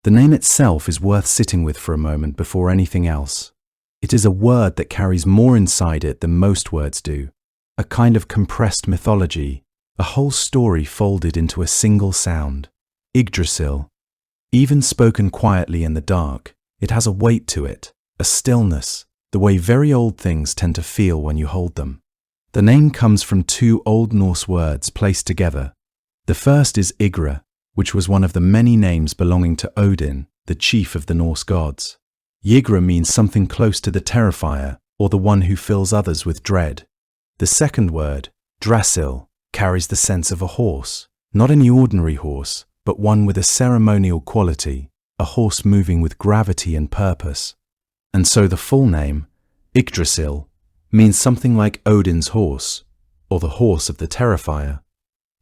The name itself is worth sitting with for a moment before anything else. It is a word that carries more inside it than most words do, a kind of compressed mythology, a whole story folded into a single sound. Yggdrasil. Even spoken quietly in the dark, it has a weight to it, a stillness, the way very old things tend to feel when you hold them. The name comes from two Old Norse words placed together. The first is Yggdrasil, which was one of the many names belonging to Odin, the chief of the Norse gods. Yggdrasil means something close to the terrifier, or the one who fills others with dread. The second word, Drasil, carries the sense of a horse, not any ordinary horse, but one with a ceremonial quality, a horse moving with gravity and purpose. And so the full name, Yggdrasil, means something like Odin's horse, or the horse of the terrifier.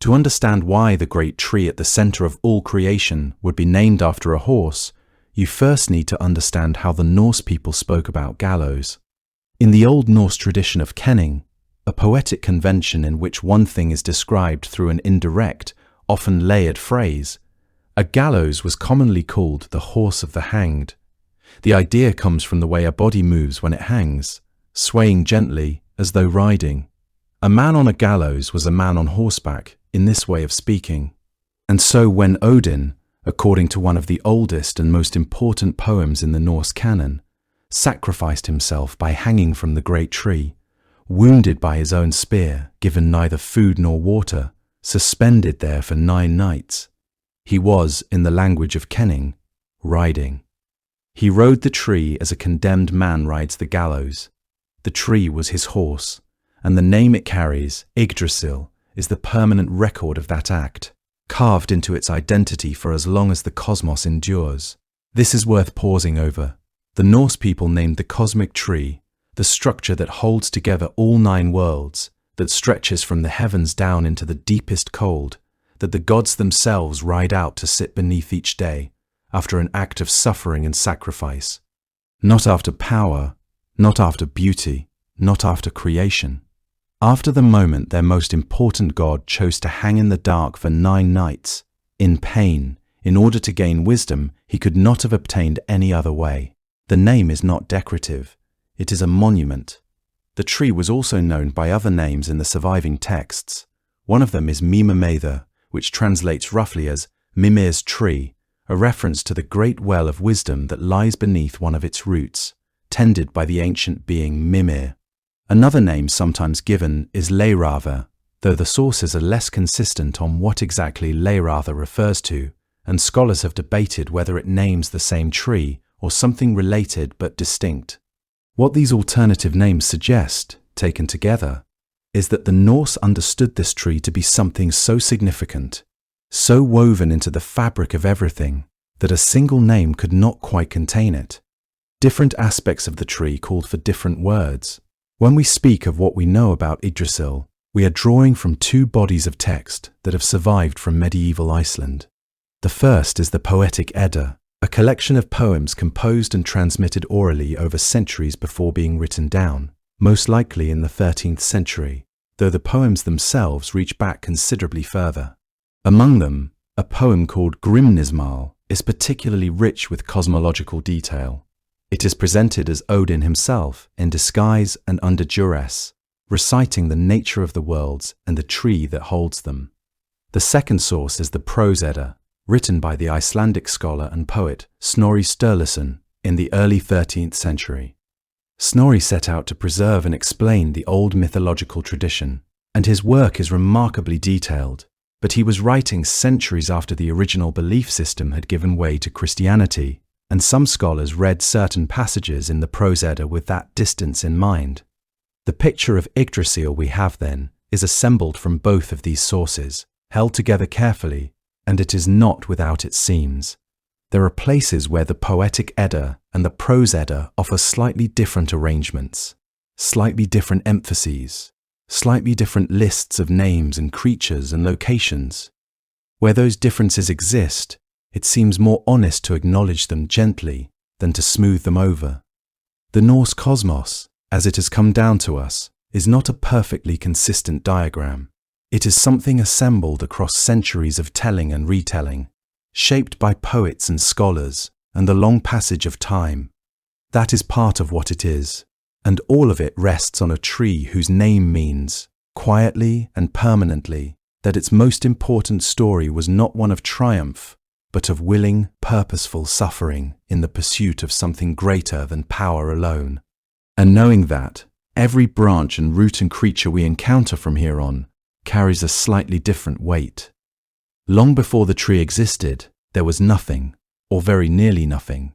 To understand why the great tree at the center of all creation would be named after a horse, you first need to understand how the Norse people spoke about gallows. In the Old Norse tradition of kenning, a poetic convention in which one thing is described through an indirect, often layered phrase, a gallows was commonly called the horse of the hanged. The idea comes from the way a body moves when it hangs, swaying gently as though riding. A man on a gallows was a man on horseback, in this way of speaking. And so when Odin, according to one of the oldest and most important poems in the Norse canon, sacrificed himself by hanging from the great tree, wounded by his own spear, given neither food nor water, suspended there for 9 nights, he was, in the language of kenning, riding. He rode the tree as a condemned man rides the gallows. The tree was his horse, and the name it carries, Yggdrasil, is the permanent record of that act, carved into its identity for as long as the cosmos endures. This is worth pausing over. The Norse people named the cosmic tree, the structure that holds together all 9 worlds, that stretches from the heavens down into the deepest cold, that the gods themselves ride out to sit beneath each day, after an act of suffering and sacrifice. Not after power, not after beauty, not after creation. After the moment their most important god chose to hang in the dark for 9 nights, in pain, in order to gain wisdom he could not have obtained any other way. The name is not decorative, it is a monument. The tree was also known by other names in the surviving texts. One of them is Mimameither, which translates roughly as Mimir's tree, a reference to the great well of wisdom that lies beneath one of its roots, tended by the ancient being Mimir. Another name sometimes given is Leirava, though the sources are less consistent on what exactly Leirava refers to, and scholars have debated whether it names the same tree or something related but distinct. What these alternative names suggest, taken together, is that the Norse understood this tree to be something so significant, so woven into the fabric of everything, that a single name could not quite contain it. Different aspects of the tree called for different words. When we speak of what we know about Yggdrasil, we are drawing from 2 bodies of text that have survived from medieval Iceland. The first is the Poetic Edda, a collection of poems composed and transmitted orally over centuries before being written down, most likely in the 13th century, though the poems themselves reach back considerably further. Among them, a poem called Grimnismal is particularly rich with cosmological detail. It is presented as Odin himself, in disguise and under duress, reciting the nature of the worlds and the tree that holds them. The second source is the Prose Edda, written by the Icelandic scholar and poet Snorri Sturluson in the early 13th century. Snorri set out to preserve and explain the old mythological tradition, and his work is remarkably detailed, but he was writing centuries after the original belief system had given way to Christianity, and some scholars read certain passages in the Prose Edda with that distance in mind. The picture of Yggdrasil we have then is assembled from both of these sources, held together carefully, and it is not without its seams. There are places where the Poetic Edda and the Prose Edda offer slightly different arrangements, slightly different emphases, slightly different lists of names and creatures and locations. Where those differences exist, it seems more honest to acknowledge them gently than to smooth them over. The Norse cosmos, as it has come down to us, is not a perfectly consistent diagram. It is something assembled across centuries of telling and retelling. shaped by poets and scholars and the long passage of time. That is part of what it is, and all of it rests on a tree whose name means, quietly and permanently, that its most important story was not one of triumph, but of willing, purposeful suffering in the pursuit of something greater than power alone. And knowing that, every branch and root and creature we encounter from here on carries a slightly different weight. Long before the tree existed, there was nothing, or very nearly nothing.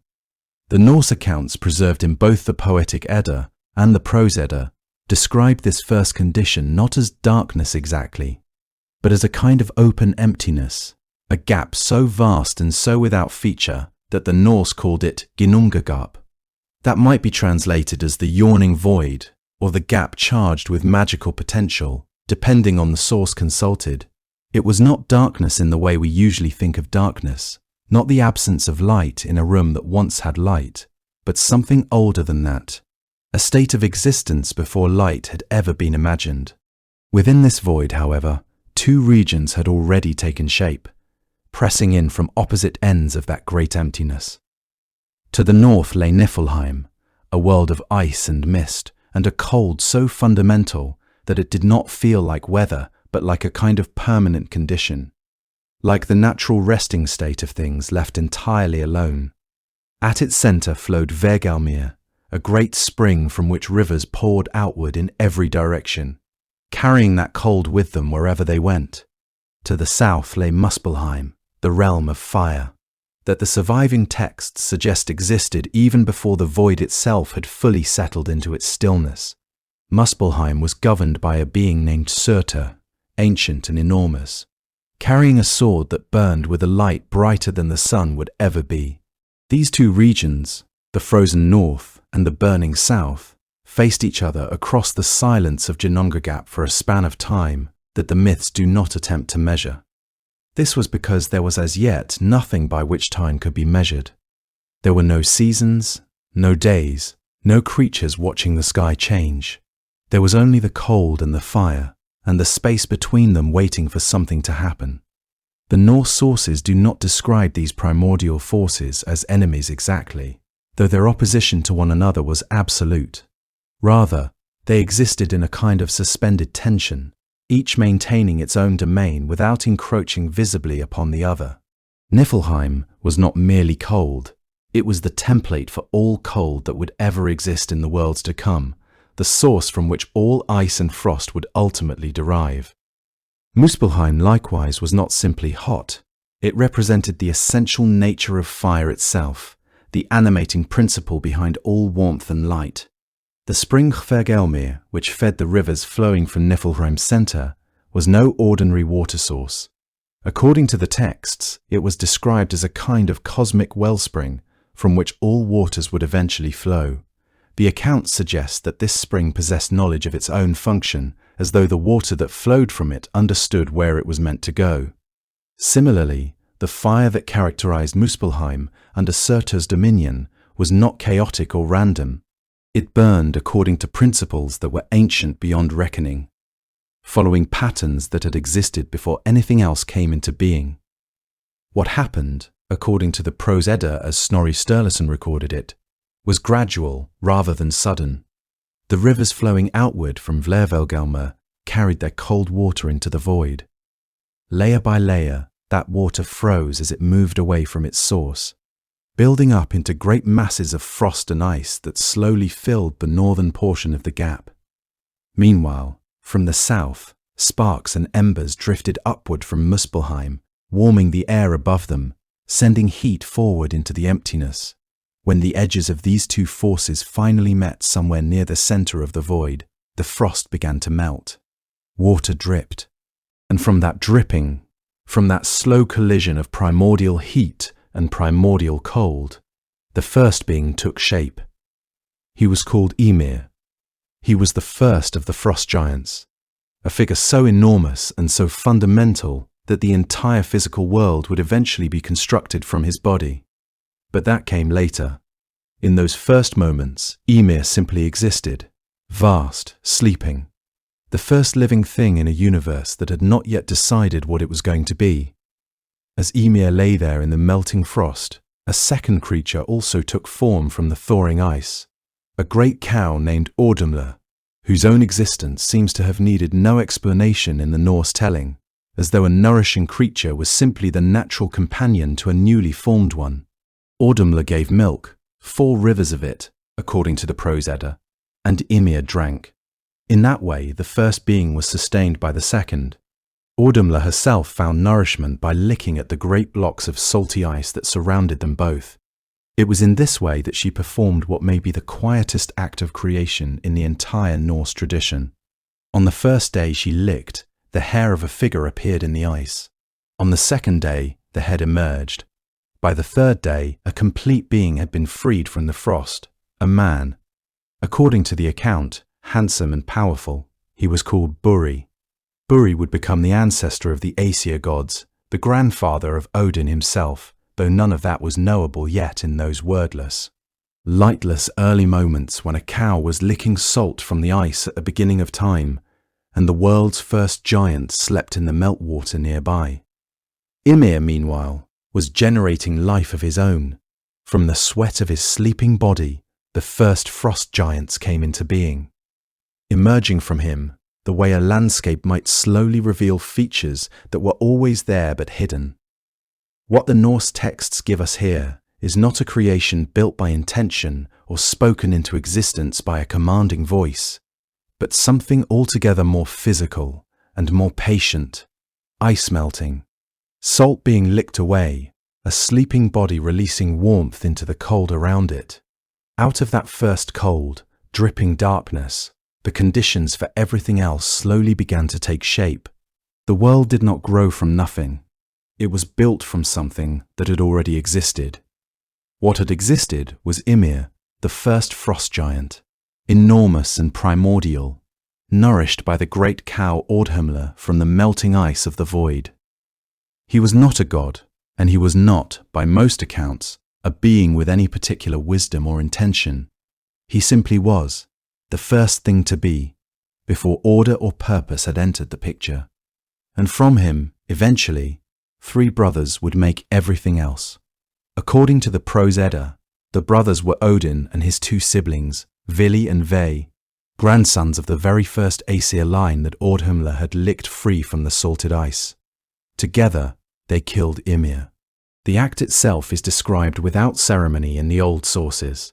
The Norse accounts preserved in both the Poetic Edda and the Prose Edda describe this first condition not as darkness exactly, but as a kind of open emptiness, a gap so vast and so without feature that the Norse called it ginnungagap. That might be translated as the yawning void, or the gap charged with magical potential, depending on the source consulted. It was not darkness in the way we usually think of darkness, not the absence of light in a room that once had light, but something older than that, a state of existence before light had ever been imagined. Within this void, however, two regions had already taken shape, pressing in from opposite ends of that great emptiness. To the north lay Niflheim, a world of ice and mist, and a cold so fundamental that it did not feel like weather, but like a kind of permanent condition, like the natural resting state of things left entirely alone. At its centre flowed Hvergelmir, a great spring from which rivers poured outward in every direction, carrying that cold with them wherever they went. To the south lay Muspelheim, the realm of fire, that the surviving texts suggest existed even before the void itself had fully settled into its stillness. Muspelheim was governed by a being named Surtur, ancient and enormous, carrying a sword that burned with a light brighter than the sun would ever be. These two regions, the frozen north and the burning south, faced each other across the silence of Ginnungagap for a span of time that the myths do not attempt to measure. This was because there was as yet nothing by which time could be measured. There were no seasons, no days, no creatures watching the sky change. There was only the cold and the fire, and the space between them waiting for something to happen. The Norse sources do not describe these primordial forces as enemies exactly, though their opposition to one another was absolute. Rather, they existed in a kind of suspended tension, each maintaining its own domain without encroaching visibly upon the other. Niflheim was not merely cold, it was the template for all cold that would ever exist in the worlds to come, the source from which all ice and frost would ultimately derive. Muspelheim likewise was not simply hot, it represented the essential nature of fire itself, the animating principle behind all warmth and light. The spring Hvergelmir, which fed the rivers flowing from Niflheim's centre, was no ordinary water source. According to the texts, it was described as a kind of cosmic wellspring from which all waters would eventually flow. The accounts suggest that this spring possessed knowledge of its own function, as though the water that flowed from it understood where it was meant to go. Similarly, the fire that characterized Muspelheim under Surtur's dominion was not chaotic or random. It burned according to principles that were ancient beyond reckoning, following patterns that had existed before anything else came into being. What happened, according to the Prose Edda as Snorri Sturluson recorded it, was gradual rather than sudden. The rivers flowing outward from Hvergelmir carried their cold water into the void. Layer by layer, that water froze as it moved away from its source, building up into great masses of frost and ice that slowly filled the northern portion of the gap. Meanwhile, from the south, sparks and embers drifted upward from Muspelheim, warming the air above them, sending heat forward into the emptiness. When the edges of these two forces finally met somewhere near the center of the void, the frost began to melt. Water dripped. And from that dripping, from that slow collision of primordial heat and primordial cold, the first being took shape. He was called Ymir. He was the first of the frost giants, a figure so enormous and so fundamental that the entire physical world would eventually be constructed from his body. But that came later. In those first moments, Ymir simply existed, vast, sleeping, the first living thing in a universe that had not yet decided what it was going to be. As Ymir lay there in the melting frost, a second creature also took form from the thawing ice, a great cow named Audumla, whose own existence seems to have needed no explanation in the Norse telling, as though a nourishing creature was simply the natural companion to a newly formed one. Audumla gave milk, 4 rivers of it, according to the Prose Edda, and Ymir drank. In that way, the first being was sustained by the second. Audumla herself found nourishment by licking at the great blocks of salty ice that surrounded them both. It was in this way that she performed what may be the quietest act of creation in the entire Norse tradition. On the first day she licked, the hair of a figure appeared in the ice. On the second day, the head emerged. By the third day, a complete being had been freed from the frost, a man. According to the account, handsome and powerful, he was called Buri. Buri would become the ancestor of the Aesir gods, the grandfather of Odin himself, though none of that was knowable yet in those wordless, lightless early moments when a cow was licking salt from the ice at the beginning of time, and the world's first giant slept in the meltwater nearby. Ymir, meanwhile, was generating life of his own. From the sweat of his sleeping body, the first frost giants came into being. Emerging from him, the way a landscape might slowly reveal features that were always there but hidden. What the Norse texts give us here is not a creation built by intention or spoken into existence by a commanding voice, but something altogether more physical and more patient, ice melting, salt being licked away, a sleeping body releasing warmth into the cold around it. Out of that first cold, dripping darkness, the conditions for everything else slowly began to take shape. The world did not grow from nothing. It was built from something that had already existed. What had existed was Ymir, the first frost giant, enormous and primordial, nourished by the great cow Audhumla from the melting ice of the void. He was not a god, and he was not, by most accounts, a being with any particular wisdom or intention. He simply was, the first thing to be, before order or purpose had entered the picture. And from him, eventually, 3 brothers would make everything else. According to the Prose Edda, the brothers were Odin and his 2 siblings, Vili and Ve, grandsons of the very first Aesir line that Audhumla had licked free from the salted ice. Together, they killed Ymir. The act itself is described without ceremony in the old sources.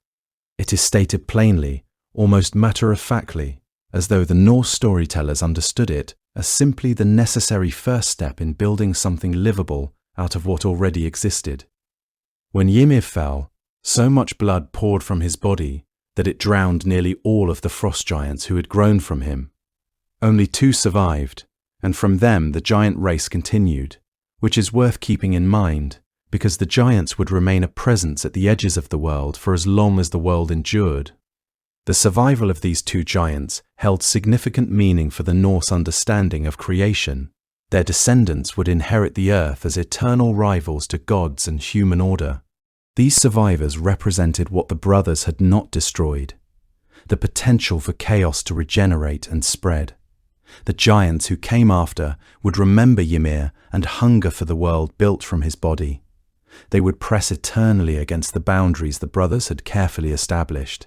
It is stated plainly, almost matter-of-factly, as though the Norse storytellers understood it as simply the necessary first step in building something livable out of what already existed. When Ymir fell, so much blood poured from his body that it drowned nearly all of the frost giants who had grown from him. Only 2 survived, and from them the giant race continued, which is worth keeping in mind, because the giants would remain a presence at the edges of the world for as long as the world endured. The survival of these 2 giants held significant meaning for the Norse understanding of creation. Their descendants would inherit the earth as eternal rivals to gods and human order. These survivors represented what the brothers had not destroyed, the potential for chaos to regenerate and spread. The giants who came after would remember Ymir and hunger for the world built from his body. They would press eternally against the boundaries the brothers had carefully established.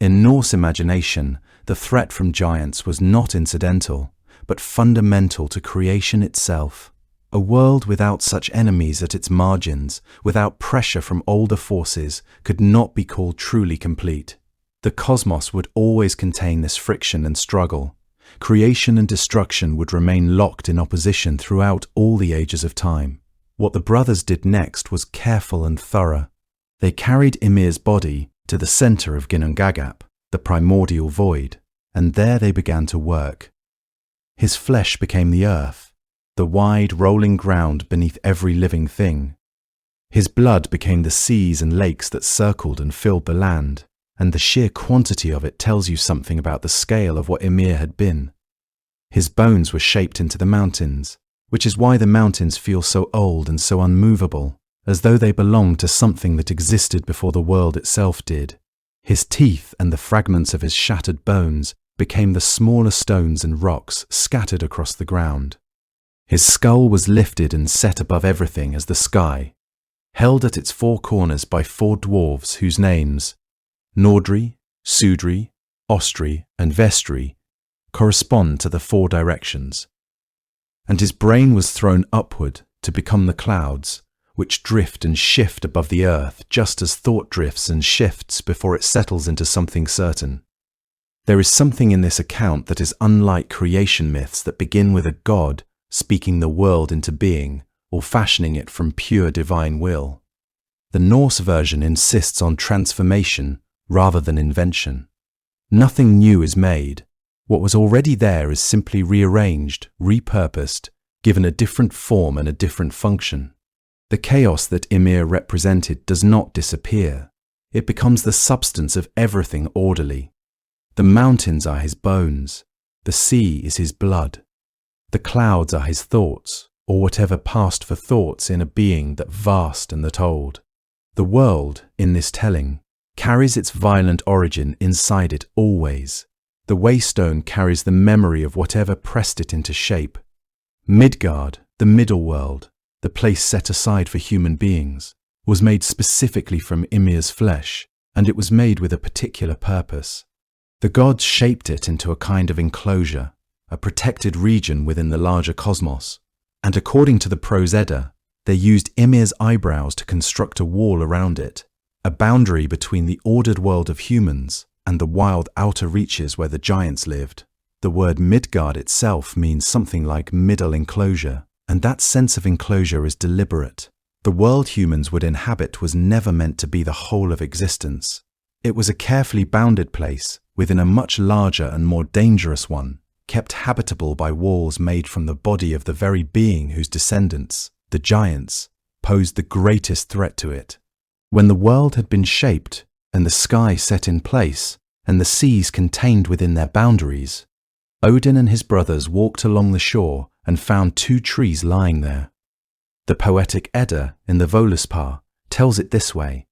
In Norse imagination, the threat from giants was not incidental, but fundamental to creation itself. A world without such enemies at its margins, without pressure from older forces, could not be called truly complete. The cosmos would always contain this friction and struggle. Creation and destruction would remain locked in opposition throughout all the ages of time. What the brothers did next was careful and thorough. They carried Ymir's body to the center of Ginnungagap, the primordial void, and there they began to work. His flesh became the earth, the wide rolling ground beneath every living thing. His blood became the seas and lakes that circled and filled the land, and the sheer quantity of it tells you something about the scale of what Ymir had been. His bones were shaped into the mountains, which is why the mountains feel so old and so unmovable, as though they belonged to something that existed before the world itself did. His teeth and the fragments of his shattered bones became the smaller stones and rocks scattered across the ground. His skull was lifted and set above everything as the sky, held at its four corners by four dwarves whose names, Nordri, Sudri, Ostri, and Vestri, correspond to the four directions. And his brain was thrown upward to become the clouds, which drift and shift above the earth just as thought drifts and shifts before it settles into something certain. There is something in this account that is unlike creation myths that begin with a god speaking the world into being or fashioning it from pure divine will. The Norse version insists on transformation rather than invention. Nothing new is made. What was already there is simply rearranged, repurposed, given a different form and a different function. The chaos that Ymir represented does not disappear. It becomes the substance of everything orderly. The mountains are his bones. The sea is his blood. The clouds are his thoughts, or whatever passed for thoughts in a being that vast and that old. The world, in this telling, carries its violent origin inside it always. The waystone carries the memory of whatever pressed it into shape. Midgard, the middle world, the place set aside for human beings, was made specifically from Ymir's flesh, and it was made with a particular purpose. The gods shaped it into a kind of enclosure, a protected region within the larger cosmos, and according to the Prose Edda, they used Ymir's eyebrows to construct a wall around it, a boundary between the ordered world of humans and the wild outer reaches where the giants lived. The word Midgard itself means something like middle enclosure, and that sense of enclosure is deliberate. The world humans would inhabit was never meant to be the whole of existence. It was a carefully bounded place within a much larger and more dangerous one, kept habitable by walls made from the body of the very being whose descendants, the giants, posed the greatest threat to it. When the world had been shaped, and the sky set in place, and the seas contained within their boundaries, Odin and his brothers walked along the shore and found two trees lying there. The poetic Edda in the Völuspá tells it this way: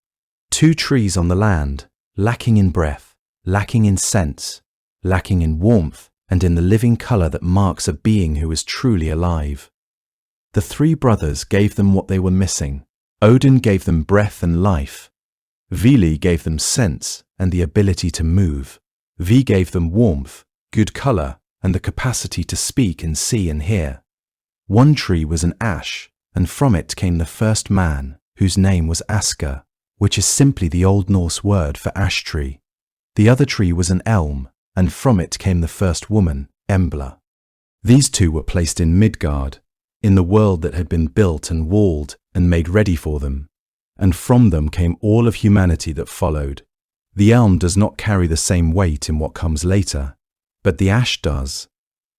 two trees on the land, lacking in breath, lacking in sense, lacking in warmth, and in the living colour that marks a being who is truly alive. The three brothers gave them what they were missing. Odin gave them breath and life. Vili gave them sense and the ability to move. Vi gave them warmth, good colour, and the capacity to speak and see and hear. One tree was an ash, and from it came the first man, whose name was Aska, which is simply the Old Norse word for ash tree. The other tree was an elm, and from it came the first woman, Embla. These two were placed in Midgard, in the world that had been built and walled and made ready for them, and from them came all of humanity that followed. The elm does not carry the same weight in what comes later, but the ash does.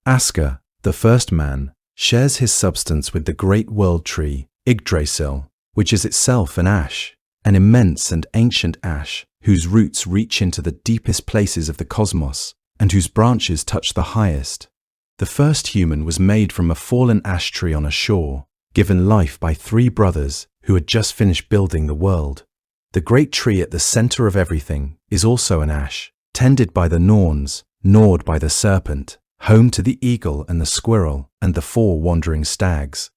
Aska, the first man, shares his substance with the great world tree, Yggdrasil, which is itself an ash, an immense and ancient ash whose roots reach into the deepest places of the cosmos and whose branches touch the highest. The first human was made from a fallen ash tree on a shore, given life by three brothers who had just finished building the world. The great tree at the center of everything is also an ash, tended by the Norns, gnawed by the serpent, home to the eagle and the squirrel and the four wandering stags.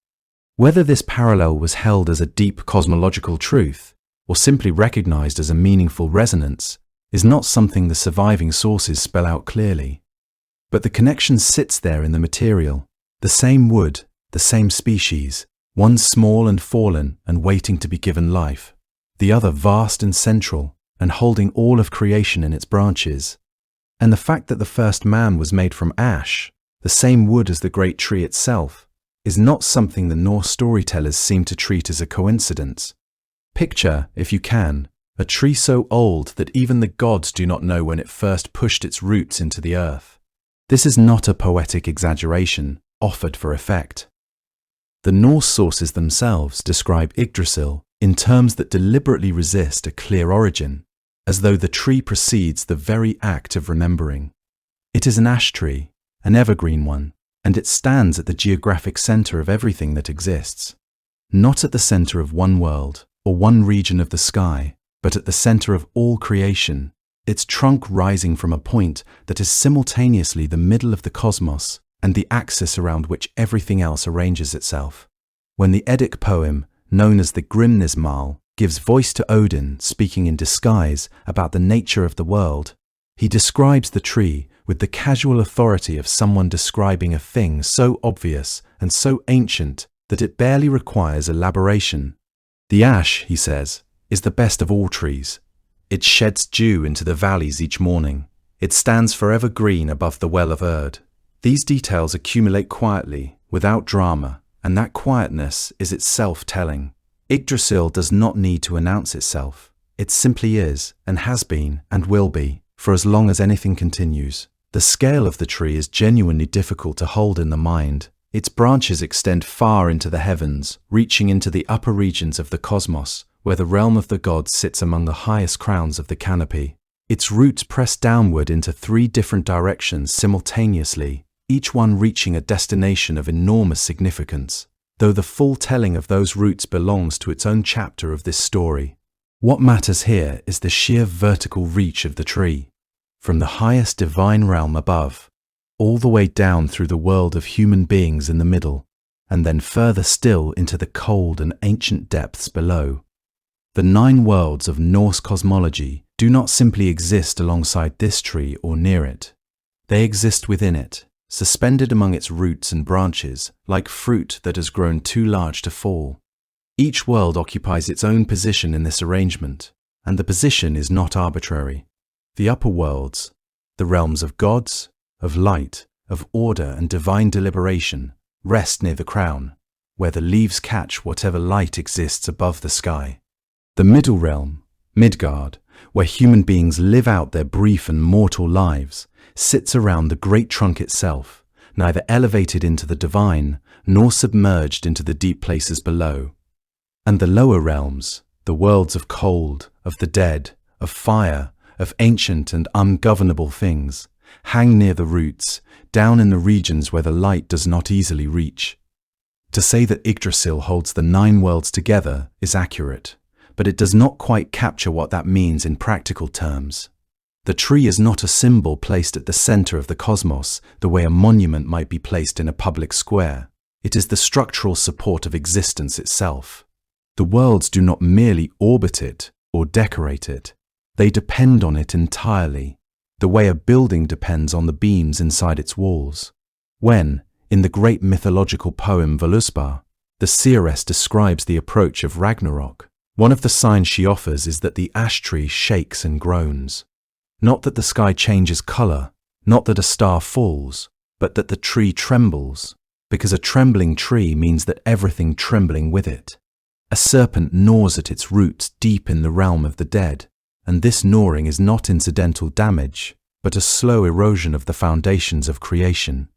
Whether this parallel was held as a deep cosmological truth, or simply recognized as a meaningful resonance, is not something the surviving sources spell out clearly. But the connection sits there in the material, the same wood, the same species, one small and fallen and waiting to be given life, the other vast and central and holding all of creation in its branches. And the fact that the first man was made from ash, the same wood as the great tree itself, is not something the Norse storytellers seem to treat as a coincidence. Picture, if you can, a tree so old that even the gods do not know when it first pushed its roots into the earth. This is not a poetic exaggeration, offered for effect. The Norse sources themselves describe Yggdrasil in terms that deliberately resist a clear origin, as though the tree precedes the very act of remembering. It is an ash tree, an evergreen one, and it stands at the geographic center of everything that exists. Not at the center of one world or one region of the sky, but at the center of all creation, its trunk rising from a point that is simultaneously the middle of the cosmos and the axis around which everything else arranges itself. When the Eddic poem, known as the Grimnismal, gives voice to Odin speaking in disguise about the nature of the world, he describes the tree with the casual authority of someone describing a thing so obvious and so ancient that it barely requires elaboration. The ash, he says, is the best of all trees. It sheds dew into the valleys each morning. It stands forever green above the well of Erd. These details accumulate quietly, without drama, and that quietness is itself telling. Yggdrasil does not need to announce itself. It simply is, and has been, and will be, for as long as anything continues. The scale of the tree is genuinely difficult to hold in the mind. Its branches extend far into the heavens, reaching into the upper regions of the cosmos, where the realm of the gods sits among the highest crowns of the canopy. Its roots press downward into 3 different directions simultaneously, each one reaching a destination of enormous significance, though the full telling of those roots belongs to its own chapter of this story. What matters here is the sheer vertical reach of the tree, from the highest divine realm above, all the way down through the world of human beings in the middle, and then further still into the cold and ancient depths below. The 9 worlds of Norse cosmology do not simply exist alongside this tree or near it. They exist within it, suspended among its roots and branches, like fruit that has grown too large to fall. Each world occupies its own position in this arrangement, and the position is not arbitrary. The upper worlds, the realms of gods, of light, of order and divine deliberation, rest near the crown, where the leaves catch whatever light exists above the sky. The middle realm, Midgard, where human beings live out their brief and mortal lives, sits around the great trunk itself, neither elevated into the divine, nor submerged into the deep places below. And the lower realms, the worlds of cold, of the dead, of fire, of ancient and ungovernable things, hang near the roots, down in the regions where the light does not easily reach. To say that Yggdrasil holds the 9 worlds together is accurate, but it does not quite capture what that means in practical terms. The tree is not a symbol placed at the center of the cosmos the way a monument might be placed in a public square. It is the structural support of existence itself. The worlds do not merely orbit it or decorate it. They depend on it entirely, the way a building depends on the beams inside its walls. When, in the great mythological poem Völuspá, the seeress describes the approach of Ragnarok, one of the signs she offers is that the ash tree shakes and groans. Not that the sky changes color, not that a star falls, but that the tree trembles, because a trembling tree means that everything trembling with it. A serpent gnaws at its roots deep in the realm of the dead, and this gnawing is not incidental damage, but a slow erosion of the foundations of creation.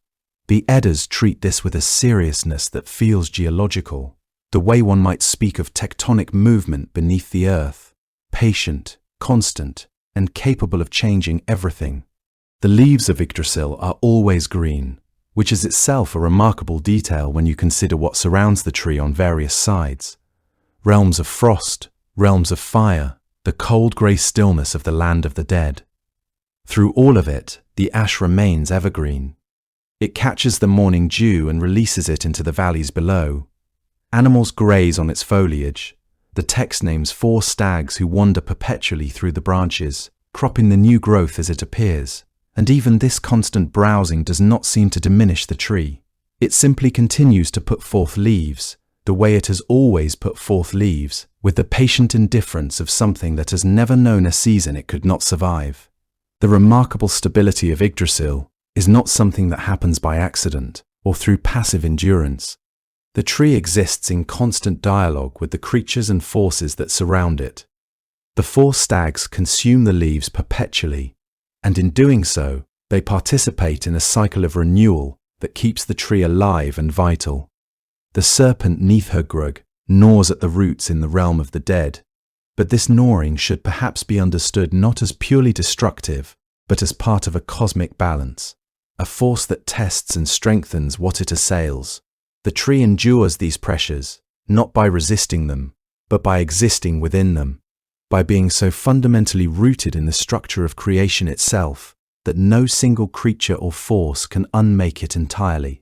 The Eddas treat this with a seriousness that feels geological, the way one might speak of tectonic movement beneath the earth, patient, constant, and capable of changing everything. The leaves of Yggdrasil are always green, which is itself a remarkable detail when you consider what surrounds the tree on various sides. Realms of frost, realms of fire, the cold grey stillness of the land of the dead. Through all of it, the ash remains evergreen. It catches the morning dew and releases it into the valleys below. Animals graze on its foliage. The text names 4 stags who wander perpetually through the branches, cropping the new growth as it appears, and even this constant browsing does not seem to diminish the tree. It simply continues to put forth leaves, the way it has always put forth leaves, with the patient indifference of something that has never known a season it could not survive. The remarkable stability of Yggdrasil is not something that happens by accident or through passive endurance. The tree exists in constant dialogue with the creatures and forces that surround it. The 4 stags consume the leaves perpetually, and in doing so, they participate in a cycle of renewal that keeps the tree alive and vital. The serpent Nithhögrug gnaws at the roots in the realm of the dead, but this gnawing should perhaps be understood not as purely destructive, but as part of a cosmic balance, a force that tests and strengthens what it assails. The tree endures these pressures, not by resisting them, but by existing within them, by being so fundamentally rooted in the structure of creation itself, that no single creature or force can unmake it entirely.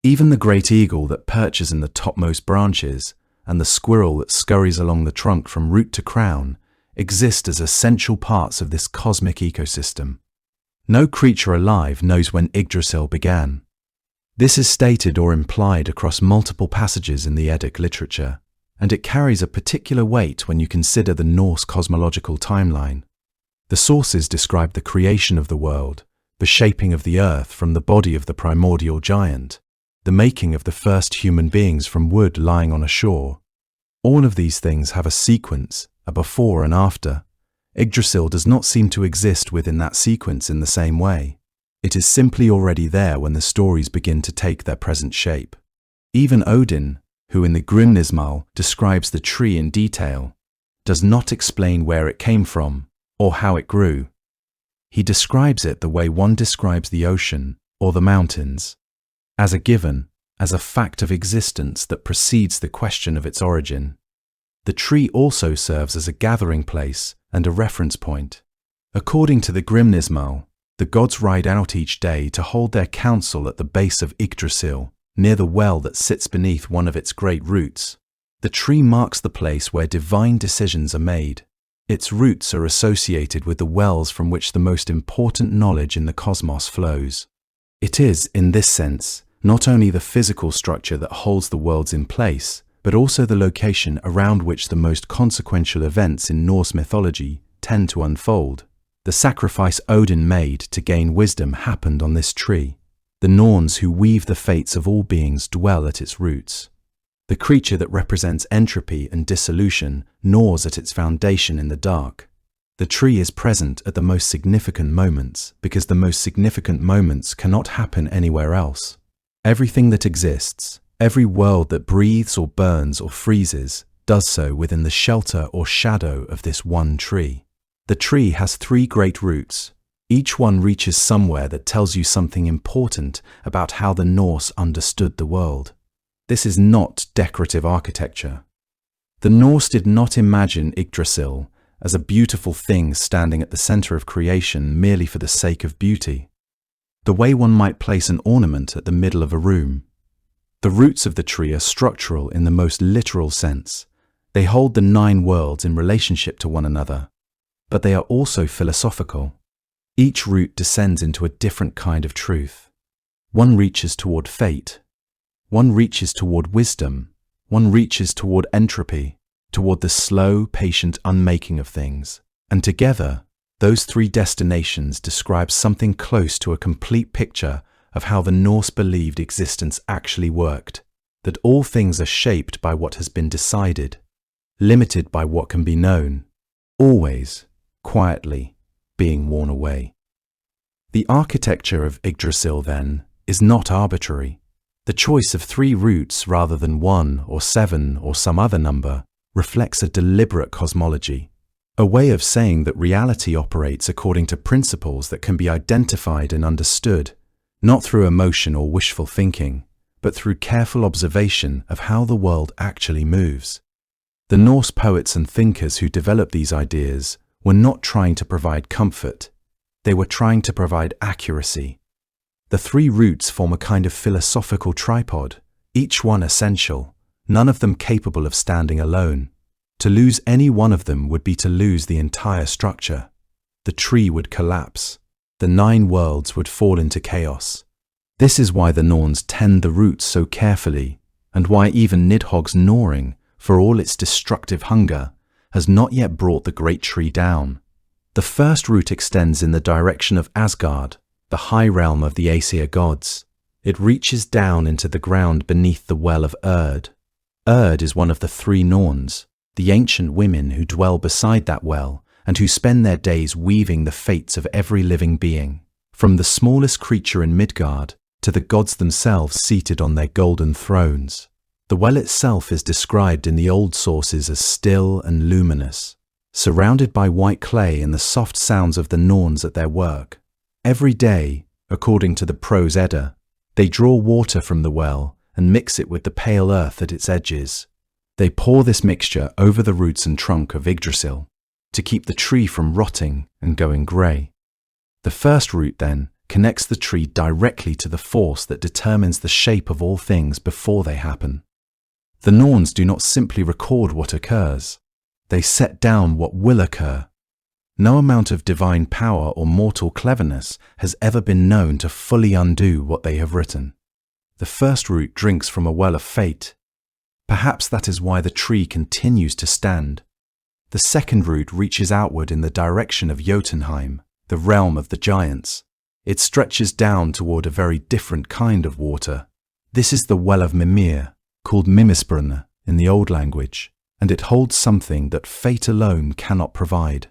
Even the great eagle that perches in the topmost branches and the squirrel that scurries along the trunk from root to crown exist as essential parts of this cosmic ecosystem. No creature alive knows when Yggdrasil began. This is stated or implied across multiple passages in the Eddic literature, and it carries a particular weight when you consider the Norse cosmological timeline. The sources describe the creation of the world, the shaping of the earth from the body of the primordial giant, the making of the first human beings from wood lying on a shore. All of these things have a sequence, a before and after. Yggdrasil does not seem to exist within that sequence in the same way. It is simply already there when the stories begin to take their present shape. Even Odin, who in the Grimnismal describes the tree in detail, does not explain where it came from or how it grew. He describes it the way one describes the ocean or the mountains, as a given, as a fact of existence that precedes the question of its origin. The tree also serves as a gathering place and a reference point. According to the Grimnismal, the gods ride out each day to hold their council at the base of Yggdrasil, near the well that sits beneath one of its great roots. The tree marks the place where divine decisions are made. Its roots are associated with the wells from which the most important knowledge in the cosmos flows. It is, in this sense, not only the physical structure that holds the worlds in place, but also the location around which the most consequential events in Norse mythology tend to unfold. The sacrifice Odin made to gain wisdom happened on this tree. The Norns who weave the fates of all beings dwell at its roots. The creature that represents entropy and dissolution gnaws at its foundation in the dark. The tree is present at the most significant moments because the most significant moments cannot happen anywhere else. Everything that exists, every world that breathes or burns or freezes, does so within the shelter or shadow of this one tree. The tree has 3 great roots. Each one reaches somewhere that tells you something important about how the Norse understood the world. This is not decorative architecture. The Norse did not imagine Yggdrasil as a beautiful thing standing at the center of creation merely for the sake of beauty, the way one might place an ornament at the middle of a room. The roots of the tree are structural in the most literal sense. They hold the 9 worlds in relationship to one another, but they are also philosophical. Each root descends into a different kind of truth. One reaches toward fate. One reaches toward wisdom. One reaches toward entropy, toward the slow, patient unmaking of things. And together, those 3 destinations describe something close to a complete picture of how the Norse believed existence actually worked, that all things are shaped by what has been decided, limited by what can be known, always, quietly, being worn away. The architecture of Yggdrasil, then, is not arbitrary. The choice of 3 roots rather than 1 or 7 or some other number reflects a deliberate cosmology, a way of saying that reality operates according to principles that can be identified and understood, not through emotion or wishful thinking, but through careful observation of how the world actually moves. The Norse poets and thinkers who developed these ideas were not trying to provide comfort, they were trying to provide accuracy. The 3 roots form a kind of philosophical tripod, each one essential, none of them capable of standing alone. To lose any one of them would be to lose the entire structure. The tree would collapse. The 9 worlds would fall into chaos. This is why the Norns tend the roots so carefully, and why even Nidhogg's gnawing, for all its destructive hunger, has not yet brought the great tree down. The first root extends in the direction of Asgard, the high realm of the Aesir gods. It reaches down into the ground beneath the well of Urd. Urd is one of the 3 Norns, the ancient women who dwell beside that well and who spend their days weaving the fates of every living being, from the smallest creature in Midgard to the gods themselves seated on their golden thrones. The well itself is described in the old sources as still and luminous, surrounded by white clay and the soft sounds of the Norns at their work. Every day, according to the Prose Edda, they draw water from the well and mix it with the pale earth at its edges. They pour this mixture over the roots and trunk of Yggdrasil to keep the tree from rotting and going grey. The first root, then, connects the tree directly to the force that determines the shape of all things before they happen. The Norns do not simply record what occurs. They set down what will occur. No amount of divine power or mortal cleverness has ever been known to fully undo what they have written. The first root drinks from a well of fate. Perhaps that is why the tree continues to stand. The second root reaches outward in the direction of Jotunheim, the realm of the giants. It stretches down toward a very different kind of water. This is the well of Mimir, called Mimisbrunn in the Old language, and it holds something that fate alone cannot provide.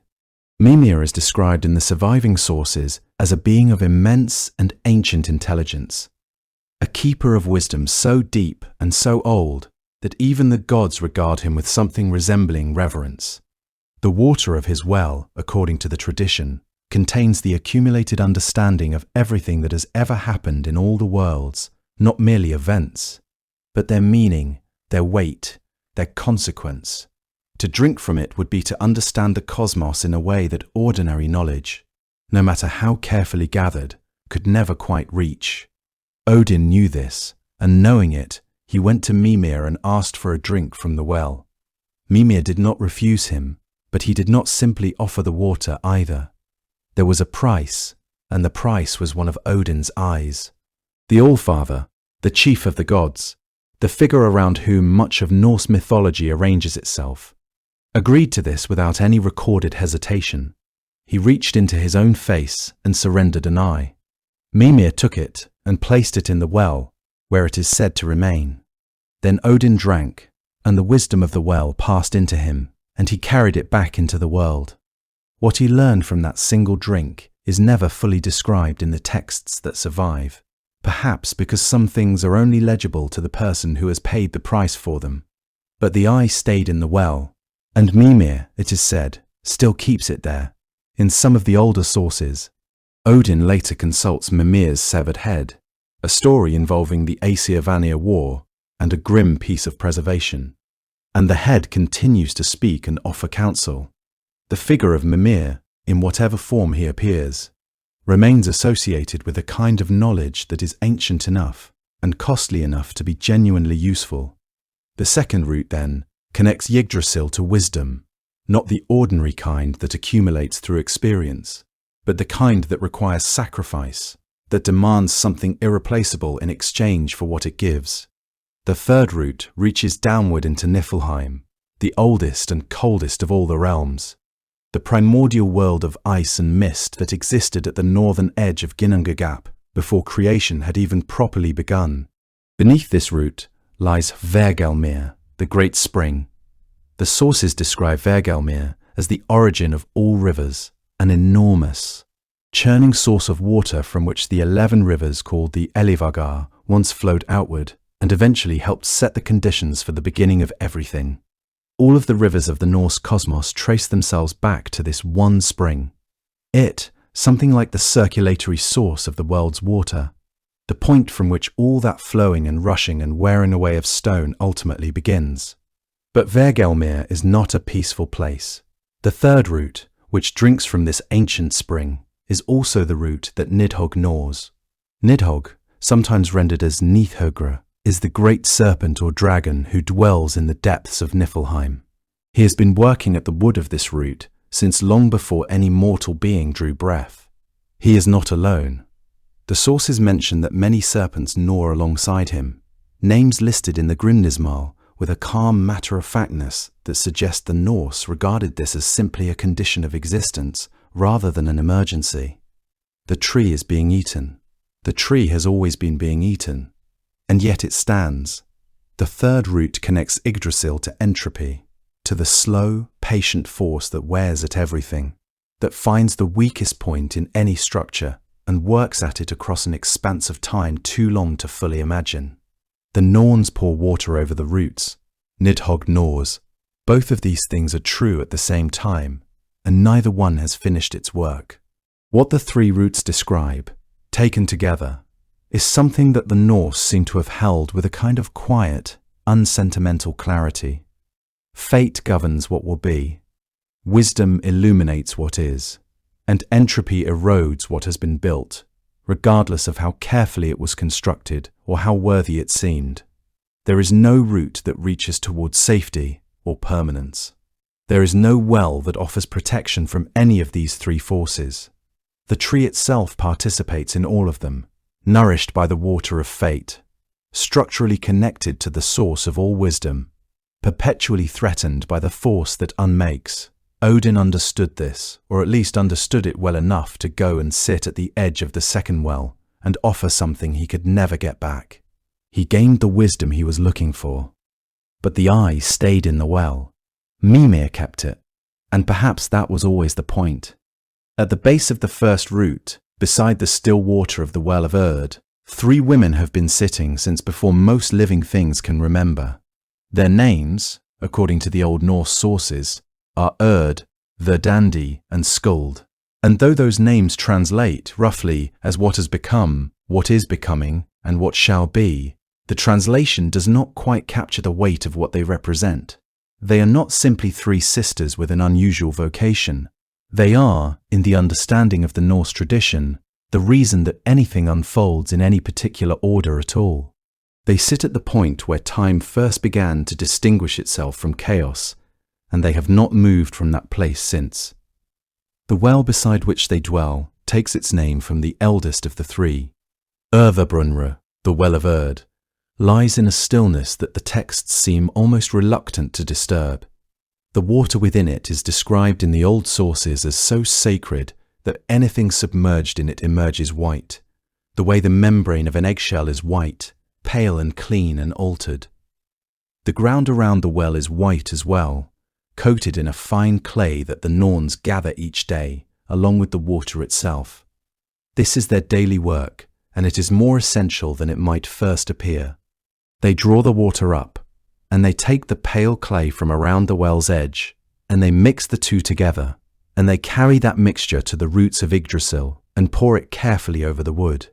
Mimir is described in the surviving sources as a being of immense and ancient intelligence, a keeper of wisdom so deep and so old that even the gods regard him with something resembling reverence. The water of his well, according to the tradition, contains the accumulated understanding of everything that has ever happened in all the worlds, not merely events, but their meaning, their weight, their consequence. To drink from it would be to understand the cosmos in a way that ordinary knowledge, no matter how carefully gathered, could never quite reach. Odin knew this, and knowing it, he went to Mimir and asked for a drink from the well. Mimir did not refuse him, but he did not simply offer the water either. There was a price, and the price was one of Odin's eyes. The Allfather, the chief of the gods, the figure around whom much of Norse mythology arranges itself, agreed to this without any recorded hesitation. He reached into his own face and surrendered an eye. Mimir took it and placed it in the well, where it is said to remain. Then Odin drank, and the wisdom of the well passed into him, and he carried it back into the world. What he learned from that single drink is never fully described in the texts that survive, perhaps because some things are only legible to the person who has paid the price for them. But the eye stayed in the well, and Mimir, it is said, still keeps it there. In some of the older sources, Odin later consults Mimir's severed head, a story involving the Aesir-Vanir War and a grim piece of preservation. And the head continues to speak and offer counsel. The figure of Mimir, in whatever form he appears, remains associated with a kind of knowledge that is ancient enough and costly enough to be genuinely useful. The second root, then, connects Yggdrasil to wisdom, not the ordinary kind that accumulates through experience, but the kind that requires sacrifice, that demands something irreplaceable in exchange for what it gives. The third root reaches downward into Niflheim, the oldest and coldest of all the realms, the primordial world of ice and mist that existed at the northern edge of Ginnungagap before creation had even properly begun. Beneath this root lies Hvergelmir, the great spring. The sources describe Hvergelmir as the origin of all rivers, an enormous, churning source of water from which the 11 rivers called the Elivagar once flowed outward and eventually helped set the conditions for the beginning of everything. All of the rivers of the Norse cosmos trace themselves back to this one spring. It, something like the circulatory source of the world's water, the point from which all that flowing and rushing and wearing away of stone ultimately begins. But Hvergelmir is not a peaceful place. The third root, which drinks from this ancient spring, is also the root that Nidhogg gnaws. Nidhogg, sometimes rendered as Nithogre, is the great serpent or dragon who dwells in the depths of Niflheim. He has been working at the wood of this root since long before any mortal being drew breath. He is not alone. The sources mention that many serpents gnaw alongside him, names listed in the Grimnismal with a calm matter-of-factness that suggests the Norse regarded this as simply a condition of existence rather than an emergency. The tree is being eaten. The tree has always been being eaten. And yet it stands. The third root connects Yggdrasil to entropy, to the slow, patient force that wears at everything, that finds the weakest point in any structure and works at it across an expanse of time too long to fully imagine. The Norns pour water over the roots. Nidhogg gnaws. Both of these things are true at the same time, and neither one has finished its work. What the three roots describe, taken together, is something that the Norse seem to have held with a kind of quiet, unsentimental clarity. Fate governs what will be. Wisdom illuminates what is. and entropy erodes what has been built, regardless of how carefully it was constructed or how worthy it seemed. There is no route that reaches towards safety or permanence. There is no well that offers protection from any of these three forces. The tree itself participates in all of them, nourished by the water of fate, structurally connected to the source of all wisdom, perpetually threatened by the force that unmakes. Odin understood this, or at least understood it well enough to go and sit at the edge of the second well and offer something he could never get back. He gained the wisdom he was looking for. But the eye stayed in the well. Mimir kept it, and perhaps that was always the point. At the base of the first root, beside the still water of the well of Urd, 3 women have been sitting since before most living things can remember. Their names, according to the Old Norse sources, are Urd, Verdandi, and Skuld. And though those names translate roughly as what has become, what is becoming, and what shall be, the translation does not quite capture the weight of what they represent. They are not simply 3 sisters with an unusual vocation. They are, in the understanding of the Norse tradition, the reason that anything unfolds in any particular order at all. They sit at the point where time first began to distinguish itself from chaos, and they have not moved from that place since. The well beside which they dwell takes its name from the eldest of the 3. Urvabrunra, the well of Urd, lies in a stillness that the texts seem almost reluctant to disturb. The water within it is described in the old sources as so sacred that anything submerged in it emerges white, the way the membrane of an eggshell is white, pale and clean and altered. The ground around the well is white as well, coated in a fine clay that the Norns gather each day, along with the water itself. This is their daily work, and it is more essential than it might first appear. They draw the water up, and they take the pale clay from around the well's edge, and they mix the two together, and they carry that mixture to the roots of Yggdrasil and pour it carefully over the wood.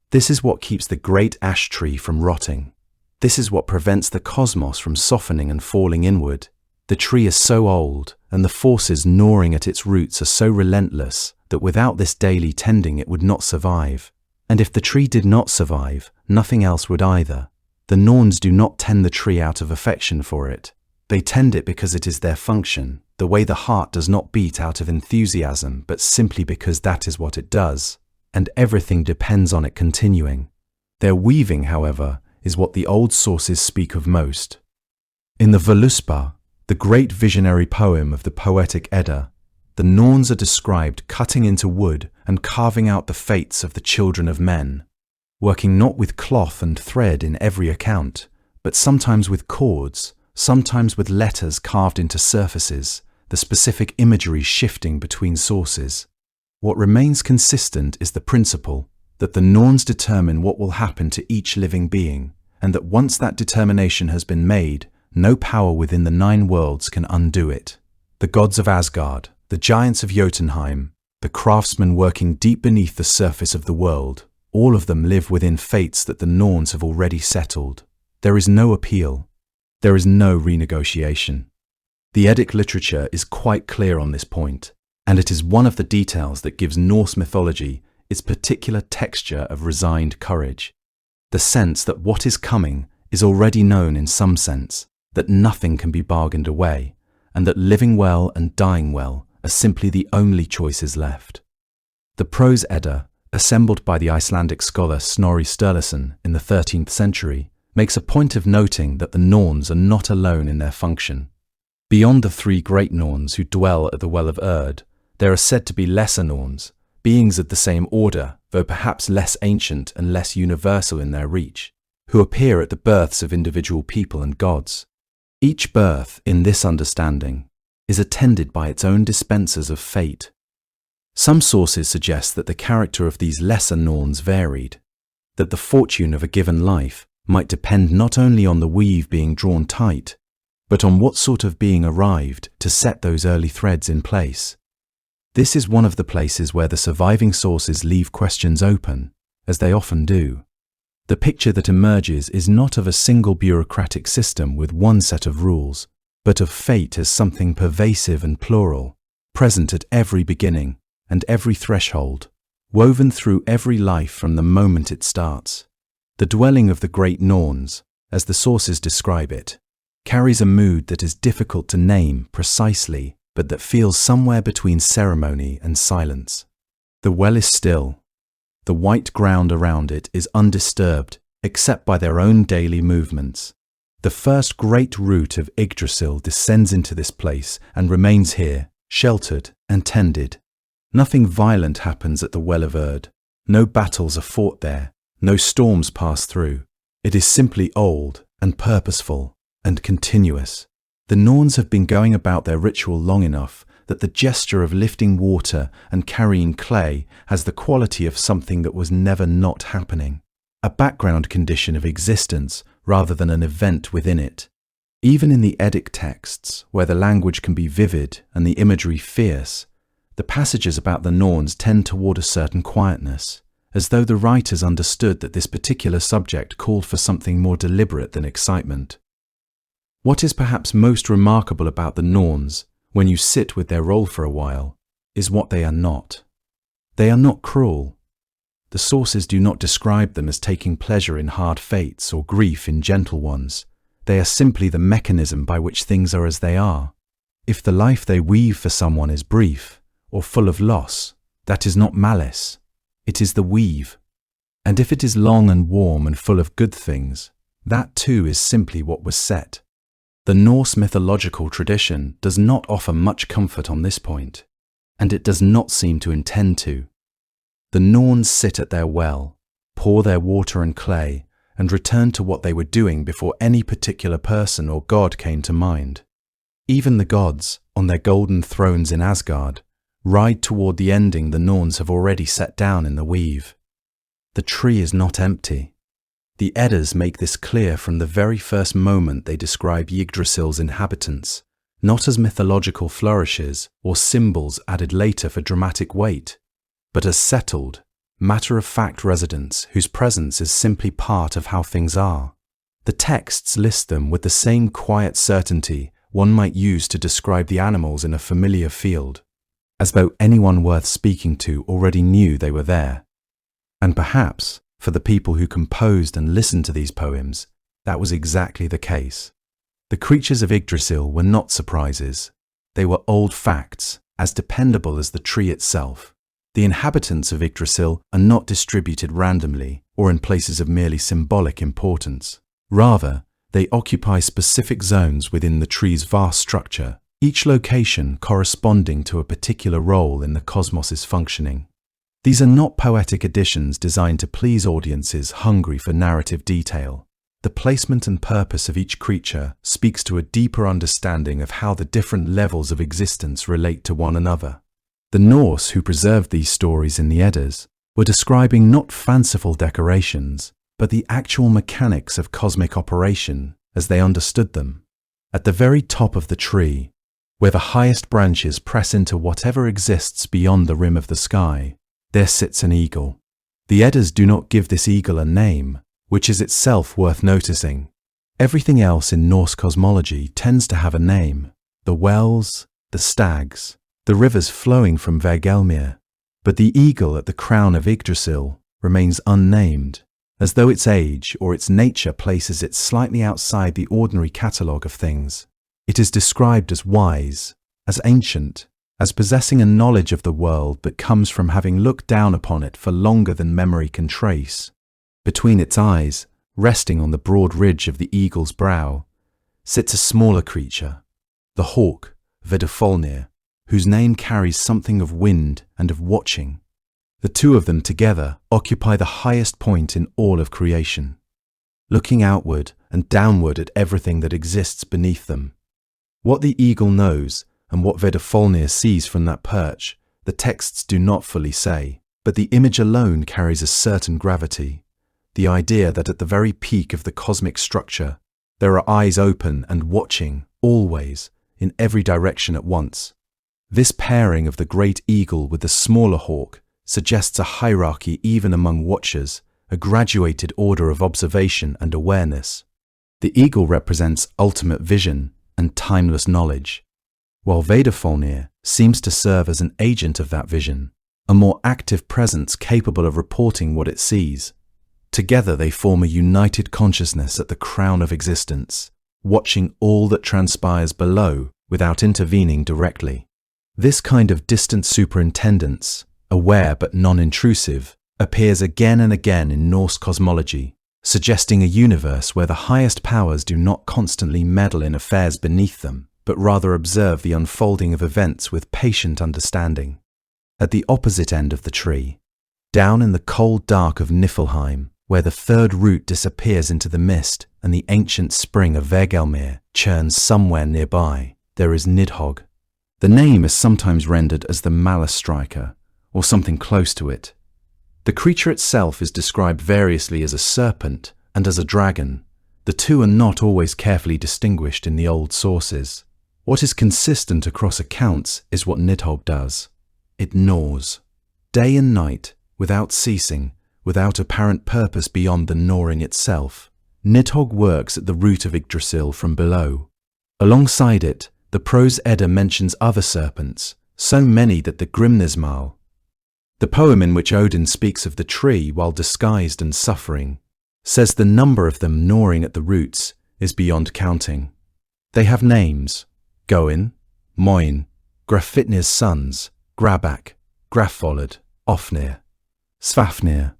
This is what keeps the great ash tree from rotting. This is what prevents the cosmos from softening and falling inward. The tree is so old, and the forces gnawing at its roots are so relentless that without this daily tending it would not survive. And if the tree did not survive, nothing else would either. The Norns do not tend the tree out of affection for it. They tend it because it is their function, the way the heart does not beat out of enthusiasm, but simply because that is what it does, and everything depends on it continuing. Their weaving, however, is what the old sources speak of most. In the Völuspá, the great visionary poem of the poetic Edda, the Norns are described cutting into wood and carving out the fates of the children of men, working not with cloth and thread in every account, but sometimes with cords, sometimes with letters carved into surfaces, the specific imagery shifting between sources. What remains consistent is the principle that the Norns determine what will happen to each living being, and that once that determination has been made, no power within the 9 worlds can undo it. The gods of Asgard, the giants of Jotunheim, the craftsmen working deep beneath the surface of the world, all of them live within fates that the Norns have already settled. There is no appeal. There is no renegotiation. The Eddic literature is quite clear on this point, and it is one of the details that gives Norse mythology its particular texture of resigned courage. The sense that what is coming is already known in some sense, that nothing can be bargained away, and that living well and dying well are simply the only choices left. The Prose Edda, assembled by the Icelandic scholar Snorri Sturluson in the 13th century, makes a point of noting that the Norns are not alone in their function. Beyond the 3 great Norns who dwell at the Well of Urd, there are said to be lesser Norns, beings of the same order, though perhaps less ancient and less universal in their reach, who appear at the births of individual people and gods. Each birth, in this understanding, is attended by its own dispensers of fate. Some sources suggest that the character of these lesser Norns varied, that the fortune of a given life might depend not only on the weave being drawn tight, but on what sort of being arrived to set those early threads in place. This is one of the places where the surviving sources leave questions open, as they often do. The picture that emerges is not of a single bureaucratic system with one set of rules, but of fate as something pervasive and plural, present at every beginning, and every threshold, woven through every life from the moment it starts. The dwelling of the great Norns, as the sources describe it, carries a mood that is difficult to name precisely, but that feels somewhere between ceremony and silence. The well is still. The white ground around it is undisturbed, except by their own daily movements. The first great root of Yggdrasil descends into this place and remains here, sheltered and tended. Nothing violent happens at the Well of Erd. No battles are fought there. No storms pass through. It is simply old and purposeful and continuous. The Norns have been going about their ritual long enough that the gesture of lifting water and carrying clay has the quality of something that was never not happening, a background condition of existence rather than an event within it. Even in the Eddic texts, where the language can be vivid and the imagery fierce, the passages about the Norns tend toward a certain quietness, as though the writers understood that this particular subject called for something more deliberate than excitement. What is perhaps most remarkable about the Norns, when you sit with their role for a while, is what they are not. They are not cruel. The sources do not describe them as taking pleasure in hard fates or grief in gentle ones. They are simply the mechanism by which things are as they are. If the life they weave for someone is brief or full of loss, that is not malice. It is the weave. And if it is long and warm and full of good things, that too is simply what was set. The Norse mythological tradition does not offer much comfort on this point, and it does not seem to intend to. The Norns sit at their well, pour their water and clay, and return to what they were doing before any particular person or god came to mind. Even the gods, on their golden thrones in Asgard, ride toward the ending the Norns have already set down in the weave. The tree is not empty. The Eddas make this clear from the very first moment they describe Yggdrasil's inhabitants, not as mythological flourishes or symbols added later for dramatic weight, but as settled, matter-of-fact residents whose presence is simply part of how things are. The texts list them with the same quiet certainty one might use to describe the animals in a familiar field, as though anyone worth speaking to already knew they were there. And perhaps, for the people who composed and listened to these poems, that was exactly the case. The creatures of Yggdrasil were not surprises. They were old facts, as dependable as the tree itself. The inhabitants of Yggdrasil are not distributed randomly or in places of merely symbolic importance. Rather, they occupy specific zones within the tree's vast structure, each location corresponding to a particular role in the cosmos's functioning. These are not poetic additions designed to please audiences hungry for narrative detail. The placement and purpose of each creature speaks to a deeper understanding of how the different levels of existence relate to one another. The Norse who preserved these stories in the Eddas were describing not fanciful decorations, but the actual mechanics of cosmic operation as they understood them. At the very top of the tree, where the highest branches press into whatever exists beyond the rim of the sky, there sits an eagle. The Eddas do not give this eagle a name, which is itself worth noticing. Everything else in Norse cosmology tends to have a name: the wells, the stags, the rivers flowing from Hvergelmir. But the eagle at the crown of Yggdrasil remains unnamed, as though its age or its nature places it slightly outside the ordinary catalogue of things. It is described as wise, as ancient, as possessing a knowledge of the world that comes from having looked down upon it for longer than memory can trace. Between its eyes, resting on the broad ridge of the eagle's brow, sits a smaller creature, the hawk, Vedifalnir, whose name carries something of wind and of watching. The two of them together occupy the highest point in all of creation, looking outward and downward at everything that exists beneath them. What the eagle knows and what Vedifalnir sees from that perch, the texts do not fully say, but the image alone carries a certain gravity, the idea that at the very peak of the cosmic structure, there are eyes open and watching, always, in every direction at once. This pairing of the great eagle with the smaller hawk suggests a hierarchy even among watchers, a graduated order of observation and awareness. The eagle represents ultimate vision and timeless knowledge, while Vedifalnir seems to serve as an agent of that vision, a more active presence capable of reporting what it sees. Together they form a united consciousness at the crown of existence, watching all that transpires below without intervening directly. This kind of distant superintendence, aware but non-intrusive, appears again and again in Norse cosmology, suggesting a universe where the highest powers do not constantly meddle in affairs beneath them, but rather observe the unfolding of events with patient understanding. At the opposite end of the tree, down in the cold dark of Niflheim, where the third root disappears into the mist and the ancient spring of Vegelmir churns somewhere nearby, there is Nidhogg. The name is sometimes rendered as the Malice Striker, or something close to it. The creature itself is described variously as a serpent and as a dragon. The two are not always carefully distinguished in the old sources. What is consistent across accounts is what Nidhogg does. It gnaws. Day and night, without ceasing, without apparent purpose beyond the gnawing itself, Nidhogg works at the root of Yggdrasil from below. Alongside it, the prose Edda mentions other serpents, so many that the Grimnismal, the poem in which Odin speaks of the tree while disguised and suffering, says the number of them gnawing at the roots is beyond counting. They have names: Goin, Moin, Grafitnir's sons, Grabak, Graffolid, Ofnir, Svafnir,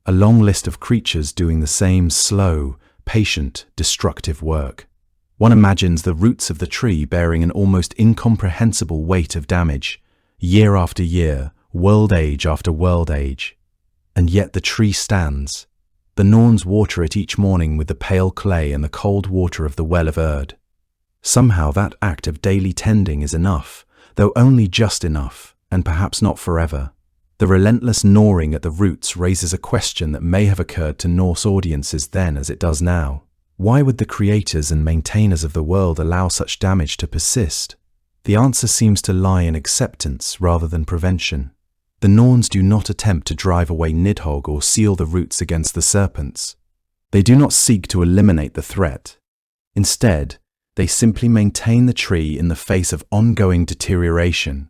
a long list of creatures doing the same slow, patient, destructive work. One imagines the roots of the tree bearing an almost incomprehensible weight of damage, year after year, world age after world age. And yet the tree stands. The Norns water it each morning with the pale clay and the cold water of the well of Erd. Somehow that act of daily tending is enough, though only just enough, and perhaps not forever. The relentless gnawing at the roots raises a question that may have occurred to Norse audiences then as it does now. Why would the creators and maintainers of the world allow such damage to persist? The answer seems to lie in acceptance rather than prevention. The Norns do not attempt to drive away Nidhogg or seal the roots against the serpents. They do not seek to eliminate the threat. Instead, they simply maintain the tree in the face of ongoing deterioration,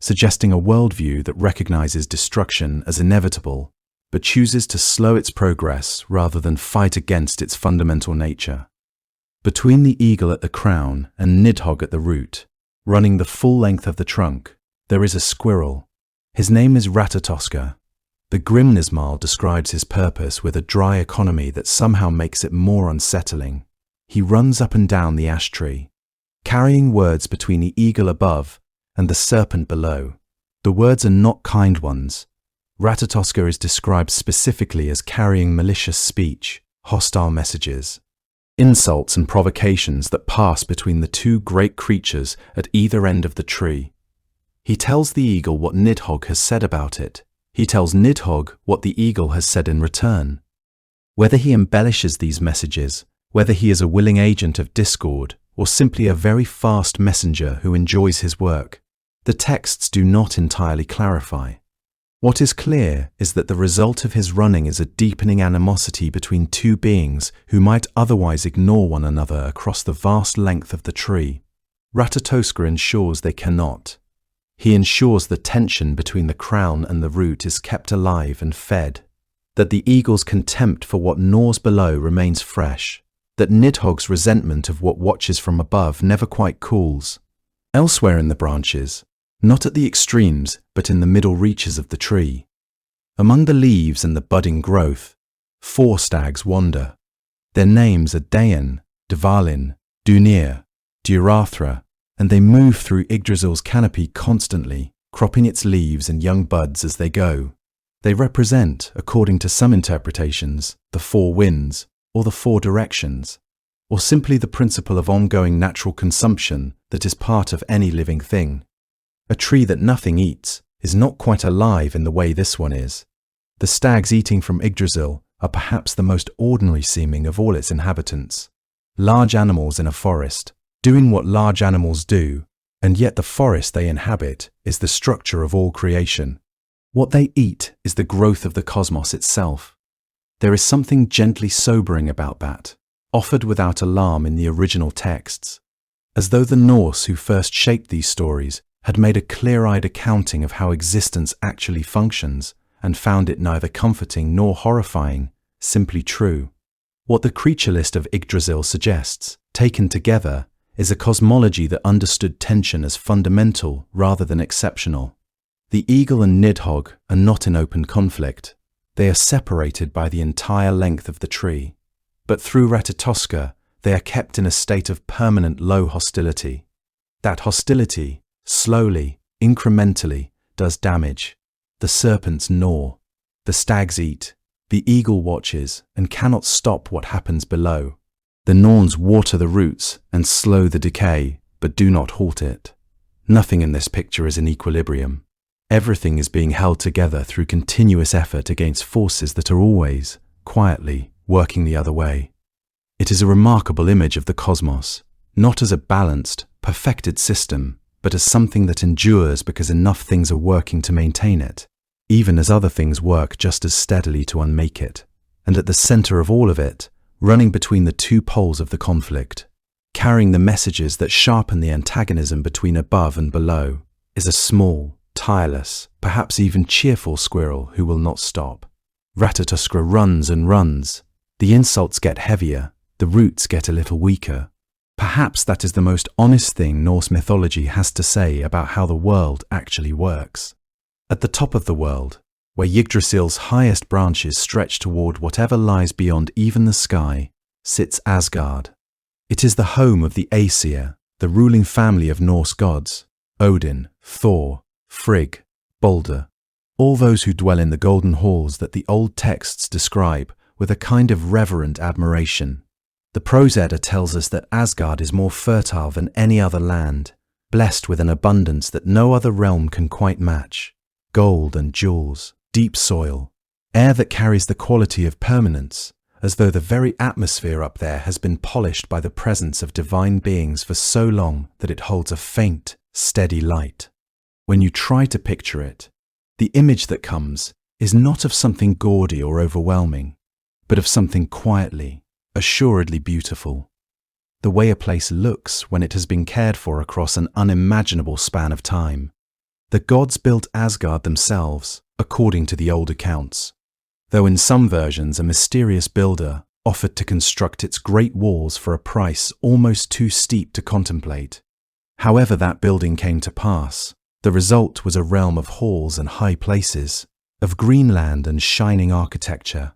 suggesting a worldview that recognizes destruction as inevitable, but chooses to slow its progress rather than fight against its fundamental nature. Between the eagle at the crown and Nidhogg at the root, running the full length of the trunk, there is a squirrel. His name is Ratatoskr. The Grimnismal describes his purpose with a dry economy that somehow makes it more unsettling. He runs up and down the ash tree, carrying words between the eagle above and the serpent below. The words are not kind ones. Ratatoskr is described specifically as carrying malicious speech, hostile messages, insults and provocations that pass between the two great creatures at either end of the tree. He tells the eagle what Nidhogg has said about it. He tells Nidhogg what the eagle has said in return. Whether he embellishes these messages, whether he is a willing agent of discord, or simply a very fast messenger who enjoys his work, the texts do not entirely clarify. What is clear is that the result of his running is a deepening animosity between two beings who might otherwise ignore one another across the vast length of the tree. Ratatoskr ensures they cannot. He ensures the tension between the crown and the root is kept alive and fed, that the eagle's contempt for what gnaws below remains fresh, that Nidhogg's resentment of what watches from above never quite cools. Elsewhere in the branches, not at the extremes, but in the middle reaches of the tree, among the leaves and the budding growth, 4 stags wander. Their names are Dain, Dvalin, Dunir, Durathra, and they move through Yggdrasil's canopy constantly, cropping its leaves and young buds as they go. They represent, according to some interpretations, the 4 winds, or the 4 directions, or simply the principle of ongoing natural consumption that is part of any living thing. A tree that nothing eats is not quite alive in the way this one is. The stags eating from Yggdrasil are perhaps the most ordinary seeming of all its inhabitants. Large animals in a forest, doing what large animals do, and yet the forest they inhabit is the structure of all creation. What they eat is the growth of the cosmos itself. There is something gently sobering about that, offered without alarm in the original texts, as though the Norse who first shaped these stories had made a clear-eyed accounting of how existence actually functions and found it neither comforting nor horrifying, simply true. What the creature list of Yggdrasil suggests, taken together, is a cosmology that understood tension as fundamental rather than exceptional. The eagle and nidhogg are not in open conflict. They are separated by the entire length of the tree. But through Ratatoskr, they are kept in a state of permanent low hostility. That hostility, slowly, incrementally, does damage. The serpents gnaw. The stags eat. The eagle watches and cannot stop what happens below. The Norns water the roots and slow the decay, but do not halt it. Nothing in this picture is in equilibrium. Everything is being held together through continuous effort against forces that are always, quietly, working the other way. It is a remarkable image of the cosmos, not as a balanced, perfected system, but as something that endures because enough things are working to maintain it, even as other things work just as steadily to unmake it. And at the center of all of it, running between the two poles of the conflict, carrying the messages that sharpen the antagonism between above and below, is a small, tireless, perhaps even cheerful squirrel who will not stop. Ratatoskr runs and runs. The insults get heavier, the roots get a little weaker. Perhaps that is the most honest thing Norse mythology has to say about how the world actually works. At the top of the world, where Yggdrasil's highest branches stretch toward whatever lies beyond even the sky, sits Asgard. It is the home of the Aesir, the ruling family of Norse gods, Odin, Thor, Frigg, Baldr, all those who dwell in the golden halls that the old texts describe with a kind of reverent admiration. The Prose Edda tells us that Asgard is more fertile than any other land, blessed with an abundance that no other realm can quite match. Gold and jewels, deep soil, air that carries the quality of permanence, as though the very atmosphere up there has been polished by the presence of divine beings for so long that it holds a faint, steady light. When you try to picture it, the image that comes is not of something gaudy or overwhelming, but of something quietly, assuredly beautiful. The way a place looks when it has been cared for across an unimaginable span of time. The gods built Asgard themselves, according to the old accounts, though in some versions a mysterious builder offered to construct its great walls for a price almost too steep to contemplate. However that building came to pass, the result was a realm of halls and high places, of green land and shining architecture,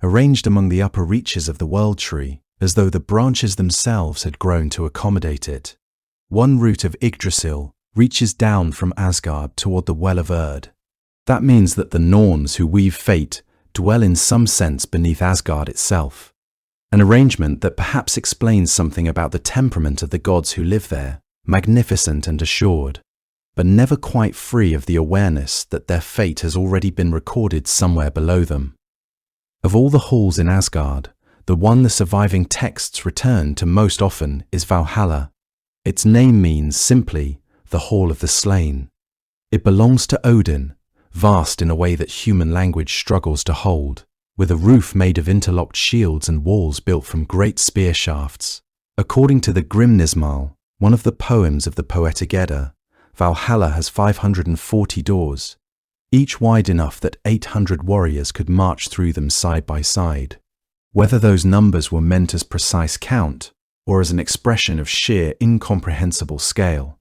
arranged among the upper reaches of the world tree, as though the branches themselves had grown to accommodate it. One root of Yggdrasil reaches down from Asgard toward the Well of Erd. That means that the Norns who weave fate dwell in some sense beneath Asgard itself, an arrangement that perhaps explains something about the temperament of the gods who live there, magnificent and assured, but never quite free of the awareness that their fate has already been recorded somewhere below them. Of all the halls in Asgard, the one the surviving texts return to most often is Valhalla. Its name means simply the Hall of the Slain. It belongs to Odin, vast in a way that human language struggles to hold, with a roof made of interlocked shields and walls built from great spear shafts. According to the Grimnismal, one of the poems of the Poetic Edda, Valhalla has 540 doors, each wide enough that 800 warriors could march through them side by side. Whether those numbers were meant as precise count, or as an expression of sheer incomprehensible scale,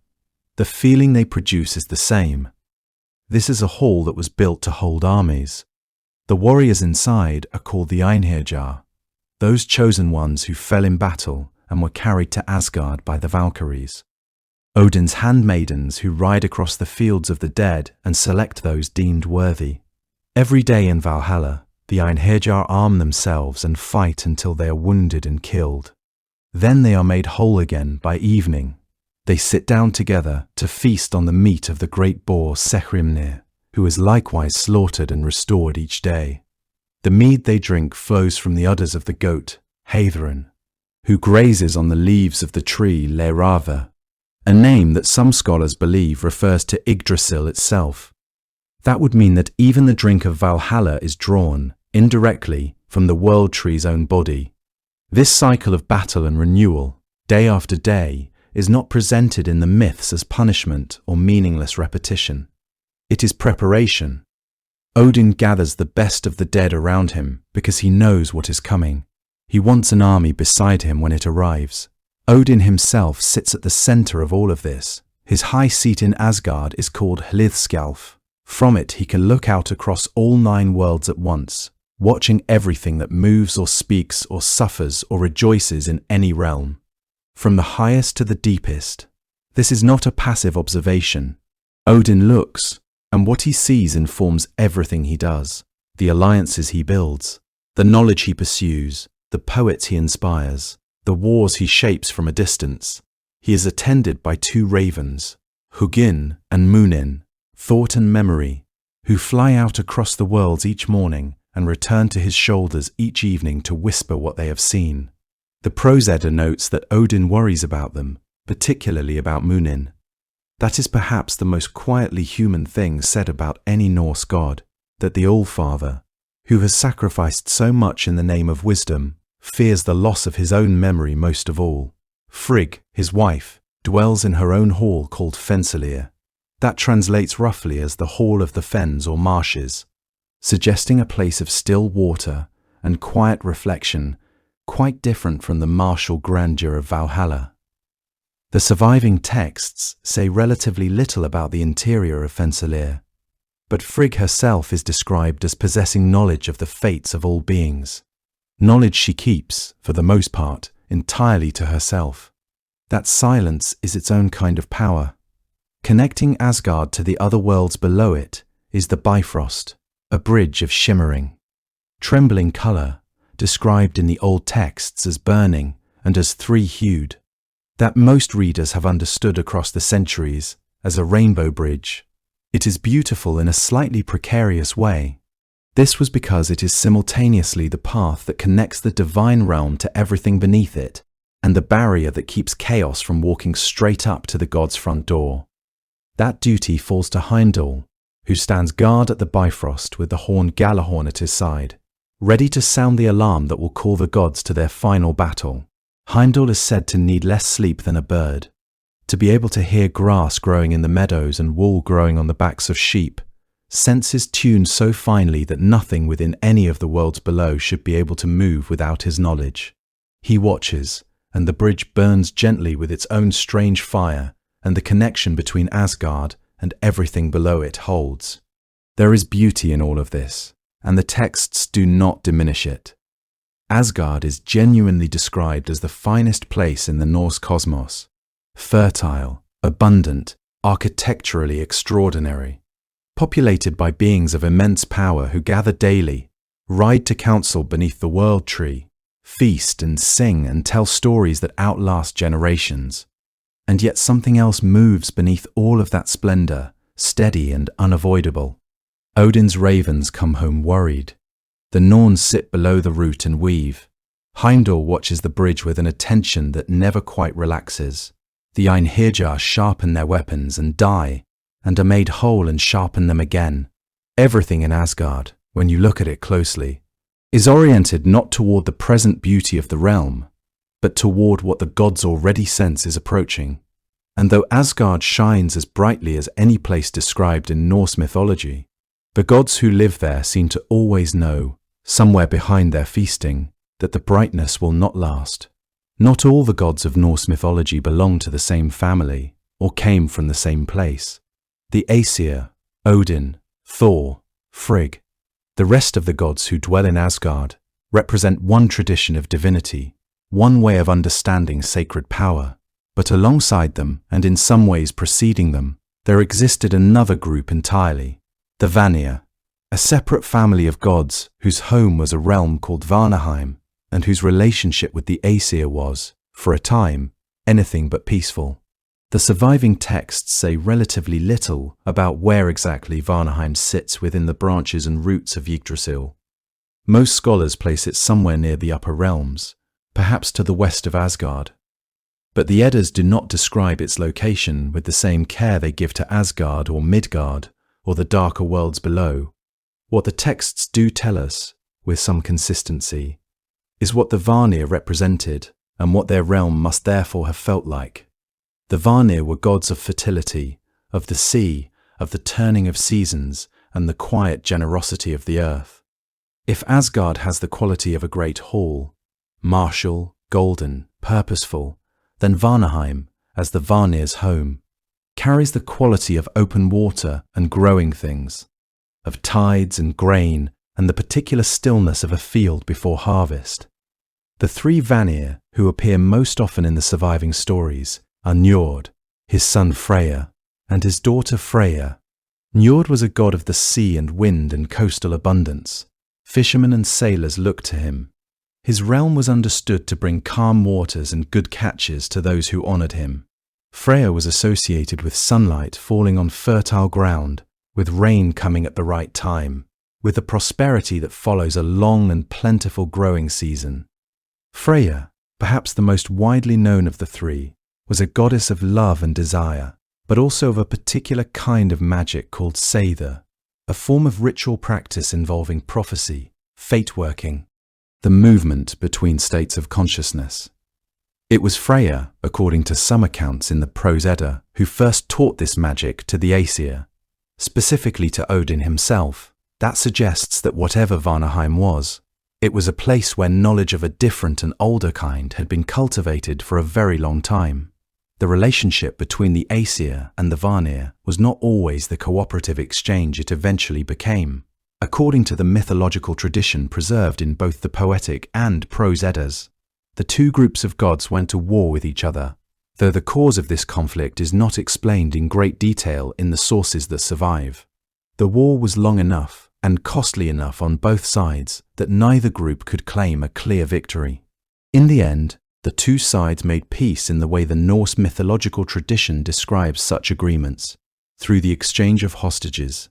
the feeling they produce is the same. This is a hall that was built to hold armies. The warriors inside are called the Einherjar, those chosen ones who fell in battle and were carried to Asgard by the Valkyries. Odin's handmaidens who ride across the fields of the dead and select those deemed worthy. Every day in Valhalla, the Einherjar arm themselves and fight until they are wounded and killed. Then they are made whole again by evening. They sit down together to feast on the meat of the great boar Sehrimnir, who is likewise slaughtered and restored each day. The mead they drink flows from the udders of the goat, Heidrun, who grazes on the leaves of the tree Leirava, a name that some scholars believe refers to Yggdrasil itself. That would mean that even the drink of Valhalla is drawn, indirectly, from the world tree's own body. This cycle of battle and renewal, day after day, is not presented in the myths as punishment or meaningless repetition. It is preparation. Odin gathers the best of the dead around him because he knows what is coming. He wants an army beside him when it arrives. Odin himself sits at the center of all of this. His high seat in Asgard is called Hlithskjalf. From it he can look out across all 9 worlds at once, watching everything that moves or speaks or suffers or rejoices in any realm. From the highest to the deepest. This is not a passive observation. Odin looks, and what he sees informs everything he does, the alliances he builds, the knowledge he pursues, the poets he inspires, the wars he shapes from a distance. He is attended by 2 ravens, Hugin and Munin, thought and memory, who fly out across the worlds each morning and return to his shoulders each evening to whisper what they have seen. The Prose Edda notes that Odin worries about them, particularly about Munin. That is perhaps the most quietly human thing said about any Norse god, that the All-Father, who has sacrificed so much in the name of wisdom, fears the loss of his own memory most of all. Frigg, his wife, dwells in her own hall called Fensalir. That translates roughly as the Hall of the Fens or Marshes, suggesting a place of still water and quiet reflection, quite different from the martial grandeur of Valhalla. The surviving texts say relatively little about the interior of Fensalir, but Frigg herself is described as possessing knowledge of the fates of all beings. Knowledge she keeps, for the most part, entirely to herself. That silence is its own kind of power. Connecting Asgard to the other worlds below it is the Bifrost, a bridge of shimmering, trembling colour, described in the old texts as burning and as 3-hued, that most readers have understood across the centuries as a rainbow bridge. It is beautiful in a slightly precarious way. This was because it is simultaneously the path that connects the divine realm to everything beneath it, and the barrier that keeps chaos from walking straight up to the god's front door. That duty falls to Heimdall, who stands guard at the Bifrost with the horn Gjallarhorn at his side, ready to sound the alarm that will call the gods to their final battle. Heimdall is said to need less sleep than a bird, to be able to hear grass growing in the meadows and wool growing on the backs of sheep, senses tuned so finely that nothing within any of the worlds below should be able to move without his knowledge. He watches, and the bridge burns gently with its own strange fire, and the connection between Asgard and everything below it holds. There is beauty in all of this, and the texts do not diminish it. Asgard is genuinely described as the finest place in the Norse cosmos, fertile, abundant, architecturally extraordinary, populated by beings of immense power who gather daily, ride to council beneath the world tree, feast and sing and tell stories that outlast generations. And yet something else moves beneath all of that splendor, steady and unavoidable. Odin's ravens come home worried. The Norns sit below the root and weave. Heimdall watches the bridge with an attention that never quite relaxes. The Einherjar sharpen their weapons and die, and are made whole and sharpen them again. Everything in Asgard, when you look at it closely, is oriented not toward the present beauty of the realm, but toward what the gods already sense is approaching. And though Asgard shines as brightly as any place described in Norse mythology, the gods who live there seem to always know, somewhere behind their feasting, that the brightness will not last. Not all the gods of Norse mythology belong to the same family, or came from the same place. The Aesir, Odin, Thor, Frigg, the rest of the gods who dwell in Asgard, represent one tradition of divinity, one way of understanding sacred power. But alongside them, and in some ways preceding them, there existed another group entirely, the Vanir, a separate family of gods whose home was a realm called Vanaheim, and whose relationship with the Aesir was, for a time, anything but peaceful. The surviving texts say relatively little about where exactly Vanaheim sits within the branches and roots of Yggdrasil. Most scholars place it somewhere near the upper realms, perhaps to the west of Asgard. But the Eddas do not describe its location with the same care they give to Asgard or Midgard or the darker worlds below. What the texts do tell us, with some consistency, is what the Vanir represented and what their realm must therefore have felt like. The Vanir were gods of fertility, of the sea, of the turning of seasons, and the quiet generosity of the earth. If Asgard has the quality of a great hall, martial, golden, purposeful, then Vanaheim, as the Vanir's home, carries the quality of open water and growing things, of tides and grain and the particular stillness of a field before harvest. The three Vanir who appear most often in the surviving stories are Njord, his son Freyr, and his daughter Freyja. Njord was a god of the sea and wind and coastal abundance. Fishermen and sailors looked to him. His realm was understood to bring calm waters and good catches to those who honoured him. Freyja was associated with sunlight falling on fertile ground, with rain coming at the right time, with the prosperity that follows a long and plentiful growing season. Freyja, perhaps the most widely known of the three, was a goddess of love and desire, but also of a particular kind of magic called Seidr, a form of ritual practice involving prophecy, fate-working, the movement between states of consciousness. It was Freyja, according to some accounts in the Prose Edda, who first taught this magic to the Aesir, specifically to Odin himself. That suggests that whatever Vanaheim was, it was a place where knowledge of a different and older kind had been cultivated for a very long time. The relationship between the Aesir and the Vanir was not always the cooperative exchange it eventually became, according to the mythological tradition preserved in both the poetic and prose Eddas. The two groups of gods went to war with each other, though the cause of this conflict is not explained in great detail in the sources that survive. The war was long enough and costly enough on both sides that neither group could claim a clear victory. In the end, the two sides made peace in the way the Norse mythological tradition describes such agreements, through the exchange of hostages.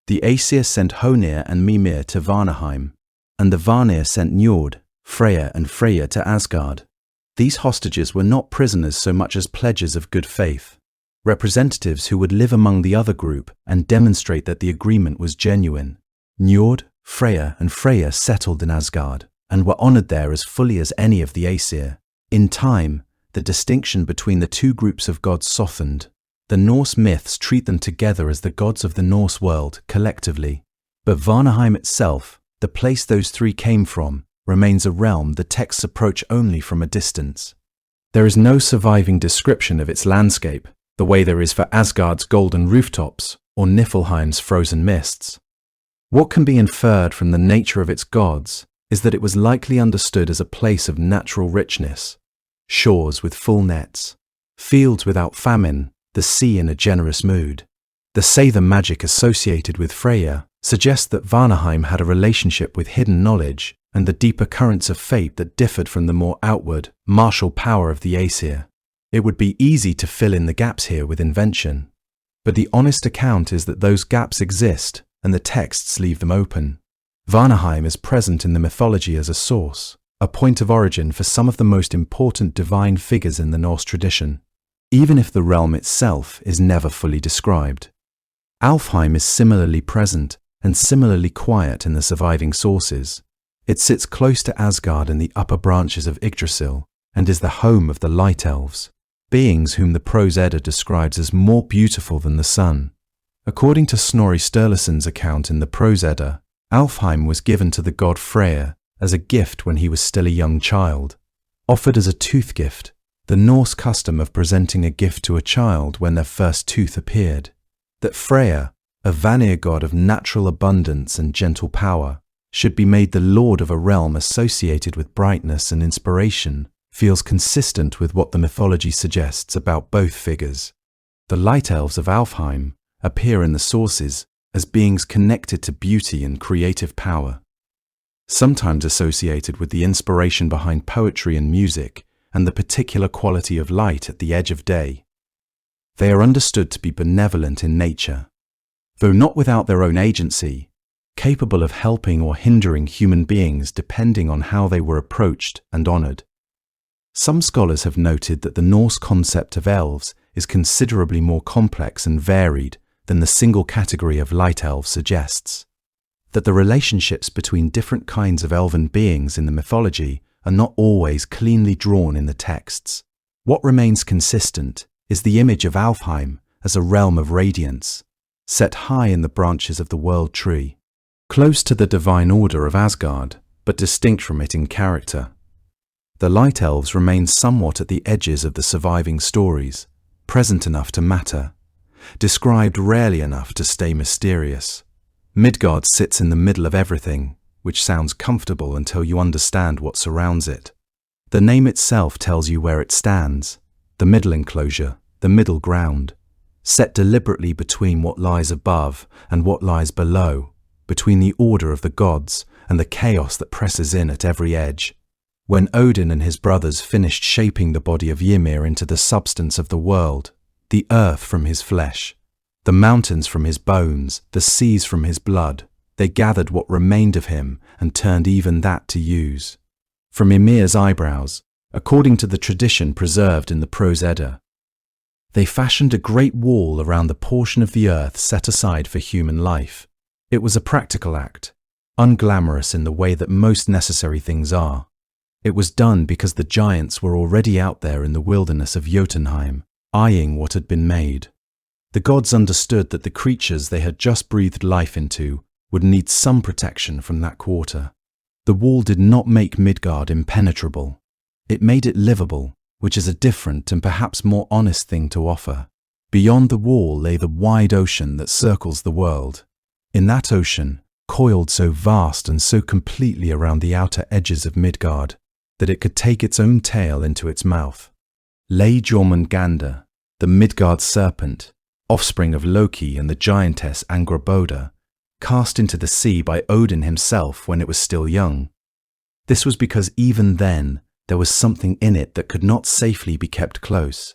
The Aesir sent Honir and Mimir to Vanaheim, and the Vanir sent Njord, Freyja and Freyja to Asgard. These hostages were not prisoners so much as pledges of good faith, representatives who would live among the other group and demonstrate that the agreement was genuine. Njord, Freyja and Freyja settled in Asgard, and were honoured there as fully as any of the Aesir. In time, the distinction between the two groups of gods softened. The Norse myths treat them together as the gods of the Norse world, collectively. But Vanaheim itself, the place those three came from, remains a realm the texts approach only from a distance. There is no surviving description of its landscape, the way there is for Asgard's golden rooftops or Niflheim's frozen mists. What can be inferred from the nature of its gods is that it was likely understood as a place of natural richness, shores with full nets, fields without famine, the sea in a generous mood. The Seidr magic associated with Freyja suggests that Vanaheim had a relationship with hidden knowledge and the deeper currents of fate that differed from the more outward, martial power of the Aesir. It would be easy to fill in the gaps here with invention, but the honest account is that those gaps exist and the texts leave them open. Vanaheim is present in the mythology as a source, a point of origin for some of the most important divine figures in the Norse tradition, even if the realm itself is never fully described. Alfheim is similarly present and similarly quiet in the surviving sources. It sits close to Asgard in the upper branches of Yggdrasil and is the home of the Light Elves, beings whom the Prose Edda describes as more beautiful than the sun. According to Snorri Sturluson's account in the Prose Edda, Alfheim was given to the god Freyr as a gift when he was still a young child, offered as a tooth gift, the Norse custom of presenting a gift to a child when their first tooth appeared. That Freyr, a Vanir god of natural abundance and gentle power, should be made the lord of a realm associated with brightness and inspiration feels consistent with what the mythology suggests about both figures. The Light Elves of Alfheim appear in the sources as beings connected to beauty and creative power, sometimes associated with the inspiration behind poetry and music and the particular quality of light at the edge of day. They are understood to be benevolent in nature, though not without their own agency, capable of helping or hindering human beings depending on how they were approached and honoured. Some scholars have noted that the Norse concept of elves is considerably more complex and varied than the single category of light elves suggests, that the relationships between different kinds of elven beings in the mythology are not always cleanly drawn in the texts. What remains consistent is the image of Alfheim as a realm of radiance, set high in the branches of the world tree, close to the divine order of Asgard, but distinct from it in character. The Light Elves remain somewhat at the edges of the surviving stories, present enough to matter, described rarely enough to stay mysterious. Midgard sits in the middle of everything, which sounds comfortable until you understand what surrounds it. The name itself tells you where it stands, the middle enclosure, the middle ground, set deliberately between what lies above and what lies below, between the order of the gods and the chaos that presses in at every edge. When Odin and his brothers finished shaping the body of Ymir into the substance of the world, the earth from his flesh, the mountains from his bones, the seas from his blood, they gathered what remained of him and turned even that to use. From Ymir's eyebrows, according to the tradition preserved in the Prose Edda, they fashioned a great wall around the portion of the earth set aside for human life. It was a practical act, unglamorous in the way that most necessary things are. It was done because the giants were already out there in the wilderness of Jotunheim, eyeing what had been made. The gods understood that the creatures they had just breathed life into would need some protection from that quarter. The wall did not make Midgard impenetrable. It made it livable, which is a different and perhaps more honest thing to offer. Beyond the wall lay the wide ocean that circles the world. In that ocean, coiled so vast and so completely around the outer edges of Midgard, that it could take its own tail into its mouth, lay Jormungandr, the Midgard serpent, offspring of Loki and the giantess Angrboda, cast into the sea by Odin himself when it was still young. This was because even then there was something in it that could not safely be kept close.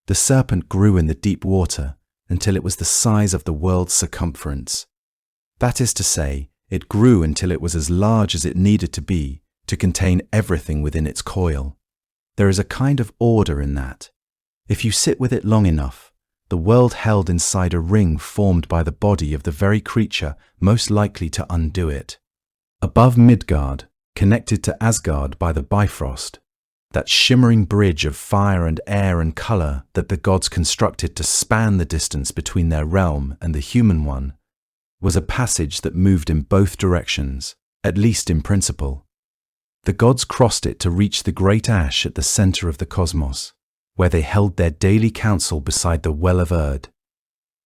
The serpent grew in the deep water until it was the size of the world's circumference. That is to say, it grew until it was as large as it needed to be to contain everything within its coil. There is a kind of order in that. If you sit with it long enough, the world held inside a ring formed by the body of the very creature most likely to undo it. Above Midgard, connected to Asgard by the Bifrost, that shimmering bridge of fire and air and colour that the gods constructed to span the distance between their realm and the human one, was a passage that moved in both directions, at least in principle. The gods crossed it to reach the great ash at the centre of the cosmos, where they held their daily council beside the Well of Erd,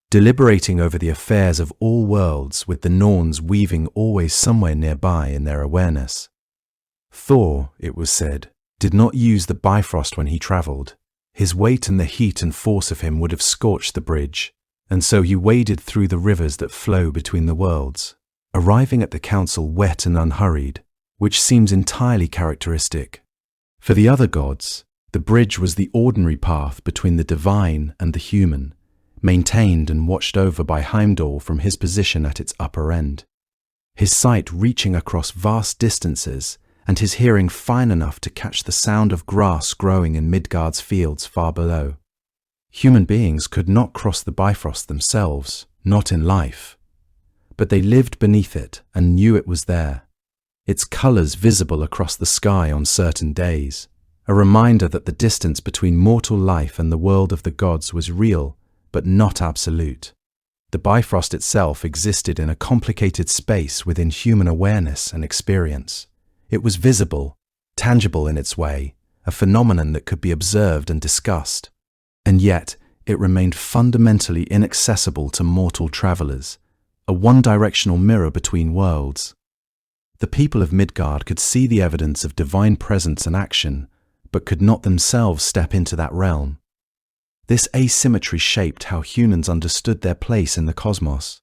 deliberating over the affairs of all worlds with the Norns weaving always somewhere nearby in their awareness. Thor, it was said, did not use the Bifrost when he travelled. His weight and the heat and force of him would have scorched the bridge, and so he waded through the rivers that flow between the worlds, arriving at the council wet and unhurried, which seems entirely characteristic. For the other gods, the bridge was the ordinary path between the divine and the human, maintained and watched over by Heimdall from his position at its upper end, his sight reaching across vast distances and his hearing fine enough to catch the sound of grass growing in Midgard's fields far below. Human beings could not cross the Bifrost themselves, not in life, but they lived beneath it and knew it was there, its colours visible across the sky on certain days, a reminder that the distance between mortal life and the world of the gods was real, but not absolute. The Bifrost itself existed in a complicated space within human awareness and experience. It was visible, tangible in its way, a phenomenon that could be observed and discussed. And yet, it remained fundamentally inaccessible to mortal travellers, a one-directional mirror between worlds. The people of Midgard could see the evidence of divine presence and action, but could not themselves step into that realm. This asymmetry shaped how humans understood their place in the cosmos.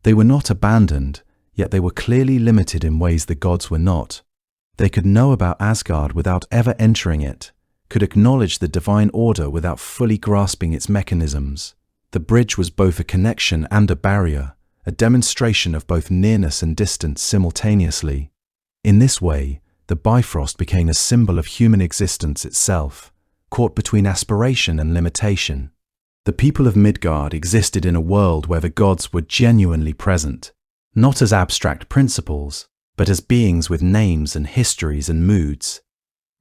They were not abandoned, yet they were clearly limited in ways the gods were not. They could know about Asgard without ever entering it, could acknowledge the divine order without fully grasping its mechanisms. The bridge was both a connection and a barrier, a demonstration of both nearness and distance simultaneously. In this way, the Bifrost became a symbol of human existence itself, caught between aspiration and limitation. The people of Midgard existed in a world where the gods were genuinely present, not as abstract principles, but as beings with names and histories and moods,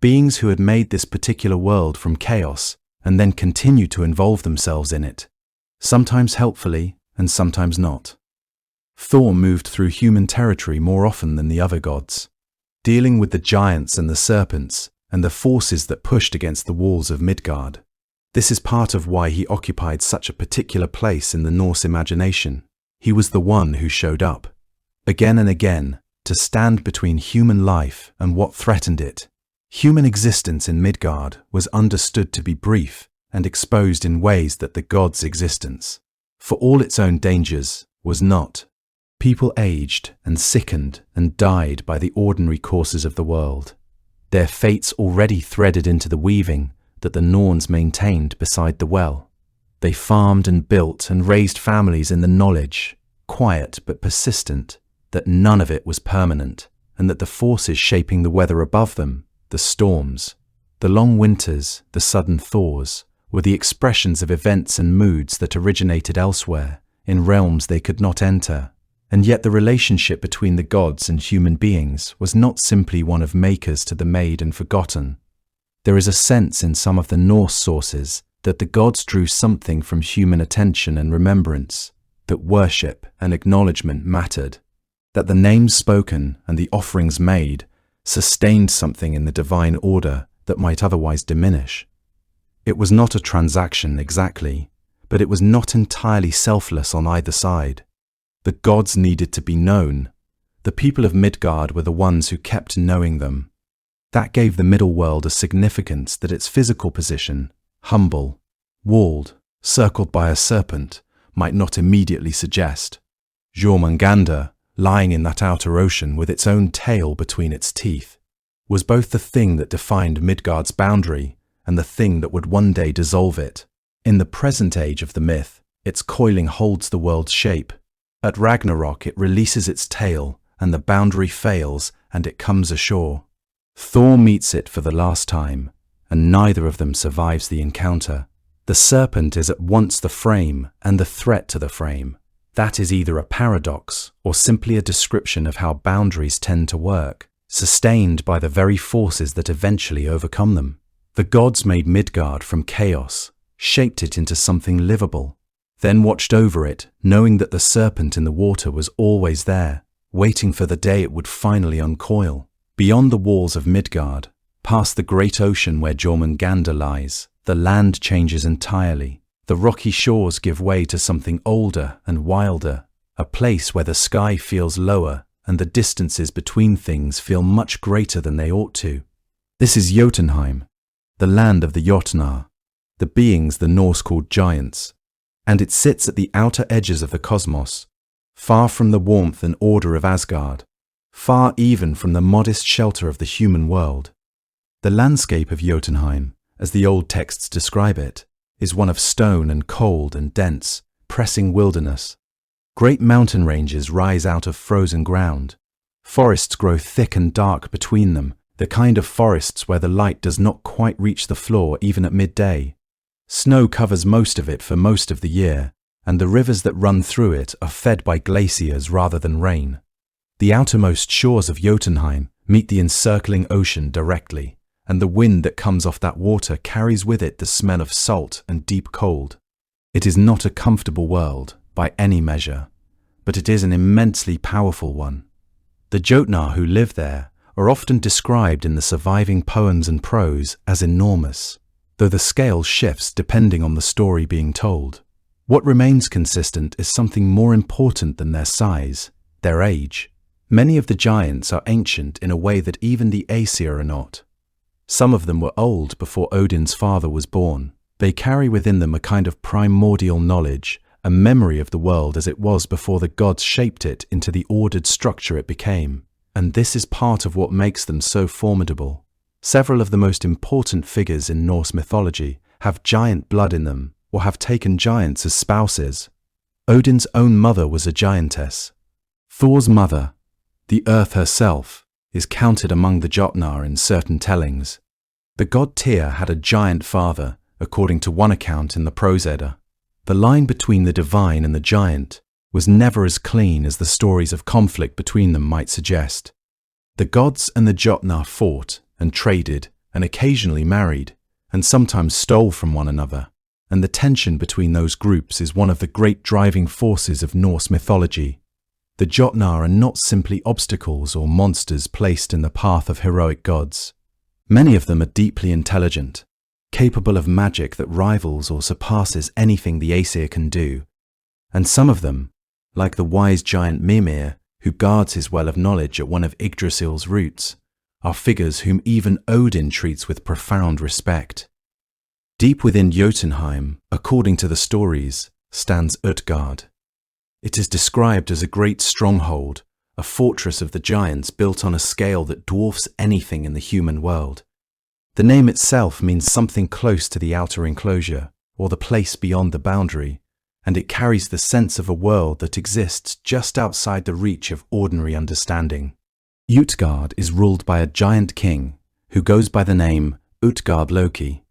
beings who had made this particular world from chaos and then continue to involve themselves in it, sometimes helpfully and sometimes not. Thor moved through human territory more often than the other gods, dealing with the giants and the serpents and the forces that pushed against the walls of Midgard. This is part of why he occupied such a particular place in the Norse imagination. He was the one who showed up, again and again, to stand between human life and what threatened it. Human existence in Midgard was understood to be brief and exposed in ways that the gods' existence, for all its own dangers, was not. People aged and sickened and died by the ordinary courses of the world, their fates already threaded into the weaving that the Norns maintained beside the well. They farmed and built and raised families in the knowledge, quiet but persistent, that none of it was permanent, and that the forces shaping the weather above them, the storms, the long winters, the sudden thaws, were the expressions of events and moods that originated elsewhere, in realms they could not enter. And yet the relationship between the gods and human beings was not simply one of makers to the made and forgotten. There is a sense in some of the Norse sources that the gods drew something from human attention and remembrance, that worship and acknowledgement mattered, that the names spoken and the offerings made sustained something in the divine order that might otherwise diminish. It was not a transaction exactly, but it was not entirely selfless on either side. The gods needed to be known. The people of Midgard were the ones who kept knowing them. That gave the middle world a significance that its physical position, humble, walled, circled by a serpent, might not immediately suggest. Jormungandr, lying in that outer ocean with its own tail between its teeth, was both the thing that defined Midgard's boundary and the thing that would one day dissolve it. In the present age of the myth, its coiling holds the world's shape. At Ragnarok it releases its tail, and the boundary fails, and it comes ashore. Thor meets it for the last time, and neither of them survives the encounter. The serpent is at once the frame and the threat to the frame. That is either a paradox or simply a description of how boundaries tend to work, sustained by the very forces that eventually overcome them. The gods made Midgard from chaos, shaped it into something livable, then watched over it, knowing that the serpent in the water was always there, waiting for the day it would finally uncoil. Beyond the walls of Midgard, past the great ocean where Jormungandr lies, the land changes entirely. The rocky shores give way to something older and wilder, a place where the sky feels lower and the distances between things feel much greater than they ought to. This is Jotunheim, the land of the Jotnar, the beings the Norse called giants, and it sits at the outer edges of the cosmos, far from the warmth and order of Asgard, far even from the modest shelter of the human world. The landscape of Jotunheim, as the old texts describe it, is one of stone and cold and dense, pressing wilderness. Great mountain ranges rise out of frozen ground. Forests grow thick and dark between them, the kind of forests where the light does not quite reach the floor even at midday. Snow covers most of it for most of the year, and the rivers that run through it are fed by glaciers rather than rain. The outermost shores of Jotunheim meet the encircling ocean directly, and the wind that comes off that water carries with it the smell of salt and deep cold. It is not a comfortable world, by any measure, but it is an immensely powerful one. The Jotnar who live there are often described in the surviving poems and prose as enormous, though the scale shifts depending on the story being told. What remains consistent is something more important than their size, their age. Many of the giants are ancient in a way that even the Aesir are not. Some of them were old before Odin's father was born. They carry within them a kind of primordial knowledge, a memory of the world as it was before the gods shaped it into the ordered structure it became. And this is part of what makes them so formidable. Several of the most important figures in Norse mythology have giant blood in them, or have taken giants as spouses. Odin's own mother was a giantess. Thor's mother, the earth herself, is counted among the Jotnar in certain tellings. The god Tyr had a giant father, according to one account in the Prose Edda. The line between the divine and the giant was never as clean as the stories of conflict between them might suggest. The gods and the Jotnar fought and traded and occasionally married, and sometimes stole from one another, and the tension between those groups is one of the great driving forces of Norse mythology. The Jotnar are not simply obstacles or monsters placed in the path of heroic gods. Many of them are deeply intelligent, capable of magic that rivals or surpasses anything the Aesir can do, and some of them, like the wise giant Mimir, who guards his well of knowledge at one of Yggdrasil's roots, are figures whom even Odin treats with profound respect. Deep within Jotunheim, according to the stories, stands Utgard. It is described as a great stronghold, a fortress of the giants built on a scale that dwarfs anything in the human world. The name itself means something close to the outer enclosure, or the place beyond the boundary, and it carries the sense of a world that exists just outside the reach of ordinary understanding. Utgard is ruled by a giant king, who goes by the name Utgard Loki.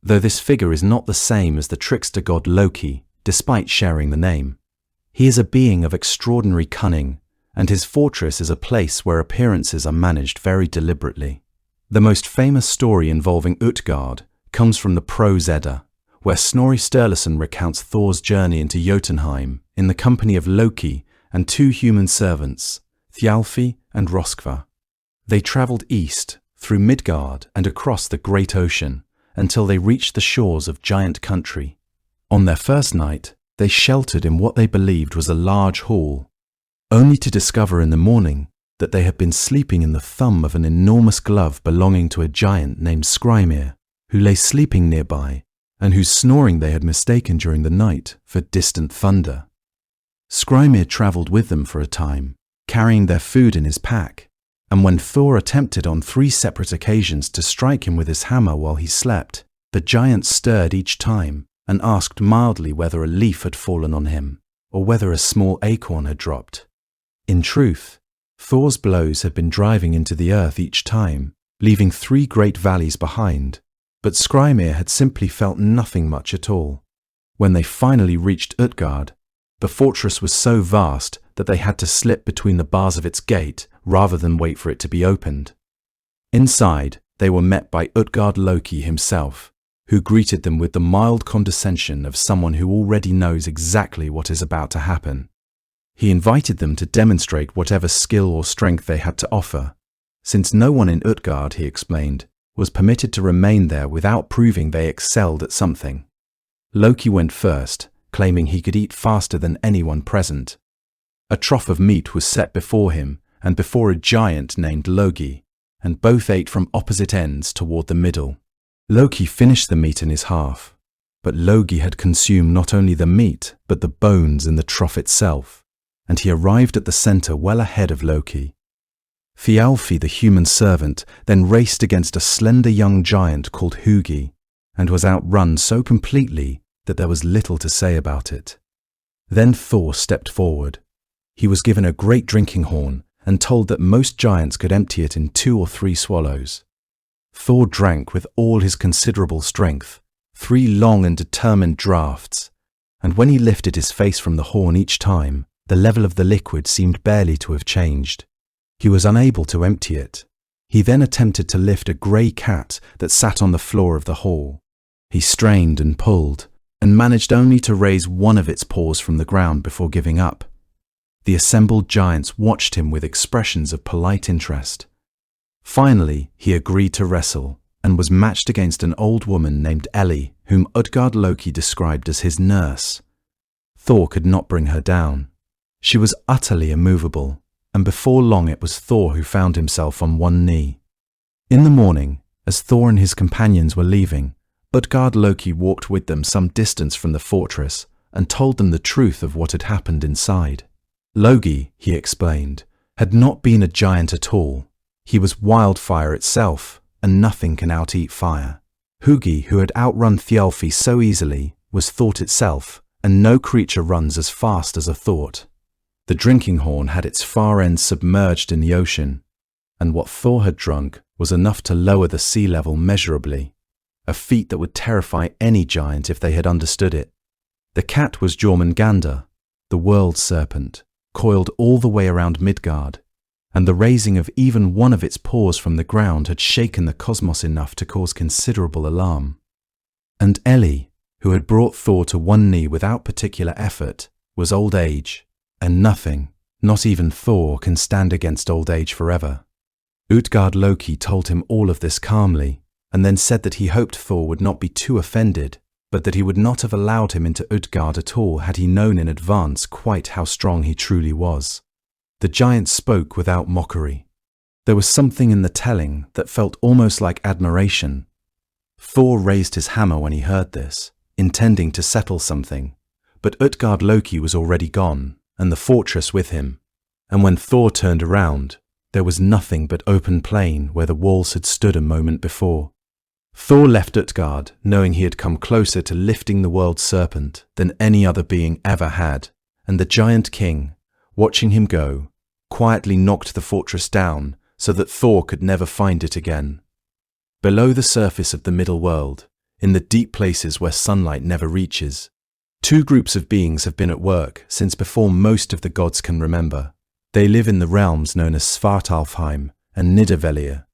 Though this figure is not the same as the trickster god Loki, despite sharing the name. He is a being of extraordinary cunning, and his fortress is a place where appearances are managed very deliberately. The most famous story involving Utgard comes from the Prose Edda, where Snorri Sturluson recounts Thor's journey into Jotunheim in the company of Loki and two human servants, Thjalfi and Roskva. They travelled east, through Midgard and across the great ocean, until they reached the shores of Giant Country. On their first night, they sheltered in what they believed was a large hall, only to discover in the morning that they had been sleeping in the thumb of an enormous glove belonging to a giant named Skrymir, who lay sleeping nearby, and whose snoring they had mistaken during the night for distant thunder. Skrymir travelled with them for a time, carrying their food in his pack, and when Thor attempted on 3 separate occasions to strike him with his hammer while he slept, the giant stirred each time and asked mildly whether a leaf had fallen on him, or whether a small acorn had dropped. In truth, Thor's blows had been driving into the earth each time, leaving 3 great valleys behind, but Skrymir had simply felt nothing much at all. When they finally reached Utgard, the fortress was so vast that they had to slip between the bars of its gate rather than wait for it to be opened. Inside, they were met by Utgard Loki himself, who greeted them with the mild condescension of someone who already knows exactly what is about to happen. He invited them to demonstrate whatever skill or strength they had to offer, since no one in Utgard, he explained, was permitted to remain there without proving they excelled at something. Loki went first, claiming he could eat faster than anyone present. A trough of meat was set before him and before a giant named Logi, and both ate from opposite ends toward the middle. Loki finished the meat in his half, but Logi had consumed not only the meat but the bones in the trough itself, and he arrived at the center well ahead of Loki. Thjalfi, the human servant, then raced against a slender young giant called Hugi, and was outrun so completely that there was little to say about it. Then Thor stepped forward. He was given a great drinking horn and told that most giants could empty it in 2 or 3 swallows. Thor drank with all his considerable strength, 3 long and determined draughts, and when he lifted his face from the horn each time, the level of the liquid seemed barely to have changed. He was unable to empty it. He then attempted to lift a grey cat that sat on the floor of the hall. He strained and pulled, and managed only to raise one of its paws from the ground before giving up. The assembled giants watched him with expressions of polite interest. Finally, he agreed to wrestle, and was matched against an old woman named Ellie, whom Utgard Loki described as his nurse. Thor could not bring her down. She was utterly immovable, and before long it was Thor who found himself on one knee. In the morning, as Thor and his companions were leaving, Utgard Loki walked with them some distance from the fortress and told them the truth of what had happened inside. Logi, he explained, had not been a giant at all. He was wildfire itself, and nothing can out-eat fire. Hugi, who had outrun Thjalfi so easily, was thought itself, and no creature runs as fast as a thought. The drinking horn had its far end submerged in the ocean, and what Thor had drunk was enough to lower the sea level measurably, a feat that would terrify any giant if they had understood it. The cat was Jormungandr, the world serpent, coiled all the way around Midgard. and the raising of even one of its paws from the ground had shaken the cosmos enough to cause considerable alarm. And Elli, who had brought Thor to one knee without particular effort, was old age, and nothing, not even Thor, can stand against old age forever. Utgard Loki told him all of this calmly, and then said that he hoped Thor would not be too offended, but that he would not have allowed him into Utgard at all had he known in advance quite how strong he truly was. The giant spoke without mockery. There was something in the telling that felt almost like admiration. Thor raised his hammer when he heard this, intending to settle something, but Utgard Loki was already gone, and the fortress with him, and when Thor turned around, there was nothing but open plain where the walls had stood a moment before. Thor left Utgard, knowing he had come closer to lifting the world serpent than any other being ever had, and the giant king, watching him go, quietly knocked the fortress down so that Thor could never find it again. Below the surface of the middle world, in the deep places where sunlight never reaches, two groups of beings have been at work since before most of the gods can remember. They live in the realms known as Svartalfheim and Nidavellir,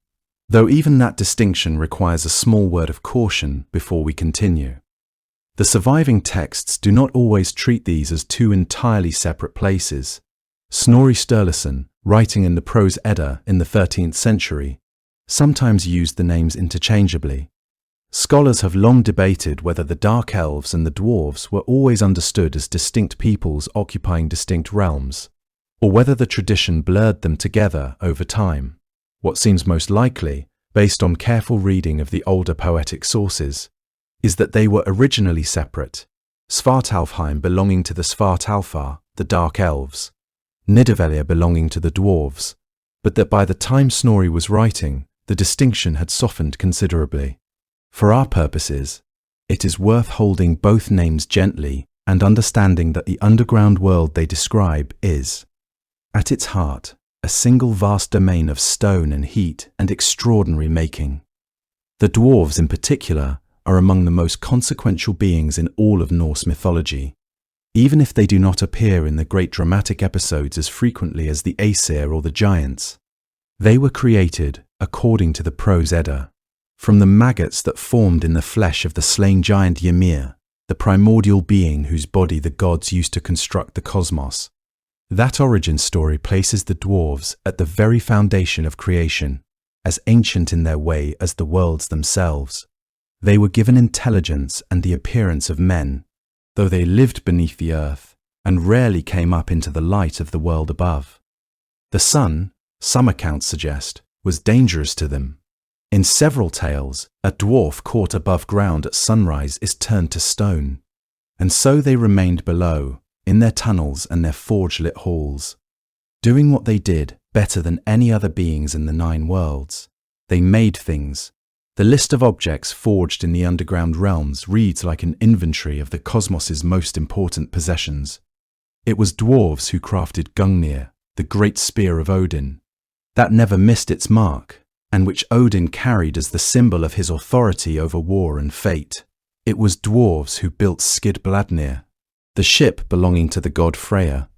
though even that distinction requires a small word of caution before we continue. The surviving texts do not always treat these as two entirely separate places. Snorri Sturluson, writing in the Prose Edda in the 13th century, sometimes used the names interchangeably. Scholars have long debated whether the Dark Elves and the Dwarves were always understood as distinct peoples occupying distinct realms, or whether the tradition blurred them together over time. What seems most likely, based on careful reading of the older poetic sources, is that they were originally separate, Svartalfheim belonging to the Svartalfar, the Dark Elves, Nidavellir belonging to the Dwarves, but that by the time Snorri was writing, the distinction had softened considerably. For our purposes, it is worth holding both names gently and understanding that the underground world they describe is, at its heart, a single vast domain of stone and heat and extraordinary making. The dwarves in particular are among the most consequential beings in all of Norse mythology, even if they do not appear in the great dramatic episodes as frequently as the Aesir or the giants. They were created, according to the Prose Edda, from the maggots that formed in the flesh of the slain giant Ymir, the primordial being whose body the gods used to construct the cosmos. That origin story places the dwarves at the very foundation of creation, as ancient in their way as the worlds themselves. They were given intelligence and the appearance of men, though they lived beneath the earth and rarely came up into the light of the world above. The sun, some accounts suggest, was dangerous to them. In several tales, a dwarf caught above ground at sunrise is turned to stone, and so they remained below, in their tunnels and their forge-lit halls, doing what they did better than any other beings in the 9 worlds. They made things. The list of objects forged in the underground realms reads like an inventory of the cosmos's most important possessions. It was dwarves who crafted Gungnir, the great spear of Odin, that never missed its mark, and which Odin carried as the symbol of his authority over war and fate. It was dwarves who built Skidbladnir, the ship belonging to the god Freyr,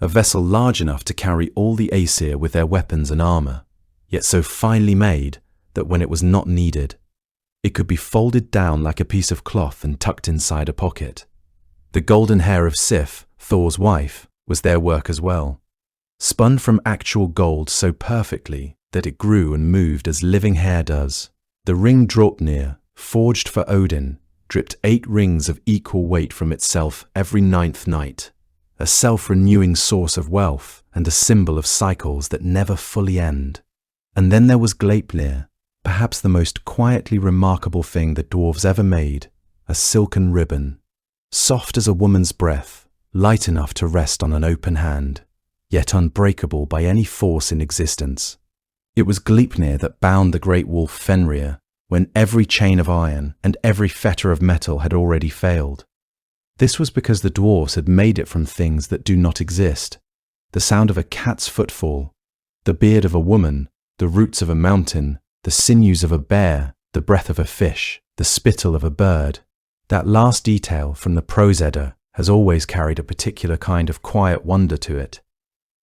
a vessel large enough to carry all the Aesir with their weapons and armour, yet so finely made that when it was not needed, it could be folded down like a piece of cloth and tucked inside a pocket. The golden hair of Sif, Thor's wife, was their work as well, spun from actual gold so perfectly that it grew and moved as living hair does. The ring Draupnir, forged for Odin, dripped 8 rings of equal weight from itself every 9th night, a self-renewing source of wealth and a symbol of cycles that never fully end. And then there was Gleipnir, perhaps the most quietly remarkable thing the dwarves ever made, a silken ribbon, soft as a woman's breath, light enough to rest on an open hand, yet unbreakable by any force in existence. It was Gleipnir that bound the great wolf Fenrir, when every chain of iron and every fetter of metal had already failed. This was because the dwarves had made it from things that do not exist: the sound of a cat's footfall, the beard of a woman, the roots of a mountain, the sinews of a bear, the breath of a fish, the spittle of a bird. That last detail from the Prose Edda has always carried a particular kind of quiet wonder to it.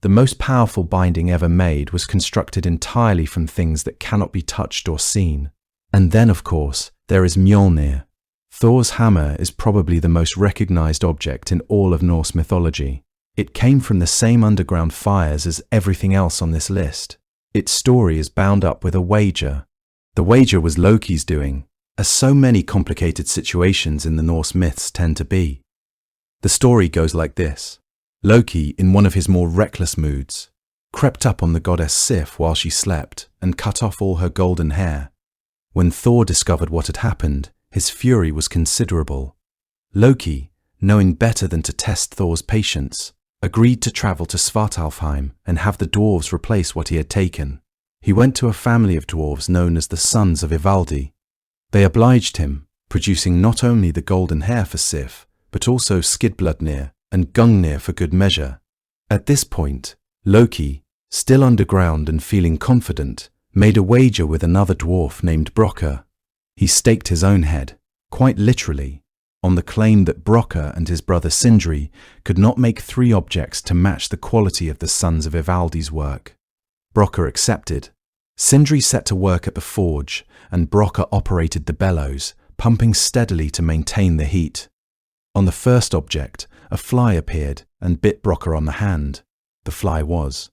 The most powerful binding ever made was constructed entirely from things that cannot be touched or seen. And then, of course, there is Mjolnir. Thor's hammer is probably the most recognized object in all of Norse mythology. It came from the same underground fires as everything else on this list. Its story is bound up with a wager. The wager was Loki's doing, as so many complicated situations in the Norse myths tend to be. The story goes like this. Loki, in one of his more reckless moods, crept up on the goddess Sif while she slept and cut off all her golden hair. When Thor discovered what had happened, his fury was considerable. Loki, knowing better than to test Thor's patience, agreed to travel to Svartalfheim and have the dwarves replace what he had taken. He went to a family of dwarves known as the Sons of Ivaldi. They obliged him, producing not only the golden hair for Sif, but also Skidbladnir and Gungnir for good measure. At this point, Loki, still underground and feeling confident, made a wager with another dwarf named Brokkr. He staked his own head, quite literally, on the claim that Brokkr and his brother Sindri could not make 3 objects to match the quality of the Sons of Ivaldi's work. Brokkr accepted. Sindri set to work at the forge, and Brokkr operated the bellows, pumping steadily to maintain the heat. On the first object, a fly appeared and bit Brokkr on the hand. The fly was,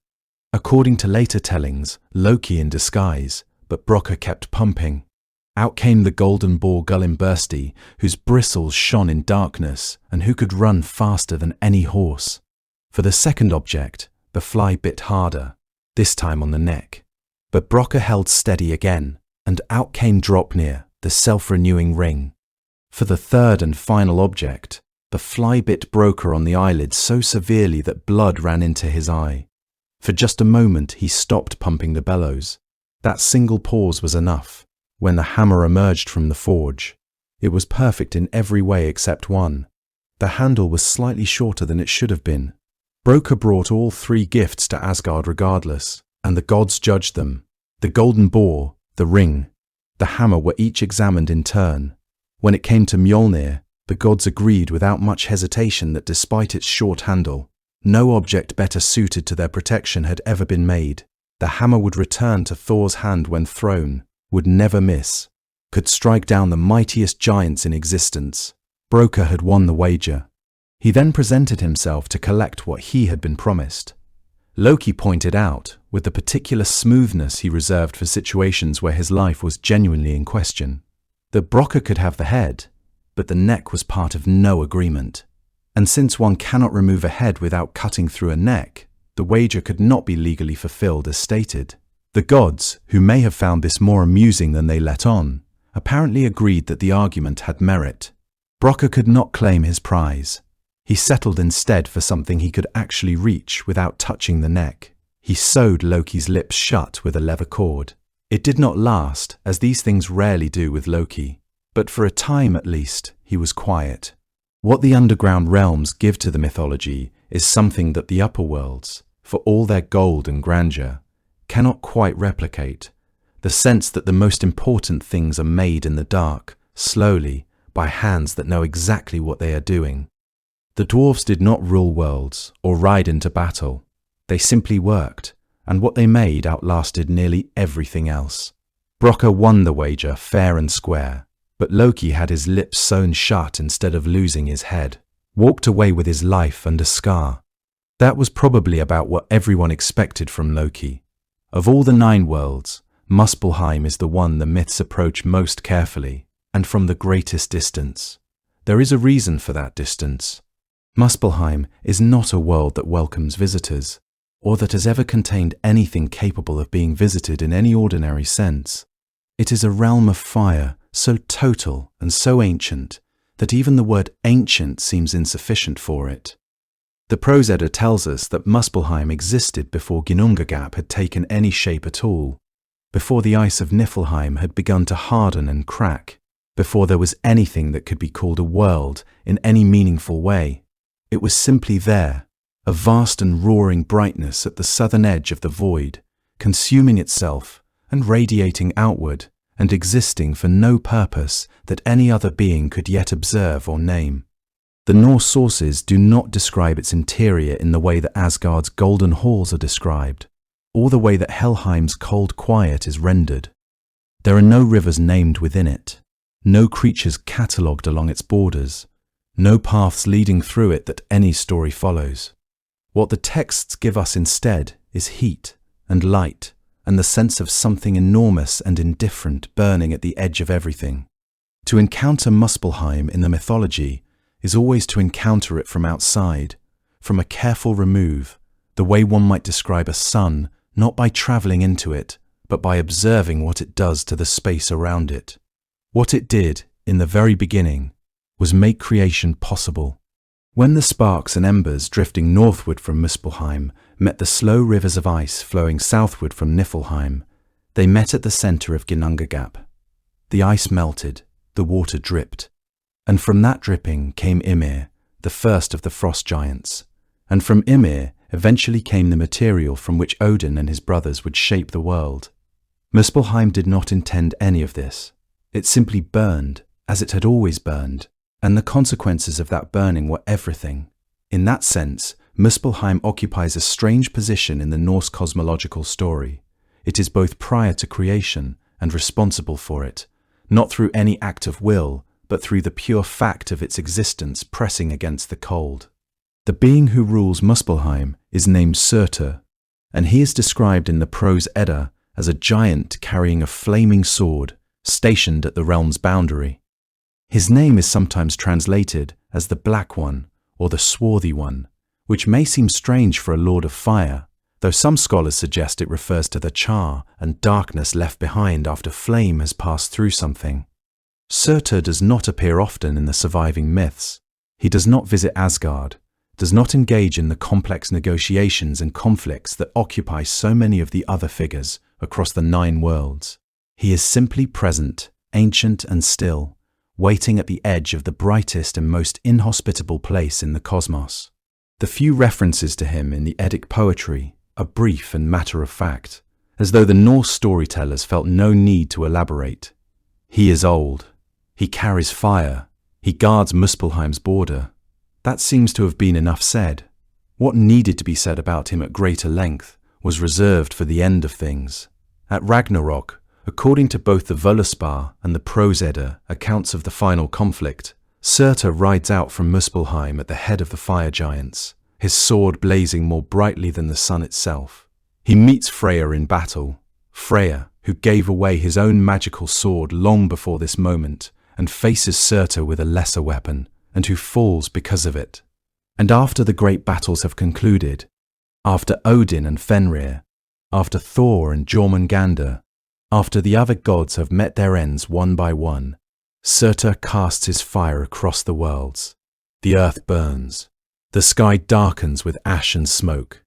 according to later tellings, Loki in disguise, but Brokkr kept pumping. Out came the golden boar Gullimbursti, whose bristles shone in darkness and who could run faster than any horse. For the second object, the fly bit harder, this time on the neck. But Brokkr held steady again, and out came Draupnir, the self-renewing ring. For the third and final object, the fly bit Brokkr on the eyelid so severely that blood ran into his eye. For just a moment he stopped pumping the bellows. That single pause was enough. When the hammer emerged from the forge, it was perfect in every way except one. The handle was slightly shorter than it should have been. Brokkr brought all 3 gifts to Asgard regardless, and the gods judged them. The golden boar, the ring, the hammer were each examined in turn. When it came to Mjolnir, the gods agreed without much hesitation that despite its short handle, no object better suited to their protection had ever been made. The hammer would return to Thor's hand when thrown, would never miss, could strike down the mightiest giants in existence. Brokkr had won the wager. He then presented himself to collect what he had been promised. Loki pointed out, with the particular smoothness he reserved for situations where his life was genuinely in question, that Brokkr could have the head, but the neck was part of no agreement. And since one cannot remove a head without cutting through a neck, the wager could not be legally fulfilled as stated. The gods, who may have found this more amusing than they let on, apparently agreed that the argument had merit. Brokkr could not claim his prize. He settled instead for something he could actually reach without touching the neck. He sewed Loki's lips shut with a leather cord. It did not last, as these things rarely do with Loki, but for a time at least, he was quiet. What the underground realms give to the mythology is something that the upper worlds, for all their gold and grandeur, cannot quite replicate. The sense that the most important things are made in the dark, slowly, by hands that know exactly what they are doing. The dwarves did not rule worlds or ride into battle. They simply worked, and what they made outlasted nearly everything else. Brokkr won the wager fair and square, but Loki had his lips sewn shut instead of losing his head, walked away with his life and a scar. That was probably about what everyone expected from Loki. Of all the 9 worlds, Muspelheim is the one the myths approach most carefully, and from the greatest distance. There is a reason for that distance. Muspelheim is not a world that welcomes visitors, or that has ever contained anything capable of being visited in any ordinary sense. It is a realm of fire, so total and so ancient, that even the word ancient seems insufficient for it. The prose edda tells us that Muspelheim existed before Ginnungagap had taken any shape at all, before the ice of Niflheim had begun to harden and crack, before there was anything that could be called a world in any meaningful way. It was simply there, a vast and roaring brightness at the southern edge of the void, consuming itself and radiating outward and existing for no purpose that any other being could yet observe or name. The Norse sources do not describe its interior in the way that Asgard's golden halls are described, or the way that Helheim's cold quiet is rendered. There are no rivers named within it, no creatures catalogued along its borders, no paths leading through it that any story follows. What the texts give us instead is heat and light and the sense of something enormous and indifferent burning at the edge of everything. To encounter Muspelheim in the mythology is always to encounter it from outside, from a careful remove, the way one might describe a sun, not by travelling into it, but by observing what it does to the space around it. What it did, in the very beginning, was make creation possible. When the sparks and embers drifting northward from Muspelheim met the slow rivers of ice flowing southward from Niflheim, they met at the centre of Ginnungagap. The ice melted, the water dripped, and from that dripping came Ymir, the first of the frost giants, and from Ymir eventually came the material from which Odin and his brothers would shape the world. Muspelheim did not intend any of this. It simply burned, as it had always burned, and the consequences of that burning were everything. In that sense, Muspelheim occupies a strange position in the Norse cosmological story. It is both prior to creation and responsible for it, not through any act of will, but through the pure fact of its existence pressing against the cold. The being who rules Muspelheim is named Surtur, and he is described in the Prose Edda as a giant carrying a flaming sword, stationed at the realm's boundary. His name is sometimes translated as the Black One or the Swarthy One, which may seem strange for a lord of fire, though some scholars suggest it refers to the char and darkness left behind after flame has passed through something. Surtur does not appear often in the surviving myths. He does not visit Asgard, does not engage in the complex negotiations and conflicts that occupy so many of the other figures across the 9 worlds. He is simply present, ancient and still, waiting at the edge of the brightest and most inhospitable place in the cosmos. The few references to him in the Eddic poetry are brief and matter-of-fact, as though the Norse storytellers felt no need to elaborate. He is old. He carries fire. He guards Muspelheim's border. That seems to have been enough said. What needed to be said about him at greater length was reserved for the end of things. At Ragnarok, according to both the Völuspá and the Prose Edda accounts of the final conflict, Surtur rides out from Muspelheim at the head of the fire giants, his sword blazing more brightly than the sun itself. He meets Freyr in battle, Freyr, who gave away his own magical sword long before this moment, and faces Surtur with a lesser weapon, and who falls because of it. And after the great battles have concluded, after Odin and Fenrir, after Thor and Jormungandr, after the other gods have met their ends one by one, Surtur casts his fire across the worlds. The earth burns. The sky darkens with ash and smoke.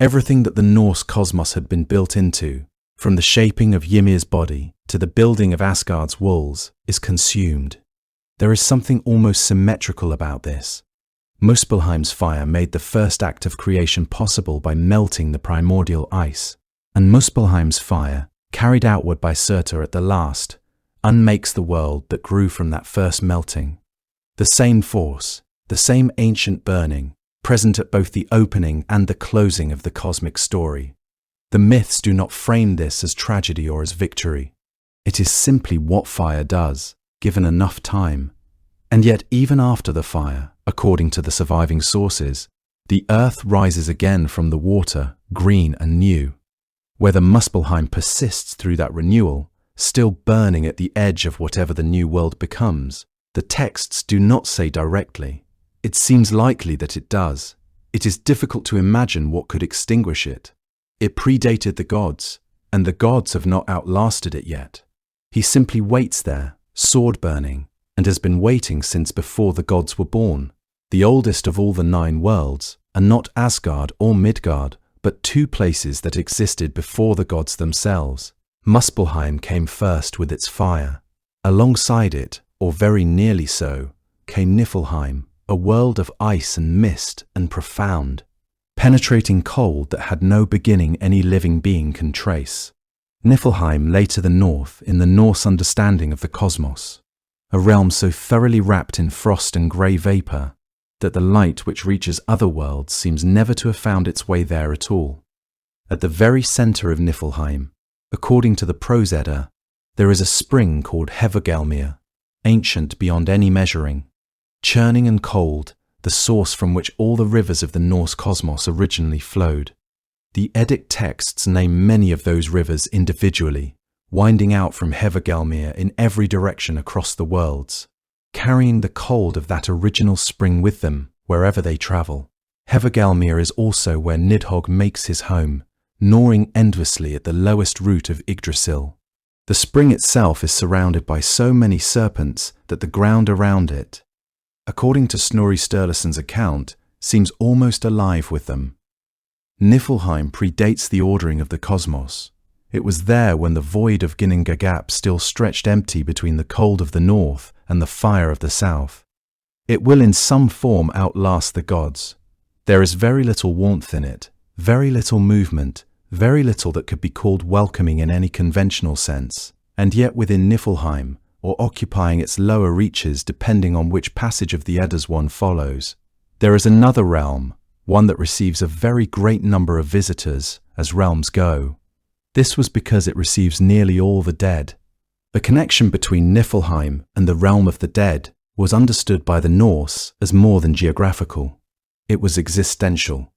Everything that the Norse cosmos had been built into, from the shaping of Ymir's body to the building of Asgard's walls, is consumed. There is something almost symmetrical about this. Muspelheim's fire made the first act of creation possible by melting the primordial ice, and Muspelheim's fire, carried outward by Surtur at the last, unmakes the world that grew from that first melting. The same force, the same ancient burning, present at both the opening and the closing of the cosmic story. The myths do not frame this as tragedy or as victory. It is simply what fire does, given enough time. And yet even after the fire, according to the surviving sources, the earth rises again from the water, green and new. Whether Muspelheim persists through that renewal, still burning at the edge of whatever the new world becomes, the texts do not say directly. It seems likely that it does. It is difficult to imagine what could extinguish it. It predated the gods, and the gods have not outlasted it yet. He simply waits there, sword burning, and has been waiting since before the gods were born. The oldest of all the 9 worlds are not Asgard or Midgard, but 2 places that existed before the gods themselves. Muspelheim came first with its fire. Alongside it, or very nearly so, came Niflheim, a world of ice and mist and profound, penetrating cold that had no beginning any living being can trace. Niflheim lay to the north in the Norse understanding of the cosmos, a realm so thoroughly wrapped in frost and grey vapour that the light which reaches other worlds seems never to have found its way there at all. At the very center of Niflheim, according to the Prose Edda, there is a spring called Hvergelmir, ancient beyond any measuring, churning and cold, the source from which all the rivers of the Norse cosmos originally flowed. The Eddic texts name many of those rivers individually, winding out from Hvergelmir in every direction across the worlds, carrying the cold of that original spring with them wherever they travel. Hvergelmir is also where Nidhogg makes his home, gnawing endlessly at the lowest root of Yggdrasil. The spring itself is surrounded by so many serpents that the ground around it, according to Snorri Sturluson's account, seems almost alive with them. Niflheim predates the ordering of the cosmos. It was there when the void of Ginnungagap still stretched empty between the cold of the north and the fire of the south. It will in some form outlast the gods. There is very little warmth in it, very little movement, very little that could be called welcoming in any conventional sense, and yet within Niflheim, or occupying its lower reaches depending on which passage of the Eddas one follows, there is another realm, one that receives a very great number of visitors, as realms go. This was because it receives nearly all the dead. The connection between Niflheim and the realm of the dead was understood by the Norse as more than geographical. It was existential.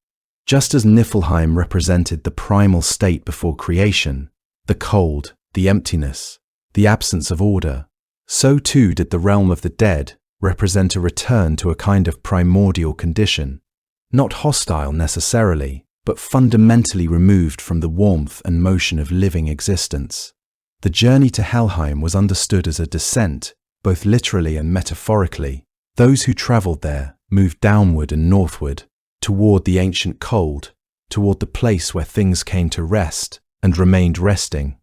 Just as Niflheim represented the primal state before creation, the cold, the emptiness, the absence of order, so too did the realm of the dead represent a return to a kind of primordial condition, not hostile necessarily, but fundamentally removed from the warmth and motion of living existence. The journey to Helheim was understood as a descent, both literally and metaphorically. Those who travelled there moved downward and northward, toward the ancient cold, toward the place where things came to rest and remained resting.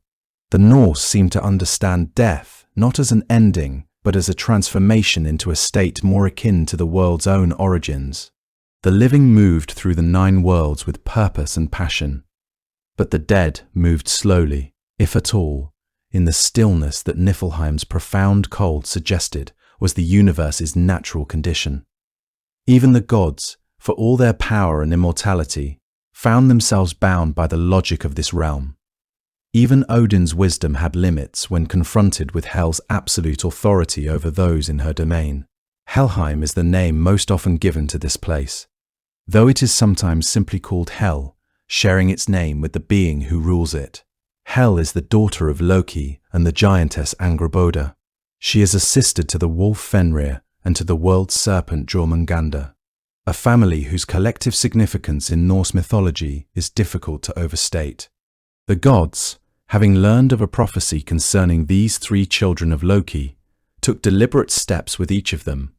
The Norse seemed to understand death not as an ending, but as a transformation into a state more akin to the world's own origins. The living moved through the 9 worlds with purpose and passion, but the dead moved slowly, if at all, in the stillness that Niflheim's profound cold suggested was the universe's natural condition. Even the gods, for all their power and immortality, found themselves bound by the logic of this realm. Even Odin's wisdom had limits when confronted with Hel's absolute authority over those in her domain. Helheim is the name most often given to this place, though it is sometimes simply called Hel, sharing its name with the being who rules it. Hel is the daughter of Loki and the giantess Angrboda. She is a sister to the wolf Fenrir and to the world serpent Jormungandr, a family whose collective significance in Norse mythology is difficult to overstate. The gods, having learned of a prophecy concerning these 3 children of Loki, took deliberate steps with each of them.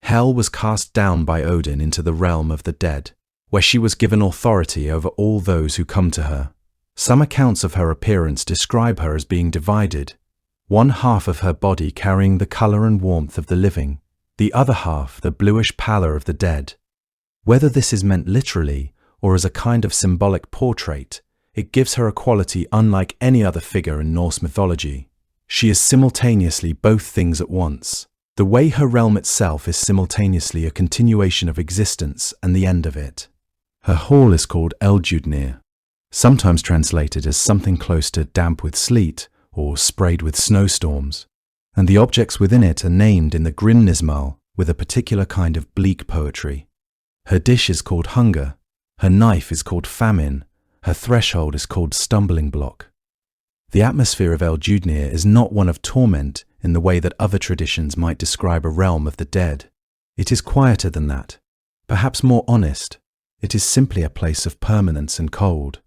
Hel was cast down by Odin into the realm of the dead, where she was given authority over all those who come to her. Some accounts of her appearance describe her as being divided, one half of her body carrying the colour and warmth of the living, the other half the bluish pallor of the dead. Whether this is meant literally or as a kind of symbolic portrait, it gives her a quality unlike any other figure in Norse mythology. She is simultaneously both things at once. The way her realm itself is simultaneously a continuation of existence and the end of it. Her hall is called Eldjudnir, sometimes translated as something close to damp with sleet or sprayed with snowstorms, and the objects within it are named in the Grimnismal with a particular kind of bleak poetry. Her dish is called hunger, her knife is called famine, her threshold is called stumbling block. The atmosphere of Eldjudnir is not one of torment in the way that other traditions might describe a realm of the dead. It is quieter than that, perhaps more honest. It is simply a place of permanence and cold,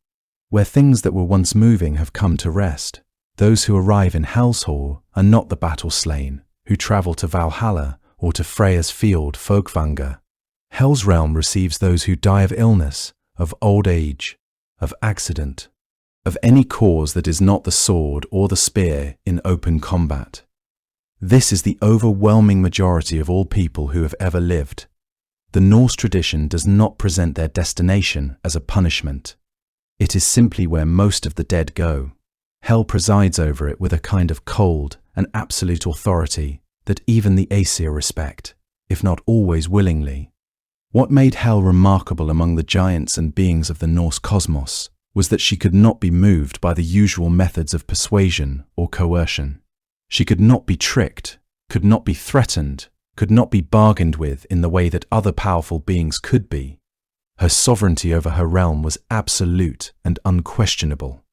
where things that were once moving have come to rest. Those who arrive in Hel's Hall are not the battle-slain, who travel to Valhalla or to Freya's field Folkvanga. Hel's realm receives those who die of illness, of old age, of accident, of any cause that is not the sword or the spear in open combat. This is the overwhelming majority of all people who have ever lived. The Norse tradition does not present their destination as a punishment. It is simply where most of the dead go. Hel presides over it with a kind of cold and absolute authority that even the Aesir respect, if not always willingly. What made Hel remarkable among the giants and beings of the Norse cosmos was that she could not be moved by the usual methods of persuasion or coercion. She could not be tricked, could not be threatened, could not be bargained with in the way that other powerful beings could be. Her sovereignty over her realm was absolute and unquestionable.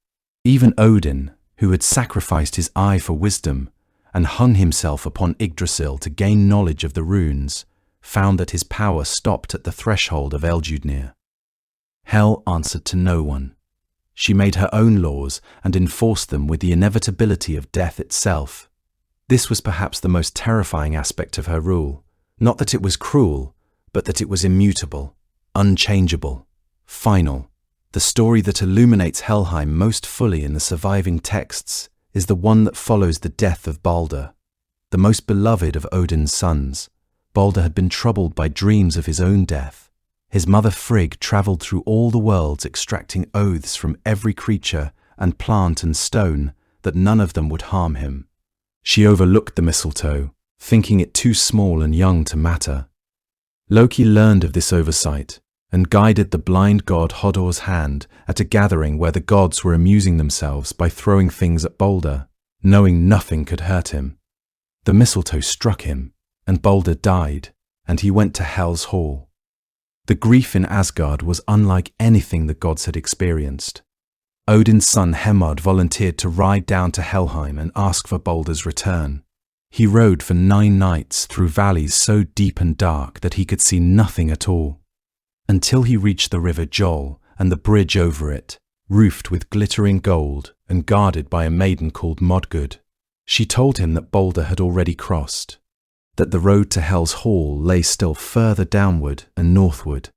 Even Odin, who had sacrificed his eye for wisdom and hung himself upon Yggdrasil to gain knowledge of the runes, found that his power stopped at the threshold of Eldjudnir. Hel answered to no one. She made her own laws and enforced them with the inevitability of death itself. This was perhaps the most terrifying aspect of her rule, not that it was cruel, but that it was immutable, unchangeable, final. The story that illuminates Helheim most fully in the surviving texts is the one that follows the death of Baldr. The most beloved of Odin's sons, Baldr had been troubled by dreams of his own death. His mother Frigg travelled through all the worlds extracting oaths from every creature and plant and stone that none of them would harm him. She overlooked the mistletoe, thinking it too small and young to matter. Loki learned of this oversight and guided the blind god Hodor's hand at a gathering where the gods were amusing themselves by throwing things at Baldr, knowing nothing could hurt him. The mistletoe struck him, and Baldr died, and he went to Hel's hall. The grief in Asgard was unlike anything the gods had experienced. Odin's son Hermod volunteered to ride down to Helheim and ask for Baldr's return. He rode for 9 nights through valleys so deep and dark that he could see nothing at all, until he reached the river Jol and the bridge over it, roofed with glittering gold and guarded by a maiden called Modgud. She told him that Baldr had already crossed, that the road to Hel's hall lay still further downward and northward.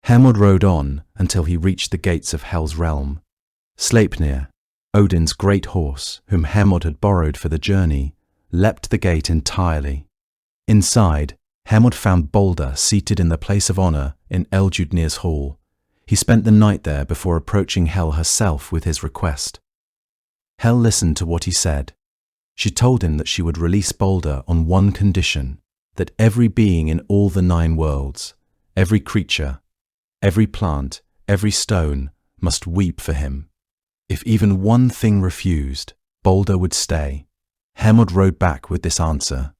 Hermod rode on until he reached the gates of Hel's realm. Sleipnir, Odin's great horse, whom Hermod had borrowed for the journey, leapt the gate entirely. Inside, Hermod found Baldr seated in the place of honour in Eldjudnir's hall. He spent the night there before approaching Hel herself with his request. Hel listened to what he said. She told him that she would release Baldr on one condition, that every being in all the 9 worlds, every creature, every plant, every stone, must weep for him. If even one thing refused, Baldr would stay. Hermod rode back with this answer.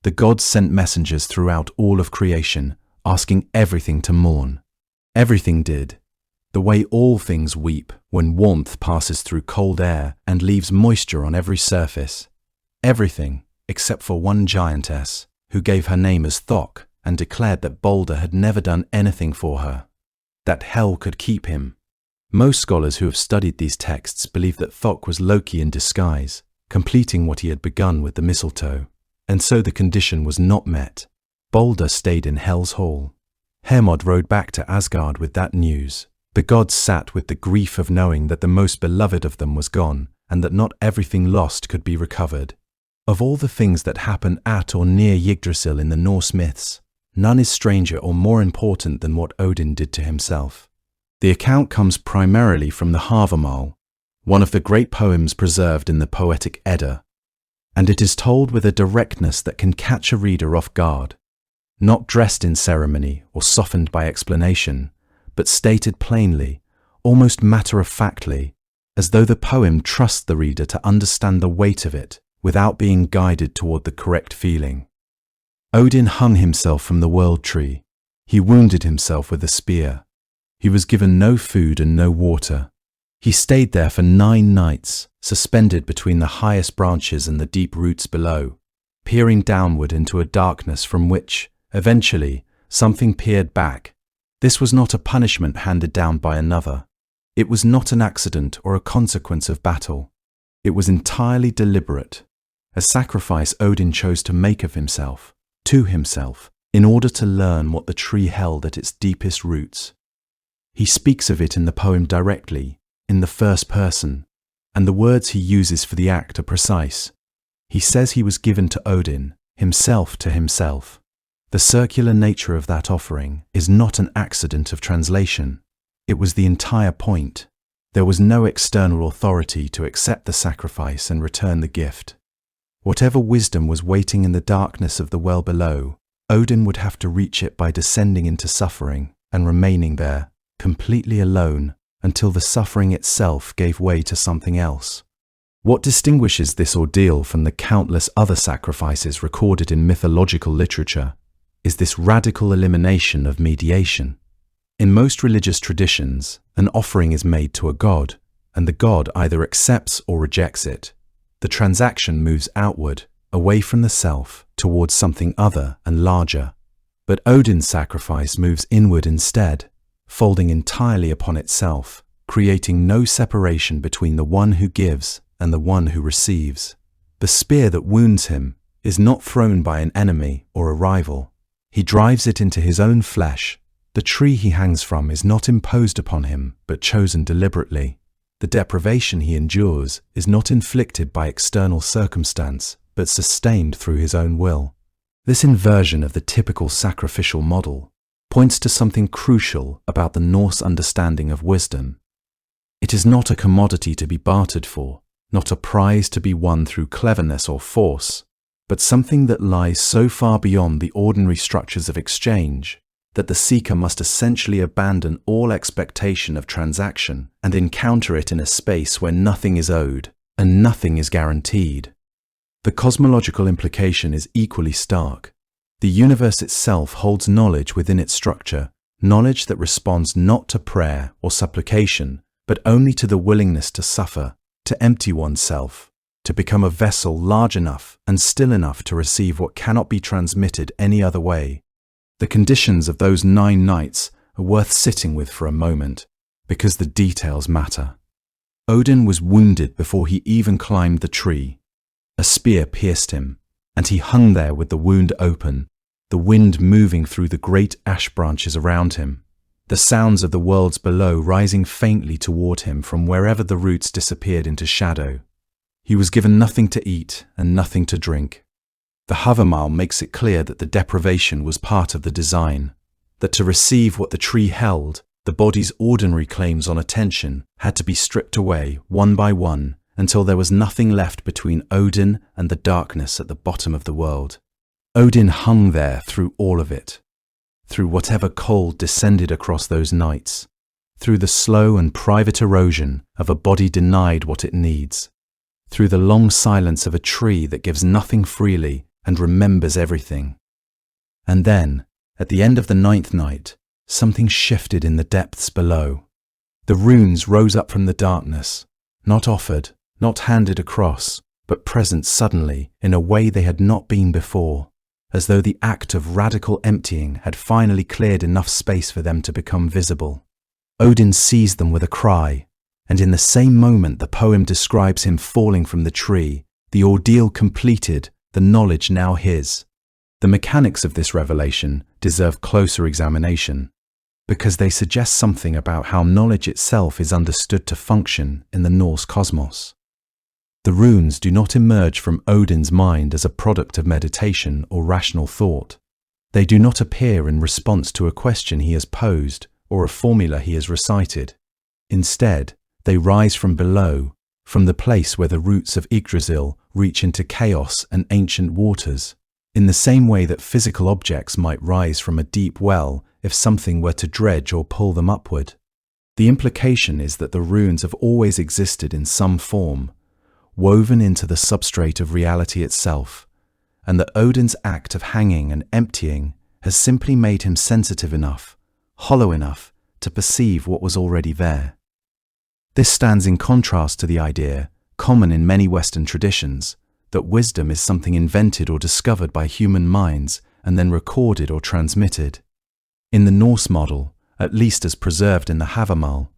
The gods sent messengers throughout all of creation, asking everything to mourn. Everything did, the way all things weep when warmth passes through cold air and leaves moisture on every surface. Everything, except for one giantess, who gave her name as Thok and declared that Baldr had never done anything for her, that Hel could keep him. Most scholars who have studied these texts believe that Thok was Loki in disguise, completing what he had begun with the mistletoe, and so the condition was not met. Baldr stayed in Hel's hall. Hermod rode back to Asgard with that news. The gods sat with the grief of knowing that the most beloved of them was gone, and that not everything lost could be recovered. Of all the things that happen at or near Yggdrasil in the Norse myths, none is stranger or more important than what Odin did to himself. The account comes primarily from the Havamal, one of the great poems preserved in the Poetic Edda, and it is told with a directness that can catch a reader off guard, not dressed in ceremony or softened by explanation, but stated plainly, almost matter-of-factly, as though the poem trusts the reader to understand the weight of it without being guided toward the correct feeling. Odin hung himself from the world tree. He wounded himself with a spear. He was given no food and no water. He stayed there for 9 nights, suspended between the highest branches and the deep roots below, peering downward into a darkness from which, eventually, something peered back. This was not a punishment handed down by another. It was not an accident or a consequence of battle. It was entirely deliberate, a sacrifice Odin chose to make of himself, to himself, in order to learn what the tree held at its deepest roots. He speaks of it in the poem directly, in the first person, and the words he uses for the act are precise. He says he was given to Odin, himself to himself. The circular nature of that offering is not an accident of translation. It was the entire point. There was no external authority to accept the sacrifice and return the gift. Whatever wisdom was waiting in the darkness of the well below, Odin would have to reach it by descending into suffering and remaining there, completely alone, until the suffering itself gave way to something else. What distinguishes this ordeal from the countless other sacrifices recorded in mythological literature is this radical elimination of mediation. In most religious traditions, an offering is made to a god, and the god either accepts or rejects it. The transaction moves outward, away from the self, towards something other and larger. But Odin's sacrifice moves inward instead, folding entirely upon itself, creating no separation between the one who gives and the one who receives. The spear that wounds him is not thrown by an enemy or a rival. He drives it into his own flesh. The tree he hangs from is not imposed upon him, but chosen deliberately. The deprivation he endures is not inflicted by external circumstance, but sustained through his own will. This inversion of the typical sacrificial model points to something crucial about the Norse understanding of wisdom. It is not a commodity to be bartered for, not a prize to be won through cleverness or force, but something that lies so far beyond the ordinary structures of exchange that the seeker must essentially abandon all expectation of transaction and encounter it in a space where nothing is owed and nothing is guaranteed. The cosmological implication is equally stark. The universe itself holds knowledge within its structure, knowledge that responds not to prayer or supplication, but only to the willingness to suffer, to empty oneself, to become a vessel large enough and still enough to receive what cannot be transmitted any other way. The conditions of those 9 nights are worth sitting with for a moment, because the details matter. Odin was wounded before he even climbed the tree. A spear pierced him, and he hung there with the wound open, the wind moving through the great ash branches around him, the sounds of the worlds below rising faintly toward him from wherever the roots disappeared into shadow. He was given nothing to eat and nothing to drink. The Havamal makes it clear that the deprivation was part of the design, that to receive what the tree held, the body's ordinary claims on attention had to be stripped away one by one until there was nothing left between Odin and the darkness at the bottom of the world. Odin hung there through all of it, through whatever cold descended across those nights, through the slow and private erosion of a body denied what it needs, through the long silence of a tree that gives nothing freely and remembers everything. And then, at the end of the 9th night, something shifted in the depths below. The runes rose up from the darkness, not offered, not handed across, but present suddenly in a way they had not been before, as though the act of radical emptying had finally cleared enough space for them to become visible. Odin seized them with a cry, and in the same moment the poem describes him falling from the tree, the ordeal completed, the knowledge now his. The mechanics of this revelation deserve closer examination, because they suggest something about how knowledge itself is understood to function in the Norse cosmos. The runes do not emerge from Odin's mind as a product of meditation or rational thought. They do not appear in response to a question he has posed or a formula he has recited. Instead, they rise from below, from the place where the roots of Yggdrasil reach into chaos and ancient waters, in the same way that physical objects might rise from a deep well if something were to dredge or pull them upward. The implication is that the runes have always existed in some form, woven into the substrate of reality itself, and that Odin's act of hanging and emptying has simply made him sensitive enough, hollow enough, to perceive what was already there. This stands in contrast to the idea, common in many Western traditions, that wisdom is something invented or discovered by human minds and then recorded or transmitted. In the Norse model, at least as preserved in the Havamal,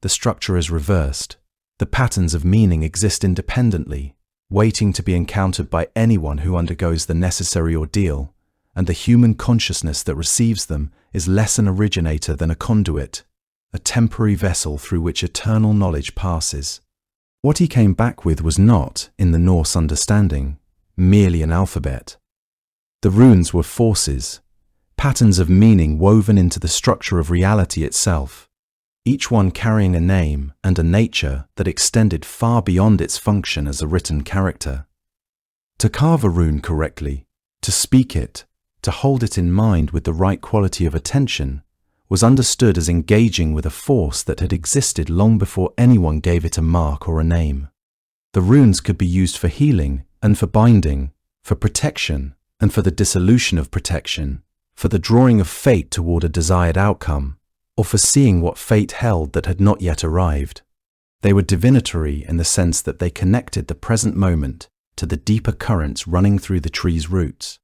the structure is reversed. The patterns of meaning exist independently, waiting to be encountered by anyone who undergoes the necessary ordeal, and the human consciousness that receives them is less an originator than a conduit, a temporary vessel through which eternal knowledge passes. What he came back with was not, in the Norse understanding, merely an alphabet. The runes were forces, patterns of meaning woven into the structure of reality itself, each one carrying a name and a nature that extended far beyond its function as a written character. To carve a rune correctly, to speak it, to hold it in mind with the right quality of attention, was understood as engaging with a force that had existed long before anyone gave it a mark or a name. The runes could be used for healing and for binding, for protection and for the dissolution of protection, for the drawing of fate toward a desired outcome, or for seeing what fate held that had not yet arrived. They were divinatory in the sense that they connected the present moment to the deeper currents running through the tree's roots,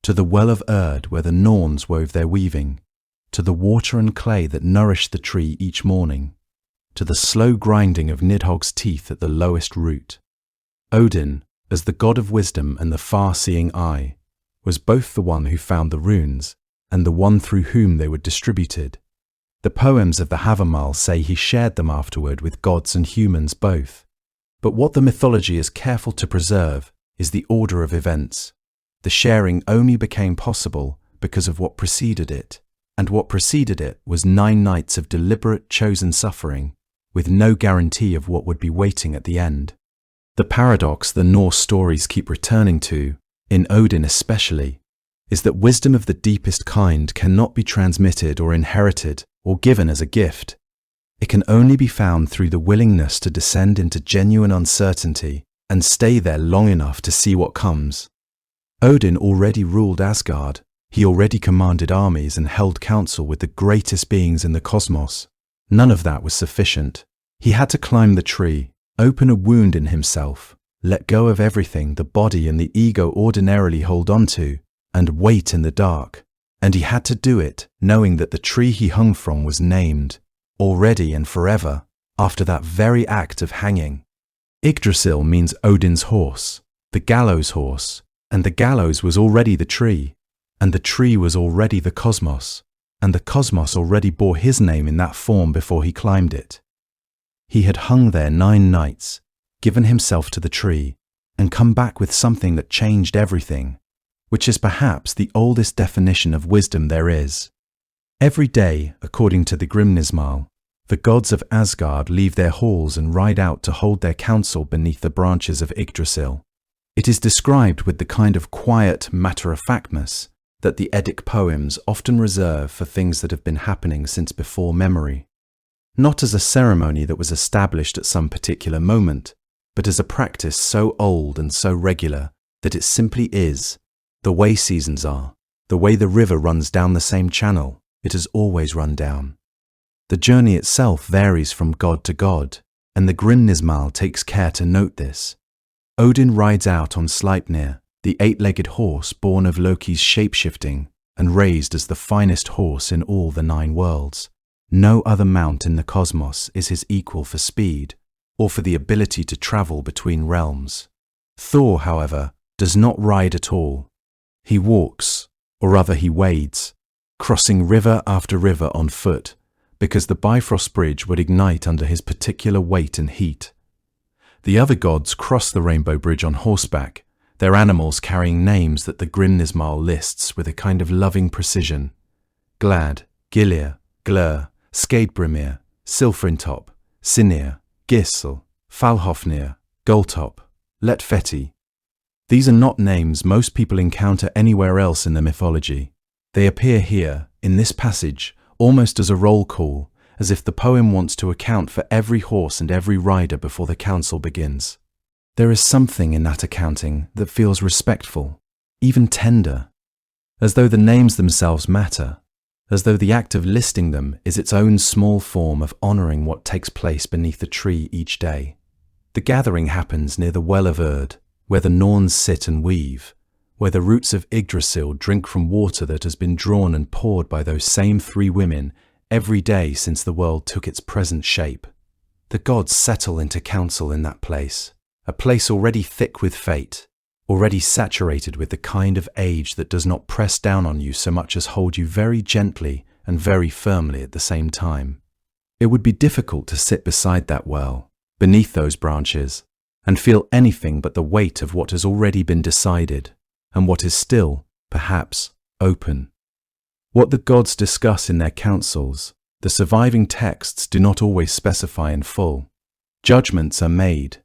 to the well of Erd where the Norns wove their weaving, to the water and clay that nourished the tree each morning, to the slow grinding of Nidhogg's teeth at the lowest root. Odin, as the god of wisdom and the far-seeing eye, was both the one who found the runes and the one through whom they were distributed. The poems of the Havamal say he shared them afterward with gods and humans both. But what the mythology is careful to preserve is the order of events. The sharing only became possible because of what preceded it, and what preceded it was 9 nights of deliberate chosen suffering, with no guarantee of what would be waiting at the end. The paradox the Norse stories keep returning to, in Odin especially, is that wisdom of the deepest kind cannot be transmitted or inherited or given as a gift. It can only be found through the willingness to descend into genuine uncertainty and stay there long enough to see what comes. Odin already ruled Asgard. He already commanded armies and held council with the greatest beings in the cosmos. None of that was sufficient. He had to climb the tree, open a wound in himself, let go of everything the body and the ego ordinarily hold on to, and wait in the dark. And he had to do it, knowing that the tree he hung from was named, already and forever, after that very act of hanging. Yggdrasil means Odin's horse, the gallows horse, and the gallows was already the tree, and the tree was already the cosmos, and the cosmos already bore his name in that form before he climbed it. He had hung there 9 nights, given himself to the tree, and come back with something that changed everything, which is perhaps the oldest definition of wisdom there is. Every day, according to the Grimnismal, the gods of Asgard leave their halls and ride out to hold their council beneath the branches of Yggdrasil. It is described with the kind of quiet matter-of-factness that the Eddic poems often reserve for things that have been happening since before memory. Not as a ceremony that was established at some particular moment, but as a practice so old and so regular that it simply is, the way seasons are, the way the river runs down the same channel it has always run down. The journey itself varies from god to god, and the Grimnismal takes care to note this. Odin rides out on Sleipnir, the 8-legged horse born of Loki's shape-shifting and raised as the finest horse in all the 9 worlds. No other mount in the cosmos is his equal for speed or for the ability to travel between realms. Thor, however, does not ride at all. He walks, or rather he wades, crossing river after river on foot, because the Bifrost Bridge would ignite under his particular weight and heat. The other gods cross the Rainbow Bridge on horseback, their animals carrying names that the Grimnismal lists with a kind of loving precision. Glad, Gilir, Glur, Skeidbrimir, Silfrintop, Sinir, Gisl, Falhofnir, Goltop, Letfeti. These are not names most people encounter anywhere else in the mythology. They appear here, in this passage, almost as a roll call, as if the poem wants to account for every horse and every rider before the council begins. There is something in that accounting that feels respectful, even tender, as though the names themselves matter, as though the act of listing them is its own small form of honouring what takes place beneath the tree each day. The gathering happens near the well of Erd, where the Norns sit and weave, where the roots of Yggdrasil drink from water that has been drawn and poured by those same 3 women every day since the world took its present shape. The gods settle into council in that place, a place already thick with fate, already saturated with the kind of age that does not press down on you so much as hold you very gently and very firmly at the same time. It would be difficult to sit beside that well, beneath those branches, and feel anything but the weight of what has already been decided, and what is still, perhaps, open. What the gods discuss in their councils, the surviving texts do not always specify in full. Judgments are made,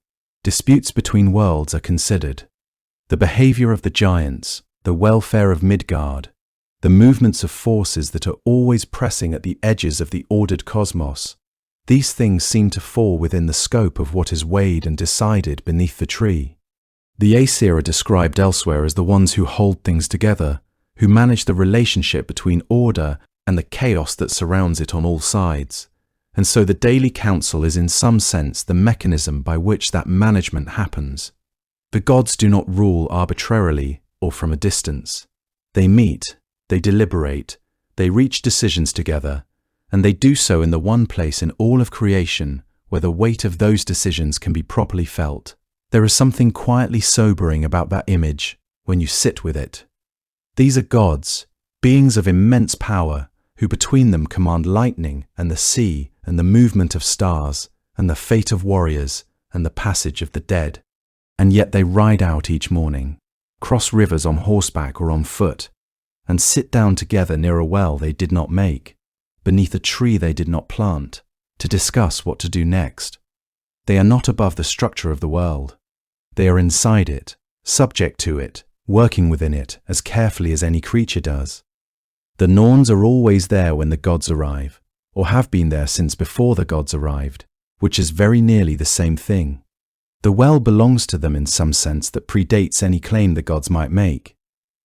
disputes between worlds are considered. The behaviour of the giants, the welfare of Midgard, the movements of forces that are always pressing at the edges of the ordered cosmos. These things seem to fall within the scope of what is weighed and decided beneath the tree. The Aesir are described elsewhere as the ones who hold things together, who manage the relationship between order and the chaos that surrounds it on all sides. And so the daily council is in some sense the mechanism by which that management happens. The gods do not rule arbitrarily or from a distance. They meet, they deliberate, they reach decisions together, and they do so in the one place in all of creation where the weight of those decisions can be properly felt. There is something quietly sobering about that image when you sit with it. These are gods, beings of immense power, who between them command lightning and the sea and the movement of stars and the fate of warriors and the passage of the dead. And yet they ride out each morning, cross rivers on horseback or on foot, and sit down together near a well they did not make, beneath a tree they did not plant, to discuss what to do next. They are not above the structure of the world. They are inside it, subject to it, working within it as carefully as any creature does. The Norns are always there when the gods arrive, or have been there since before the gods arrived, which is very nearly the same thing. The well belongs to them in some sense that predates any claim the gods might make.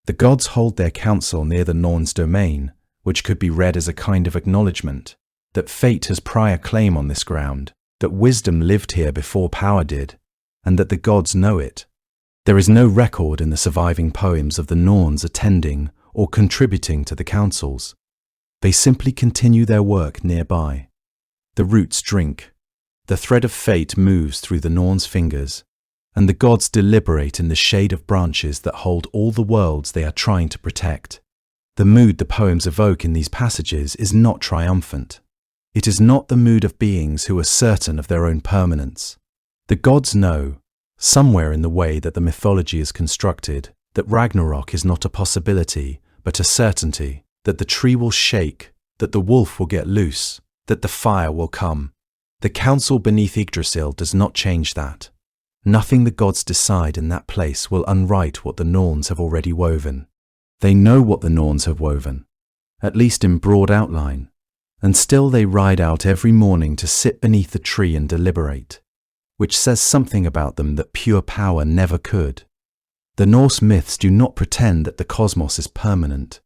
The gods hold their council near the Norns' domain, which could be read as a kind of acknowledgement that fate has prior claim on this ground, that wisdom lived here before power did, and that the gods know it. There is no record in the surviving poems of the Norns attending or contributing to the councils. They simply continue their work nearby. The roots drink. The thread of fate moves through the Norns' fingers, and the gods deliberate in the shade of branches that hold all the worlds they are trying to protect. The mood the poems evoke in these passages is not triumphant. It is not the mood of beings who are certain of their own permanence. The gods know, somewhere in the way that the mythology is constructed, that Ragnarok is not a possibility, but a certainty, that the tree will shake, that the wolf will get loose, that the fire will come. The council beneath Yggdrasil does not change that. Nothing the gods decide in that place will unwrite what the Norns have already woven. They know what the Norns have woven, at least in broad outline, and still they ride out every morning to sit beneath the tree and deliberate, which says something about them that pure power never could. The Norse myths do not pretend that the cosmos is permanent.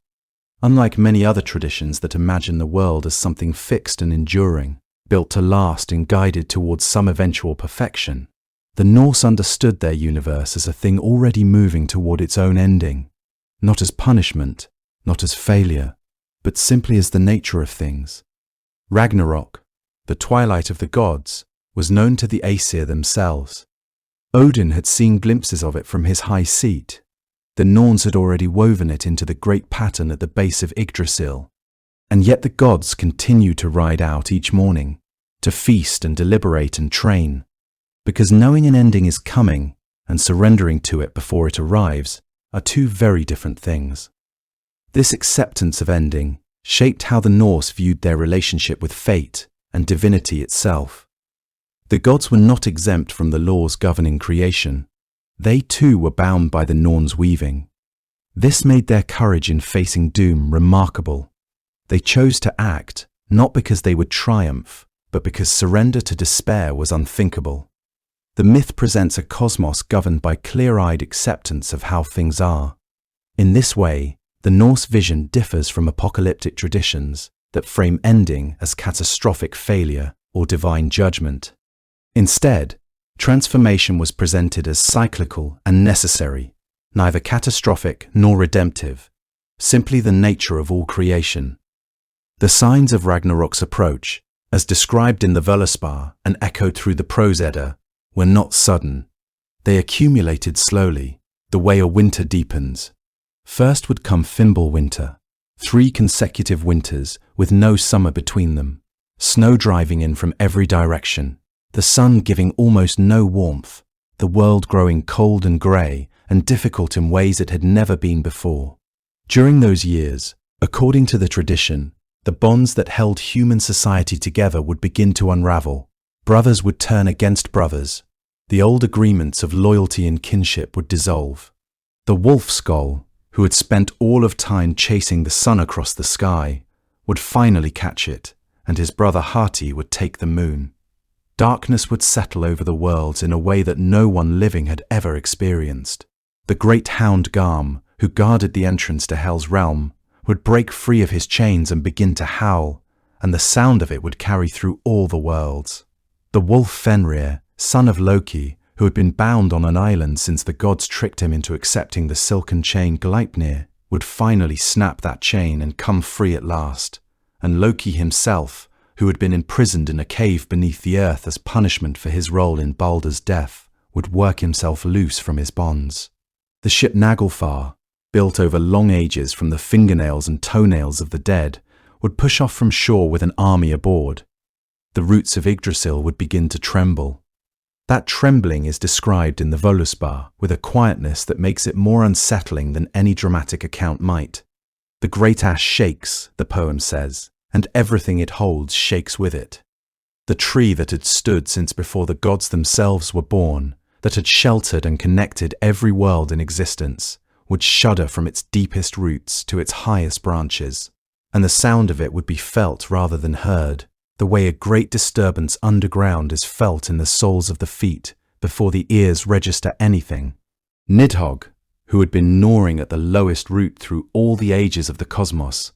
Unlike many other traditions that imagine the world as something fixed and enduring, built to last and guided towards some eventual perfection, the Norse understood their universe as a thing already moving toward its own ending, not as punishment, not as failure, but simply as the nature of things. Ragnarok, the twilight of the gods, was known to the Aesir themselves. Odin had seen glimpses of it from his high seat. The Norns had already woven it into the great pattern at the base of Yggdrasil. And yet the gods continue to ride out each morning, to feast and deliberate and train, because knowing an ending is coming and surrendering to it before it arrives are two very different things. This acceptance of ending shaped how the Norse viewed their relationship with fate and divinity itself. The gods were not exempt from the laws governing creation. They too were bound by the Norns' weaving. This made their courage in facing doom remarkable. They chose to act, not because they would triumph, but because surrender to despair was unthinkable. The myth presents a cosmos governed by clear-eyed acceptance of how things are. In this way, the Norse vision differs from apocalyptic traditions that frame ending as catastrophic failure or divine judgment. Instead, transformation was presented as cyclical and necessary, neither catastrophic nor redemptive, simply the nature of all creation. The signs of Ragnarok's approach, as described in the Völuspá and echoed through the Prose Edda, were not sudden. They accumulated slowly, the way a winter deepens. First would come Fimbul winter, 3 consecutive winters with no summer between them, snow driving in from every direction, the sun giving almost no warmth, the world growing cold and grey and difficult in ways it had never been before. During those years, according to the tradition, the bonds that held human society together would begin to unravel. Brothers would turn against brothers. The old agreements of loyalty and kinship would dissolve. The wolf skull, who had spent all of time chasing the sun across the sky, would finally catch it, and his brother Hati would take the moon. Darkness would settle over the worlds in a way that no one living had ever experienced. The great hound Garm, who guarded the entrance to Hel's realm, would break free of his chains and begin to howl, and the sound of it would carry through all the worlds. The wolf Fenrir, son of Loki, who had been bound on an island since the gods tricked him into accepting the silken chain Gleipnir, would finally snap that chain and come free at last, and Loki himself, who had been imprisoned in a cave beneath the earth as punishment for his role in Baldr's death, would work himself loose from his bonds. The ship Naglfar, built over long ages from the fingernails and toenails of the dead, would push off from shore with an army aboard. The roots of Yggdrasil would begin to tremble. That trembling is described in the Völuspá with a quietness that makes it more unsettling than any dramatic account might. The great ash shakes, the poem says, and everything it holds shakes with it. The tree that had stood since before the gods themselves were born, that had sheltered and connected every world in existence, would shudder from its deepest roots to its highest branches, and the sound of it would be felt rather than heard, the way a great disturbance underground is felt in the soles of the feet before the ears register anything. Nidhogg, who had been gnawing at the lowest root through all the ages of the cosmos,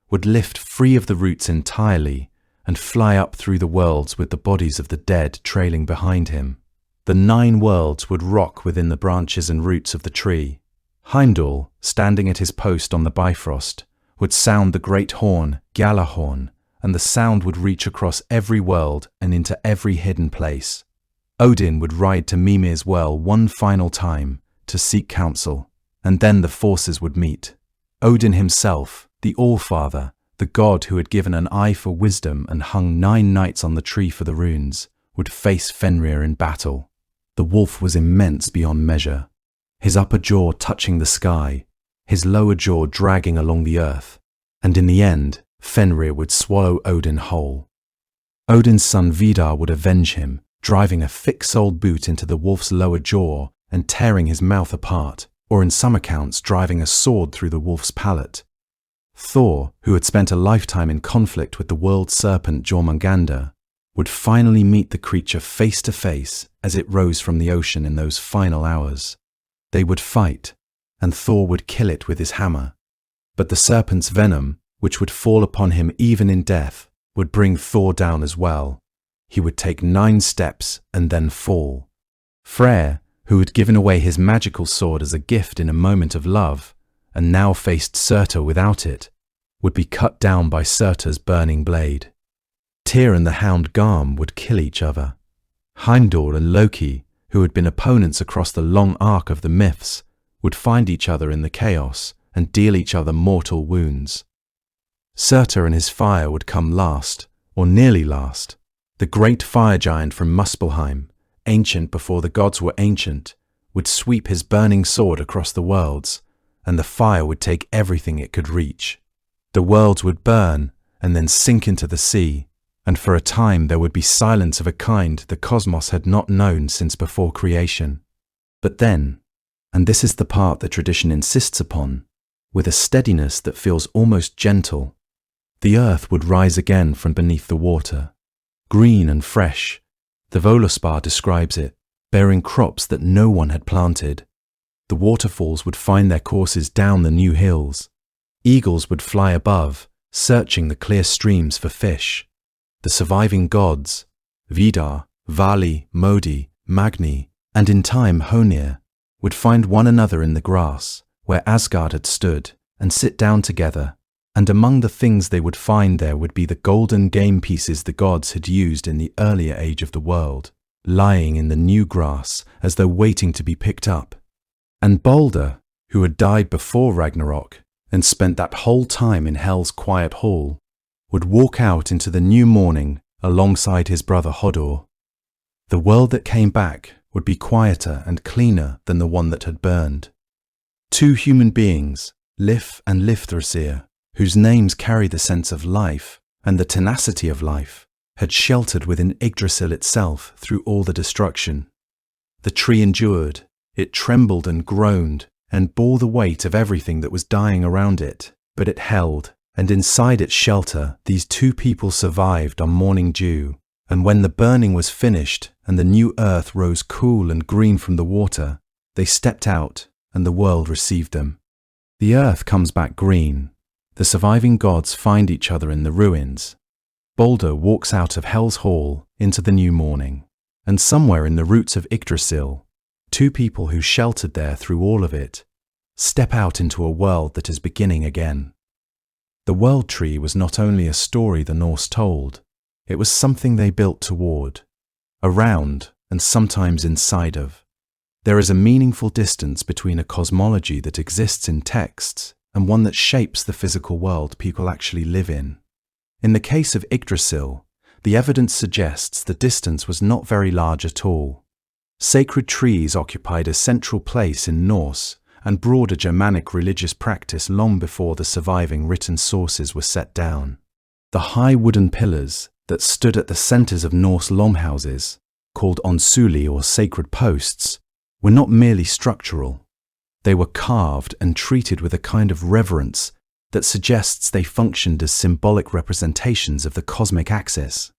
would lift free of the roots entirely and fly up through the worlds with the bodies of the dead trailing behind him. The 9 worlds would rock within the branches and roots of the tree. Heimdall, standing at his post on the Bifrost, would sound the great horn, Gjallarhorn, and the sound would reach across every world and into every hidden place. Odin would ride to Mimir's well one final time to seek counsel, and then the forces would meet. Odin himself, the Allfather, the god who had given an eye for wisdom and hung 9 nights on the tree for the runes, would face Fenrir in battle. The wolf was immense beyond measure, his upper jaw touching the sky, his lower jaw dragging along the earth, and in the end, Fenrir would swallow Odin whole. Odin's son Vidar would avenge him, driving a thick-soled boot into the wolf's lower jaw and tearing his mouth apart, or in some accounts driving a sword through the wolf's palate. Thor, who had spent a lifetime in conflict with the world serpent Jormungandr, would finally meet the creature face to face as it rose from the ocean in those final hours. They would fight, and Thor would kill it with his hammer. But the serpent's venom, which would fall upon him even in death, would bring Thor down as well. He would take 9 steps and then fall. Freyr, who had given away his magical sword as a gift in a moment of love, and now faced Surtur without it, would be cut down by Surtur's burning blade. Tyr and the hound Garm would kill each other. Heimdall and Loki, who had been opponents across the long arc of the myths, would find each other in the chaos and deal each other mortal wounds. Surtur and his fire would come last, or nearly last. The great fire giant from Muspelheim, ancient before the gods were ancient, would sweep his burning sword across the worlds, and the fire would take everything it could reach. The worlds would burn and then sink into the sea, and for a time there would be silence of a kind the cosmos had not known since before creation. But then, and this is the part that tradition insists upon, with a steadiness that feels almost gentle, the earth would rise again from beneath the water, green and fresh. The Völuspá describes it, bearing crops that no one had planted. The waterfalls would find their courses down the new hills. Eagles would fly above, searching the clear streams for fish. The surviving gods, Vidar, Vali, Modi, Magni, and in time Honir, would find one another in the grass, where Asgard had stood, and sit down together, and among the things they would find there would be the golden game pieces the gods had used in the earlier age of the world, lying in the new grass as though waiting to be picked up. And Baldr, who had died before Ragnarok and spent that whole time in Hel's quiet hall, would walk out into the new morning alongside his brother Hodor. The world that came back would be quieter and cleaner than the one that had burned. 2 human beings, Lif and Lifthrasir, whose names carry the sense of life and the tenacity of life, had sheltered within Yggdrasil itself through all the destruction. The tree endured, it trembled and groaned, and bore the weight of everything that was dying around it, but it held, and inside its shelter these two people survived on morning dew, and when the burning was finished and the new earth rose cool and green from the water, they stepped out and the world received them. The earth comes back green. The surviving gods find each other in the ruins. Baldr walks out of Hel's hall into the new morning, and somewhere in the roots of Yggdrasil, two people who sheltered there through all of it step out into a world that is beginning again. The World Tree was not only a story the Norse told, it was something they built toward, around, and sometimes inside of. There is a meaningful distance between a cosmology that exists in texts and one that shapes the physical world people actually live in. In the case of Yggdrasil, the evidence suggests the distance was not very large at all. Sacred trees occupied a central place in Norse and broader Germanic religious practice long before the surviving written sources were set down. The high wooden pillars that stood at the centres of Norse lomhouses, called onsuli or sacred posts, were not merely structural. They were carved and treated with a kind of reverence that suggests they functioned as symbolic representations of the cosmic axis,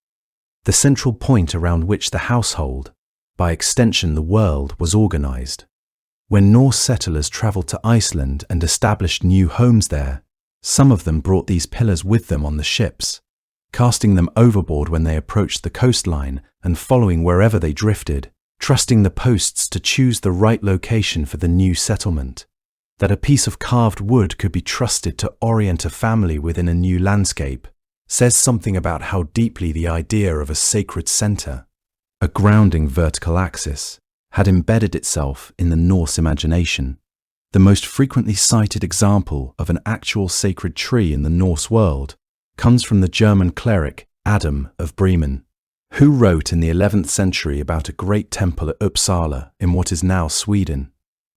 the central point around which the household, by extension the world, was organized. When Norse settlers traveled to Iceland and established new homes there, some of them brought these pillars with them on the ships, casting them overboard when they approached the coastline and following wherever they drifted, trusting the posts to choose the right location for the new settlement. That a piece of carved wood could be trusted to orient a family within a new landscape says something about how deeply the idea of a sacred center, a grounding vertical axis, had embedded itself in the Norse imagination. The most frequently cited example of an actual sacred tree in the Norse world comes from the German cleric Adam of Bremen, who wrote in the 11th century about a great temple at Uppsala in what is now Sweden.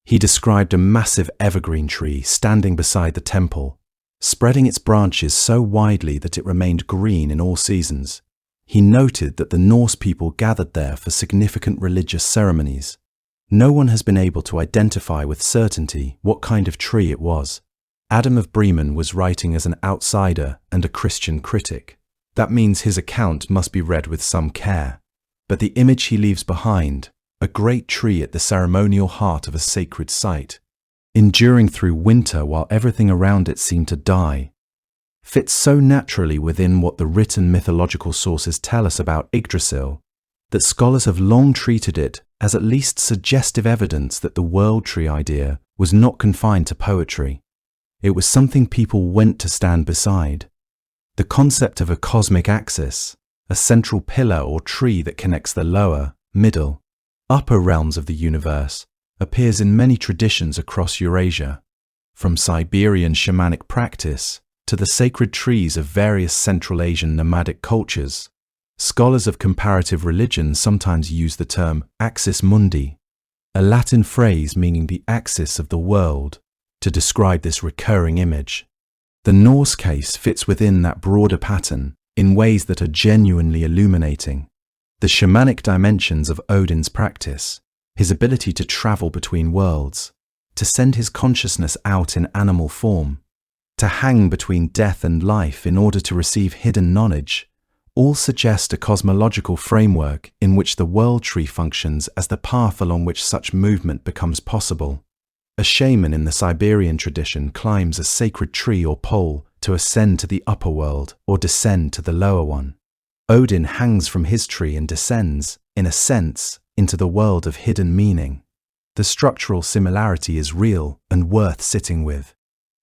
He described a massive evergreen tree standing beside the temple, spreading its branches so widely that it remained green in all seasons. He noted that the Norse people gathered there for significant religious ceremonies. No one has been able to identify with certainty what kind of tree it was. Adam of Bremen was writing as an outsider and a Christian critic. That means his account must be read with some care. But the image he leaves behind, a great tree at the ceremonial heart of a sacred site, enduring through winter while everything around it seemed to die, fits so naturally within what the written mythological sources tell us about Yggdrasil that scholars have long treated it as at least suggestive evidence that the world tree idea was not confined to poetry. It was something people went to stand beside. The concept of a cosmic axis, a central pillar or tree that connects the lower, middle, upper realms of the universe, appears in many traditions across Eurasia, from Siberian shamanic practice to the sacred trees of various Central Asian nomadic cultures. Scholars of comparative religion sometimes use the term axis mundi, a Latin phrase meaning the axis of the world, to describe this recurring image. The Norse case fits within that broader pattern in ways that are genuinely illuminating. The shamanic dimensions of Odin's practice, his ability to travel between worlds, to send his consciousness out in animal form, to hang between death and life in order to receive hidden knowledge, all suggest a cosmological framework in which the world tree functions as the path along which such movement becomes possible. A shaman in the Siberian tradition climbs a sacred tree or pole to ascend to the upper world or descend to the lower one. Odin hangs from his tree and descends, in a sense, into the world of hidden meaning. The structural similarity is real and worth sitting with.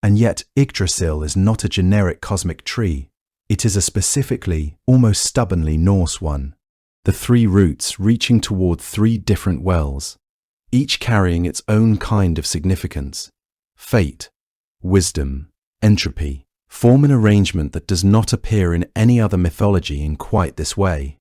And yet Yggdrasil is not a generic cosmic tree. It is a specifically, almost stubbornly Norse one. The three roots reaching toward three different wells, each carrying its own kind of significance. Fate, wisdom, entropy form an arrangement that does not appear in any other mythology in quite this way.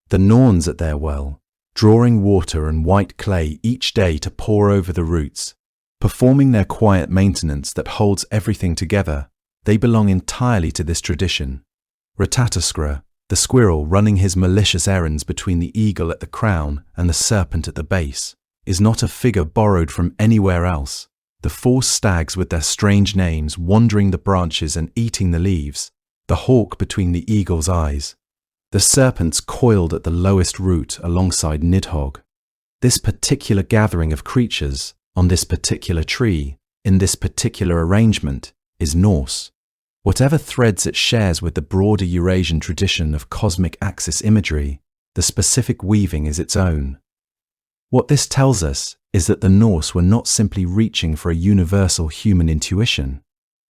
The Norns at their well, drawing water and white clay each day to pour over the roots, performing their quiet maintenance that holds everything together, they belong entirely to this tradition. Ratatoskra, the squirrel running his malicious errands between the eagle at the crown and the serpent at the base, is not a figure borrowed from anywhere else, the 4 stags with their strange names wandering the branches and eating the leaves, the hawk between the eagle's eyes, the serpents coiled at the lowest root alongside Nidhogg. This particular gathering of creatures, on this particular tree, in this particular arrangement, is Norse. Whatever threads it shares with the broader Eurasian tradition of cosmic axis imagery, the specific weaving is its own. What this tells us is that the Norse were not simply reaching for a universal human intuition.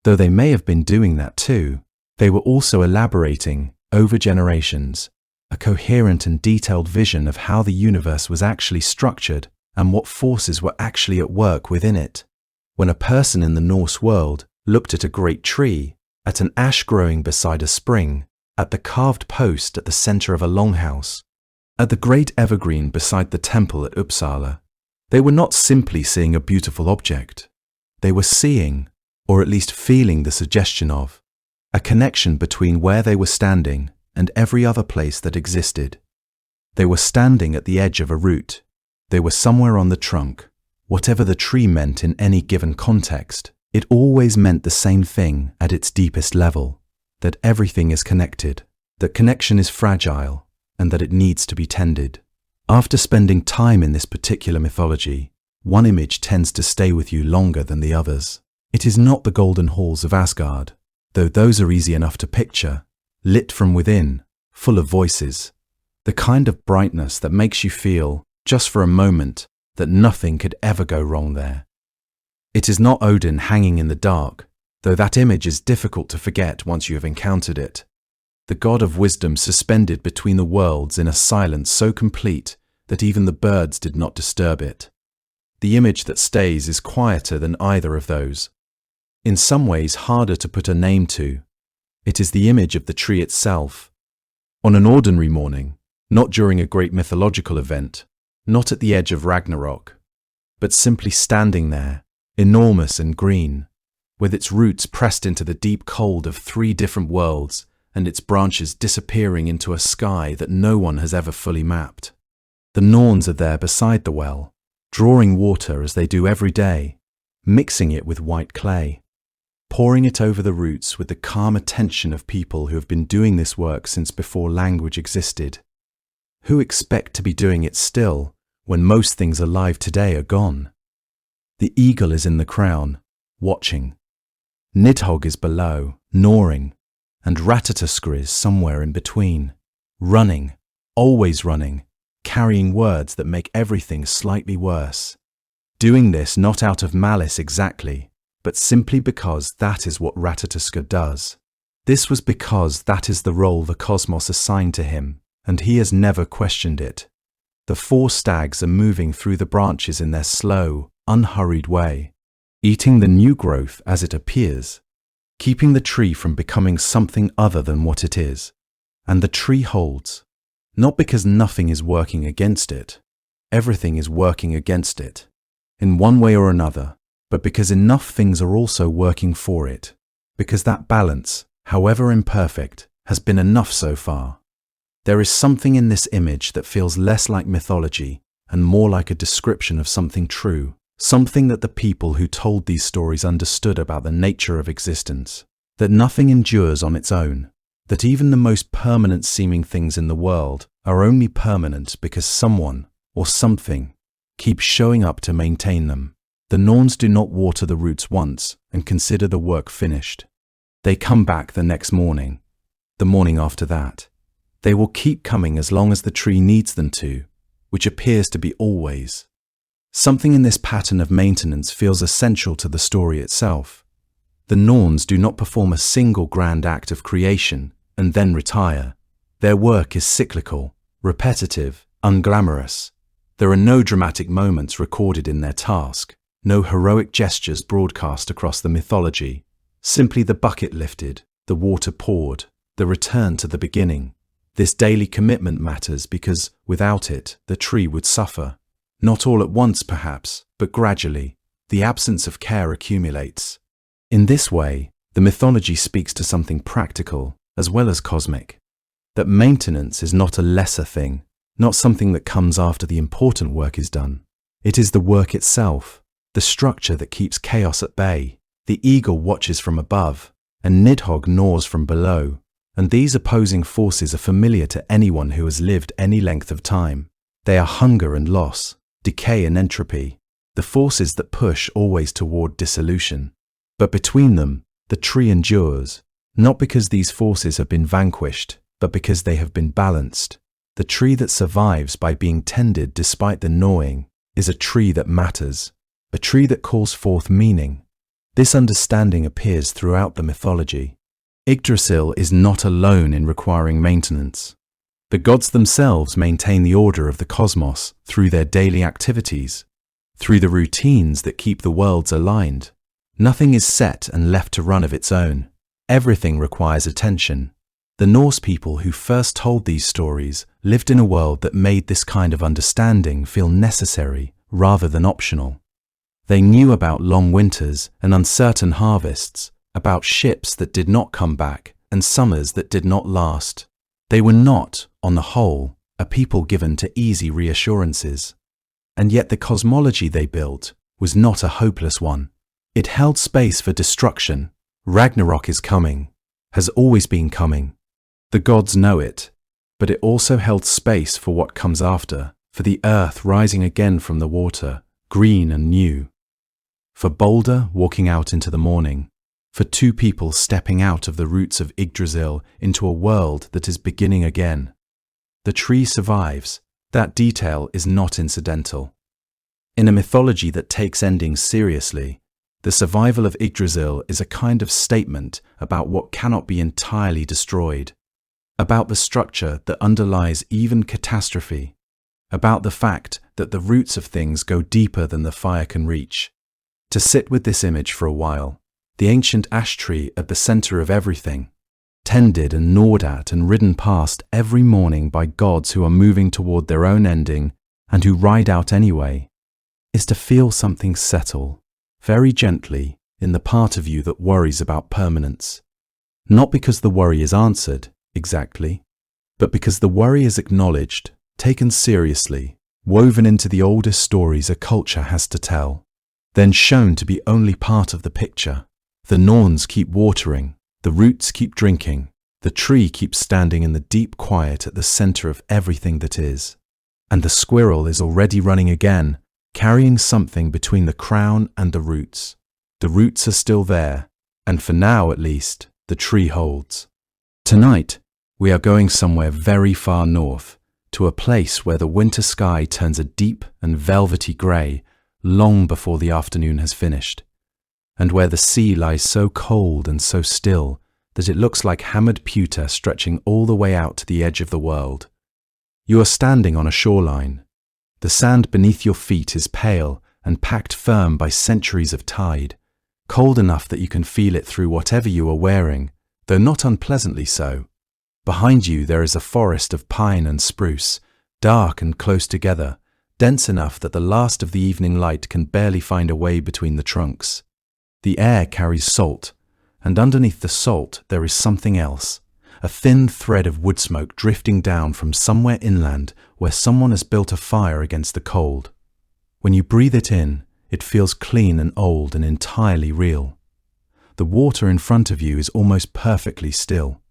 Though they may have been doing that too, they were also elaborating, over generations, a coherent and detailed vision of how the universe was actually structured and what forces were actually at work within it. When a person in the Norse world looked at a great tree, at an ash growing beside a spring, at the carved post at the center of a longhouse, at the great evergreen beside the temple at Uppsala, they were not simply seeing a beautiful object. They were seeing, or at least feeling the suggestion of, a connection between where they were standing and every other place that existed. They were standing at the edge of a root. They were somewhere on the trunk. Whatever the tree meant in any given context, it always meant the same thing at its deepest level, that everything is connected, that connection is fragile, and that it needs to be tended. After spending time in this particular mythology, one image tends to stay with you longer than the others. It is not the golden halls of Asgard, though those are easy enough to picture, lit from within, full of voices, the kind of brightness that makes you feel, just for a moment, that nothing could ever go wrong there. It is not Odin hanging in the dark, though that image is difficult to forget once you have encountered it. The god of wisdom suspended between the worlds in a silence so complete that even the birds did not disturb it. The image that stays is quieter than either of those. In some ways harder to put a name to. It is the image of the tree itself. On an ordinary morning, not during a great mythological event, not at the edge of Ragnarok, but simply standing there, enormous and green, with its roots pressed into the deep cold of 3 different worlds and its branches disappearing into a sky that no one has ever fully mapped. The Norns are there beside the well, drawing water as they do every day, mixing it with white clay, pouring it over the roots with the calm attention of people who have been doing this work since before language existed, who expect to be doing it still when most things alive today are gone. The eagle is in the crown, watching. Nidhogg is below, gnawing, and Ratatoskr is somewhere in between, running, always running, carrying words that make everything slightly worse. Doing this not out of malice exactly, but simply because that is what Ratatoskr does. This was because that is the role the cosmos assigned to him, and he has never questioned it. The 4 stags are moving through the branches in their slow, unhurried way, eating the new growth as it appears, keeping the tree from becoming something other than what it is. And the tree holds, not because nothing is working against it. Everything is working against it, in one way or another, but because enough things are also working for it, because that balance, however imperfect, has been enough so far. There is something in this image that feels less like mythology and more like a description of something true, something that the people who told these stories understood about the nature of existence, that nothing endures on its own, that even the most permanent seeming things in the world are only permanent because someone, or something, keeps showing up to maintain them. The Norns do not water the roots once and consider the work finished. They come back the next morning, the morning after that. They will keep coming as long as the tree needs them to, which appears to be always. Something in this pattern of maintenance feels essential to the story itself. The Norns do not perform a single grand act of creation and then retire. Their work is cyclical, repetitive, unglamorous. There are no dramatic moments recorded in their task, no heroic gestures broadcast across the mythology, simply the bucket lifted, the water poured, the return to the beginning. This daily commitment matters because, without it, the tree would suffer. Not all at once, perhaps, but gradually. The absence of care accumulates. In this way, the mythology speaks to something practical, as well as cosmic. That maintenance is not a lesser thing, not something that comes after the important work is done. It is the work itself, the structure that keeps chaos at bay. The eagle watches from above, and Nidhogg gnaws from below, and these opposing forces are familiar to anyone who has lived any length of time. They are hunger and loss, decay and entropy, the forces that push always toward dissolution. But between them, the tree endures, not because these forces have been vanquished, but because they have been balanced. The tree that survives by being tended despite the gnawing is a tree that matters, a tree that calls forth meaning. This understanding appears throughout the mythology. Yggdrasil is not alone in requiring maintenance. The gods themselves maintain the order of the cosmos through their daily activities, through the routines that keep the worlds aligned. Nothing is set and left to run of its own. Everything requires attention. The Norse people who first told these stories lived in a world that made this kind of understanding feel necessary rather than optional. They knew about long winters and uncertain harvests, about ships that did not come back and summers that did not last. They were not, on the whole, a people given to easy reassurances. And yet the cosmology they built was not a hopeless one. It held space for destruction. Ragnarok is coming, has always been coming. The gods know it, but it also held space for what comes after, for the earth rising again from the water, green and new. For Baldr walking out into the morning, for two people stepping out of the roots of Yggdrasil into a world that is beginning again. The tree survives. That detail is not incidental. In a mythology that takes endings seriously, the survival of Yggdrasil is a kind of statement about what cannot be entirely destroyed, about the structure that underlies even catastrophe, about the fact that the roots of things go deeper than the fire can reach. To sit with this image for a while, the ancient ash tree at the center of everything, tended and gnawed at and ridden past every morning by gods who are moving toward their own ending and who ride out anyway, is to feel something settle, very gently, in the part of you that worries about permanence. Not because the worry is answered, exactly, but because the worry is acknowledged, taken seriously, woven into the oldest stories a culture has to tell, then shown to be only part of the picture. The Norns keep watering, the roots keep drinking, the tree keeps standing in the deep quiet at the center of everything that is. And the squirrel is already running again, carrying something between the crown and the roots. The roots are still there, and for now at least, the tree holds. Tonight, we are going somewhere very far north, to a place where the winter sky turns a deep and velvety grey long before the afternoon has finished, and where the sea lies so cold and so still that it looks like hammered pewter stretching all the way out to the edge of the world. You are standing on a shoreline. The sand beneath your feet is pale and packed firm by centuries of tide, cold enough that you can feel it through whatever you are wearing, though not unpleasantly so. Behind you there is a forest of pine and spruce, dark and close together, dense enough that the last of the evening light can barely find a way between the trunks. The air carries salt, and underneath the salt there is something else, a thin thread of wood smoke drifting down from somewhere inland where someone has built a fire against the cold. When you breathe it in, it feels clean and old and entirely real. The water in front of you is almost perfectly still.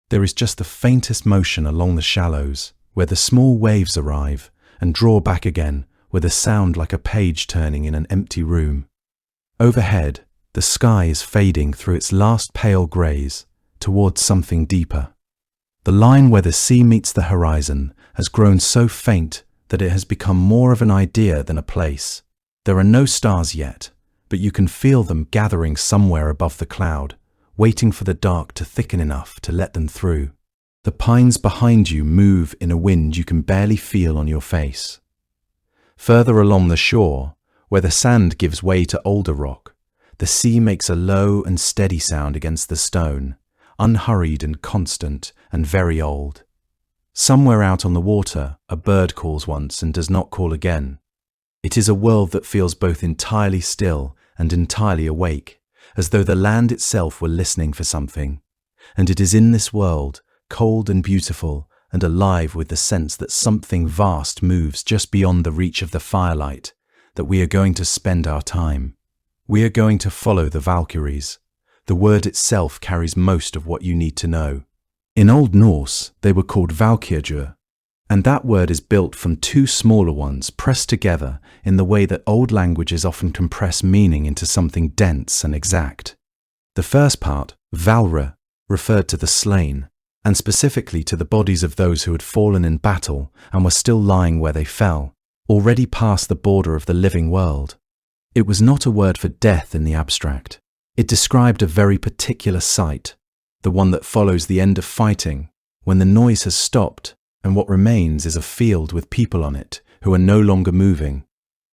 There is just the faintest motion along the shallows, where the small waves arrive and draw back again with a sound like a page turning in an empty room. Overhead, the sky is fading through its last pale greys towards something deeper. The line where the sea meets the horizon has grown so faint that it has become more of an idea than a place. There are no stars yet, but you can feel them gathering somewhere above the cloud, waiting for the dark to thicken enough to let them through. The pines behind you move in a wind you can barely feel on your face. Further along the shore, where the sand gives way to older rock, the sea makes a low and steady sound against the stone, unhurried and constant and very old. Somewhere out on the water, a bird calls once and does not call again. It is a world that feels both entirely still and entirely awake, as though the land itself were listening for something. And it is in this world, cold and beautiful and alive with the sense that something vast moves just beyond the reach of the firelight, that we are going to spend our time. We are going to follow the Valkyries. The word itself carries most of what you need to know. In Old Norse, they were called Valkyrjur, and that word is built from two smaller ones pressed together in the way that old languages often compress meaning into something dense and exact. The first part, Valra, referred to the slain, and specifically to the bodies of those who had fallen in battle and were still lying where they fell, already past the border of the living world. It was not a word for death in the abstract. It described a very particular sight, the one that follows the end of fighting, when the noise has stopped and what remains is a field with people on it who are no longer moving.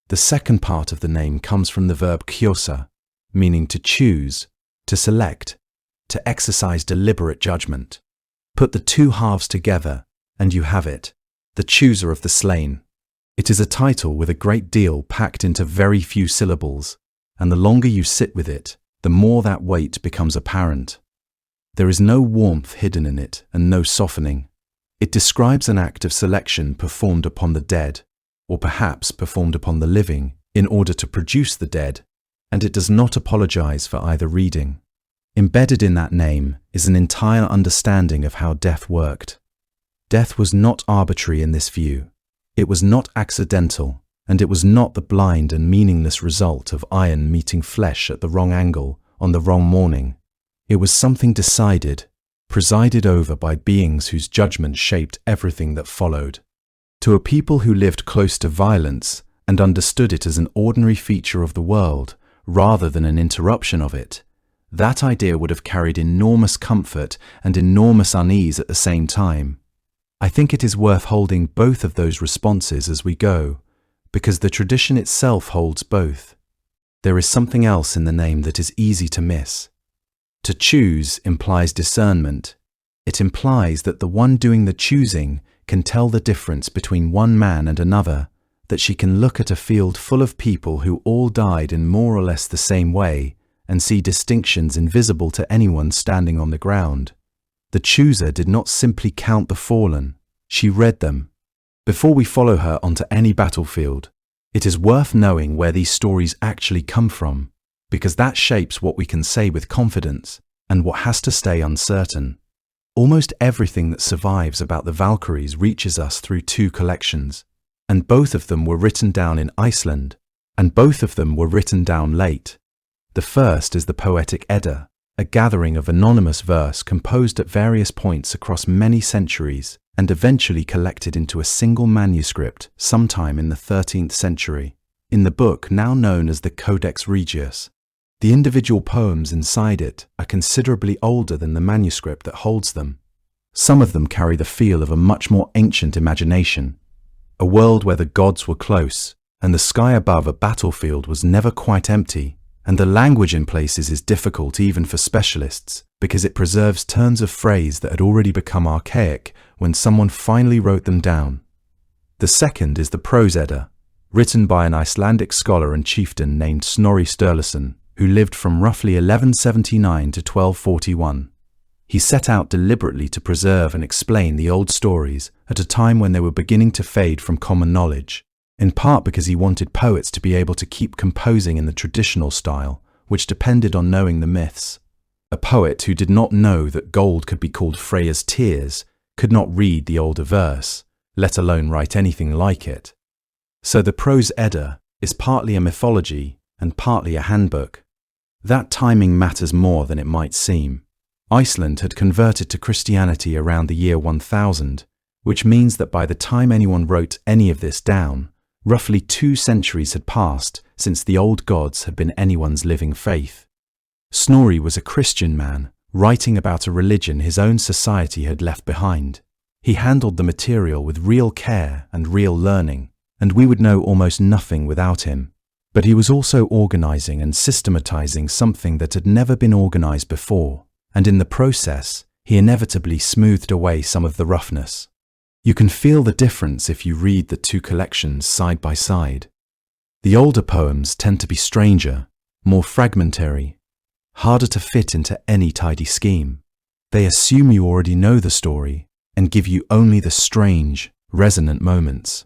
The second part of the name comes from the verb kjosa, meaning to choose, to select, to exercise deliberate judgment. Put the two halves together and you have it, the chooser of the slain. It is a title with a great deal packed into very few syllables, and the longer you sit with it, the more that weight becomes apparent. There is no warmth hidden in it and no softening. It describes an act of selection performed upon the dead, or perhaps performed upon the living, in order to produce the dead, and it does not apologize for either reading. Embedded in that name is an entire understanding of how death worked. Death was not arbitrary in this view. It was not accidental, and it was not the blind and meaningless result of iron meeting flesh at the wrong angle on the wrong morning. It was something decided, presided over by beings whose judgment shaped everything that followed. To a people who lived close to violence and understood it as an ordinary feature of the world rather than an interruption of it, that idea would have carried enormous comfort and enormous unease at the same time. I think it is worth holding both of those responses as we go, because the tradition itself holds both. There is something else in the name that is easy to miss. To choose implies discernment. It implies that the one doing the choosing can tell the difference between one man and another, that she can look at a field full of people who all died in more or less the same way and see distinctions invisible to anyone standing on the ground. The chooser did not simply count the fallen, she read them. Before we follow her onto any battlefield, it is worth knowing where these stories actually come from, because that shapes what we can say with confidence and what has to stay uncertain. Almost everything that survives about the Valkyries reaches us through two collections, and both of them were written down in Iceland, and both of them were written down late. The first is the Poetic Edda, a gathering of anonymous verse composed at various points across many centuries and eventually collected into a single manuscript sometime in the 13th century, in the book now known as the Codex Regius. The individual poems inside it are considerably older than the manuscript that holds them. Some of them carry the feel of a much more ancient imagination, a world where the gods were close, and the sky above a battlefield was never quite empty, and the language in places is difficult even for specialists, because it preserves turns of phrase that had already become archaic when someone finally wrote them down. The second is the Prose Edda, written by an Icelandic scholar and chieftain named Snorri Sturluson, who lived from roughly 1179 to 1241. He set out deliberately to preserve and explain the old stories at a time when they were beginning to fade from common knowledge, in part because he wanted poets to be able to keep composing in the traditional style, which depended on knowing the myths. A poet who did not know that gold could be called Freya's tears could not read the older verse, let alone write anything like it. So the Prose Edda is partly a mythology and partly a handbook. That timing matters more than it might seem. Iceland had converted to Christianity around the year 1000, which means that by the time anyone wrote any of this down, roughly 2 centuries had passed since the old gods had been anyone's living faith. Snorri was a Christian man, writing about a religion his own society had left behind. He handled the material with real care and real learning, and we would know almost nothing without him. But he was also organizing and systematizing something that had never been organized before, and in the process, he inevitably smoothed away some of the roughness. You can feel the difference if you read the two collections side by side. The older poems tend to be stranger, more fragmentary, harder to fit into any tidy scheme. They assume you already know the story and give you only the strange, resonant moments.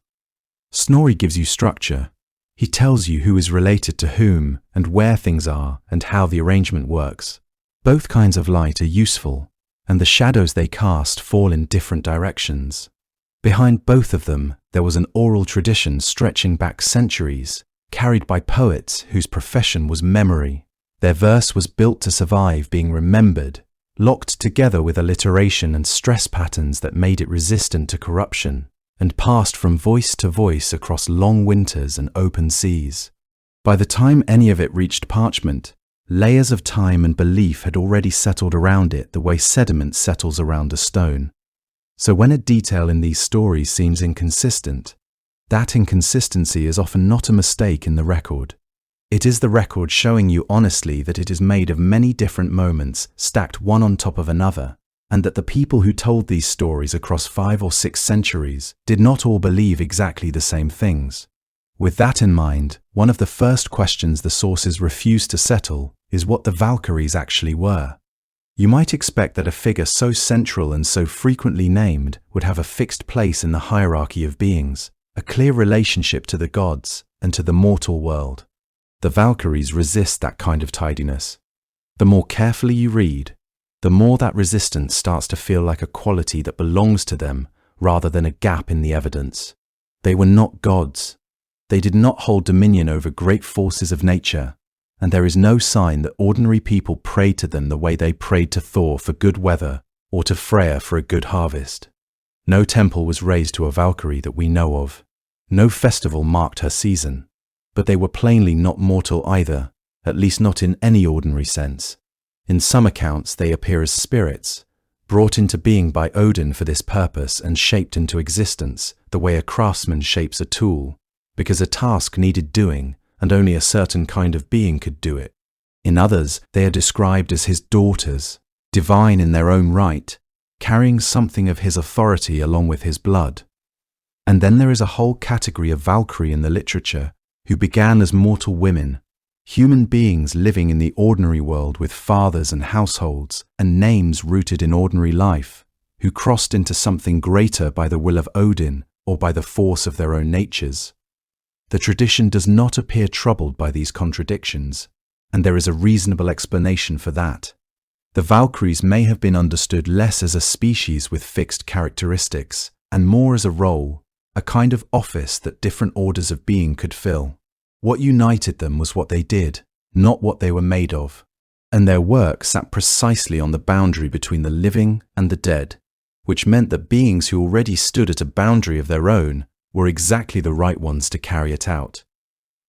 Snorri gives you structure. He tells you who is related to whom and where things are and how the arrangement works. Both kinds of light are useful, and the shadows they cast fall in different directions. Behind both of them, there was an oral tradition stretching back centuries, carried by poets whose profession was memory. Their verse was built to survive being remembered, locked together with alliteration and stress patterns that made it resistant to corruption, and passed from voice to voice across long winters and open seas. By the time any of it reached parchment, layers of time and belief had already settled around it the way sediment settles around a stone. So when a detail in these stories seems inconsistent, that inconsistency is often not a mistake in the record. It is the record showing you honestly that it is made of many different moments stacked one on top of another, and that the people who told these stories across 5 or 6 centuries did not all believe exactly the same things. With that in mind, one of the first questions the sources refuse to settle is what the Valkyries actually were. You might expect that a figure so central and so frequently named would have a fixed place in the hierarchy of beings, a clear relationship to the gods and to the mortal world. The Valkyries resist that kind of tidiness. The more carefully you read, the more that resistance starts to feel like a quality that belongs to them rather than a gap in the evidence. They were not gods. They did not hold dominion over great forces of nature, and there is no sign that ordinary people prayed to them the way they prayed to Thor for good weather or to Freya for a good harvest. No temple was raised to a Valkyrie that we know of. No festival marked her season. But they were plainly not mortal either, at least not in any ordinary sense. In some accounts they appear as spirits, brought into being by Odin for this purpose and shaped into existence the way a craftsman shapes a tool, because a task needed doing and only a certain kind of being could do it. In others, they are described as his daughters, divine in their own right, carrying something of his authority along with his blood. And then there is a whole category of Valkyrie in the literature who began as mortal women, human beings living in the ordinary world with fathers and households and names rooted in ordinary life, who crossed into something greater by the will of Odin or by the force of their own natures. The tradition does not appear troubled by these contradictions, and there is a reasonable explanation for that. The Valkyries may have been understood less as a species with fixed characteristics, and more as a role, a kind of office that different orders of being could fill. What united them was what they did, not what they were made of, and their work sat precisely on the boundary between the living and the dead, which meant that beings who already stood at a boundary of their own were exactly the right ones to carry it out.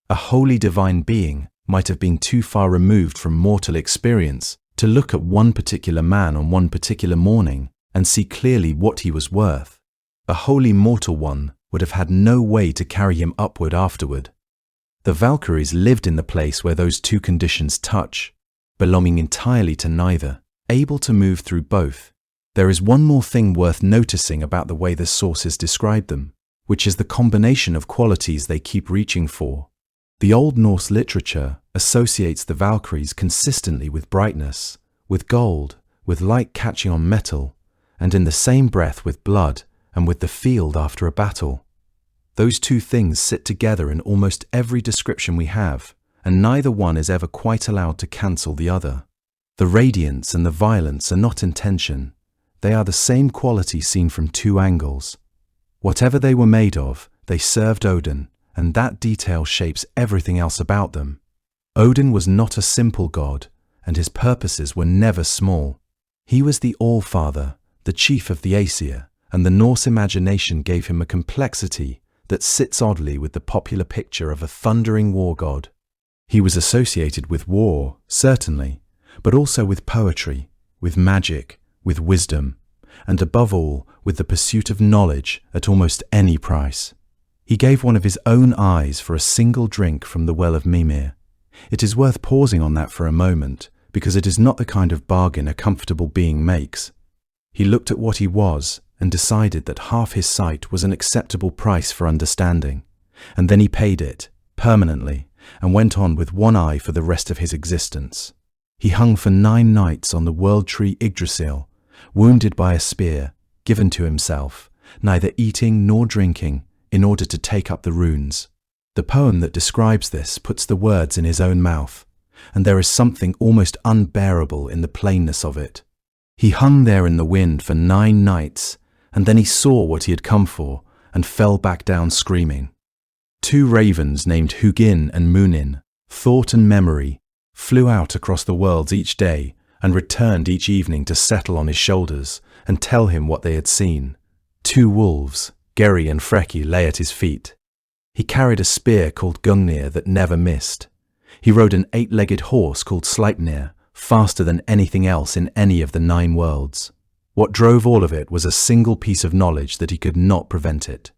A wholly divine being might have been too far removed from mortal experience to look at one particular man on one particular morning and see clearly what he was worth. A wholly mortal one would have had no way to carry him upward afterward. The Valkyries lived in the place where those two conditions touch, belonging entirely to neither, able to move through both. There is one more thing worth noticing about the way the sources describe them, which is the combination of qualities they keep reaching for. The Old Norse literature associates the Valkyries consistently with brightness, with gold, with light catching on metal, and in the same breath with blood and with the field after a battle. Those two things sit together in almost every description we have, and neither one is ever quite allowed to cancel the other. The radiance and the violence are not in tension. They are the same quality seen from two angles. Whatever they were made of, they served Odin, and that detail shapes everything else about them. Odin was not a simple god, and his purposes were never small. He was the All-Father, the chief of the Aesir, and the Norse imagination gave him a complexity that sits oddly with the popular picture of a thundering war god. He was associated with war, certainly, but also with poetry, with magic, with wisdom, and above all, with the pursuit of knowledge at almost any price. He gave one of his own eyes for a single drink from the well of Mimir. It is worth pausing on that for a moment, because it is not the kind of bargain a comfortable being makes. He looked at what he was and decided that half his sight was an acceptable price for understanding, and then he paid it, permanently, and went on with one eye for the rest of his existence. He hung for 9 nights on the world tree Yggdrasil, wounded by a spear, given to himself, neither eating nor drinking, in order to take up the runes. The poem that describes this puts the words in his own mouth, and there is something almost unbearable in the plainness of it. He hung there in the wind for 9 nights, and then he saw what he had come for, and fell back down screaming. 2 ravens named Hugin and Munin, Thought and Memory, flew out across the worlds each day, and returned each evening to settle on his shoulders, and tell him what they had seen. 2 wolves, Geri and Freki, lay at his feet. He carried a spear called Gungnir that never missed. He rode an 8-legged horse called Sleipnir, faster than anything else in any of the 9 worlds. What drove all of it was a single piece of knowledge that he could not prevent it.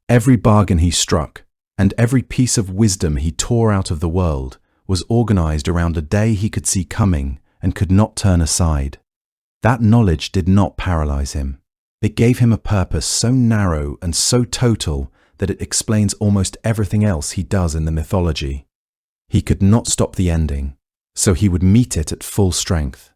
Every bargain he struck, and every piece of wisdom he tore out of the world, was organized around a day he could see coming and could not turn aside. That knowledge did not paralyze him. It gave him a purpose so narrow and so total that it explains almost everything else he does in the mythology. He could not stop the ending, so he would meet it at full strength.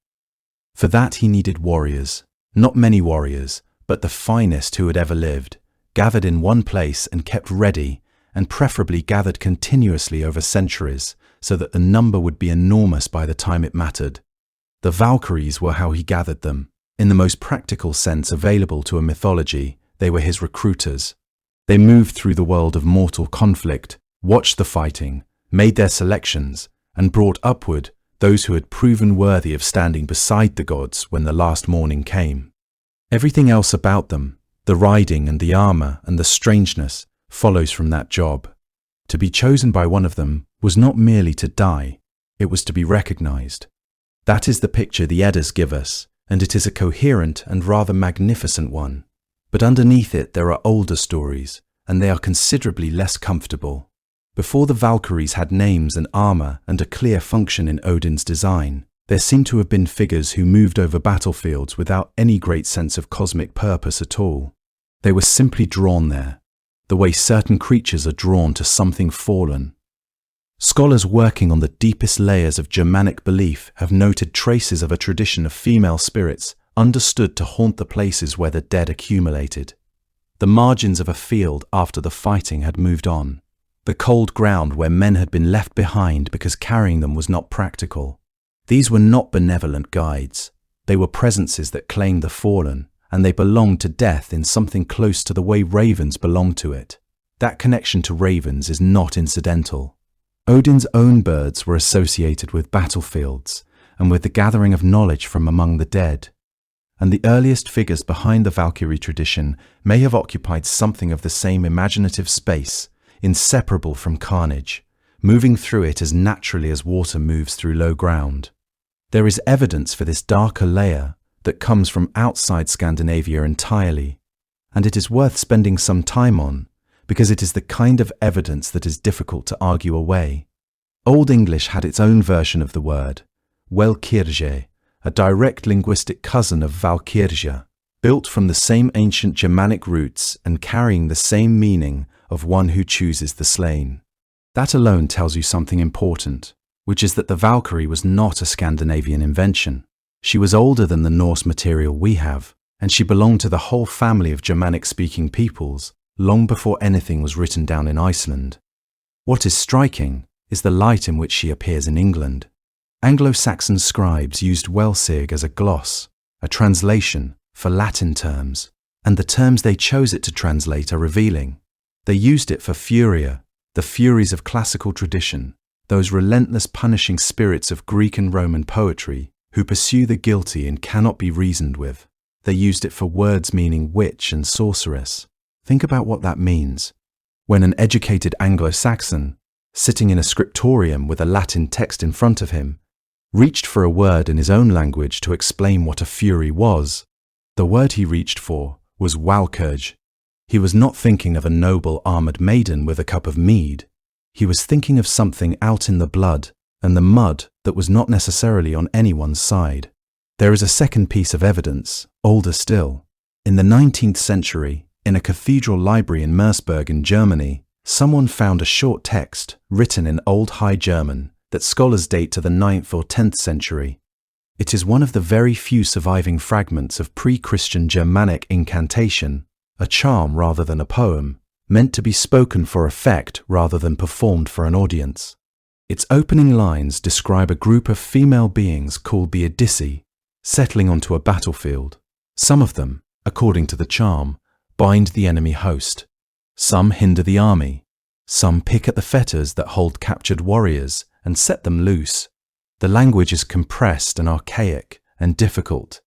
For that he needed warriors, not many warriors, but the finest who had ever lived, gathered in one place and kept ready, and preferably gathered continuously over centuries, so that the number would be enormous by the time it mattered. The Valkyries were how he gathered them. In the most practical sense available to a mythology, they were his recruiters. They moved through the world of mortal conflict, watched the fighting, made their selections, and brought upward those who had proven worthy of standing beside the gods when the last morning came. Everything else about them, the riding and the armor and the strangeness, follows from that job. To be chosen by one of them was not merely to die, it was to be recognized. That is the picture the Eddas give us, and it is a coherent and rather magnificent one. But underneath it there are older stories, and they are considerably less comfortable. Before the Valkyries had names and armor and a clear function in Odin's design, there seem to have been figures who moved over battlefields without any great sense of cosmic purpose at all. They were simply drawn there, the way certain creatures are drawn to something fallen. Scholars working on the deepest layers of Germanic belief have noted traces of a tradition of female spirits understood to haunt the places where the dead accumulated. The margins of a field after the fighting had moved on. The cold ground where men had been left behind because carrying them was not practical. These were not benevolent guides. They were presences that claimed the fallen, and they belonged to death in something close to the way ravens belong to it. That connection to ravens is not incidental. Odin's own birds were associated with battlefields and with the gathering of knowledge from among the dead. And the earliest figures behind the Valkyrie tradition may have occupied something of the same imaginative space, inseparable from carnage, moving through it as naturally as water moves through low ground. There is evidence for this darker layer that comes from outside Scandinavia entirely, and it is worth spending some time on, because it is the kind of evidence that is difficult to argue away. Old English had its own version of the word, Valkyrje, a direct linguistic cousin of Valkyrja, built from the same ancient Germanic roots and carrying the same meaning of one who chooses the slain. That alone tells you something important, which is that the Valkyrie was not a Scandinavian invention. She was older than the Norse material we have, and she belonged to the whole family of Germanic-speaking peoples long before anything was written down in Iceland. What is striking is the light in which she appears in England. Anglo-Saxon scribes used Welsig as a gloss, a translation, for Latin terms, and the terms they chose it to translate are revealing. They used it for Furia, the Furies of classical tradition, those relentless punishing spirits of Greek and Roman poetry who pursue the guilty and cannot be reasoned with. They used it for words meaning witch and sorceress. Think about what that means. When an educated Anglo-Saxon, sitting in a scriptorium with a Latin text in front of him, reached for a word in his own language to explain what a fury was, the word he reached for was Valkyrj. He was not thinking of a noble armoured maiden with a cup of mead. He was thinking of something out in the blood and the mud that was not necessarily on anyone's side. There is a second piece of evidence, older still. In the 19th century, in a cathedral library in Merseburg in Germany, someone found a short text written in Old High German that scholars date to the 9th or 10th century. It is one of the very few surviving fragments of pre-Christian Germanic incantation, a charm rather than a poem, meant to be spoken for effect rather than performed for an audience. Its opening lines describe a group of female beings called the Yggdrasil settling onto a battlefield. Some of them, according to the charm, bind the enemy host. Some hinder the army. Some pick at the fetters that hold captured warriors and set them loose. The language is compressed and archaic and difficult,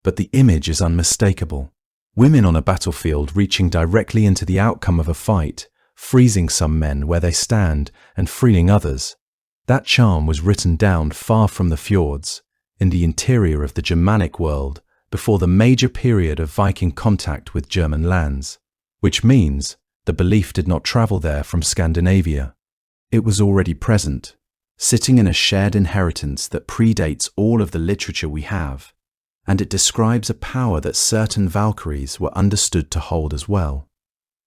but the image is unmistakable. Women on a battlefield reaching directly into the outcome of a fight, freezing some men where they stand and freeing others. That charm was written down far from the fjords, in the interior of the Germanic world, before the major period of Viking contact with German lands, which means the belief did not travel there from Scandinavia. It was already present, sitting in a shared inheritance that predates all of the literature we have, and it describes a power that certain Valkyries were understood to hold as well.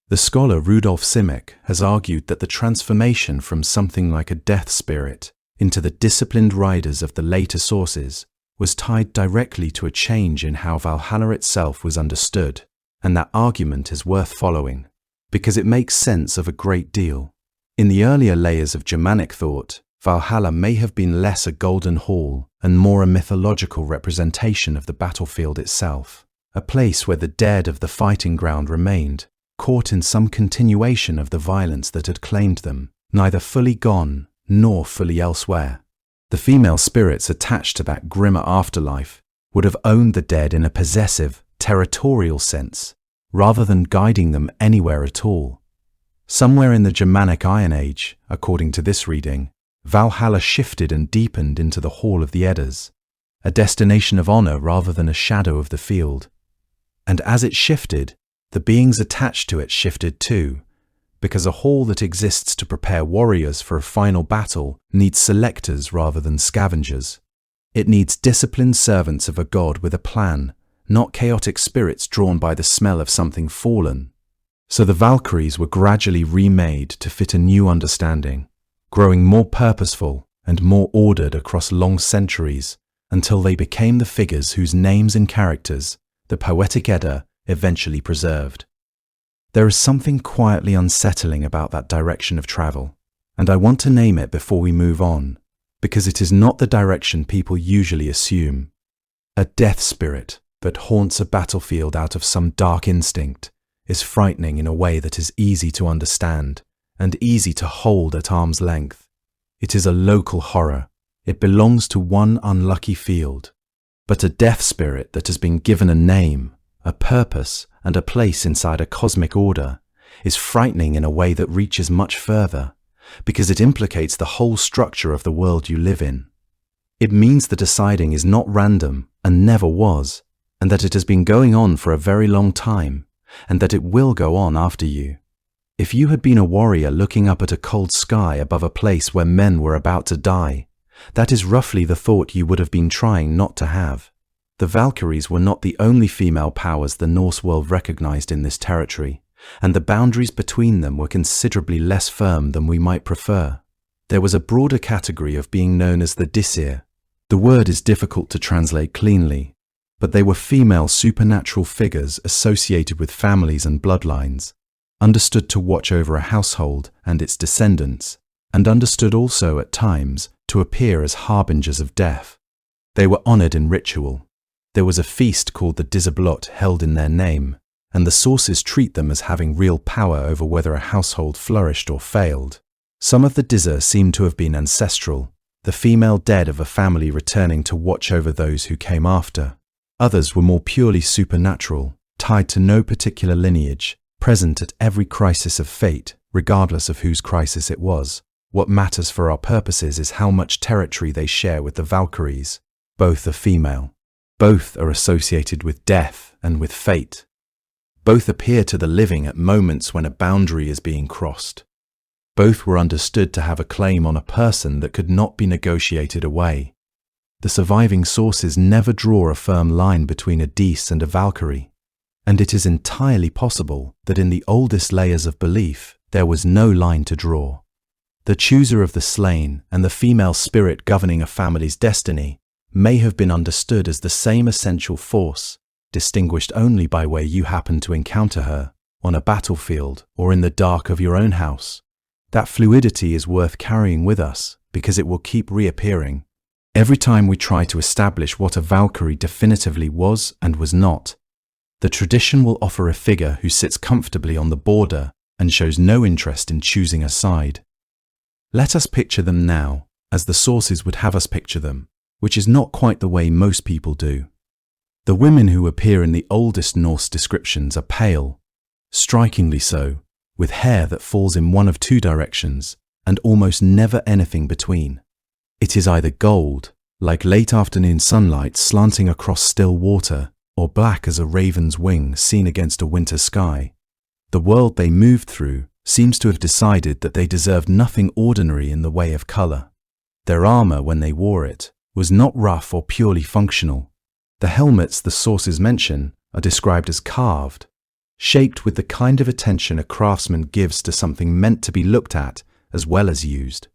The scholar Rudolf Simek has argued that the transformation from something like a death spirit into the disciplined riders of the later sources was tied directly to a change in how Valhalla itself was understood, and that argument is worth following, because it makes sense of a great deal. In the earlier layers of Germanic thought, Valhalla may have been less a golden hall and more a mythological representation of the battlefield itself, a place where the dead of the fighting ground remained, caught in some continuation of the violence that had claimed them, neither fully gone nor fully elsewhere. The female spirits attached to that grimmer afterlife would have owned the dead in a possessive, territorial sense, rather than guiding them anywhere at all. Somewhere in the Germanic Iron Age, according to this reading, Valhalla shifted and deepened into the Hall of the Edders, a destination of honor rather than a shadow of the field. And as it shifted, the beings attached to it shifted too, because a hall that exists to prepare warriors for a final battle needs selectors rather than scavengers. It needs disciplined servants of a god with a plan, not chaotic spirits drawn by the smell of something fallen. So the Valkyries were gradually remade to fit a new understanding, growing more purposeful and more ordered across long centuries until they became the figures whose names and characters the Poetic Edda eventually preserved. There is something quietly unsettling about that direction of travel, and I want to name it before we move on, because it is not the direction people usually assume. A death spirit that haunts a battlefield out of some dark instinct is frightening in a way that is easy to understand and easy to hold at arm's length. It is a local horror. It belongs to one unlucky field. But a death spirit that has been given a name, a purpose, and a place inside a cosmic order is frightening in a way that reaches much further, because it implicates the whole structure of the world you live in. It means the deciding is not random and never was, and that it has been going on for a very long time, and that it will go on after you. If you had been a warrior looking up at a cold sky above a place where men were about to die, that is roughly the thought you would have been trying not to have. The Valkyries were not the only female powers the Norse world recognized in this territory, and the boundaries between them were considerably less firm than we might prefer. There was a broader category of being known as the Disir. The word is difficult to translate cleanly, but they were female supernatural figures associated with families and bloodlines, understood to watch over a household and its descendants, and understood also at times to appear as harbingers of death. They were honored in ritual. There was a feast called the Disablot held in their name, and the sources treat them as having real power over whether a household flourished or failed. Some of the Disir seem to have been ancestral, the female dead of a family returning to watch over those who came after. Others were more purely supernatural, tied to no particular lineage, present at every crisis of fate, regardless of whose crisis it was. What matters for our purposes is how much territory they share with the Valkyries. Both are female. Both are associated with death and with fate. Both appear to the living at moments when a boundary is being crossed. Both were understood to have a claim on a person that could not be negotiated away. The surviving sources never draw a firm line between a Dis and a Valkyrie, and it is entirely possible that in the oldest layers of belief there was no line to draw. The chooser of the slain and the female spirit governing a family's destiny may have been understood as the same essential force, distinguished only by where you happened to encounter her, on a battlefield, or in the dark of your own house. That fluidity is worth carrying with us because it will keep reappearing. Every time we try to establish what a Valkyrie definitively was and was not, the tradition will offer a figure who sits comfortably on the border and shows no interest in choosing a side. Let us picture them now, as the sources would have us picture them, which is not quite the way most people do. The women who appear in the oldest Norse descriptions are pale, strikingly so, with hair that falls in one of two directions and almost never anything between. It is either gold, like late afternoon sunlight slanting across still water, or black as a raven's wing seen against a winter sky. The world they moved through seems to have decided that they deserved nothing ordinary in the way of color. Their armor, when they wore it, was not rough or purely functional. The helmets the sources mention are described as carved, shaped with the kind of attention a craftsman gives to something meant to be looked at as well as used.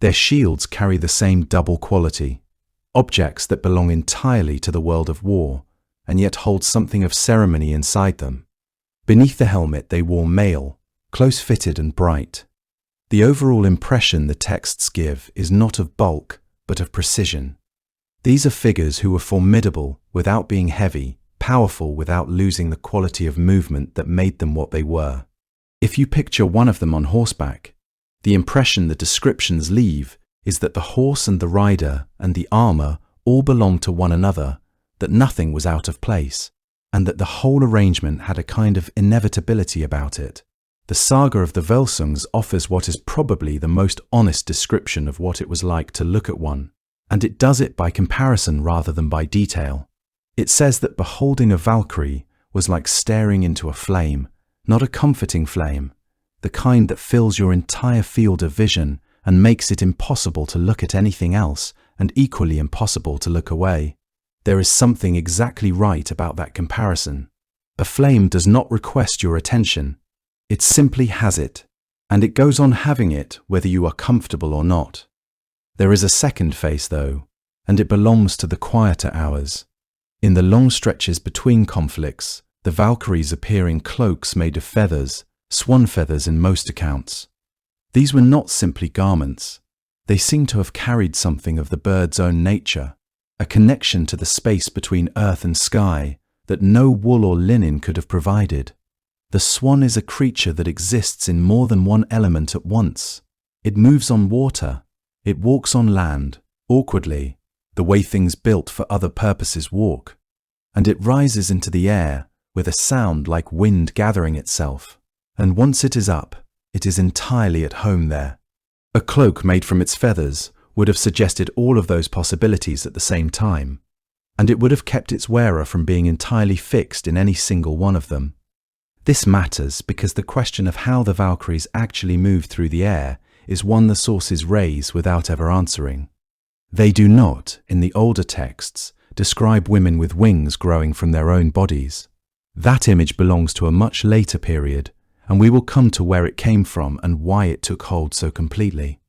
Their shields carry the same double quality, objects that belong entirely to the world of war, and yet hold something of ceremony inside them. Beneath the helmet they wore mail, close-fitted and bright. The overall impression the texts give is not of bulk, but of precision. These are figures who were formidable without being heavy, powerful without losing the quality of movement that made them what they were. If you picture one of them on horseback, the impression the descriptions leave is that the horse and the rider and the armor all belonged to one another, that nothing was out of place, and that the whole arrangement had a kind of inevitability about it. The saga of the Völsungs offers what is probably the most honest description of what it was like to look at one, and it does it by comparison rather than by detail. It says that beholding a Valkyrie was like staring into a flame, not a comforting flame, the kind that fills your entire field of vision and makes it impossible to look at anything else and equally impossible to look away. There is something exactly right about that comparison. A flame does not request your attention. It simply has it, and it goes on having it whether you are comfortable or not. There is a second face, though, and it belongs to the quieter hours. In the long stretches between conflicts, the Valkyries appear in cloaks made of feathers, swan feathers in most accounts. These were not simply garments. They seem to have carried something of the bird's own nature, a connection to the space between earth and sky that no wool or linen could have provided. The swan is a creature that exists in more than one element at once. It moves on water. It walks on land, awkwardly, the way things built for other purposes walk. And it rises into the air with a sound like wind gathering itself. And once it is up, it is entirely at home there. A cloak made from its feathers would have suggested all of those possibilities at the same time, and it would have kept its wearer from being entirely fixed in any single one of them. This matters because the question of how the Valkyries actually moved through the air is one the sources raise without ever answering. They do not, in the older texts, describe women with wings growing from their own bodies. That image belongs to a much later period, and we will come to where it came from and why it took hold so completely.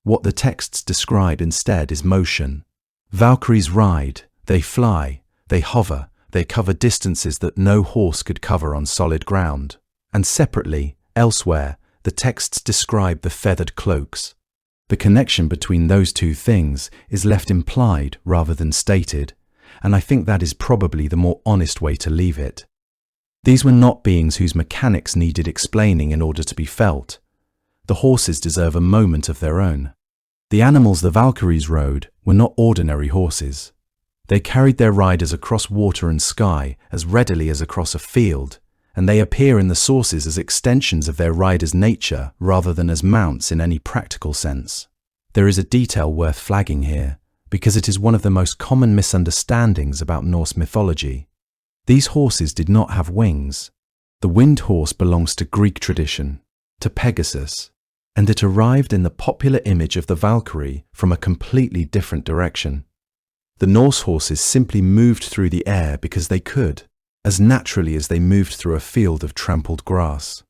What the texts describe instead is motion. Valkyries ride, they fly, they hover, they cover distances that no horse could cover on solid ground. And separately, elsewhere, the texts describe the feathered cloaks. The connection between those two things is left implied rather than stated, and I think that is probably the more honest way to leave it. These were not beings whose mechanics needed explaining in order to be felt. The horses deserve a moment of their own. The animals the Valkyries rode were not ordinary horses. They carried their riders across water and sky as readily as across a field, and they appear in the sources as extensions of their riders' nature rather than as mounts in any practical sense. There is a detail worth flagging here, because it is one of the most common misunderstandings about Norse mythology. These horses did not have wings. The wind horse belongs to Greek tradition, to Pegasus, and it arrived in the popular image of the Valkyrie from a completely different direction. The Norse horses simply moved through the air because they could, as naturally as they moved through a field of trampled grass.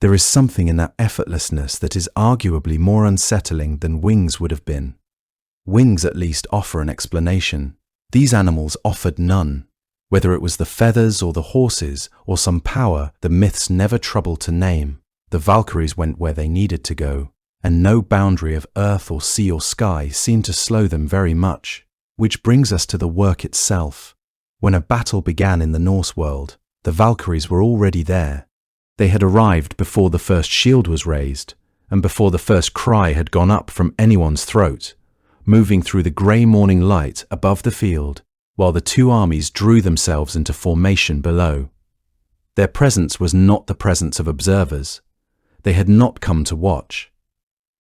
There is something in that effortlessness that is arguably more unsettling than wings would have been. Wings at least offer an explanation. These animals offered none. Whether it was the feathers or the horses or some power the myths never troubled to name, the Valkyries went where they needed to go, and no boundary of earth or sea or sky seemed to slow them very much. Which brings us to the work itself. When a battle began in the Norse world, the Valkyries were already there. They had arrived before the first shield was raised, and before the first cry had gone up from anyone's throat, moving through the grey morning light above the field, while the two armies drew themselves into formation below. Their presence was not the presence of observers. They had not come to watch.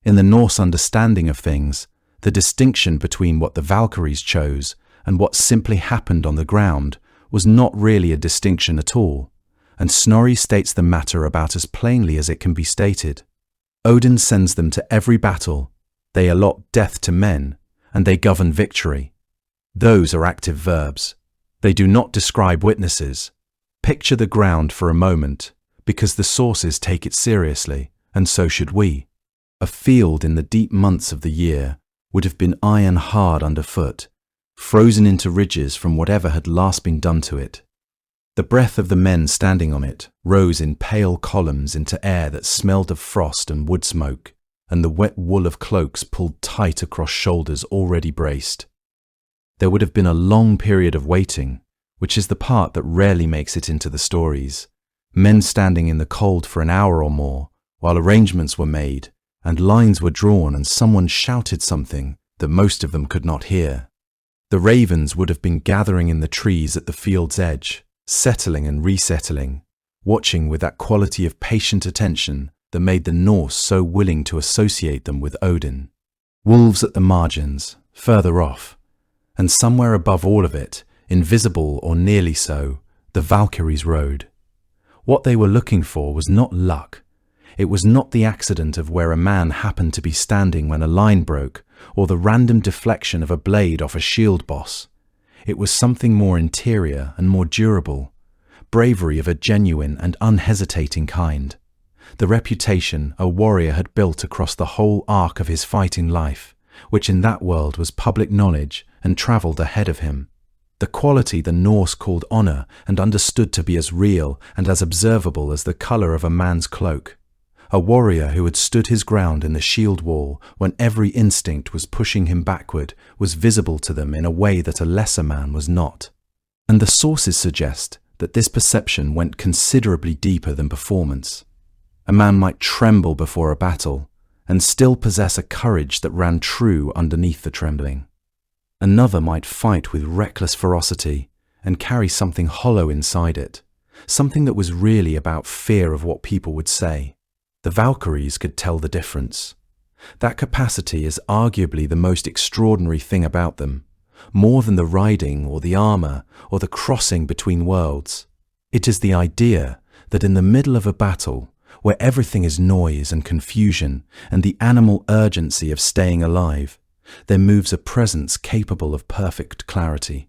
In the Norse understanding of things, the distinction between what the Valkyries chose and what simply happened on the ground was not really a distinction at all, and Snorri states the matter about as plainly as it can be stated. Odin sends them to every battle, they allot death to men, and they govern victory. Those are active verbs. They do not describe witnesses. Picture the ground for a moment, because the sources take it seriously, and so should we. A field in the deep months of the year would have been iron hard underfoot, frozen into ridges from whatever had last been done to it. The breath of the men standing on it rose in pale columns into air that smelled of frost and wood smoke, and the wet wool of cloaks pulled tight across shoulders already braced. There would have been a long period of waiting, which is the part that rarely makes it into the stories. Men standing in the cold for an hour or more, while arrangements were made, and lines were drawn and someone shouted something that most of them could not hear. The ravens would have been gathering in the trees at the field's edge, settling and resettling, watching with that quality of patient attention that made the Norse so willing to associate them with Odin. Wolves at the margins, further off, and somewhere above all of it, invisible or nearly so, the Valkyries rode. What they were looking for was not luck. It was not the accident of where a man happened to be standing when a line broke, or the random deflection of a blade off a shield boss. It was something more interior and more durable, bravery of a genuine and unhesitating kind. The reputation a warrior had built across the whole arc of his fighting life, which in that world was public knowledge and travelled ahead of him. The quality the Norse called honour and understood to be as real and as observable as the colour of a man's cloak. A warrior who had stood his ground in the shield wall when every instinct was pushing him backward was visible to them in a way that a lesser man was not. And the sources suggest that this perception went considerably deeper than performance. A man might tremble before a battle and still possess a courage that ran true underneath the trembling. Another might fight with reckless ferocity and carry something hollow inside it, something that was really about fear of what people would say. The Valkyries could tell the difference. That capacity is arguably the most extraordinary thing about them, more than the riding or the armour or the crossing between worlds. It is the idea that in the middle of a battle, where everything is noise and confusion and the animal urgency of staying alive, there moves a presence capable of perfect clarity,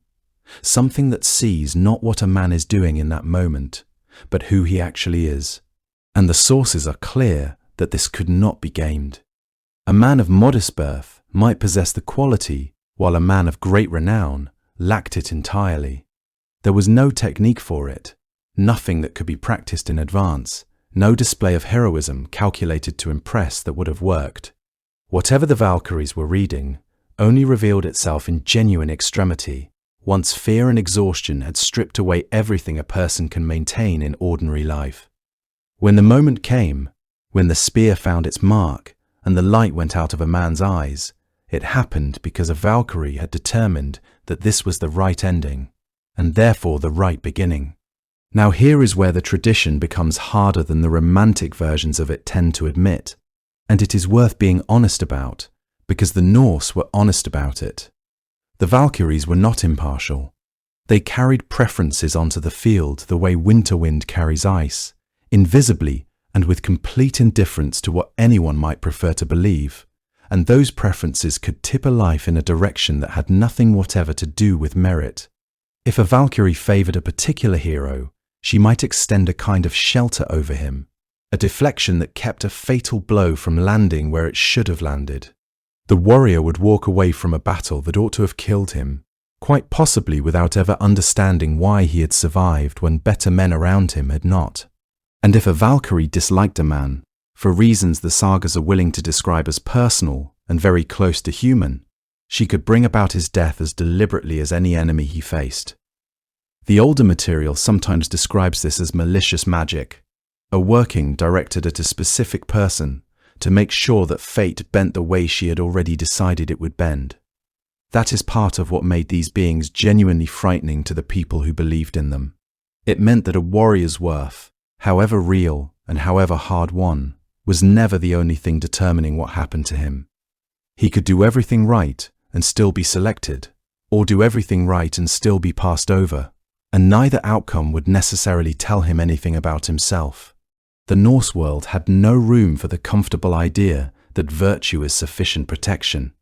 something that sees not what a man is doing in that moment, but who he actually is. And the sources are clear that this could not be gamed. A man of modest birth might possess the quality, while a man of great renown lacked it entirely. There was no technique for it, nothing that could be practiced in advance, no display of heroism calculated to impress that would have worked. Whatever the Valkyries were reading only revealed itself in genuine extremity, once fear and exhaustion had stripped away everything a person can maintain in ordinary life. When the moment came, when the spear found its mark and the light went out of a man's eyes, it happened because a Valkyrie had determined that this was the right ending, and therefore the right beginning. Now here is where the tradition becomes harder than the romantic versions of it tend to admit, and it is worth being honest about, because the Norse were honest about it. The Valkyries were not impartial. They carried preferences onto the field the way winter wind carries ice, invisibly and with complete indifference to what anyone might prefer to believe, and those preferences could tip a life in a direction that had nothing whatever to do with merit. If a Valkyrie favoured a particular hero, she might extend a kind of shelter over him, a deflection that kept a fatal blow from landing where it should have landed. The warrior would walk away from a battle that ought to have killed him, quite possibly without ever understanding why he had survived when better men around him had not. And if a Valkyrie disliked a man, for reasons the sagas are willing to describe as personal and very close to human, she could bring about his death as deliberately as any enemy he faced. The older material sometimes describes this as malicious magic, a working directed at a specific person to make sure that fate bent the way she had already decided it would bend. That is part of what made these beings genuinely frightening to the people who believed in them. It meant that a warrior's worth, however real and however hard-won, was never the only thing determining what happened to him. He could do everything right and still be selected, or do everything right and still be passed over, and neither outcome would necessarily tell him anything about himself. The Norse world had no room for the comfortable idea that virtue is sufficient protection.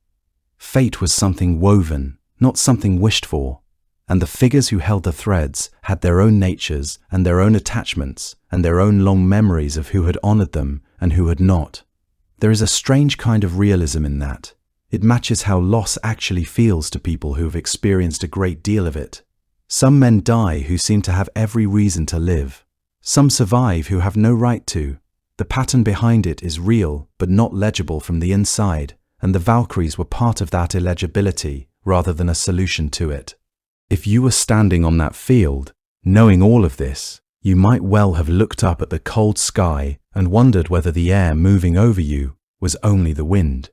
Fate was something woven, not something wished for, and the figures who held the threads had their own natures and their own attachments and their own long memories of who had honored them and who had not. There is a strange kind of realism in that. It matches how loss actually feels to people who have experienced a great deal of it. Some men die who seem to have every reason to live. Some survive who have no right to. The pattern behind it is real but not legible from the inside, and the Valkyries were part of that illegibility rather than a solution to it. If you were standing on that field, knowing all of this, you might well have looked up at the cold sky and wondered whether the air moving over you was only the wind.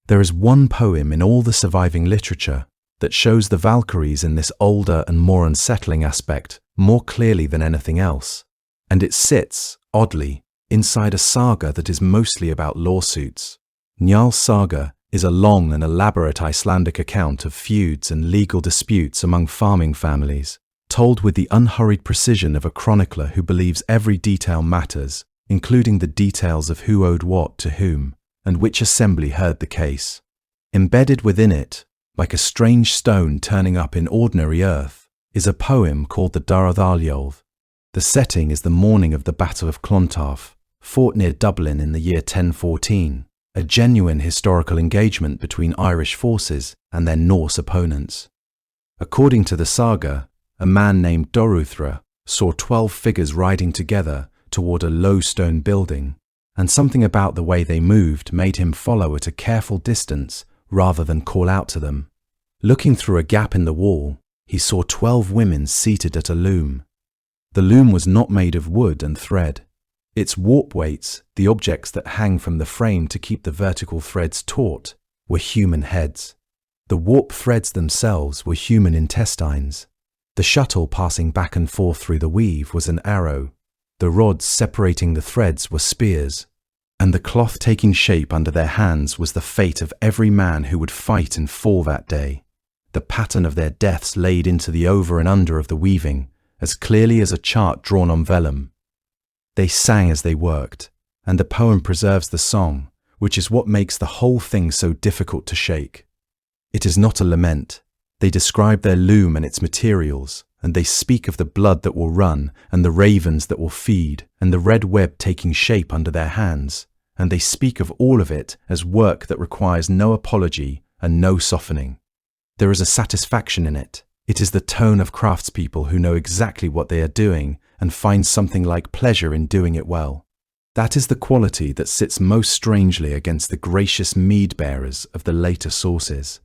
There is one poem in all the surviving literature that shows the Valkyries in this older and more unsettling aspect more clearly than anything else, and it sits, oddly, inside a saga that is mostly about lawsuits. Njal's saga is a long and elaborate Icelandic account of feuds and legal disputes among farming families, told with the unhurried precision of a chronicler who believes every detail matters, including the details of who owed what to whom, and which assembly heard the case. Embedded within it, like a strange stone turning up in ordinary earth, is a poem called the Darathaliolf. The setting is the morning of the Battle of Clontarf, fought near Dublin in the year 1014, a genuine historical engagement between Irish forces and their Norse opponents. According to the saga, a man named Doruthra saw 12 figures riding together toward a low stone building, and something about the way they moved made him follow at a careful distance rather than call out to them. Looking through a gap in the wall, he saw 12 women seated at a loom. The loom was not made of wood and thread. Its warp weights, the objects that hang from the frame to keep the vertical threads taut, were human heads. The warp threads themselves were human intestines. The shuttle passing back and forth through the weave was an arrow. The rods separating the threads were spears. And the cloth taking shape under their hands was the fate of every man who would fight and fall that day. The pattern of their deaths laid into the over and under of the weaving, as clearly as a chart drawn on vellum. They sang as they worked, and the poem preserves the song, which is what makes the whole thing so difficult to shake. It is not a lament. They describe their loom and its materials, and they speak of the blood that will run, and the ravens that will feed, and the red web taking shape under their hands, and they speak of all of it as work that requires no apology and no softening. There is a satisfaction in it. It is the tone of craftspeople who know exactly what they are doing and find something like pleasure in doing it well. That is the quality that sits most strangely against the gracious mead-bearers of the later sources.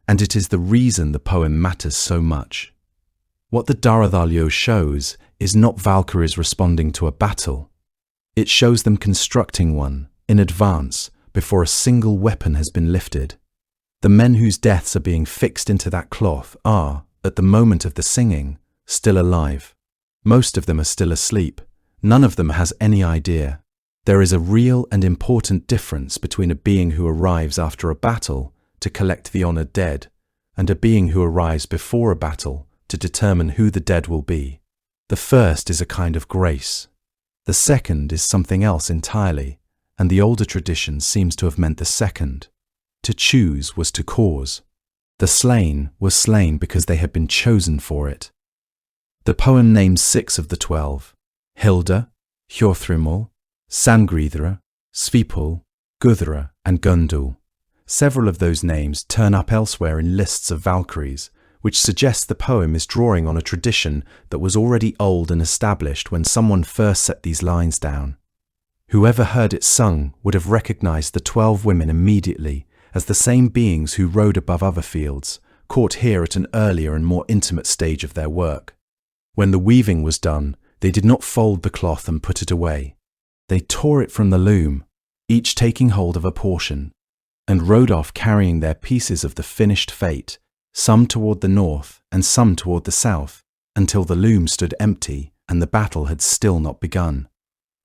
And it is the reason the poem matters so much. What the Darathaliolf shows is not Valkyries responding to a battle. It shows them constructing one in advance before a single weapon has been lifted. The men whose deaths are being fixed into that cloth are, at the moment of the singing, still alive. Most of them are still asleep. None of them has any idea. There is a real and important difference between a being who arrives after a battle to collect the honored dead and a being who arrives before a battle to determine who the dead will be. The first is a kind of grace. The second is something else entirely, and the older tradition seems to have meant the second. To choose was to cause. The slain were slain because they had been chosen for it. The poem names 6 of the 12: Hilda, Hjörthrimul, Sangríðra, Svipul, Guðra, and Gundul. Several of those names turn up elsewhere in lists of Valkyries, which suggests the poem is drawing on a tradition that was already old and established when someone first set these lines down. Whoever heard it sung would have recognized the 12 women immediately as the same beings who rode above other fields, caught here at an earlier and more intimate stage of their work. When the weaving was done, they did not fold the cloth and put it away. They tore it from the loom, each taking hold of a portion, and rode off carrying their pieces of the finished fate, some toward the north and some toward the south, until the loom stood empty and the battle had still not begun.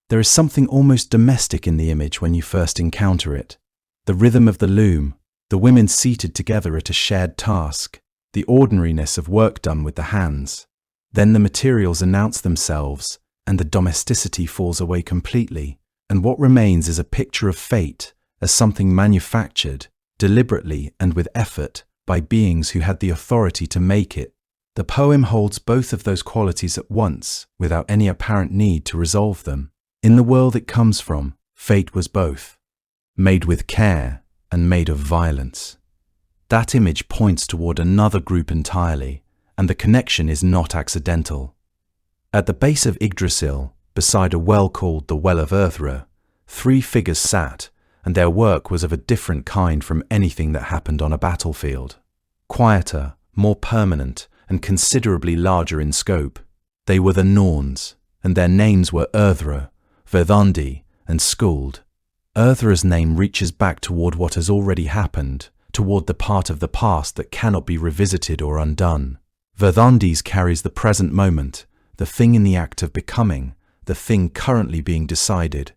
There is something almost domestic in the image when you first encounter it. The rhythm of the loom, the women seated together at a shared task, the ordinariness of work done with the hands. Then the materials announce themselves, and the domesticity falls away completely, and what remains is a picture of fate as something manufactured, deliberately and with effort, by beings who had the authority to make it. The poem holds both of those qualities at once, without any apparent need to resolve them. In the world it comes from, fate was both, made with care and made of violence. That image points toward another group entirely, and the connection is not accidental. At the base of Yggdrasil, beside a well called the Well of Earthra, 3 figures sat, and their work was of a different kind from anything that happened on a battlefield. Quieter, more permanent, and considerably larger in scope. They were the Norns, and their names were Earthra, Verdandi, and Skuld. Earthra's name reaches back toward what has already happened, toward the part of the past that cannot be revisited or undone. Verdandi's carries the present moment, the thing in the act of becoming, the thing currently being decided.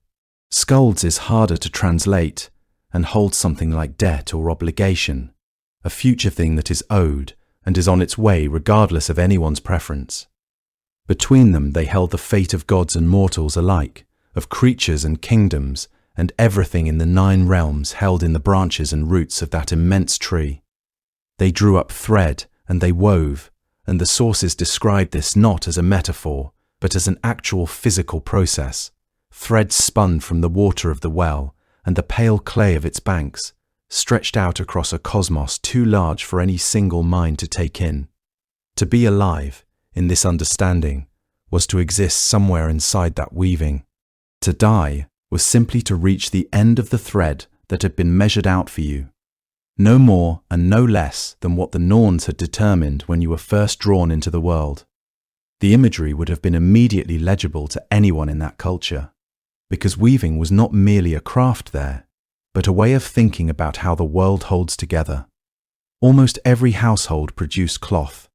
Skuld's is harder to translate, and holds something like debt or obligation, a future thing that is owed and is on its way regardless of anyone's preference. Between them they held the fate of gods and mortals alike, of creatures and kingdoms, and everything in the 9 realms held in the branches and roots of that immense tree. They drew up thread, and they wove, and the sources describe this not as a metaphor, but as an actual physical process. Thread spun from the water of the well, and the pale clay of its banks, stretched out across a cosmos too large for any single mind to take in. To be alive, in this understanding, was to exist somewhere inside that weaving. To die was simply to reach the end of the thread that had been measured out for you. No more and no less than what the Norns had determined when you were first drawn into the world. The imagery would have been immediately legible to anyone in that culture, because weaving was not merely a craft there, but a way of thinking about how the world holds together. Almost every household produced cloth.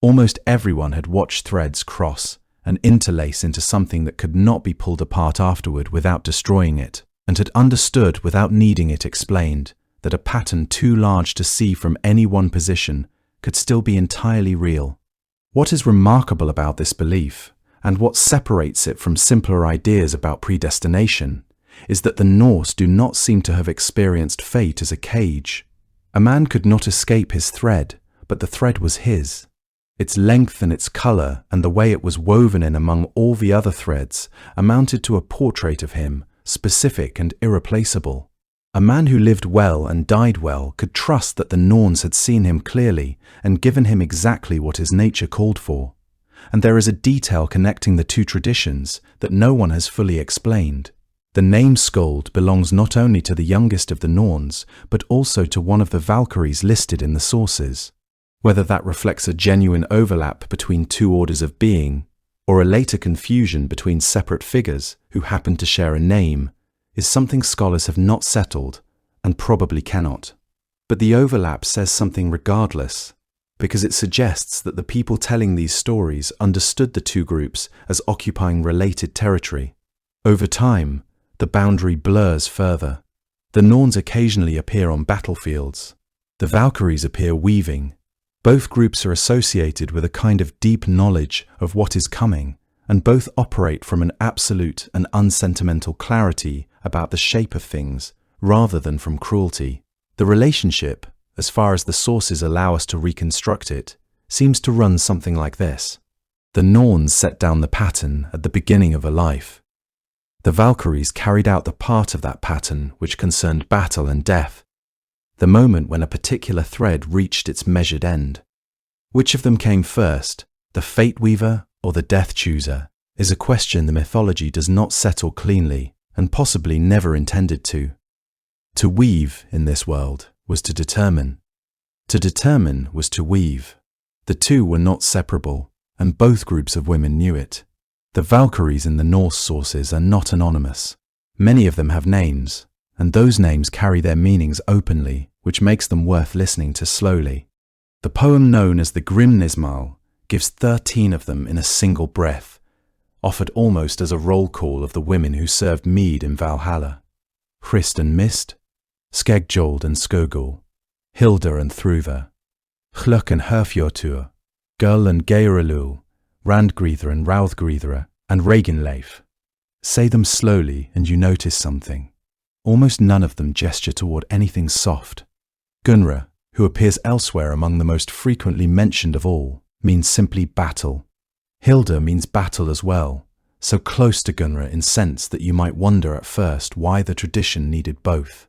Almost everyone had watched threads cross and interlace into something that could not be pulled apart afterward without destroying it, and had understood without needing it explained that a pattern too large to see from any one position could still be entirely real. What is remarkable about this belief, and what separates it from simpler ideas about predestination, is that the Norse do not seem to have experienced fate as a cage. A man could not escape his thread, but the thread was his. Its length and its colour and the way it was woven in among all the other threads amounted to a portrait of him, specific and irreplaceable. A man who lived well and died well could trust that the Norns had seen him clearly and given him exactly what his nature called for. And there is a detail connecting the 2 traditions that no one has fully explained. The name Skuld belongs not only to the youngest of the Norns, but also to one of the Valkyries listed in the sources. Whether that reflects a genuine overlap between 2 orders of being, or a later confusion between separate figures who happen to share a name, is something scholars have not settled, and probably cannot. But the overlap says something regardless, because it suggests that the people telling these stories understood the 2 groups as occupying related territory. Over time, the boundary blurs further. The Norns occasionally appear on battlefields. The Valkyries appear weaving. Both groups are associated with a kind of deep knowledge of what is coming, and both operate from an absolute and unsentimental clarity about the shape of things, rather than from cruelty. The relationship, as far as the sources allow us to reconstruct it, seems to run something like this. The Norns set down the pattern at the beginning of a life. The Valkyries carried out the part of that pattern which concerned battle and death, the moment when a particular thread reached its measured end. Which of them came first, the fate weaver or the death chooser, is a question the mythology does not settle cleanly and possibly never intended to. To weave in this world was to determine. To determine was to weave. The two were not separable, and both groups of women knew it. The Valkyries in the Norse sources are not anonymous. Many of them have names, and those names carry their meanings openly, which makes them worth listening to slowly. The poem known as the Grimnismal gives 13 of them in a single breath, offered almost as a roll call of the women who served mead in Valhalla. Hrist and Mist, Skeggjold and Skogul, Hilda and Thruva, Hluk and Herfjotur, Gull and Geiralul, Randgríðr and Ráðgríðra, and Reginleif. Say them slowly and you notice something. Almost none of them gesture toward anything soft. Gunra, who appears elsewhere among the most frequently mentioned of all, means simply battle. Hilda means battle as well, so close to Gunra in sense that you might wonder at first why the tradition needed both.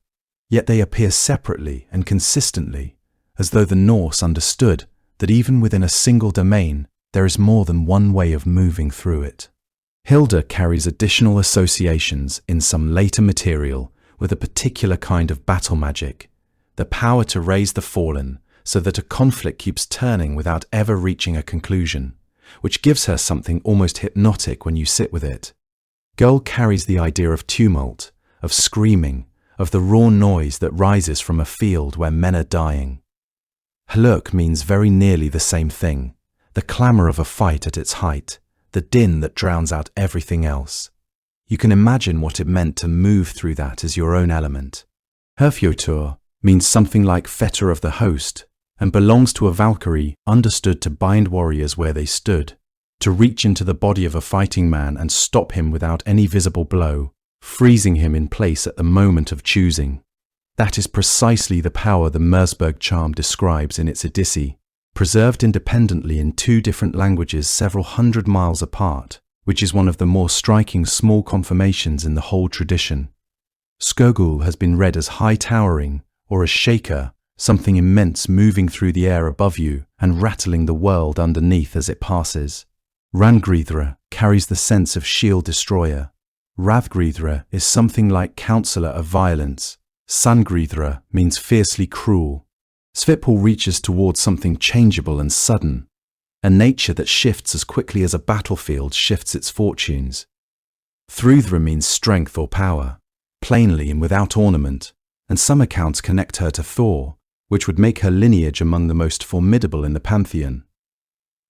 Yet they appear separately and consistently, as though the Norse understood that even within a single domain, there is more than one way of moving through it. Hilda carries additional associations in some later material with a particular kind of battle magic, the power to raise the fallen so that a conflict keeps turning without ever reaching a conclusion, which gives her something almost hypnotic when you sit with it. Gull carries the idea of tumult, of screaming, of the raw noise that rises from a field where men are dying. Hluk means very nearly the same thing, the clamour of a fight at its height, the din that drowns out everything else. You can imagine what it meant to move through that as your own element. Herfjotur means something like fetter of the host, and belongs to a Valkyrie understood to bind warriors where they stood, to reach into the body of a fighting man and stop him without any visible blow, freezing him in place at the moment of choosing. That is precisely the power the Mersberg charm describes in its Odyssey, preserved independently in 2 different languages several hundred miles apart, which is one of the more striking small confirmations in the whole tradition. Skogul has been read as high-towering, or as shaker, something immense moving through the air above you and rattling the world underneath as it passes. Randgríðra carries the sense of shield destroyer. Ráðgríðra is something like counselor of violence. Sangríðra means fiercely cruel. Svipul reaches towards something changeable and sudden, a nature that shifts as quickly as a battlefield shifts its fortunes. Thrúðra means strength or power, plainly and without ornament, and some accounts connect her to Thor, which would make her lineage among the most formidable in the pantheon.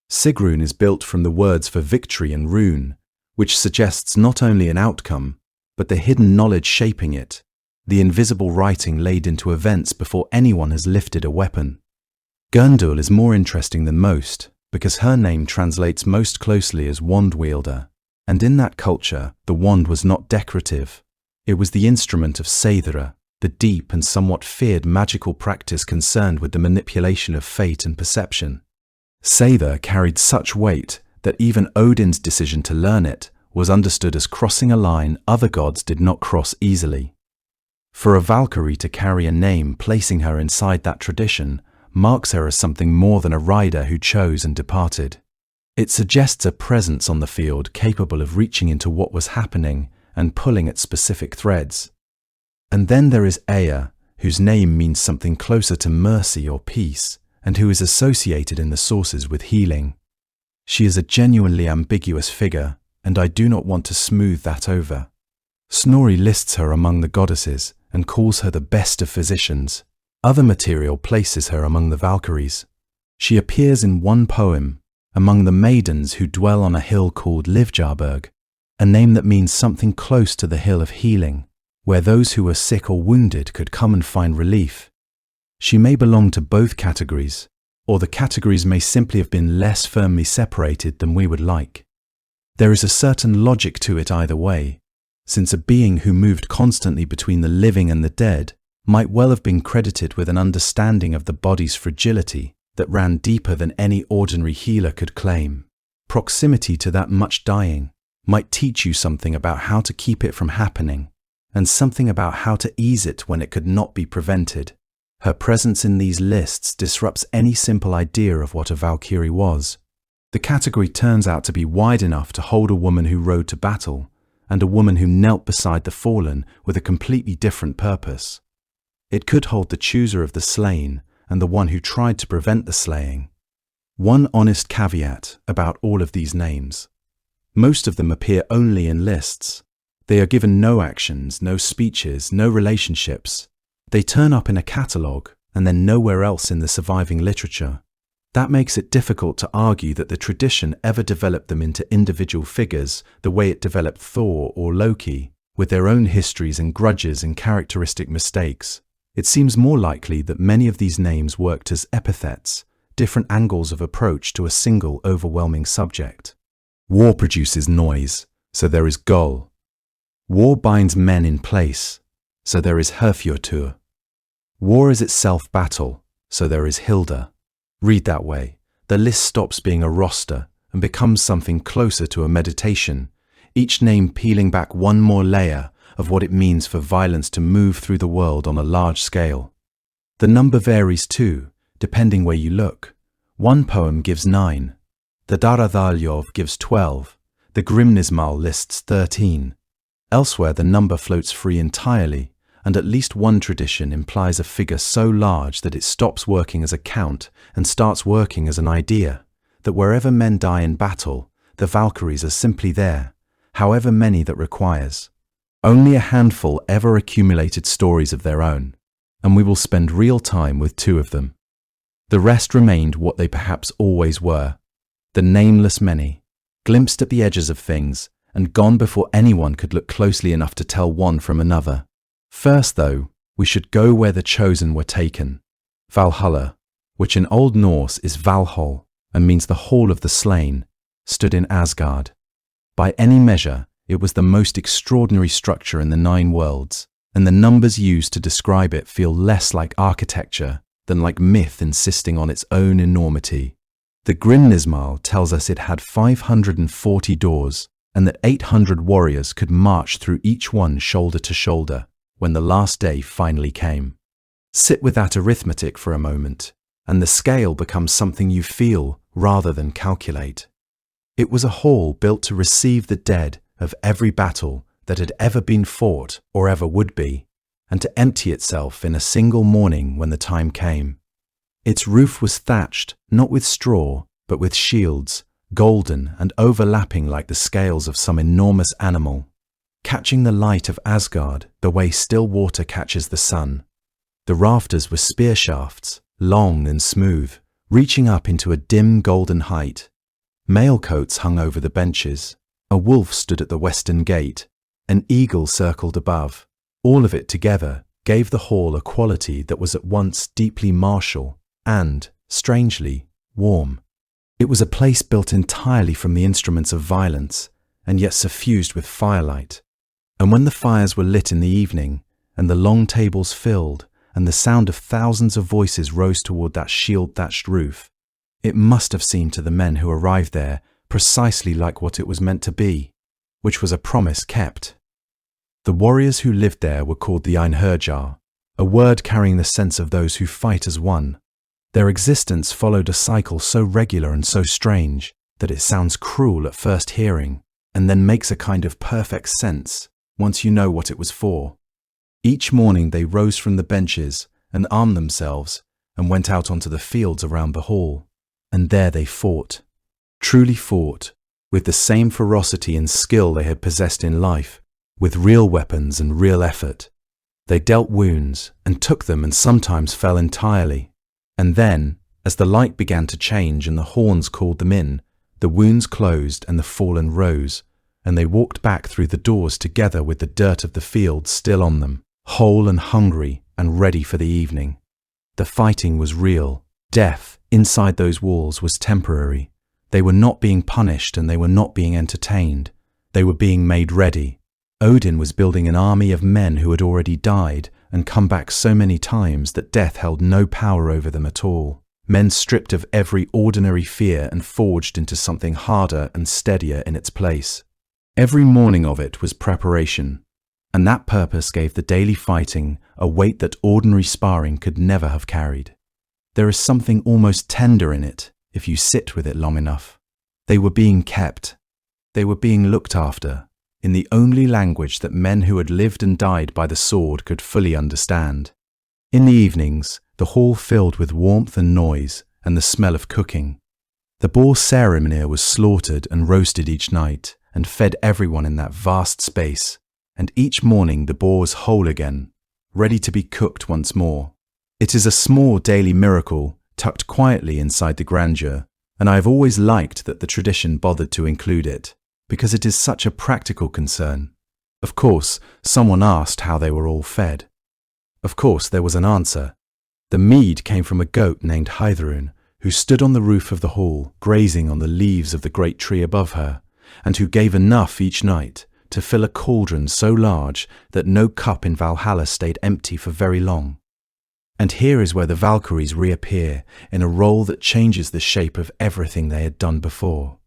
Sigrún is built from the words for victory and rune, which suggests not only an outcome, but the hidden knowledge shaping it, the invisible writing laid into events before anyone has lifted a weapon. Gundul is more interesting than most, because her name translates most closely as wand wielder, and in that culture, the wand was not decorative. It was the instrument of Seidra, the deep and somewhat feared magical practice concerned with the manipulation of fate and perception. Seidr carried such weight that even Odin's decision to learn it was understood as crossing a line other gods did not cross easily. For a Valkyrie to carry a name placing her inside that tradition marks her as something more than a rider who chose and departed. It suggests a presence on the field capable of reaching into what was happening and pulling at specific threads. And then there is Ea, whose name means something closer to mercy or peace, and who is associated in the sources with healing. She is a genuinely ambiguous figure, and I do not want to smooth that over. Snorri lists her among the goddesses and calls her the best of physicians. Other material places her among the Valkyries. She appears in one poem, among the maidens who dwell on a hill called Livjarberg, a name that means something close to the hill of healing, where those who were sick or wounded could come and find relief. She may belong to both categories, or the categories may simply have been less firmly separated than we would like. There is a certain logic to it either way, since a being who moved constantly between the living and the dead might well have been credited with an understanding of the body's fragility that ran deeper than any ordinary healer could claim. Proximity to that much dying might teach you something about how to keep it from happening, and something about how to ease it when it could not be prevented. Her presence in these lists disrupts any simple idea of what a Valkyrie was. The category turns out to be wide enough to hold a woman who rode to battle, and a woman who knelt beside the fallen with a completely different purpose. It could hold the chooser of the slain and the one who tried to prevent the slaying. One honest caveat about all of these names. Most of them appear only in lists. They are given no actions, no speeches, no relationships. They turn up in a catalogue and then nowhere else in the surviving literature. That makes it difficult to argue that the tradition ever developed them into individual figures the way it developed Thor or Loki, with their own histories and grudges and characteristic mistakes. It seems more likely that many of these names worked as epithets, different angles of approach to a single overwhelming subject. War produces noise, so there is Gull. War binds men in place, so there is Herfjortur. War is itself battle, so there is Hilda. Read that way, the list stops being a roster and becomes something closer to a meditation, each name peeling back one more layer of what it means for violence to move through the world on a large scale. The number varies too, depending where you look. One poem gives 9, the Daraðaljov gives 12, the Grimnismal lists 13. Elsewhere the number floats free entirely, and at least one tradition implies a figure so large that it stops working as a count and starts working as an idea, that wherever men die in battle, the Valkyries are simply there, however many that requires. Only a handful ever accumulated stories of their own, and we will spend real time with 2 of them. The rest remained what they perhaps always were, the nameless many, glimpsed at the edges of things and gone before anyone could look closely enough to tell one from another. First, though, we should go where the chosen were taken. Valhalla, which in Old Norse is Valhall and means the hall of the slain, stood in Asgard. By any measure, it was the most extraordinary structure in the 9 worlds, and the numbers used to describe it feel less like architecture than like myth insisting on its own enormity. The Grimnismal tells us it had 540 doors, and that 800 warriors could march through each one shoulder to shoulder, when the last day finally came. Sit with that arithmetic for a moment, and the scale becomes something you feel rather than calculate. It was a hall built to receive the dead of every battle that had ever been fought or ever would be, and to empty itself in a single morning when the time came. Its roof was thatched, not with straw, but with shields, golden and overlapping like the scales of some enormous animal, catching the light of Asgard the way still water catches the sun. The rafters were spear shafts, long and smooth, reaching up into a dim golden height. Mail coats hung over the benches. A wolf stood at the western gate. An eagle circled above. All of it together gave the hall a quality that was at once deeply martial and, strangely, warm. It was a place built entirely from the instruments of violence, and yet suffused with firelight. And when the fires were lit in the evening, and the long tables filled, and the sound of thousands of voices rose toward that shield-thatched roof, it must have seemed to the men who arrived there precisely like what it was meant to be, which was a promise kept. The warriors who lived there were called the Einherjar, a word carrying the sense of those who fight as one. Their existence followed a cycle so regular and so strange that it sounds cruel at first hearing, and then makes a kind of perfect sense once you know what it was for. Each morning they rose from the benches and armed themselves and went out onto the fields around the hall, and there they fought, truly fought, with the same ferocity and skill they had possessed in life, with real weapons and real effort. They dealt wounds and took them and sometimes fell entirely. And then, as the light began to change and the horns called them in, the wounds closed and the fallen rose, and they walked back through the doors together with the dirt of the field still on them, whole and hungry and ready for the evening. The fighting was real. Death, inside those walls, was temporary. They were not being punished and they were not being entertained. They were being made ready. Odin was building an army of men who had already died and come back so many times that death held no power over them at all. Men stripped of every ordinary fear and forged into something harder and steadier in its place. Every morning of it was preparation. And that purpose gave the daily fighting a weight that ordinary sparring could never have carried. There is something almost tender in it, if you sit with it long enough. They were being kept. They were being looked after, in the only language that men who had lived and died by the sword could fully understand. In the evenings, the hall filled with warmth and noise and the smell of cooking. The boar ceremony was slaughtered and roasted each night and fed everyone in that vast space, and each morning the boar was whole again, ready to be cooked once more. It is a small daily miracle tucked quietly inside the grandeur, and I have always liked that the tradition bothered to include it, because it is such a practical concern. Of course, someone asked how they were all fed. Of course, there was an answer. The mead came from a goat named Hythrun, who stood on the roof of the hall, grazing on the leaves of the great tree above her, and who gave enough each night to fill a cauldron so large that no cup in Valhalla stayed empty for very long. And here is where the Valkyries reappear in a role that changes the shape of everything they had done before.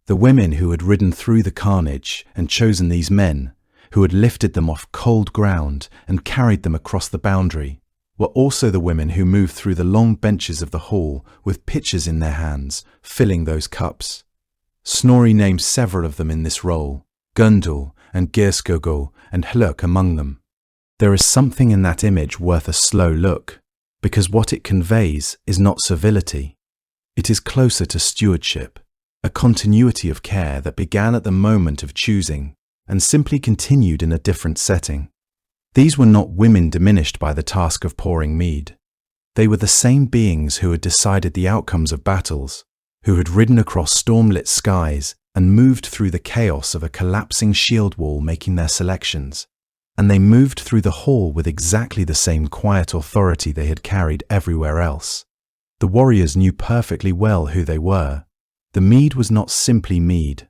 The women who had ridden through the carnage and chosen these men, who had lifted them off cold ground and carried them across the boundary, were also the women who moved through the long benches of the hall with pitchers in their hands, filling those cups. Snorri names several of them in this role, Gundul and Geirskogul and Hluk among them. There is something in that image worth a slow look, because what it conveys is not servility. It is closer to stewardship, a continuity of care that began at the moment of choosing and simply continued in a different setting. These were not women diminished by the task of pouring mead. They were the same beings who had decided the outcomes of battles, who had ridden across storm-lit skies and moved through the chaos of a collapsing shield wall making their selections. And they moved through the hall with exactly the same quiet authority they had carried everywhere else. The warriors knew perfectly well who they were. The mead was not simply mead.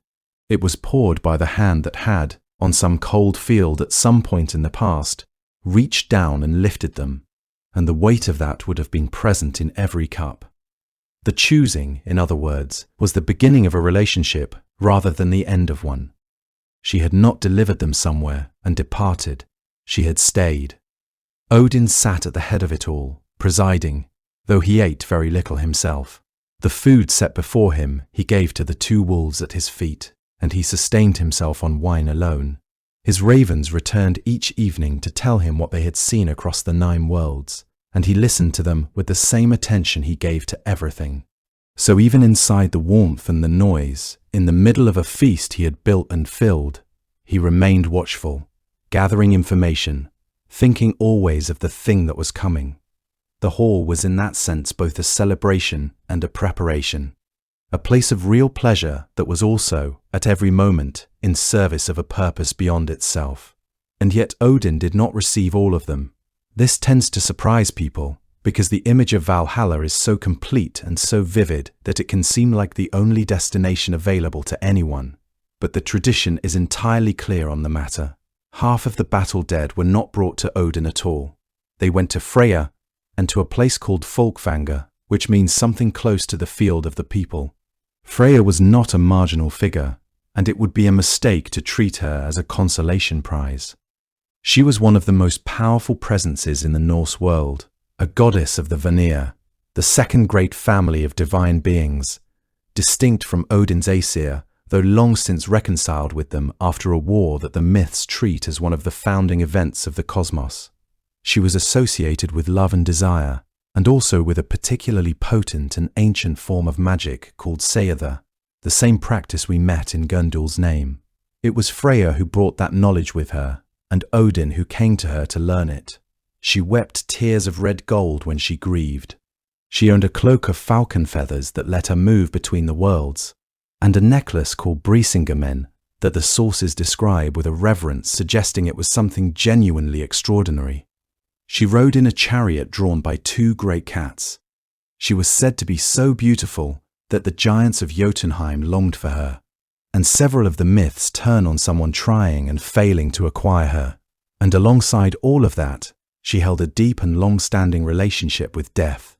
It was poured by the hand that had, on some cold field at some point in the past, reached down and lifted them, and the weight of that would have been present in every cup. The choosing, in other words, was the beginning of a relationship rather than the end of one. She had not delivered them somewhere and departed. She had stayed. Odin sat at the head of it all, presiding, though he ate very little himself. The food set before him he gave to the two wolves at his feet, and he sustained himself on wine alone. His ravens returned each evening to tell him what they had seen across the 9 worlds, and he listened to them with the same attention he gave to everything. So even inside the warmth and the noise, in the middle of a feast he had built and filled, he remained watchful, gathering information, thinking always of the thing that was coming. The hall was in that sense both a celebration and a preparation, a place of real pleasure that was also, at every moment, in service of a purpose beyond itself. And yet Odin did not receive all of them. This tends to surprise people, because the image of Valhalla is so complete and so vivid that it can seem like the only destination available to anyone. But the tradition is entirely clear on the matter. Half of the battle dead were not brought to Odin at all. They went to Freyja and to a place called Folkvanger, which means something close to the field of the people. Freyja was not a marginal figure, and it would be a mistake to treat her as a consolation prize. She was one of the most powerful presences in the Norse world, a goddess of the Vanir, the second great family of divine beings, distinct from Odin's Aesir, though long since reconciled with them after a war that the myths treat as one of the founding events of the cosmos. She was associated with love and desire, and also with a particularly potent and ancient form of magic called Seidr, the same practice we met in Gundul's name. It was Freyja who brought that knowledge with her, and Odin who came to her to learn it. She wept tears of red gold when she grieved. She owned a cloak of falcon feathers that let her move between the worlds, and a necklace called Brisingamen that the sources describe with a reverence suggesting it was something genuinely extraordinary. She rode in a chariot drawn by 2 great cats. She was said to be so beautiful that the giants of Jotunheim longed for her, and several of the myths turn on someone trying and failing to acquire her. And alongside all of that, she held a deep and long-standing relationship with death.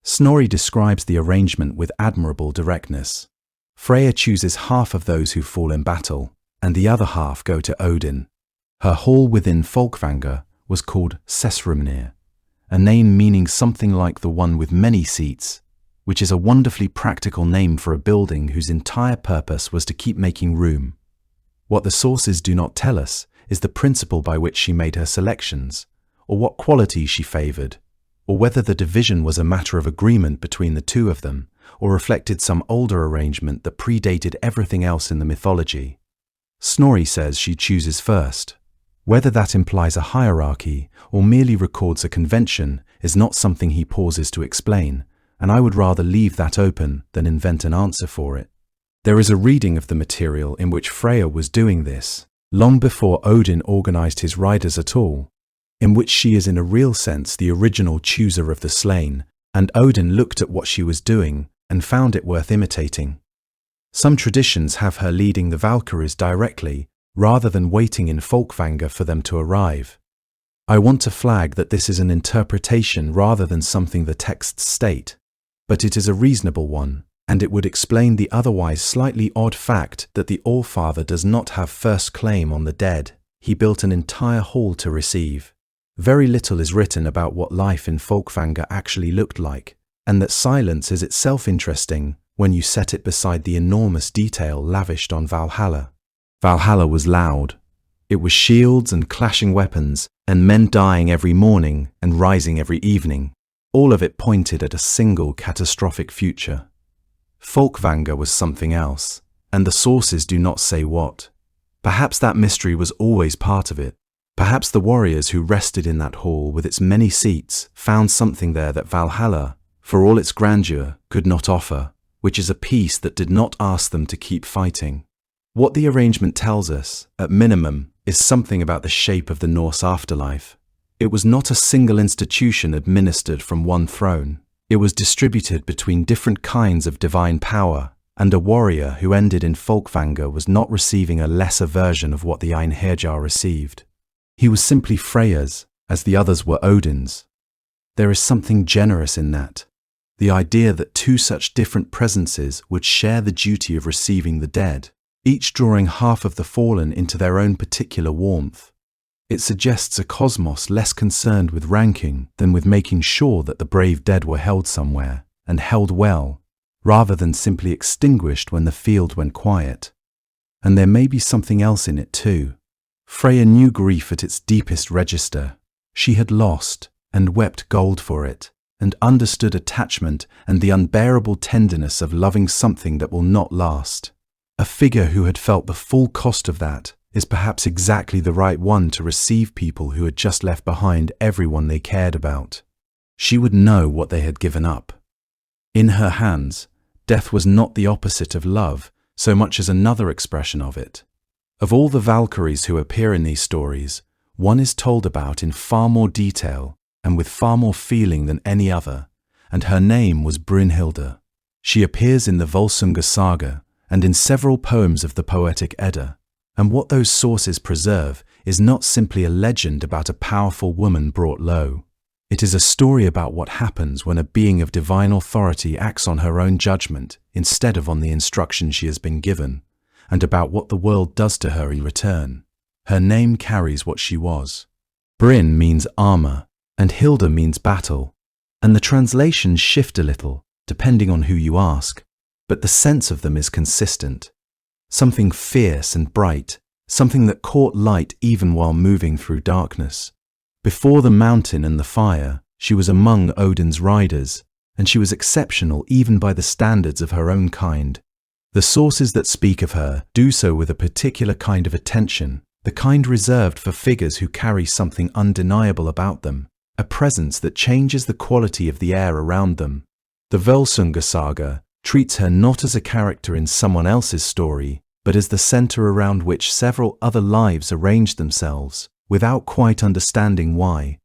Snorri describes the arrangement with admirable directness. Freyja chooses half of those who fall in battle, and the other half go to Odin. Her hall within Folkvanger was called Sessrumnir, a name meaning something like the one with many seats, which is a wonderfully practical name for a building whose entire purpose was to keep making room. What the sources do not tell us is the principle by which she made her selections, or what qualities she favoured, or whether the division was a matter of agreement between the two of them, or reflected some older arrangement that predated everything else in the mythology. Snorri says she chooses first. Whether that implies a hierarchy or merely records a convention is not something he pauses to explain, and I would rather leave that open than invent an answer for it. There is a reading of the material in which Freyja was doing this, long before Odin organized his riders at all, in which she is in a real sense the original chooser of the slain, and Odin looked at what she was doing and found it worth imitating. Some traditions have her leading the Valkyries directly, rather than waiting in Folkvanger for them to arrive. I want to flag that this is an interpretation rather than something the texts state, but it is a reasonable one, and it would explain the otherwise slightly odd fact that the Allfather does not have first claim on the dead. He built an entire hall to receive. Very little is written about what life in Folkvanger actually looked like, and that silence is itself interesting when you set it beside the enormous detail lavished on Valhalla. Valhalla was loud. It was shields and clashing weapons, and men dying every morning and rising every evening. All of it pointed at a single catastrophic future. Folkvanger was something else, and the sources do not say what. Perhaps that mystery was always part of it. Perhaps the warriors who rested in that hall with its many seats found something there that Valhalla, for all its grandeur, could not offer, which is a peace that did not ask them to keep fighting. What the arrangement tells us, at minimum, is something about the shape of the Norse afterlife. It was not a single institution administered from one throne. It was distributed between different kinds of divine power, and a warrior who ended in Folkvanger was not receiving a lesser version of what the Einherjar received. He was simply Freyja's, as the others were Odin's. There is something generous in that. The idea that two such different presences would share the duty of receiving the dead, each drawing half of the fallen into their own particular warmth. It suggests a cosmos less concerned with ranking than with making sure that the brave dead were held somewhere, and held well, rather than simply extinguished when the field went quiet. And there may be something else in it too. Freyja knew grief at its deepest register. She had lost, and wept gold for it, and understood attachment and the unbearable tenderness of loving something that will not last. A figure who had felt the full cost of that is perhaps exactly the right one to receive people who had just left behind everyone they cared about. She would know what they had given up. In her hands, death was not the opposite of love so much as another expression of it. Of all the Valkyries who appear in these stories, one is told about in far more detail and with far more feeling than any other, and her name was Brynhilda. She appears in the Volsunga saga and in several poems of the Poetic Edda, and what those sources preserve is not simply a legend about a powerful woman brought low. It is a story about what happens when a being of divine authority acts on her own judgment instead of on the instruction she has been given, and about what the world does to her in return. Her name carries what she was. Bryn means armor, and Hilda means battle, and the translations shift a little, depending on who you ask, but the sense of them is consistent. Something fierce and bright, something that caught light even while moving through darkness. Before the mountain and the fire, she was among Odin's riders, and she was exceptional even by the standards of her own kind. The sources that speak of her do so with a particular kind of attention, the kind reserved for figures who carry something undeniable about them, a presence that changes the quality of the air around them. The Volsunga saga treats her not as a character in someone else's story, but as the center around which several other lives arranged themselves, without quite understanding why.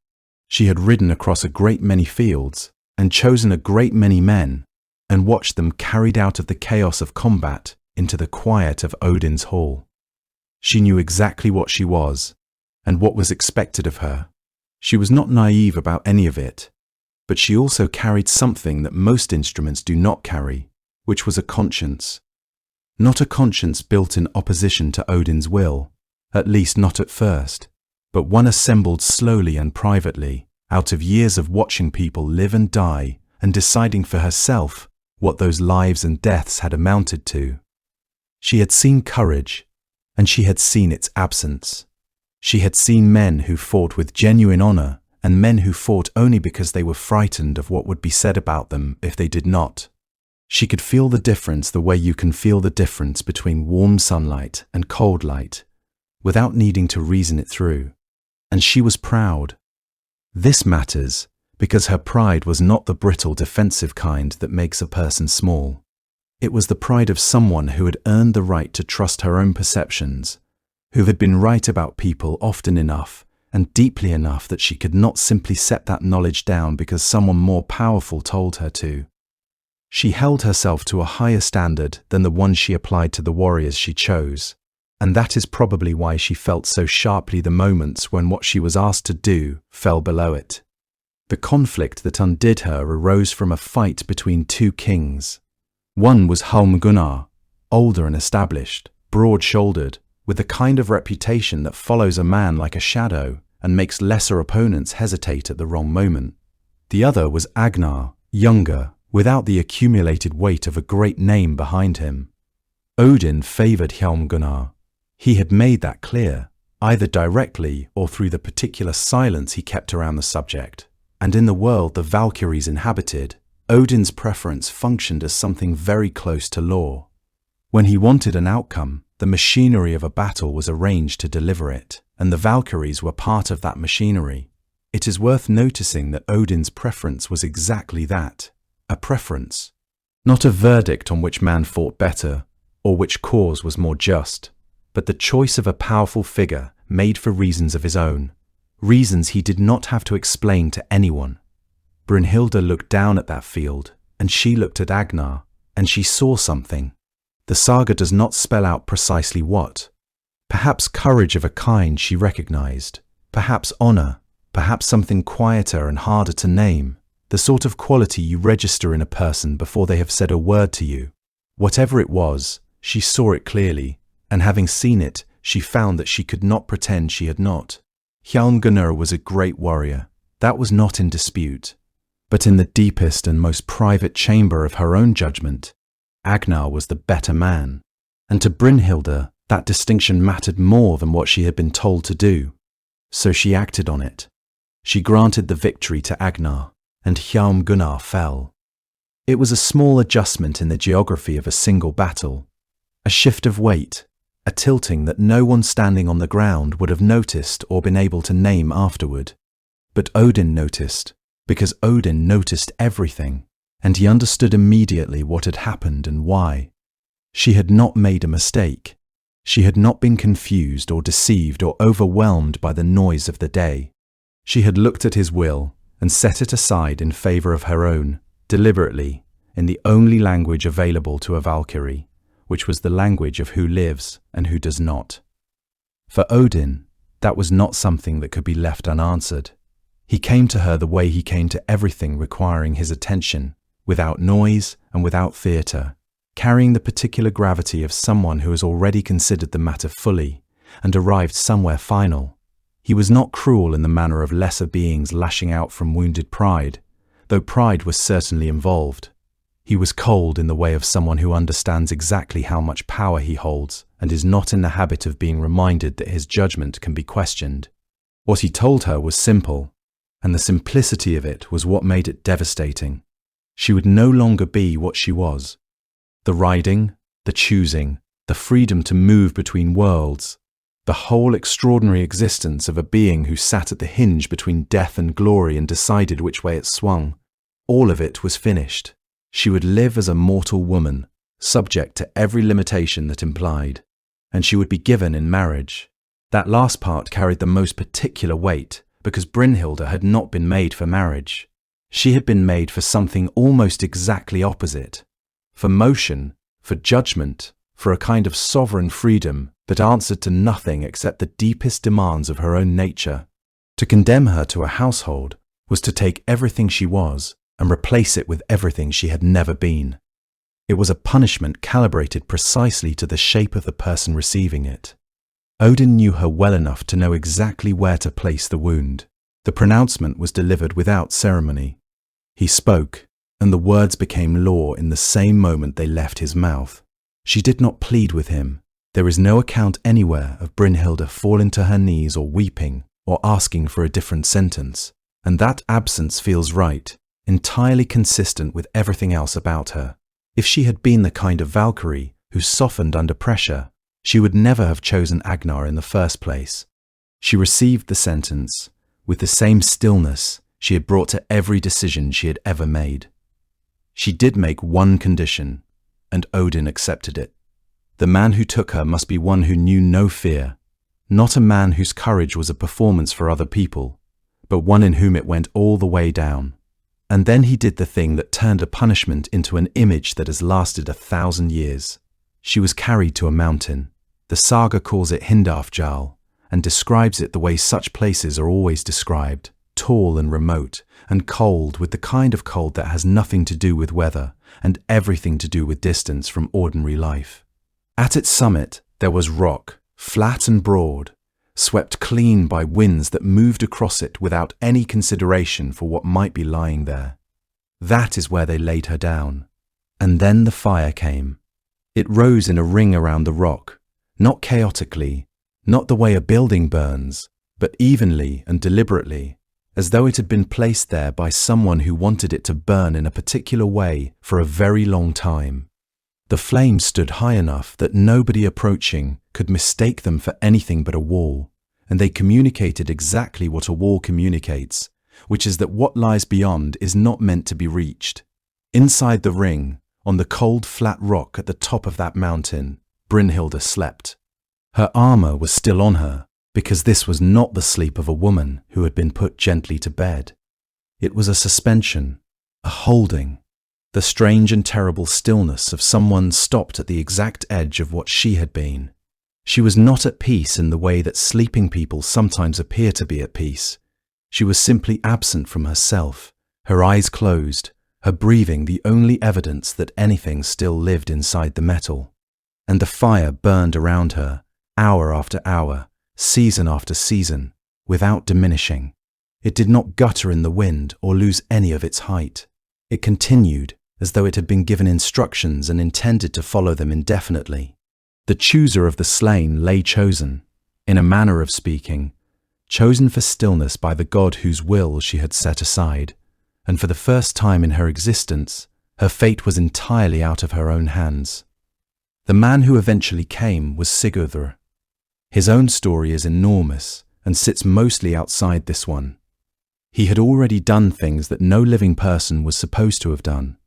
She had ridden across a great many fields, and chosen a great many men, and watched them carried out of the chaos of combat into the quiet of Odin's hall. She knew exactly what she was, and what was expected of her. She was not naive about any of it, but she also carried something that most instruments do not carry, which was a conscience. Not a conscience built in opposition to Odin's will, at least not at first, but one assembled slowly and privately, out of years of watching people live and die and deciding for herself what those lives and deaths had amounted to. She had seen courage, and she had seen its absence. She had seen men who fought with genuine honor and men who fought only because they were frightened of what would be said about them if they did not. She could feel the difference the way you can feel the difference between warm sunlight and cold light, without needing to reason it through. And she was proud. This matters because her pride was not the brittle defensive kind that makes a person small. It was the pride of someone who had earned the right to trust her own perceptions, who had been right about people often enough and deeply enough that she could not simply set that knowledge down because someone more powerful told her to. She held herself to a higher standard than the one she applied to the warriors she chose, and that is probably why she felt so sharply the moments when what she was asked to do fell below it. The conflict that undid her arose from a fight between two kings. One was Gunnar, older and established, broad-shouldered, with the kind of reputation that follows a man like a shadow and makes lesser opponents hesitate at the wrong moment. The other was Agnar, younger, without the accumulated weight of a great name behind him. Odin favoured Gunnar. He had made that clear, either directly or through the particular silence he kept around the subject. And in the world the Valkyries inhabited, Odin's preference functioned as something very close to law. When he wanted an outcome, the machinery of a battle was arranged to deliver it, and the Valkyries were part of that machinery. It is worth noticing that Odin's preference was exactly that, a preference, not a verdict on which man fought better or which cause was more just, but the choice of a powerful figure made for reasons of his own, reasons he did not have to explain to anyone. Brynhilda looked down at that field, and she looked at Agnar, and she saw something. The saga does not spell out precisely what. Perhaps courage of a kind she recognized, perhaps honor, perhaps something quieter and harder to name, the sort of quality you register in a person before they have said a word to you. Whatever it was, she saw it clearly, and having seen it, she found that she could not pretend she had not. Gunnar was a great warrior, that was not in dispute. But in the deepest and most private chamber of her own judgment, Agnar was the better man, and to Brynhilda that distinction mattered more than what she had been told to do. So she acted on it. She granted the victory to Agnar, and Gunnar fell. It was a small adjustment in the geography of a single battle, a shift of weight, a tilting that no one standing on the ground would have noticed or been able to name afterward. But Odin noticed, because Odin noticed everything, and he understood immediately what had happened and why. She had not made a mistake. She had not been confused or deceived or overwhelmed by the noise of the day. She had looked at his will and set it aside in favor of her own, deliberately, in the only language available to a Valkyrie, which was the language of who lives and who does not. For Odin, that was not something that could be left unanswered. He came to her the way he came to everything requiring his attention, without noise and without theatre, carrying the particular gravity of someone who has already considered the matter fully and arrived somewhere final. He was not cruel in the manner of lesser beings lashing out from wounded pride, though pride was certainly involved. He was cold in the way of someone who understands exactly how much power he holds and is not in the habit of being reminded that his judgment can be questioned. What he told her was simple, and the simplicity of it was what made it devastating. She would no longer be what she was. The riding, the choosing, the freedom to move between worlds, the whole extraordinary existence of a being who sat at the hinge between death and glory and decided which way it swung, all of it was finished. She would live as a mortal woman, subject to every limitation that implied, and she would be given in marriage. That last part carried the most particular weight, because Brynhilda had not been made for marriage. She had been made for something almost exactly opposite, for motion, for judgment, for a kind of sovereign freedom that answered to nothing except the deepest demands of her own nature. To condemn her to a household was to take everything she was and replace it with everything she had never been. It was a punishment calibrated precisely to the shape of the person receiving it. Odin knew her well enough to know exactly where to place the wound. The pronouncement was delivered without ceremony. He spoke, and the words became law in the same moment they left his mouth. She did not plead with him. There is no account anywhere of Brynhilde falling to her knees or weeping or asking for a different sentence, and that absence feels right, entirely consistent with everything else about her. If she had been the kind of Valkyrie who softened under pressure, she would never have chosen Agnar in the first place. She received the sentence with the same stillness she had brought to every decision she had ever made. She did make one condition, and Odin accepted it. The man who took her must be one who knew no fear, not a man whose courage was a performance for other people, but one in whom it went all the way down. And then he did the thing that turned a punishment into an image that has lasted 1,000 years. She was carried to a mountain. The saga calls it Hindafjall, and describes it the way such places are always described, tall and remote, and cold, with the kind of cold that has nothing to do with weather, and everything to do with distance from ordinary life. At its summit, there was rock, flat and broad, swept clean by winds that moved across it without any consideration for what might be lying there. That is where they laid her down. And then the fire came. It rose in a ring around the rock, not chaotically, not the way a building burns, but evenly and deliberately, as though it had been placed there by someone who wanted it to burn in a particular way for a very long time. The flames stood high enough that nobody approaching could mistake them for anything but a wall, and they communicated exactly what a wall communicates, which is that what lies beyond is not meant to be reached. Inside the ring, on the cold flat rock at the top of that mountain, Brynhilde slept. Her armor was still on her, because this was not the sleep of a woman who had been put gently to bed. It was a suspension, a holding, the strange and terrible stillness of someone stopped at the exact edge of what she had been. She was not at peace in the way that sleeping people sometimes appear to be at peace. She was simply absent from herself, her eyes closed, her breathing the only evidence that anything still lived inside the metal. And the fire burned around her, hour after hour, season after season, without diminishing. It did not gutter in the wind or lose any of its height. It continued, as though it had been given instructions and intended to follow them indefinitely. The chooser of the slain lay chosen, in a manner of speaking, chosen for stillness by the god whose will she had set aside, and for the first time in her existence, her fate was entirely out of her own hands. The man who eventually came was Sigurður. His own story is enormous and sits mostly outside this one. He had already done things that no living person was supposed to have done.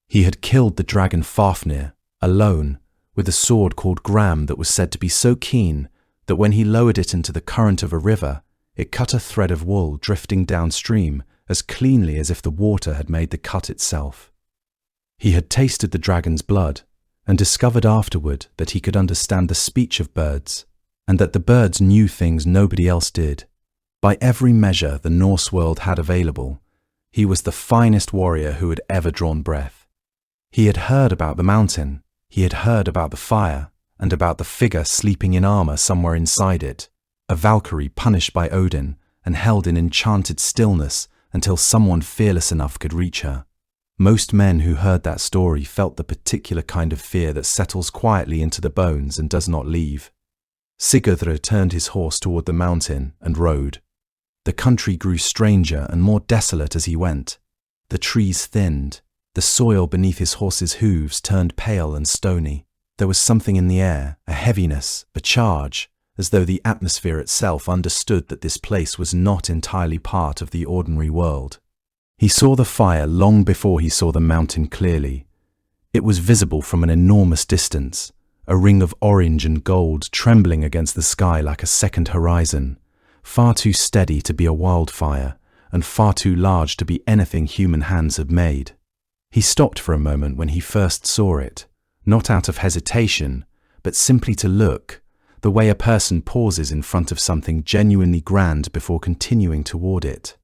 He had killed the dragon Fafnir, alone, with a sword called Gram that was said to be so keen that when he lowered it into the current of a river, it cut a thread of wool drifting downstream as cleanly as if the water had made the cut itself. He had tasted the dragon's blood and discovered afterward that he could understand the speech of birds, and that the birds knew things nobody else did. By every measure the Norse world had available, he was the finest warrior who had ever drawn breath. He had heard about the mountain, he had heard about the fire, and about the figure sleeping in armor somewhere inside it, a Valkyrie punished by Odin and held in enchanted stillness until someone fearless enough could reach her. Most men who heard that story felt the particular kind of fear that settles quietly into the bones and does not leave. Sigurður turned his horse toward the mountain and rode. The country grew stranger and more desolate as he went. The trees thinned. The soil beneath his horse's hooves turned pale and stony. There was something in the air, a heaviness, a charge, as though the atmosphere itself understood that this place was not entirely part of the ordinary world. He saw the fire long before he saw the mountain clearly. It was visible from an enormous distance, a ring of orange and gold trembling against the sky like a second horizon, far too steady to be a wildfire, and far too large to be anything human hands had made. He stopped for a moment when he first saw it, not out of hesitation, but simply to look, the way a person pauses in front of something genuinely grand before continuing toward it.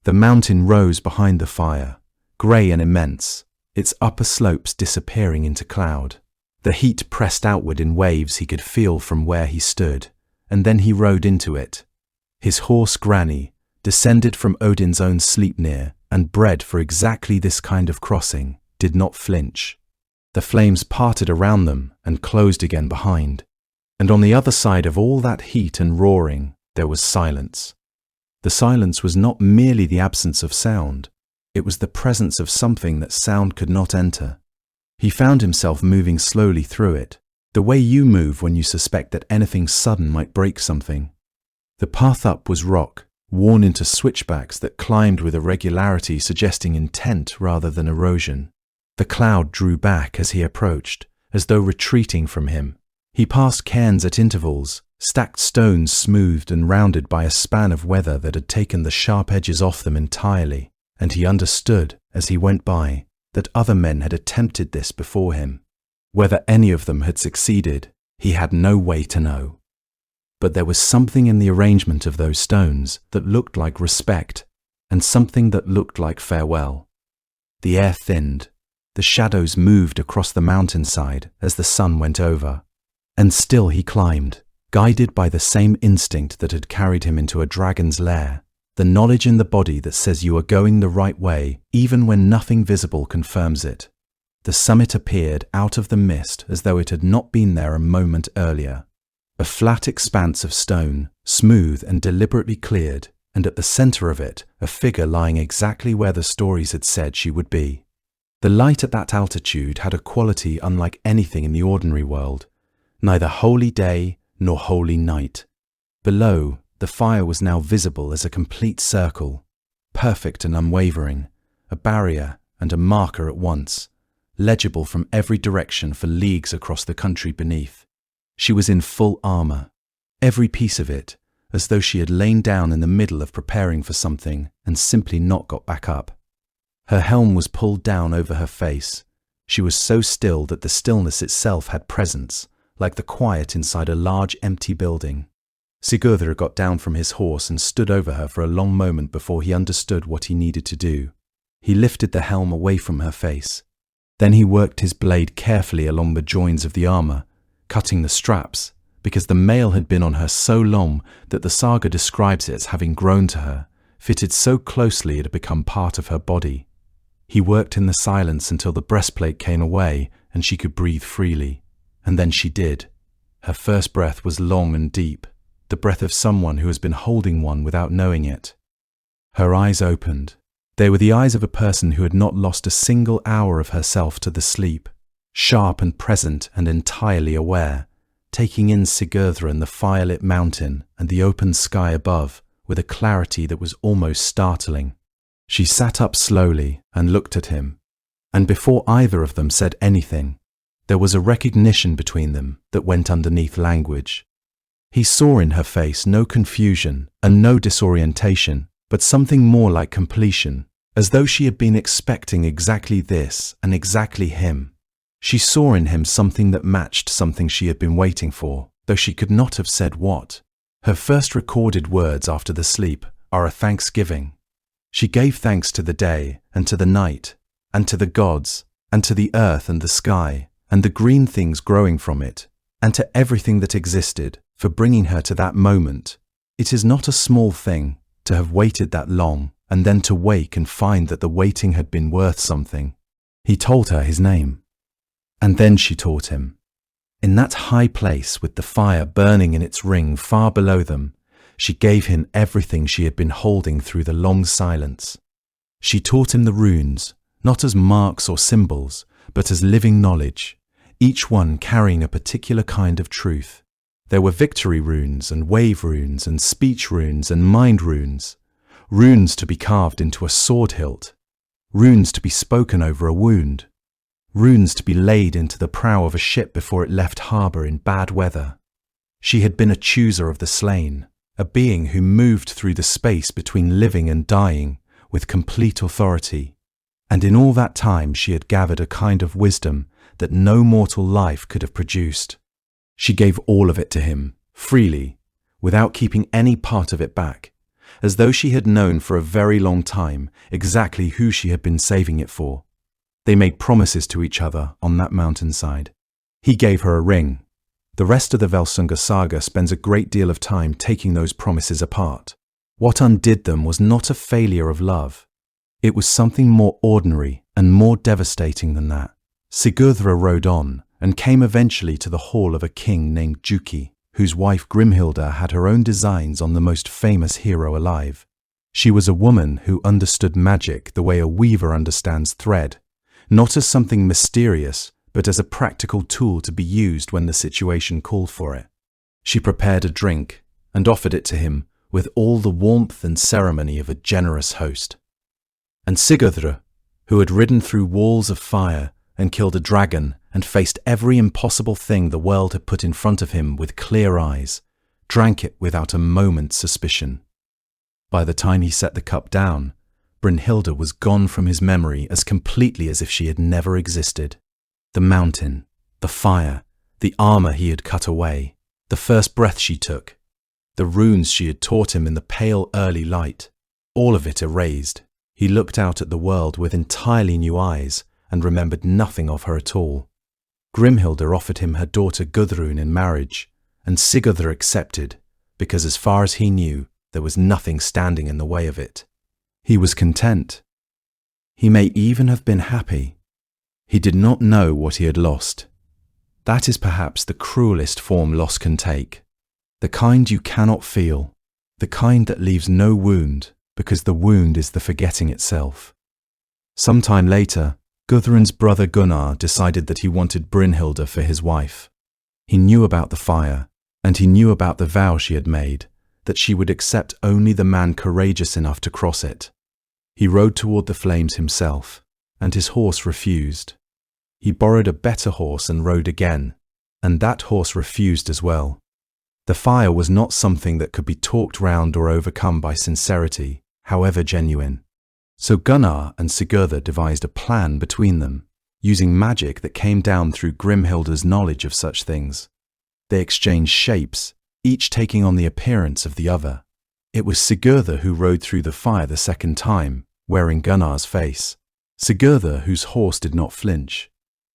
The mountain rose behind the fire, grey and immense, its upper slopes disappearing into cloud. The heat pressed outward in waves he could feel from where he stood, and then he rode into it. His horse Granny, descended from Odin's own Sleipnir and bred for exactly this kind of crossing, did not flinch. The flames parted around them and closed again behind. And on the other side of all that heat and roaring, there was silence. The silence was not merely the absence of sound, it was the presence of something that sound could not enter. He found himself moving slowly through it, the way you move when you suspect that anything sudden might break something. The path up was rock, worn into switchbacks that climbed with a regularity suggesting intent rather than erosion. The cloud drew back as he approached, as though retreating from him. He passed cairns at intervals, stacked stones smoothed and rounded by a span of weather that had taken the sharp edges off them entirely, and he understood, as he went by, that other men had attempted this before him. Whether any of them had succeeded, he had no way to know. But there was something in the arrangement of those stones that looked like respect, and something that looked like farewell. The air thinned. The shadows moved across the mountainside as the sun went over. And still he climbed, guided by the same instinct that had carried him into a dragon's lair, the knowledge in the body that says you are going the right way even when nothing visible confirms it. The summit appeared out of the mist as though it had not been there a moment earlier. A flat expanse of stone, smooth and deliberately cleared, and at the center of it a figure lying exactly where the stories had said she would be. The light at that altitude had a quality unlike anything in the ordinary world, neither holy day nor holy night. Below, the fire was now visible as a complete circle, perfect and unwavering, a barrier and a marker at once, legible from every direction for leagues across the country beneath. She was in full armor, every piece of it, as though she had lain down in the middle of preparing for something and simply not got back up. Her helm was pulled down over her face. She was so still that the stillness itself had presence, like the quiet inside a large empty building. Sigurður got down from his horse and stood over her for a long moment before he understood what he needed to do. He lifted the helm away from her face. Then he worked his blade carefully along the joins of the armor, cutting the straps, because the mail had been on her so long that the saga describes it as having grown to her, fitted so closely it had become part of her body. He worked in the silence until the breastplate came away and she could breathe freely. And then she did. Her first breath was long and deep, the breath of someone who has been holding one without knowing it. Her eyes opened. They were the eyes of a person who had not lost a single hour of herself to the sleep, sharp and present and entirely aware, taking in Sigurður and the firelit mountain and the open sky above with a clarity that was almost startling. She sat up slowly and looked at him, and before either of them said anything, there was a recognition between them that went underneath language. He saw in her face no confusion and no disorientation, but something more like completion, as though she had been expecting exactly this and exactly him. She saw in him something that matched something she had been waiting for, though she could not have said what. Her first recorded words after the sleep are a thanksgiving. She gave thanks to the day and to the night, and to the gods, and to the earth and the sky, and the green things growing from it, and to everything that existed, for bringing her to that moment. It is not a small thing to have waited that long, and then to wake and find that the waiting had been worth something. He told her his name. And then she taught him. In that high place with the fire burning in its ring far below them, she gave him everything she had been holding through the long silence. She taught him the runes, not as marks or symbols, but as living knowledge, each one carrying a particular kind of truth. There were victory runes and wave runes and speech runes and mind runes, runes to be carved into a sword hilt, runes to be spoken over a wound, runes to be laid into the prow of a ship before it left harbour in bad weather. She had been a chooser of the slain, a being who moved through the space between living and dying with complete authority. And in all that time she had gathered a kind of wisdom that no mortal life could have produced. She gave all of it to him, freely, without keeping any part of it back, as though she had known for a very long time exactly who she had been saving it for. They made promises to each other on that mountainside. He gave her a ring. The rest of the Volsunga saga spends a great deal of time taking those promises apart. What undid them was not a failure of love. It was something more ordinary and more devastating than that. Sigurdr rode on and came eventually to the hall of a king named Juki, whose wife Grimhilda had her own designs on the most famous hero alive. She was a woman who understood magic the way a weaver understands thread, not as something mysterious, but as a practical tool to be used when the situation called for it. She prepared a drink and offered it to him with all the warmth and ceremony of a generous host. And Sigurdr, who had ridden through walls of fire and killed a dragon and faced every impossible thing the world had put in front of him with clear eyes, drank it without a moment's suspicion. By the time he set the cup down, Brynhilda was gone from his memory as completely as if she had never existed. The mountain, the fire, the armor he had cut away, the first breath she took, the runes she had taught him in the pale early light, all of it erased. He looked out at the world with entirely new eyes and remembered nothing of her at all. Grimhilda offered him her daughter Gudrun in marriage, and Sigurdr accepted, because as far as he knew, there was nothing standing in the way of it. He was content. He may even have been happy. He did not know what he had lost. That is perhaps the cruelest form loss can take. The kind you cannot feel, the kind that leaves no wound, because the wound is the forgetting itself. Some time later, Gudrun's brother Gunnar decided that he wanted Brynhilda for his wife. He knew about the fire, and he knew about the vow she had made, that she would accept only the man courageous enough to cross it. He rode toward the flames himself, and his horse refused. He borrowed a better horse and rode again, and that horse refused as well. The fire was not something that could be talked round or overcome by sincerity, however genuine. So Gunnar and Sigurdr devised a plan between them, using magic that came down through Grimhilda's knowledge of such things. They exchanged shapes, each taking on the appearance of the other. It was Sigurdr who rode through the fire the second time, wearing Gunnar's face. Sigurdr whose horse did not flinch.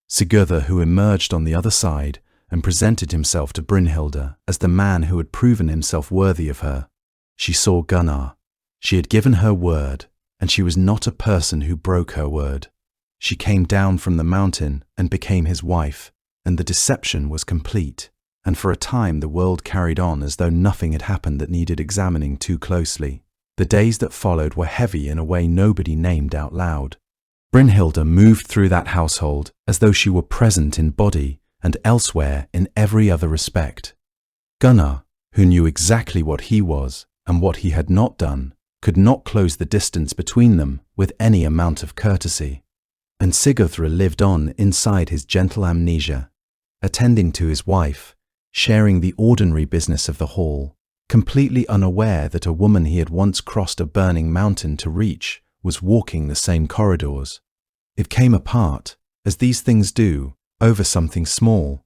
Sigurdr who emerged on the other side and presented himself to Brynhilda as the man who had proven himself worthy of her. She saw Gunnar. She had given her word, and she was not a person who broke her word. She came down from the mountain and became his wife, and the deception was complete, and for a time the world carried on as though nothing had happened that needed examining too closely. The days that followed were heavy in a way nobody named out loud. Brynhilda moved through that household as though she were present in body and elsewhere in every other respect. Gunnar, who knew exactly what he was and what he had not done, could not close the distance between them with any amount of courtesy. And Sigurdr lived on inside his gentle amnesia, attending to his wife, sharing the ordinary business of the hall, completely unaware that a woman he had once crossed a burning mountain to reach was walking the same corridors. It came apart, as these things do, over something small.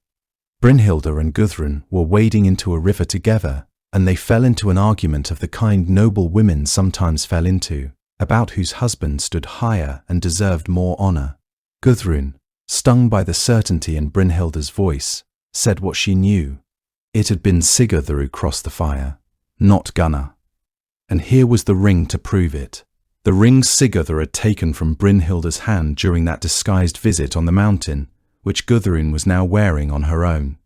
Brynhilda and Gudrun were wading into a river together, and they fell into an argument of the kind noble women sometimes fell into, about whose husband stood higher and deserved more honor. Gudrun, stung by the certainty in Brynhilda's voice, said what she knew. It had been Sigurdr who crossed the fire, not Gunnar. And here was the ring to prove it. The ring Sigurdr had taken from Brynhilda's hand during that disguised visit on the mountain, which Gudrun was now wearing on her own.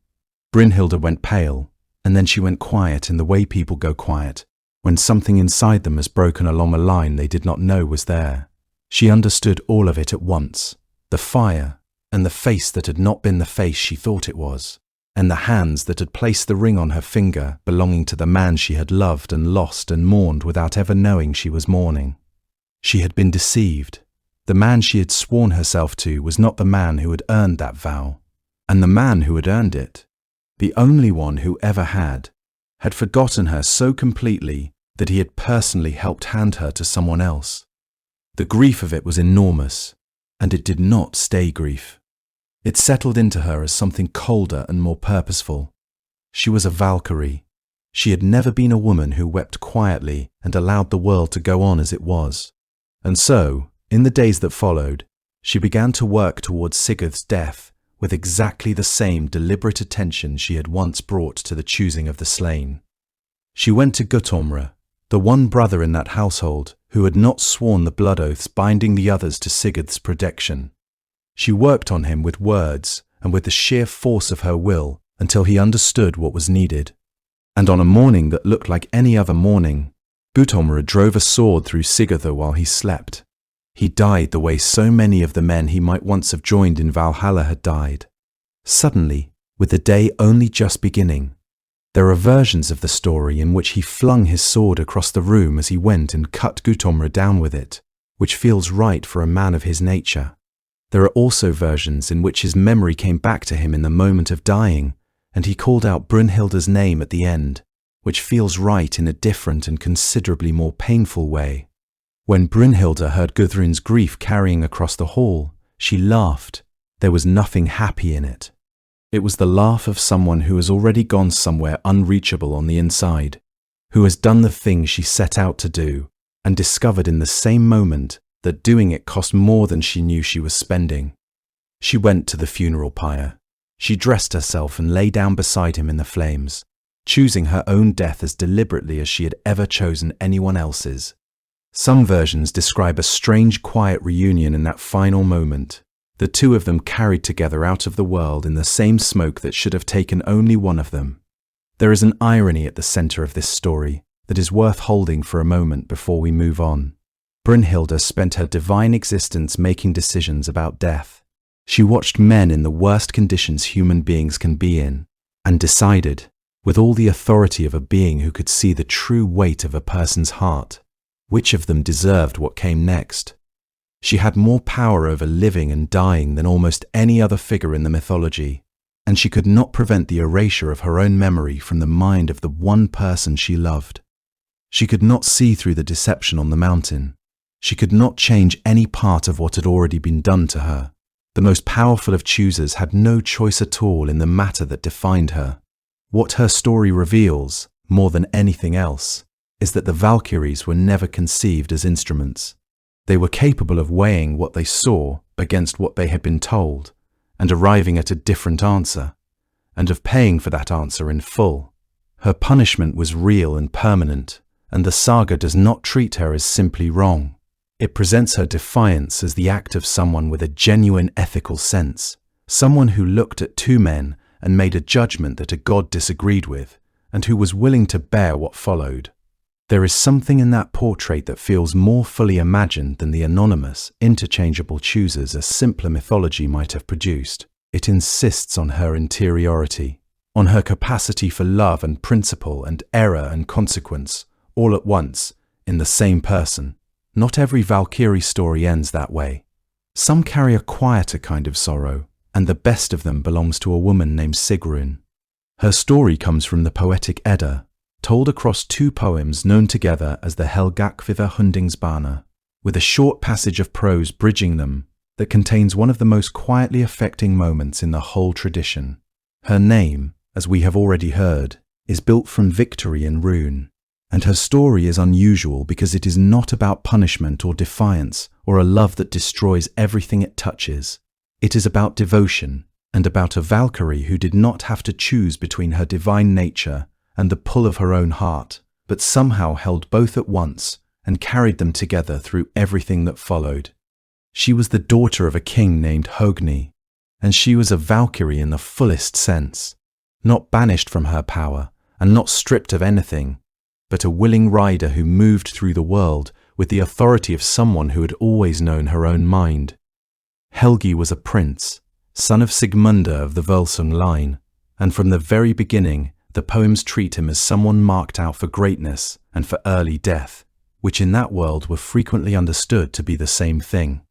Brynhilda went pale, and then she went quiet in the way people go quiet, when something inside them has broken along a line they did not know was there. She understood all of it at once, the fire, and the face that had not been the face she thought it was, and the hands that had placed the ring on her finger belonging to the man she had loved and lost and mourned without ever knowing she was mourning. She had been deceived. The man she had sworn herself to was not the man who had earned that vow, and the man who had earned it, the only one who ever had forgotten her so completely that he had personally helped hand her to someone else. The grief of it was enormous, and it did not stay grief. It settled into her as something colder and more purposeful. She was a Valkyrie. She had never been a woman who wept quietly and allowed the world to go on as it was. And so, in the days that followed, she began to work towards Sigurd's death with exactly the same deliberate attention she had once brought to the choosing of the slain. She went to Guttormr, the one brother in that household who had not sworn the blood oaths binding the others to Sigurd's protection. She worked on him with words and with the sheer force of her will until he understood what was needed. And on a morning that looked like any other morning, Guttormr drove a sword through Sigurd while he slept. He died the way so many of the men he might once have joined in Valhalla had died. Suddenly, with the day only just beginning, there are versions of the story in which he flung his sword across the room as he went and cut Guttormr down with it, which feels right for a man of his nature. There are also versions in which his memory came back to him in the moment of dying, and he called out Brynhilda's name at the end, which feels right in a different and considerably more painful way. When Brynhilda heard Gudrun's grief carrying across the hall, she laughed. There was nothing happy in it. It was the laugh of someone who has already gone somewhere unreachable on the inside, who has done the thing she set out to do, and discovered in the same moment that doing it cost more than she knew she was spending. She went to the funeral pyre. She dressed herself and lay down beside him in the flames, choosing her own death as deliberately as she had ever chosen anyone else's. Some versions describe a strange, quiet reunion in that final moment, the two of them carried together out of the world in the same smoke that should have taken only one of them. There is an irony at the center of this story that is worth holding for a moment before we move on. Brynhilda spent her divine existence making decisions about death. She watched men in the worst conditions human beings can be in, and decided, with all the authority of a being who could see the true weight of a person's heart, which of them deserved what came next. She had more power over living and dying than almost any other figure in the mythology, and she could not prevent the erasure of her own memory from the mind of the one person she loved. She could not see through the deception on the mountain. She could not change any part of what had already been done to her. The most powerful of choosers had no choice at all in the matter that defined her. What her story reveals, more than anything else, is that the Valkyries were never conceived as instruments. They were capable of weighing what they saw against what they had been told, and arriving at a different answer, and of paying for that answer in full. Her punishment was real and permanent, and the saga does not treat her as simply wrong. It presents her defiance as the act of someone with a genuine ethical sense, someone who looked at two men and made a judgment that a god disagreed with, and who was willing to bear what followed. There is something in that portrait that feels more fully imagined than the anonymous, interchangeable choosers a simpler mythology might have produced. It insists on her interiority, on her capacity for love and principle and error and consequence, all at once, in the same person. Not every Valkyrie story ends that way. Some carry a quieter kind of sorrow, and the best of them belongs to a woman named Sigrun. Her story comes from the poetic Edda, told across two poems known together as the Helgakviða Hundingsbana, with a short passage of prose bridging them that contains one of the most quietly affecting moments in the whole tradition. Her name, as we have already heard, is built from victory in rune, and her story is unusual because it is not about punishment or defiance or a love that destroys everything it touches. It is about devotion, and about a Valkyrie who did not have to choose between her divine nature and the pull of her own heart, but somehow held both at once and carried them together through everything that followed. She was the daughter of a king named Hogni, and she was a Valkyrie in the fullest sense, not banished from her power and not stripped of anything, but a willing rider who moved through the world with the authority of someone who had always known her own mind. Helgi was a prince, son of Sigmunda of the Völsung line, and from the very beginning the poems treat him as someone marked out for greatness and for early death, which in that world were frequently understood to be the same thing.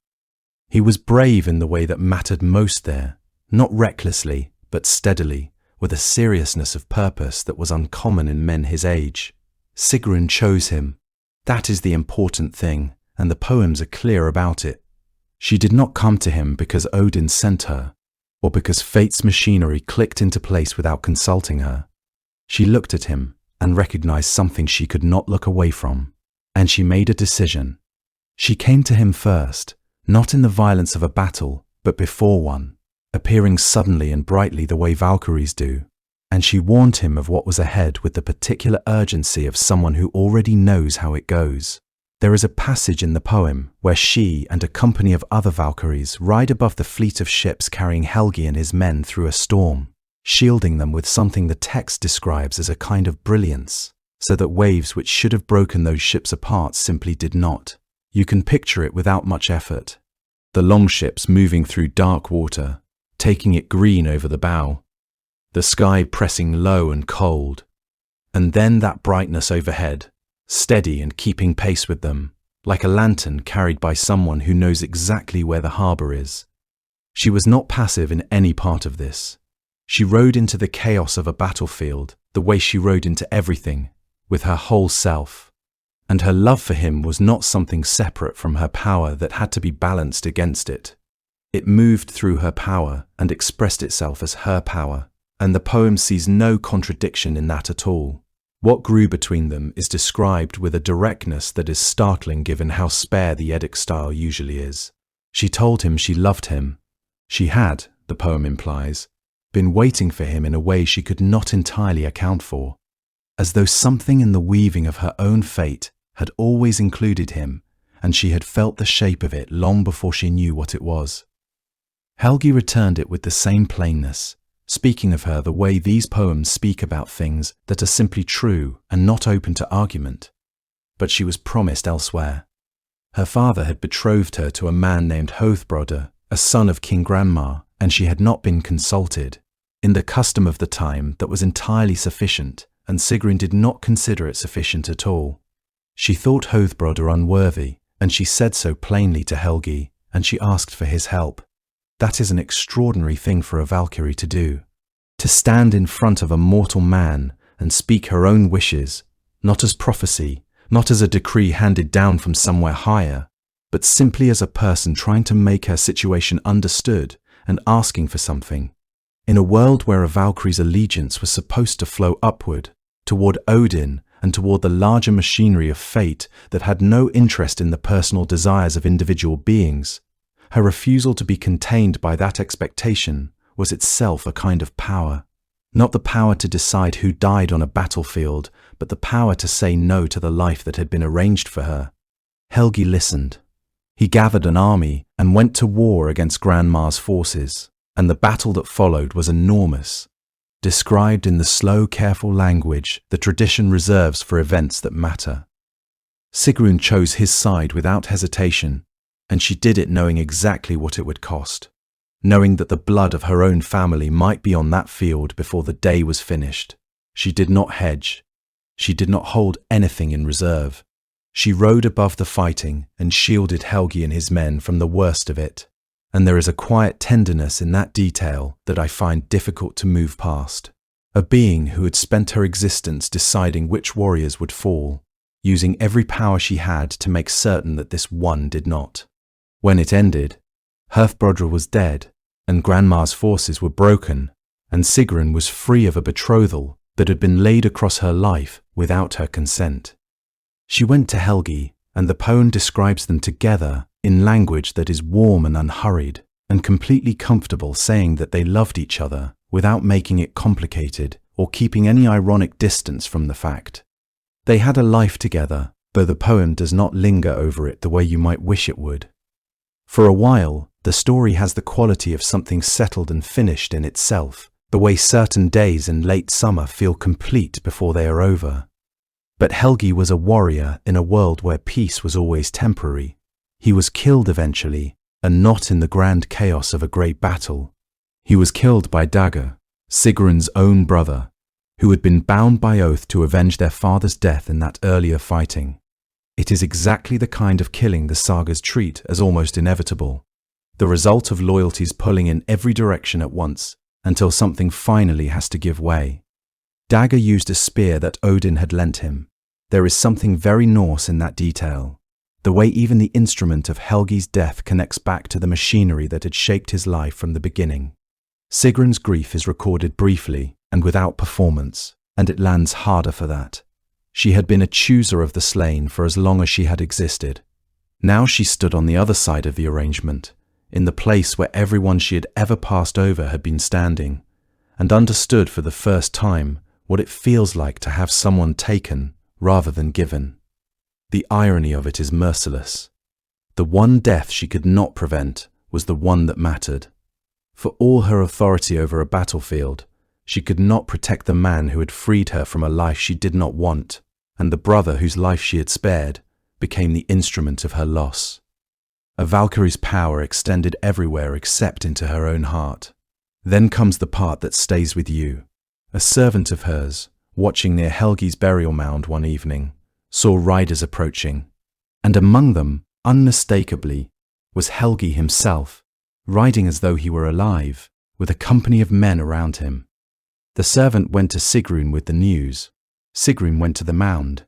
He was brave in the way that mattered most there, not recklessly, but steadily, with a seriousness of purpose that was uncommon in men his age. Sigrun chose him. That is the important thing, and the poems are clear about it. She did not come to him because Odin sent her, or because fate's machinery clicked into place without consulting her. She looked at him and recognized something she could not look away from, and she made a decision. She came to him first, not in the violence of a battle, but before one, appearing suddenly and brightly the way Valkyries do, and she warned him of what was ahead with the particular urgency of someone who already knows how it goes. There is a passage in the poem where she and a company of other Valkyries ride above the fleet of ships carrying Helgi and his men through a storm, shielding them with something the text describes as a kind of brilliance, so that waves which should have broken those ships apart simply did not. You can picture it without much effort. The longships moving through dark water, taking it green over the bow, the sky pressing low and cold, and then that brightness overhead, steady and keeping pace with them, like a lantern carried by someone who knows exactly where the harbour is. She was not passive in any part of this. She rode into the chaos of a battlefield the way she rode into everything, with her whole self. And her love for him was not something separate from her power that had to be balanced against it. It moved through her power and expressed itself as her power, and the poem sees no contradiction in that at all. What grew between them is described with a directness that is startling given how spare the Eddic style usually is. She told him she loved him. She had, the poem implies, been waiting for him in a way she could not entirely account for, as though something in the weaving of her own fate had always included him, and she had felt the shape of it long before she knew what it was. Helgi returned it with the same plainness, speaking of her the way these poems speak about things that are simply true and not open to argument. But she was promised elsewhere. Her father had betrothed her to a man named Hrothbrodr, a son of King Granmar, and she had not been consulted. In the custom of the time, that was entirely sufficient, and Sigrun did not consider it sufficient at all. She thought Hrothbrodr unworthy, and she said so plainly to Helgi, and she asked for his help. That is an extraordinary thing for a Valkyrie to do. To stand in front of a mortal man and speak her own wishes, not as prophecy, not as a decree handed down from somewhere higher, but simply as a person trying to make her situation understood and asking for something. In a world where a Valkyrie's allegiance was supposed to flow upward, toward Odin and toward the larger machinery of fate that had no interest in the personal desires of individual beings, her refusal to be contained by that expectation was itself a kind of power. Not the power to decide who died on a battlefield, but the power to say no to the life that had been arranged for her. Helgi listened. He gathered an army and went to war against Granmar's forces, and the battle that followed was enormous, described in the slow, careful language the tradition reserves for events that matter. Sigrun chose his side without hesitation, and she did it knowing exactly what it would cost, knowing that the blood of her own family might be on that field before the day was finished. She did not hedge. She did not hold anything in reserve. She rode above the fighting and shielded Helgi and his men from the worst of it, and there is a quiet tenderness in that detail that I find difficult to move past. A being who had spent her existence deciding which warriors would fall, using every power she had to make certain that this one did not. When it ended, Hrothbrodr was dead, and Granmar's forces were broken, and Sigrun was free of a betrothal that had been laid across her life without her consent. She went to Helgi, and the poem describes them together in language that is warm and unhurried, and completely comfortable, saying that they loved each other without making it complicated or keeping any ironic distance from the fact. They had a life together, though the poem does not linger over it the way you might wish it would. For a while, the story has the quality of something settled and finished in itself, the way certain days in late summer feel complete before they are over. But Helgi was a warrior in a world where peace was always temporary. He was killed eventually, and not in the grand chaos of a great battle. He was killed by Dagr, Sigrun's own brother, who had been bound by oath to avenge their father's death in that earlier fighting. It is exactly the kind of killing the sagas treat as almost inevitable, the result of loyalties pulling in every direction at once until something finally has to give way. Dagr used a spear that Odin had lent him. There is something very Norse in that detail, the way even the instrument of Helgi's death connects back to the machinery that had shaped his life from the beginning. Sigrun's grief is recorded briefly and without performance, and it lands harder for that. She had been a chooser of the slain for as long as she had existed. Now she stood on the other side of the arrangement, in the place where everyone she had ever passed over had been standing, and understood for the first time what it feels like to have someone taken rather than given. The irony of it is merciless. The one death she could not prevent was the one that mattered. For all her authority over a battlefield, she could not protect the man who had freed her from a life she did not want, and the brother whose life she had spared became the instrument of her loss. A Valkyrie's power extended everywhere except into her own heart. Then comes the part that stays with you. A servant of hers, watching near Helgi's burial mound one evening, saw riders approaching, and among them, unmistakably, was Helgi himself, riding as though he were alive, with a company of men around him. The servant went to Sigrun with the news. Sigrun went to the mound.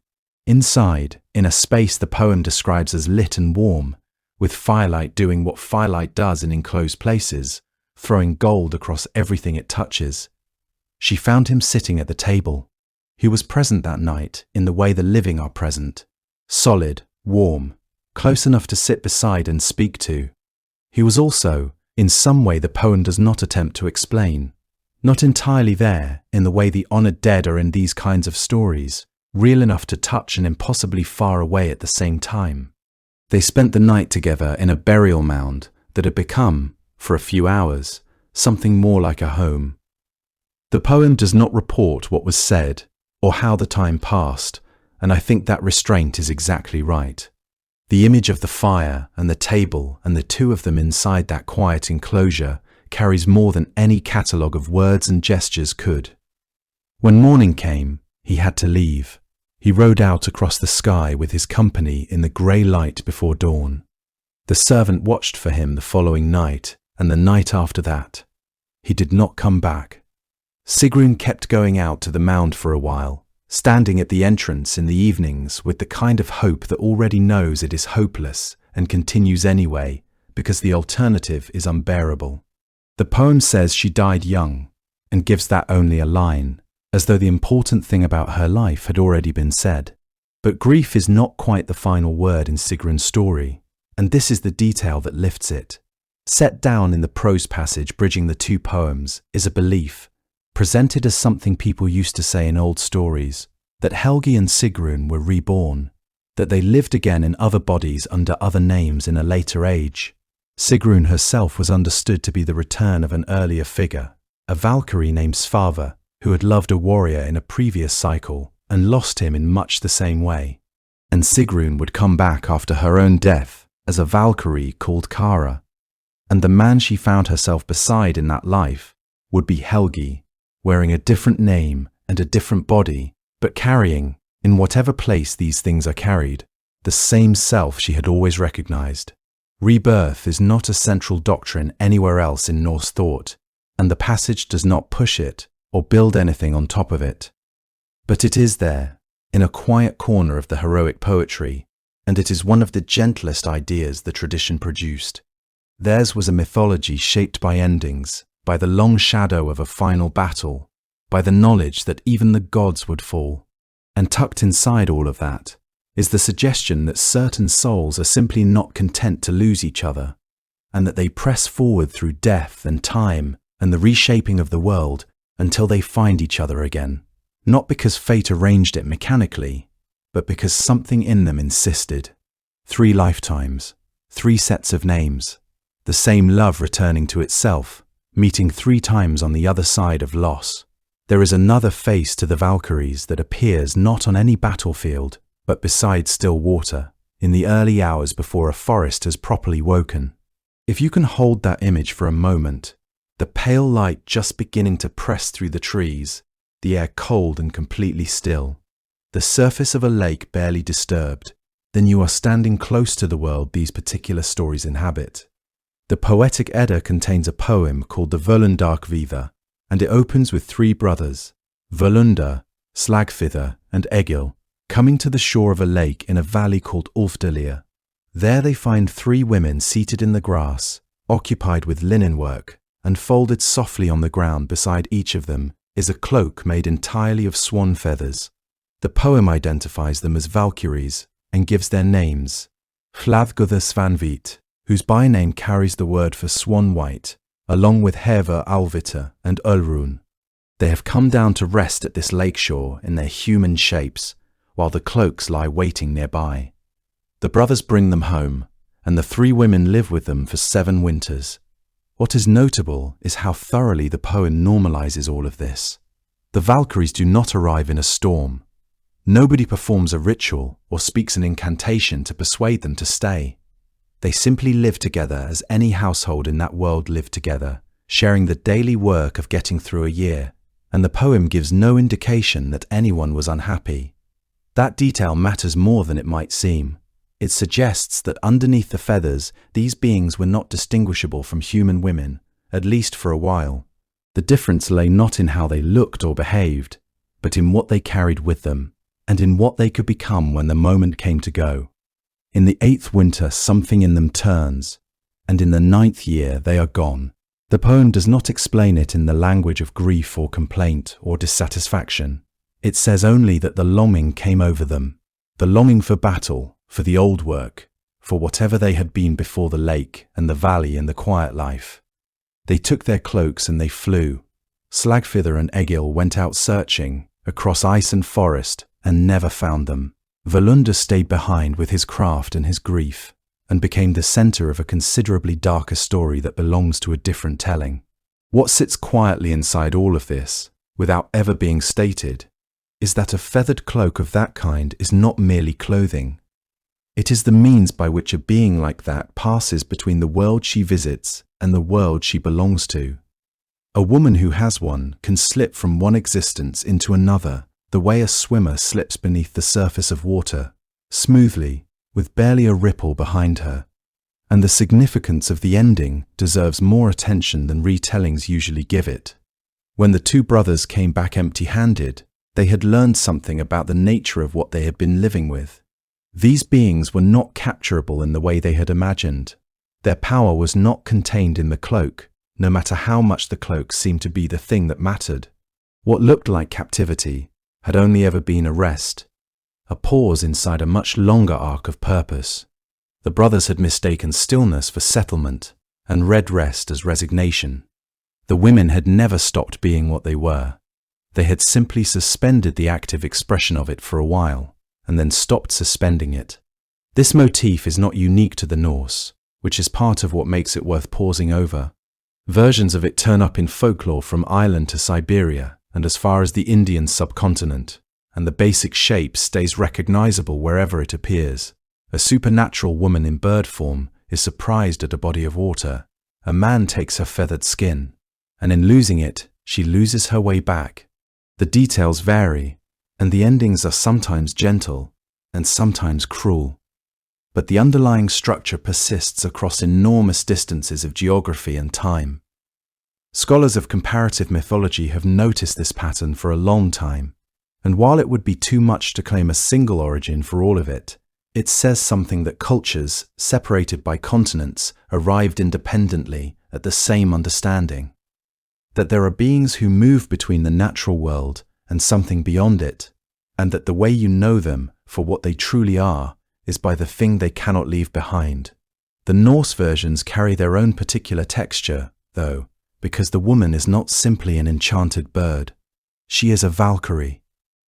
Inside, in a space the poem describes as lit and warm, with firelight doing what firelight does in enclosed places, throwing gold across everything it touches. She found him sitting at the table. He was present that night in the way the living are present, solid, warm, close enough to sit beside and speak to. He was also, in some way the poem does not attempt to explain, not entirely there in the way the honoured dead are in these kinds of stories, real enough to touch and impossibly far away at the same time. They spent the night together in a burial mound that had become, for a few hours, something more like a home. The poem does not report what was said or how the time passed, and I think that restraint is exactly right. The image of the fire and the table and the two of them inside that quiet enclosure carries more than any catalogue of words and gestures could. When morning came, he had to leave. He rode out across the sky with his company in the grey light before dawn. The servant watched for him the following night and the night after that. He did not come back. Sigrun kept going out to the mound for a while, standing at the entrance in the evenings with the kind of hope that already knows it is hopeless and continues anyway because the alternative is unbearable. The poem says she died young and gives that only a line, as though the important thing about her life had already been said. But grief is not quite the final word in Sigrun's story, and this is the detail that lifts it. Set down in the prose passage bridging the two poems is a belief, presented as something people used to say in old stories, that Helgi and Sigrun were reborn, that they lived again in other bodies under other names in a later age. Sigrun herself was understood to be the return of an earlier figure, a Valkyrie named Svava, who had loved a warrior in a previous cycle and lost him in much the same way. And Sigrun would come back after her own death as a Valkyrie called Kara. And the man she found herself beside in that life would be Helgi, wearing a different name and a different body, but carrying, in whatever place these things are carried, the same self she had always recognized. Rebirth is not a central doctrine anywhere else in Norse thought, and the passage does not push it or build anything on top of it. But it is there, in a quiet corner of the heroic poetry, and it is one of the gentlest ideas the tradition produced. Theirs was a mythology shaped by endings, by the long shadow of a final battle, by the knowledge that even the gods would fall. And tucked inside all of that is the suggestion that certain souls are simply not content to lose each other, and that they press forward through death and time and the reshaping of the world until they find each other again, not because fate arranged it mechanically, but because something in them insisted. 3 lifetimes, 3 sets of names, the same love returning to itself, meeting 3 times on the other side of loss. There is another face to the Valkyries that appears not on any battlefield, but beside still water, in the early hours before a forest has properly woken. If you can hold that image for a moment, the pale light just beginning to press through the trees, the air cold and completely still, the surface of a lake barely disturbed, then you are standing close to the world these particular stories inhabit. The Poetic Edda contains a poem called the Völundarkvíða, and it opens with 3 brothers, Völundr, Slagfidr, and Egil, coming to the shore of a lake in a valley called Ulfdalir. There they find 3 women seated in the grass, occupied with linen work, and folded softly on the ground beside each of them is a cloak made entirely of swan feathers. The poem identifies them as Valkyries and gives their names, Hlaðgudr Svanhvít whose byname carries the word for swan white, along with Heva Alvita and Ölrun. They have come down to rest at this lakeshore in their human shapes, while the cloaks lie waiting nearby. The brothers bring them home, and the 3 women live with them for 7 winters. What is notable is how thoroughly the poem normalizes all of this. The Valkyries do not arrive in a storm. Nobody performs a ritual or speaks an incantation to persuade them to stay. They simply live together as any household in that world lived together, sharing the daily work of getting through a year, and the poem gives no indication that anyone was unhappy. That detail matters more than it might seem. It suggests that underneath the feathers, these beings were not distinguishable from human women, at least for a while. The difference lay not in how they looked or behaved, but in what they carried with them, and in what they could become when the moment came to go. In the 8th winter, something in them turns, and in the 9th year, they are gone. The poem does not explain it in the language of grief or complaint or dissatisfaction. It says only that the longing came over them, the longing for battle, for the old work, for whatever they had been before the lake and the valley and the quiet life. They took their cloaks and they flew. Slagfither and Egil went out searching, across ice and forest, and never found them. Völundr stayed behind with his craft and his grief, and became the center of a considerably darker story that belongs to a different telling. What sits quietly inside all of this, without ever being stated, is that a feathered cloak of that kind is not merely clothing. It is the means by which a being like that passes between the world she visits and the world she belongs to. A woman who has one can slip from one existence into another, the way a swimmer slips beneath the surface of water, smoothly, with barely a ripple behind her. And the significance of the ending deserves more attention than retellings usually give it. When the 2 brothers came back empty-handed, they had learned something about the nature of what they had been living with. These beings were not capturable in the way they had imagined. Their power was not contained in the cloak, no matter how much the cloak seemed to be the thing that mattered. What looked like captivity had only ever been a rest, a pause inside a much longer arc of purpose. The brothers had mistaken stillness for settlement and read rest as resignation. The women had never stopped being what they were. They had simply suspended the active expression of it for a while, and then stopped suspending it. This motif is not unique to the Norse, which is part of what makes it worth pausing over. Versions of it turn up in folklore from Ireland to Siberia and as far as the Indian subcontinent, and the basic shape stays recognizable wherever it appears. A supernatural woman in bird form is surprised at a body of water. A man takes her feathered skin, and in losing it, she loses her way back. The details vary, and the endings are sometimes gentle and sometimes cruel. But the underlying structure persists across enormous distances of geography and time. Scholars of comparative mythology have noticed this pattern for a long time, and while it would be too much to claim a single origin for all of it, it says something that cultures, separated by continents, arrived independently at the same understanding. That there are beings who move between the natural world and something beyond it, and that the way you know them for what they truly are is by the thing they cannot leave behind. The Norse versions carry their own particular texture, though, because the woman is not simply an enchanted bird. She is a Valkyrie.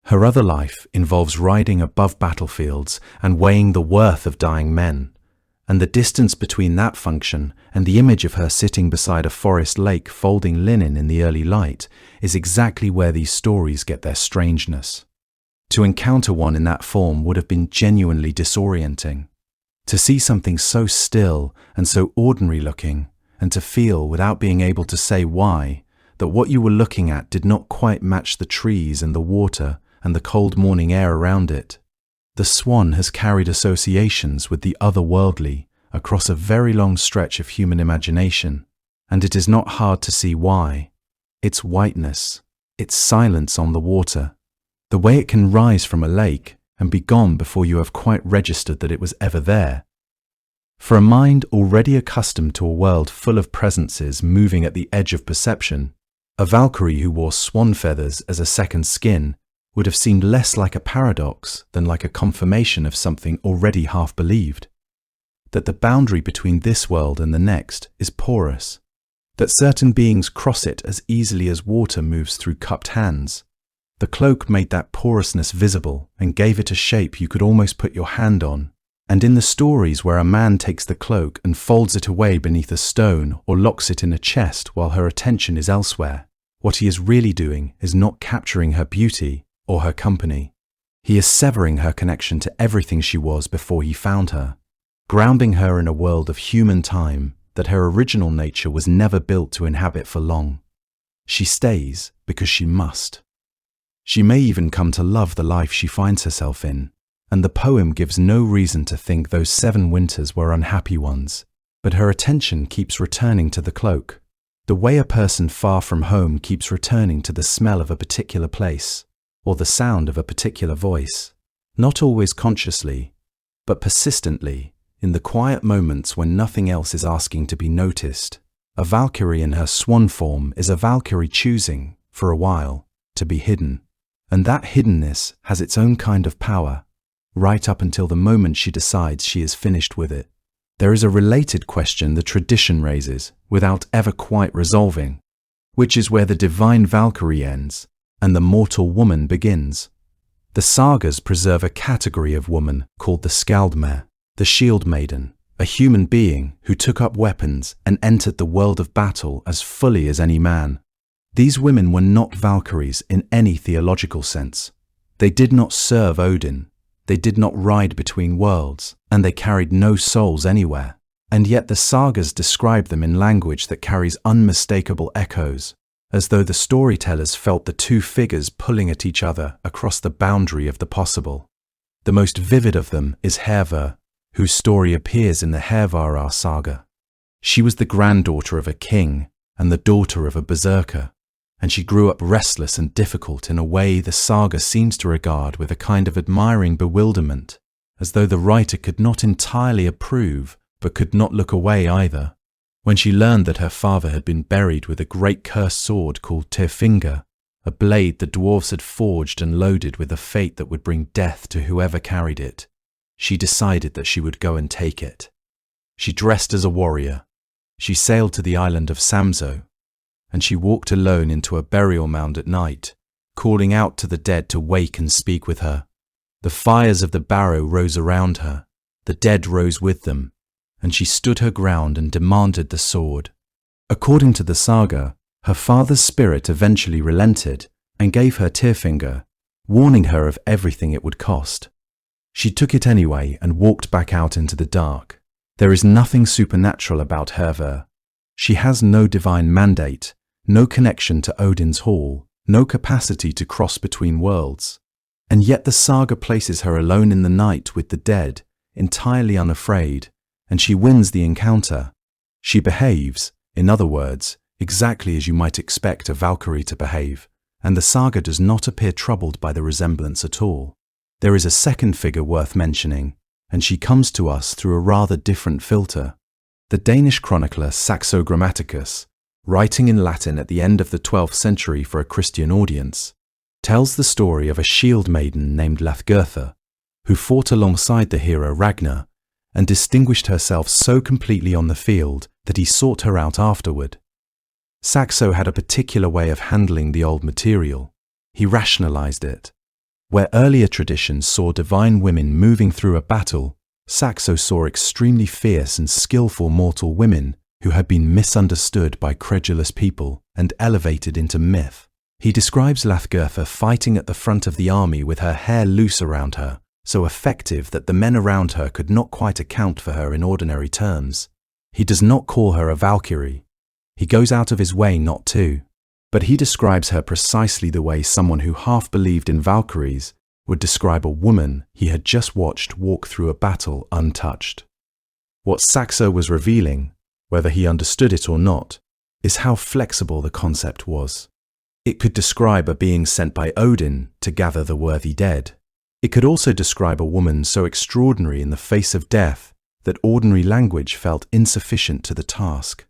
Her other life involves riding above battlefields and weighing the worth of dying men, and the distance between that function and the image of her sitting beside a forest lake folding linen in the early light is exactly where these stories get their strangeness. To encounter one in that form would have been genuinely disorienting. To see something so still and so ordinary looking, and to feel, without being able to say why, that what you were looking at did not quite match the trees and the water and the cold morning air around it. The swan has carried associations with the otherworldly across a very long stretch of human imagination, and it is not hard to see why. Its whiteness, its silence on the water, the way it can rise from a lake and be gone before you have quite registered that it was ever there. For a mind already accustomed to a world full of presences moving at the edge of perception, a Valkyrie who wore swan feathers as a second skin would have seemed less like a paradox than like a confirmation of something already half believed. that the boundary between this world and the next is porous, that certain beings cross it as easily as water moves through cupped hands. The cloak made that porousness visible and gave it a shape you could almost put your hand on. And in the stories where a man takes the cloak and folds it away beneath a stone or locks it in a chest while her attention is elsewhere, what he is really doing is not capturing her beauty or her company. He is severing her connection to everything she was before he found her, grounding her in a world of human time that her original nature was never built to inhabit for long. She stays because she must. She may even come to love the life she finds herself in, and the poem gives no reason to think those 7 winters were unhappy ones, but her attention keeps returning to the cloak, the way a person far from home keeps returning to the smell of a particular place, or the sound of a particular voice, not always consciously, but persistently, in the quiet moments when nothing else is asking to be noticed. A Valkyrie in her swan form is a Valkyrie choosing, for a while, to be hidden, and that hiddenness has its own kind of power, right up until the moment she decides she is finished with it. There is a related question the tradition raises, without ever quite resolving, which is where the divine Valkyrie ends and the mortal woman begins. The sagas preserve a category of woman called the skaldmær, the shield maiden, a human being who took up weapons and entered the world of battle as fully as any man. These women were not Valkyries in any theological sense. They did not serve Odin. They did not ride between worlds, and they carried no souls anywhere. And yet the sagas describe them in language that carries unmistakable echoes, as though the storytellers felt the 2 figures pulling at each other across the boundary of the possible. The most vivid of them is Hervor, whose story appears in the Hervarar saga. She was the granddaughter of a king and the daughter of a berserker, and she grew up restless and difficult in a way the saga seems to regard with a kind of admiring bewilderment, as though the writer could not entirely approve, but could not look away either. When she learned that her father had been buried with a great cursed sword called Tyrfingur, a blade the dwarves had forged and loaded with a fate that would bring death to whoever carried it, she decided that she would go and take it. She dressed as a warrior. She sailed to the island of Samso, and she walked alone into a burial mound at night, calling out to the dead to wake and speak with her. The fires of the barrow rose around her, the dead rose with them, and she stood her ground and demanded the sword. According to the saga, her father's spirit eventually relented and gave her Tyrfingur, warning her of everything it would cost. She took it anyway and walked back out into the dark. There is nothing supernatural about Hervor. She has no divine mandate, no connection to Odin's hall, no capacity to cross between worlds. And yet the saga places her alone in the night with the dead, entirely unafraid, and she wins the encounter. She behaves, in other words, exactly as you might expect a Valkyrie to behave, and the saga does not appear troubled by the resemblance at all. There is a second figure worth mentioning, and she comes to us through a rather different filter. The Danish chronicler Saxo Grammaticus, writing in Latin at the end of the 12th century for a Christian audience, tells the story of a shield maiden named Hrothgertha, who fought alongside the hero Ragnar and distinguished herself so completely on the field that he sought her out afterward. Saxo had a particular way of handling the old material. He rationalized it. Where earlier traditions saw divine women moving through a battle, Saxo saw extremely fierce and skillful mortal women who had been misunderstood by credulous people and elevated into myth. He describes Hrothgertha fighting at the front of the army with her hair loose around her, so effective that the men around her could not quite account for her in ordinary terms. He does not call her a Valkyrie. He goes out of his way not to. But he describes her precisely the way someone who half believed in Valkyries would describe a woman he had just watched walk through a battle untouched. What Saxo was revealing, whether he understood it or not, is how flexible the concept was. It could describe a being sent by Odin to gather the worthy dead. It could also describe a woman so extraordinary in the face of death that ordinary language felt insufficient to the task.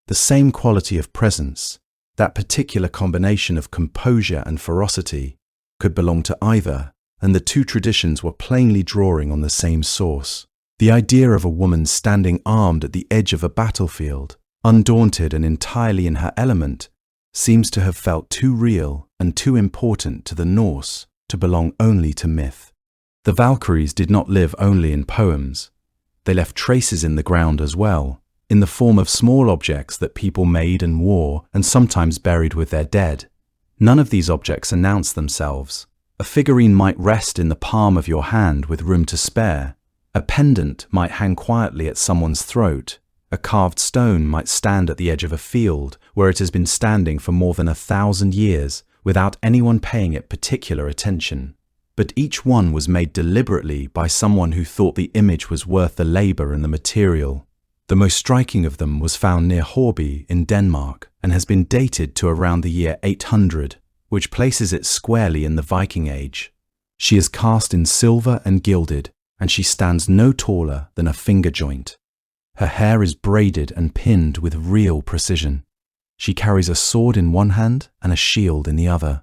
The same quality of presence, that particular combination of composure and ferocity, could belong to either, and the two traditions were plainly drawing on the same source. The idea of a woman standing armed at the edge of a battlefield, undaunted and entirely in her element, seems to have felt too real and too important to the Norse to belong only to myth. The Valkyries did not live only in poems. They left traces in the ground as well, in the form of small objects that people made and wore and sometimes buried with their dead. None of these objects announce themselves. A figurine might rest in the palm of your hand with room to spare. A pendant might hang quietly at someone's throat. A carved stone might stand at the edge of a field where it has been standing for more than 1,000 years without anyone paying it particular attention. But each one was made deliberately by someone who thought the image was worth the labor and the material. The most striking of them was found near Horby in Denmark and has been dated to around the year 800, which places it squarely in the Viking Age. She is cast in silver and gilded, and she stands no taller than a finger joint. Her hair is braided and pinned with real precision. She carries a sword in one hand and a shield in the other.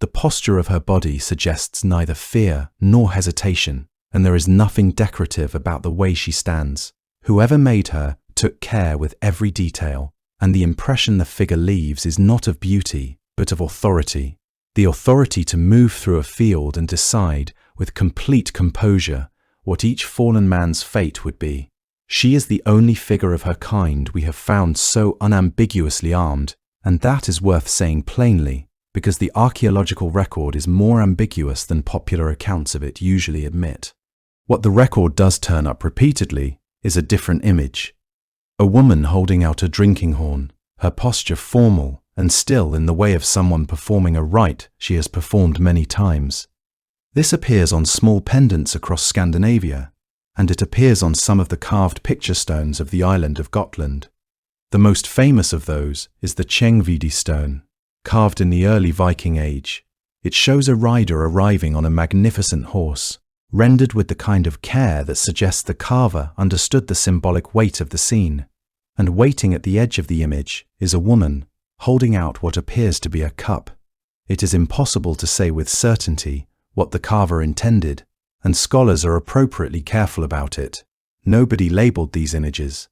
The posture of her body suggests neither fear nor hesitation, and there is nothing decorative about the way she stands. Whoever made her took care with every detail, and the impression the figure leaves is not of beauty, but of authority. The authority to move through a field and decide, with complete composure, what each fallen man's fate would be. She is the only figure of her kind we have found so unambiguously armed, and that is worth saying plainly, because the archaeological record is more ambiguous than popular accounts of it usually admit. What the record does turn up repeatedly is a different image. A woman holding out a drinking horn, her posture formal and still in the way of someone performing a rite she has performed many times. This appears on small pendants across Scandinavia, and it appears on some of the carved picture stones of the island of Gotland. The most famous of those is the Tjengvidi stone, carved in the early Viking Age. It shows a rider arriving on a magnificent horse, rendered with the kind of care that suggests the carver understood the symbolic weight of the scene. And waiting at the edge of the image is a woman, holding out what appears to be a cup. It is impossible to say with certainty what the carver intended, and scholars are appropriately careful about it. Nobody labelled these images.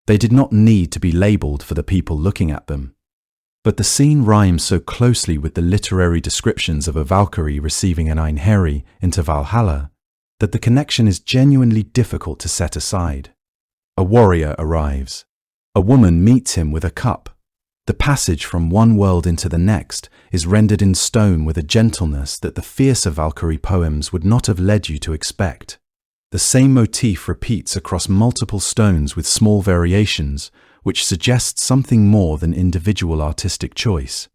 They did not need to be labelled for the people looking at them. But the scene rhymes so closely with the literary descriptions of a Valkyrie receiving an Einherji into Valhalla that the connection is genuinely difficult to set aside. A warrior arrives. A woman meets him with a cup. The passage from one world into the next is rendered in stone with a gentleness that the fiercer Valkyrie poems would not have led you to expect. The same motif repeats across multiple stones with small variations, which suggests something more than individual artistic choice.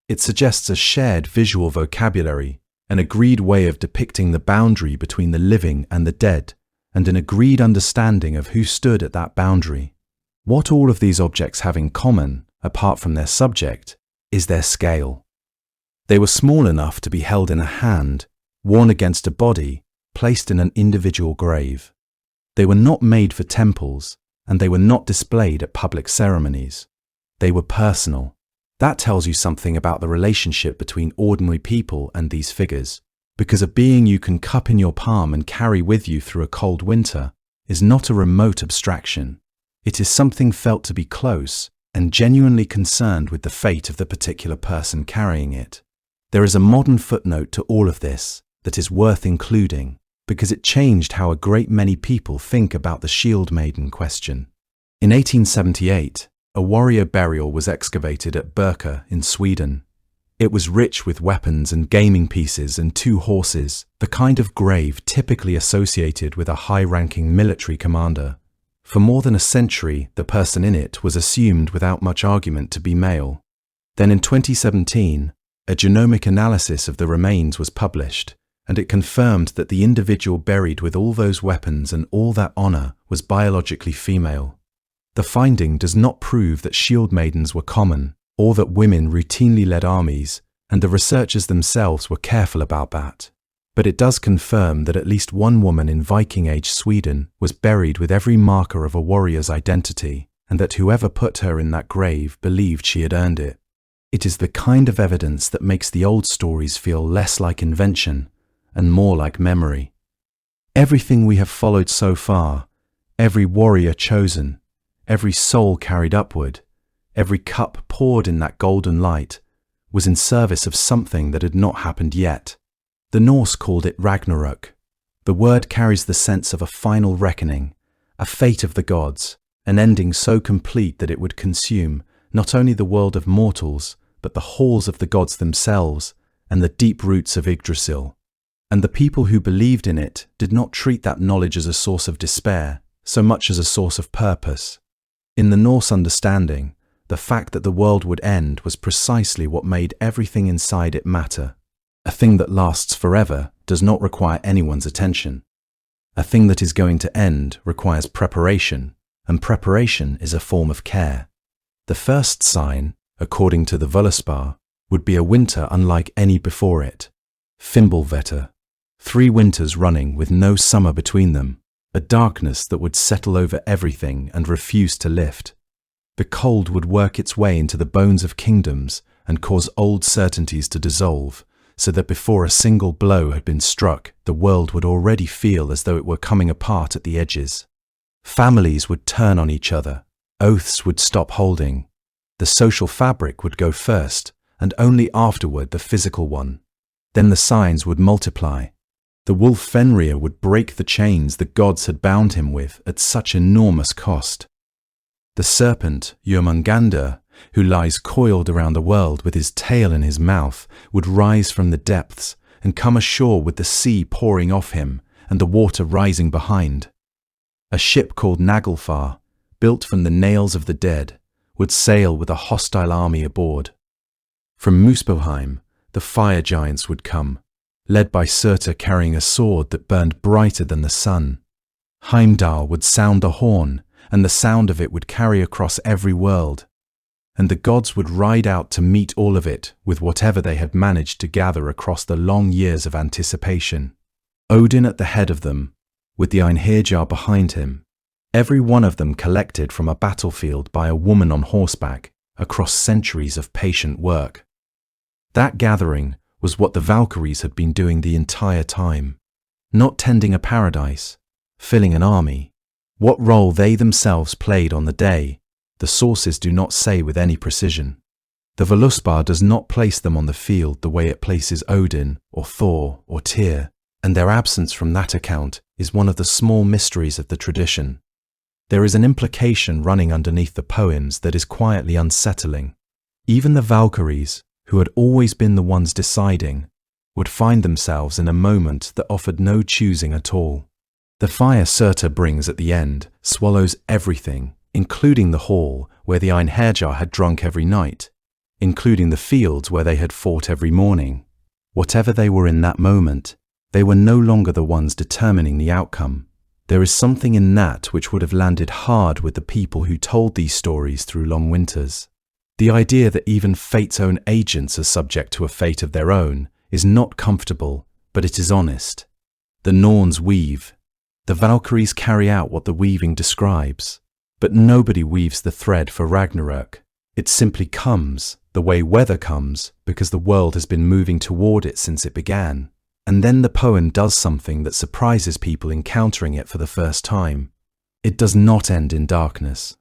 It suggests a shared visual vocabulary, an agreed way of depicting the boundary between the living and the dead, and an agreed understanding of who stood at that boundary. What all of these objects have in common, apart from their subject, is their scale. They were small enough to be held in a hand, worn against a body, placed in an individual grave. They were not made for temples, and they were not displayed at public ceremonies. They were personal. That tells you something about the relationship between ordinary people and these figures, because a being you can cup in your palm and carry with you through a cold winter is not a remote abstraction. It is something felt to be close and genuinely concerned with the fate of the particular person carrying it. There is a modern footnote to all of this that is worth including, because it changed how a great many people think about the shield-maiden question. In 1878, a warrior burial was excavated at Birka in Sweden. It was rich with weapons and gaming pieces and 2 horses, the kind of grave typically associated with a high-ranking military commander. For more than a century, the person in it was assumed without much argument to be male. Then in 2017, a genomic analysis of the remains was published, and it confirmed that the individual buried with all those weapons and all that honor was biologically female. The finding does not prove that shield maidens were common, or that women routinely led armies, and the researchers themselves were careful about that. But it does confirm that at least one woman in Viking Age Sweden was buried with every marker of a warrior's identity, and that whoever put her in that grave believed she had earned it. It is the kind of evidence that makes the old stories feel less like invention and more like memory. Everything we have followed so far Every warrior chosen, every soul carried upward, every cup poured in that golden light, was in service of something that had not happened yet. The Norse called it Ragnarok. The word carries the sense of a final reckoning, a fate of the gods, an ending so complete that it would consume not only the world of mortals, but the halls of the gods themselves and the deep roots of Yggdrasil. And the people who believed in it did not treat that knowledge as a source of despair, so much as a source of purpose. In the Norse understanding, the fact that the world would end was precisely what made everything inside it matter. A thing that lasts forever does not require anyone's attention. A thing that is going to end requires preparation, and preparation is a form of care. The first sign, according to the Völuspá, would be a winter unlike any before it. Fimbulvetur. 3 winters running with no summer between them, a darkness that would settle over everything and refuse to lift. The cold would work its way into the bones of kingdoms and cause old certainties to dissolve, so that before a single blow had been struck, the world would already feel as though it were coming apart at the edges. Families would turn on each other, oaths would stop holding, the social fabric would go first, and only afterward the physical one. Then the signs would multiply. The wolf Fenrir would break the chains the gods had bound him with at such enormous cost. The serpent, Jörmungandr, who lies coiled around the world with his tail in his mouth, would rise from the depths and come ashore with the sea pouring off him and the water rising behind. A ship called Naglfar, built from the nails of the dead, would sail with a hostile army aboard. From Muspelheim, the fire giants would come, led by Surtur carrying a sword that burned brighter than the sun. Heimdall would sound the horn, and the sound of it would carry across every world. And the gods would ride out to meet all of it with whatever they had managed to gather across the long years of anticipation. Odin at the head of them, with the Einherjar behind him, every one of them collected from a battlefield by a woman on horseback across centuries of patient work. That gathering was what the Valkyries had been doing the entire time, not tending a paradise, filling an army. What role they themselves played on the day, the sources do not say with any precision. The Völuspá does not place them on the field the way it places Odin or Thor or Tyr, and their absence from that account is one of the small mysteries of the tradition. There is an implication running underneath the poems that is quietly unsettling. Even the Valkyries, who had always been the ones deciding, would find themselves in a moment that offered no choosing at all. The fire Surtur brings at the end swallows everything, including the hall where the Einherjar had drunk every night, including the fields where they had fought every morning. Whatever they were in that moment, they were no longer the ones determining the outcome. There is something in that which would have landed hard with the people who told these stories through long winters. The idea that even fate's own agents are subject to a fate of their own is not comfortable, but it is honest. The Norns weave. The Valkyries carry out what the weaving describes. But nobody weaves the thread for Ragnarok. It simply comes, the way weather comes, because the world has been moving toward it since it began. And then the poem does something that surprises people encountering it for the first time. It does not end in darkness.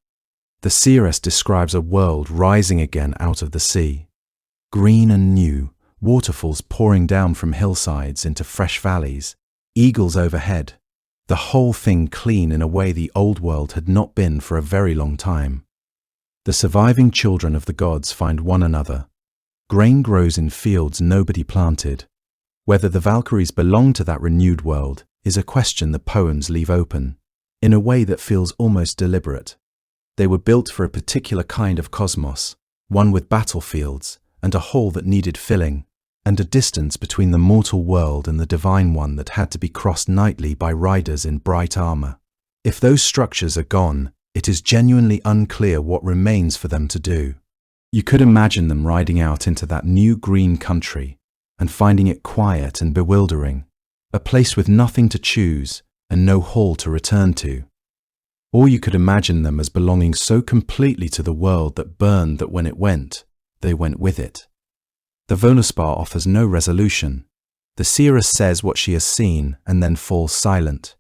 The seeress describes a world rising again out of the sea. Green and new, waterfalls pouring down from hillsides into fresh valleys, eagles overhead, the whole thing clean in a way the old world had not been for a very long time. The surviving children of the gods find one another. Grain grows in fields nobody planted. Whether the Valkyries belong to that renewed world is a question the poems leave open, in a way that feels almost deliberate. They were built for a particular kind of cosmos, one with battlefields and a hole that needed filling, and a distance between the mortal world and the divine one that had to be crossed nightly by riders in bright armor. If those structures are gone, it is genuinely unclear what remains for them to do. You could imagine them riding out into that new green country and finding it quiet and bewildering, a place with nothing to choose and no hall to return to. Or you could imagine them as belonging so completely to the world that burned that when it went, they went with it. The Völuspá offers no resolution. The seeress says what she has seen and then falls silent.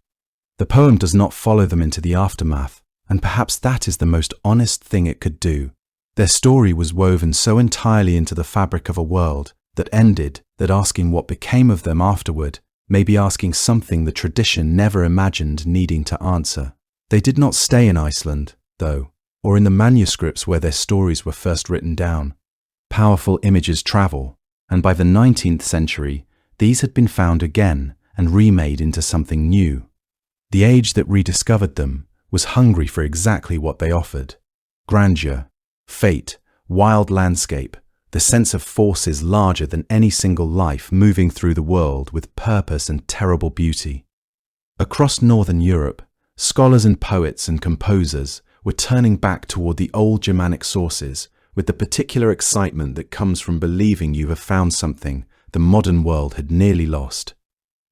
The poem does not follow them into the aftermath, and perhaps that is the most honest thing it could do. Their story was woven so entirely into the fabric of a world that ended that asking what became of them afterward may be asking something the tradition never imagined needing to answer. They did not stay in Iceland, though, or in the manuscripts where their stories were first written down. Powerful images travel, and by the 19th century, these had been found again and remade into something new. The age that rediscovered them was hungry for exactly what they offered: grandeur, fate, wild landscape, the sense of forces larger than any single life moving through the world with purpose and terrible beauty. Across Northern Europe, scholars and poets and composers were turning back toward the old Germanic sources with the particular excitement that comes from believing you have found something the modern world had nearly lost.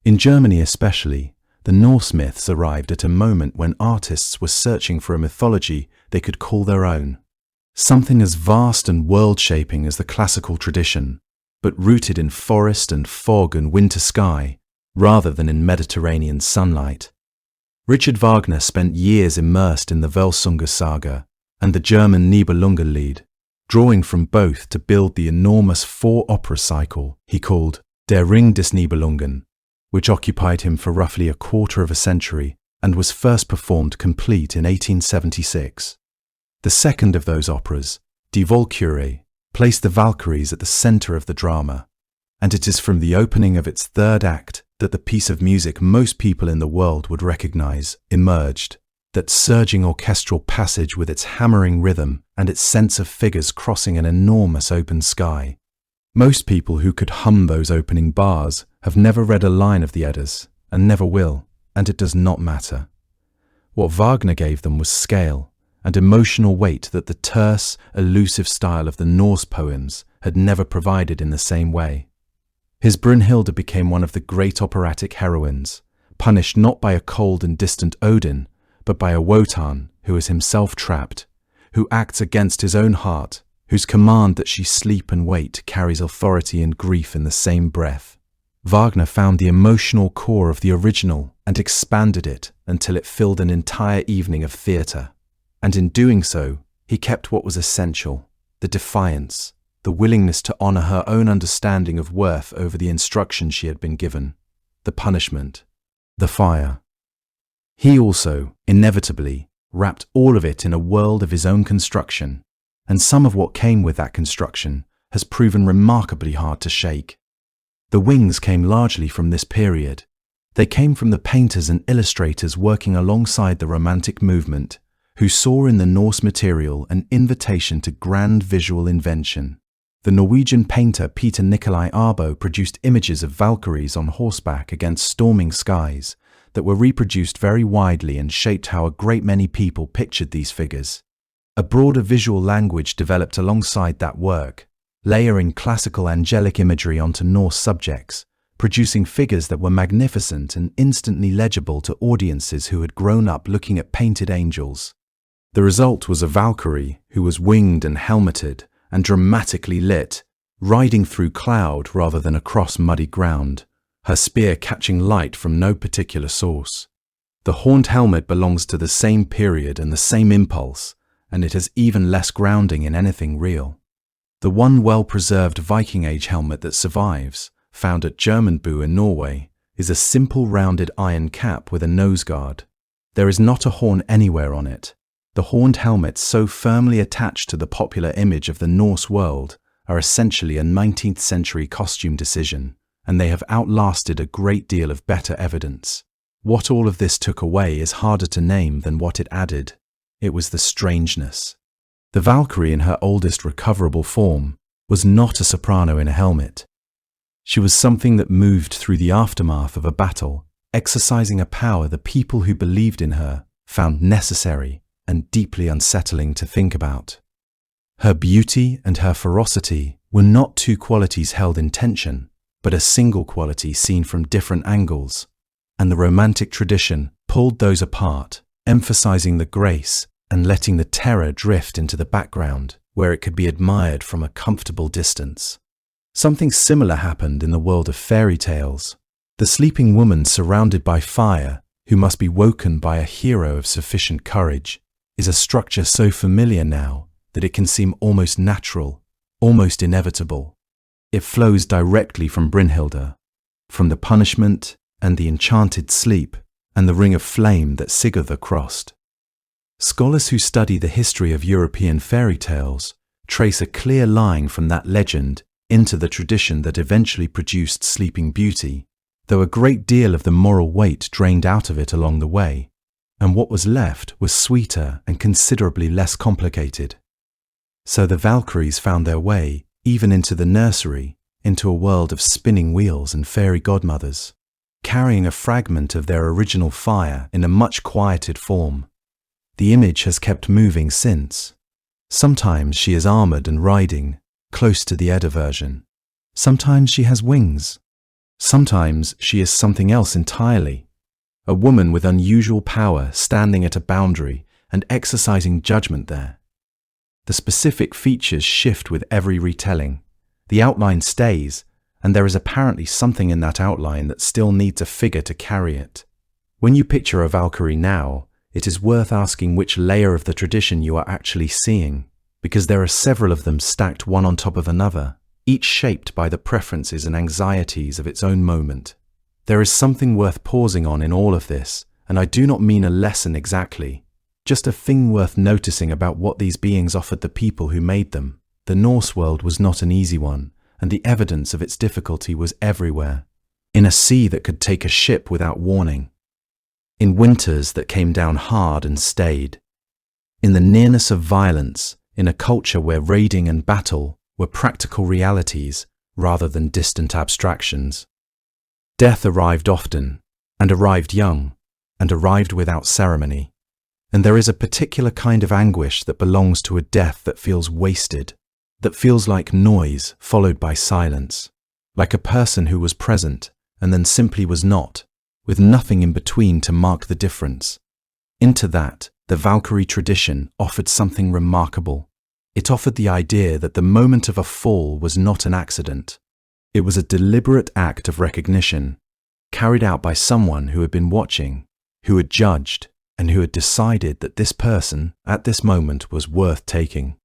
In Germany especially, the Norse myths arrived at a moment when artists were searching for a mythology they could call their own. Something as vast and world-shaping as the classical tradition, but rooted in forest and fog and winter sky, rather than in Mediterranean sunlight. Richard Wagner spent years immersed in the Völsunga saga and the German Nibelungenlied, drawing from both to build the enormous 4-opera cycle he called Der Ring des Nibelungen, which occupied him for roughly a quarter of a century and was first performed complete in 1876. The second of those operas, Die Valkyries, placed the Valkyries at the center of the drama, and it is from the opening of its third act that the piece of music most people in the world would recognize emerged, that surging orchestral passage with its hammering rhythm and its sense of figures crossing an enormous open sky. Most people who could hum those opening bars have never read a line of the Eddas, and never will, and it does not matter. What Wagner gave them was scale and emotional weight that the terse, elusive style of the Norse poems had never provided in the same way. His Brünnhilde became one of the great operatic heroines, punished not by a cold and distant Odin, but by a Wotan who is himself trapped, who acts against his own heart, whose command that she sleep and wait carries authority and grief in the same breath. Wagner found the emotional core of the original and expanded it until it filled an entire evening of theatre. And in doing so, he kept what was essential: the defiance, the willingness to honor her own understanding of worth over the instruction she had been given, the punishment, the fire. He also, inevitably, wrapped all of it in a world of his own construction, and some of what came with that construction has proven remarkably hard to shake. The wings came largely from this period. They came from the painters and illustrators working alongside the Romantic movement, who saw in the Norse material an invitation to grand visual invention. The Norwegian painter Peter Nicolai Arbo produced images of Valkyries on horseback against storming skies that were reproduced very widely and shaped how a great many people pictured these figures. A broader visual language developed alongside that work, layering classical angelic imagery onto Norse subjects, producing figures that were magnificent and instantly legible to audiences who had grown up looking at painted angels. The result was a Valkyrie who was winged and helmeted and dramatically lit, riding through cloud rather than across muddy ground, her spear catching light from no particular source. The horned helmet belongs to the same period and the same impulse, and it has even less grounding in anything real. The one well-preserved Viking Age helmet that survives, found at Germanbu in Norway, is a simple rounded iron cap with a nose guard. There is not a horn anywhere on it. The horned helmets so firmly attached to the popular image of the Norse world are essentially a 19th century costume decision, and they have outlasted a great deal of better evidence. What all of this took away is harder to name than what it added. It was the strangeness. The Valkyrie in her oldest recoverable form was not a soprano in a helmet. She was something that moved through the aftermath of a battle, exercising a power the people who believed in her found necessary and deeply unsettling to think about. Her beauty and her ferocity were not two qualities held in tension, but a single quality seen from different angles, and the Romantic tradition pulled those apart, emphasizing the grace and letting the terror drift into the background where it could be admired from a comfortable distance. Something similar happened in the world of fairy tales. The sleeping woman surrounded by fire who must be woken by a hero of sufficient courage, is a structure so familiar now that it can seem almost natural, almost inevitable. It flows directly from Brynhilde, from the punishment and the enchanted sleep and the ring of flame that Sigurd crossed. Scholars who study the history of European fairy tales trace a clear line from that legend into the tradition that eventually produced Sleeping Beauty, though a great deal of the moral weight drained out of it along the way, and what was left was sweeter and considerably less complicated. So the Valkyries found their way even into the nursery, into a world of spinning wheels and fairy godmothers, carrying a fragment of their original fire in a much quieted form. The image has kept moving since. Sometimes she is armoured and riding, close to the Edda version. Sometimes she has wings. Sometimes she is something else entirely. A woman with unusual power standing at a boundary and exercising judgment there. The specific features shift with every retelling. The outline stays, and there is apparently something in that outline that still needs a figure to carry it. When you picture a Valkyrie now, it is worth asking which layer of the tradition you are actually seeing, because there are several of them stacked one on top of another, each shaped by the preferences and anxieties of its own moment. There is something worth pausing on in all of this, and I do not mean a lesson exactly, just a thing worth noticing about what these beings offered the people who made them. The Norse world was not an easy one, and the evidence of its difficulty was everywhere. In a sea that could take a ship without warning. In winters that came down hard and stayed. In the nearness of violence, in a culture where raiding and battle were practical realities rather than distant abstractions. Death arrived often, and arrived young, and arrived without ceremony. And there is a particular kind of anguish that belongs to a death that feels wasted, that feels like noise followed by silence, like a person who was present and then simply was not, with nothing in between to mark the difference. Into that, the Valkyrie tradition offered something remarkable. It offered the idea that the moment of a fall was not an accident. It was a deliberate act of recognition, carried out by someone who had been watching, who had judged, and who had decided that this person, at this moment, was worth taking.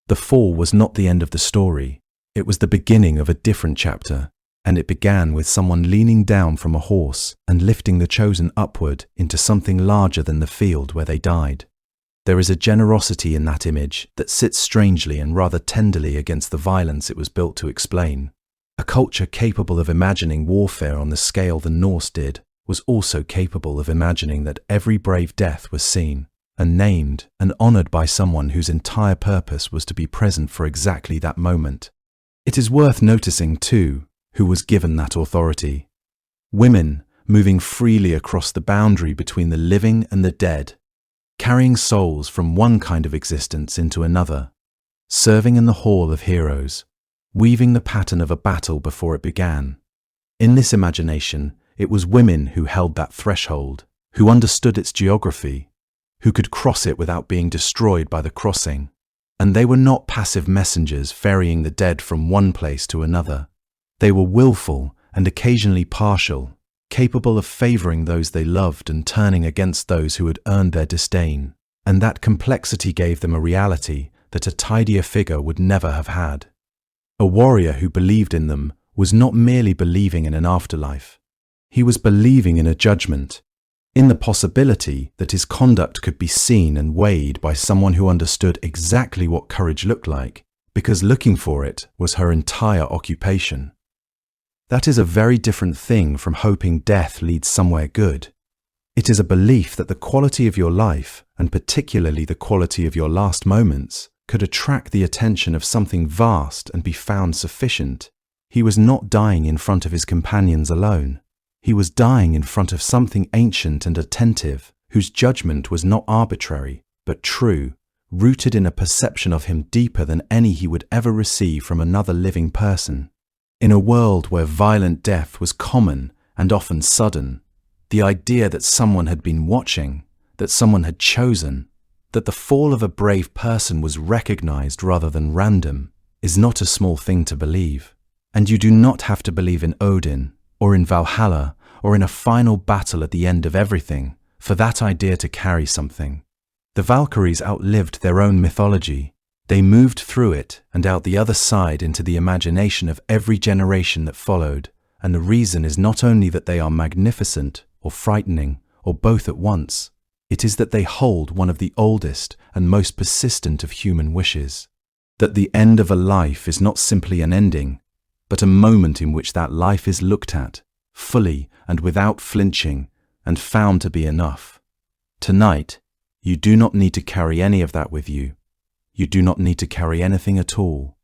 The fall was not the end of the story. It was the beginning of a different chapter, and it began with someone leaning down from a horse and lifting the chosen upward into something larger than the field where they died. There is a generosity in that image that sits strangely and rather tenderly against the violence it was built to explain. A culture capable of imagining warfare on the scale the Norse did was also capable of imagining that every brave death was seen and named and honoured by someone whose entire purpose was to be present for exactly that moment. It is worth noticing, too, who was given that authority. Women moving freely across the boundary between the living and the dead, carrying souls from one kind of existence into another, serving in the hall of heroes, weaving the pattern of a battle before it began. In this imagination, it was women who held that threshold, who understood its geography, who could cross it without being destroyed by the crossing. And they were not passive messengers ferrying the dead from one place to another. They were willful and occasionally partial, capable of favouring those they loved and turning against those who had earned their disdain. And that complexity gave them a reality that a tidier figure would never have had. A warrior who believed in them was not merely believing in an afterlife. He was believing in a judgment, in the possibility that his conduct could be seen and weighed by someone who understood exactly what courage looked like, because looking for it was her entire occupation. That is a very different thing from hoping death leads somewhere good. It is a belief that the quality of your life, and particularly the quality of your last moments, could attract the attention of something vast and be found sufficient. He was not dying in front of his companions alone. He was dying in front of something ancient and attentive, whose judgment was not arbitrary, but true, rooted in a perception of him deeper than any he would ever receive from another living person. In a world where violent death was common and often sudden, the idea that someone had been watching, that someone had chosen, that the fall of a brave person was recognized rather than random, is not a small thing to believe. And you do not have to believe in Odin, or in Valhalla, or in a final battle at the end of everything, for that idea to carry something. The Valkyries outlived their own mythology. They moved through it and out the other side into the imagination of every generation that followed, and the reason is not only that they are magnificent or frightening or both at once, it is that they hold one of the oldest and most persistent of human wishes. That the end of a life is not simply an ending, but a moment in which that life is looked at, fully and without flinching, and found to be enough. Tonight, you do not need to carry any of that with you. You do not need to carry anything at all.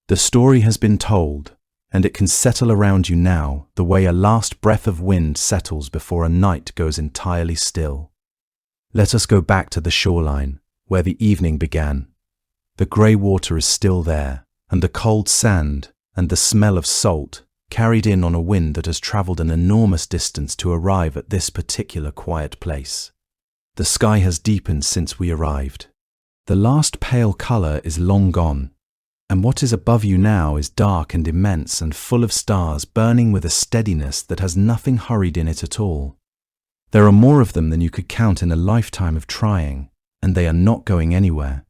The story has been told, and it can settle around you now the way a last breath of wind settles before a night goes entirely still. Let us go back to the shoreline, where the evening began. The grey water is still there, and the cold sand and the smell of salt carried in on a wind that has travelled an enormous distance to arrive at this particular quiet place. The sky has deepened since we arrived. The last pale colour is long gone, and what is above you now is dark and immense and full of stars burning with a steadiness that has nothing hurried in it at all. There are more of them than you could count in a lifetime of trying, and they are not going anywhere.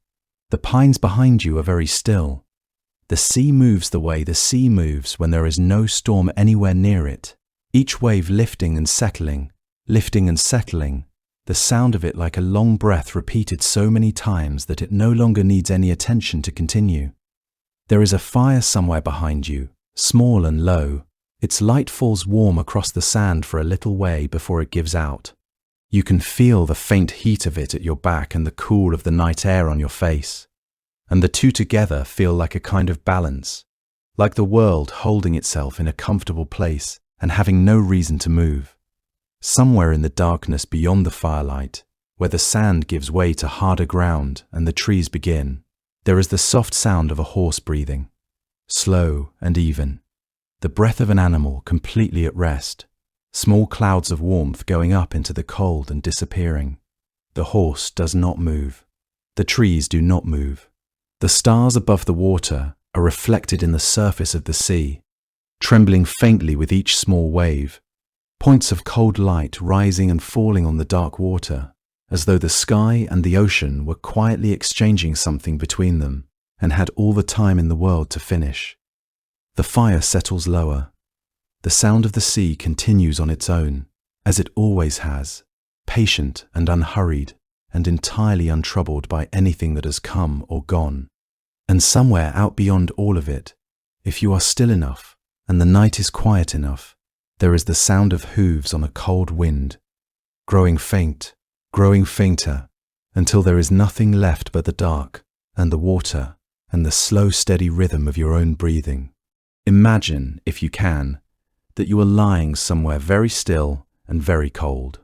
The pines behind you are very still. The sea moves the way the sea moves when there is no storm anywhere near it, each wave lifting and settling, the sound of it like a long breath repeated so many times that it no longer needs any attention to continue. There is a fire somewhere behind you, small and low. Its light falls warm across the sand for a little way before it gives out. You can feel the faint heat of it at your back and the cool of the night air on your face. And the two together feel like a kind of balance, like the world holding itself in a comfortable place and having no reason to move. Somewhere in the darkness beyond the firelight, where the sand gives way to harder ground and the trees begin, there is the soft sound of a horse breathing, slow and even, the breath of an animal completely at rest, small clouds of warmth going up into the cold and disappearing. The horse does not move. The trees do not move. The stars above the water are reflected in the surface of the sea, trembling faintly with each small wave, points of cold light rising and falling on the dark water, as though the sky and the ocean were quietly exchanging something between them and had all the time in the world to finish. The fire settles lower. The sound of the sea continues on its own, as it always has, patient and unhurried, and entirely untroubled by anything that has come or gone. And somewhere out beyond all of it, if you are still enough and the night is quiet enough, there is the sound of hooves on a cold wind, growing faint, growing fainter, until there is nothing left but the dark and the water and the slow, steady rhythm of your own breathing. Imagine, if you can, that you are lying somewhere very still and very cold.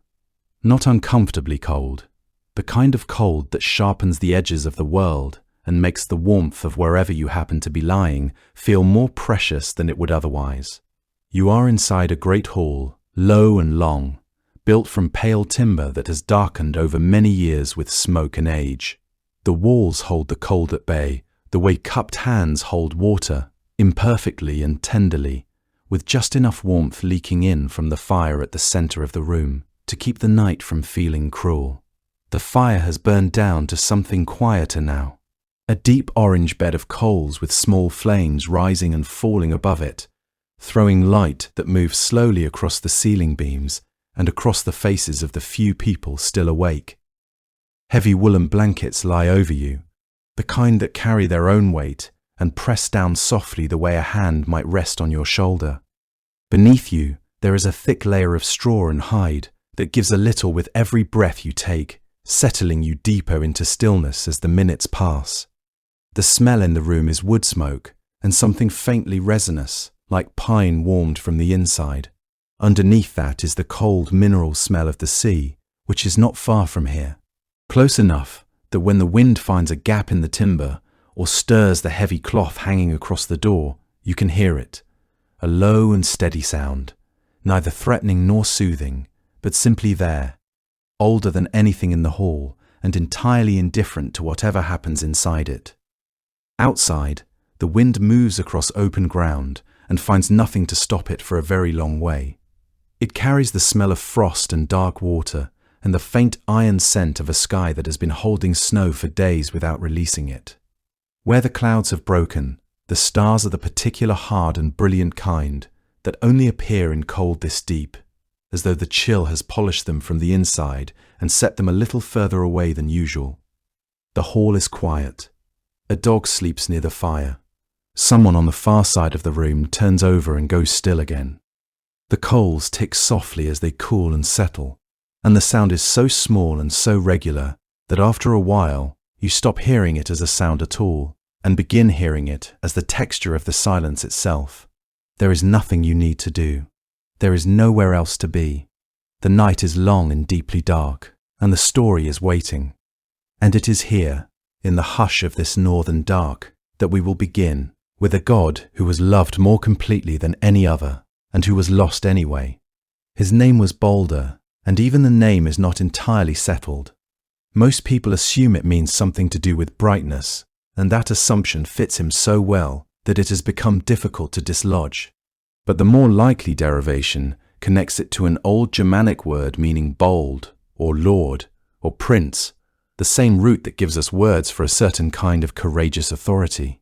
Not uncomfortably cold, the kind of cold that sharpens the edges of the world and makes the warmth of wherever you happen to be lying feel more precious than it would otherwise. You are inside a great hall, low and long, built from pale timber that has darkened over many years with smoke and age. The walls hold the cold at bay, the way cupped hands hold water, imperfectly and tenderly, with just enough warmth leaking in from the fire at the center of the room to keep the night from feeling cruel. The fire has burned down to something quieter now. A deep orange bed of coals with small flames rising and falling above it, throwing light that moves slowly across the ceiling beams and across the faces of the few people still awake. Heavy woolen blankets lie over you, the kind that carry their own weight and press down softly the way a hand might rest on your shoulder. Beneath you, there is a thick layer of straw and hide that gives a little with every breath you take, settling you deeper into stillness as the minutes pass. The smell in the room is wood smoke and something faintly resinous, like pine warmed from the inside. Underneath that is the cold mineral smell of the sea, which is not far from here, close enough that when the wind finds a gap in the timber or stirs the heavy cloth hanging across the door, you can hear it, a low and steady sound, neither threatening nor soothing, but simply there, older than anything in the hall and entirely indifferent to whatever happens inside it. Outside, the wind moves across open ground and finds nothing to stop it for a very long way. It carries the smell of frost and dark water, and the faint iron scent of a sky that has been holding snow for days without releasing it. Where the clouds have broken, the stars are the particular hard and brilliant kind that only appear in cold this deep, as though the chill has polished them from the inside and set them a little further away than usual. The hall is quiet. A dog sleeps near the fire. Someone on the far side of the room turns over and goes still again. The coals tick softly as they cool and settle, and the sound is so small and so regular that after a while you stop hearing it as a sound at all and begin hearing it as the texture of the silence itself. There is nothing you need to do. There is nowhere else to be. The night is long and deeply dark, and the story is waiting. And it is here, in the hush of this northern dark, that we will begin with a god who was loved more completely than any other, and who was lost anyway. His name was Baldr, and even the name is not entirely settled. Most people assume it means something to do with brightness, and that assumption fits him so well that it has become difficult to dislodge. But the more likely derivation connects it to an old Germanic word meaning bold, or lord, or prince, the same root that gives us words for a certain kind of courageous authority.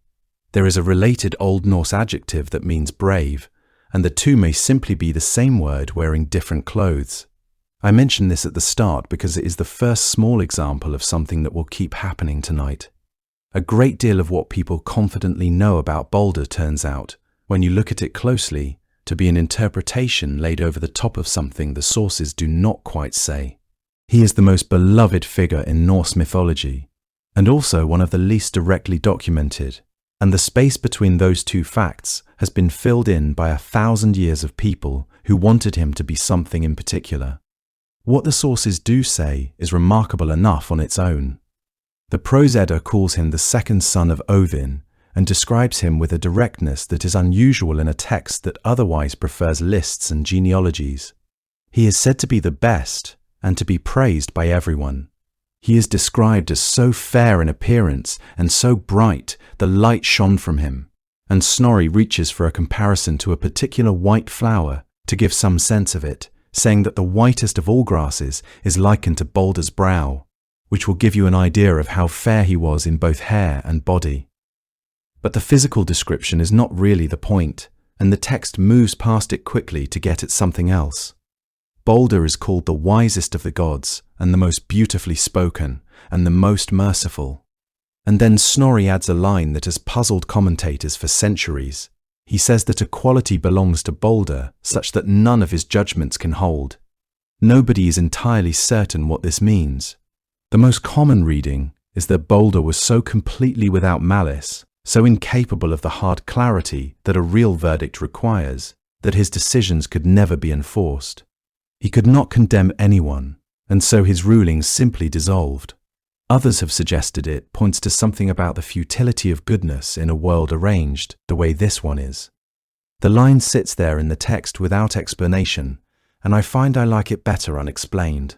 There is a related Old Norse adjective that means brave, and the two may simply be the same word wearing different clothes. I mention this at the start because it is the first small example of something that will keep happening tonight. A great deal of what people confidently know about Baldr turns out, when you look at it closely, to be an interpretation laid over the top of something the sources do not quite say. He is the most beloved figure in Norse mythology, and also one of the least directly documented, and the space between those two facts has been filled in by 1,000 years of people who wanted him to be something in particular. What the sources do say is remarkable enough on its own. The Prose Edda calls him the second son of Odin and describes him with a directness that is unusual in a text that otherwise prefers lists and genealogies. He is said to be the best and to be praised by everyone. He is described as so fair in appearance and so bright the light shone from him, and Snorri reaches for a comparison to a particular white flower to give some sense of it, saying that the whitest of all grasses is likened to Baldr's brow, which will give you an idea of how fair he was in both hair and body. But the physical description is not really the point, and the text moves past it quickly to get at something else. Baldr is called the wisest of the gods, and the most beautifully spoken, and the most merciful. And then Snorri adds a line that has puzzled commentators for centuries. He says that a quality belongs to Baldr such that none of his judgments can hold. Nobody is entirely certain what this means. The most common reading is that Baldr was so completely without malice, so incapable of the hard clarity that a real verdict requires, that his decisions could never be enforced. He could not condemn anyone, and so his rulings simply dissolved. Others have suggested it points to something about the futility of goodness in a world arranged the way this one is. The line sits there in the text without explanation, and I find I like it better unexplained.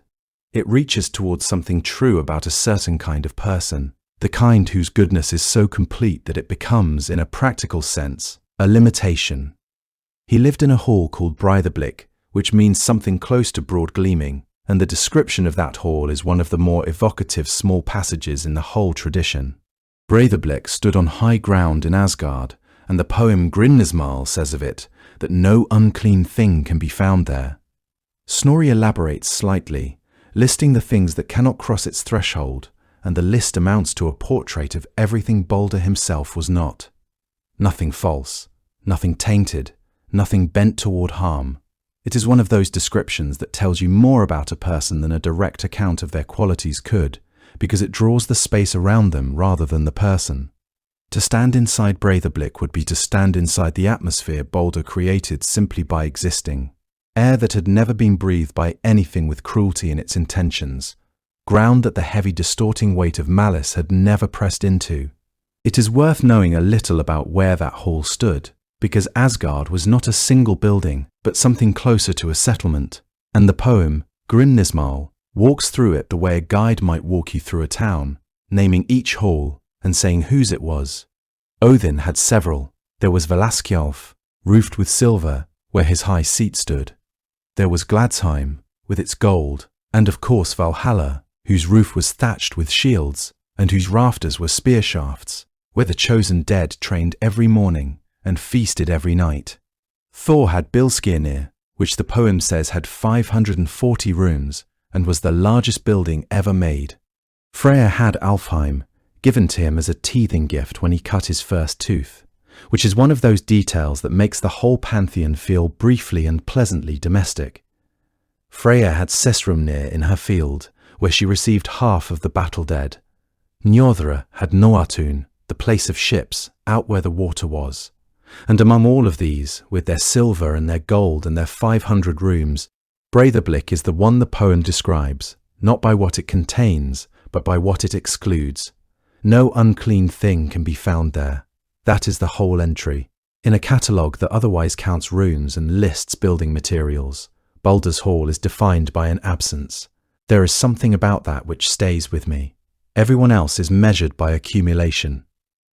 It reaches towards something true about a certain kind of person, the kind whose goodness is so complete that it becomes, in a practical sense, a limitation. He lived in a hall called Breidablik, which means something close to broad gleaming, and the description of that hall is one of the more evocative small passages in the whole tradition. Breidablik stood on high ground in Asgard, and the poem Grimnismal says of it that no unclean thing can be found there. Snorri elaborates slightly, listing the things that cannot cross its threshold, and the list amounts to a portrait of everything Baldr himself was not. Nothing false, nothing tainted, nothing bent toward harm. It is one of those descriptions that tells you more about a person than a direct account of their qualities could, because it draws the space around them rather than the person. To stand inside Breidablik would be to stand inside the atmosphere Baldr created simply by existing. Air that had never been breathed by anything with cruelty in its intentions. Ground that the heavy distorting weight of malice had never pressed into. It is worth knowing a little about where that hall stood, because Asgard was not a single building, but something closer to a settlement, and the poem, Grimnismal, walks through it the way a guide might walk you through a town, naming each hall and saying whose it was. Odin had several. There was Valaskjalf, roofed with silver, where his high seat stood. There was Gladsheim, with its gold, and of course Valhalla, whose roof was thatched with shields, and whose rafters were spear shafts, where the chosen dead trained every morning and feasted every night. Thor had Bilskirnir, which the poem says had 540 rooms and was the largest building ever made. Freyr had Alfheim, given to him as a teething gift when he cut his first tooth, which is one of those details that makes the whole pantheon feel briefly and pleasantly domestic. Freyr had Sesrumnir in her field, where she received half of the battle dead. Njordr had Noatun, the place of ships, out where the water was. And among all of these, with their silver and their gold and their 500 rooms, Breidablik is the one the poem describes, not by what it contains, but by what it excludes. No unclean thing can be found there. That is the whole entry. In a catalogue that otherwise counts runes and lists building materials, Baldr's Hall is defined by an absence. There is something about that which stays with me. Everyone else is measured by accumulation.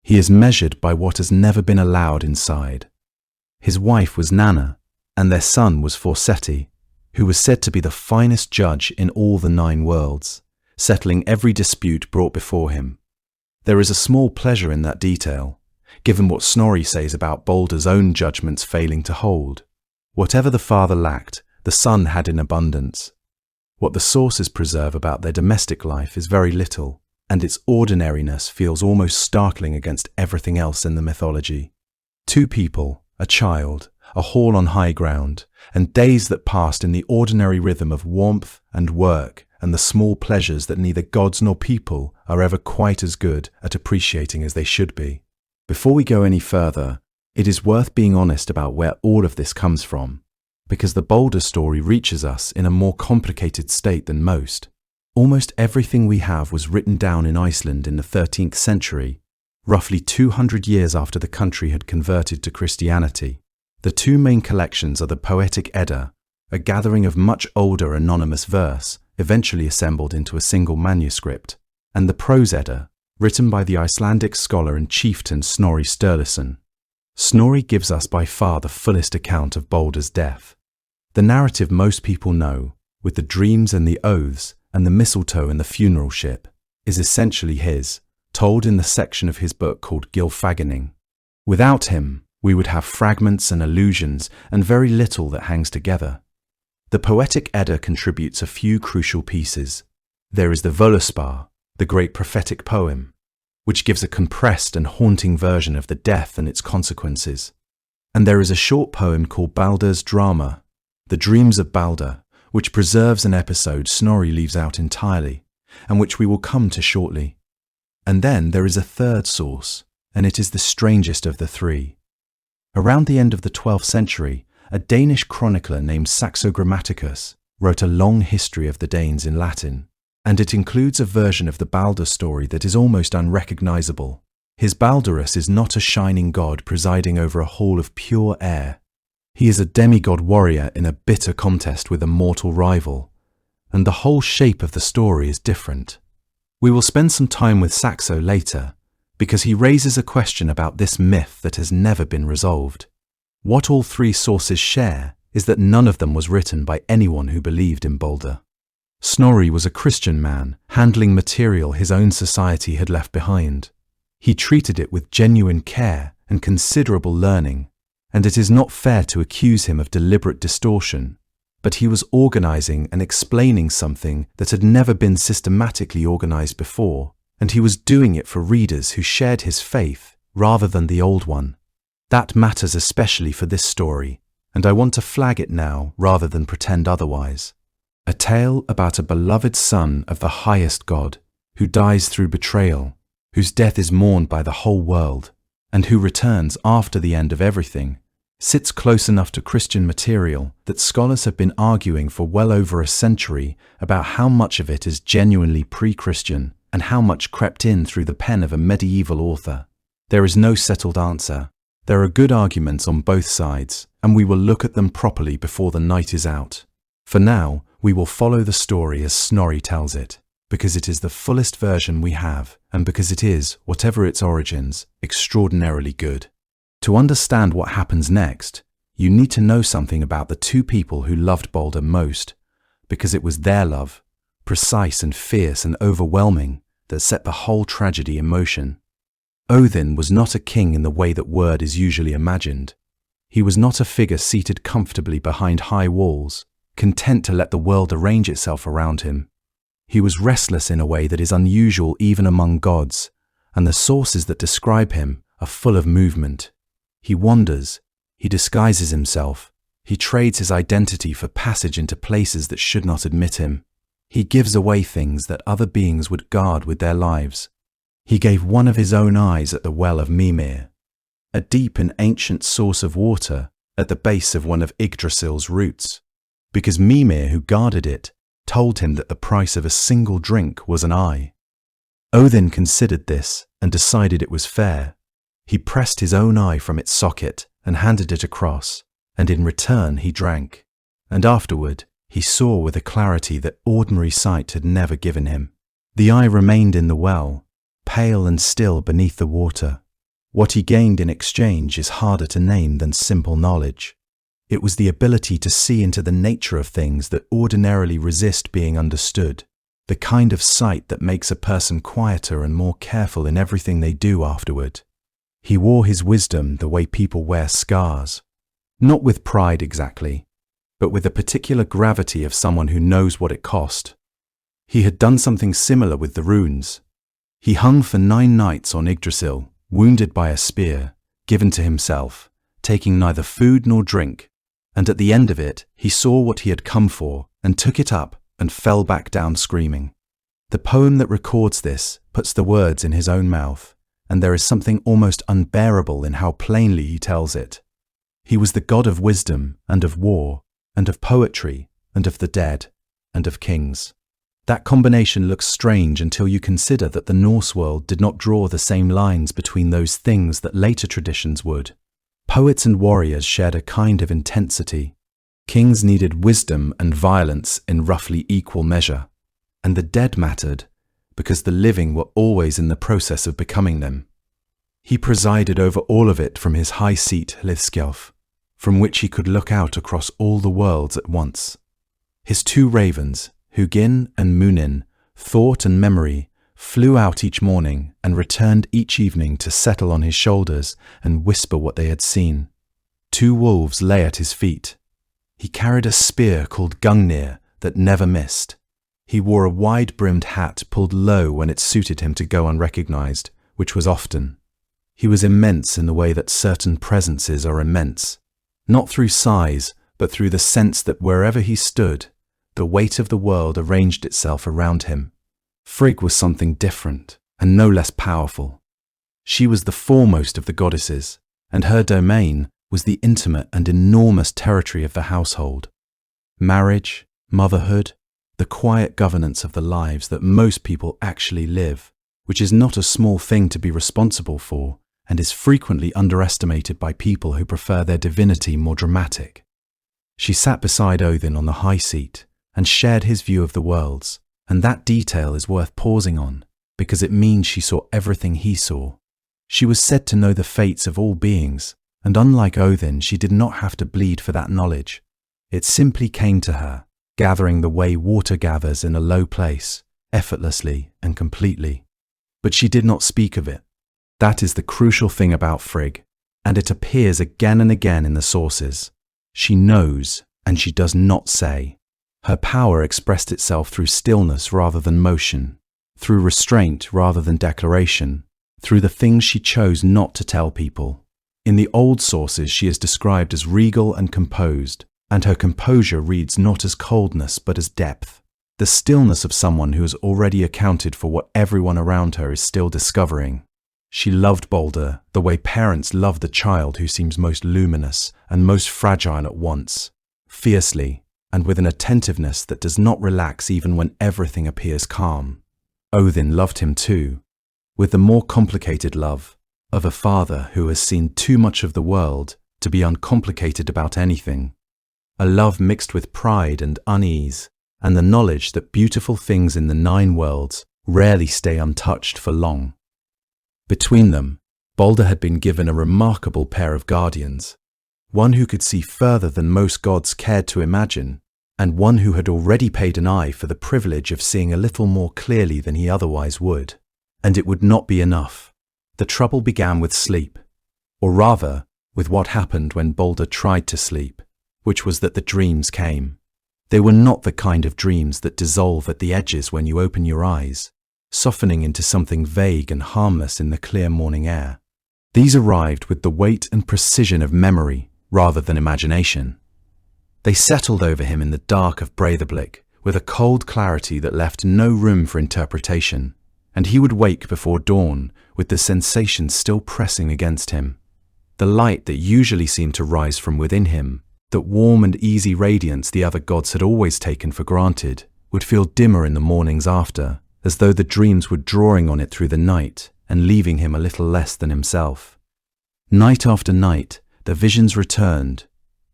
He is measured by what has never been allowed inside. His wife was Nanna, and their son was Forseti, who was said to be the finest judge in all the 9 worlds, settling every dispute brought before him. There is a small pleasure in that detail, given what Snorri says about Baldr's own judgments failing to hold. Whatever the father lacked, the son had in abundance. What the sources preserve about their domestic life is very little, and its ordinariness feels almost startling against everything else in the mythology. 2 people, a child, a hall on high ground, and days that passed in the ordinary rhythm of warmth and work and the small pleasures that neither gods nor people are ever quite as good at appreciating as they should be. Before we go any further, it is worth being honest about where all of this comes from, because the Baldr story reaches us in a more complicated state than most. Almost everything we have was written down in Iceland in the 13th century, roughly 200 years after the country had converted to Christianity. The 2 main collections are the Poetic Edda, a gathering of much older anonymous verse, eventually assembled into a single manuscript, and the Prose Edda, written by the Icelandic scholar and chieftain Snorri Sturluson. Snorri gives us by far the fullest account of Baldr's death. The narrative most people know, with the dreams and the oaths and the mistletoe and the funeral ship, is essentially his, told in the section of his book called Gylfaginning. Without him, we would have fragments and allusions and very little that hangs together. The Poetic Edda contributes a few crucial pieces. There is the Völuspá, the great prophetic poem, which gives a compressed and haunting version of the death and its consequences. And there is a short poem called Baldr's Drama, The Dreams of Baldr, which preserves an episode Snorri leaves out entirely, and which we will come to shortly. And then there is a third source, and it is the strangest of the 3. Around the end of the 12th century, a Danish chronicler named Saxo Grammaticus wrote a long history of the Danes in Latin, and it includes a version of the Baldr story that is almost unrecognizable. His Baldurus is not a shining god presiding over a hall of pure air. He is a demigod warrior in a bitter contest with a mortal rival, and the whole shape of the story is different. We will spend some time with Saxo later, because he raises a question about this myth that has never been resolved. What all 3 sources share is that none of them was written by anyone who believed in Baldr. Snorri was a Christian man, handling material his own society had left behind. He treated it with genuine care and considerable learning, and it is not fair to accuse him of deliberate distortion, but he was organizing and explaining something that had never been systematically organized before, and he was doing it for readers who shared his faith rather than the old one. That matters especially for this story, and I want to flag it now rather than pretend otherwise. A tale about a beloved son of the highest God, who dies through betrayal, whose death is mourned by the whole world, and who returns after the end of everything, sits close enough to Christian material that scholars have been arguing for well over a century about how much of it is genuinely pre-Christian and how much crept in through the pen of a medieval author. There is no settled answer. There are good arguments on both sides, and we will look at them properly before the night is out. For now, we will follow the story as Snorri tells it, because it is the fullest version we have, and because it is, whatever its origins, extraordinarily good. To understand what happens next, You need to know something about the two people who loved Baldr most, because it was their love, precise and fierce and overwhelming, that set the whole tragedy in motion. Odin was not a king in the way that word is usually imagined. He was not a figure seated comfortably behind high walls, content to let the world arrange itself around him. He was restless in a way that is unusual even among gods, and the sources that describe him are full of movement. He wanders, he disguises himself, he trades his identity for passage into places that should not admit him. He gives away things that other beings would guard with their lives. He gave one of his own eyes at the well of Mimir, a deep and ancient source of water at the base of one of Yggdrasil's roots, because Mimir, who guarded it, told him that the price of a single drink was an eye. Odin considered this and decided it was fair. He pressed his own eye from its socket and handed it across, and in return he drank, and afterward he saw with a clarity that ordinary sight had never given him. The eye remained in the well, pale and still beneath the water. What he gained in exchange is harder to name than simple knowledge. It was the ability to see into the nature of things that ordinarily resist being understood, the kind of sight that makes a person quieter and more careful in everything they do afterward. He wore his wisdom the way people wear scars, not with pride exactly, but with the particular gravity of someone who knows what it cost. He had done something similar with the runes. He hung for 9 nights on Yggdrasil, wounded by a spear, given to himself, taking neither food nor drink, and at the end of it he saw what he had come for and took it up and fell back down screaming. The poem that records this puts the words in his own mouth, and there is something almost unbearable in how plainly he tells it. He was the god of wisdom and of war and of poetry and of the dead and of kings. That combination looks strange until you consider that the Norse world did not draw the same lines between those things that later traditions would. Poets and warriors shared a kind of intensity. Kings needed wisdom and violence in roughly equal measure, and the dead mattered because the living were always in the process of becoming them. He presided over all of it from his high seat Hlithskjalf, from which he could look out across all the worlds at once. His 2 ravens, Hugin and Munin, thought and memory, flew out each morning and returned each evening to settle on his shoulders and whisper what they had seen. 2 wolves lay at his feet. He carried a spear called Gungnir that never missed. He wore a wide-brimmed hat pulled low when it suited him to go unrecognized, which was often. He was immense in the way that certain presences are immense, not through size, but through the sense that wherever he stood, the weight of the world arranged itself around him. Frigg was something different and no less powerful. She was the foremost of the goddesses, and her domain was the intimate and enormous territory of the household. Marriage, motherhood, the quiet governance of the lives that most people actually live, which is not a small thing to be responsible for and is frequently underestimated by people who prefer their divinity more dramatic. She sat beside Odin on the high seat and shared his view of the worlds, and that detail is worth pausing on because it means she saw everything he saw. She was said to know the fates of all beings, and unlike Odin, she did not have to bleed for that knowledge. It simply came to her, gathering the way water gathers in a low place, effortlessly and completely. But she did not speak of it. That is the crucial thing about Frigg, and it appears again and again in the sources. She knows, and she does not say. Her power expressed itself through stillness rather than motion, through restraint rather than declaration, through the things she chose not to tell people. In the old sources she is described as regal and composed, and her composure reads not as coldness but as depth, the stillness of someone who has already accounted for what everyone around her is still discovering. She loved Baldr the way parents love the child who seems most luminous and most fragile at once, fiercely, and with an attentiveness that does not relax even when everything appears calm. Odin loved him too, with the more complicated love of a father who has seen too much of the world to be uncomplicated about anything, a love mixed with pride and unease, and the knowledge that beautiful things in the 9 worlds rarely stay untouched for long. Between them, Baldr had been given a remarkable pair of guardians. one who could see further than most gods cared to imagine, and one who had already paid an eye for the privilege of seeing a little more clearly than he otherwise would. And it would not be enough. The trouble began with sleep, or rather, with what happened when Baldr tried to sleep, which was that the dreams came. They were not the kind of dreams that dissolve at the edges when you open your eyes, softening into something vague and harmless in the clear morning air. These arrived with the weight and precision of memory rather than imagination. They settled over him in the dark of Breidablik with a cold clarity that left no room for interpretation, and he would wake before dawn with the sensation still pressing against him. The light that usually seemed to rise from within him, that warm and easy radiance the other gods had always taken for granted, would feel dimmer in the mornings after, as though the dreams were drawing on it through the night and leaving him a little less than himself. Night after night, the visions returned.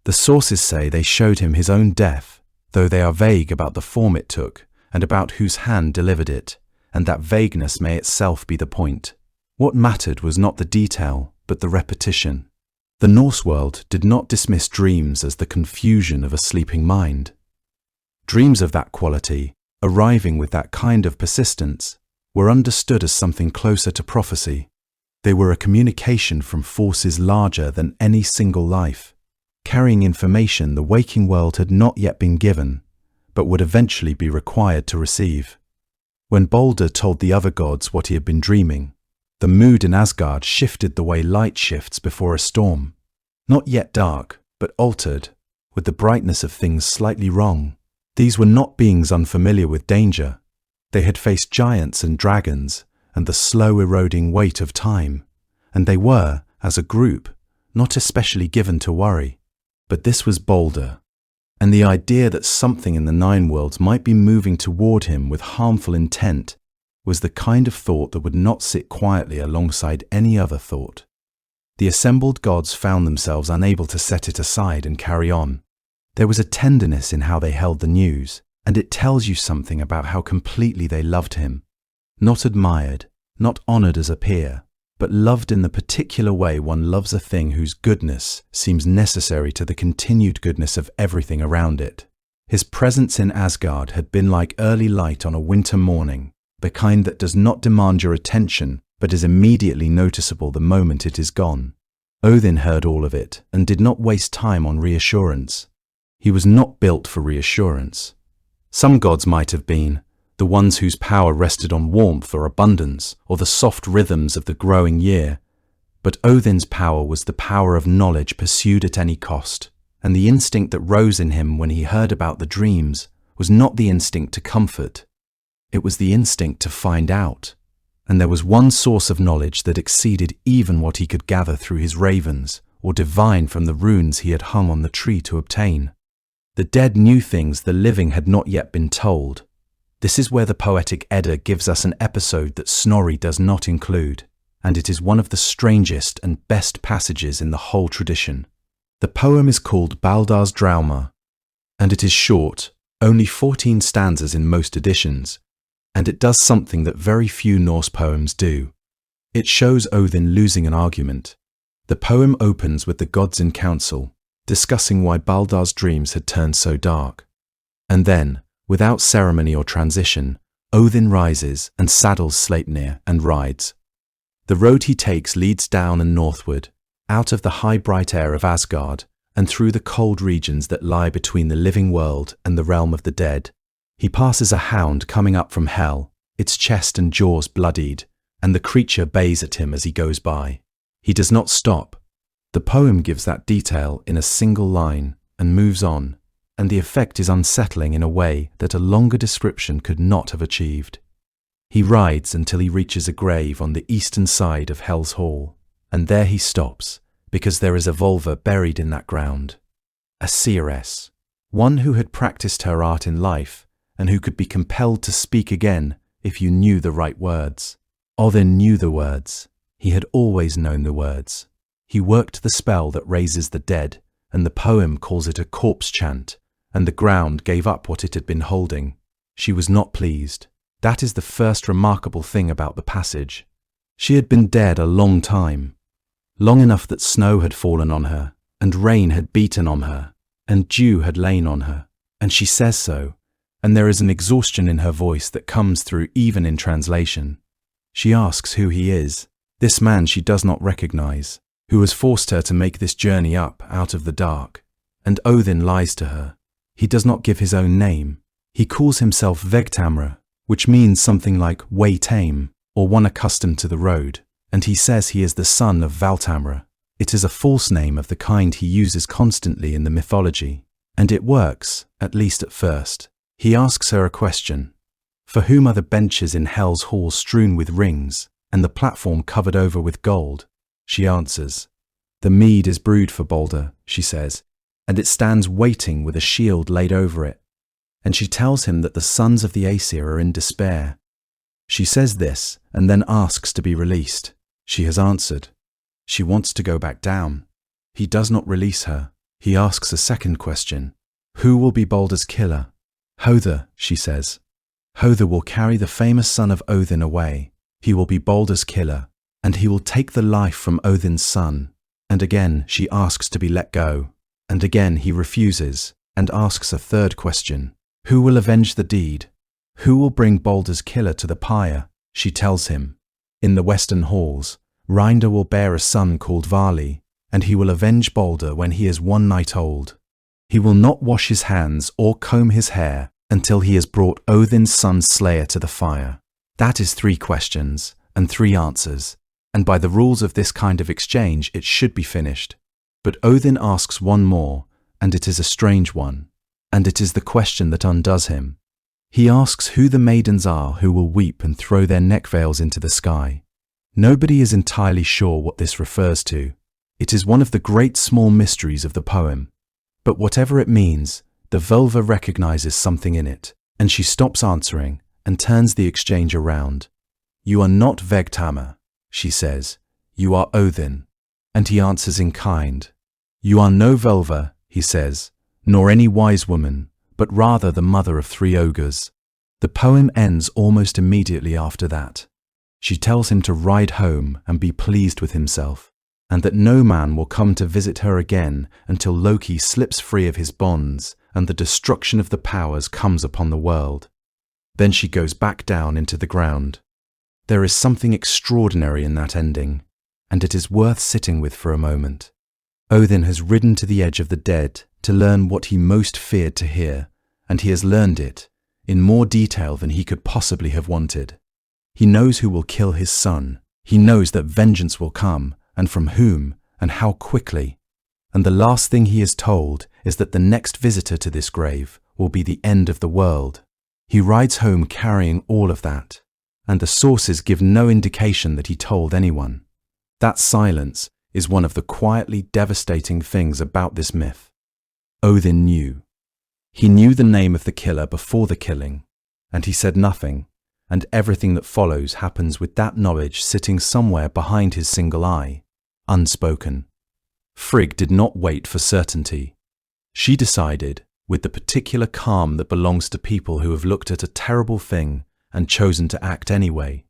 The sources say they showed him his own death, though they are vague about the form it took and about whose hand delivered it, and that vagueness may itself be the point. What mattered was not the detail, but the repetition. The Norse world did not dismiss dreams as the confusion of a sleeping mind. Dreams of that quality, arriving with that kind of persistence, were understood as something closer to prophecy. They were a communication from forces larger than any single life, carrying information the waking world had not yet been given, but would eventually be required to receive. When Baldr told the other gods what he had been dreaming, the mood in Asgard shifted the way light shifts before a storm. Not yet dark, but altered, with the brightness of things slightly wrong. These were not beings unfamiliar with danger. They had faced giants and dragons and the slow eroding weight of time, and they were, as a group, not especially given to worry. But this was Baldr, and the idea that something in the Nine Worlds might be moving toward him with harmful intent was the kind of thought that would not sit quietly alongside any other thought. The assembled gods found themselves unable to set it aside and carry on. There was a tenderness in how they held the news, and it tells you something about how completely they loved him. Not admired, not honored as a peer, but loved in the particular way one loves a thing whose goodness seems necessary to the continued goodness of everything around it. His presence in Asgard had been like early light on a winter morning, the kind that does not demand your attention, but is immediately noticeable the moment it is gone. Odin heard all of it and did not waste time on reassurance. He was not built for reassurance. Some gods might have been, the ones whose power rested on warmth or abundance or the soft rhythms of the growing year. But Odin's power was the power of knowledge pursued at any cost, and the instinct that rose in him when he heard about the dreams was not the instinct to comfort. It was the instinct to find out, and there was one source of knowledge that exceeded even what he could gather through his ravens or divine from the runes he had hung on the tree to obtain. The dead knew things the living had not yet been told. This is where the poetic Edda gives us an episode that Snorri does not include, and it is one of the strangest and best passages in the whole tradition. The poem is called Baldr's Drauma, and it is short, only 14 stanzas in most editions, and it does something that very few Norse poems do. It shows Odin losing an argument. The poem opens with the gods in council, discussing why Baldr's dreams had turned so dark. And then, without ceremony or transition, Odin rises and saddles Sleipnir and rides. The road he takes leads down and northward, out of the high bright air of Asgard, and through the cold regions that lie between the living world and the realm of the dead. He passes a hound coming up from Hel, its chest and jaws bloodied, and the creature bays at him as he goes by. He does not stop. The poem gives that detail in a single line and moves on, and the effect is unsettling in a way that a longer description could not have achieved. He rides until he reaches a grave on the eastern side of Hel's Hall, and there he stops, because there is a Volva buried in that ground. A seeress, one who had practiced her art in life, and who could be compelled to speak again if you knew the right words. Odin knew the words. He had always known the words. He worked the spell that raises the dead, and the poem calls it a corpse chant, and the ground gave up what it had been holding. She was not pleased. That is the first remarkable thing about the passage. She had been dead a long time, long enough that snow had fallen on her, and rain had beaten on her, and dew had lain on her, and she says so, and there is an exhaustion in her voice that comes through even in translation. She asks who he is, this man she does not recognize, who has forced her to make this journey up out of the dark, and Odin lies to her. He does not give his own name. He calls himself Vegtamra, which means something like way tame, or one accustomed to the road, and he says he is the son of Valtamra. It is a false name of the kind he uses constantly in the mythology, and it works, at least at first. He asks her a question. For whom are the benches in Hel's hall strewn with rings, and the platform covered over with gold? She answers. The mead is brewed for Baldr, she says, and it stands waiting with a shield laid over it. And she tells him that the sons of the Aesir are in despair. She says this, and then asks to be released. She has answered. She wants to go back down. He does not release her. He asks a second question. Who will be Baldr's killer? Hother, she says. Hother will carry the famous son of Odin away. He will be Baldr's killer, and he will take the life from Odin's son. And again she asks to be let go. And again he refuses, and asks a third question. Who will avenge the deed? Who will bring Baldr's killer to the pyre? She tells him. In the western halls, Rindr will bear a son called Vali, and he will avenge Baldr when he is 1 night old. He will not wash his hands or comb his hair until he has brought Odin's son's slayer to the fire. That is 3 questions and 3 answers, and by the rules of this kind of exchange it should be finished. But Odin asks one more, and it is a strange one, and it is the question that undoes him. He asks who the maidens are who will weep and throw their neck veils into the sky. Nobody is entirely sure what this refers to. It is one of the great small mysteries of the poem. But whatever it means, the vulva recognizes something in it, and she stops answering and turns the exchange around. You are not Vegtamra, she says. You are Odin. And he answers in kind. You are no vulva, he says, nor any wise woman, but rather the mother of 3 ogres. The poem ends almost immediately after that. She tells him to ride home and be pleased with himself, and that no man will come to visit her again until Loki slips free of his bonds and the destruction of the powers comes upon the world. Then she goes back down into the ground. There is something extraordinary in that ending, and it is worth sitting with for a moment. Odin has ridden to the edge of the dead to learn what he most feared to hear, and he has learned it in more detail than he could possibly have wanted. He knows who will kill his son. He knows that vengeance will come, and from whom, and how quickly. And the last thing he is told is that the next visitor to this grave will be the end of the world. He rides home carrying all of that, and the sources give no indication that he told anyone. That silence is one of the quietly devastating things about this myth. Odin knew. He knew the name of the killer before the killing, and he said nothing, and everything that follows happens with that knowledge sitting somewhere behind his single eye, unspoken. Frigg did not wait for certainty. She decided, with the particular calm that belongs to people who have looked at a terrible thing and chosen to act anyway,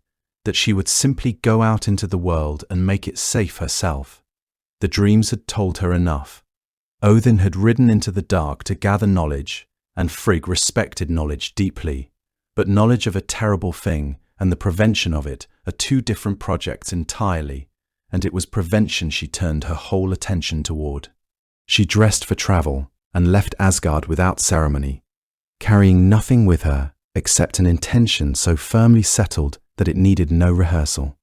that she would simply go out into the world and make it safe herself. The dreams had told her enough. Odin had ridden into the dark to gather knowledge, and Frigg respected knowledge deeply. But knowledge of a terrible thing and the prevention of it are 2 different projects entirely, and it was prevention she turned her whole attention toward. She dressed for travel and left Asgard without ceremony, carrying nothing with her except an intention so firmly settled that it needed no rehearsal.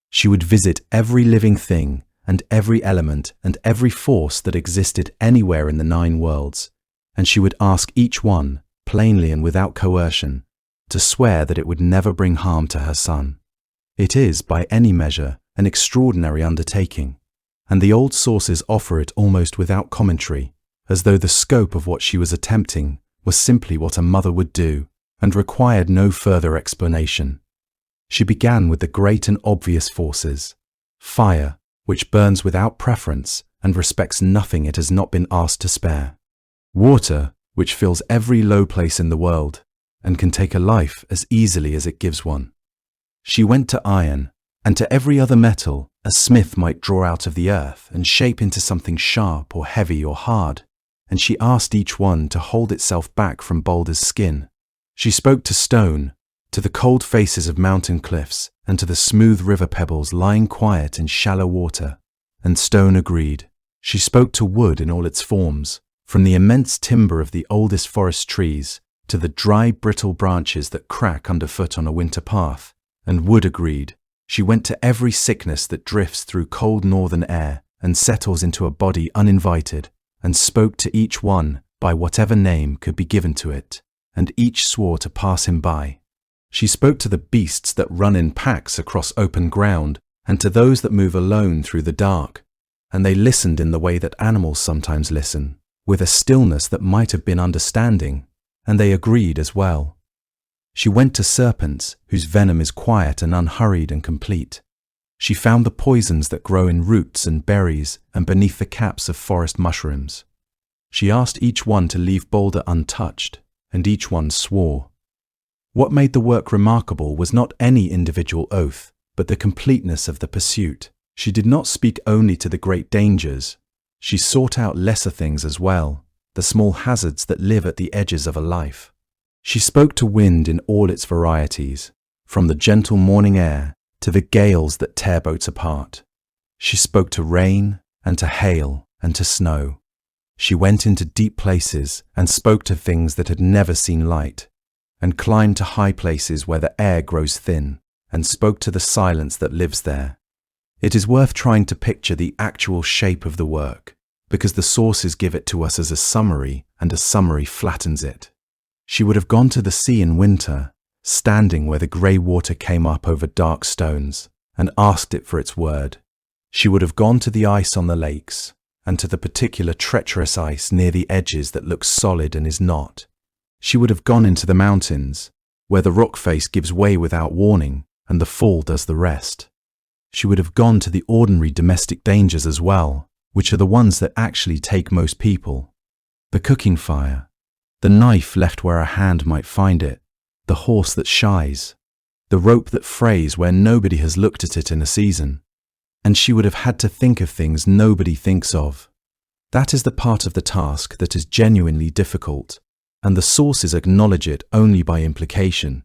She would visit every living thing and every element and every force that existed anywhere in the 9 worlds, and she would ask each one, plainly and without coercion, to swear that it would never bring harm to her son. It is, by any measure, an extraordinary undertaking, and the old sources offer it almost without commentary, as though the scope of what she was attempting was simply what a mother would do, and required no further explanation. She began with the great and obvious forces: fire, which burns without preference and respects nothing it has not been asked to spare; water, which fills every low place in the world, and can take a life as easily as it gives one. She went to iron, and to every other metal, a smith might draw out of the earth and shape into something sharp or heavy or hard, and she asked each one to hold itself back from Baldr's skin. She spoke to stone, to the cold faces of mountain cliffs, and to the smooth river pebbles lying quiet in shallow water, and stone agreed. She spoke to wood in all its forms, from the immense timber of the oldest forest trees to the dry, brittle branches that crack underfoot on a winter path, and wood agreed. She went to every sickness that drifts through cold northern air and settles into a body uninvited, and spoke to each one by whatever name could be given to it, and each swore to pass him by. She spoke to the beasts that run in packs across open ground, and to those that move alone through the dark, and they listened in the way that animals sometimes listen, with a stillness that might have been understanding, and they agreed as well. She went to serpents, whose venom is quiet and unhurried and complete. She found the poisons that grow in roots and berries and beneath the caps of forest mushrooms. She asked each one to leave Baldr untouched, and each one swore. What made the work remarkable was not any individual oath, but the completeness of the pursuit. She did not speak only to the great dangers. She sought out lesser things as well, the small hazards that live at the edges of a life. She spoke to wind in all its varieties, from the gentle morning air to the gales that tear boats apart. She spoke to rain and to hail and to snow. She went into deep places and spoke to things that had never seen light, and climbed to high places where the air grows thin, and spoke to the silence that lives there. It is worth trying to picture the actual shape of the work, because the sources give it to us as a summary, and a summary flattens it. She would have gone to the sea in winter, standing where the grey water came up over dark stones, and asked it for its word. She would have gone to the ice on the lakes, and to the particular treacherous ice near the edges that looks solid and is not. She would have gone into the mountains, where the rock face gives way without warning, and the fall does the rest. She would have gone to the ordinary domestic dangers as well, which are the ones that actually take most people. The cooking fire, the knife left where a hand might find it, the horse that shies, the rope that frays where nobody has looked at it in a season. And she would have had to think of things nobody thinks of. That is the part of the task that is genuinely difficult, and the sources acknowledge it only by implication.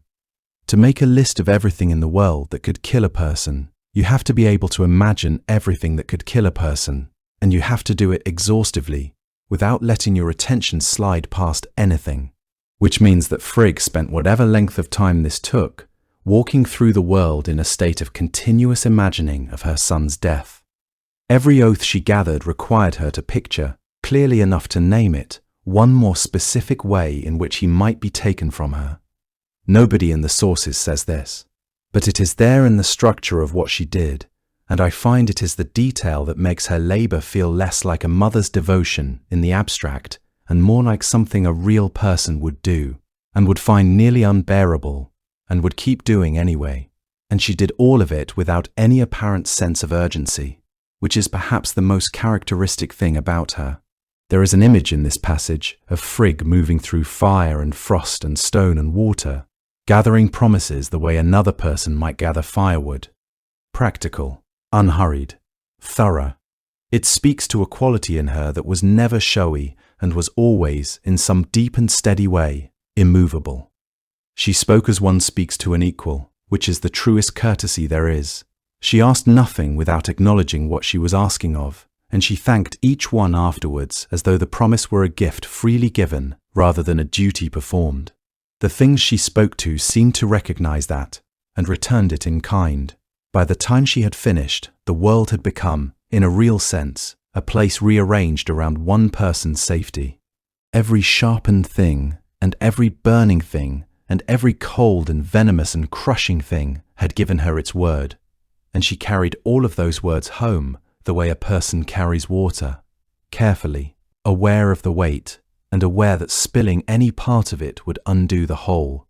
To make a list of everything in the world that could kill a person, you have to be able to imagine everything that could kill a person, and you have to do it exhaustively, without letting your attention slide past anything. Which means that Frigg spent whatever length of time this took, walking through the world in a state of continuous imagining of her son's death. Every oath she gathered required her to picture, clearly enough to name it, one more specific way in which he might be taken from her. Nobody in the sources says this, but it is there in the structure of what she did, and I find it is the detail that makes her labour feel less like a mother's devotion in the abstract and more like something a real person would do, and would find nearly unbearable, and would keep doing anyway. And she did all of it without any apparent sense of urgency, which is perhaps the most characteristic thing about her. There is an image in this passage of Frigg moving through fire and frost and stone and water, gathering promises the way another person might gather firewood. Practical, unhurried, thorough. It speaks to a quality in her that was never showy and was always, in some deep and steady way, immovable. She spoke as one speaks to an equal, which is the truest courtesy there is. She asked nothing without acknowledging what she was asking of, and she thanked each one afterwards as though the promise were a gift freely given rather than a duty performed. The things she spoke to seemed to recognize that, and returned it in kind. By the time she had finished, the world had become, in a real sense, a place rearranged around one person's safety. Every sharpened thing, and every burning thing, and every cold and venomous and crushing thing had given her its word, and she carried all of those words home the way a person carries water, carefully, aware of the weight, and aware that spilling any part of it would undo the whole.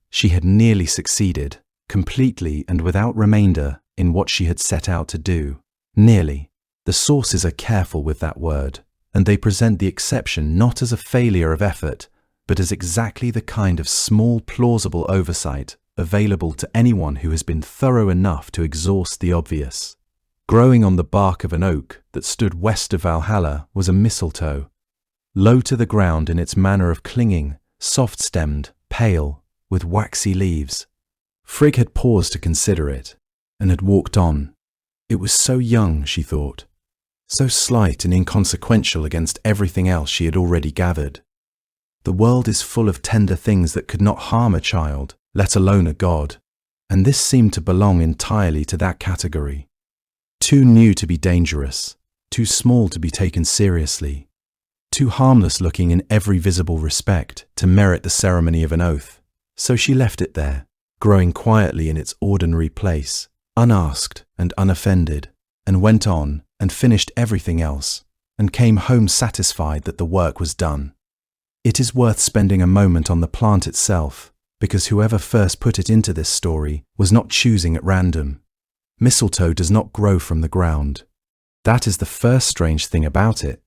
She had nearly succeeded, completely and without remainder, in what she had set out to do. Nearly. The sources are careful with that word, and they present the exception not as a failure of effort, but as exactly the kind of small plausible oversight available to anyone who has been thorough enough to exhaust the obvious. Growing on the bark of an oak that stood west of Valhalla was a mistletoe, low to the ground in its manner of clinging, soft-stemmed, pale, with waxy leaves. Frigg had paused to consider it, and had walked on. It was so young, she thought, so slight and inconsequential against everything else she had already gathered. The world is full of tender things that could not harm a child, let alone a god, and this seemed to belong entirely to that category. Too new to be dangerous, too small to be taken seriously, too harmless looking in every visible respect to merit the ceremony of an oath. So she left it there, growing quietly in its ordinary place, unasked and unoffended, and went on and finished everything else, and came home satisfied that the work was done. It is worth spending a moment on the plant itself, because whoever first put it into this story was not choosing at random. Mistletoe does not grow from the ground. That is the first strange thing about it.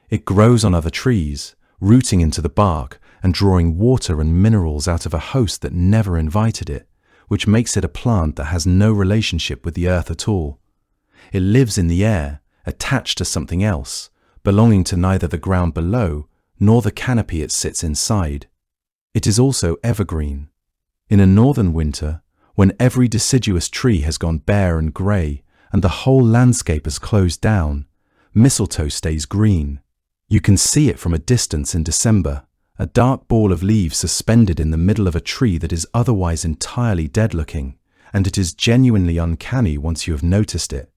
It grows on other trees, rooting into the bark and drawing water and minerals out of a host that never invited it, which makes it a plant that has no relationship with the earth at all. It lives in the air, attached to something else, belonging to neither the ground below nor the canopy it sits inside. It is also evergreen. In a northern winter, when every deciduous tree has gone bare and grey and the whole landscape has closed down, mistletoe stays green. You can see it from a distance in December, a dark ball of leaves suspended in the middle of a tree that is otherwise entirely dead-looking, and it is genuinely uncanny once you have noticed it.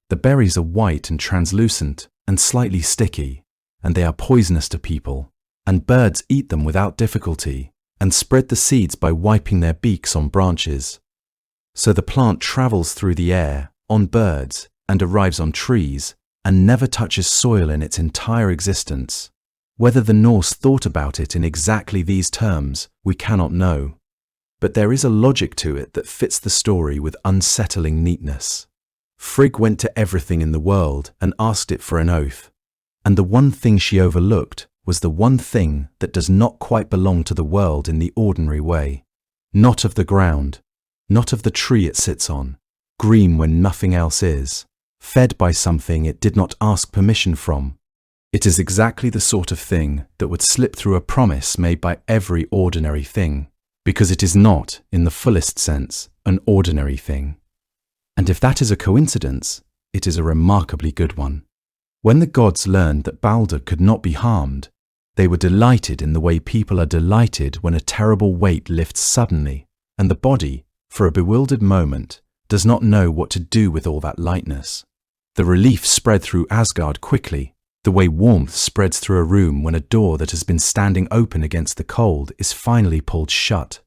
The berries are white and translucent and slightly sticky, and they are poisonous to people, and birds eat them without difficulty and spread the seeds by wiping their beaks on branches. So the plant travels through the air, on birds, and arrives on trees, and never touches soil in its entire existence. Whether the Norse thought about it in exactly these terms, we cannot know. But there is a logic to it that fits the story with unsettling neatness. Frigg went to everything in the world and asked it for an oath, and the one thing she overlooked was the one thing that does not quite belong to the world in the ordinary way. Not of the ground, not of the tree it sits on, green when nothing else is, fed by something it did not ask permission from. It is exactly the sort of thing that would slip through a promise made by every ordinary thing, because it is not, in the fullest sense, an ordinary thing. And if that is a coincidence, it is a remarkably good one. When the gods learned that Baldr could not be harmed, they were delighted in the way people are delighted when a terrible weight lifts suddenly, and the body, for a bewildered moment, does not know what to do with all that lightness. The relief spread through Asgard quickly, the way warmth spreads through a room when a door that has been standing open against the cold is finally pulled shut.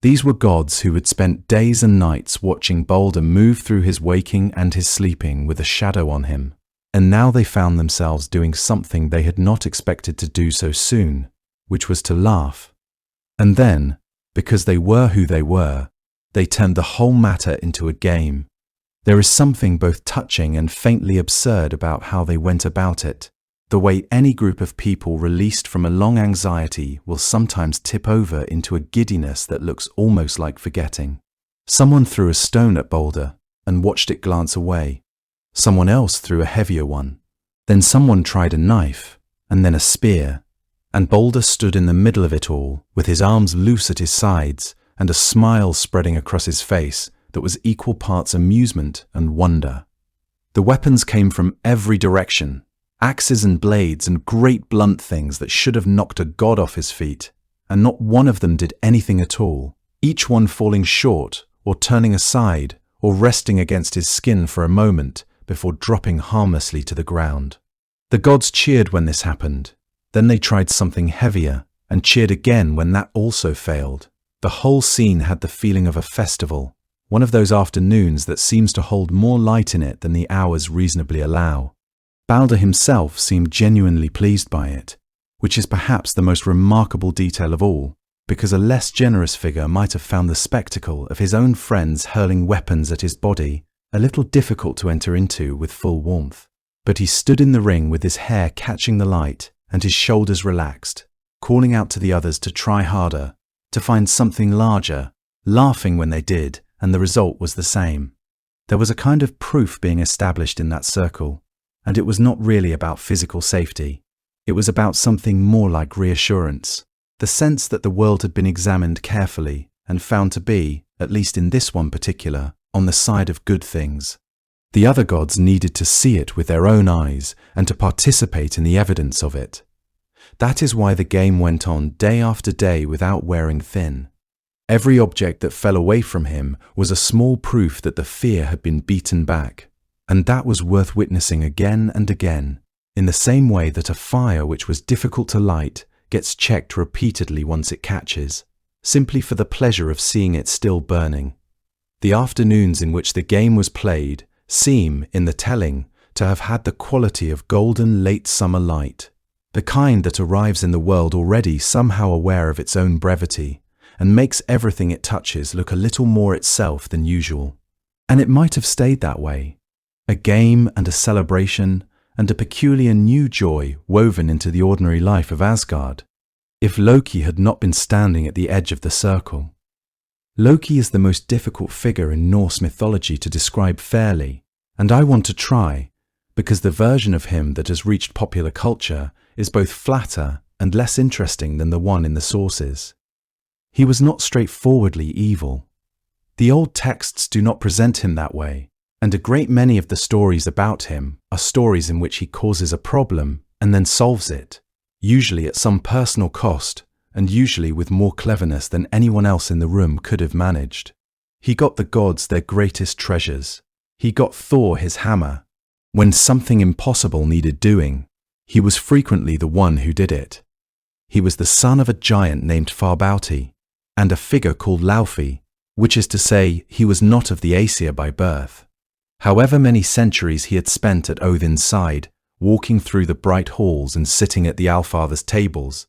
These were gods who had spent days and nights watching Baldr move through his waking and his sleeping with a shadow on him, and now they found themselves doing something they had not expected to do so soon, which was to laugh. And then, because they were who they were, they turned the whole matter into a game. There is something both touching and faintly absurd about how they went about it, the way any group of people released from a long anxiety will sometimes tip over into a giddiness that looks almost like forgetting. Someone threw a stone at Baldr and watched it glance away. Someone else threw a heavier one. Then someone tried a knife, and then a spear, and Baldr stood in the middle of it all, with his arms loose at his sides, and a smile spreading across his face that was equal parts amusement and wonder. The weapons came from every direction, axes and blades and great blunt things that should have knocked a god off his feet, and not one of them did anything at all, each one falling short or turning aside or resting against his skin for a moment before dropping harmlessly to the ground. The gods cheered when this happened. Then they tried something heavier and cheered again when that also failed. The whole scene had the feeling of a festival, one of those afternoons that seems to hold more light in it than the hours reasonably allow. Baldr himself seemed genuinely pleased by it, which is perhaps the most remarkable detail of all, because a less generous figure might have found the spectacle of his own friends hurling weapons at his body a little difficult to enter into with full warmth. But he stood in the ring with his hair catching the light and his shoulders relaxed, calling out to the others to try harder, to find something larger, laughing when they did, and the result was the same. There was a kind of proof being established in that circle, and it was not really about physical safety. It was about something more like reassurance, the sense that the world had been examined carefully and found to be, at least in this one particular, on the side of good things. The other gods needed to see it with their own eyes and to participate in the evidence of it. That is why the game went on day after day without wearing thin. Every object that fell away from him was a small proof that the fear had been beaten back, and that was worth witnessing again and again, in the same way that a fire which was difficult to light gets checked repeatedly once it catches, simply for the pleasure of seeing it still burning. The afternoons in which the game was played seem, in the telling, to have had the quality of golden late summer light, the kind that arrives in the world already somehow aware of its own brevity, and makes everything it touches look a little more itself than usual. And it might have stayed that way. A game and a celebration and a peculiar new joy woven into the ordinary life of Asgard, if Loki had not been standing at the edge of the circle. Loki is the most difficult figure in Norse mythology to describe fairly, and I want to try, because the version of him that has reached popular culture is both flatter and less interesting than the one in the sources. He was not straightforwardly evil. The old texts do not present him that way, and a great many of the stories about him are stories in which he causes a problem and then solves it, usually at some personal cost, and usually with more cleverness than anyone else in the room could have managed. He got the gods their greatest treasures. He got Thor his hammer. When something impossible needed doing, he was frequently the one who did it. He was the son of a giant named Farbauti, and a figure called Laufey, which is to say, he was not of the Aesir by birth. However many centuries he had spent at Odin's side, walking through the bright halls and sitting at the Allfather's tables,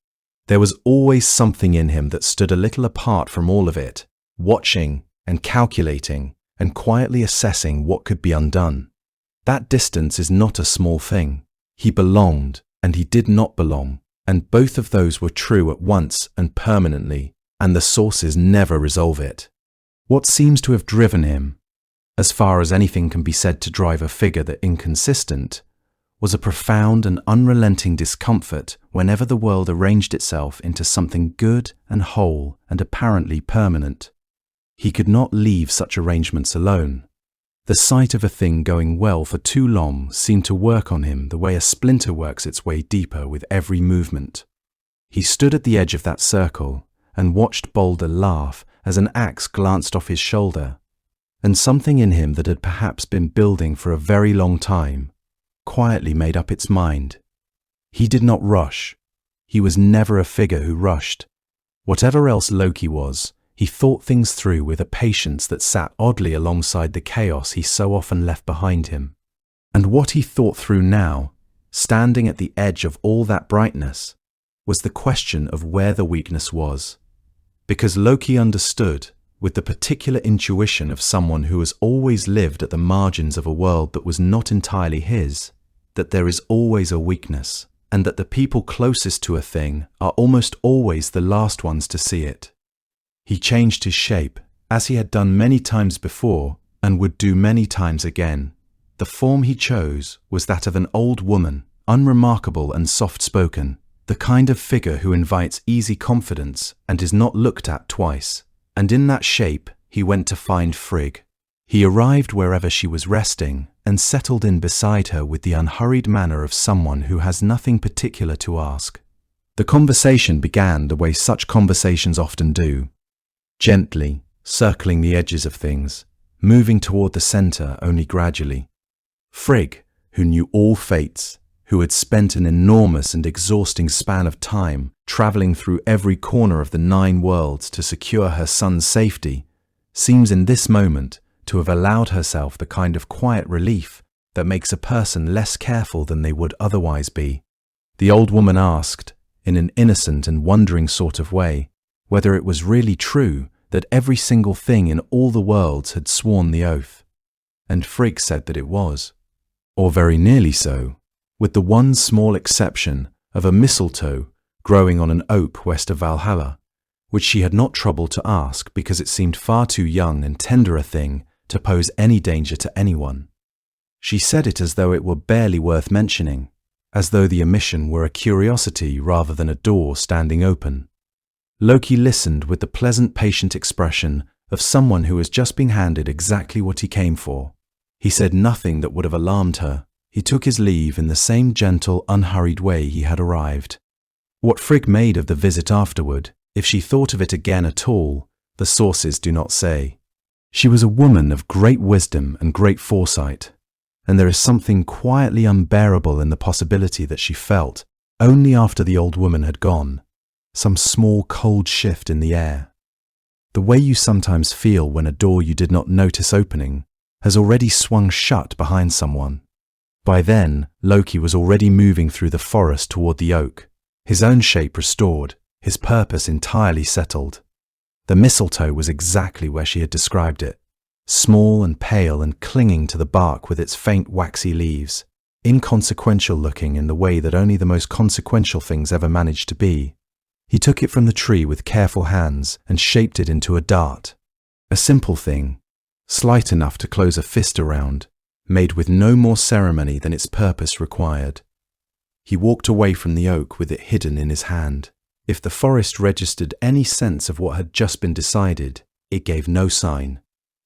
there was always something in him that stood a little apart from all of it, watching and calculating and quietly assessing what could be undone. That distance is not a small thing. He belonged and he did not belong, and both of those were true at once and permanently, and the sources never resolve it. What seems to have driven him, as far as anything can be said to drive a figure that inconsistent, was a profound and unrelenting discomfort whenever the world arranged itself into something good and whole and apparently permanent. He could not leave such arrangements alone. The sight of a thing going well for too long seemed to work on him the way a splinter works its way deeper with every movement. He stood at the edge of that circle and watched Baldr laugh as an axe glanced off his shoulder, and something in him that had perhaps been building for a very long time quietly made up its mind. He did not rush. He was never a figure who rushed. Whatever else Loki was, he thought things through with a patience that sat oddly alongside the chaos he so often left behind him. And what he thought through now, standing at the edge of all that brightness, was the question of where the weakness was. Because Loki understood, with the particular intuition of someone who has always lived at the margins of a world that was not entirely his, that there is always a weakness, and that the people closest to a thing are almost always the last ones to see it. He changed his shape, as he had done many times before, and would do many times again. The form he chose was that of an old woman, unremarkable and soft-spoken, the kind of figure who invites easy confidence and is not looked at twice. And in that shape, he went to find Frigg. He arrived wherever she was resting and settled in beside her with the unhurried manner of someone who has nothing particular to ask. The conversation began the way such conversations often do, gently, circling the edges of things, moving toward the center only gradually. Frigg, who knew all fates, who had spent an enormous and exhausting span of time traveling through every corner of the 9 worlds to secure her son's safety, seems in this moment to have allowed herself the kind of quiet relief that makes a person less careful than they would otherwise be. The old woman asked, in an innocent and wondering sort of way, whether it was really true that every single thing in all the worlds had sworn the oath. And Frigg said that it was, or very nearly so, with the one small exception of a mistletoe growing on an oak west of Valhalla, which she had not troubled to ask because it seemed far too young and tender a thing to pose any danger to anyone. She said it as though it were barely worth mentioning, as though the omission were a curiosity rather than a door standing open. Loki listened with the pleasant, patient expression of someone who has just been handed exactly what he came for. He said nothing that would have alarmed her. He took his leave in the same gentle, unhurried way he had arrived. What Frigg made of the visit afterward, if she thought of it again at all, the sources do not say. She was a woman of great wisdom and great foresight, and there is something quietly unbearable in the possibility that she felt, only after the old woman had gone, some small cold shift in the air. The way you sometimes feel when a door you did not notice opening has already swung shut behind someone. By then, Loki was already moving through the forest toward the oak, his own shape restored, his purpose entirely settled. The mistletoe was exactly where she had described it, small and pale and clinging to the bark with its faint waxy leaves, inconsequential looking in the way that only the most consequential things ever managed to be. He took it from the tree with careful hands and shaped it into a dart. A simple thing, slight enough to close a fist around, made with no more ceremony than its purpose required. He walked away from the oak with it hidden in his hand. If the forest registered any sense of what had just been decided, it gave no sign.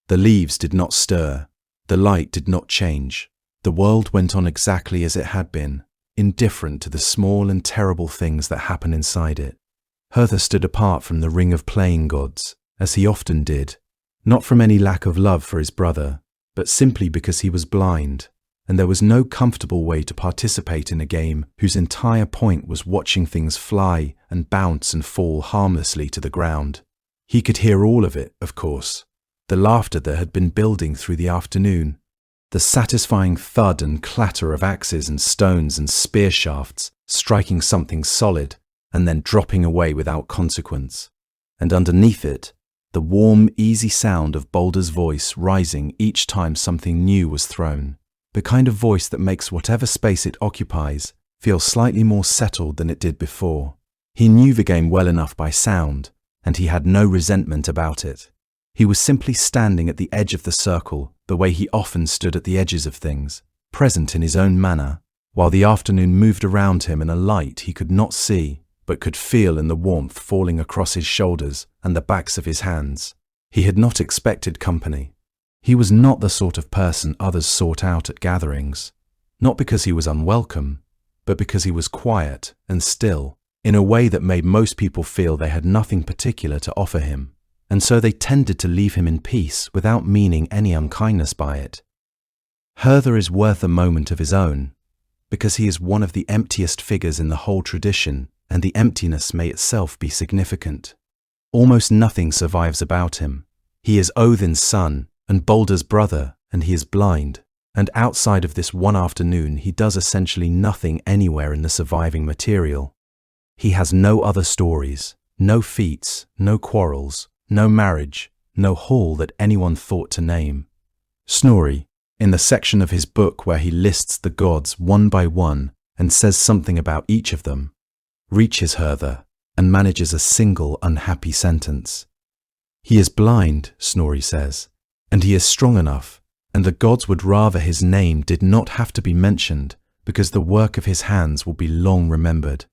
The leaves did not stir. The light did not change. The world went on exactly as it had been, indifferent to the small and terrible things that happen inside it. Hertha stood apart from the ring of playing gods, as he often did, not from any lack of love for his brother, but simply because he was blind, and there was no comfortable way to participate in a game whose entire point was watching things fly and bounce and fall harmlessly to the ground. He could hear all of it, of course, the laughter that had been building through the afternoon, the satisfying thud and clatter of axes and stones and spear shafts striking something solid and then dropping away without consequence, and underneath it, the warm, easy sound of Baldr's voice rising each time something new was thrown, the kind of voice that makes whatever space it occupies feel slightly more settled than it did before. He knew the game well enough by sound, and he had no resentment about it. He was simply standing at the edge of the circle, the way he often stood at the edges of things, present in his own manner, while the afternoon moved around him in a light he could not see, but could feel in the warmth falling across his shoulders and the backs of his hands. He had not expected company. He was not the sort of person others sought out at gatherings, not because he was unwelcome, but because he was quiet and still, in a way that made most people feel they had nothing particular to offer him, and so they tended to leave him in peace without meaning any unkindness by it. Hertha is worth a moment of his own, because he is one of the emptiest figures in the whole tradition, and the emptiness may itself be significant. Almost nothing survives about him. He is Odin's son and Baldr's brother, and he is blind, and outside of this one afternoon he does essentially nothing anywhere in the surviving material. He has no other stories, no feats, no quarrels, no marriage, no hall that anyone thought to name. Snorri, in the section of his book where he lists the gods one by one and says something about each of them, reaches Hertha and manages a single unhappy sentence. He is blind, Snorri says, and he is strong enough, and the gods would rather his name did not have to be mentioned because the work of his hands will be long remembered.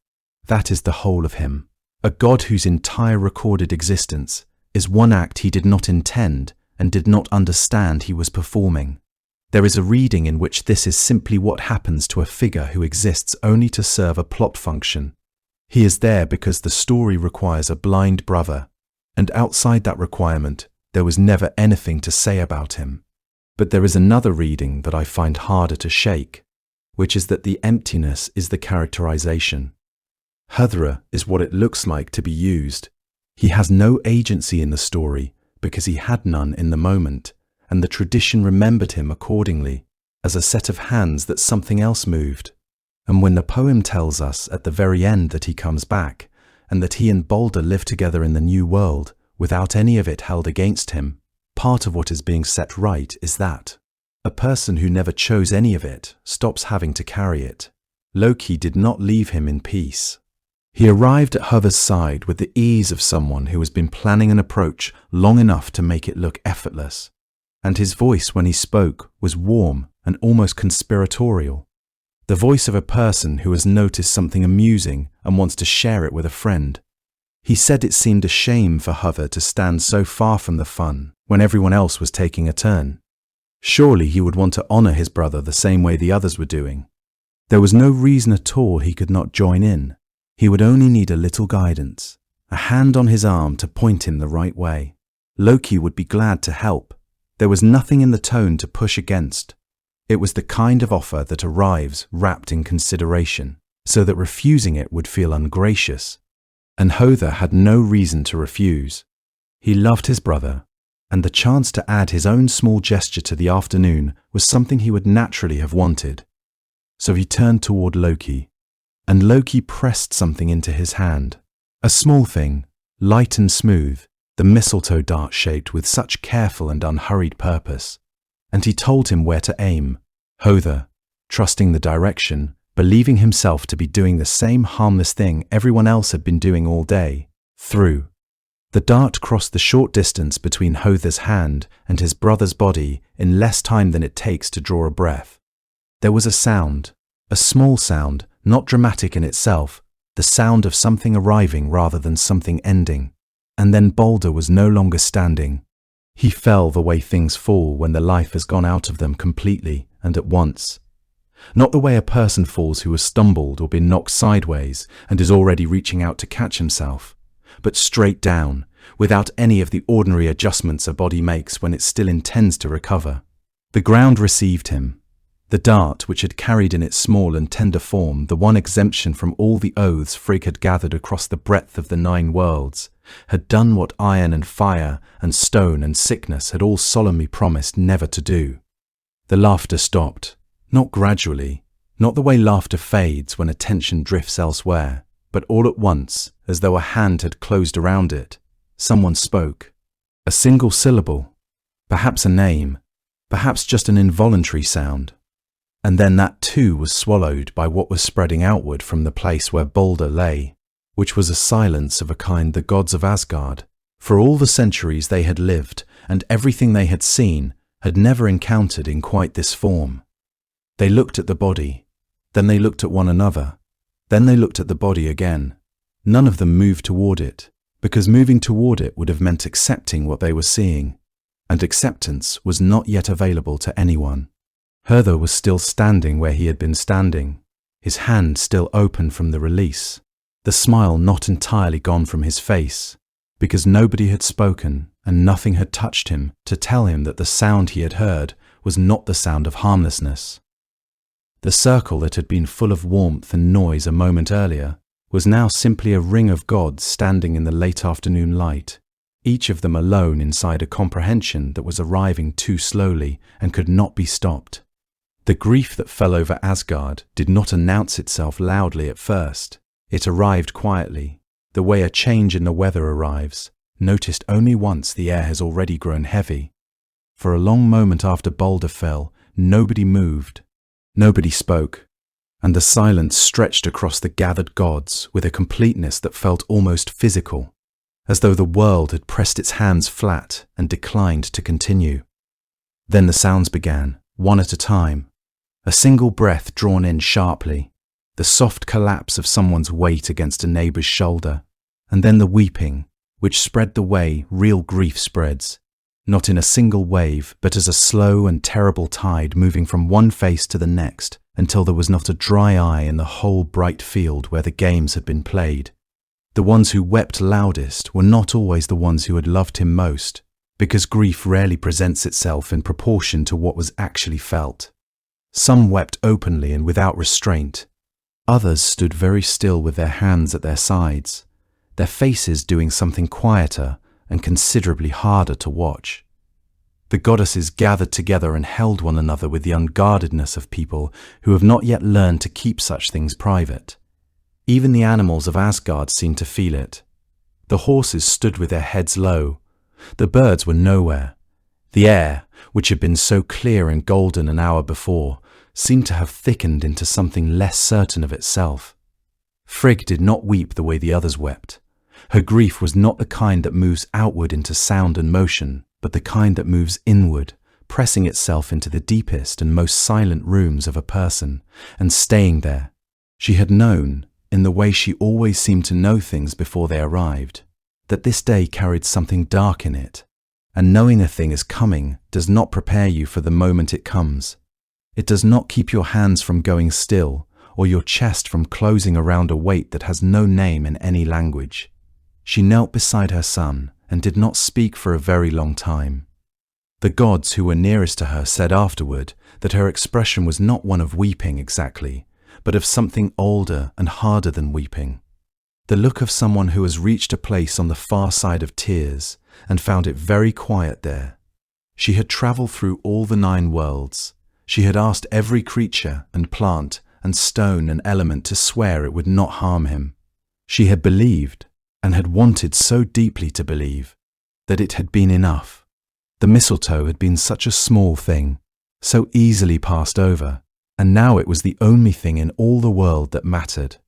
That is the whole of him, a god whose entire recorded existence is one act he did not intend and did not understand he was performing. There is a reading in which this is simply what happens to a figure who exists only to serve a plot function. He is there because the story requires a blind brother, and outside that requirement, there was never anything to say about him. But there is another reading that I find harder to shake, which is that the emptiness is the characterization. Hertha is what it looks like to be used. He has no agency in the story because he had none in the moment, and the tradition remembered him accordingly, as a set of hands that something else moved. And when the poem tells us at the very end that he comes back, and that he and Baldr live together in the new world, without any of it held against him, part of what is being set right is that a person who never chose any of it stops having to carry it. Loki did not leave him in peace. He arrived at Hertha's side with the ease of someone who has been planning an approach long enough to make it look effortless. and his voice when he spoke was warm and almost conspiratorial. The voice of a person who has noticed something amusing and wants to share it with a friend. He said it seemed a shame for Hother to stand so far from the fun when everyone else was taking a turn. Surely he would want to honor his brother the same way the others were doing. There was no reason at all he could not join in. He would only need a little guidance, a hand on his arm to point him the right way. Loki would be glad to help. There was nothing in the tone to push against. It was the kind of offer that arrives wrapped in consideration, so that refusing it would feel ungracious. And Hother had no reason to refuse. He loved his brother, and the chance to add his own small gesture to the afternoon was something he would naturally have wanted. So he turned toward Loki, and Loki pressed something into his hand. A small thing, light and smooth, the mistletoe dart shaped with such careful and unhurried purpose. And he told him where to aim. Hother, trusting the direction, believing himself to be doing the same harmless thing everyone else had been doing all day, threw. The dart crossed the short distance between Hother's hand and his brother's body in less time than it takes to draw a breath. There was a sound, a small sound, not dramatic in itself, the sound of something arriving rather than something ending. And then Baldr was no longer standing. He fell the way things fall when the life has gone out of them completely and at once. Not the way a person falls who has stumbled or been knocked sideways and is already reaching out to catch himself, but straight down, without any of the ordinary adjustments a body makes when it still intends to recover. The ground received him. The dart, which had carried in its small and tender form the one exemption from all the oaths Frigg had gathered across the breadth of the 9 worlds, had done what iron and fire and stone and sickness had all solemnly promised never to do. The laughter stopped, not gradually, not the way laughter fades when attention drifts elsewhere, but all at once, as though a hand had closed around it. Someone spoke. A single syllable, perhaps a name, perhaps just an involuntary sound. And then that too was swallowed by what was spreading outward from the place where Baldr lay, which was a silence of a kind the gods of Asgard, for all the centuries they had lived and everything they had seen, had never encountered in quite this form. They looked at the body, then they looked at one another, then they looked at the body again. None of them moved toward it, because moving toward it would have meant accepting what they were seeing, and acceptance was not yet available to anyone. Hother was still standing where he had been standing, his hand still open from the release, the smile not entirely gone from his face, because nobody had spoken and nothing had touched him to tell him that the sound he had heard was not the sound of harmlessness. The circle that had been full of warmth and noise a moment earlier was now simply a ring of gods standing in the late afternoon light, each of them alone inside a comprehension that was arriving too slowly and could not be stopped. The grief that fell over Asgard did not announce itself loudly at first. It arrived quietly, the way a change in the weather arrives, noticed only once the air has already grown heavy. For a long moment after Baldr fell, nobody moved, nobody spoke, and the silence stretched across the gathered gods with a completeness that felt almost physical, as though the world had pressed its hands flat and declined to continue. Then the sounds began, one at a time. A single breath drawn in sharply, the soft collapse of someone's weight against a neighbour's shoulder, and then the weeping, which spread the way real grief spreads, not in a single wave, but as a slow and terrible tide moving from one face to the next until there was not a dry eye in the whole bright field where the games had been played. The ones who wept loudest were not always the ones who had loved him most, because grief rarely presents itself in proportion to what was actually felt. Some wept openly and without restraint. Others stood very still with their hands at their sides, their faces doing something quieter and considerably harder to watch. The goddesses gathered together and held one another with the unguardedness of people who have not yet learned to keep such things private. Even the animals of Asgard seemed to feel it. The horses stood with their heads low. The birds were nowhere. The air, which had been so clear and golden an hour before, seemed to have thickened into something less certain of itself. Frigg did not weep the way the others wept. Her grief was not the kind that moves outward into sound and motion, but the kind that moves inward, pressing itself into the deepest and most silent rooms of a person and staying there. She had known, in the way she always seemed to know things before they arrived, that this day carried something dark in it, and knowing a thing is coming does not prepare you for the moment it comes. It does not keep your hands from going still or your chest from closing around a weight that has no name in any language. She knelt beside her son and did not speak for a very long time. The gods who were nearest to her said afterward that her expression was not one of weeping exactly, but of something older and harder than weeping. The look of someone who has reached a place on the far side of tears and found it very quiet there. She had travelled through all the 9 worlds. She had asked every creature and plant and stone and element to swear it would not harm him. She had believed, and had wanted so deeply to believe, that it had been enough. The mistletoe had been such a small thing, so easily passed over, and now it was the only thing in all the world that mattered.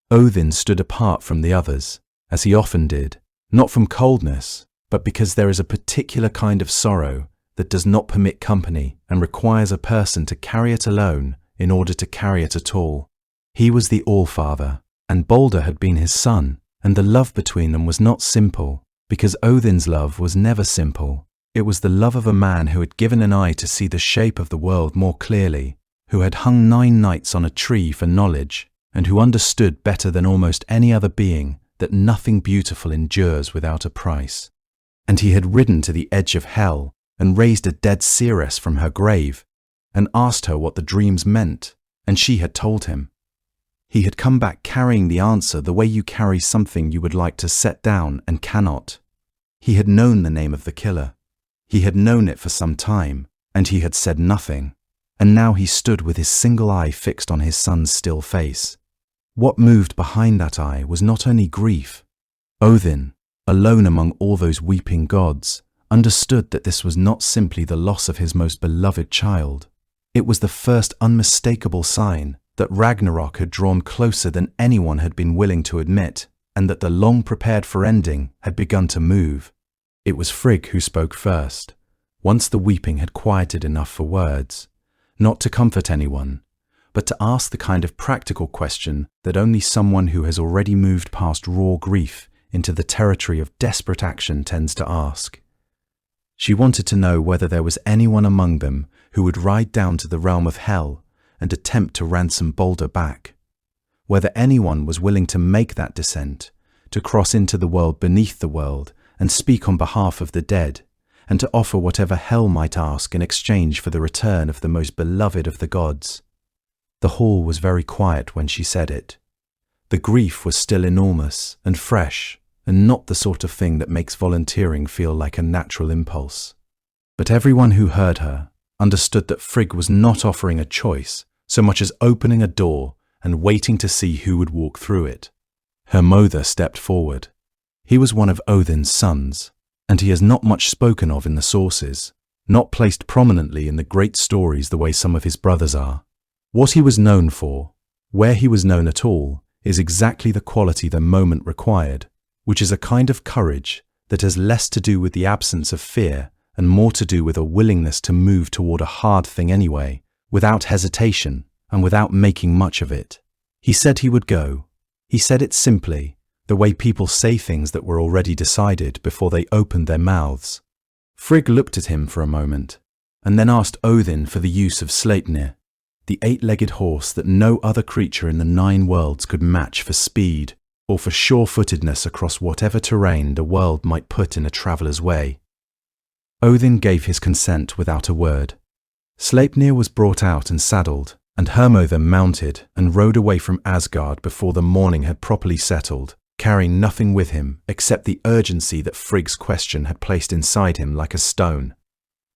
Odin stood apart from the others, as he often did, not from coldness, but because there is a particular kind of sorrow that does not permit company and requires a person to carry it alone in order to carry it at all. He was the All-Father, and Baldr had been his son, and the love between them was not simple, because Odin's love was never simple. It was the love of a man who had given an eye to see the shape of the world more clearly, who had hung 9 nights on a tree for knowledge, and who understood better than almost any other being that nothing beautiful endures without a price. And he had ridden to the edge of Hel and raised a dead seeress from her grave, and asked her what the dreams meant, and she had told him. He had come back carrying the answer the way you carry something you would like to set down and cannot. He had known the name of the killer. He had known it for some time, and he had said nothing, and now he stood with his single eye fixed on his son's still face. What moved behind that eye was not only grief. Odin, alone among all those weeping gods, understood that this was not simply the loss of his most beloved child. It was the first unmistakable sign that Ragnarok had drawn closer than anyone had been willing to admit, and that the long-prepared-for ending had begun to move. It was Frigg who spoke first, once the weeping had quieted enough for words, not to comfort anyone, but to ask the kind of practical question that only someone who has already moved past raw grief into the territory of desperate action tends to ask. She wanted to know whether there was anyone among them who would ride down to the realm of Hel and attempt to ransom Baldr back, whether anyone was willing to make that descent, to cross into the world beneath the world and speak on behalf of the dead, and to offer whatever Hel might ask in exchange for the return of the most beloved of the gods. The hall was very quiet when she said it. The grief was still enormous and fresh, and not the sort of thing that makes volunteering feel like a natural impulse. But everyone who heard her understood that Frigg was not offering a choice so much as opening a door and waiting to see who would walk through it. Hermodr stepped forward. He was one of Odin's sons, and he is not much spoken of in the sources, not placed prominently in the great stories the way some of his brothers are. What he was known for, where he was known at all, is exactly the quality the moment required, which is a kind of courage that has less to do with the absence of fear and more to do with a willingness to move toward a hard thing anyway, without hesitation and without making much of it. He said he would go. He said it simply, the way people say things that were already decided before they opened their mouths. Frigg looked at him for a moment, and then asked Odin for the use of Sleipnir, the 8-legged horse that no other creature in the 9 worlds could match for speed or for sure-footedness across whatever terrain the world might put in a traveller's way. Odin gave his consent without a word. Sleipnir was brought out and saddled, and Hermodr mounted and rode away from Asgard before the morning had properly settled, carrying nothing with him except the urgency that Frigg's question had placed inside him like a stone.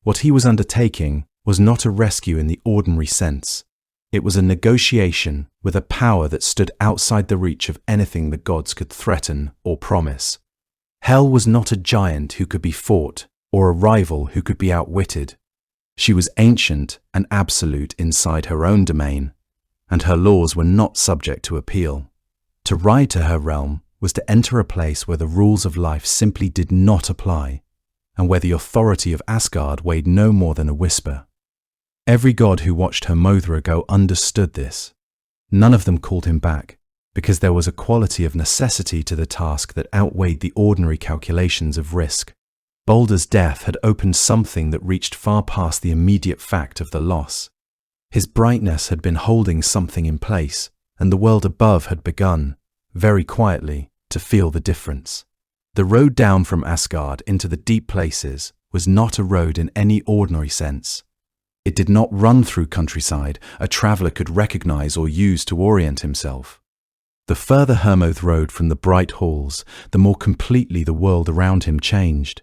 What he was undertaking was not a rescue in the ordinary sense. It was a negotiation with a power that stood outside the reach of anything the gods could threaten or promise. Hel was not a giant who could be fought, or a rival who could be outwitted. She was ancient and absolute inside her own domain, and her laws were not subject to appeal. To ride to her realm was to enter a place where the rules of life simply did not apply. and where the authority of Asgard weighed no more than a whisper. Every god who watched Hermodra go understood this. None of them called him back, because there was a quality of necessity to the task that outweighed the ordinary calculations of risk. Baldr's death had opened something that reached far past the immediate fact of the loss. His brightness had been holding something in place, and the world above had begun, very quietly, to feel the difference. The road down from Asgard into the deep places was not a road in any ordinary sense. It did not run through countryside a traveller could recognize or use to orient himself. The further Hermod rode from the bright halls, the more completely the world around him changed.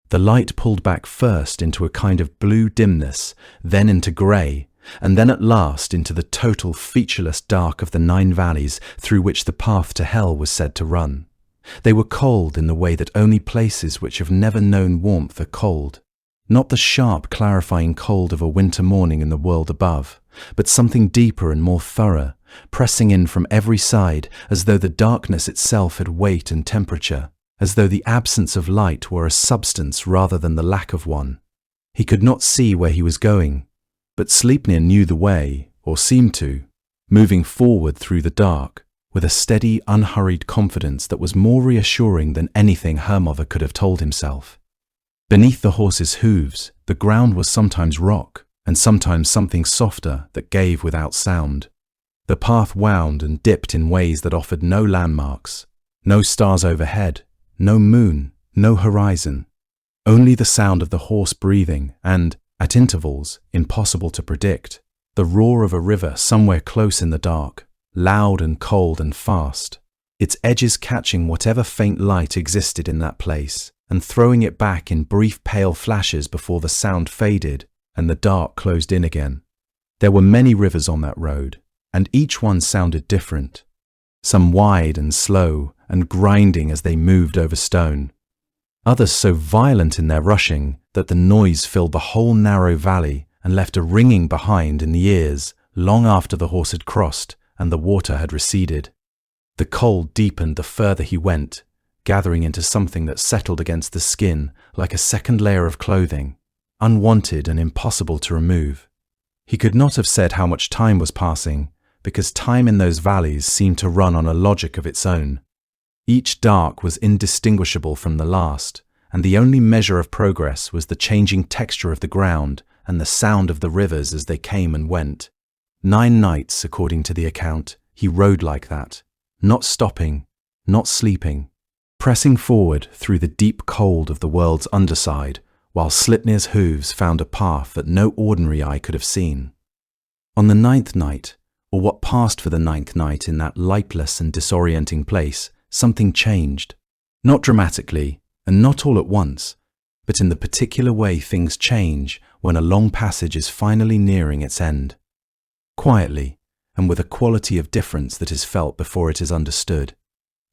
The light pulled back first into a kind of blue dimness, then into grey, and then at last into the total featureless dark of the 9 valleys through which the path to Hel was said to run. They were cold in the way that only places which have never known warmth are cold. Not the sharp, clarifying cold of a winter morning in the world above, but something deeper and more thorough, pressing in from every side as though the darkness itself had weight and temperature, as though the absence of light were a substance rather than the lack of one. He could not see where he was going, but Sleipnir knew the way, or seemed to, moving forward through the dark, with a steady, unhurried confidence that was more reassuring than anything Hermod could have told himself. Beneath the horse's hooves, the ground was sometimes rock, and sometimes something softer that gave without sound. The path wound and dipped in ways that offered no landmarks, no stars overhead, no moon, no horizon. Only the sound of the horse breathing and, at intervals, impossible to predict, the roar of a river somewhere close in the dark, loud and cold and fast, its edges catching whatever faint light existed in that place, and throwing it back in brief pale flashes before the sound faded and the dark closed in again. There were many rivers on that road, and each one sounded different, some wide and slow and grinding as they moved over stone, others so violent in their rushing that the noise filled the whole narrow valley and left a ringing behind in the ears long after the horse had crossed and the water had receded. The cold deepened the further he went, gathering into something that settled against the skin like a second layer of clothing, unwanted and impossible to remove. He could not have said how much time was passing, because time in those valleys seemed to run on a logic of its own. Each dark was indistinguishable from the last, and the only measure of progress was the changing texture of the ground and the sound of the rivers as they came and went. 9 nights, according to the account, he rode like that, not stopping, not sleeping, pressing forward through the deep cold of the world's underside, while Sleipnir's hooves found a path that no ordinary eye could have seen. On the 9th night, or what passed for the 9th night in that lightless and disorienting place, something changed. Not dramatically, and not all at once, but in the particular way things change when a long passage is finally nearing its end. Quietly, and with a quality of difference that is felt before it is understood.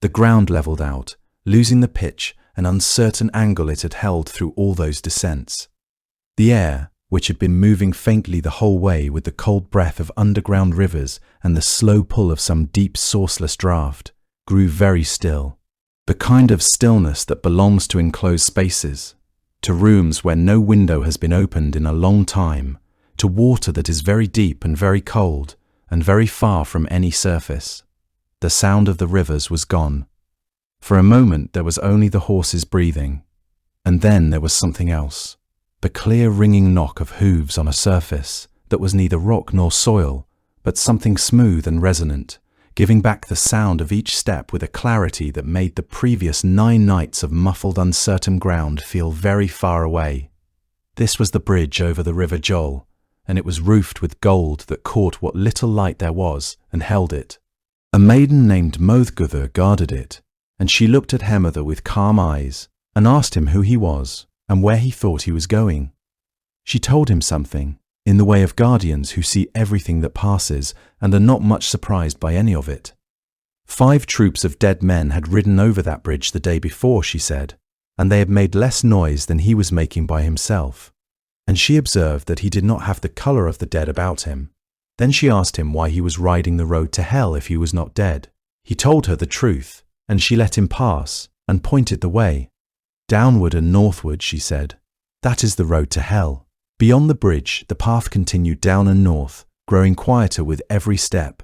The ground levelled out, losing the pitch and uncertain angle it had held through all those descents. The air, which had been moving faintly the whole way with the cold breath of underground rivers and the slow pull of some deep sourceless draught, grew very still. The kind of stillness that belongs to enclosed spaces, to rooms where no window has been opened in a long time, to water that is very deep and very cold and very far from any surface. The sound of the rivers was gone. For a moment there was only the horses breathing, and then there was something else, the clear ringing knock of hooves on a surface that was neither rock nor soil, but something smooth and resonant, giving back the sound of each step with a clarity that made the previous 9 nights of muffled uncertain ground feel very far away. This was the bridge over the river Jol, and it was roofed with gold that caught what little light there was and held it. A maiden named Mothguther guarded it, and she looked at Hermod with calm eyes and asked him who he was and where he thought he was going. She told him something, in the way of guardians who see everything that passes and are not much surprised by any of it. 5 troops of dead men had ridden over that bridge the day before, she said, and they had made less noise than he was making by himself. And she observed that he did not have the colour of the dead about him. Then she asked him why he was riding the road to Hel if he was not dead. He told her the truth, and she let him pass and pointed the way. Downward and northward, she said. That is the road to Hel. Beyond the bridge, the path continued down and north, growing quieter with every step.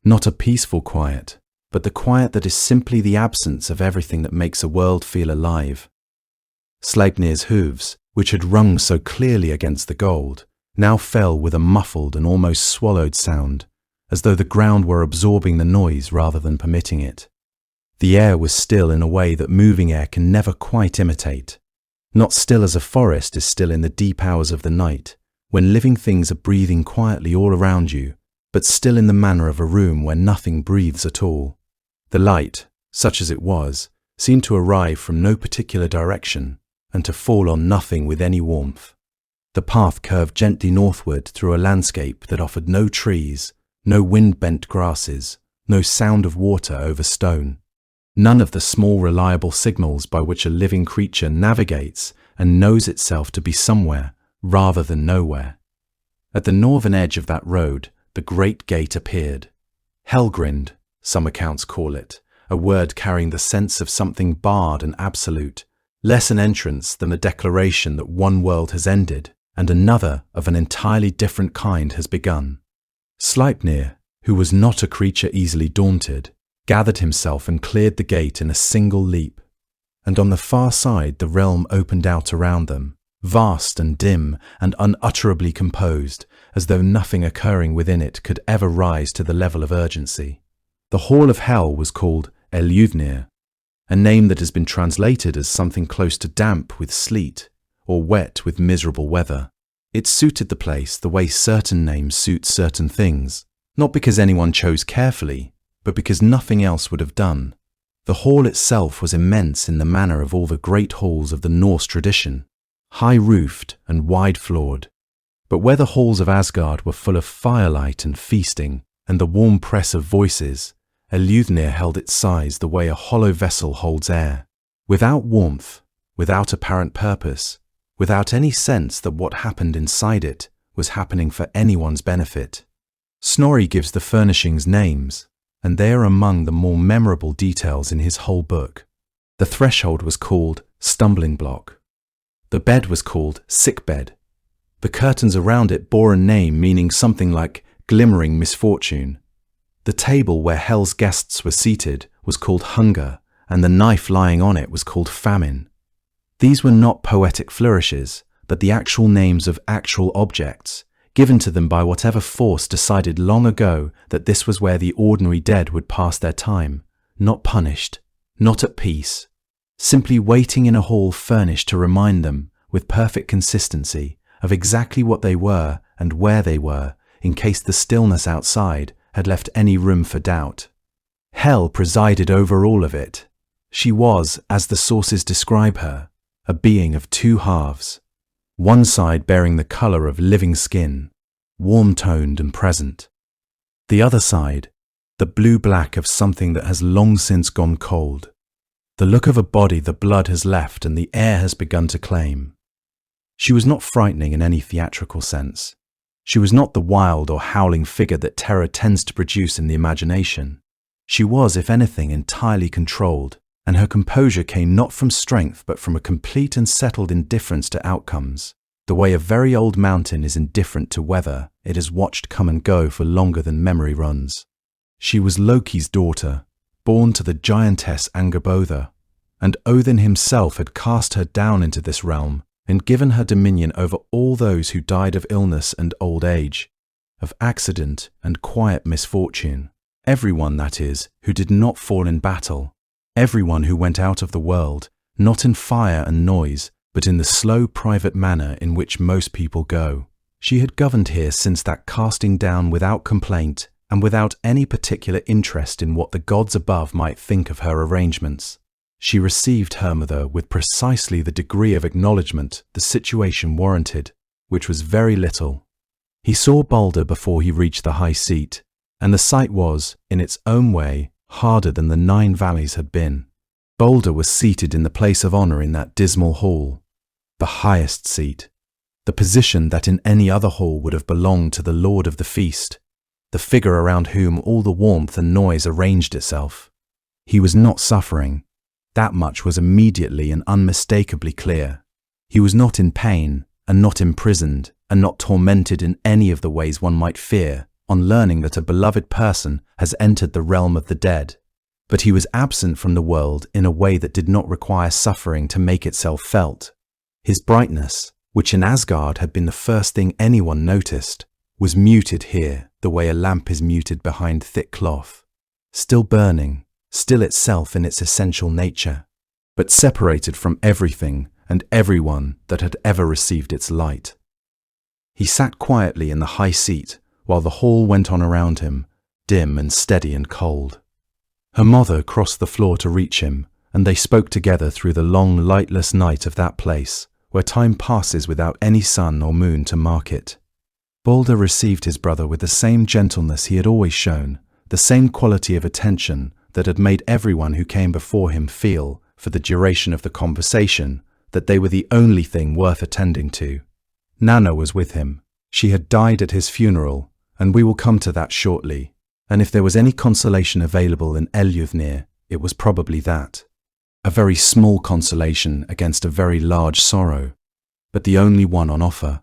Not a peaceful quiet, but the quiet that is simply the absence of everything that makes a world feel alive. Sleipnir's hooves, which had rung so clearly against the gold, now fell with a muffled and almost swallowed sound, as though the ground were absorbing the noise rather than permitting it. The air was still in a way that moving air can never quite imitate. Not still as a forest is still in the deep hours of the night, when living things are breathing quietly all around you, but still in the manner of a room where nothing breathes at all. The light, such as it was, seemed to arrive from no particular direction, and to fall on nothing with any warmth. The path curved gently northward through a landscape that offered no trees, no wind-bent grasses, no sound of water over stone. None of the small reliable signals by which a living creature navigates and knows itself to be somewhere rather than nowhere. At the northern edge of that road, the great gate appeared. Helgrind, some accounts call it, a word carrying the sense of something barred and absolute, less an entrance than a declaration that one world has ended and another of an entirely different kind has begun. Sleipnir, who was not a creature easily daunted, gathered himself and cleared the gate in a single leap, and on the far side the realm opened out around them, vast and dim and unutterably composed, as though nothing occurring within it could ever rise to the level of urgency. The Hall of Hel was called Eljuvnir, a name that has been translated as something close to damp with sleet, or wet with miserable weather. It suited the place the way certain names suit certain things, not because anyone chose carefully, but because nothing else would have done. The hall itself was immense in the manner of all the great halls of the Norse tradition, high-roofed and wide-floored. But where the halls of Asgard were full of firelight and feasting, and the warm press of voices, Eljuvnir held its size the way a hollow vessel holds air, without warmth, without apparent purpose, without any sense that what happened inside it was happening for anyone's benefit. Snorri gives the furnishings names, and they are among the more memorable details in his whole book. The threshold was called stumbling block. The bed was called sick bed. The curtains around it bore a name meaning something like glimmering misfortune. The table where Hel's guests were seated was called hunger, and the knife lying on it was called famine. These were not poetic flourishes, but the actual names of actual objects, given to them by whatever force decided long ago that this was where the ordinary dead would pass their time, not punished, not at peace, simply waiting in a hall furnished to remind them, with perfect consistency, of exactly what they were and where they were, in case the stillness outside had left any room for doubt. Hel presided over all of it. She was, as the sources describe her, a being of two halves, one side bearing the colour of living skin, warm-toned and present. The other side, the blue-black of something that has long since gone cold, the look of a body the blood has left and the air has begun to claim. She was not frightening in any theatrical sense. She was not the wild or howling figure that terror tends to produce in the imagination. She was, if anything, entirely controlled, and her composure came not from strength but from a complete and settled indifference to outcomes, the way a very old mountain is indifferent to weather it has watched come and go for longer than memory runs. She was Loki's daughter, born to the giantess Angerbotha, and Odin himself had cast her down into this realm and given her dominion over all those who died of illness and old age, of accident and quiet misfortune. Everyone, that is, who did not fall in battle, everyone who went out of the world, not in fire and noise, but in the slow private manner in which most people go. She had governed here since that casting down without complaint and without any particular interest in what the gods above might think of her arrangements. She received Hermother with precisely the degree of acknowledgement the situation warranted, which was very little. He saw Baldr before he reached the high seat, and the sight was, in its own way, harder than the 9 valleys had been. Baldr was seated in the place of honour in that dismal hall, the highest seat, the position that in any other hall would have belonged to the lord of the feast, the figure around whom all the warmth and noise arranged itself. He was not suffering. That much was immediately and unmistakably clear. He was not in pain, and not imprisoned, and not tormented in any of the ways one might fear on learning that a beloved person has entered the realm of the dead. But he was absent from the world in a way that did not require suffering to make itself felt. His brightness, which in Asgard had been the first thing anyone noticed, was muted here the way a lamp is muted behind thick cloth. Still burning, still itself in its essential nature, but separated from everything and everyone that had ever received its light. He sat quietly in the high seat while the hall went on around him, dim and steady and cold. Her mother crossed the floor to reach him, and they spoke together through the long, lightless night of that place, where time passes without any sun or moon to mark it. Baldr received his brother with the same gentleness he had always shown, the same quality of attention that had made everyone who came before him feel, for the duration of the conversation, that they were the only thing worth attending to. Nanna was with him. She had died at his funeral, and we will come to that shortly. And if there was any consolation available in Eljufnir, it was probably that. A very small consolation against a very large sorrow, but the only one on offer.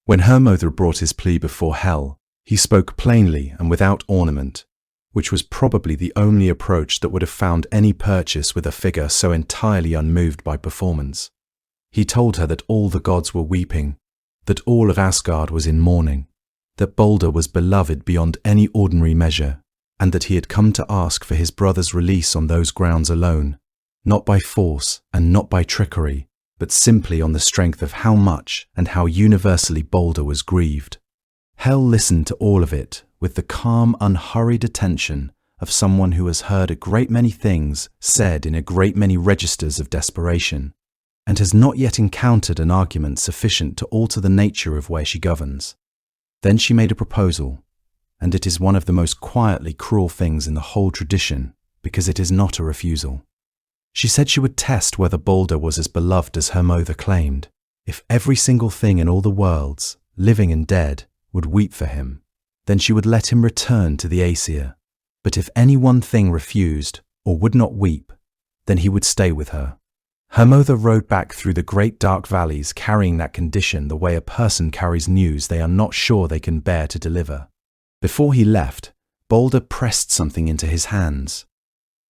When Hermodr brought his plea before Hel, he spoke plainly and without ornament, which was probably the only approach that would have found any purchase with a figure so entirely unmoved by performance. He told her that all the gods were weeping, that all of Asgard was in mourning, that Baldr was beloved beyond any ordinary measure, and that he had come to ask for his brother's release on those grounds alone, not by force and not by trickery, but simply on the strength of how much and how universally Baldr was grieved. Hel listened to all of it with the calm, unhurried attention of someone who has heard a great many things said in a great many registers of desperation, and has not yet encountered an argument sufficient to alter the nature of where she governs. Then she made a proposal, and it is one of the most quietly cruel things in the whole tradition, because it is not a refusal. She said she would test whether Baldr was as beloved as Hermodr claimed, if every single thing in all the worlds, living and dead, would weep for him. Then she would let him return to the Aesir. But if any one thing refused, or would not weep, then he would stay with her. Hermodr rode back through the great dark valleys carrying that condition the way a person carries news they are not sure they can bear to deliver. Before he left, Baldr pressed something into his hands.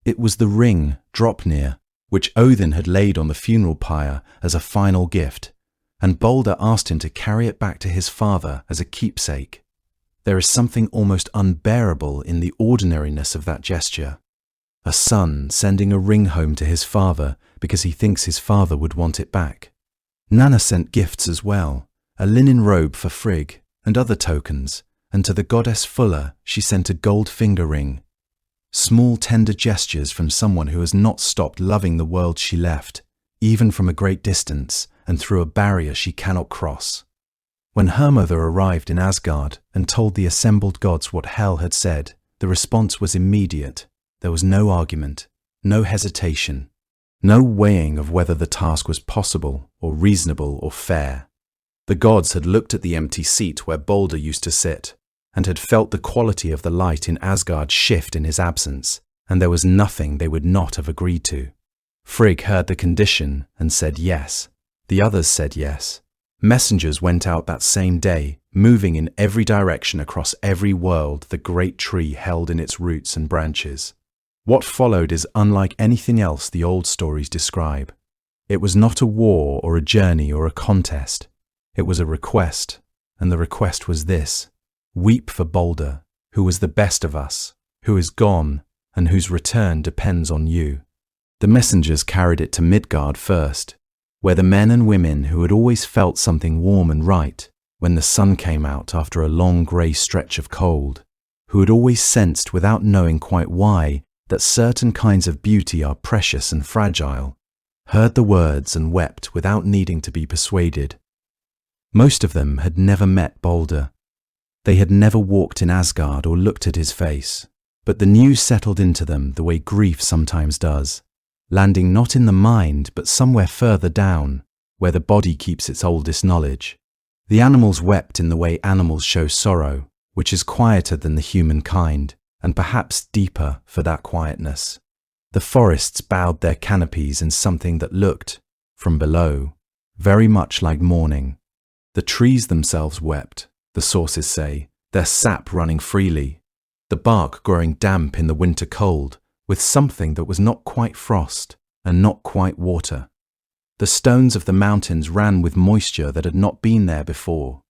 It was the ring, Dropnir, which Odin had laid on the funeral pyre as a final gift, and Baldr asked him to carry it back to his father as a keepsake. There is something almost unbearable in the ordinariness of that gesture. A son sending a ring home to his father because he thinks his father would want it back. Nanna sent gifts as well, a linen robe for Frigg and other tokens, and to the goddess Fulla she sent a gold finger ring. Small tender gestures from someone who has not stopped loving the world she left, even from a great distance and through a barrier she cannot cross. When Hermodr arrived in Asgard and told the assembled gods what Hel had said, the response was immediate. There was no argument, no hesitation, no weighing of whether the task was possible or reasonable or fair. The gods had looked at the empty seat where Baldr used to sit, and had felt the quality of the light in Asgard shift in his absence, and there was nothing they would not have agreed to. Frigg heard the condition and said yes. The others said yes. Messengers went out that same day, moving in every direction across every world the great tree held in its roots and branches. What followed is unlike anything else the old stories describe. It was not a war or a journey or a contest. It was a request, and the request was this: weep for Baldr, who was the best of us, who is gone, and whose return depends on you. The messengers carried it to Midgard first, where the men and women who had always felt something warm and right when the sun came out after a long grey stretch of cold, who had always sensed without knowing quite why that certain kinds of beauty are precious and fragile, heard the words and wept without needing to be persuaded. Most of them had never met Baldr. They had never walked in Asgard or looked at his face, but the news settled into them the way grief sometimes does, landing not in the mind but somewhere further down, where the body keeps its oldest knowledge. The animals wept in the way animals show sorrow, which is quieter than the human kind, and perhaps deeper for that quietness. The forests bowed their canopies in something that looked, from below, very much like mourning. The trees themselves wept, the sources say, their sap running freely, the bark growing damp in the winter cold, with something that was not quite frost and not quite water. The stones of the mountains ran with moisture that had not been there before.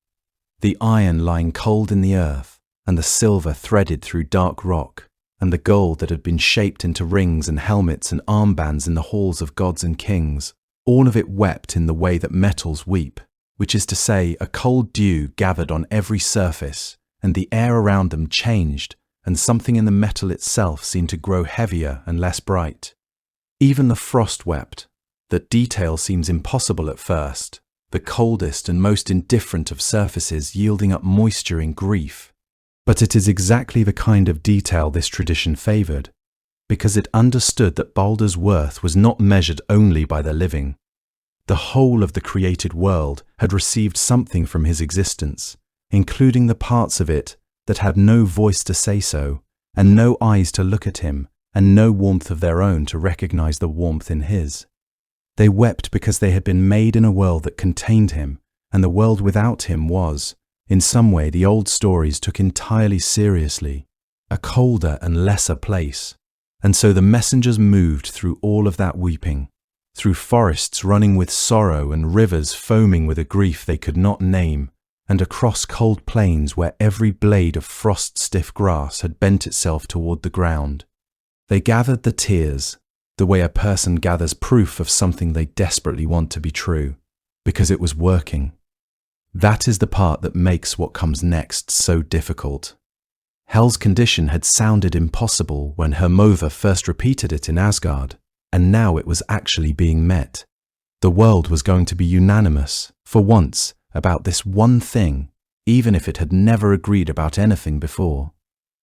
The iron lying cold in the earth, and the silver threaded through dark rock, and the gold that had been shaped into rings and helmets and armbands in the halls of gods and kings, all of it wept in the way that metals weep, which is to say, a cold dew gathered on every surface, and the air around them changed, and something in the metal itself seemed to grow heavier and less bright. Even the frost wept. That detail seems impossible at first, the coldest and most indifferent of surfaces yielding up moisture in grief. But it is exactly the kind of detail this tradition favoured, because it understood that Baldr's worth was not measured only by the living. The whole of the created world had received something from his existence, including the parts of it that had no voice to say so, and no eyes to look at him, and no warmth of their own to recognize the warmth in his. They wept because they had been made in a world that contained him, and the world without him was, in some way the old stories took entirely seriously, a colder and lesser place. And so the messengers moved through all of that weeping, through forests running with sorrow and rivers foaming with a grief they could not name, and across cold plains where every blade of frost-stiff grass had bent itself toward the ground. They gathered the tears, the way a person gathers proof of something they desperately want to be true, because it was working. That is the part that makes what comes next so difficult. Hel's condition had sounded impossible when Hermother first repeated it in Asgard, and now it was actually being met. The world was going to be unanimous, for once, about this one thing, even if it had never agreed about anything before.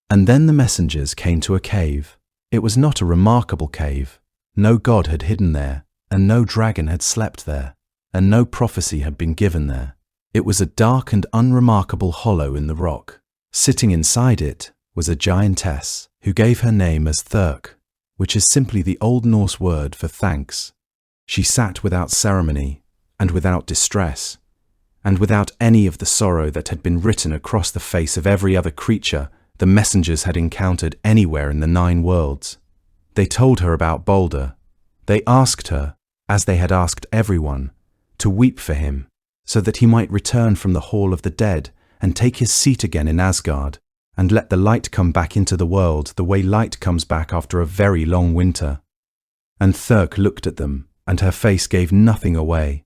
And then the messengers came to a cave. It was not a remarkable cave. No god had hidden there, and no dragon had slept there, and no prophecy had been given there. It was a dark and unremarkable hollow in the rock. Sitting inside it was a giantess who gave her name as Thirk, which is simply the Old Norse word for thanks. She sat without ceremony, and without distress, and without any of the sorrow that had been written across the face of every other creature the messengers had encountered anywhere in the 9 worlds. They told her about Baldr. They asked her, as they had asked everyone, to weep for him, so that he might return from the Hall of the Dead and take his seat again in Asgard, and let the light come back into the world the way light comes back after a very long winter. And Thirk looked at them, and her face gave nothing away.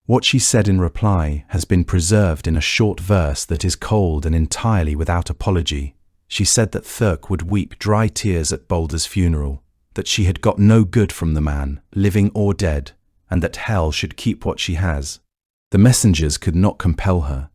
What she said in reply has been preserved in a short verse that is cold and entirely without apology. She said that Thirk would weep dry tears at Baldr's funeral, that she had got no good from the man, living or dead, and that Hel should keep what she has. The messengers could not compel her.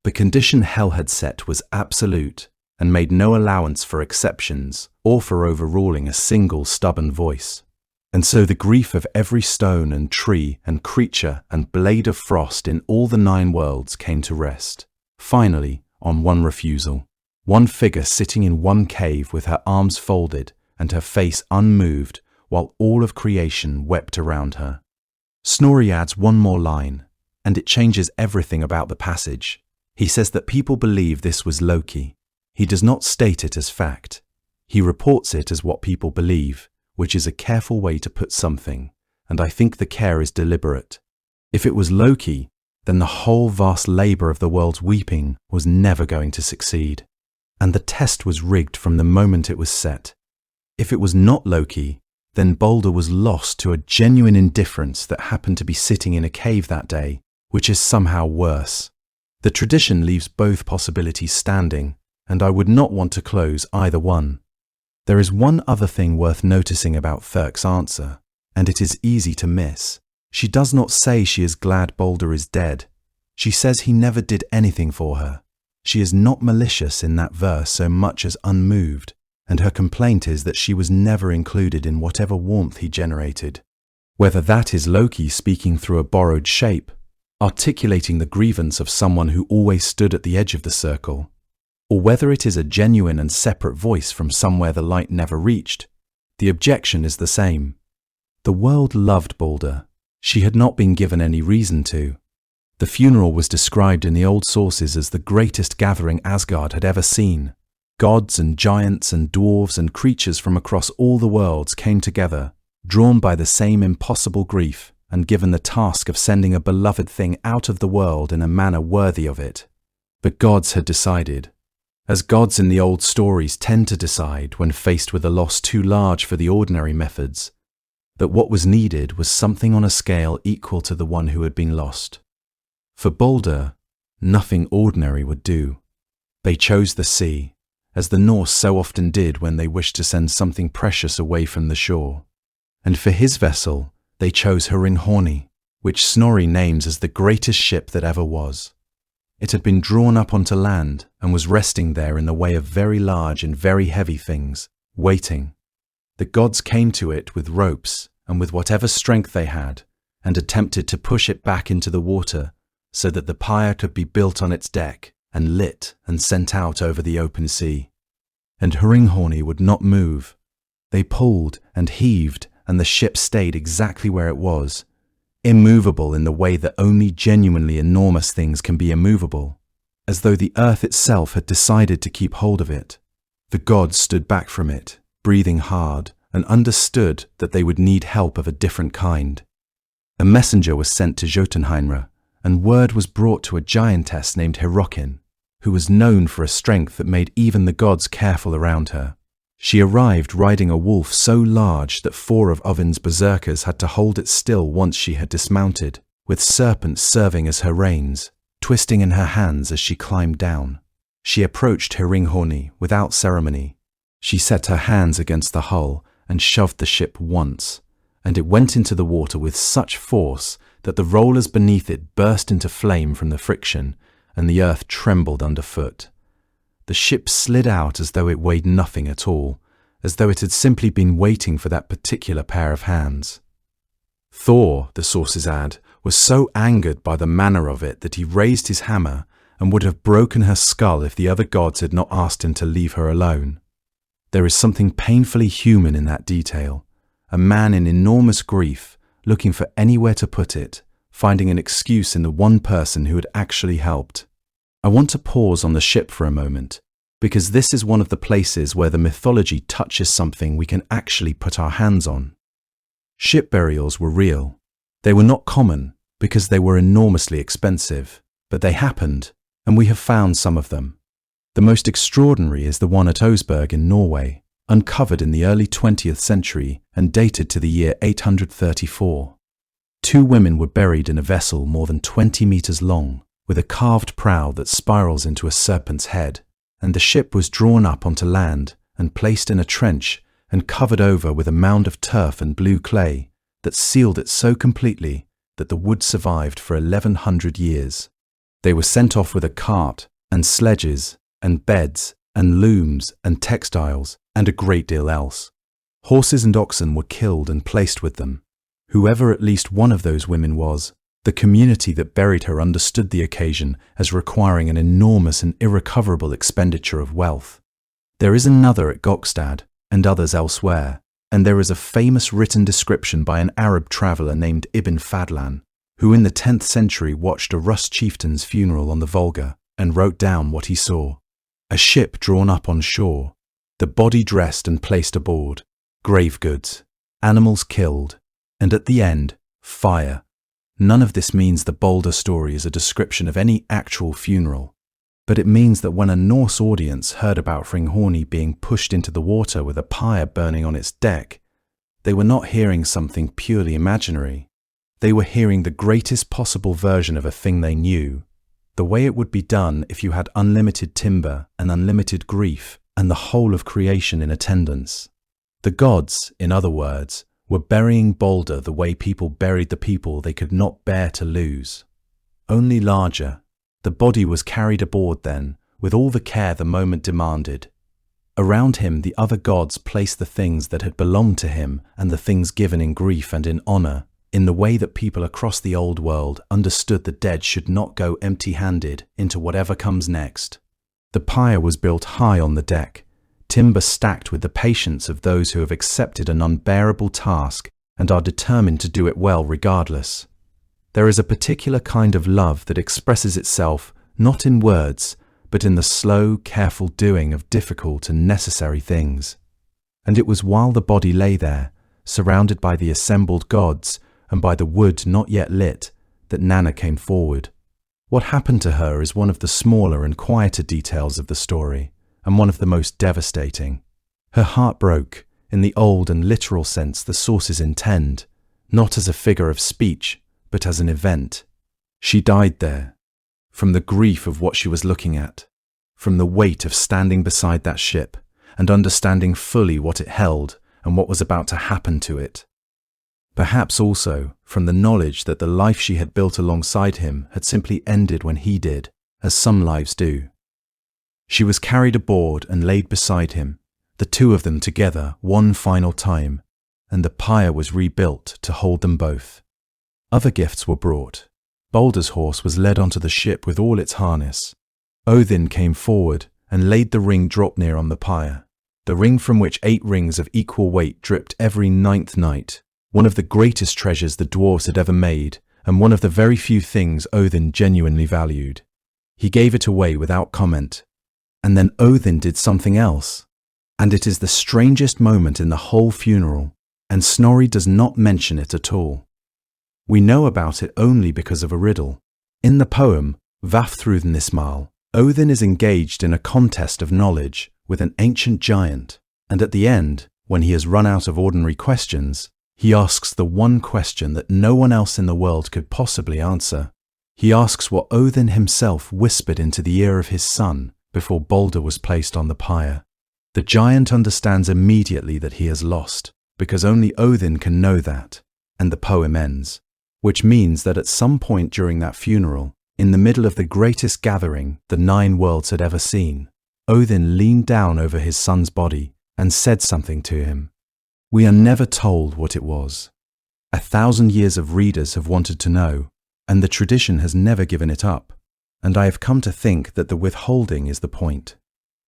The condition Hel had set was absolute, and made no allowance for exceptions or for overruling a single stubborn voice. And so the grief of every stone and tree and creature and blade of frost in all the 9 worlds came to rest, finally, on one refusal. One figure sitting in one cave with her arms folded and her face unmoved while all of creation wept around her. Snorri adds one more line, and it changes everything about the passage. He says that people believe this was Loki. He does not state it as fact. He reports it as what people believe, which is a careful way to put something, and I think the care is deliberate. If it was Loki, then the whole vast labour of the world's weeping was never going to succeed. And the test was rigged from the moment it was set. If it was not Loki, then Baldr was lost to a genuine indifference that happened to be sitting in a cave that day, which is somehow worse. The tradition leaves both possibilities standing, and I would not want to close either one. There is one other thing worth noticing about Thirk's answer, and it is easy to miss. She does not say she is glad Baldr is dead. She says he never did anything for her. She is not malicious in that verse so much as unmoved, and her complaint is that she was never included in whatever warmth he generated. Whether that is Loki speaking through a borrowed shape, articulating the grievance of someone who always stood at the edge of the circle, or whether it is a genuine and separate voice from somewhere the light never reached, The objection is the same. The world loved Baldr. She had not been given any reason to. The funeral was described in the old sources as the greatest gathering Asgard had ever seen. Gods and giants and dwarves and creatures from across all the worlds came together, drawn by the same impossible grief, and given the task of sending a beloved thing out of the world in a manner worthy of it. But gods had decided, as gods in the old stories tend to decide when faced with a loss too large for the ordinary methods, that what was needed was something on a scale equal to the one who had been lost. For Baldr, nothing ordinary would do. They chose the sea, as the Norse so often did when they wished to send something precious away from the shore. And for his vessel, they chose Hringhorni, which Snorri names as the greatest ship that ever was. It had been drawn up onto land and was resting there in the way of very large and very heavy things, waiting. The gods came to it with ropes and with whatever strength they had, and attempted to push it back into the water so that the pyre could be built on its deck and lit and sent out over the open sea. And Hringhorni would not move. They pulled and heaved, and the ship stayed exactly where it was, immovable in the way that only genuinely enormous things can be immovable, as though the earth itself had decided to keep hold of it. The gods stood back from it, breathing hard, and understood that they would need help of a different kind. A messenger was sent to Jotunheimr, and word was brought to a giantess named Hyrrokin, who was known for a strength that made even the gods careful around her. She arrived riding a wolf so large that 4 of Ovin's berserkers had to hold it still once she had dismounted, with serpents serving as her reins, twisting in her hands as she climbed down. She approached Hringhorni without ceremony. She set her hands against the hull and shoved the ship once, and it went into the water with such force that the rollers beneath it burst into flame from the friction, and the earth trembled underfoot. The ship slid out as though it weighed nothing at all, as though it had simply been waiting for that particular pair of hands. Thor, the sources add, was so angered by the manner of it that he raised his hammer and would have broken her skull if the other gods had not asked him to leave her alone. There is something painfully human in that detail, a man in enormous grief, looking for anywhere to put it, finding an excuse in the one person who had actually helped. I want to pause on the ship for a moment, because this is one of the places where the mythology touches something we can actually put our hands on. Ship burials were real. They were not common, because they were enormously expensive, but they happened, and we have found some of them. The most extraordinary is the one at Oseberg in Norway, uncovered in the early 20th century and dated to the year 834. 2 women were buried in a vessel more than 20 meters long, with a carved prow that spirals into a serpent's head, and the ship was drawn up onto land and placed in a trench and covered over with a mound of turf and blue clay that sealed it so completely that the wood survived for 1100 years. They were sent off with a cart and sledges and beds and looms and textiles and a great deal else. Horses and oxen were killed and placed with them. Whoever at least one of those women was, the community that buried her understood the occasion as requiring an enormous and irrecoverable expenditure of wealth. There is another at Gokstad and others elsewhere, and there is a famous written description by an Arab traveller named Ibn Fadlan, who in the 10th century watched a Rus chieftain's funeral on the Volga and wrote down what he saw. A ship drawn up on shore, the body dressed and placed aboard, grave goods, animals killed, and at the end, fire. None of this means the Baldr story is a description of any actual funeral, but it means that when a Norse audience heard about Hringhorni being pushed into the water with a pyre burning on its deck, they were not hearing something purely imaginary. They were hearing the greatest possible version of a thing they knew, the way it would be done if you had unlimited timber and unlimited grief and the whole of creation in attendance. The gods, in other words, were burying Baldr the way people buried the people they could not bear to lose. Only larger. The body was carried aboard then, with all the care the moment demanded. Around him the other gods placed the things that had belonged to him and the things given in grief and in honour, in the way that people across the old world understood the dead should not go empty-handed into whatever comes next. The pyre was built high on the deck, timber stacked with the patience of those who have accepted an unbearable task and are determined to do it well regardless. There is a particular kind of love that expresses itself not in words, but in the slow, careful doing of difficult and necessary things. And it was while the body lay there, surrounded by the assembled gods and by the wood not yet lit, that Nanna came forward. What happened to her is one of the smaller and quieter details of the story, and one of the most devastating. Her heart broke, in the old and literal sense the sources intend, not as a figure of speech, but as an event. She died there, from the grief of what she was looking at, from the weight of standing beside that ship and understanding fully what it held and what was about to happen to it. Perhaps also from the knowledge that the life she had built alongside him had simply ended when he did, as some lives do. She was carried aboard and laid beside him, the two of them together one final time, and the pyre was rebuilt to hold them both. Other gifts were brought. Baldr's horse was led onto the ship with all its harness. Odin came forward and laid the ring Draupnir on the pyre, the ring from which 8 rings of equal weight dripped every 9th night, one of the greatest treasures the dwarves had ever made, and one of the very few things Odin genuinely valued. He gave it away without comment. And then Odin did something else. And it is the strangest moment in the whole funeral, and Snorri does not mention it at all. We know about it only because of a riddle. In the poem, Vafthrudnismal, Odin is engaged in a contest of knowledge with an ancient giant, and at the end, when he has run out of ordinary questions, he asks the one question that no one else in the world could possibly answer. He asks what Odin himself whispered into the ear of his son before Baldr was placed on the pyre. The giant understands immediately that he has lost, because only Odin can know that, and the poem ends, which means that at some point during that funeral, in the middle of the greatest gathering the 9 worlds had ever seen, Odin leaned down over his son's body and said something to him. We are never told what it was. 1,000 years of readers have wanted to know, and the tradition has never given it up, and I have come to think that the withholding is the point.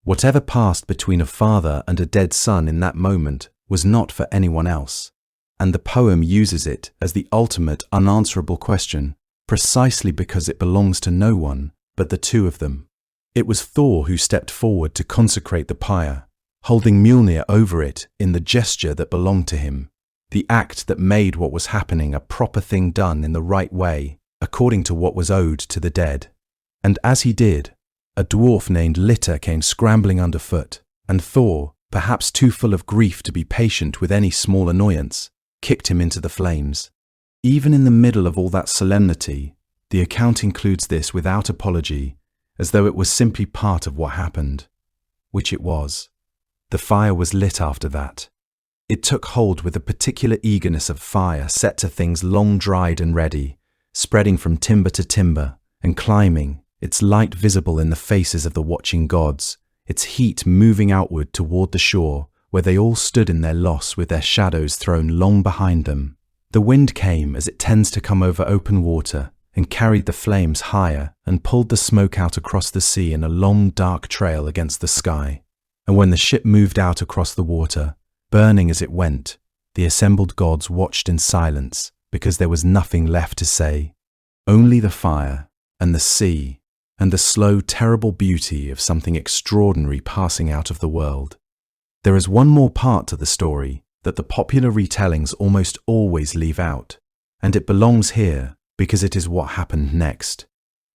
Whatever passed between a father and a dead son in that moment was not for anyone else, and the poem uses it as the ultimate unanswerable question, precisely because it belongs to no one but the two of them. It was Thor who stepped forward to consecrate the pyre, holding Mjolnir over it in the gesture that belonged to him, the act that made what was happening a proper thing done in the right way, according to what was owed to the dead. And as he did, a dwarf named Litter came scrambling underfoot, and Thor, perhaps too full of grief to be patient with any small annoyance, kicked him into the flames. Even in the middle of all that solemnity, the account includes this without apology, as though it was simply part of what happened, which it was. The fire was lit after that. It took hold with a particular eagerness of fire set to things long dried and ready, spreading from timber to timber, and climbing, its light visible in the faces of the watching gods, its heat moving outward toward the shore, where they all stood in their loss with their shadows thrown long behind them. The wind came as it tends to come over open water, and carried the flames higher and pulled the smoke out across the sea in a long dark trail against the sky. And when the ship moved out across the water, burning as it went, the assembled gods watched in silence, because there was nothing left to say. Only the fire, and the sea, and the slow, terrible beauty of something extraordinary passing out of the world. There is one more part to the story that the popular retellings almost always leave out, and it belongs here because it is what happened next.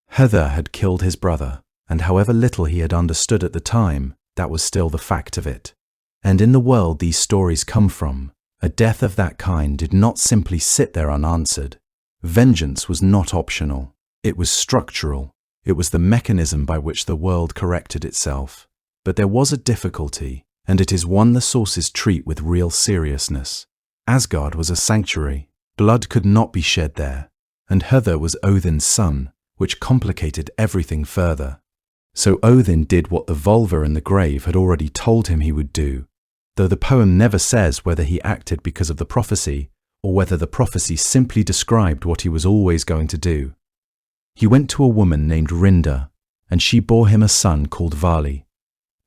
Heather had killed his brother, and however little he had understood at the time, that was still the fact of it. And in the world these stories come from, a death of that kind did not simply sit there unanswered. Vengeance was not optional. It was structural. It was the mechanism by which the world corrected itself. But there was a difficulty, and it is one the sources treat with real seriousness. Asgard was a sanctuary. Blood could not be shed there, and Heather was Odin's son, which complicated everything further. So Odin did what the vulva in the grave had already told him he would do, though the poem never says whether he acted because of the prophecy, or whether the prophecy simply described what he was always going to do. He went to a woman named Rinda, and she bore him a son called Vali.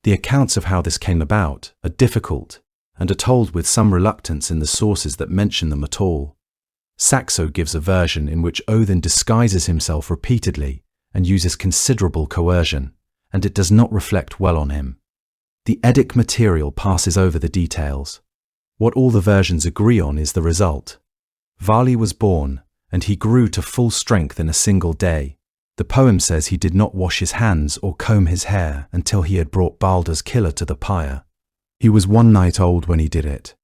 The accounts of how this came about are difficult and are told with some reluctance in the sources that mention them at all. Saxo gives a version in which Odin disguises himself repeatedly and uses considerable coercion, and it does not reflect well on him. The Eddic material passes over the details. What all the versions agree on is the result. Vali was born, and he grew to full strength in a single day. The poem says he did not wash his hands or comb his hair until he had brought Baldr's killer to the pyre. He was 1 night old when he did it.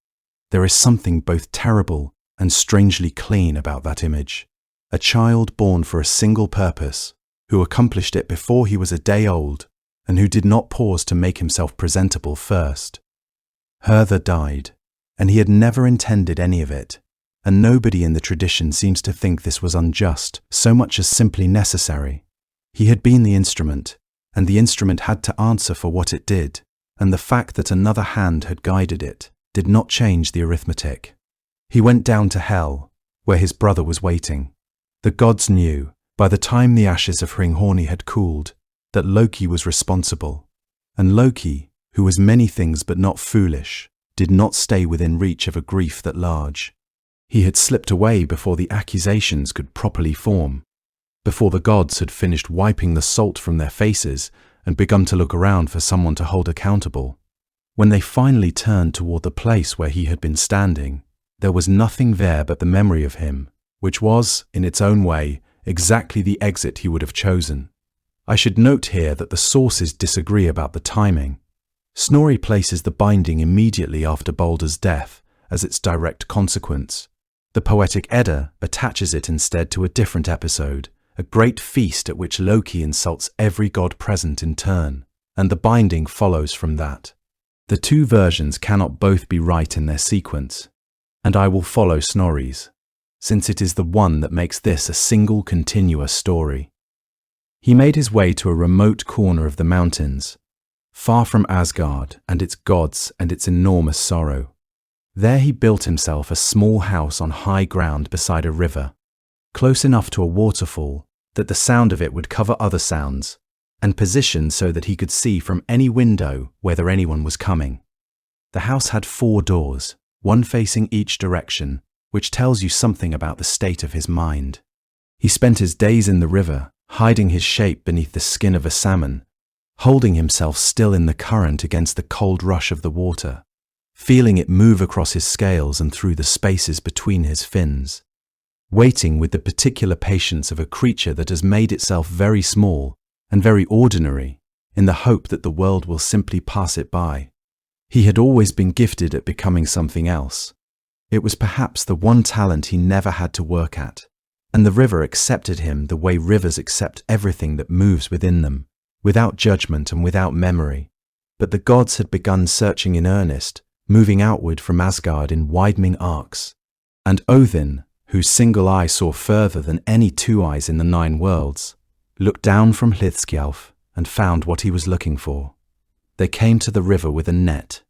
There is something both terrible and strangely clean about that image. A child born for a single purpose, who accomplished it before he was a day old, and who did not pause to make himself presentable first. Hertha died, and he had never intended any of it, and nobody in the tradition seems to think this was unjust, so much as simply necessary. He had been the instrument, and the instrument had to answer for what it did, and the fact that another hand had guided it did not change the arithmetic. He went down to Hel, where his brother was waiting. The gods knew, by the time the ashes of Hringhorni had cooled, that Loki was responsible, and Loki, who was many things but not foolish, did not stay within reach of a grief that large. He had slipped away before the accusations could properly form, before the gods had finished wiping the salt from their faces and begun to look around for someone to hold accountable. When they finally turned toward the place where he had been standing, there was nothing there but the memory of him, which was, in its own way, exactly the exit he would have chosen. I should note here that the sources disagree about the timing. Snorri places the binding immediately after Baldr's death as its direct consequence. The Poetic Edda attaches it instead to a different episode, a great feast at which Loki insults every god present in turn, and the binding follows from that. The two versions cannot both be right in their sequence, and I will follow Snorri's, since it is the one that makes this a single continuous story. He made his way to a remote corner of the mountains, far from Asgard and its gods and its enormous sorrow. There he built himself a small house on high ground beside a river, close enough to a waterfall that the sound of it would cover other sounds, and positioned so that he could see from any window whether anyone was coming. The house had 4 doors, one facing each direction, which tells you something about the state of his mind. He spent his days in the river, hiding his shape beneath the skin of a salmon, holding himself still in the current against the cold rush of the water, feeling it move across his scales and through the spaces between his fins, waiting with the particular patience of a creature that has made itself very small and very ordinary in the hope that the world will simply pass it by. He had always been gifted at becoming something else. It was perhaps the one talent he never had to work at, and the river accepted him the way rivers accept everything that moves within them, without judgment and without memory. But the gods had begun searching in earnest, moving outward from Asgard in widening arcs, and Odin, whose single eye saw further than any 2 eyes in the 9 worlds, looked down from Hlithskjalf and found what he was looking for. They came to the river with a net,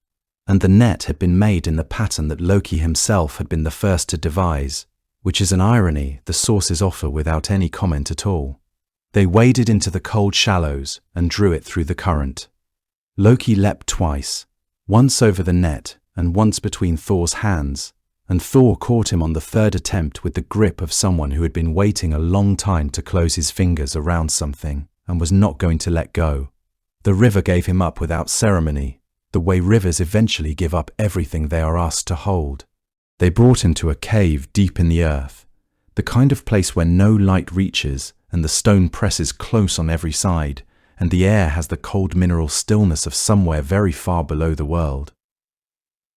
and the net had been made in the pattern that Loki himself had been the first to devise, which is an irony the sources offer without any comment at all. They waded into the cold shallows and drew it through the current. Loki leapt twice, once over the net and once between Thor's hands, and Thor caught him on the 3rd attempt with the grip of someone who had been waiting a long time to close his fingers around something and was not going to let go. The river gave him up without ceremony, the way rivers eventually give up everything they are asked to hold. They brought him to a cave deep in the earth, the kind of place where no light reaches and the stone presses close on every side, and the air has the cold mineral stillness of somewhere very far below the world.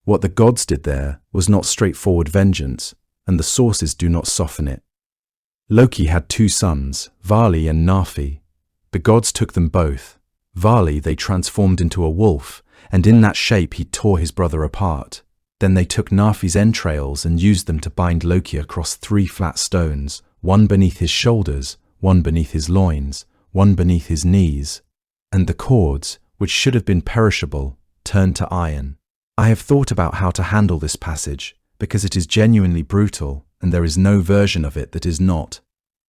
What the gods did there was not straightforward vengeance, and the sources do not soften it. Loki had 2 sons, Vali and Narfi. The gods took them both. Vali they transformed into a wolf, and in that shape he tore his brother apart. Then they took Narfi's entrails and used them to bind Loki across 3 flat stones, one beneath his shoulders, one beneath his loins, one beneath his knees, and the cords, which should have been perishable, turned to iron. I have thought about how to handle this passage, because it is genuinely brutal, and there is no version of it that is not.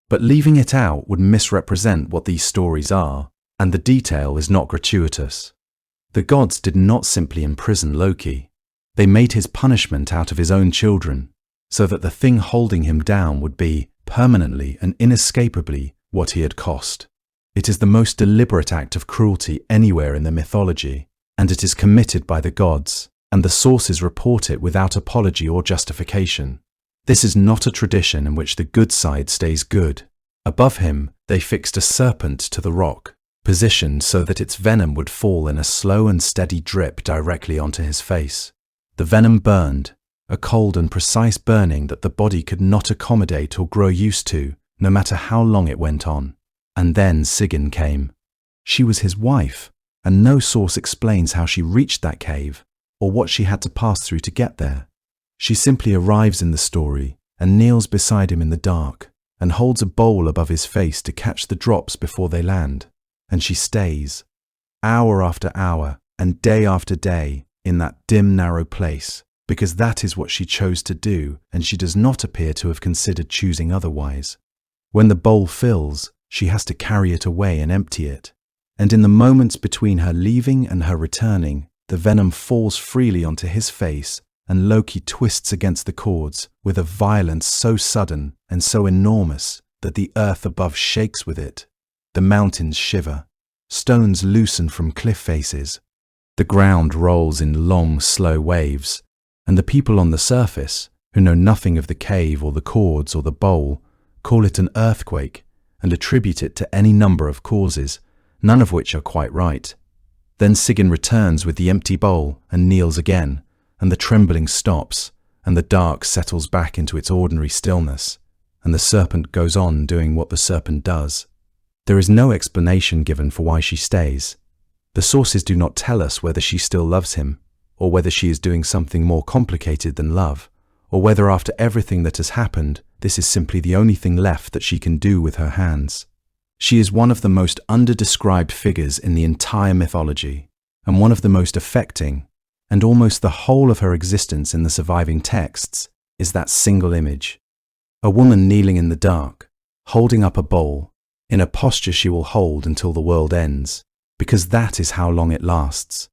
But leaving it out would misrepresent what these stories are, and the detail is not gratuitous. The gods did not simply imprison Loki. They made his punishment out of his own children, so that the thing holding him down would be, permanently and inescapably, what he had cost. It is the most deliberate act of cruelty anywhere in the mythology, and it is committed by the gods, and the sources report it without apology or justification. This is not a tradition in which the good side stays good. Above him, they fixed a serpent to the rock, positioned so that its venom would fall in a slow and steady drip directly onto his face. The venom burned, a cold and precise burning that the body could not accommodate or grow used to, no matter how long it went on. And then Sigyn came. She was his wife, and no source explains how she reached that cave, or what she had to pass through to get there. She simply arrives in the story and kneels beside him in the dark, and holds a bowl above his face to catch the drops before they land. And she stays, hour after hour and day after day, in that dim, narrow place, because that is what she chose to do, and she does not appear to have considered choosing otherwise. When the bowl fills, she has to carry it away and empty it. And in the moments between her leaving and her returning, the venom falls freely onto his face, and Loki twists against the cords with a violence so sudden and so enormous that the earth above shakes with it. The mountains shiver, stones loosen from cliff faces, the ground rolls in long, slow waves, and the people on the surface, who know nothing of the cave or the cords or the bowl, call it an earthquake and attribute it to any number of causes, none of which are quite right. Then Sigyn returns with the empty bowl and kneels again, and the trembling stops, and the dark settles back into its ordinary stillness, and the serpent goes on doing what the serpent does. There is no explanation given for why she stays. The sources do not tell us whether she still loves him, or whether she is doing something more complicated than love, or whether after everything that has happened, this is simply the only thing left that she can do with her hands. She is one of the most under-described figures in the entire mythology, and one of the most affecting, and almost the whole of her existence in the surviving texts is that single image. A woman kneeling in the dark, holding up a bowl, in a posture she will hold until the world ends, because that is how long it lasts.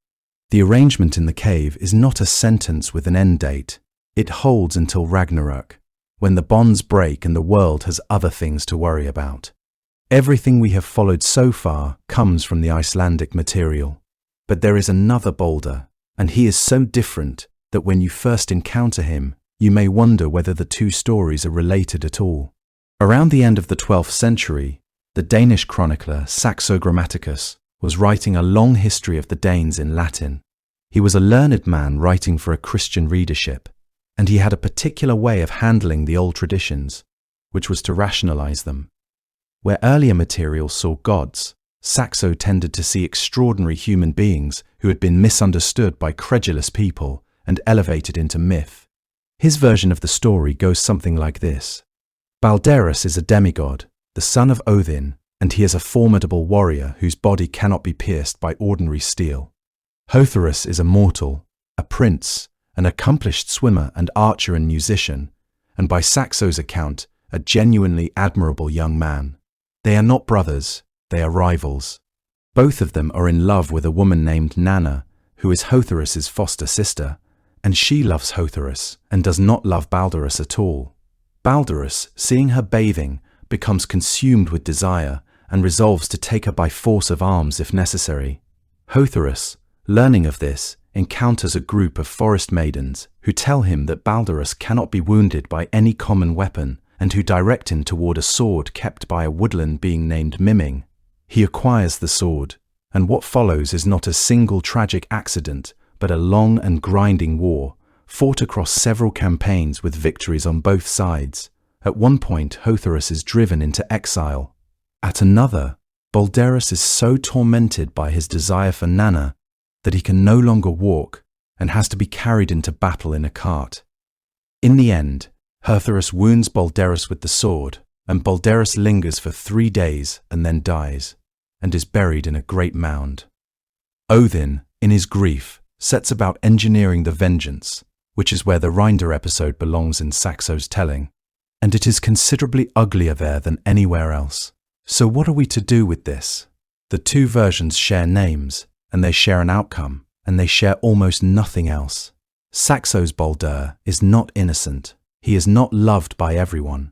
The arrangement in the cave is not a sentence with an end date. It holds until Ragnarok, when the bonds break and the world has other things to worry about. Everything we have followed so far comes from the Icelandic material. But there is another Baldr, and he is so different that when you first encounter him, you may wonder whether the two stories are related at all. Around the end of the 12th century, the Danish chronicler Saxo Grammaticus was writing a long history of the Danes in Latin. He was a learned man writing for a Christian readership, and he had a particular way of handling the old traditions, which was to rationalize them. Where earlier material saw gods, Saxo tended to see extraordinary human beings who had been misunderstood by credulous people and elevated into myth. His version of the story goes something like this. Balderus is a demigod, the son of Odin, and he is a formidable warrior whose body cannot be pierced by ordinary steel. Hotherus is a mortal, a prince, an accomplished swimmer and archer and musician, and by Saxo's account, a genuinely admirable young man. They are not brothers, they are rivals. Both of them are in love with a woman named Nanna, who is Hotherus's foster sister, and she loves Hotherus and does not love Balderus at all. Balderus, seeing her bathing, becomes consumed with desire and resolves to take her by force of arms if necessary. Hotherus, learning of this, encounters a group of forest maidens who tell him that Balderus cannot be wounded by any common weapon and who direct him toward a sword kept by a woodland being named Miming. He acquires the sword, and what follows is not a single tragic accident, but a long and grinding war, fought across several campaigns with victories on both sides. At one point, Hotherus is driven into exile. At another, Balderus is so tormented by his desire for Nanna that he can no longer walk and has to be carried into battle in a cart. In the end, Hotherus wounds Balderus with the sword, and Balderus lingers for 3 days and then dies, and is buried in a great mound. Odin, in his grief, sets about engineering the vengeance, which is where the Rindr episode belongs in Saxo's telling, and it is considerably uglier there than anywhere else. So what are we to do with this? The two versions share names, and they share an outcome, and they share almost nothing else. Saxo's Baldr is not innocent. He is not loved by everyone.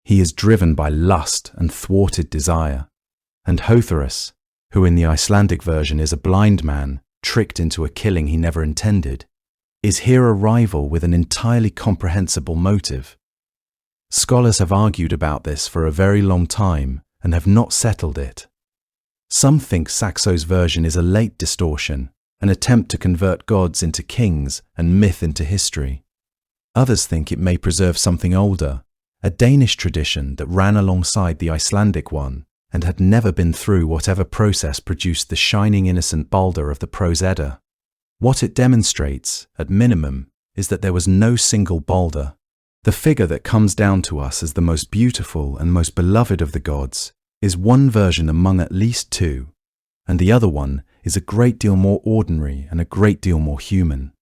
He is driven by lust and thwarted desire. And Hotherus, who in the Icelandic version is a blind man, tricked into a killing he never intended, is here a rival with an entirely comprehensible motive. Scholars have argued about this for a very long time and have not settled it. Some think Saxo's version is a late distortion, an attempt to convert gods into kings and myth into history. Others think it may preserve something older, a Danish tradition that ran alongside the Icelandic one and had never been through whatever process produced the shining innocent Baldr of the Prose Edda. What it demonstrates, at minimum, is that there was no single Baldr. The figure that comes down to us as the most beautiful and most beloved of the gods is one version among at least two, and the other one is a great deal more ordinary and a great deal more human.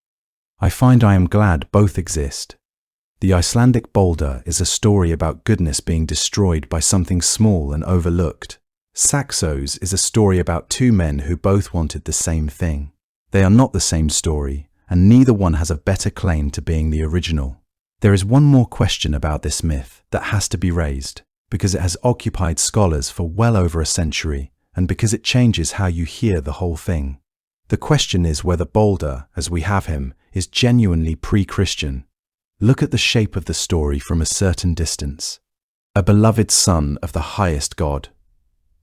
I find I am glad both exist. The Icelandic Baldr is a story about goodness being destroyed by something small and overlooked. Saxo's is a story about two men who both wanted the same thing. They are not the same story, and neither one has a better claim to being the original. There is one more question about this myth that has to be raised, because it has occupied scholars for well over a century, and because it changes how you hear the whole thing. The question is whether Baldr, as we have him, is genuinely pre-Christian. Look at the shape of the story from a certain distance. A beloved son of the highest God.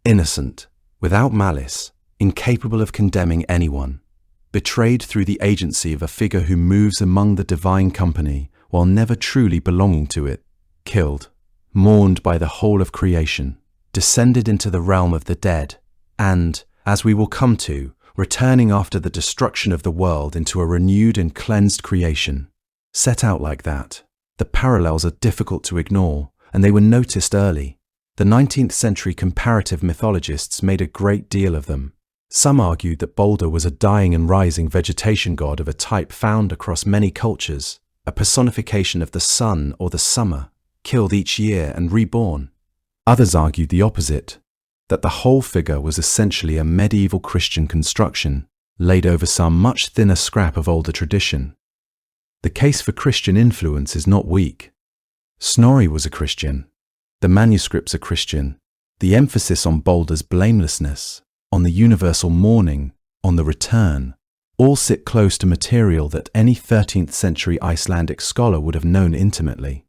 Innocent, without malice, incapable of condemning anyone. Betrayed through the agency of a figure who moves among the divine company while never truly belonging to it. Killed, mourned by the whole of creation. Descended into the realm of the dead. And, as we will come to, returning after the destruction of the world into a renewed and cleansed creation. Set out like that, the parallels are difficult to ignore, and they were noticed early. The 19th century comparative mythologists made a great deal of them. Some argued that Baldr was a dying and rising vegetation god of a type found across many cultures, a personification of the sun or the summer, killed each year and reborn. Others argued the opposite, that the whole figure was essentially a medieval Christian construction, laid over some much thinner scrap of older tradition. The case for Christian influence is not weak. Snorri was a Christian. The manuscripts are Christian. The emphasis on Baldr's blamelessness, on the universal mourning, on the return, all sit close to material that any 13th century Icelandic scholar would have known intimately.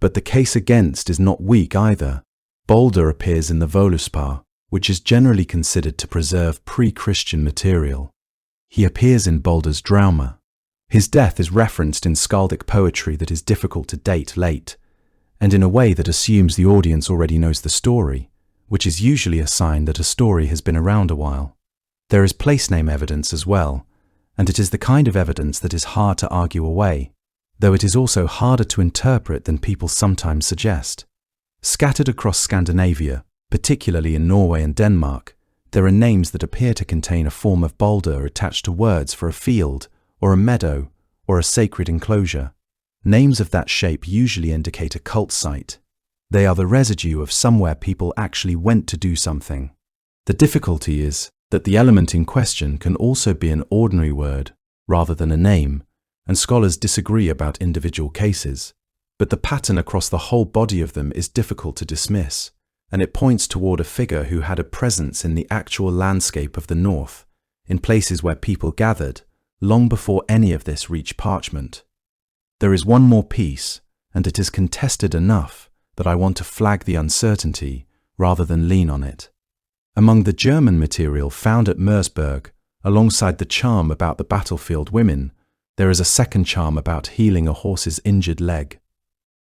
But the case against is not weak either. Baldr appears in the Völuspá, which is generally considered to preserve pre-Christian material. He appears in Baldr's Drauma. His death is referenced in skaldic poetry that is difficult to date late, and in a way that assumes the audience already knows the story, which is usually a sign that a story has been around a while. There is place name evidence as well, and it is the kind of evidence that is hard to argue away, though it is also harder to interpret than people sometimes suggest. Scattered across Scandinavia, particularly in Norway and Denmark, there are names that appear to contain a form of Baldr attached to words for a field, or a meadow, or a sacred enclosure. Names of that shape usually indicate a cult site. They are the residue of somewhere people actually went to do something. The difficulty is that the element in question can also be an ordinary word, rather than a name, and scholars disagree about individual cases. But the pattern across the whole body of them is difficult to dismiss, and it points toward a figure who had a presence in the actual landscape of the north, in places where people gathered, long before any of this reached parchment. There is one more piece, and it is contested enough that I want to flag the uncertainty rather than lean on it. Among the German material found at Mersburg, alongside the charm about the battlefield women, there is a second charm about healing a horse's injured leg.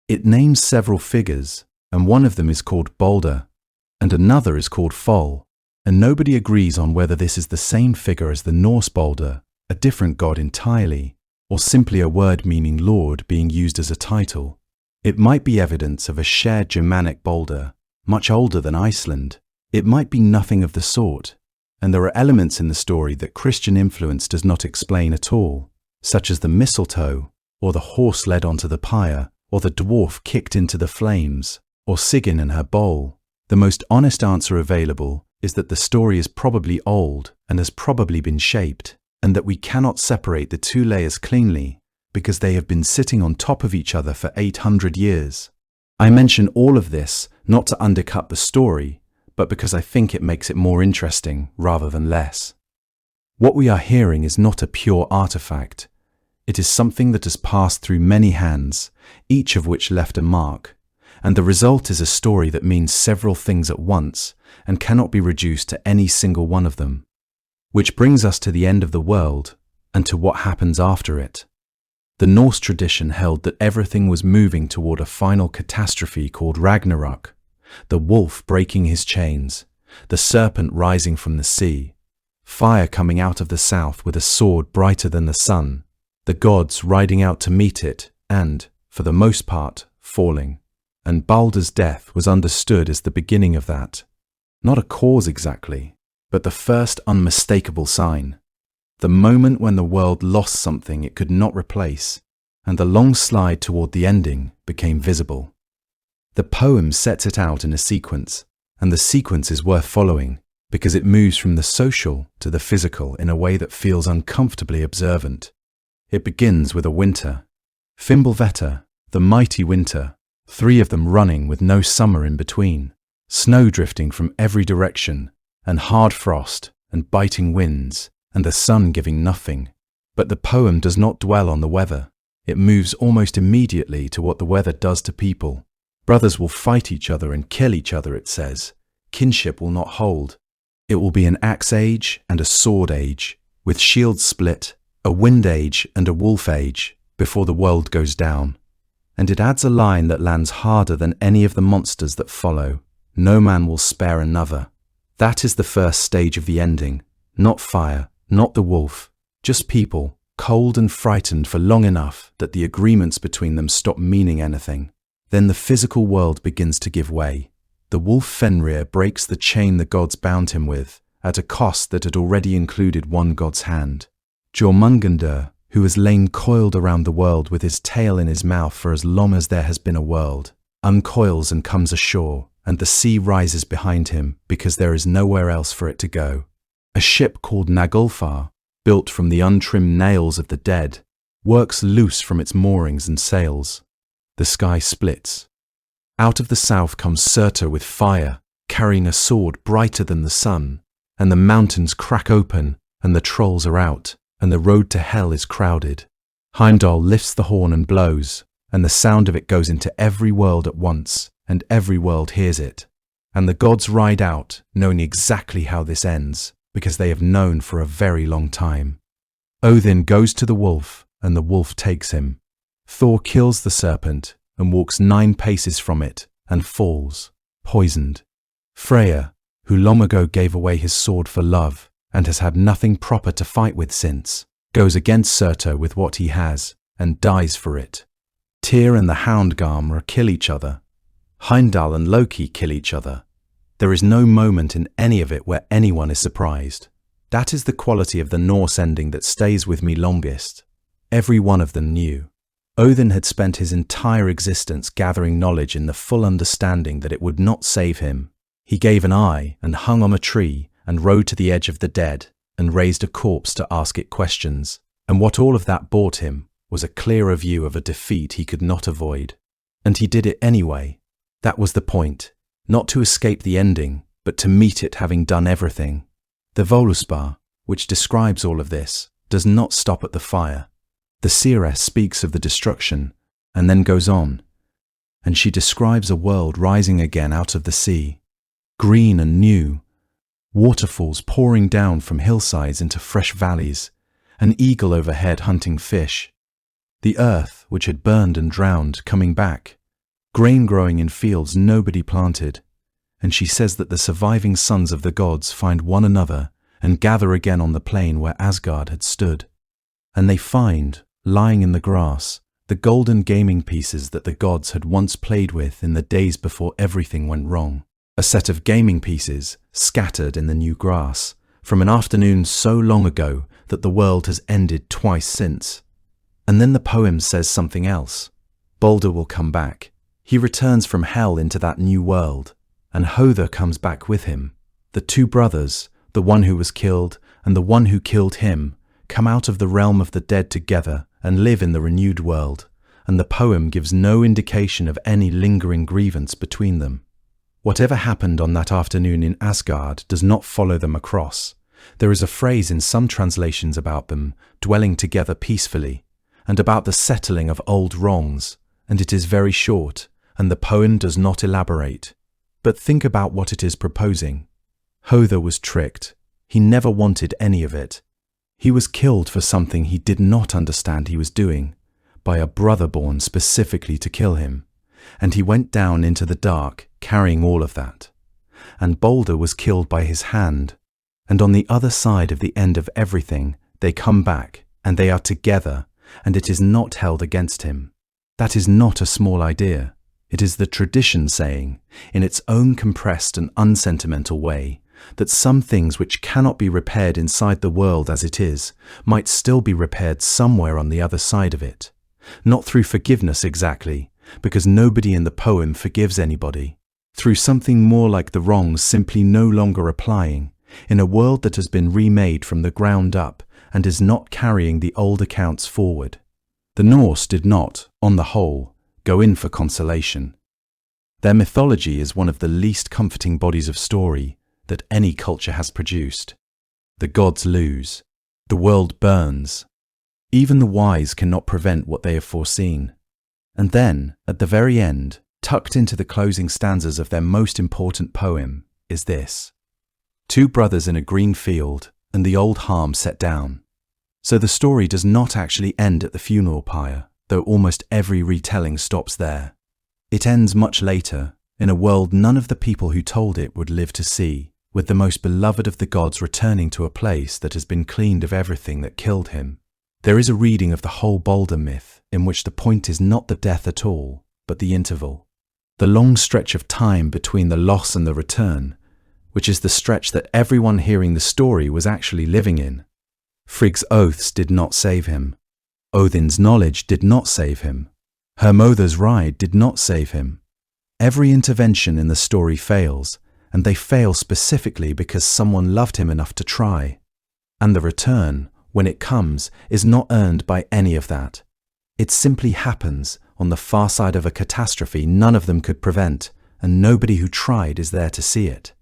It names several figures, and one of them is called Baldr, and another is called Fol, and nobody agrees on whether this is the same figure as the Norse Baldr, a different god entirely, or simply a word meaning lord being used as a title. It might be evidence of a shared Germanic Baldr, much older than Iceland. It might be nothing of the sort, and there are elements in the story that Christian influence does not explain at all, such as the mistletoe, or the horse led onto the pyre, or the dwarf kicked into the flames, or Sigyn and her bowl. The most honest answer available is that the story is probably old and has probably been shaped, and that we cannot separate the two layers cleanly because they have been sitting on top of each other for 800 years. I mention all of this not to undercut the story, but because I think it makes it more interesting rather than less. What we are hearing is not a pure artifact. It is something that has passed through many hands, each of which left a mark, and the result is a story that means several things at once and cannot be reduced to any single one of them. Which brings us to the end of the world and to what happens after it. The Norse tradition held that everything was moving toward a final catastrophe called Ragnarok, the wolf breaking his chains, the serpent rising from the sea, fire coming out of the south with a sword brighter than the sun, the gods riding out to meet it and, for the most part, falling. And Baldr's death was understood as the beginning of that. Not a cause exactly, but the first unmistakable sign. The moment when the world lost something it could not replace, and the long slide toward the ending became visible. The poem sets it out in a sequence, and the sequence is worth following because it moves from the social to the physical in a way that feels uncomfortably observant. It begins with a winter. Fimbulvetr, the mighty winter, 3 of them running with no summer in between, snow drifting from every direction, and hard frost and biting winds, and the sun giving nothing. But the poem does not dwell on the weather. It moves almost immediately to what the weather does to people. Brothers will fight each other and kill each other, it says. Kinship will not hold. It will be an axe age and a sword age, with shields split, a wind age and a wolf age, before the world goes down. And it adds a line that lands harder than any of the monsters that follow. No man will spare another. That is the first stage of the ending. Not fire, not the wolf, just people, cold and frightened for long enough that the agreements between them stop meaning anything. Then the physical world begins to give way. The wolf Fenrir breaks the chain the gods bound him with, at a cost that had already included one god's hand. Jormungandr, who has lain coiled around the world with his tail in his mouth for as long as there has been a world, uncoils and comes ashore, and the sea rises behind him because there is nowhere else for it to go. A ship called Naglfar, built from the untrimmed nails of the dead, works loose from its moorings and sails. The sky splits. Out of the south comes Surtur with fire, carrying a sword brighter than the sun, and the mountains crack open, and the trolls are out, and the road to Hel is crowded. Heimdall lifts the horn and blows, and the sound of it goes into every world at once, and every world hears it. And the gods ride out, knowing exactly how this ends, because they have known for a very long time. Odin goes to the wolf, and the wolf takes him. Thor kills the serpent, and walks 9 paces from it, and falls, poisoned. Freyr, who long ago gave away his sword for love, and has had nothing proper to fight with since, goes against Surtur with what he has, and dies for it. Tyr and the Houndgarmr kill each other. Heimdall and Loki kill each other. There is no moment in any of it where anyone is surprised. That is the quality of the Norse ending that stays with me longest. Every one of them knew. Odin had spent his entire existence gathering knowledge in the full understanding that it would not save him. He gave an eye and hung on a tree and rode to the edge of the dead and raised a corpse to ask it questions. And what all of that brought him was a clearer view of a defeat he could not avoid. And he did it anyway. That was the point. Not to escape the ending, but to meet it having done everything. The Völuspá, which describes all of this, does not stop at the fire. The seeress speaks of the destruction, and then goes on. And she describes a world rising again out of the sea, green and new, waterfalls pouring down from hillsides into fresh valleys, an eagle overhead hunting fish, the earth which had burned and drowned coming back, grain growing in fields nobody planted, and she says that the surviving sons of the gods find one another and gather again on the plain where Asgard had stood. And they find, lying in the grass, the golden gaming pieces that the gods had once played with in the days before everything went wrong. A set of gaming pieces scattered in the new grass from an afternoon so long ago that the world has ended twice since. And then the poem says something else. Baldr will come back. He returns from Hel into that new world, and Hother comes back with him. The two brothers, the one who was killed and the one who killed him, come out of the realm of the dead together and live in the renewed world, and the poem gives no indication of any lingering grievance between them. Whatever happened on that afternoon in Asgard does not follow them across. There is a phrase in some translations about them dwelling together peacefully, and about the settling of old wrongs, and it is very short, and the poem does not elaborate. But think about what it is proposing. Hother was tricked. He never wanted any of it. He was killed for something he did not understand he was doing, by a brother born specifically to kill him, and he went down into the dark carrying all of that. And Baldr was killed by his hand, and on the other side of the end of everything they come back, and they are together, and it is not held against him. That is not a small idea. It is the tradition saying, in its own compressed and unsentimental way, that some things which cannot be repaired inside the world as it is, might still be repaired somewhere on the other side of it. Not through forgiveness exactly, because nobody in the poem forgives anybody. Through something more like the wrongs simply no longer applying, in a world that has been remade from the ground up and is not carrying the old accounts forward. The Norse did not, on the whole, go in for consolation. Their mythology is one of the least comforting bodies of story that any culture has produced. The gods lose. The world burns. Even the wise cannot prevent what they have foreseen. And then, at the very end, tucked into the closing stanzas of their most important poem, is this: two brothers in a green field, and the old harm set down. So the story does not actually end at the funeral pyre, though almost every retelling stops there. It ends much later, in a world none of the people who told it would live to see, with the most beloved of the gods returning to a place that has been cleaned of everything that killed him. There is a reading of the whole Baldr myth in which the point is not the death at all, but the interval. The long stretch of time between the loss and the return, which is the stretch that everyone hearing the story was actually living in. Frigg's oaths did not save him. Odin's knowledge did not save him. Hermodr's ride did not save him. Every intervention in the story fails, and they fail specifically because someone loved him enough to try. And the return, when it comes, is not earned by any of that. It simply happens on the far side of a catastrophe none of them could prevent, and nobody who tried is there to see it.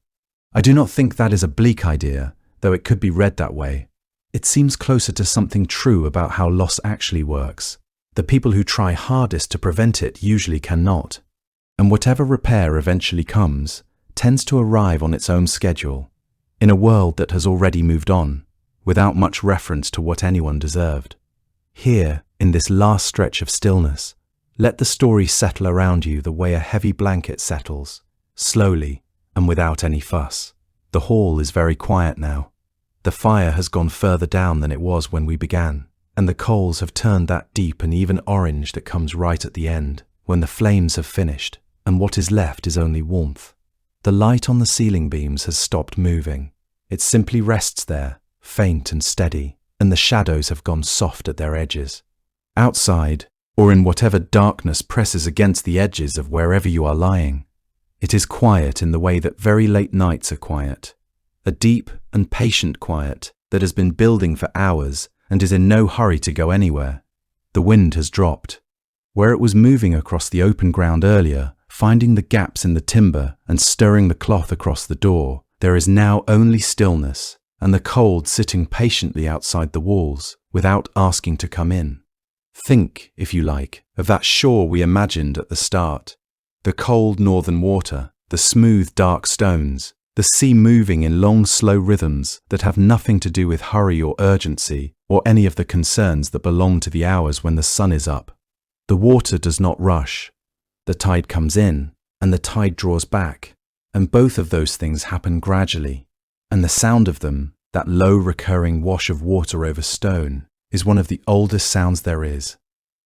I do not think that is a bleak idea, though it could be read that way. It seems closer to something true about how loss actually works. The people who try hardest to prevent it usually cannot. And whatever repair eventually comes, tends to arrive on its own schedule, in a world that has already moved on, without much reference to what anyone deserved. Here, in this last stretch of stillness, let the story settle around you the way a heavy blanket settles, slowly and without any fuss. The hall is very quiet now. The fire has gone further down than it was when we began, and the coals have turned that deep and even orange that comes right at the end, when the flames have finished, and what is left is only warmth. The light on the ceiling beams has stopped moving. It simply rests there, faint and steady, and the shadows have gone soft at their edges. Outside, or in whatever darkness presses against the edges of wherever you are lying, it is quiet in the way that very late nights are quiet. A deep and patient quiet that has been building for hours and is in no hurry to go anywhere. The wind has dropped. Where it was moving across the open ground earlier, finding the gaps in the timber and stirring the cloth across the door, there is now only stillness and the cold sitting patiently outside the walls without asking to come in. Think, if you like, of that shore we imagined at the start. The cold northern water, the smooth dark stones, the sea moving in long slow rhythms that have nothing to do with hurry or urgency or any of the concerns that belong to the hours when the sun is up. The water does not rush. The tide comes in, and the tide draws back, and both of those things happen gradually, and the sound of them, that low recurring wash of water over stone, is one of the oldest sounds there is,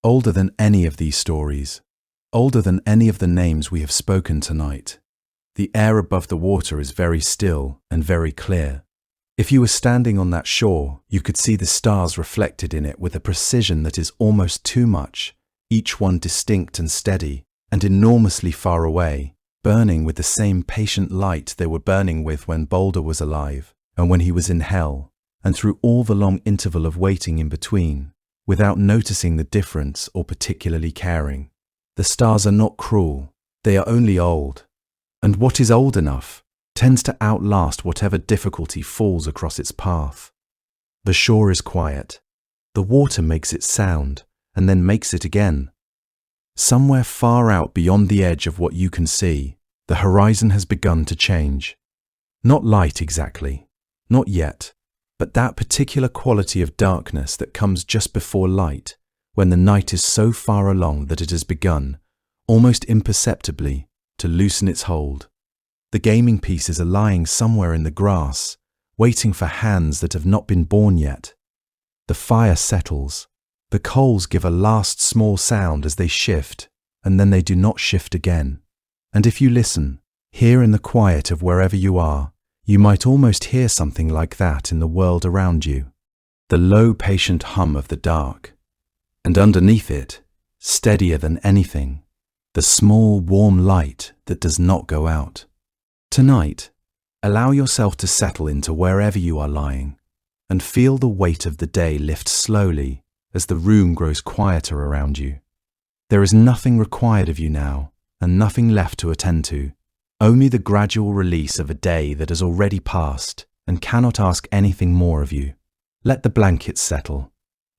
older than any of these stories, older than any of the names we have spoken tonight. The air above the water is very still and very clear. If you were standing on that shore, you could see the stars reflected in it with a precision that is almost too much, each one distinct and steady, and enormously far away, burning with the same patient light they were burning with when Baldr was alive and when he was in Hel, and through all the long interval of waiting in between, without noticing the difference or particularly caring. The stars are not cruel, they are only old, and what is old enough tends to outlast whatever difficulty falls across its path. The shore is quiet. The water makes its sound and then makes it again. Somewhere far out beyond the edge of what you can see, the horizon has begun to change. Not light exactly, not yet, but that particular quality of darkness that comes just before light, when the night is so far along that it has begun, almost imperceptibly, to loosen its hold. The gaming pieces are lying somewhere in the grass, waiting for hands that have not been born yet. The fire settles. The coals give a last small sound as they shift, and then they do not shift again. And if you listen, here in the quiet of wherever you are, you might almost hear something like that in the world around you. The low, patient hum of the dark. And underneath it, steadier than anything, the small, warm light that does not go out. Tonight, allow yourself to settle into wherever you are lying, and feel the weight of the day lift slowly as the room grows quieter around you. There is nothing required of you now, and nothing left to attend to, only the gradual release of a day that has already passed and cannot ask anything more of you. Let the blankets settle.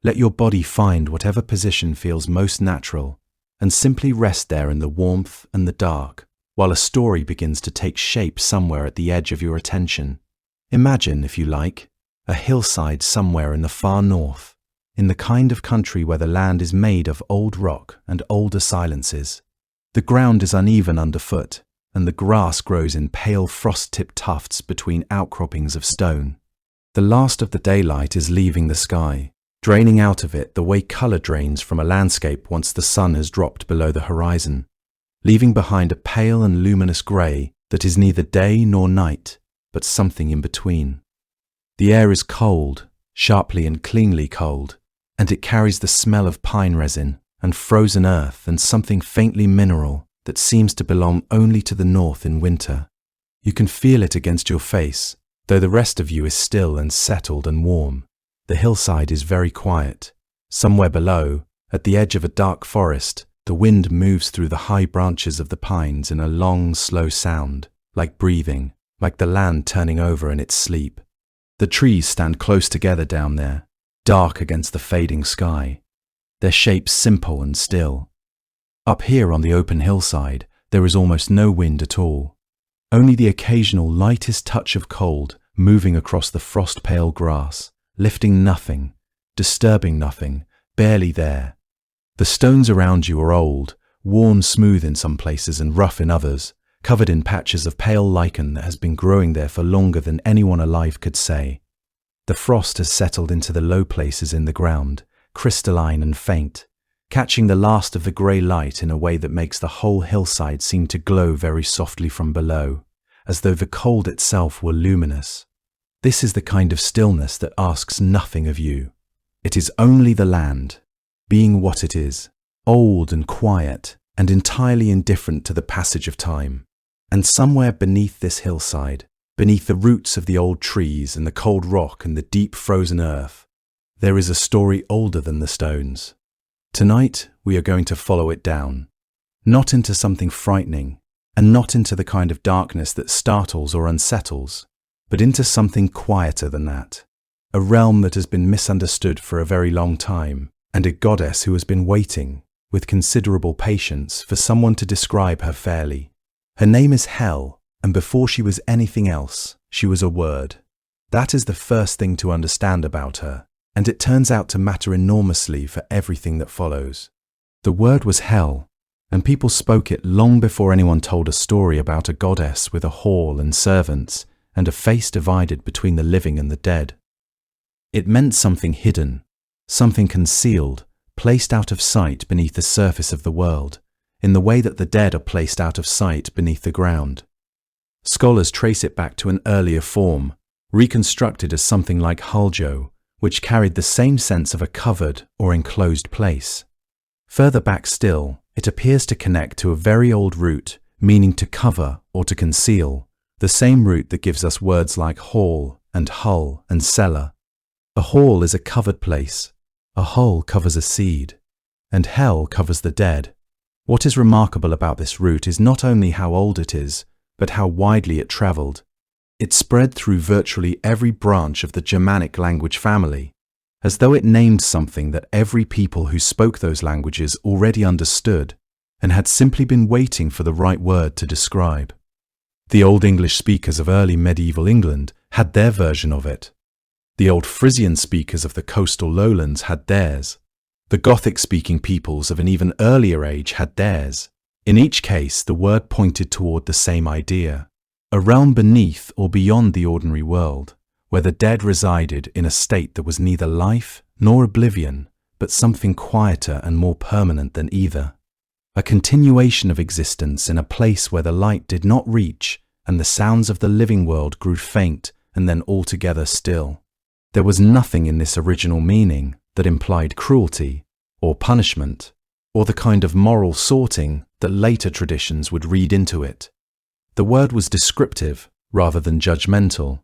Let your body find whatever position feels most natural, and simply rest there in the warmth and the dark, while a story begins to take shape somewhere at the edge of your attention. Imagine, if you like, a hillside somewhere in the far north, in the kind of country where the land is made of old rock and older silences. The ground is uneven underfoot, and the grass grows in pale frost-tipped tufts between outcroppings of stone. The last of the daylight is leaving the sky, draining out of it the way colour drains from a landscape once the sun has dropped below the horizon, leaving behind a pale and luminous grey that is neither day nor night, but something in between. The air is cold, sharply and cleanly cold, and it carries the smell of pine resin and frozen earth and something faintly mineral that seems to belong only to the north in winter. You can feel it against your face, though the rest of you is still and settled and warm. The hillside is very quiet. Somewhere below, at the edge of a dark forest, the wind moves through the high branches of the pines in a long, slow sound, like breathing, like the land turning over in its sleep. The trees stand close together down there, dark against the fading sky, their shapes simple and still. Up here on the open hillside, there is almost no wind at all, only the occasional lightest touch of cold moving across the frost-pale grass, lifting nothing, disturbing nothing, barely there. The stones around you are old, worn smooth in some places and rough in others, covered in patches of pale lichen that has been growing there for longer than anyone alive could say. The frost has settled into the low places in the ground, crystalline and faint, catching the last of the grey light in a way that makes the whole hillside seem to glow very softly from below, as though the cold itself were luminous. This is the kind of stillness that asks nothing of you. It is only the land, being what it is, old and quiet, and entirely indifferent to the passage of time. And somewhere beneath this hillside, beneath the roots of the old trees and the cold rock and the deep frozen earth, there is a story older than the stones. Tonight, we are going to follow it down, not into something frightening, and not into the kind of darkness that startles or unsettles, but into something quieter than that, a realm that has been misunderstood for a very long time, and a goddess who has been waiting, with considerable patience, for someone to describe her fairly. Her name is Hel, and before she was anything else, she was a word. That is the first thing to understand about her, and it turns out to matter enormously for everything that follows. The word was Hel, and people spoke it long before anyone told a story about a goddess with a hall and servants, and a face divided between the living and the dead. It meant something hidden, something concealed, placed out of sight beneath the surface of the world, in the way that the dead are placed out of sight beneath the ground. Scholars trace it back to an earlier form, reconstructed as something like Haljo, which carried the same sense of a covered or enclosed place. Further back still, it appears to connect to a very old root meaning to cover or to conceal, the same root that gives us words like hall and hull and cellar. A hall is a covered place, a hull covers a seed, and hell covers the dead. What is remarkable about this root is not only how old it is, but how widely it travelled. It spread through virtually every branch of the Germanic language family, as though it named something that every people who spoke those languages already understood and had simply been waiting for the right word to describe. The Old English speakers of early medieval England had their version of it. The Old Frisian speakers of the coastal lowlands had theirs. The Gothic-speaking peoples of an even earlier age had theirs. In each case, the word pointed toward the same idea: a realm beneath or beyond the ordinary world, where the dead resided in a state that was neither life nor oblivion, but something quieter and more permanent than either. A continuation of existence in a place where the light did not reach and the sounds of the living world grew faint and then altogether still. There was nothing in this original meaning that implied cruelty or punishment or the kind of moral sorting that later traditions would read into it. The word was descriptive rather than judgmental.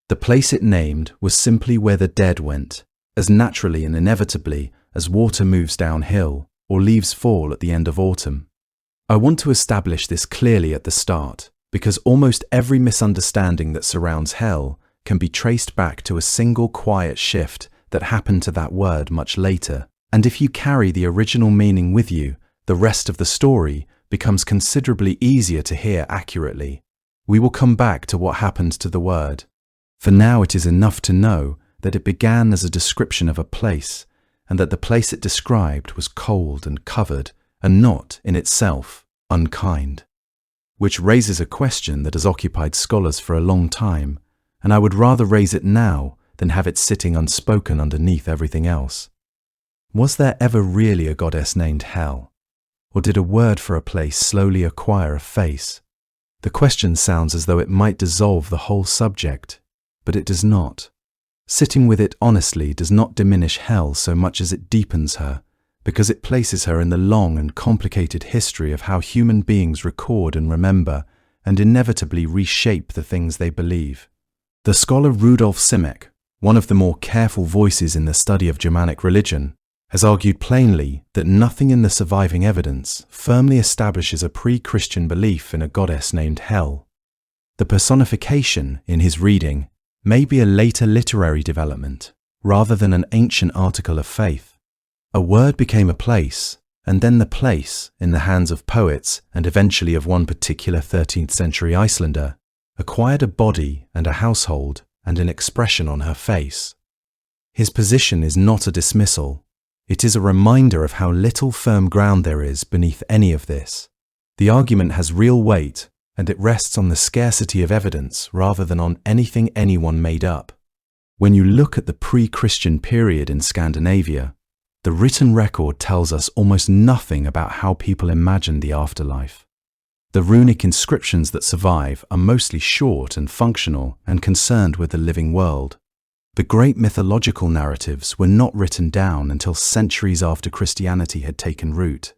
The place it named was simply where the dead went, as naturally and inevitably as water moves downhill or leaves fall at the end of autumn. I want to establish this clearly at the start, because almost every misunderstanding that surrounds hell can be traced back to a single quiet shift that happened to that word much later, and if you carry the original meaning with you, the rest of the story becomes considerably easier to hear accurately. We will come back to what happened to the word. For now it is enough to know that it began as a description of a place, and that the place it described was cold and covered, and not, in itself, unkind. Which raises a question that has occupied scholars for a long time, and I would rather raise it now than have it sitting unspoken underneath everything else. Was there ever really a goddess named Hel? Or did a word for a place slowly acquire a face? The question sounds as though it might dissolve the whole subject, but it does not. Sitting with it honestly does not diminish Hel so much as it deepens her, because it places her in the long and complicated history of how human beings record and remember and inevitably reshape the things they believe. The scholar Rudolf Simek, one of the more careful voices in the study of Germanic religion, has argued plainly that nothing in the surviving evidence firmly establishes a pre-Christian belief in a goddess named Hel. The personification, in his reading, may be a later literary development, rather than an ancient article of faith. A word became a place, and then the place, in the hands of poets and eventually of one particular 13th century Icelander, acquired a body and a household and an expression on her face. His position is not a dismissal. It is a reminder of how little firm ground there is beneath any of this. The argument has real weight, and it rests on the scarcity of evidence rather than on anything anyone made up. When you look at the pre-Christian period in Scandinavia, the written record tells us almost nothing about how people imagined the afterlife. The runic inscriptions that survive are mostly short and functional and concerned with the living world. The great mythological narratives were not written down until centuries after Christianity had taken root.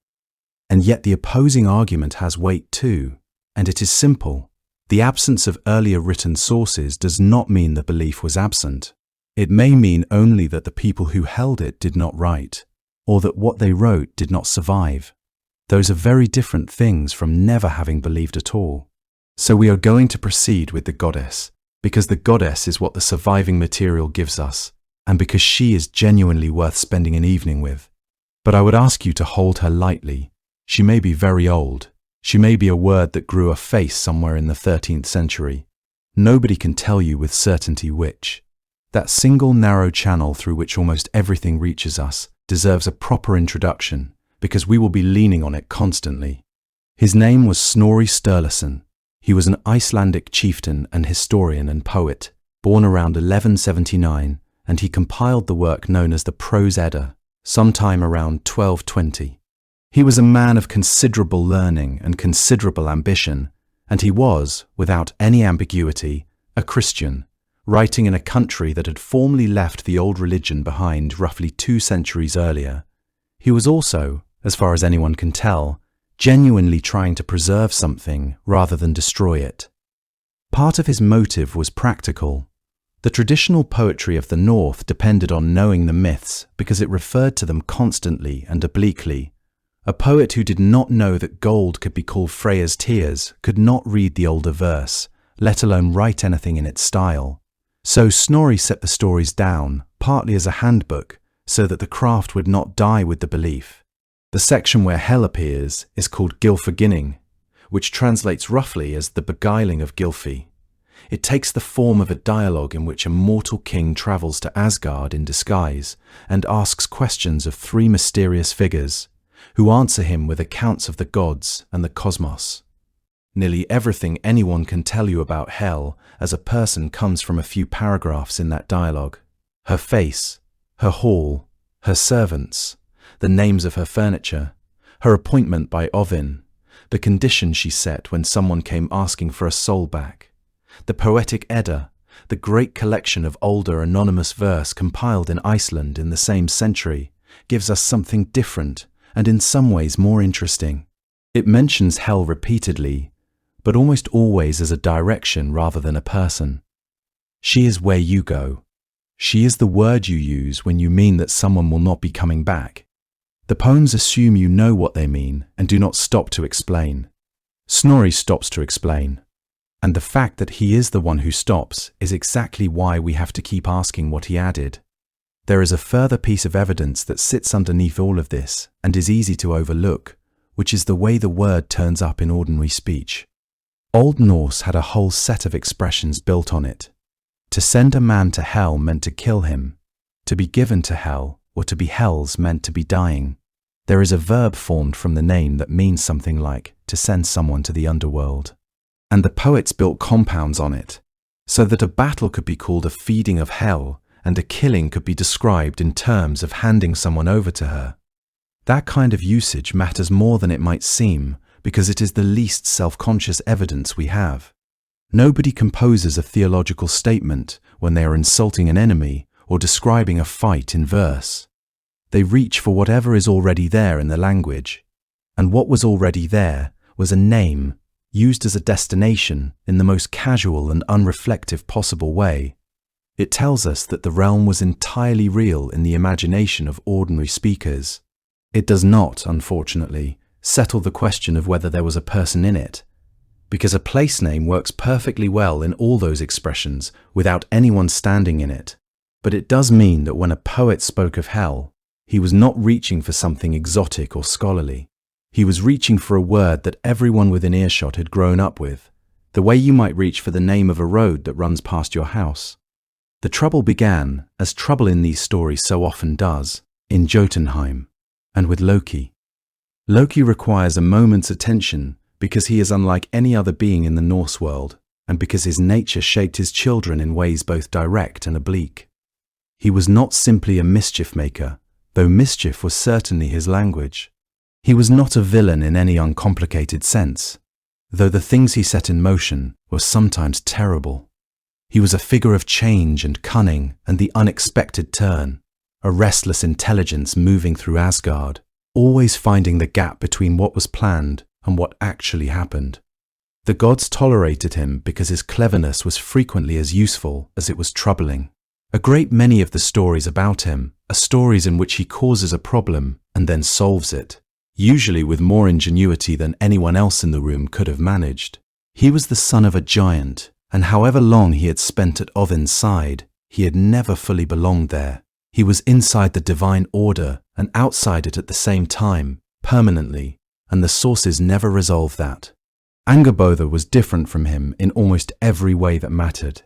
And yet the opposing argument has weight too, and it is simple. The absence of earlier written sources does not mean the belief was absent. It may mean only that the people who held it did not write, or that what they wrote did not survive. Those are very different things from never having believed at all. So we are going to proceed with the goddess, because the goddess is what the surviving material gives us, and because she is genuinely worth spending an evening with. But I would ask you to hold her lightly. She may be very old. She may be a word that grew a face somewhere in the 13th century. Nobody can tell you with certainty which. That single narrow channel through which almost everything reaches us deserves a proper introduction, because we will be leaning on it constantly. His name was Snorri Sturluson. He was an Icelandic chieftain and historian and poet, born around 1179, and he compiled the work known as the Prose Edda, sometime around 1220. He was a man of considerable learning and considerable ambition, and he was, without any ambiguity, a Christian, writing in a country that had formally left the old religion behind roughly 2 centuries earlier. He was also, as far as anyone can tell, genuinely trying to preserve something rather than destroy it. Part of his motive was practical. The traditional poetry of the North depended on knowing the myths because it referred to them constantly and obliquely. A poet who did not know that gold could be called Freya's tears could not read the older verse, let alone write anything in its style. So Snorri set the stories down, partly as a handbook, so that the craft would not die with the belief. The section where Hel appears is called Gylfaginning, which translates roughly as the beguiling of Gylfi. It takes the form of a dialogue in which a mortal king travels to Asgard in disguise and asks questions of three mysterious figures, who answer him with accounts of the gods and the cosmos. Nearly everything anyone can tell you about Hel as a person comes from a few paragraphs in that dialogue. Her face, her hall, her servants, the names of her furniture, her appointment by Ovin, the condition she set when someone came asking for a soul back. The Poetic Edda, the great collection of older anonymous verse compiled in Iceland in the same century, gives us something different and in some ways more interesting. It mentions Hel repeatedly, but almost always as a direction rather than a person. She is where you go. She is the word you use when you mean that someone will not be coming back. The poems assume you know what they mean and do not stop to explain. Snorri stops to explain. And the fact that he is the one who stops is exactly why we have to keep asking what he added. There is a further piece of evidence that sits underneath all of this and is easy to overlook, which is the way the word turns up in ordinary speech. Old Norse had a whole set of expressions built on it. To send a man to Hel meant to kill him. To be given to Hel or to be Hel's meant to be dying. There is a verb formed from the name that means something like to send someone to the underworld. And the poets built compounds on it, so that a battle could be called a feeding of Hel, and a killing could be described in terms of handing someone over to her. That kind of usage matters more than it might seem, because it is the least self-conscious evidence we have. Nobody composes a theological statement when they are insulting an enemy or describing a fight in verse. They reach for whatever is already there in the language, and what was already there was a name used as a destination in the most casual and unreflective possible way. It tells us that the realm was entirely real in the imagination of ordinary speakers. It does not, unfortunately, settle the question of whether there was a person in it, because a place name works perfectly well in all those expressions without anyone standing in it. But it does mean that when a poet spoke of Hel, he was not reaching for something exotic or scholarly. He was reaching for a word that everyone within earshot had grown up with, the way you might reach for the name of a road that runs past your house. The trouble began, as trouble in these stories so often does, in Jotunheim, and with Loki. Loki requires a moment's attention because he is unlike any other being in the Norse world, and because his nature shaped his children in ways both direct and oblique. He was not simply a mischief maker, though mischief was certainly his language. He was not a villain in any uncomplicated sense, though the things he set in motion were sometimes terrible. He was a figure of change and cunning and the unexpected turn, a restless intelligence moving through Asgard, always finding the gap between what was planned and what actually happened. The gods tolerated him because his cleverness was frequently as useful as it was troubling. A great many of the stories about him are stories in which he causes a problem and then solves it, usually with more ingenuity than anyone else in the room could have managed. He was the son of a giant, and however long he had spent at Ovin's side, he had never fully belonged there. He was inside the divine order and outside it at the same time, permanently, and the sources never resolved that. Angerbother was different from him in almost every way that mattered.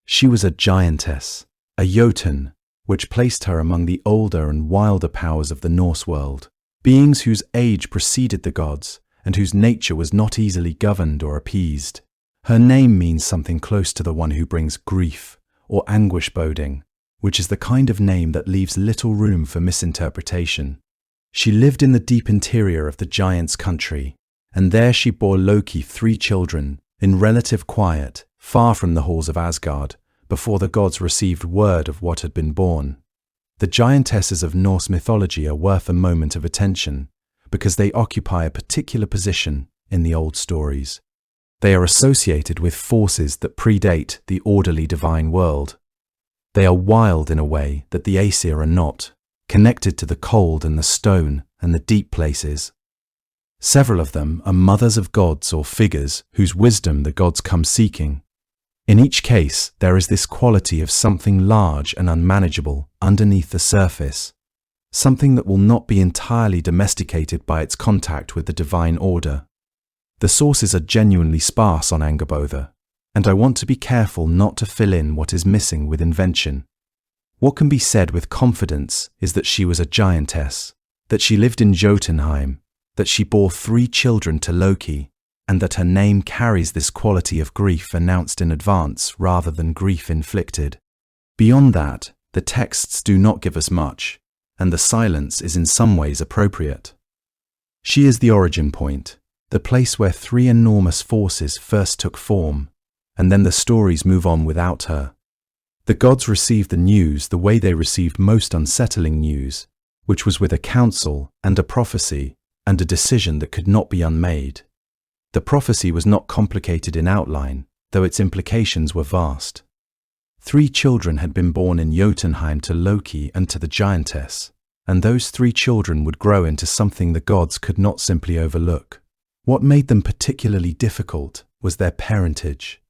She was a giantess, a Jotun, which placed her among the older and wilder powers of the Norse world. Beings whose age preceded the gods, and whose nature was not easily governed or appeased. Her name means something close to the one who brings grief or anguish boding, which is the kind of name that leaves little room for misinterpretation. She lived in the deep interior of the giants' country, and there she bore Loki 3 children, in relative quiet, far from the halls of Asgard, before the gods received word of what had been born. The giantesses of Norse mythology are worth a moment of attention, because they occupy a particular position in the old stories. They are associated with forces that predate the orderly divine world. They are wild in a way that the Aesir are not, connected to the cold and the stone and the deep places. Several of them are mothers of gods or figures whose wisdom the gods come seeking. In each case, there is this quality of something large and unmanageable underneath the surface, something that will not be entirely domesticated by its contact with the divine order. The sources are genuinely sparse on Angrboda, and I want to be careful not to fill in what is missing with invention. What can be said with confidence is that she was a giantess, that she lived in Jotunheim, that she bore 3 children to Loki, and that her name carries this quality of grief announced in advance rather than grief inflicted. Beyond that, the texts do not give us much, and the silence is in some ways appropriate. She is the origin point, the place where 3 enormous forces first took form, and then the stories move on without her. The gods received the news the way they received most unsettling news, which was with a counsel and a prophecy and a decision that could not be unmade. The prophecy was not complicated in outline, though its implications were vast. 3 children had been born in Jotunheim to Loki and to the giantess, and those 3 children would grow into something the gods could not simply overlook. What made them particularly difficult was their parentage.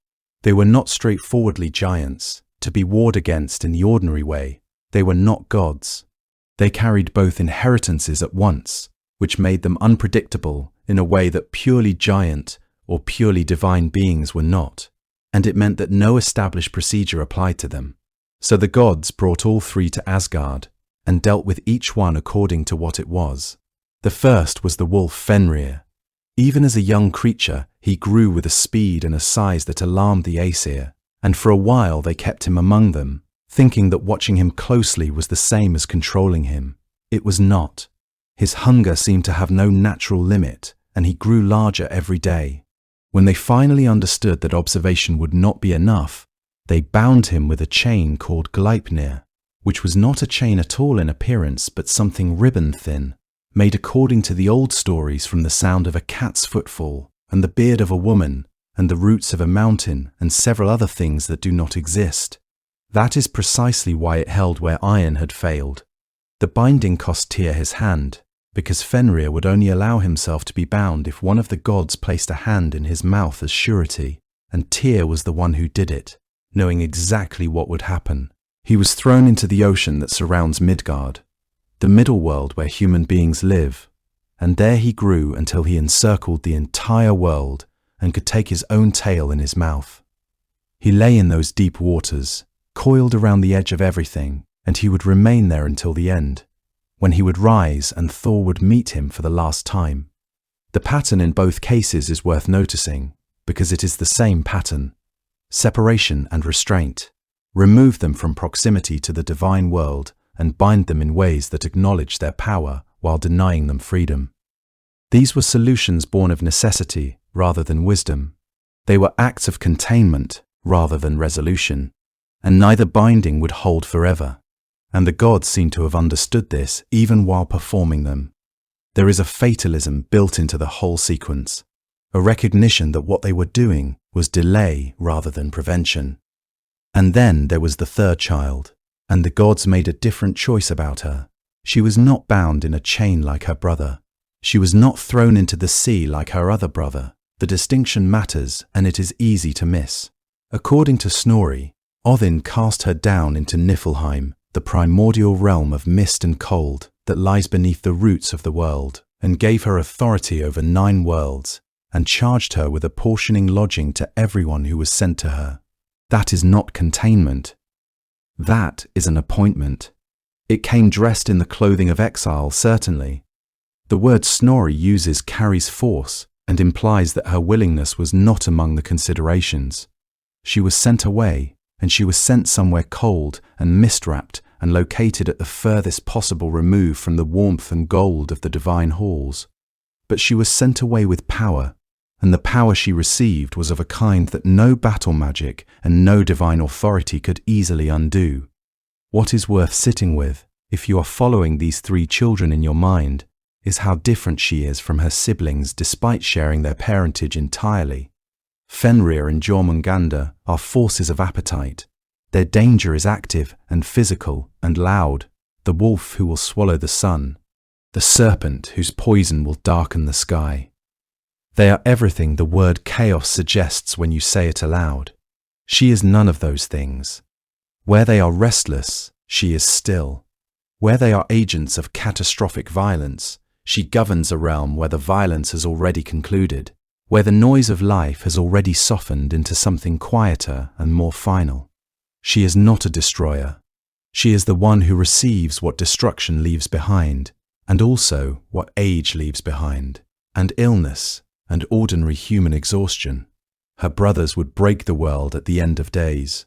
They were not straightforwardly giants, to be warred against in the ordinary way. They were not gods. They carried both inheritances at once, which made them unpredictable in a way that purely giant or purely divine beings were not, and it meant that no established procedure applied to them. So the gods brought all 3 to Asgard, and dealt with each one according to what it was. The first was the wolf Fenrir. Even as a young creature, he grew with a speed and a size that alarmed the Aesir, and for a while they kept him among them, thinking that watching him closely was the same as controlling him. It was not. His hunger seemed to have no natural limit, and he grew larger every day. When they finally understood that observation would not be enough, they bound him with a chain called Gleipnir, which was not a chain at all in appearance but something ribbon-thin, made according to the old stories from the sound of a cat's footfall, and the beard of a woman, and the roots of a mountain, and several other things that do not exist. That is precisely why it held where iron had failed. The binding cost Tyr his hand, because Fenrir would only allow himself to be bound if one of the gods placed a hand in his mouth as surety, and Tyr was the one who did it, knowing exactly what would happen. He was thrown into the ocean that surrounds Midgard, the middle world where human beings live, and there he grew until he encircled the entire world and could take his own tail in his mouth. He lay in those deep waters, coiled around the edge of everything, and he would remain there until the end, when he would rise and Thor would meet him for the last time. The pattern in both cases is worth noticing, because it is the same pattern: separation and restraint. Remove them from proximity to the divine world and bind them in ways that acknowledge their power while denying them freedom. These were solutions born of necessity rather than wisdom. They were acts of containment rather than resolution, and neither binding would hold forever. And the gods seem to have understood this even while performing them. There is a fatalism built into the whole sequence, a recognition that what they were doing was delay rather than prevention. And then there was the 3rd child, and the gods made a different choice about her. She was not bound in a chain like her brother. She was not thrown into the sea like her other brother. The distinction matters, and it is easy to miss. According to Snorri, Odin cast her down into Niflheim, the primordial realm of mist and cold that lies beneath the roots of the world, and gave her authority over 9 worlds, and charged her with apportioning lodging to everyone who was sent to her. That is not containment. That is an appointment. It came dressed in the clothing of exile, certainly. The word Snorri uses carries force and implies that her willingness was not among the considerations. She was sent away, and she was sent somewhere cold and mist-wrapped and located at the furthest possible remove from the warmth and gold of the divine halls. But she was sent away with power, and the power she received was of a kind that no battle magic and no divine authority could easily undo. What is worth sitting with, if you are following these 3 children in your mind, is how different she is from her siblings despite sharing their parentage entirely. Fenrir and Jormungandr are forces of appetite. Their danger is active and physical and loud, the wolf who will swallow the sun, the serpent whose poison will darken the sky. They are everything the word chaos suggests when you say it aloud. She is none of those things. Where they are restless, she is still. Where they are agents of catastrophic violence, she governs a realm where the violence has already concluded, where the noise of life has already softened into something quieter and more final. She is not a destroyer. She is the one who receives what destruction leaves behind, and also what age leaves behind, and illness, and ordinary human exhaustion. Her brothers would break the world at the end of days.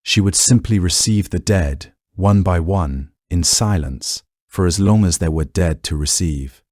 She would simply receive the dead, one by one, in silence, for as long as there were dead to receive.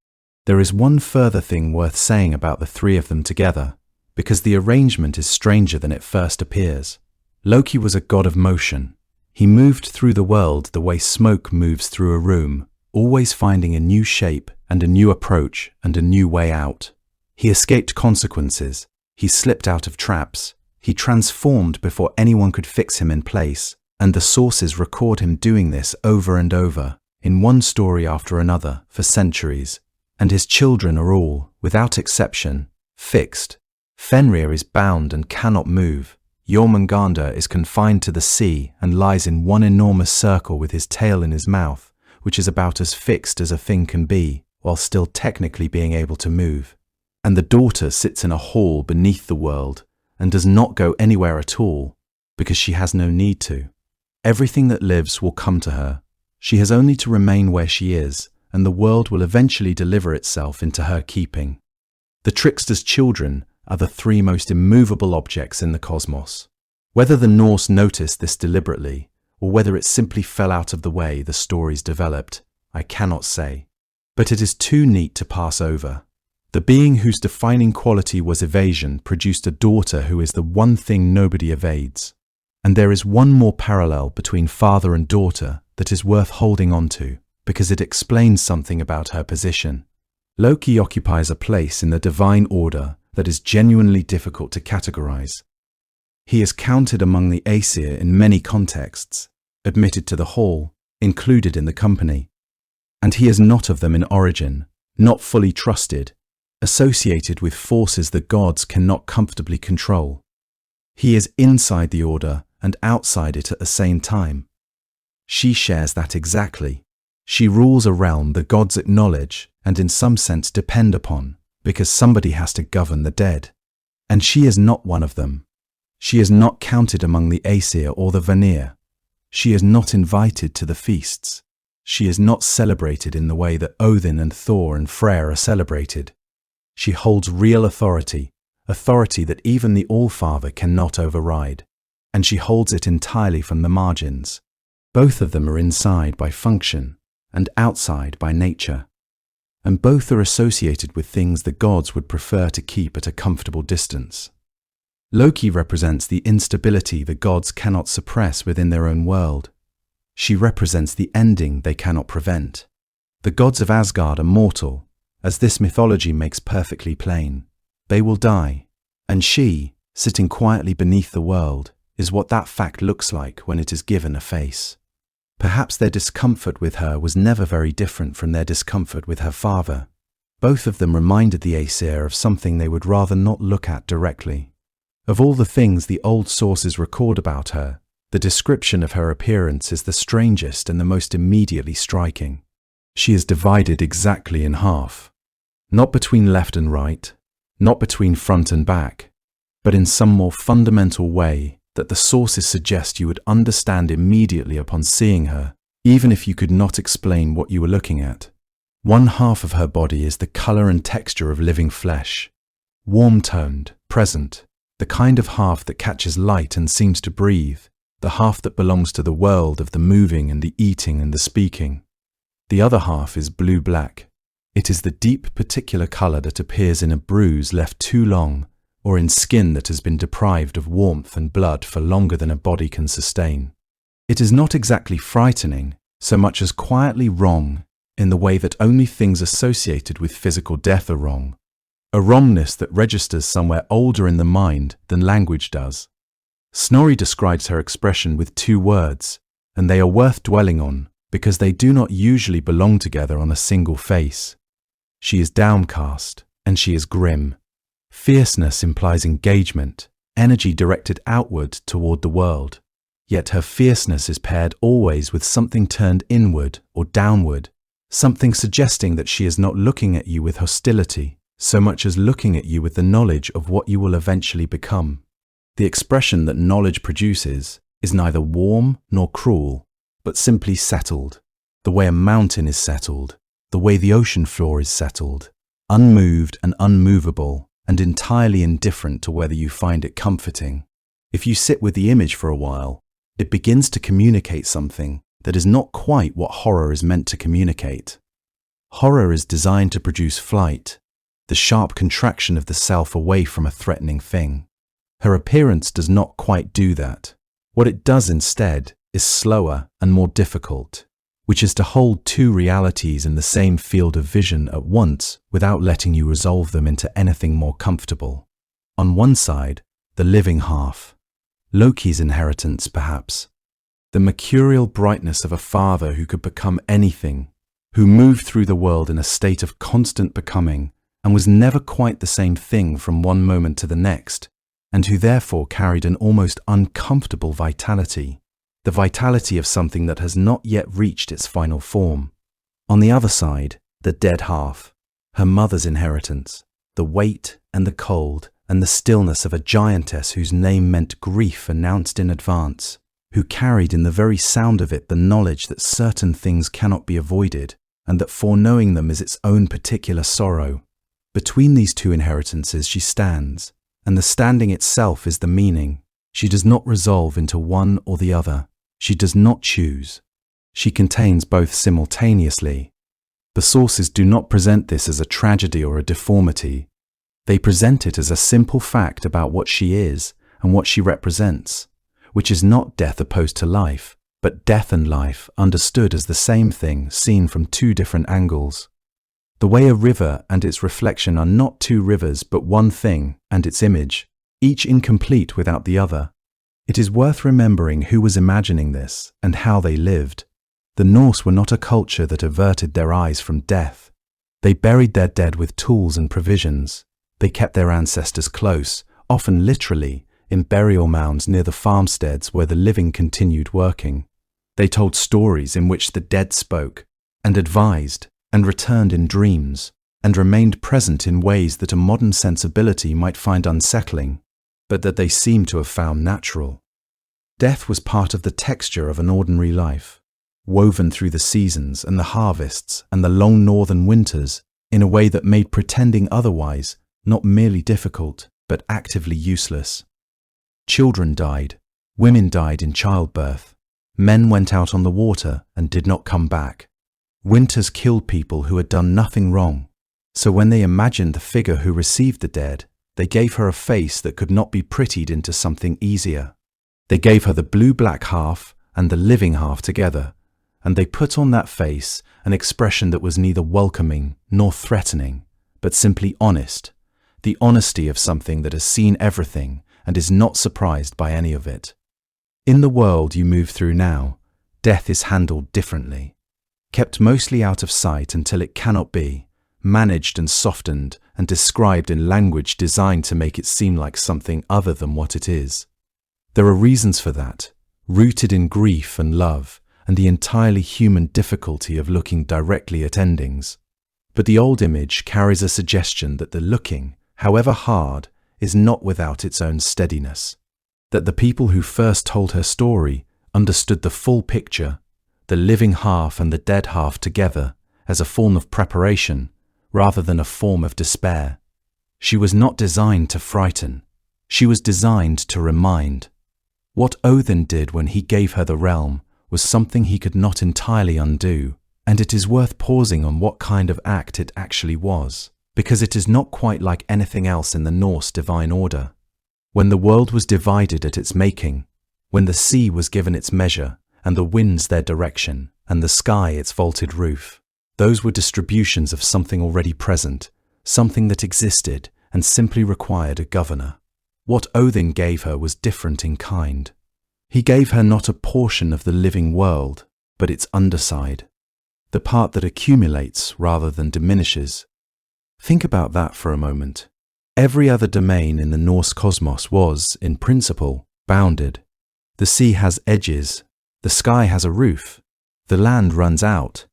There is one further thing worth saying about the three of them together, because the arrangement is stranger than it first appears. Loki was a god of motion. He moved through the world the way smoke moves through a room, always finding a new shape and a new approach and a new way out. He escaped consequences. He slipped out of traps. He transformed before anyone could fix him in place, and the sources record him doing this over and over, in one story after another, for centuries. And his children are all, without exception, fixed. Fenrir is bound and cannot move. Jormungandr is confined to the sea and lies in one enormous circle with his tail in his mouth, which is about as fixed as a thing can be, while still technically being able to move. And the daughter sits in a hall beneath the world and does not go anywhere at all, because she has no need to. Everything that lives will come to her. She has only to remain where she is, and the world will eventually deliver itself into her keeping. The trickster's children are the three most immovable objects in the cosmos. Whether the Norse noticed this deliberately, or whether it simply fell out of the way the stories developed, I cannot say. But it is too neat to pass over. The being whose defining quality was evasion produced a daughter who is the one thing nobody evades. And there is one more parallel between father and daughter that is worth holding on to, because it explains something about her position. Loki occupies a place in the divine order that is genuinely difficult to categorize. He is counted among the Aesir in many contexts, admitted to the hall, included in the company. And he is not of them in origin, not fully trusted, associated with forces the gods cannot comfortably control. He is inside the order and outside it at the same time. She shares that exactly. She rules a realm the gods acknowledge and in some sense depend upon, because somebody has to govern the dead. And she is not one of them. She is not counted among the Aesir or the Vanir. She is not invited to the feasts. She is not celebrated in the way that Odin and Thor and Freyr are celebrated. She holds real authority, authority that even the All-Father cannot override, and she holds it entirely from the margins. Both of them are inside by function and outside by nature, and both are associated with things the gods would prefer to keep at a comfortable distance. Loki represents the instability the gods cannot suppress within their own world. She represents the ending they cannot prevent. The gods of Asgard are mortal, as this mythology makes perfectly plain. They will die, and she, sitting quietly beneath the world, is what that fact looks like when it is given a face. Perhaps their discomfort with her was never very different from their discomfort with her father. Both of them reminded the Aesir of something they would rather not look at directly. Of all the things the old sources record about her, the description of her appearance is the strangest and the most immediately striking. She is divided exactly in half. Not between left and right, not between front and back, but in some more fundamental way that the sources suggest you would understand immediately upon seeing her, even if you could not explain what you were looking at. One half of her body is the color and texture of living flesh, warm-toned, present, the kind of half that catches light and seems to breathe, the half that belongs to the world of the moving and the eating and the speaking. The other half is blue-black. It is the deep particular color that appears in a bruise left too long, or in skin that has been deprived of warmth and blood for longer than a body can sustain. It is not exactly frightening, so much as quietly wrong, in the way that only things associated with physical death are wrong. A wrongness that registers somewhere older in the mind than language does. Snorri describes her expression with 2 words, and they are worth dwelling on because they do not usually belong together on a single face. She is downcast, and she is grim. Fierceness implies engagement, energy directed outward toward the world. Yet her fierceness is paired always with something turned inward or downward, something suggesting that she is not looking at you with hostility, so much as looking at you with the knowledge of what you will eventually become. The expression that knowledge produces is neither warm nor cruel, but simply settled, the way a mountain is settled, the way the ocean floor is settled, unmoved and unmovable, and entirely indifferent to whether you find it comforting. If you sit with the image for a while, it begins to communicate something that is not quite what horror is meant to communicate. Horror is designed to produce flight, the sharp contraction of the self away from a threatening thing. Her appearance does not quite do that. What it does instead is slower and more difficult, which is to hold 2 realities in the same field of vision at once without letting you resolve them into anything more comfortable. On one side, the living half, Loki's inheritance perhaps, the mercurial brightness of a father who could become anything, who moved through the world in a state of constant becoming and was never quite the same thing from one moment to the next, and who therefore carried an almost uncomfortable vitality, the vitality of something that has not yet reached its final form. On the other side, the dead half, her mother's inheritance, the weight and the cold and the stillness of a giantess whose name meant grief announced in advance, who carried in the very sound of it the knowledge that certain things cannot be avoided, and that foreknowing them is its own particular sorrow. Between these 2 inheritances she stands, and the standing itself is the meaning. She does not resolve into one or the other. She does not choose. She contains both simultaneously. The sources do not present this as a tragedy or a deformity. They present it as a simple fact about what she is and what she represents, which is not death opposed to life, but death and life understood as the same thing seen from 2 different angles. The way a river and its reflection are not 2 rivers but one thing and its image, each incomplete without the other. It is worth remembering who was imagining this and how they lived. The Norse were not a culture that averted their eyes from death. They buried their dead with tools and provisions. They kept their ancestors close, often literally, in burial mounds near the farmsteads where the living continued working. They told stories in which the dead spoke, and advised, and returned in dreams, and remained present in ways that a modern sensibility might find unsettling, but that they seem to have found natural. Death was part of the texture of an ordinary life, woven through the seasons and the harvests and the long northern winters in a way that made pretending otherwise not merely difficult, but actively useless. Children died, women died in childbirth, men went out on the water and did not come back. Winters killed people who had done nothing wrong, so when they imagined the figure who received the dead, they gave her a face that could not be prettied into something easier. They gave her the blue-black half and the living half together, and they put on that face an expression that was neither welcoming nor threatening, but simply honest, the honesty of something that has seen everything and is not surprised by any of it. In the world you move through now, death is handled differently. Kept mostly out of sight until it cannot be, managed and softened and described in language designed to make it seem like something other than what it is. There are reasons for that, rooted in grief and love and the entirely human difficulty of looking directly at endings. But the old image carries a suggestion that the looking, however hard, is not without its own steadiness, that the people who first told her story understood the full picture, the living half and the dead half together, as a form of preparation rather than a form of despair. She was not designed to frighten. She was designed to remind. What Odin did when he gave her the realm was something he could not entirely undo, and it is worth pausing on what kind of act it actually was, because it is not quite like anything else in the Norse divine order. When the world was divided at its making, when the sea was given its measure, and the winds their direction, and the sky its vaulted roof, Those were distributions of something already present, something that existed and simply required a governor. What Odin gave her was different in kind. He gave her not a portion of the living world, but its underside, the part that accumulates rather than diminishes. Think about that for a moment. Every other domain in the Norse cosmos was, in principle, bounded. The sea has edges, the sky has a roof, the land runs out.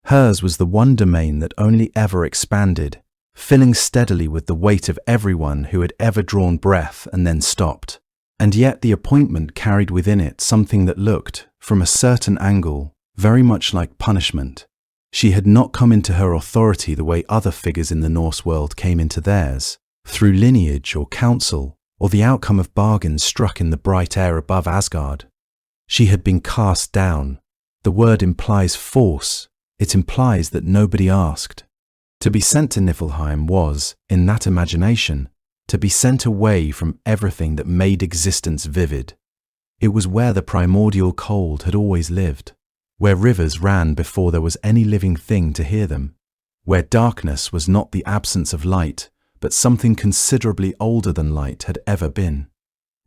Hers was the one domain that only ever expanded, filling steadily with the weight of everyone who had ever drawn breath and then stopped. And yet the appointment carried within it something that looked, from a certain angle, very much like punishment. She had not come into her authority the way other figures in the Norse world came into theirs, through lineage or counsel, or the outcome of bargains struck in the bright air above Asgard. She had been cast down. The word implies force. It implies that nobody asked. To be sent to Niflheim was, in that imagination, to be sent away from everything that made existence vivid. It was where the primordial cold had always lived, where rivers ran before there was any living thing to hear them, where darkness was not the absence of light, but something considerably older than light had ever been.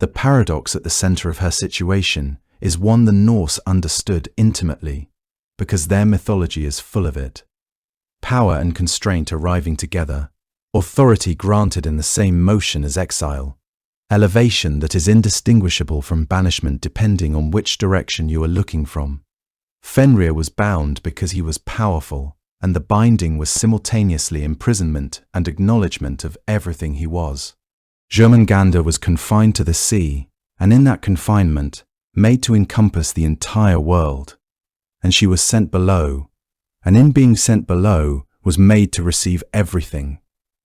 The paradox at the center of her situation is one the Norse understood intimately, because their mythology is full of it. Power and constraint arriving together, authority granted in the same motion as exile, elevation that is indistinguishable from banishment depending on which direction you are looking from. Fenrir was bound because he was powerful, and the binding was simultaneously imprisonment and acknowledgement of everything he was. Jörmungandr was confined to the sea, and in that confinement, made to encompass the entire world. And she was sent below, and in being sent below, was made to receive everything.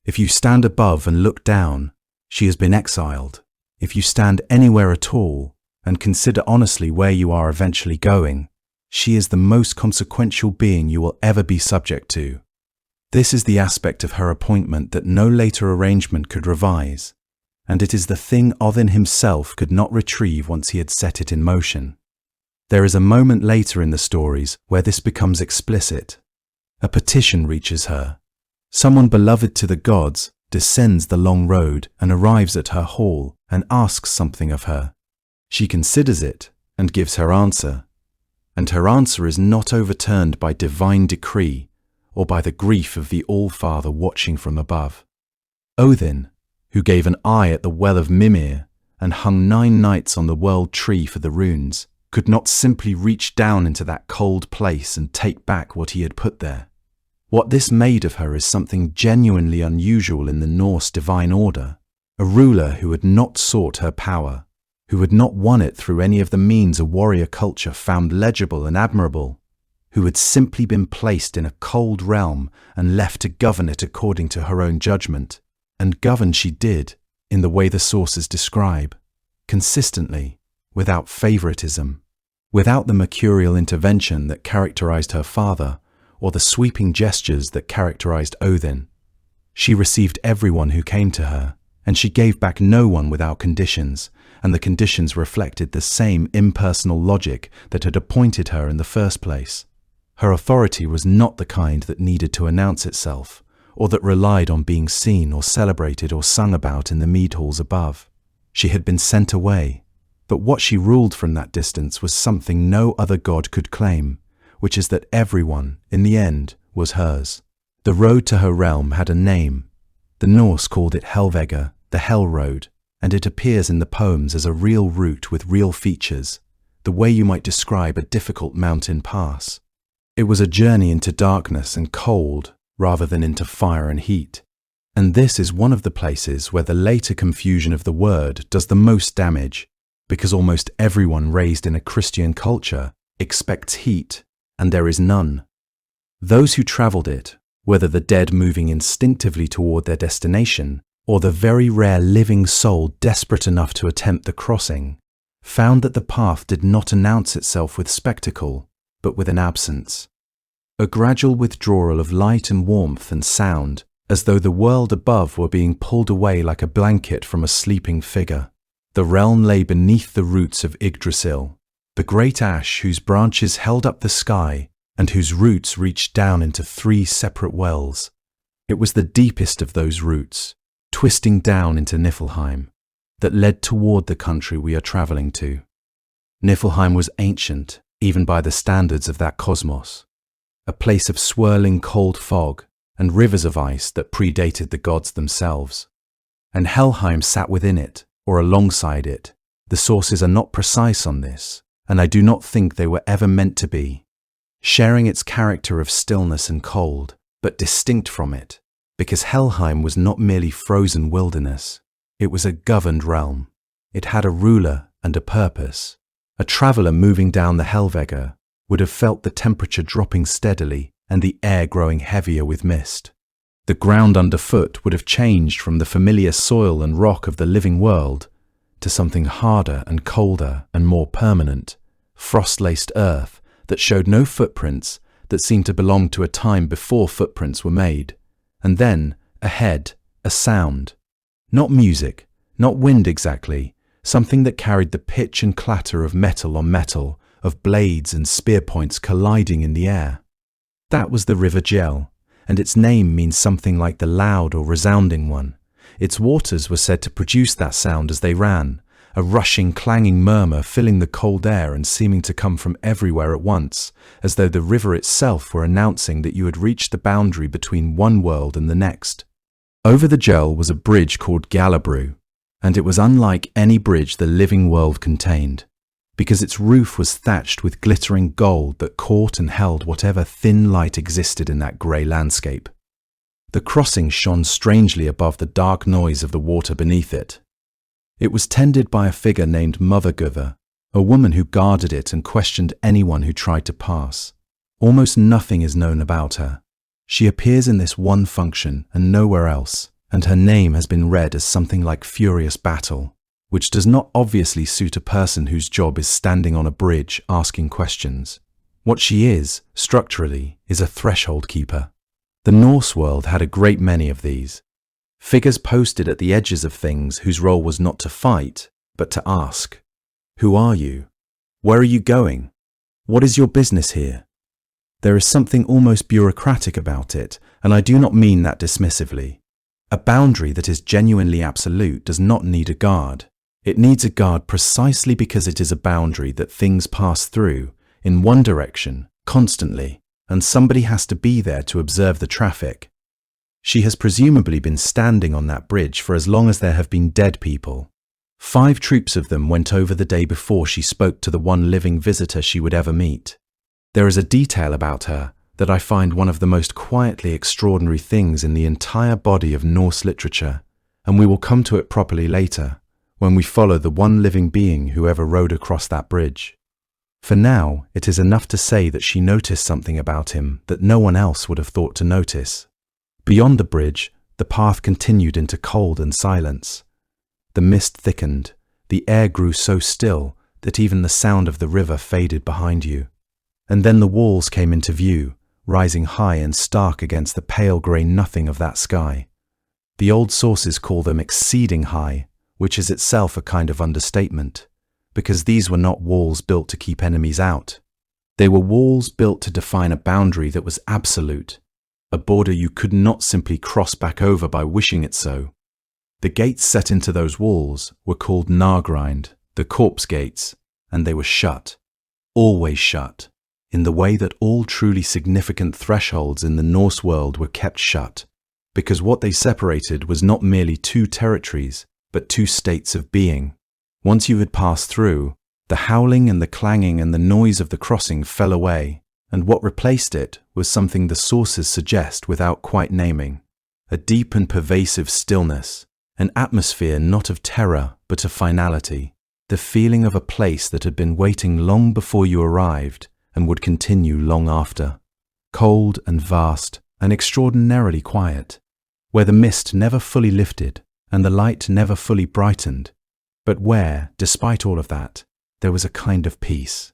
If you stand above and look down, she has been exiled. If you stand anywhere at all, and consider honestly where you are eventually going, she is the most consequential being you will ever be subject to. This is the aspect of her appointment that no later arrangement could revise, and it is the thing Odin himself could not retrieve once he had set it in motion. There is a moment later in the stories where this becomes explicit. A petition reaches her. Someone beloved to the gods descends the long road and arrives at her hall and asks something of her. She considers it and gives her answer. And her answer is not overturned by divine decree or by the grief of the All-Father watching from above. Odin, who gave an eye at the well of Mimir and hung 9 nights on the world tree for the runes, could not simply reach down into that cold place and take back what he had put there. What this made of her is something genuinely unusual in the Norse divine order, a ruler who had not sought her power, who had not won it through any of the means a warrior culture found legible and admirable, who had simply been placed in a cold realm and left to govern it according to her own judgment. And govern she did, in the way the sources describe, consistently, without favoritism, without the mercurial intervention that characterized her father, or the sweeping gestures that characterized Odin. She received everyone who came to her, and she gave back no one without conditions, and the conditions reflected the same impersonal logic that had appointed her in the first place. Her authority was not the kind that needed to announce itself, or that relied on being seen or celebrated or sung about in the mead halls above. She had been sent away, but what she ruled from that distance was something no other god could claim, which is that everyone, in the end, was hers. The road to her realm had a name. The Norse called it Helvega, the Hell Road, and it appears in the poems as a real route with real features, the way you might describe a difficult mountain pass. It was a journey into darkness and cold, rather than into fire and heat. And this is one of the places where the later confusion of the word does the most damage, because almost everyone raised in a Christian culture expects heat, and there is none. Those who travelled it, whether the dead moving instinctively toward their destination, or the very rare living soul desperate enough to attempt the crossing, found that the path did not announce itself with spectacle, but with an absence. A gradual withdrawal of light and warmth and sound, as though the world above were being pulled away like a blanket from a sleeping figure. The realm lay beneath the roots of Yggdrasil, the great ash whose branches held up the sky and whose roots reached down into 3 separate wells. It was the deepest of those roots, twisting down into Niflheim, that led toward the country we are traveling to. Niflheim was ancient, even by the standards of that cosmos, a place of swirling cold fog and rivers of ice that predated the gods themselves. And Helheim sat within it, or alongside it. The sources are not precise on this, and I do not think they were ever meant to be, sharing its character of stillness and cold, but distinct from it, because Helheim was not merely frozen wilderness. It was a governed realm. It had a ruler and a purpose. A traveller moving down the Helvega would have felt the temperature dropping steadily and the air growing heavier with mist. The ground underfoot would have changed from the familiar soil and rock of the living world to something harder and colder and more permanent, frost-laced earth that showed no footprints, that seemed to belong to a time before footprints were made. And then, ahead, a sound. Not music, not wind exactly, something that carried the pitch and clatter of metal on metal, of blades and spear points colliding in the air. That was the River Gel, and its name means something like the loud or resounding one. Its waters were said to produce that sound as they ran, a rushing, clanging murmur filling the cold air and seeming to come from everywhere at once, as though the river itself were announcing that you had reached the boundary between one world and the next. Over the Gel was a bridge called Galabru, and it was unlike any bridge the living world contained, because its roof was thatched with glittering gold that caught and held whatever thin light existed in that grey landscape. The crossing shone strangely above the dark noise of the water beneath it. It was tended by a figure named Mother Guther, a woman who guarded it and questioned anyone who tried to pass. Almost nothing is known about her. She appears in this one function and nowhere else, and her name has been read as something like Furious Battle, which does not obviously suit a person whose job is standing on a bridge asking questions. What she is, structurally, is a threshold keeper. The Norse world had a great many of these. Figures posted at the edges of things whose role was not to fight, but to ask. Who are you? Where are you going? What is your business here? There is something almost bureaucratic about it, and I do not mean that dismissively. A boundary that is genuinely absolute does not need a guard. It needs a guard precisely because it is a boundary that things pass through, in one direction, constantly, and somebody has to be there to observe the traffic. She has presumably been standing on that bridge for as long as there have been dead people. 5 troops of them went over the day before she spoke to the one living visitor she would ever meet. There is a detail about her that I find one of the most quietly extraordinary things in the entire body of Norse literature, and we will come to it properly later, when we follow the one living being who ever rode across that bridge. For now, it is enough to say that she noticed something about him that no one else would have thought to notice. Beyond the bridge, the path continued into cold and silence. The mist thickened, the air grew so still that even the sound of the river faded behind you. And then the walls came into view, rising high and stark against the pale grey nothing of that sky. The old sources call them exceeding high, which is itself a kind of understatement, because these were not walls built to keep enemies out. They were walls built to define a boundary that was absolute, a border you could not simply cross back over by wishing it so. The gates set into those walls were called Nargrind, the corpse gates, and they were shut, always shut, in the way that all truly significant thresholds in the Norse world were kept shut, because what they separated was not merely 2 territories, but 2 states of being. Once you had passed through, the howling and the clanging and the noise of the crossing fell away, and what replaced it was something the sources suggest without quite naming, a deep and pervasive stillness, an atmosphere not of terror but of finality, the feeling of a place that had been waiting long before you arrived and would continue long after, cold and vast and extraordinarily quiet, where the mist never fully lifted and the light never fully brightened, but where, despite all of that, there was a kind of peace.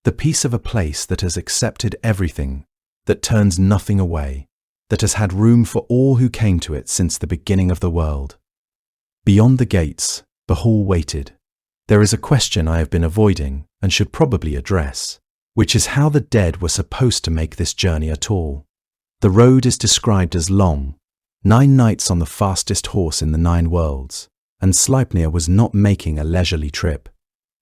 The peace of a place that has accepted everything, that turns nothing away, that has had room for all who came to it since the beginning of the world. Beyond the gates, Behul waited. There is a question I have been avoiding and should probably address. which is how the dead were supposed to make this journey at all. The road is described as long, 9 nights on the fastest horse in the 9 worlds, and Sleipnir was not making a leisurely trip.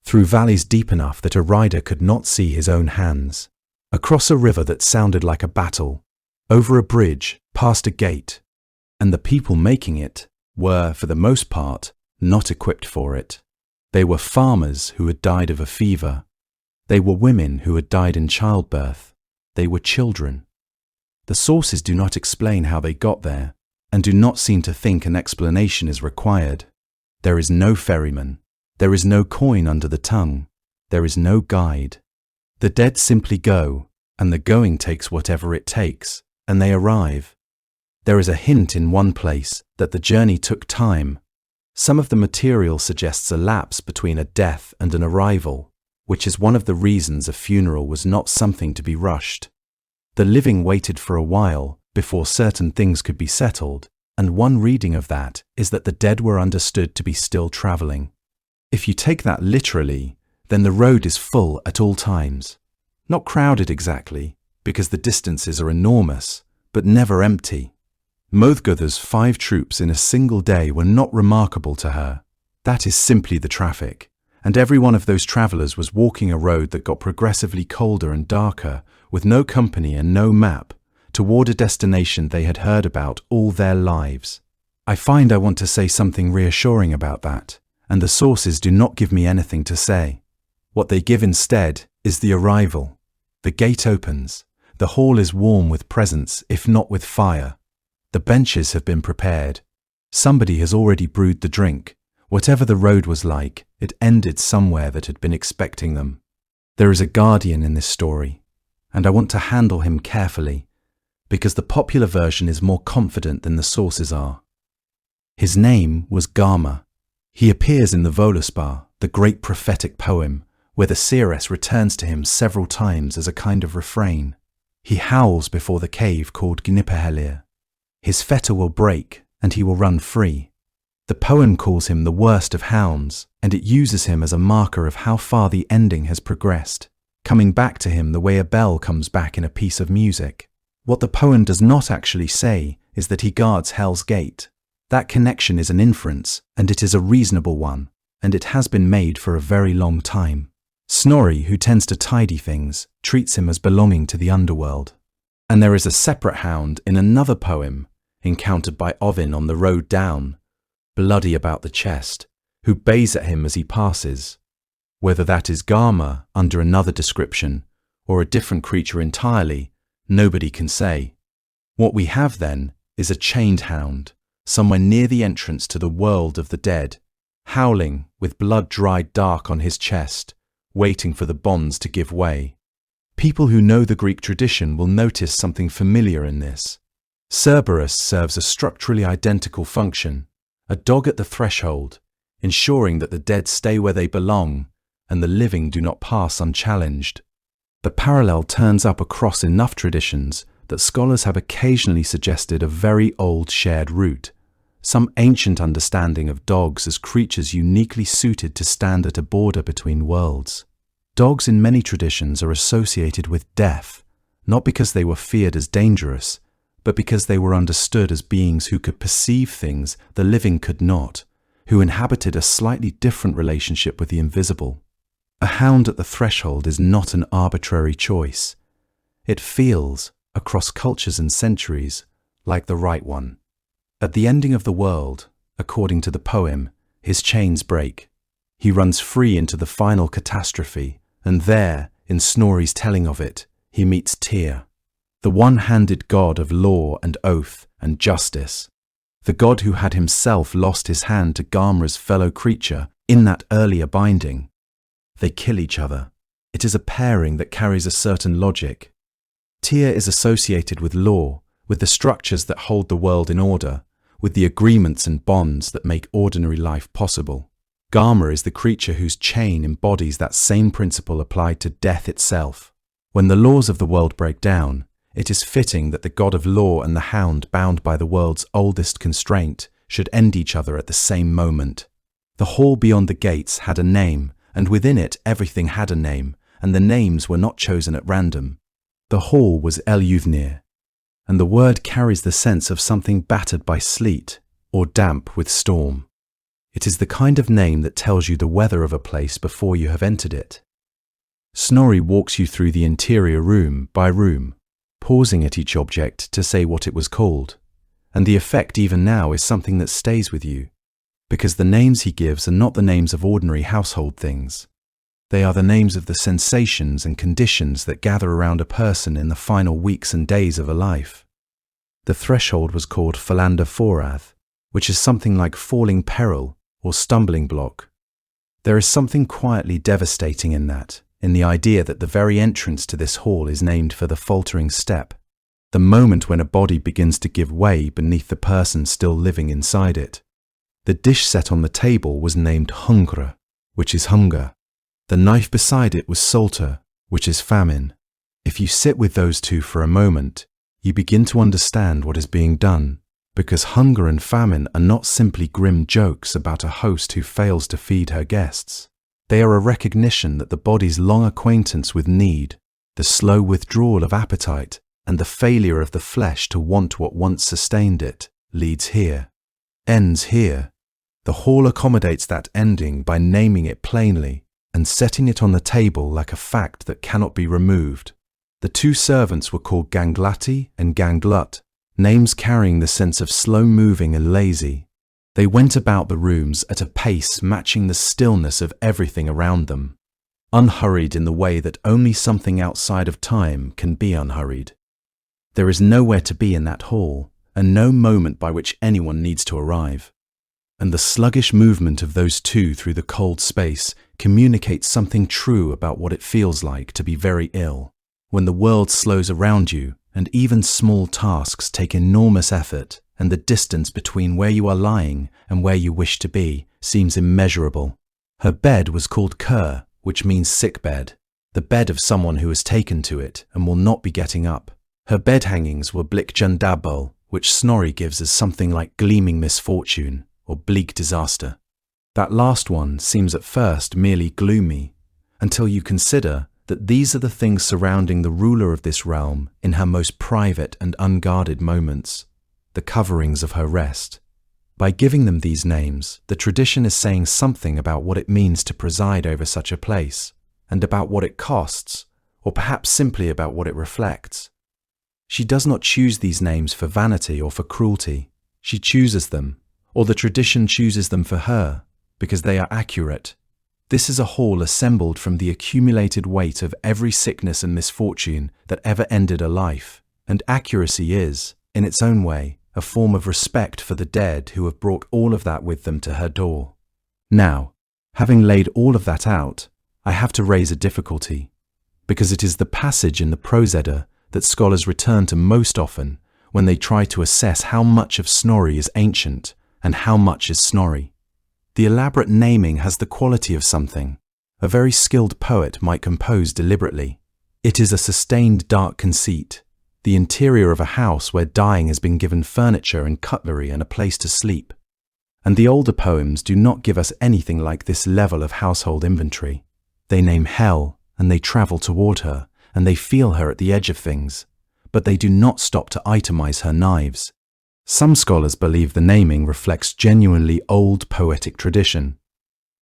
Through valleys deep enough that a rider could not see his own hands, across a river that sounded like a battle, over a bridge, past a gate, and the people making it were, for the most part, not equipped for it. They were farmers who had died of a fever. They were women who had died in childbirth. They were children. The sources do not explain how they got there, and do not seem to think an explanation is required. There is no ferryman. There is no coin under the tongue. There is no guide. The dead simply go, and the going takes whatever it takes, and they arrive. There is a hint in one place that the journey took time. Some of the material suggests a lapse between a death and an arrival, which is one of the reasons a funeral was not something to be rushed. The living waited for a while before certain things could be settled, and one reading of that is that the dead were understood to be still traveling. If you take that literally, then the road is full at all times. Not crowded exactly, because the distances are enormous, but never empty. Mothguthr's 5 troops in a single day were not remarkable to her. That is simply the traffic, and every one of those travellers was walking a road that got progressively colder and darker, with no company and no map, toward a destination they had heard about all their lives. I find I want to say something reassuring about that, and the sources do not give me anything to say. What they give instead is the arrival. The gate opens. The hall is warm with presents, if not with fire. The benches have been prepared. Somebody has already brewed the drink. Whatever the road was like, it ended somewhere that had been expecting them. There is a guardian in this story, and I want to handle him carefully, because the popular version is more confident than the sources are. His name was Garma. He appears in the Völuspá, the great prophetic poem, where the seeress returns to him several times as a kind of refrain. He howls before the cave called Gnipahellir. His fetter will break, and he will run free. The poem calls him the worst of hounds, and it uses him as a marker of how far the ending has progressed, coming back to him the way a bell comes back in a piece of music. What the poem does not actually say is that he guards Hel's gate. That connection is an inference, and it is a reasonable one, and it has been made for a very long time. Snorri, who tends to tidy things, treats him as belonging to the underworld. And there is a separate hound in another poem, encountered by Ovin on the road down, bloody about the chest, who bays at him as he passes. Whether that is Garma under another description, or a different creature entirely, nobody can say. What we have then is a chained hound, somewhere near the entrance to the world of the dead, howling with blood dried dark on his chest, waiting for the bonds to give way. People who know the Greek tradition will notice something familiar in this. Cerberus serves a structurally identical function, a dog at the threshold, ensuring that the dead stay where they belong and the living do not pass unchallenged. The parallel turns up across enough traditions that scholars have occasionally suggested a very old shared root, some ancient understanding of dogs as creatures uniquely suited to stand at a border between worlds. Dogs in many traditions are associated with death, not because they were feared as dangerous, but because they were understood as beings who could perceive things the living could not, who inhabited a slightly different relationship with the invisible. A hound at the threshold is not an arbitrary choice. It feels, across cultures and centuries, like the right one. At the ending of the world, according to the poem, his chains break. He runs free into the final catastrophe, and there, in Snorri's telling of it, he meets Tyr, the one-handed god of law and oath and justice, the god who had himself lost his hand to Garma's fellow creature in that earlier binding. They kill each other. It is a pairing that carries a certain logic. Tyr is associated with law, with the structures that hold the world in order, with the agreements and bonds that make ordinary life possible. Garma is the creature whose chain embodies that same principle applied to death itself. When the laws of the world break down, it is fitting that the god of law and the hound bound by the world's oldest constraint should end each other at the same moment. The hall beyond the gates had a name, and within it everything had a name, and the names were not chosen at random. The hall was Eljuvnir, and the word carries the sense of something battered by sleet or damp with storm. It is the kind of name that tells you the weather of a place before you have entered it. Snorri walks you through the interior room by room, pausing at each object to say what it was called, and the effect even now is something that stays with you, because the names he gives are not the names of ordinary household things. They are the names of the sensations and conditions that gather around a person in the final weeks and days of a life. The threshold was called Falanda Forath, which is something like falling peril or stumbling block. There is something quietly devastating in that, in the idea that the very entrance to this hall is named for the faltering step, the moment when a body begins to give way beneath the person still living inside it. The dish set on the table was named Hungra, which is hunger. The knife beside it was Salter, which is famine. If you sit with those two for a moment, you begin to understand what is being done, because hunger and famine are not simply grim jokes about a host who fails to feed her guests. They are a recognition that the body's long acquaintance with need, the slow withdrawal of appetite, and the failure of the flesh to want what once sustained it, leads here, ends here. The hall accommodates that ending by naming it plainly and setting it on the table like a fact that cannot be removed. The two servants were called Ganglati and Ganglut, names carrying the sense of slow-moving and lazy. They went about the rooms at a pace matching the stillness of everything around them, unhurried in the way that only something outside of time can be unhurried. There is nowhere to be in that hall, and no moment by which anyone needs to arrive. And the sluggish movement of those two through the cold space communicates something true about what it feels like to be very ill, when the world slows around you and even small tasks take enormous effort, and the distance between where you are lying and where you wish to be seems immeasurable. Her bed was called Kur, which means sick bed, the bed of someone who has taken to it and will not be getting up. Her bed hangings were Blikjandabul, which Snorri gives as something like gleaming misfortune or bleak disaster. That last one seems at first merely gloomy, until you consider that these are the things surrounding the ruler of this realm in her most private and unguarded moments, the coverings of her rest. By giving them these names, the tradition is saying something about what it means to preside over such a place, and about what it costs, or perhaps simply about what it reflects. She does not choose these names for vanity or for cruelty. She chooses them, or the tradition chooses them for her, because they are accurate. This is a hall assembled from the accumulated weight of every sickness and misfortune that ever ended a life, and accuracy is, in its own way, a form of respect for the dead who have brought all of that with them to her door. Now, having laid all of that out, I have to raise a difficulty, because it is the passage in the Prose Edda that scholars return to most often when they try to assess how much of Snorri is ancient and how much is Snorri. The elaborate naming has the quality of something a very skilled poet might compose deliberately. It is a sustained dark conceit, the interior of a house where dying has been given furniture and cutlery and a place to sleep. And the older poems do not give us anything like this level of household inventory. They name Hel, and they travel toward her, and they feel her at the edge of things, but they do not stop to itemize her knives. Some scholars believe the naming reflects genuinely old poetic tradition,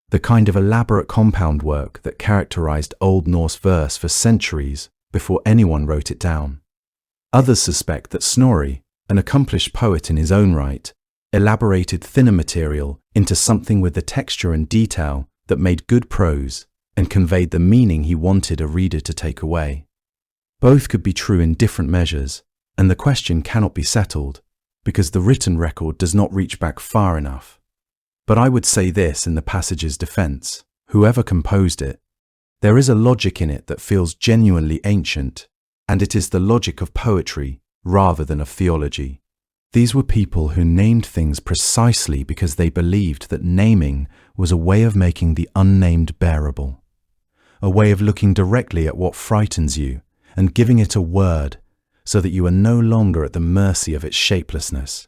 the kind of elaborate compound work that characterized Old Norse verse for centuries before anyone wrote it down. Others suspect that Snorri, an accomplished poet in his own right, elaborated thinner material into something with the texture and detail that made good prose and conveyed the meaning he wanted a reader to take away. Both could be true in different measures, and the question cannot be settled, because the written record does not reach back far enough. But I would say this in the passage's defense: whoever composed it, there is a logic in it that feels genuinely ancient, and it is the logic of poetry rather than of theology. These were people who named things precisely because they believed that naming was a way of making the unnamed bearable, a way of looking directly at what frightens you and giving it a word, so that you are no longer at the mercy of its shapelessness.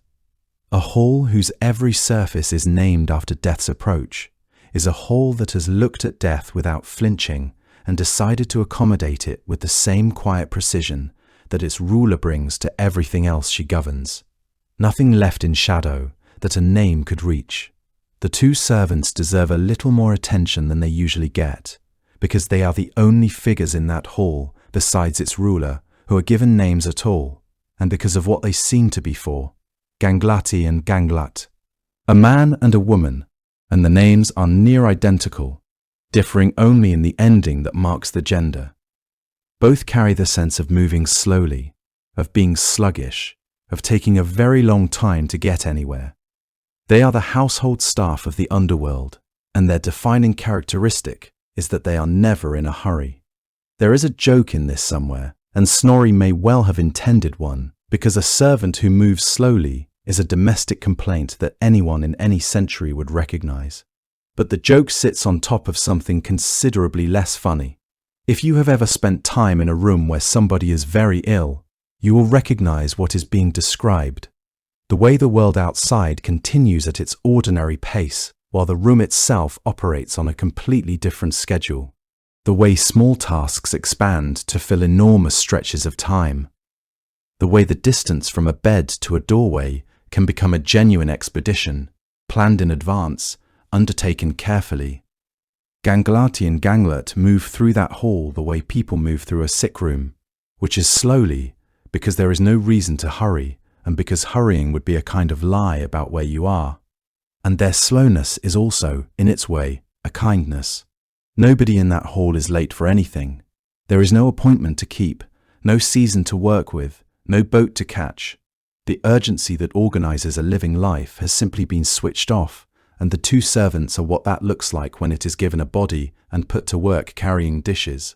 A hall whose every surface is named after death's approach is a hall that has looked at death without flinching and decided to accommodate it with the same quiet precision that its ruler brings to everything else she governs. Nothing left in shadow that a name could reach. The two servants deserve a little more attention than they usually get, because they are the only figures in that hall, besides its ruler, who are given names at all, and because of what they seem to be for, Ganglati and Ganglat. A man and a woman, and the names are near identical, differing only in the ending that marks the gender. Both carry the sense of moving slowly, of being sluggish, of taking a very long time to get anywhere. They are the household staff of the underworld, and their defining characteristic is that they are never in a hurry. There is a joke in this somewhere, and Snorri may well have intended one, because a servant who moves slowly is a domestic complaint that anyone in any century would recognize. But the joke sits on top of something considerably less funny. If you have ever spent time in a room where somebody is very ill, you will recognize what is being described. The way the world outside continues at its ordinary pace, while the room itself operates on a completely different schedule. The way small tasks expand to fill enormous stretches of time. The way the distance from a bed to a doorway can become a genuine expedition, planned in advance, undertaken carefully. Ganglati and Ganglet move through that hall the way people move through a sick room, which is slowly, because there is no reason to hurry, and because hurrying would be a kind of lie about where you are. And their slowness is also, in its way, a kindness. Nobody in that hall is late for anything. There is no appointment to keep, no season to work with, no boat to catch. The urgency that organizes a living life has simply been switched off, and the two servants are what that looks like when it is given a body and put to work carrying dishes.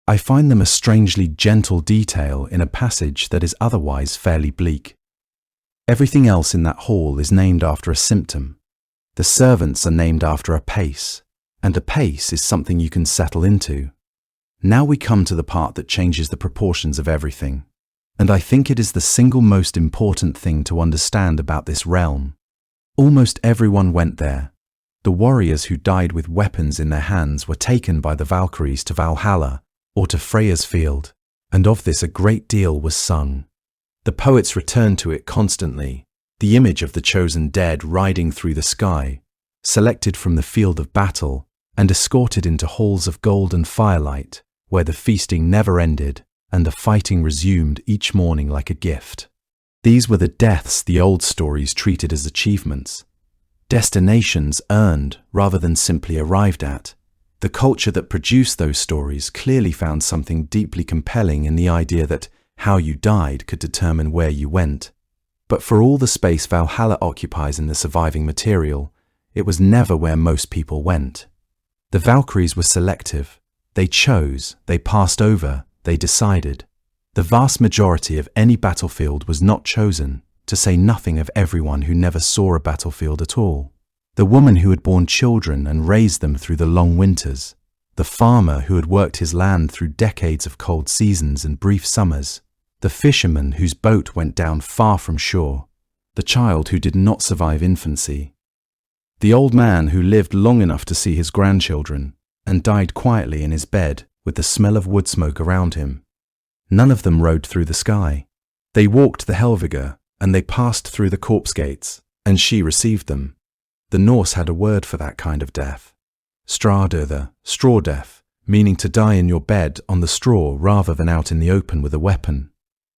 I find them a strangely gentle detail in a passage that is otherwise fairly bleak. Everything else in that hall is named after a symptom. The servants are named after a pace, and a pace is something you can settle into. Now we come to the part that changes the proportions of everything, and I think it is the single most important thing to understand about this realm. Almost everyone went there. The warriors who died with weapons in their hands were taken by the Valkyries to Valhalla, or to Freya's field, and of this a great deal was sung. The poets returned to it constantly, the image of the chosen dead riding through the sky, selected from the field of battle, and escorted into halls of gold and firelight, where the feasting never ended, and the fighting resumed each morning like a gift. These were the deaths the old stories treated as achievements, destinations earned rather than simply arrived at. The culture that produced those stories clearly found something deeply compelling in the idea that how you died could determine where you went. But for all the space Valhalla occupies in the surviving material, it was never where most people went. The Valkyries were selective. They chose, they passed over, they decided. The vast majority of any battlefield was not chosen, to say nothing of everyone who never saw a battlefield at all. The woman who had borne children and raised them through the long winters. The farmer who had worked his land through decades of cold seasons and brief summers. The fisherman whose boat went down far from shore. The child who did not survive infancy. The old man who lived long enough to see his grandchildren and died quietly in his bed with the smell of wood smoke around him. None of them rode through the sky. They walked the Helviga, and they passed through the corpse gates, and she received them. The Norse had a word for that kind of death. Stradöða, straw death, meaning to die in your bed on the straw rather than out in the open with a weapon.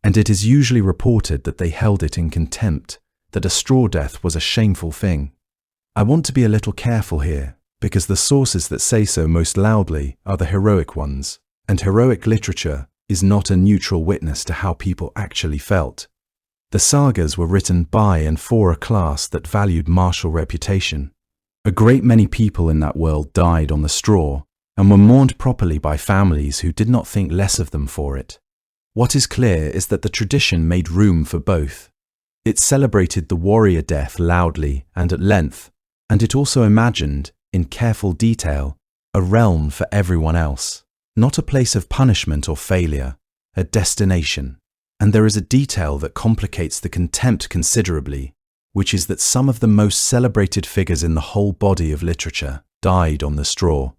And it is usually reported that they held it in contempt, that a straw death was a shameful thing. I want to be a little careful here, because the sources that say so most loudly are the heroic ones, and heroic literature is not a neutral witness to how people actually felt. The sagas were written by and for a class that valued martial reputation. A great many people in that world died on the straw and were mourned properly by families who did not think less of them for it. What is clear is that the tradition made room for both. It celebrated the warrior death loudly and at length, and it also imagined, in careful detail, a realm for everyone else. Not a place of punishment or failure, a destination. And there is a detail that complicates the contempt considerably, which is that some of the most celebrated figures in the whole body of literature died on the straw.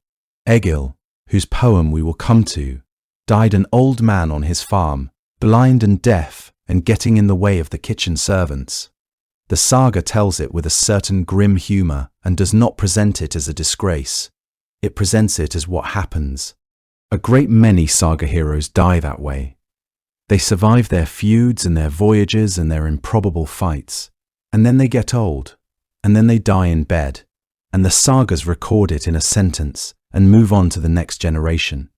Egil, whose poem we will come to, died an old man on his farm, blind and deaf and getting in the way of the kitchen servants. The saga tells it with a certain grim humour and does not present it as a disgrace. It presents it as what happens. A great many saga heroes die that way. They survive their feuds and their voyages and their improbable fights, and then they get old, and then they die in bed, and the sagas record it in a sentence and move on to the next generation.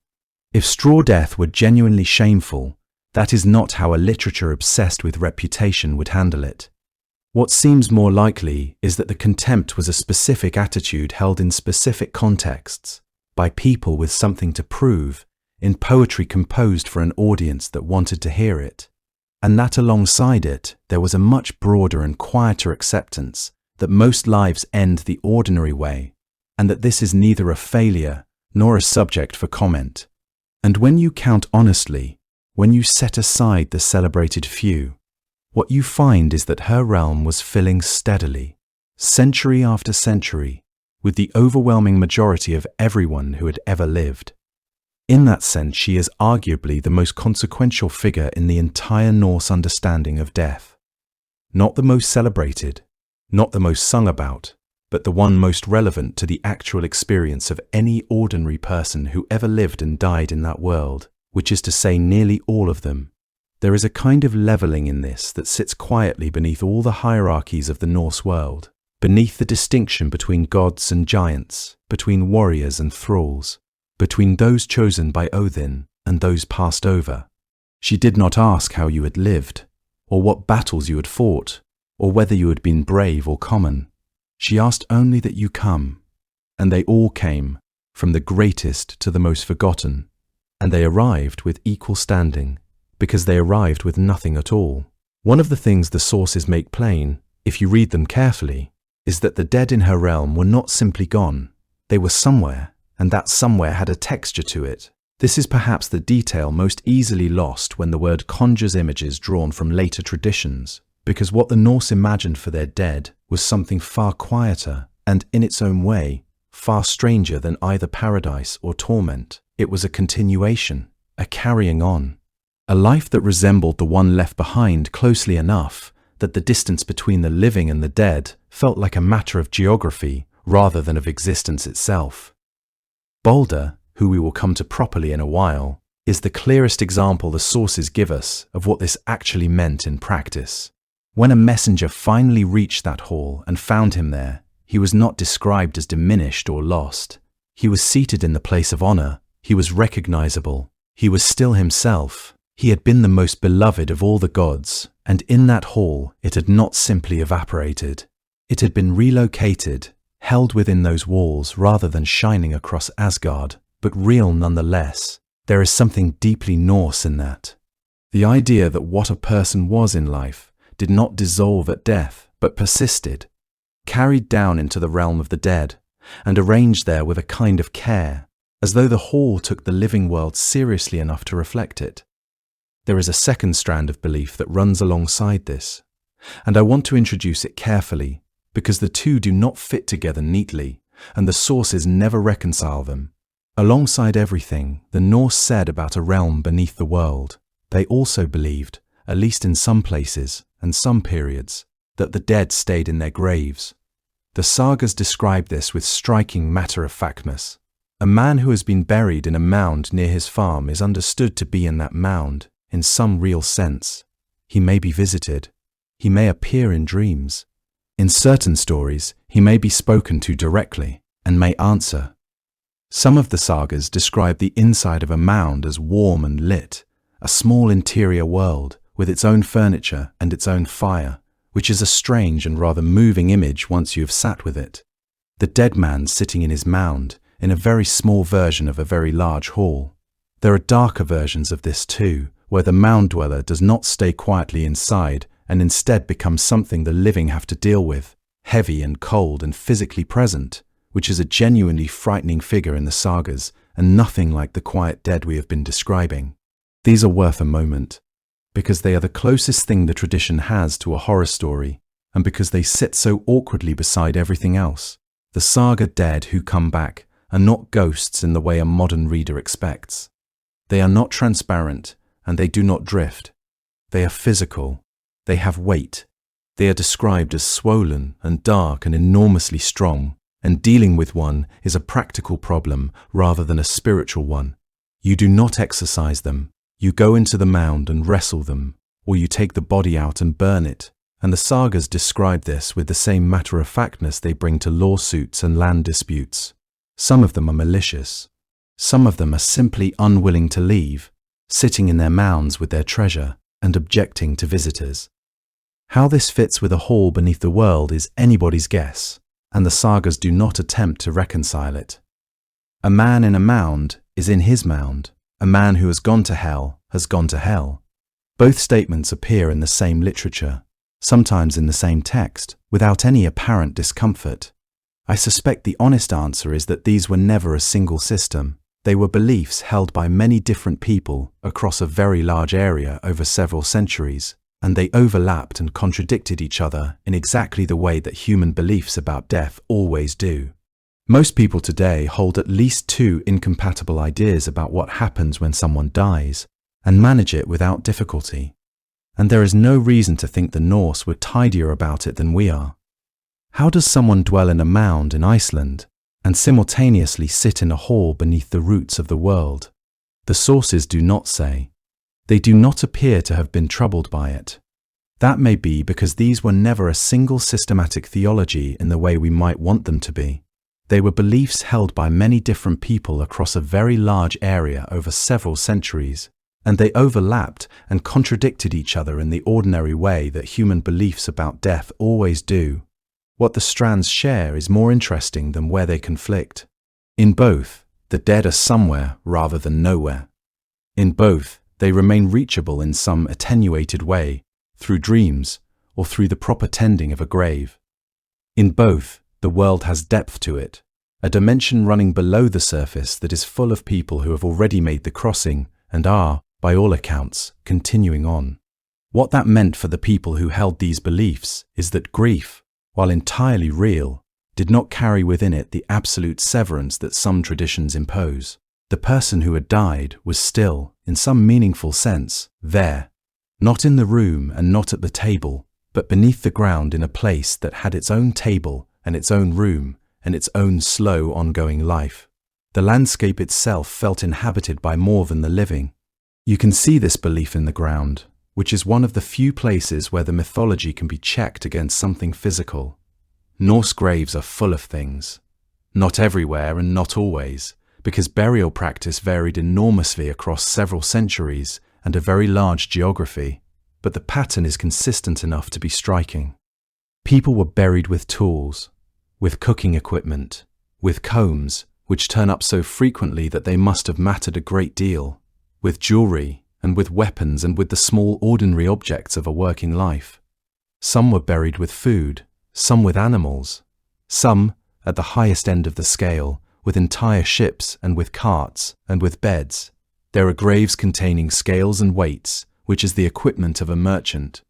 If straw death were genuinely shameful, that is not how a literature obsessed with reputation would handle it. What seems more likely is that the contempt was a specific attitude held in specific contexts, by people with something to prove, in poetry composed for an audience that wanted to hear it, and that alongside it there was a much broader and quieter acceptance that most lives end the ordinary way, and that this is neither a failure nor a subject for comment. And when you count honestly, when you set aside the celebrated few, what you find is that her realm was filling steadily, century after century, with the overwhelming majority of everyone who had ever lived. In that sense, she is arguably the most consequential figure in the entire Norse understanding of death. Not the most celebrated, not the most sung about, but the one most relevant to the actual experience of any ordinary person who ever lived and died in that world, which is to say nearly all of them. There is a kind of levelling in this that sits quietly beneath all the hierarchies of the Norse world, beneath the distinction between gods and giants, between warriors and thralls, between those chosen by Odin and those passed over. She did not ask how you had lived, or what battles you had fought, or whether you had been brave or common. She asked only that you come, and they all came, from the greatest to the most forgotten, and they arrived with equal standing, because they arrived with nothing at all. One of the things the sources make plain, if you read them carefully, is that the dead in her realm were not simply gone. They were somewhere, and that somewhere had a texture to it. This is perhaps the detail most easily lost when the word conjures images drawn from later traditions, because what the Norse imagined for their dead was something far quieter and, in its own way, far stranger than either paradise or torment. It was a continuation, a carrying on. A life that resembled the one left behind closely enough that the distance between the living and the dead felt like a matter of geography rather than of existence itself. Baldr, who we will come to properly in a while, is the clearest example the sources give us of what this actually meant in practice. When a messenger finally reached that hall and found him there, he was not described as diminished or lost. He was seated in the place of honor. He was recognizable. He was still himself. He had been the most beloved of all the gods, and in that hall it had not simply evaporated. It had been relocated, held within those walls rather than shining across Asgard, but real nonetheless. There is something deeply Norse in that. The idea that what a person was in life did not dissolve at death, but persisted, carried down into the realm of the dead, and arranged there with a kind of care, as though the hall took the living world seriously enough to reflect it. There is a second strand of belief that runs alongside this, and I want to introduce it carefully, because the two do not fit together neatly, and the sources never reconcile them. Alongside everything the Norse said about a realm beneath the world, they also believed, at least in some places and some periods, that the dead stayed in their graves. The sagas describe this with striking matter-of-factness. A man who has been buried in a mound near his farm is understood to be in that mound, in some real sense. He may be visited. He may appear in dreams. In certain stories, he may be spoken to directly and may answer. Some of the sagas describe the inside of a mound as warm and lit, a small interior world with its own furniture and its own fire, which is a strange and rather moving image once you have sat with it. The dead man sitting in his mound, in a very small version of a very large hall. There are darker versions of this too, where the mound dweller does not stay quietly inside and instead becomes something the living have to deal with, heavy and cold and physically present, which is a genuinely frightening figure in the sagas and nothing like the quiet dead we have been describing. These are worth a moment, because they are the closest thing the tradition has to a horror story, and because they sit so awkwardly beside everything else. The saga dead who come back are not ghosts in the way a modern reader expects. They are not transparent, and they do not drift. They are physical. They have weight. They are described as swollen and dark and enormously strong, and dealing with one is a practical problem rather than a spiritual one. You do not exorcise them. You go into the mound and wrestle them, or you take the body out and burn it. And the sagas describe this with the same matter-of-factness they bring to lawsuits and land disputes. Some of them are malicious. Some of them are simply unwilling to leave, sitting in their mounds with their treasure and objecting to visitors. How this fits with a hall beneath the world is anybody's guess, and the sagas do not attempt to reconcile it. A man in a mound is in his mound. A man who has gone to hell has gone to hell. Both statements appear in the same literature, sometimes in the same text, without any apparent discomfort. I suspect the honest answer is that these were never a single system. They were beliefs held by many different people across a very large area over several centuries, and they overlapped and contradicted each other in exactly the way that human beliefs about death always do. Most people today hold at least two incompatible ideas about what happens when someone dies, and manage it without difficulty. And there is no reason to think the Norse were tidier about it than we are. How does someone dwell in a mound in Iceland and simultaneously sit in a hall beneath the roots of the world? The sources do not say. They do not appear to have been troubled by it. That may be because these were never a single systematic theology in the way we might want them to be. They were beliefs held by many different people across a very large area over several centuries, and they overlapped and contradicted each other in the ordinary way that human beliefs about death always do. What the strands share is more interesting than where they conflict. In both, the dead are somewhere rather than nowhere. In both, they remain reachable in some attenuated way, through dreams or through the proper tending of a grave. In both, the world has depth to it, a dimension running below the surface that is full of people who have already made the crossing and are, by all accounts, continuing on. What that meant for the people who held these beliefs is that grief, while entirely real, did not carry within it the absolute severance that some traditions impose. The person who had died was still, in some meaningful sense, there, not in the room and not at the table, but beneath the ground in a place that had its own table and its own room and its own slow ongoing life. The landscape itself felt inhabited by more than the living. You can see this belief in the ground, which is one of the few places where the mythology can be checked against something physical. Norse graves are full of things. Not everywhere and not always, because burial practice varied enormously across several centuries and a very large geography, but the pattern is consistent enough to be striking. People were buried with tools, with cooking equipment, with combs, which turn up so frequently that they must have mattered a great deal, with jewelry, and with weapons and with the small ordinary objects of a working life. Some were buried with food, some with animals, some, at the highest end of the scale, with entire ships and with carts and with beds. There are graves containing scales and weights, which is the equipment of a merchant.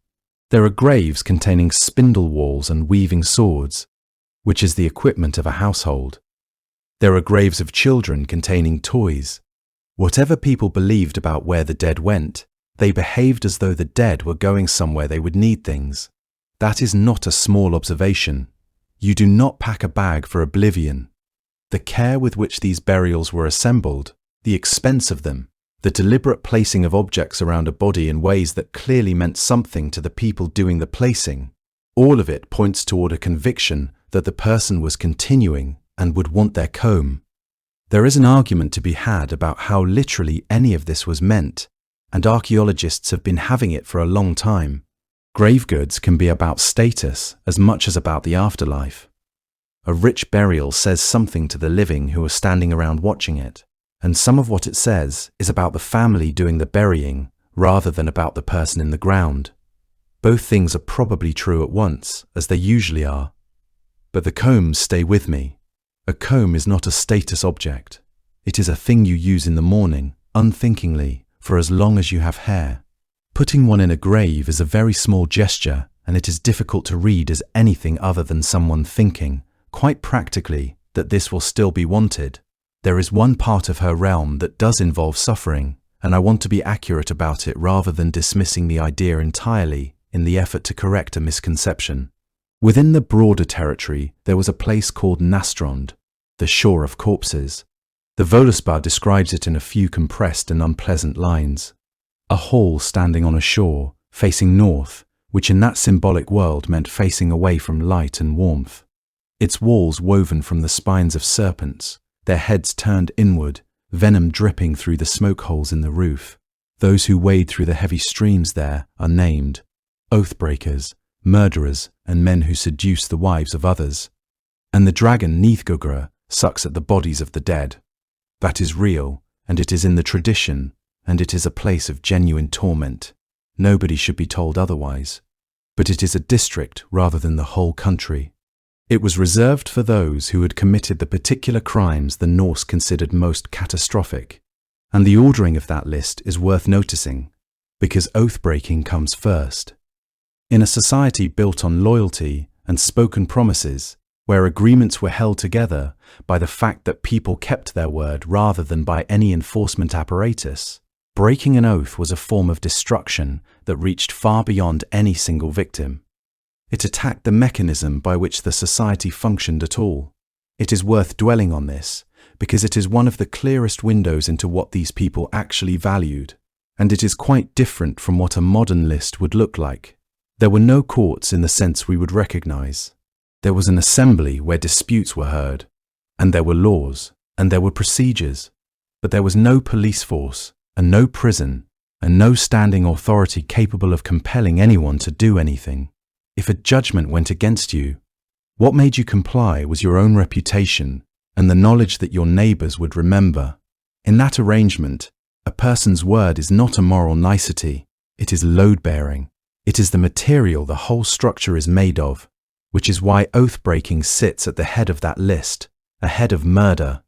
There are graves containing spindle whorls and weaving swords, which is the equipment of a household. There are graves of children containing toys. Whatever people believed about where the dead went, they behaved as though the dead were going somewhere they would need things. That is not a small observation. You do not pack a bag for oblivion. The care with which these burials were assembled, the expense of them, the deliberate placing of objects around a body in ways that clearly meant something to the people doing the placing, all of it points toward a conviction that the person was continuing and would want their comb. There is an argument to be had about how literally any of this was meant, and archaeologists have been having it for a long time. Grave goods can be about status as much as about the afterlife. A rich burial says something to the living who are standing around watching it, and some of what it says is about the family doing the burying rather than about the person in the ground. Both things are probably true at once, as they usually are. But the combs stay with me. A comb is not a status object. It is a thing you use in the morning, unthinkingly, for as long as you have hair. Putting one in a grave is a very small gesture, and it is difficult to read as anything other than someone thinking, quite practically, that this will still be wanted, There is one part of her realm that does involve suffering, and I want to be accurate about it rather than dismissing the idea entirely in the effort to correct a misconception. Within the broader territory, there was a place called Nastrond, the shore of corpses. The Völuspá describes it in a few compressed and unpleasant lines. A hall standing on a shore, facing north, which in that symbolic world meant facing away from light and warmth. Its walls woven from the spines of serpents, their heads turned inward, venom dripping through the smoke holes in the roof. Those who wade through the heavy streams there are named oath-breakers, murderers, and men who seduce the wives of others. And the dragon Nithgugr sucks at the bodies of the dead. That is real, and it is in the tradition, and it is a place of genuine torment. Nobody should be told otherwise. But it is a district rather than the whole country. It was reserved for those who had committed the particular crimes the Norse considered most catastrophic. And the ordering of that list is worth noticing, because oath-breaking comes first. In a society built on loyalty and spoken promises, where agreements were held together by the fact that people kept their word rather than by any enforcement apparatus, breaking an oath was a form of destruction that reached far beyond any single victim. It attacked the mechanism by which the society functioned at all. It is worth dwelling on this, because it is one of the clearest windows into what these people actually valued, and it is quite different from what a modern list would look like. There were no courts in the sense we would recognize. There was an assembly where disputes were heard, and there were laws, and there were procedures, but there was no police force, and no prison, and no standing authority capable of compelling anyone to do anything. If a judgment went against you, what made you comply was your own reputation and the knowledge that your neighbors would remember. In that arrangement, a person's word is not a moral nicety, it is load-bearing. It is the material the whole structure is made of, which is why oath-breaking sits at the head of that list, ahead of murder.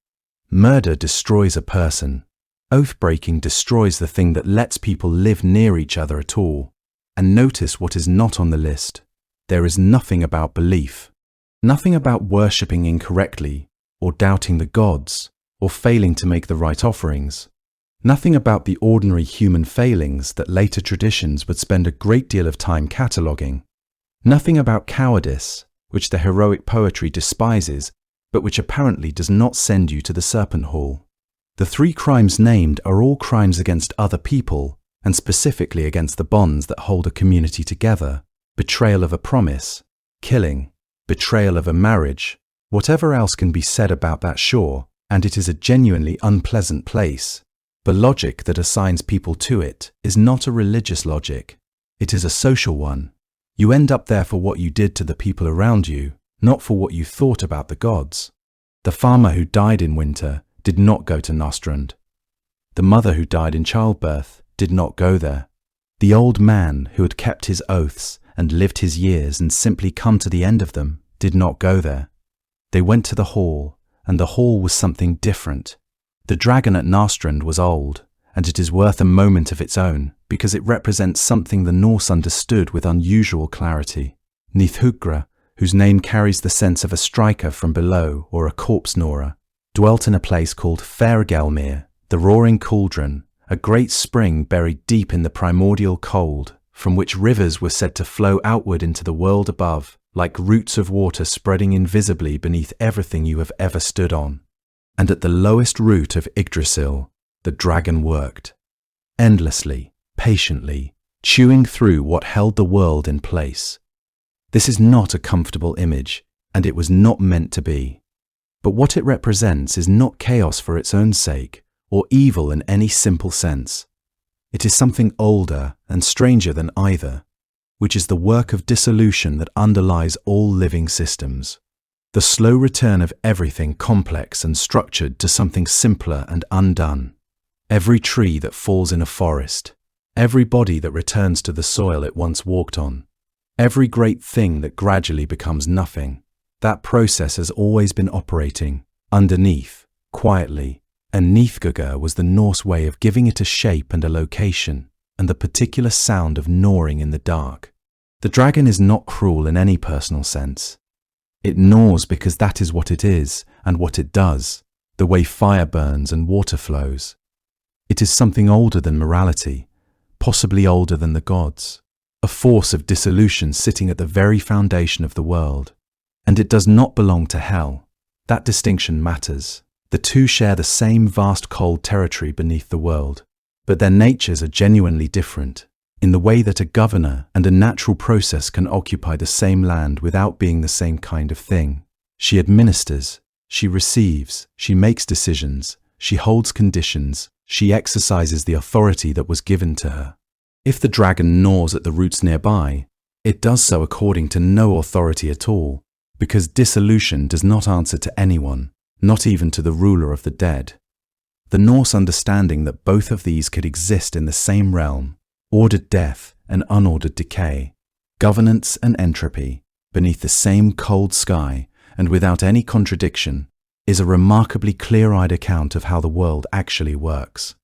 Murder destroys a person. Oath-breaking destroys the thing that lets people live near each other at all. And notice what is not on the list. There is nothing about belief, nothing about worshipping incorrectly, or doubting the gods, or failing to make the right offerings. Nothing about the ordinary human failings that later traditions would spend a great deal of time cataloguing. Nothing about cowardice, which the heroic poetry despises, but which apparently does not send you to the serpent hall. The three crimes named are all crimes against other people, and specifically against the bonds that hold a community together. Betrayal of a promise, killing, betrayal of a marriage, whatever else can be said about that shore, and it is a genuinely unpleasant place. The logic that assigns people to it is not a religious logic. It is a social one. You end up there for what you did to the people around you, not for what you thought about the gods. The farmer who died in winter did not go to Nastrand. The mother who died in childbirth did not go there. The old man who had kept his oaths and lived his years and simply come to the end of them did not go there. They went to the hall, and the hall was something different. The dragon at Nastrand was old, and it is worth a moment of its own because it represents something the Norse understood with unusual clarity. Nithgugr, whose name carries the sense of a striker from below or a corpse gnawer, dwelt in a place called Fergelmir, the roaring cauldron, a great spring buried deep in the primordial cold, from which rivers were said to flow outward into the world above, like roots of water spreading invisibly beneath everything you have ever stood on. And at the lowest root of Yggdrasil, the dragon worked, endlessly, patiently, chewing through what held the world in place. This is not a comfortable image, and it was not meant to be. But what it represents is not chaos for its own sake, or evil in any simple sense. It is something older and stranger than either, which is the work of dissolution that underlies all living systems. The slow return of everything complex and structured to something simpler and undone. Every tree that falls in a forest, every body that returns to the soil it once walked on, every great thing that gradually becomes nothing. That process has always been operating, underneath, quietly, and Nithgugr was the Norse way of giving it a shape and a location, and the particular sound of gnawing in the dark. The dragon is not cruel in any personal sense. It gnaws because that is what it is and what it does. the way fire burns and water flows. It is something older than morality, possibly older than the gods, a force of dissolution sitting at the very foundation of the world. And it does not belong to Hel. That distinction matters. The two share the same vast cold territory beneath the world, but their natures are genuinely different, in the way that a governor and a natural process can occupy the same land without being the same kind of thing. She administers, she receives, she makes decisions, she holds conditions, she exercises the authority that was given to her. If the dragon gnaws at the roots nearby, it does so according to no authority at all, because dissolution does not answer to anyone, not even to the ruler of the dead. The Norse understanding that both of these could exist in the same realm, ordered death and unordered decay, governance and entropy, beneath the same cold sky and without any contradiction, is a remarkably clear-eyed account of how the world actually works.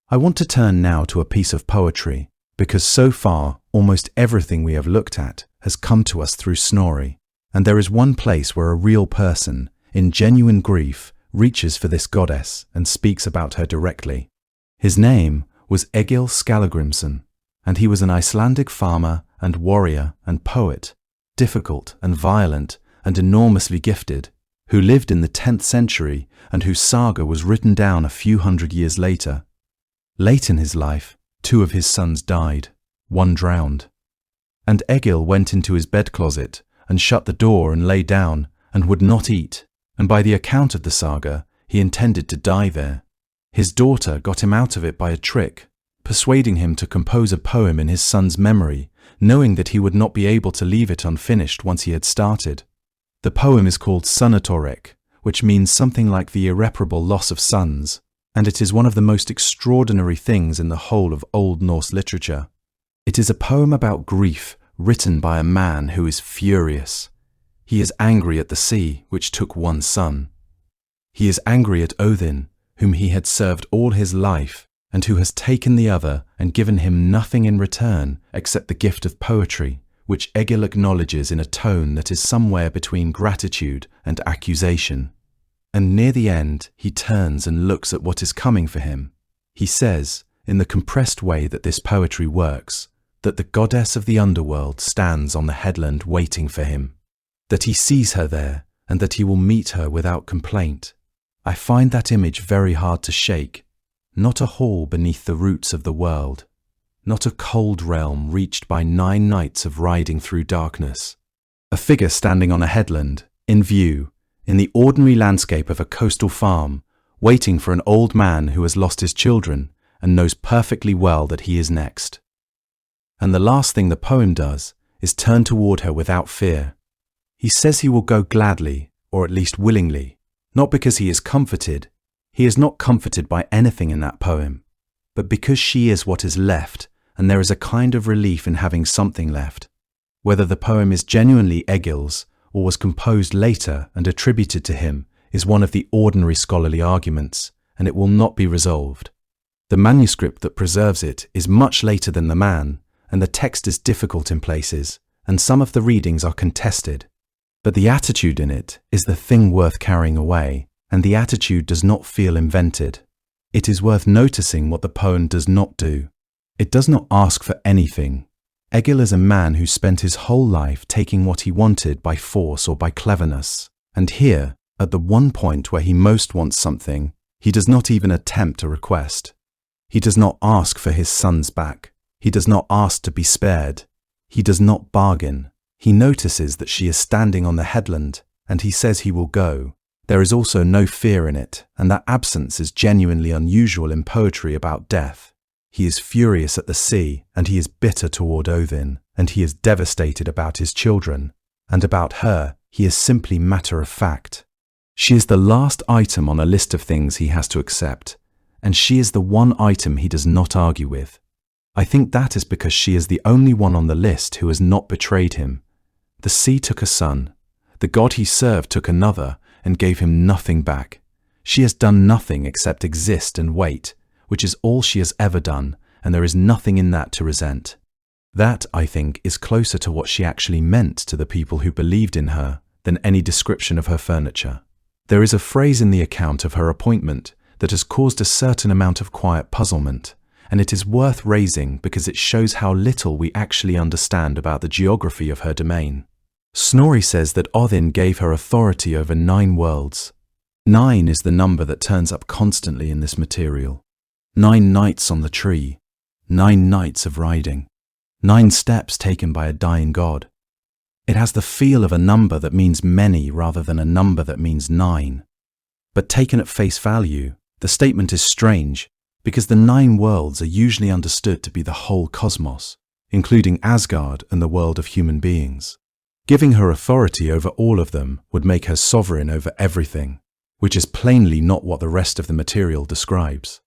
I want to turn now to a piece of poetry, because so far almost everything we have looked at has come to us through Snorri, and there is one place where a real person, in genuine grief, reaches for this goddess and speaks about her directly. His name was Egil Skallagrimsson, and he was an Icelandic farmer and warrior and poet, difficult and violent and enormously gifted, who lived in the 10th century and whose saga was written down a few hundred years later. Late in his life, 2 of his sons died, 1 drowned. And Egil went into his bed closet and shut the door and lay down and would not eat, and by the account of the saga, he intended to die there. His daughter got him out of it by a trick, persuading him to compose a poem in his son's memory, knowing that he would not be able to leave it unfinished once he had started. The poem is called Sunnatorek, which means something like the irreparable loss of sons, and it is one of the most extraordinary things in the whole of Old Norse literature. It is a poem about grief written by a man who is furious. He is angry at the sea, which took 1 son. He is angry at Odin, whom he had served all his life, and who has taken the other and given him nothing in return except the gift of poetry, which Egil acknowledges in a tone that is somewhere between gratitude and accusation. And near the end, he turns and looks at what is coming for him. He says, in the compressed way that this poetry works, that the goddess of the underworld stands on the headland waiting for him, that he sees her there and that he will meet her without complaint. I find that image very hard to shake. Not a hall beneath the roots of the world, not a cold realm reached by 9 nights of riding through darkness. A figure standing on a headland, in view, in the ordinary landscape of a coastal farm, waiting for an old man who has lost his children and knows perfectly well that he is next. And the last thing the poem does is turn toward her without fear. He says he will go gladly, or at least willingly, not because he is comforted. He is not comforted by anything in that poem, but because she is what is left, and there is a kind of relief in having something left. Whether the poem is genuinely Egil's or was composed later and attributed to him is one of the ordinary scholarly arguments, and it will not be resolved. The manuscript that preserves it is much later than the man, and the text is difficult in places, and some of the readings are contested. But the attitude in it is the thing worth carrying away, and the attitude does not feel invented. It is worth noticing what the poem does not do. It does not ask for anything. Egil is a man who spent his whole life taking what he wanted by force or by cleverness, and here, at the one point where he most wants something, he does not even attempt a request. He does not ask for his sons back. He does not ask to be spared. He does not bargain. He notices that she is standing on the headland, and he says he will go. There is also no fear in it, and that absence is genuinely unusual in poetry about death. He is furious at the sea, and he is bitter toward Odin, and he is devastated about his children, and about her, he is simply matter of fact. She is the last item on a list of things he has to accept, and she is the one item he does not argue with. I think that is because she is the only one on the list who has not betrayed him. The sea took a son, the god he served took another, and gave him nothing back. She has done nothing except exist and wait, which is all she has ever done, and there is nothing in that to resent. That, I think, is closer to what she actually meant to the people who believed in her than any description of her furniture. There is a phrase in the account of her appointment that has caused a certain amount of quiet puzzlement, and it is worth raising because it shows how little we actually understand about the geography of her domain. Snorri says that Odin gave her authority over 9 worlds. 9 is the number that turns up constantly in this material. 9 nights on the tree, 9 nights of riding, 9 steps taken by a dying god. It has the feel of a number that means many rather than a number that means 9. But taken at face value, the statement is strange because the 9 worlds are usually understood to be the whole cosmos, including Asgard and the world of human beings. Giving her authority over all of them would make her sovereign over everything, which is plainly not what the rest of the material describes.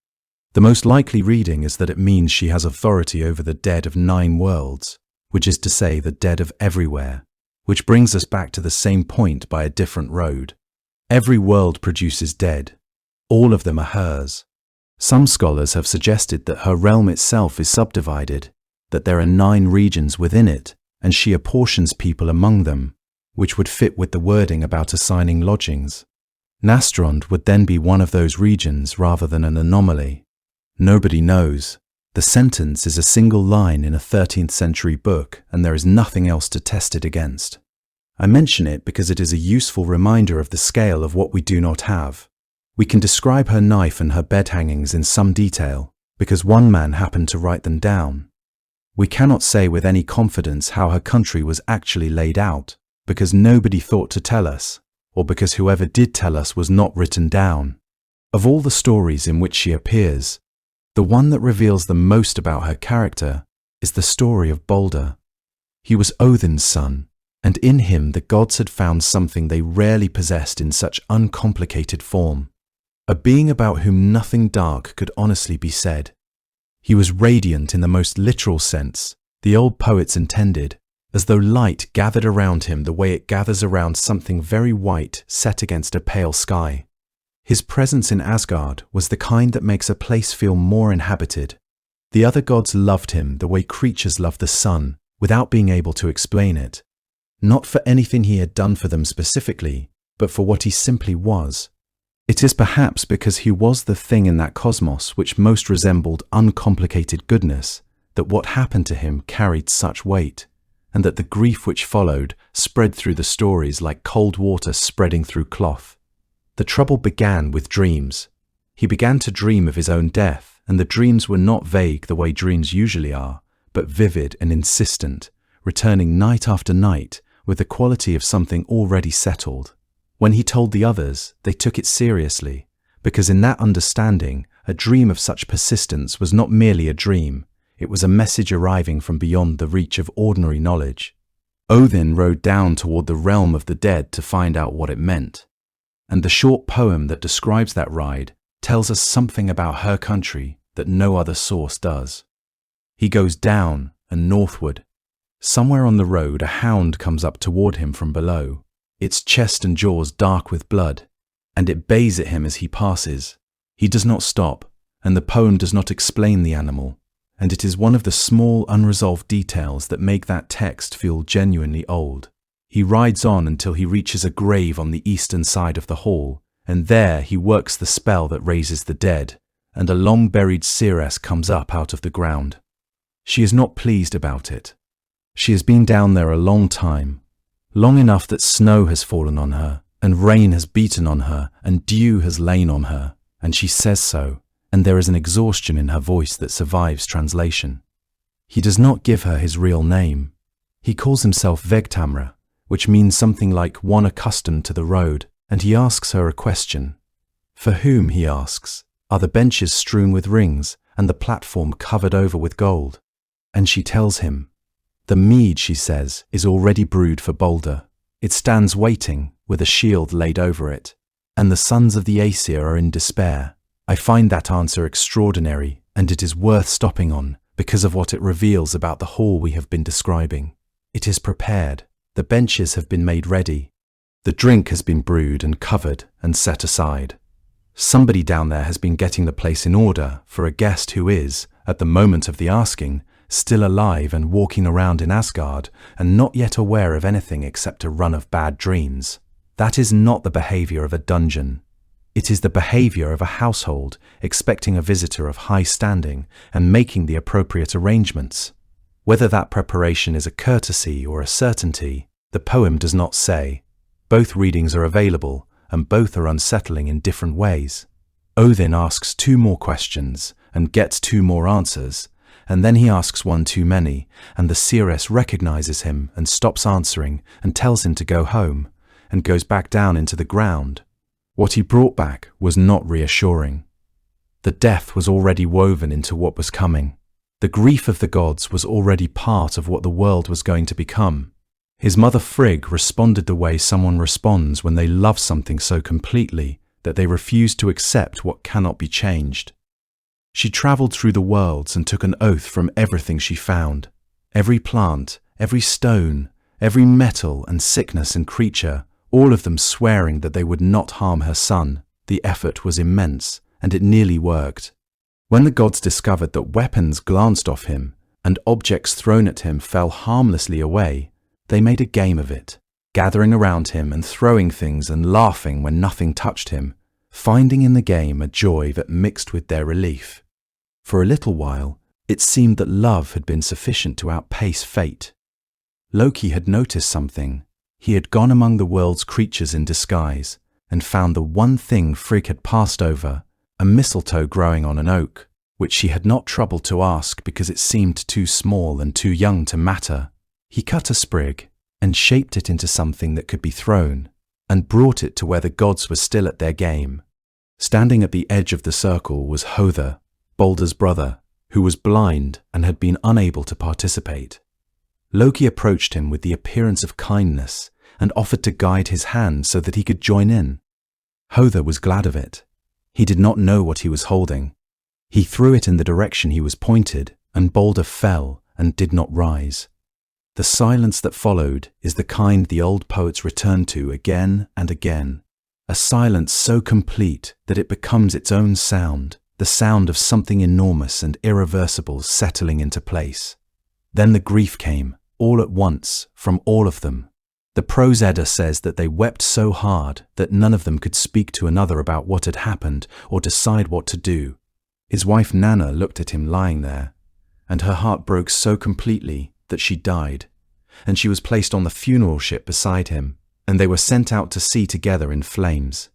The most likely reading is that it means she has authority over the dead of 9 worlds, which is to say the dead of everywhere, which brings us back to the same point by a different road. Every world produces dead. All of them are hers. Some scholars have suggested that her realm itself is subdivided, that there are 9 regions within it, and she apportions people among them, which would fit with the wording about assigning lodgings. Nastrond would then be one of those regions rather than an anomaly. Nobody knows. The sentence is a single line in a 13th century book, and there is nothing else to test it against. I mention it because it is a useful reminder of the scale of what we do not have. We can describe her knife and her bed hangings in some detail, because one man happened to write them down. We cannot say with any confidence how her country was actually laid out, because nobody thought to tell us, or because whoever did tell us was not written down. Of all the stories in which she appears, the one that reveals the most about her character is the story of Baldr. He was Odin's son, and in him the gods had found something they rarely possessed in such uncomplicated form. A being about whom nothing dark could honestly be said. He was radiant in the most literal sense, the old poets intended, as though light gathered around him the way it gathers around something very white set against a pale sky. His presence in Asgard was the kind that makes a place feel more inhabited. The other gods loved him the way creatures love the sun, without being able to explain it. Not for anything he had done for them specifically, but for what he simply was. It is perhaps because he was the thing in that cosmos which most resembled uncomplicated goodness, that what happened to him carried such weight, and that the grief which followed spread through the stories like cold water spreading through cloth. The trouble began with dreams. He began to dream of his own death, and the dreams were not vague the way dreams usually are, but vivid and insistent, returning night after night with the quality of something already settled. When he told the others, they took it seriously, because in that understanding, a dream of such persistence was not merely a dream, it was a message arriving from beyond the reach of ordinary knowledge. Odin rode down toward the realm of the dead to find out what it meant. And the short poem that describes that ride tells us something about her country that no other source does. He goes down and northward. Somewhere on the road a hound comes up toward him from below, its chest and jaws dark with blood, and it bays at him as he passes. He does not stop, and the poem does not explain the animal, and it is one of the small unresolved details that make that text feel genuinely old. He rides on until he reaches a grave on the eastern side of the hall, and there he works the spell that raises the dead, and a long-buried seeress comes up out of the ground. She is not pleased about it. She has been down there a long time, long enough that snow has fallen on her, and rain has beaten on her, and dew has lain on her, and she says so, and there is an exhaustion in her voice that survives translation. He does not give her his real name. He calls himself Vegtamra, which means something like one accustomed to the road, and he asks her a question. For whom, he asks, are the benches strewn with rings and the platform covered over with gold? And she tells him. The mead, she says, is already brewed for Baldr. It stands waiting, with a shield laid over it, and the sons of the Aesir are in despair. I find that answer extraordinary, and it is worth stopping on, because of what it reveals about the hall we have been describing. It is prepared. The benches have been made ready. The drink has been brewed and covered and set aside. Somebody down there has been getting the place in order for a guest who is, at the moment of the asking, still alive and walking around in Asgard and not yet aware of anything except a run of bad dreams. That is not the behavior of a dungeon. It is the behavior of a household expecting a visitor of high standing and making the appropriate arrangements. Whether that preparation is a courtesy or a certainty, the poem does not say. Both readings are available, and both are unsettling in different ways. Odin asks 2 more questions and gets 2 more answers, and then he asks one too many, and the seeress recognizes him and stops answering and tells him to go home, and goes back down into the ground. What he brought back was not reassuring. The death was already woven into what was coming. The grief of the gods was already part of what the world was going to become. His mother Frigg responded the way someone responds when they love something so completely that they refuse to accept what cannot be changed. She travelled through the worlds and took an oath from everything she found. Every plant, every stone, every metal and sickness and creature, all of them swearing that they would not harm her son. The effort was immense, and it nearly worked. When the gods discovered that weapons glanced off him and objects thrown at him fell harmlessly away, they made a game of it, gathering around him and throwing things and laughing when nothing touched him, finding in the game a joy that mixed with their relief. For a little while, it seemed that love had been sufficient to outpace fate. Loki had noticed something. He had gone among the world's creatures in disguise and found the one thing Frigg had passed over, a mistletoe growing on an oak, which she had not troubled to ask because it seemed too small and too young to matter. He cut a sprig and shaped it into something that could be thrown, and brought it to where the gods were still at their game. Standing at the edge of the circle was Hother, Baldr's brother, who was blind and had been unable to participate. Loki approached him with the appearance of kindness and offered to guide his hand so that he could join in. Hother was glad of it. He did not know what he was holding. He threw it in the direction he was pointed, and Baldr fell and did not rise. The silence that followed is the kind the old poets return to again and again, a silence so complete that it becomes its own sound, the sound of something enormous and irreversible settling into place. Then the grief came, all at once, from all of them. The prose Edda says that they wept so hard that none of them could speak to another about what had happened or decide what to do. His wife Nanna looked at him lying there, and her heart broke so completely that she died, and she was placed on the funeral ship beside him, and they were sent out to sea together in flames.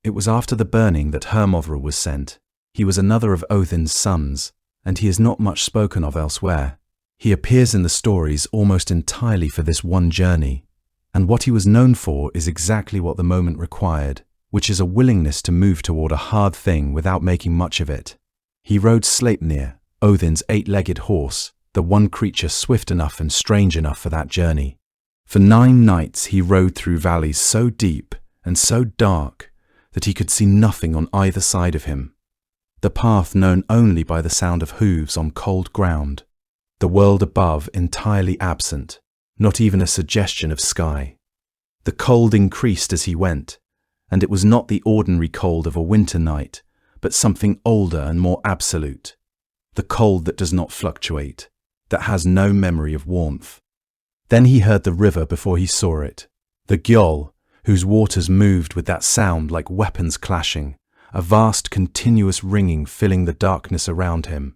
It was after the burning that Hermodr was sent. He was another of Odin's sons, and he is not much spoken of elsewhere. He appears in the stories almost entirely for this one journey, and what he was known for is exactly what the moment required, which is a willingness to move toward a hard thing without making much of it. He rode Sleipnir, Odin's 8-legged horse, the one creature swift enough and strange enough for that journey. For 9 nights he rode through valleys so deep and so dark that he could see nothing on either side of him. The path known only by the sound of hooves on cold ground, the world above entirely absent, not even a suggestion of sky. The cold increased as he went, and it was not the ordinary cold of a winter night, but something older and more absolute, the cold that does not fluctuate, that has no memory of warmth. Then he heard the river before he saw it, the Gjoll, whose waters moved with that sound like weapons clashing, a vast continuous ringing filling the darkness around him.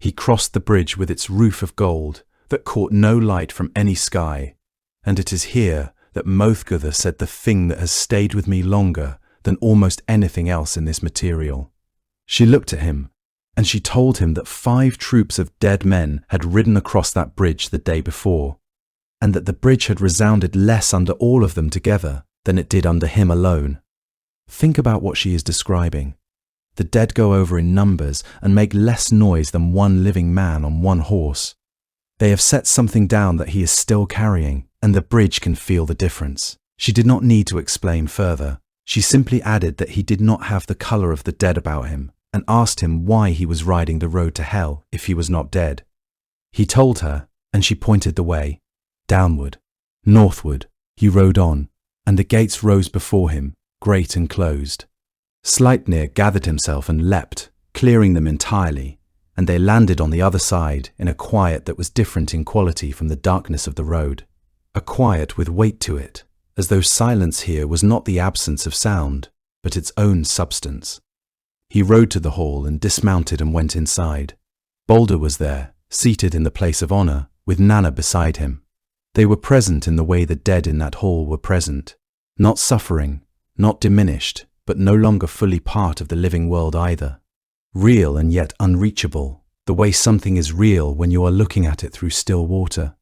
He crossed the bridge with its roof of gold that caught no light from any sky, and it is here that Mothgutha said the thing that has stayed with me longer than almost anything else in this material. She looked at him, and she told him that 5 troops of dead men had ridden across that bridge the day before, and that the bridge had resounded less under all of them together than it did under him alone. Think about what she is describing. The dead go over in numbers and make less noise than one living man on one horse. They have set something down that he is still carrying, and the bridge can feel the difference. She did not need to explain further. She simply added that he did not have the colour of the dead about him, and asked him why he was riding the road to Hel if he was not dead. He told her, and she pointed the way. Downward, northward, he rode on, and the gates rose before him, great and closed. Sleipnir gathered himself and leapt, clearing them entirely, and they landed on the other side in a quiet that was different in quality from the darkness of the road, a quiet with weight to it, as though silence here was not the absence of sound, but its own substance. He rode to the hall and dismounted and went inside. Baldr was there, seated in the place of honor, with Nanna beside him. They were present in the way the dead in that hall were present, not suffering, not diminished, but no longer fully part of the living world either. Real and yet unreachable, the way something is real when you are looking at it through still water.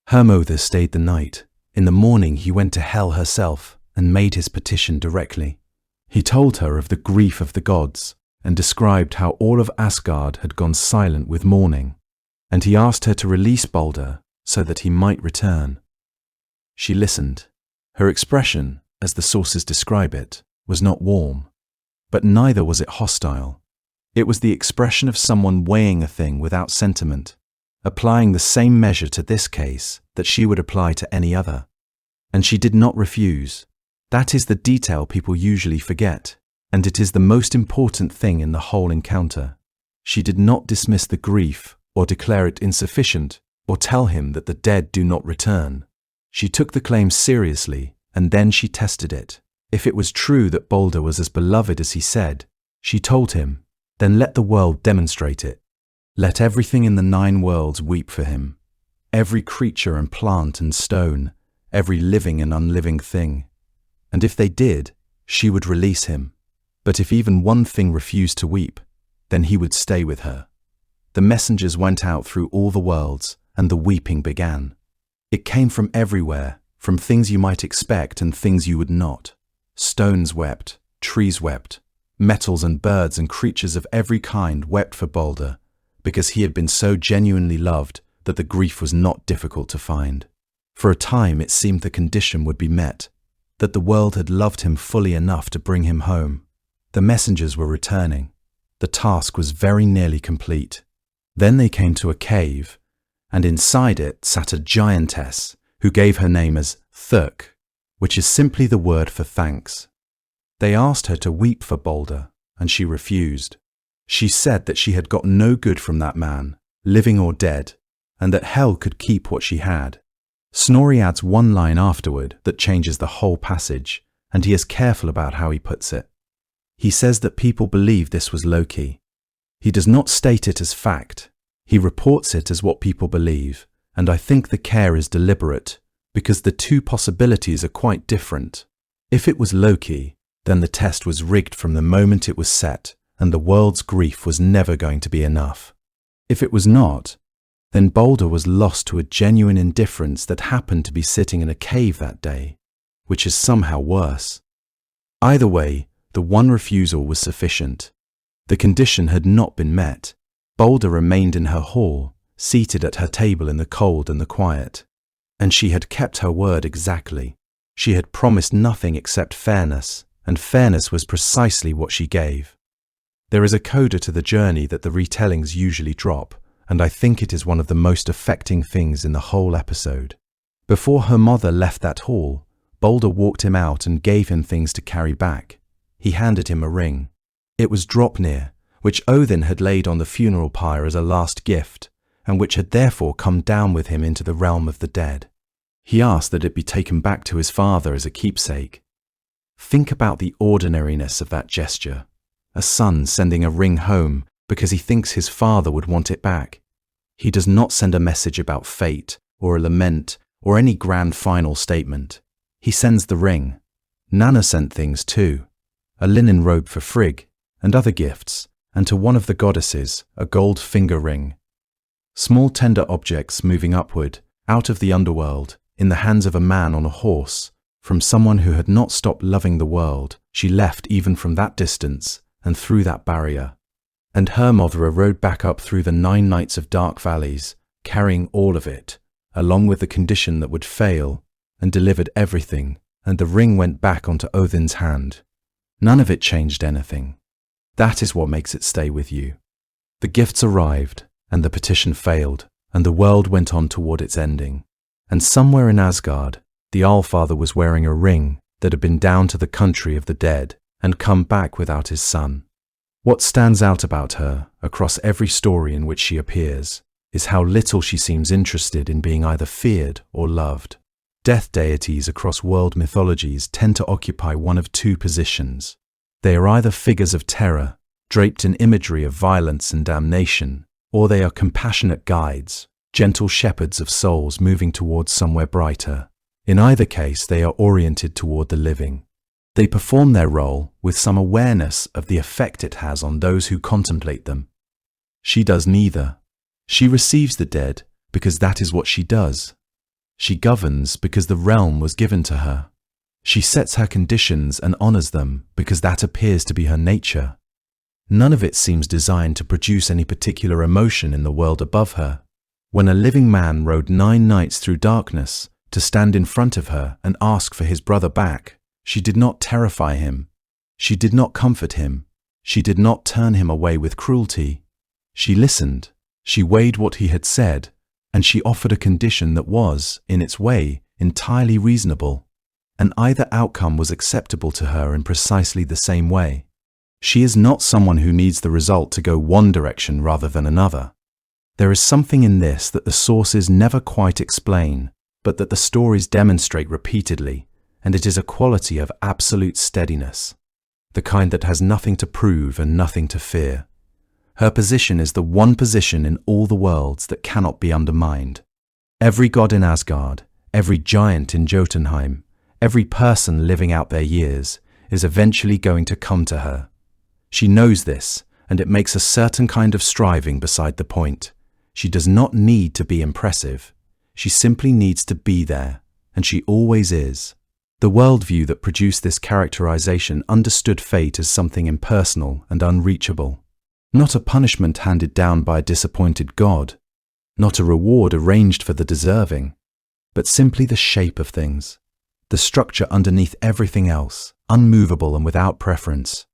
Hermother stayed the night. In the morning he went to Hel herself and made his petition directly. He told her of the grief of the gods and described how all of Asgard had gone silent with mourning, and he asked her to release Baldr so that he might return. She listened. Her expression, as the sources describe it, was not warm, but neither was it hostile. It was the expression of someone weighing a thing without sentiment, applying the same measure to this case that she would apply to any other. And she did not refuse. That is the detail people usually forget, and it is the most important thing in the whole encounter. She did not dismiss the grief, or declare it insufficient, or tell him that the dead do not return. She took the claim seriously, and then she tested it. If it was true that Baldr was as beloved as he said, she told him, then let the world demonstrate it. Let everything in the 9 worlds weep for him. Every creature and plant and stone, every living and unliving thing. And if they did, she would release him. But if even one thing refused to weep, then he would stay with her. The messengers went out through all the worlds, and the weeping began. It came from everywhere, from things you might expect and things you would not. Stones wept, trees wept, metals and birds and creatures of every kind wept for Baldr, because he had been so genuinely loved that the grief was not difficult to find. For a time it seemed the condition would be met, that the world had loved him fully enough to bring him home. The messengers were returning. The task was very nearly complete. Then they came to a cave, and inside it sat a giantess who gave her name as Thurk, which is simply the word for thanks. They asked her to weep for Baldr, and she refused. She said that she had got no good from that man, living or dead, and that Hel could keep what she had. Snorri adds one line afterward that changes the whole passage, and he is careful about how he puts it. He says that people believe this was Loki. He does not state it as fact. He reports it as what people believe, and I think the care is deliberate, because the two possibilities are quite different. If it was Loki, then the test was rigged from the moment it was set, and the world's grief was never going to be enough. If it was not, then Baldr was lost to a genuine indifference that happened to be sitting in a cave that day, which is somehow worse. Either way, the one refusal was sufficient. The condition had not been met. Baldr remained in her hall, seated at her table in the cold and the quiet. And she had kept her word exactly. She had promised nothing except fairness, and fairness was precisely what she gave. There is a coda to the journey that the retellings usually drop, and I think it is one of the most affecting things in the whole episode. Before her mother left that hall, Baldr walked him out and gave him things to carry back. He handed him a ring. It was Draupnir, which Odin had laid on the funeral pyre as a last gift, and which had therefore come down with him into the realm of the dead. He asked that it be taken back to his father as a keepsake. Think about the ordinariness of that gesture. A son sending a ring home because he thinks his father would want it back. He does not send a message about fate, or a lament, or any grand final statement. He sends the ring. Nanna sent things too. A linen robe for Frigg, and other gifts, and to one of the goddesses, a gold finger ring. Small tender objects moving upward, out of the underworld, in the hands of a man on a horse, from someone who had not stopped loving the world. She left even from that distance, and through that barrier. And Hermother rode back up through the 9 nights of dark valleys, carrying all of it, along with the condition that would fail, and delivered everything, and the ring went back onto Odin's hand. None of it changed anything. That is what makes it stay with you. The gifts arrived, and the petition failed, and the world went on toward its ending. And somewhere in Asgard, the Allfather was wearing a ring that had been down to the country of the dead and come back without his son. What stands out about her, across every story in which she appears, is how little she seems interested in being either feared or loved. Death deities across world mythologies tend to occupy one of two positions. They are either figures of terror, draped in imagery of violence and damnation, or they are compassionate guides, gentle shepherds of souls moving towards somewhere brighter. In either case, they are oriented toward the living. They perform their role with some awareness of the effect it has on those who contemplate them. She does neither. She receives the dead because that is what she does. She governs because the realm was given to her. She sets her conditions and honors them because that appears to be her nature. None of it seems designed to produce any particular emotion in the world above her. When a living man rode 9 nights through darkness to stand in front of her and ask for his brother back, she did not terrify him. She did not comfort him. She did not turn him away with cruelty. She listened. She weighed what he had said, and she offered a condition that was, in its way, entirely reasonable. And either outcome was acceptable to her in precisely the same way. She is not someone who needs the result to go one direction rather than another. There is something in this that the sources never quite explain, but that the stories demonstrate repeatedly, and it is a quality of absolute steadiness, the kind that has nothing to prove and nothing to fear. Her position is the one position in all the worlds that cannot be undermined. Every god in Asgard, every giant in Jotunheim, every person living out their years is eventually going to come to her. She knows this, and it makes a certain kind of striving beside the point. She does not need to be impressive. She simply needs to be there, and she always is. The worldview that produced this characterization understood fate as something impersonal and unreachable. Not a punishment handed down by a disappointed god, not a reward arranged for the deserving, but simply the shape of things, the structure underneath everything else, unmovable and without preference.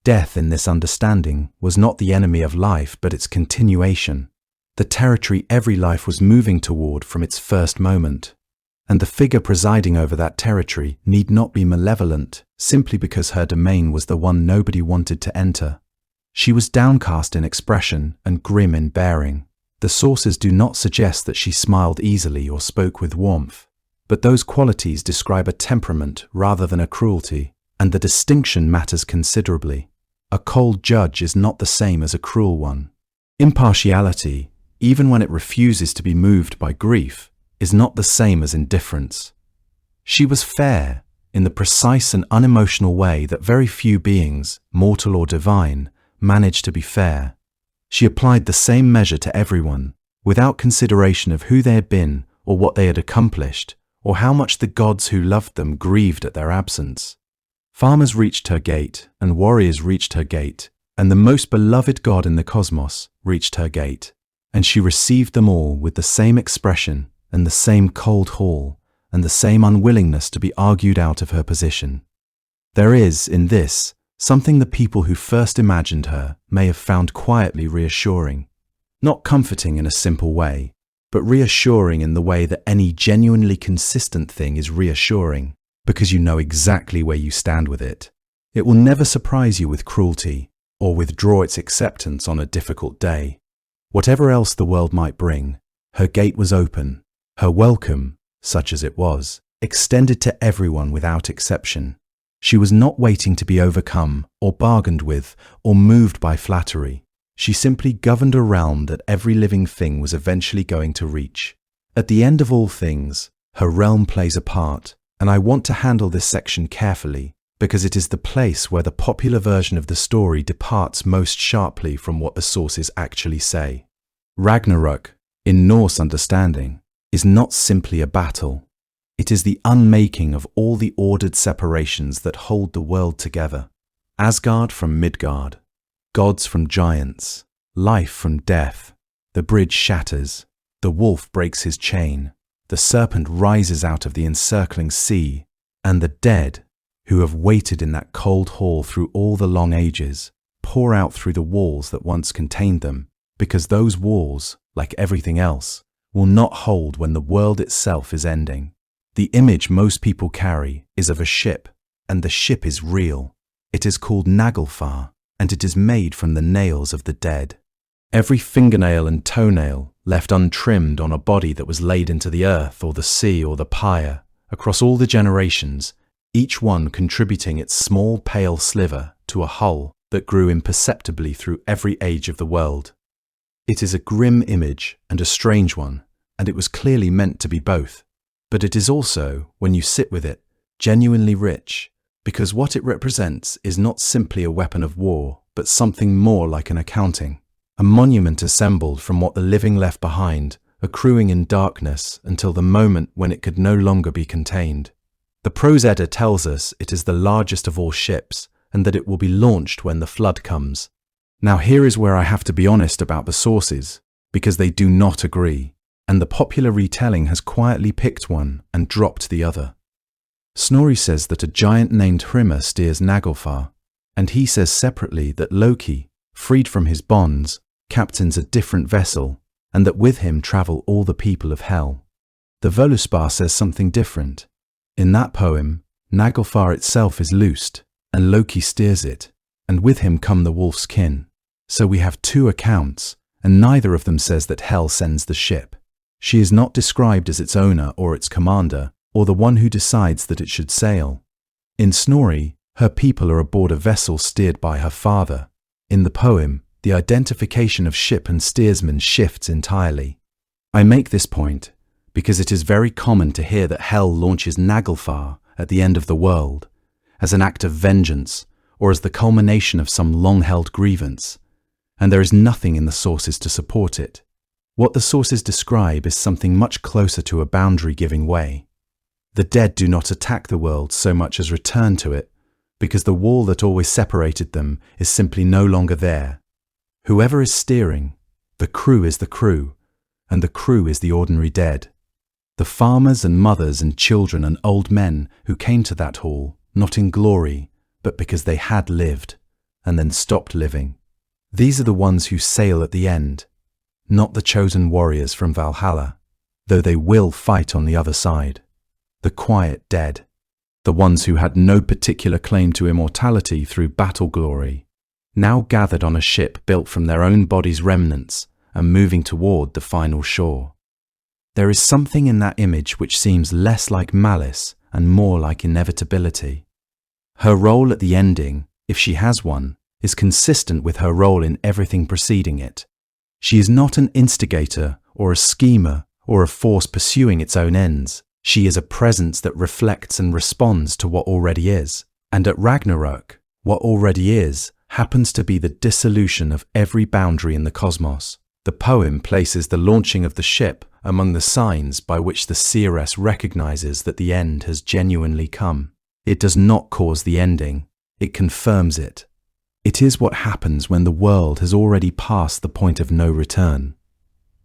Death, in this understanding, was not the enemy of life, but its continuation, the territory every life was moving toward from its first moment. And the figure presiding over that territory need not be malevolent, simply because her domain was the one nobody wanted to enter. She was downcast in expression and grim in bearing. The sources do not suggest that she smiled easily or spoke with warmth, but those qualities describe a temperament rather than a cruelty, and the distinction matters considerably. A cold judge is not the same as a cruel one. Impartiality, even when it refuses to be moved by grief, is not the same as indifference. She was fair in the precise and unemotional way that very few beings, mortal or divine, manage to be fair. She applied the same measure to everyone, without consideration of who they had been or what they had accomplished, or how much the gods who loved them grieved at their absence. Farmers reached her gate, and warriors reached her gate, and the most beloved god in the cosmos reached her gate, and she received them all with the same expression and the same cold hall, and the same unwillingness to be argued out of her position. There is, in this, something the people who first imagined her may have found quietly reassuring, not comforting in a simple way, but reassuring in the way that any genuinely consistent thing is reassuring, because you know exactly where you stand with it. It will never surprise you with cruelty, or withdraw its acceptance on a difficult day. Whatever else the world might bring, her gate was open. Her welcome, such as it was, extended to everyone without exception. She was not waiting to be overcome, or bargained with, or moved by flattery. She simply governed a realm that every living thing was eventually going to reach. At the end of all things, her realm plays a part, and I want to handle this section carefully, because it is the place where the popular version of the story departs most sharply from what the sources actually say. Ragnarok, in Norse understanding, is not simply a battle. It is the unmaking of all the ordered separations that hold the world together. Asgard from Midgard, gods from giants, life from death. The bridge shatters, the wolf breaks his chain, the serpent rises out of the encircling sea, and the dead, who have waited in that cold hall through all the long ages, pour out through the walls that once contained them, because those walls, like everything else, will not hold when the world itself is ending. The image most people carry is of a ship, and the ship is real. It is called Naglfar, and it is made from the nails of the dead. Every fingernail and toenail left untrimmed on a body that was laid into the earth or the sea or the pyre, across all the generations, each one contributing its small pale sliver to a hull that grew imperceptibly through every age of the world. It is a grim image and a strange one, and it was clearly meant to be both. But it is also, when you sit with it, genuinely rich, because what it represents is not simply a weapon of war, but something more like an accounting, a monument assembled from what the living left behind, accruing in darkness until the moment when it could no longer be contained. The prose Edda tells us it is the largest of all ships, and that it will be launched when the flood comes. Now here is where I have to be honest about the sources, because they do not agree, and the popular retelling has quietly picked one and dropped the other. Snorri says that a giant named Hrymr steers Naglfar, and he says separately that Loki, freed from his bonds, captains a different vessel, and that with him travel all the people of Hel. The Völuspá says something different. In that poem, Naglfar itself is loosed, and Loki steers it, and with him come the wolf's kin. So we have two accounts, and neither of them says that Hel sends the ship. She is not described as its owner or its commander, or the one who decides that it should sail. In Snorri, her people are aboard a vessel steered by her father. In the poem, the identification of ship and steersman shifts entirely. I make this point because it is very common to hear that Hel launches Naglfar at the end of the world, as an act of vengeance or as the culmination of some long-held grievance, and there is nothing in the sources to support it. What the sources describe is something much closer to a boundary giving way. The dead do not attack the world so much as return to it, because the wall that always separated them is simply no longer there. Whoever is steering, the crew is the crew, and the crew is the ordinary dead. The farmers and mothers and children and old men who came to that hall, not in glory, but because they had lived, and then stopped living. These are the ones who sail at the end, not the chosen warriors from Valhalla, though they will fight on the other side. The quiet dead, the ones who had no particular claim to immortality through battle glory, now gathered on a ship built from their own bodies' remnants and moving toward the final shore. There is something in that image which seems less like malice and more like inevitability. Her role at the ending, if she has one, is consistent with her role in everything preceding it. She is not an instigator or a schemer or a force pursuing its own ends. She is a presence that reflects and responds to what already is. And at Ragnarok, what already is happens to be the dissolution of every boundary in the cosmos. The poem places the launching of the ship among the signs by which the seeress recognizes that the end has genuinely come. It does not cause the ending, it confirms it. It is what happens when the world has already passed the point of no return.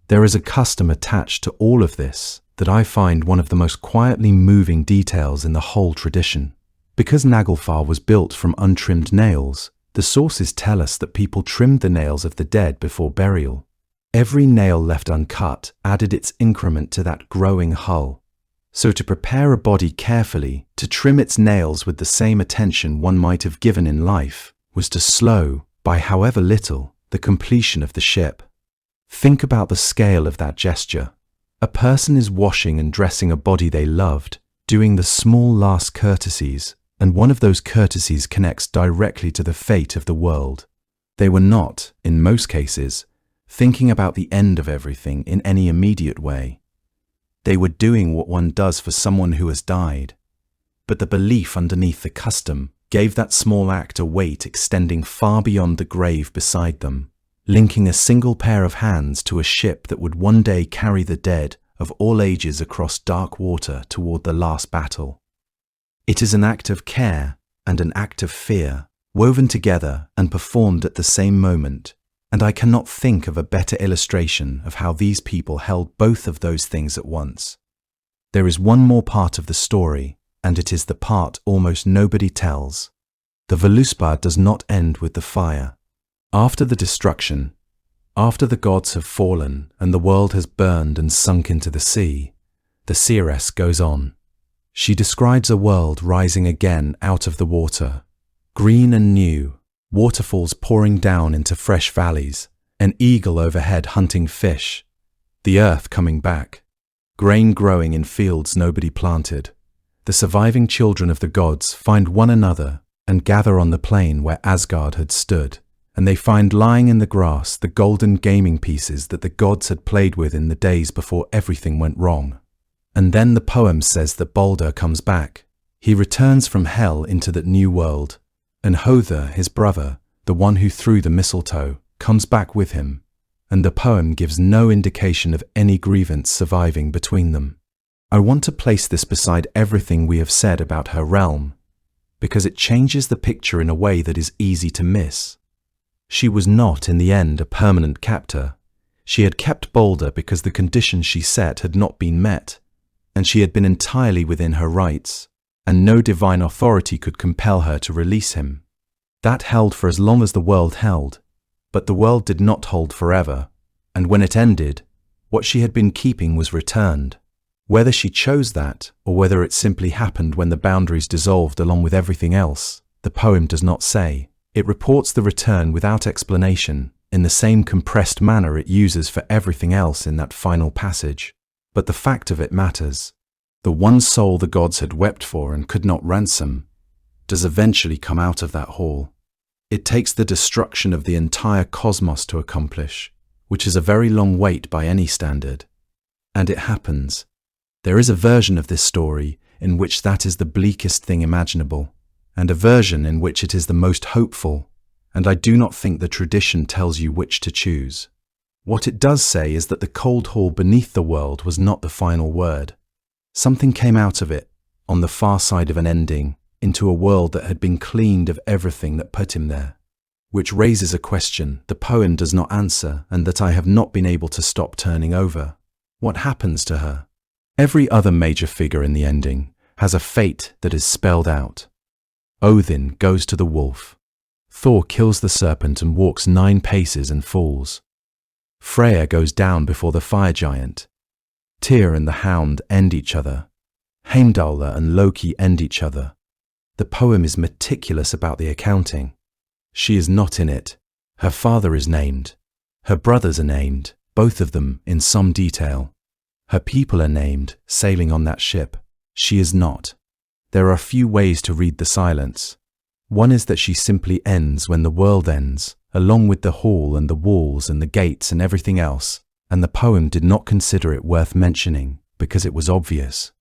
There is a custom attached to all of this that I find one of the most quietly moving details in the whole tradition. Because Naglfar was built from untrimmed nails, the sources tell us that people trimmed the nails of the dead before burial. Every nail left uncut added its increment to that growing hull. So to prepare a body carefully, to trim its nails with the same attention one might have given in life, was to slow, by however little, the completion of the ship. Think about the scale of that gesture. A person is washing and dressing a body they loved, doing the small last courtesies, and one of those courtesies connects directly to the fate of the world. They were not, in most cases, thinking about the end of everything in any immediate way. They were doing what one does for someone who has died. But the belief underneath the custom gave that small act a weight extending far beyond the grave beside them, linking a single pair of hands to a ship that would one day carry the dead of all ages across dark water toward the last battle. It is an act of care and an act of fear, woven together and performed at the same moment, and I cannot think of a better illustration of how these people held both of those things at once. There is one more part of the story, and it is the part almost nobody tells. The Völuspá does not end with the fire. After the destruction, after the gods have fallen and the world has burned and sunk into the sea, the seeress goes on. She describes a world rising again out of the water, green and new, waterfalls pouring down into fresh valleys, an eagle overhead hunting fish, The earth coming back. Grain growing in fields nobody planted. The surviving children of the gods find one another and gather on the plain where Asgard had stood, and they find lying in the grass the golden gaming pieces that the gods had played with in the days before everything went wrong. And then the poem says that Baldr comes back. He returns from Hel into that new world, and Hother, his brother, the one who threw the mistletoe, comes back with him, and the poem gives no indication of any grievance surviving between them. I want to place this beside everything we have said about her realm, because it changes the picture in a way that is easy to miss. She was not, in the end, a permanent captor. She had kept Baldr because the conditions she set had not been met, and she had been entirely within her rights, and no divine authority could compel her to release him. That held for as long as the world held, but the world did not hold forever, and when it ended, what she had been keeping was returned. Whether she chose that, or whether it simply happened when the boundaries dissolved along with everything else, the poem does not say. It reports the return without explanation, in the same compressed manner it uses for everything else in that final passage. But the fact of it matters. The one soul the gods had wept for and could not ransom does eventually come out of that hall. It takes the destruction of the entire cosmos to accomplish, which is a very long wait by any standard. And it happens. There is a version of this story in which that is the bleakest thing imaginable, and a version in which it is the most hopeful, and I do not think the tradition tells you which to choose. What it does say is that the cold hall beneath the world was not the final word. Something came out of it, on the far side of an ending, into a world that had been cleaned of everything that put him there. Which raises a question the poem does not answer and that I have not been able to stop turning over. What happens to her? Every other major figure in the ending has a fate that is spelled out. Odin goes to the wolf. Thor kills the serpent and walks 9 paces and falls. Freya goes down before the fire giant. Tyr and the hound end each other. Heimdall and Loki end each other. The poem is meticulous about the accounting. She is not in it. Her father is named. Her brothers are named, both of them in some detail. Her people are named, sailing on that ship. She is not. There are a few ways to read the silence. One is that she simply ends when the world ends, along with the hall and the walls and the gates and everything else, and the poem did not consider it worth mentioning because it was obvious.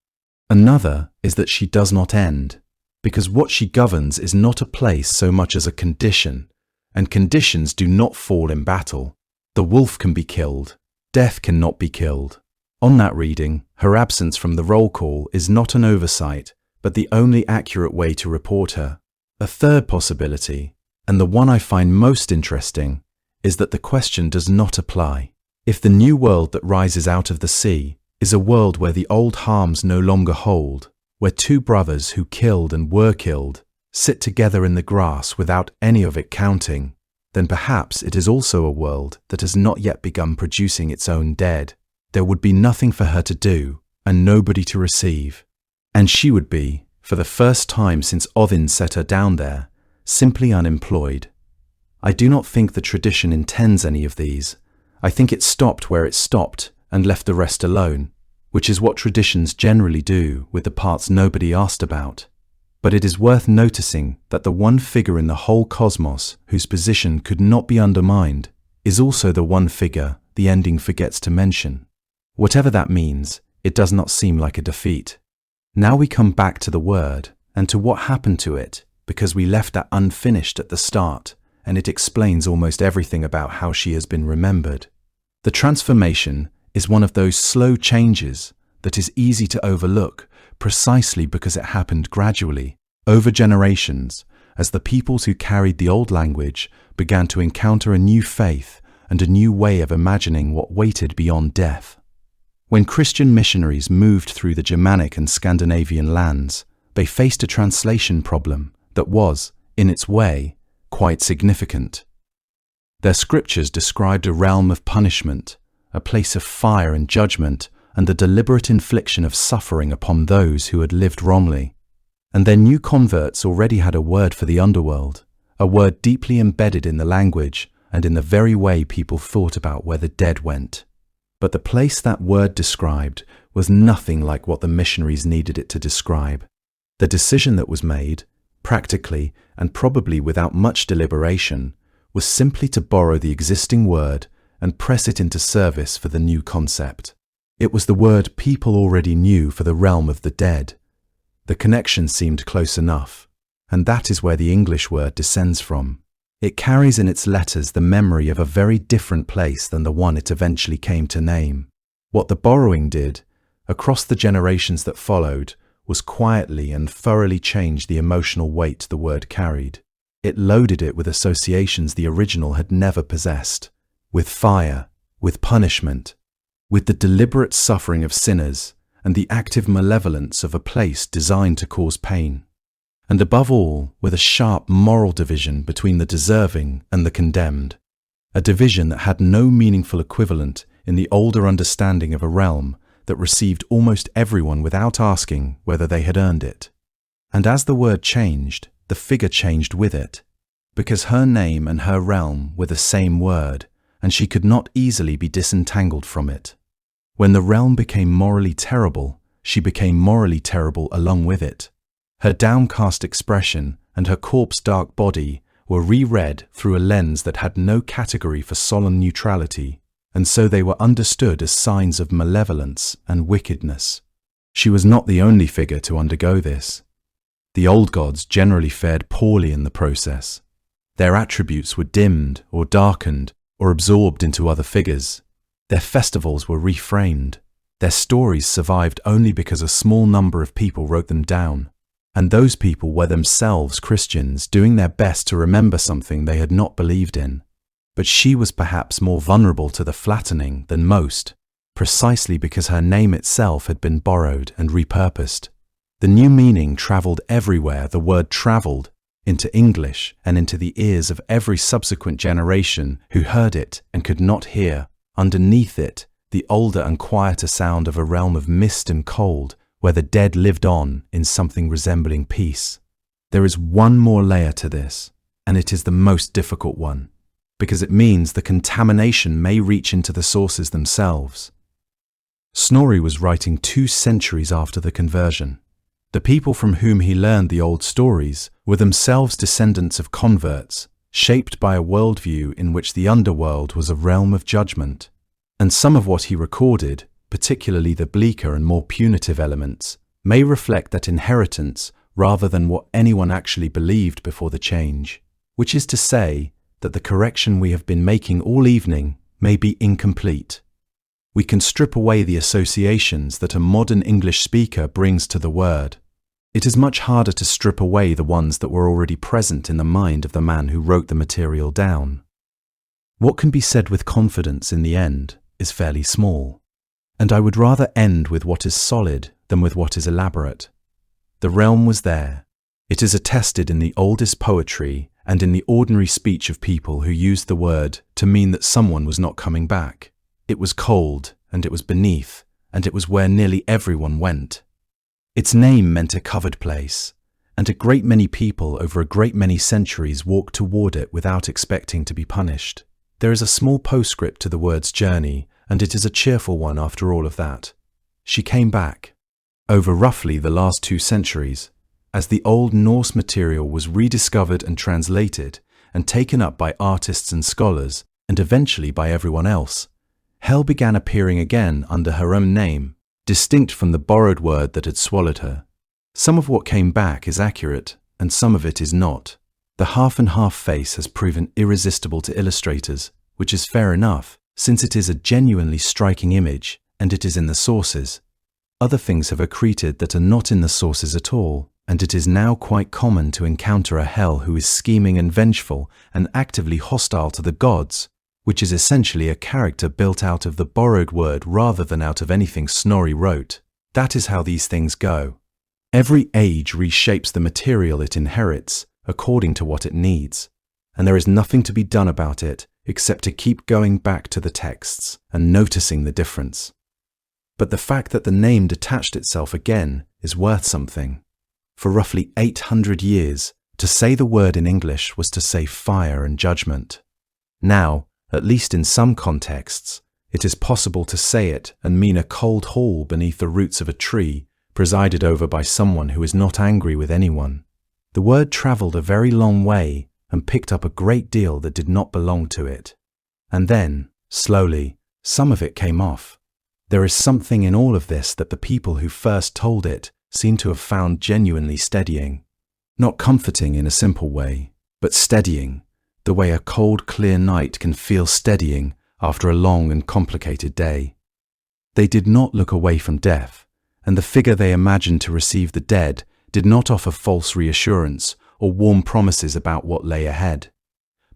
Another is that she does not end, because what she governs is not a place so much as a condition, and conditions do not fall in battle. The wolf can be killed. Death cannot be killed. On that reading, her absence from the roll call is not an oversight, but the only accurate way to report her. A third possibility, and the one I find most interesting, is that the question does not apply. If the new world that rises out of the sea is a world where the old harms no longer hold, where 2 brothers who killed and were killed sit together in the grass without any of it counting, then perhaps it is also a world that has not yet begun producing its own dead. There would be nothing for her to do, and nobody to receive. And she would be, for the first time since Odin set her down there, simply unemployed. I do not think the tradition intends any of these. I think it stopped where it stopped and left the rest alone, which is what traditions generally do with the parts nobody asked about. But it is worth noticing that the one figure in the whole cosmos whose position could not be undermined is also the one figure the ending forgets to mention. Whatever that means, it does not seem like a defeat. Now we come back to the word and to what happened to it, because we left that unfinished at the start, and it explains almost everything about how she has been remembered. The transformation is one of those slow changes that is easy to overlook precisely because it happened gradually, over generations, as the peoples who carried the old language began to encounter a new faith and a new way of imagining what waited beyond death. When Christian missionaries moved through the Germanic and Scandinavian lands, they faced a translation problem that was, in its way, quite significant. Their scriptures described a realm of punishment, a place of fire and judgment, and the deliberate infliction of suffering upon those who had lived wrongly. And their new converts already had a word for the underworld, a word deeply embedded in the language and in the very way people thought about where the dead went. But the place that word described was nothing like what the missionaries needed it to describe. The decision that was made, practically and probably without much deliberation, was simply to borrow the existing word and press it into service for the new concept. It was the word people already knew for the realm of the dead. The connection seemed close enough, and that is where the English word descends from. It carries in its letters the memory of a very different place than the one it eventually came to name. What the borrowing did, across the generations that followed, was quietly and thoroughly change the emotional weight the word carried. It loaded it with associations the original had never possessed, with fire, with punishment, with the deliberate suffering of sinners and the active malevolence of a place designed to cause pain. And above all, with a sharp moral division between the deserving and the condemned, a division that had no meaningful equivalent in the older understanding of a realm that received almost everyone without asking whether they had earned it. And as the word changed, the figure changed with it, because her name and her realm were the same word, and she could not easily be disentangled from it. When the realm became morally terrible, she became morally terrible along with it. Her downcast expression and her corpse-dark body were reread through a lens that had no category for solemn neutrality, and so they were understood as signs of malevolence and wickedness. She was not the only figure to undergo this. The old gods generally fared poorly in the process. Their attributes were dimmed or darkened or absorbed into other figures. Their festivals were reframed. Their stories survived only because a small number of people wrote them down. And those people were themselves Christians doing their best to remember something they had not believed in. But she was perhaps more vulnerable to the flattening than most, precisely because her name itself had been borrowed and repurposed. The new meaning travelled everywhere the word travelled, into English and into the ears of every subsequent generation who heard it and could not hear, underneath it, the older and quieter sound of a realm of mist and cold, where the dead lived on in something resembling peace. There is one more layer to this, and it is the most difficult one, because it means the contamination may reach into the sources themselves. Snorri was writing 2 centuries after the conversion. The people from whom he learned the old stories were themselves descendants of converts, shaped by a worldview in which the underworld was a realm of judgment. And some of what he recorded, particularly the bleaker and more punitive elements, may reflect that inheritance rather than what anyone actually believed before the change, which is to say that the correction we have been making all evening may be incomplete. We can strip away the associations that a modern English speaker brings to the word. It is much harder to strip away the ones that were already present in the mind of the man who wrote the material down. What can be said with confidence in the end is fairly small. And I would rather end with what is solid than with what is elaborate. The realm was there. It is attested in the oldest poetry and in the ordinary speech of people who used the word to mean that someone was not coming back. It was cold, and it was beneath, and it was where nearly everyone went. Its name meant a covered place, and a great many people over a great many centuries walked toward it without expecting to be punished. There is a small postscript to the word's journey, and it is a cheerful one after all of that. She came back, over roughly the last 2 centuries, as the old Norse material was rediscovered and translated and taken up by artists and scholars, and eventually by everyone else. Hel began appearing again under her own name, distinct from the borrowed word that had swallowed her. Some of what came back is accurate, and some of it is not. The half-and-half face has proven irresistible to illustrators, which is fair enough, since it is a genuinely striking image, and it is in the sources. Other things have accreted that are not in the sources at all, and it is now quite common to encounter a Hel who is scheming and vengeful and actively hostile to the gods, which is essentially a character built out of the borrowed word rather than out of anything Snorri wrote. That is how these things go. Every age reshapes the material it inherits according to what it needs, and there is nothing to be done about it except to keep going back to the texts and noticing the difference. But the fact that the name detached itself again is worth something. For roughly 800 years, to say the word in English was to say fire and judgment. Now, at least in some contexts, It is possible to say it and mean a cold hall beneath the roots of a tree, presided over by someone who is not angry with anyone. The word travelled a very long way and picked up a great deal that did not belong to it. And then, slowly, some of it came off. There is something in all of this that the people who first told it seem to have found genuinely steadying. Not comforting in a simple way, but steadying, the way a cold, clear night can feel steadying after a long and complicated day. They did not look away from death, and the figure they imagined to receive the dead did not offer false reassurance or warm promises about what lay ahead.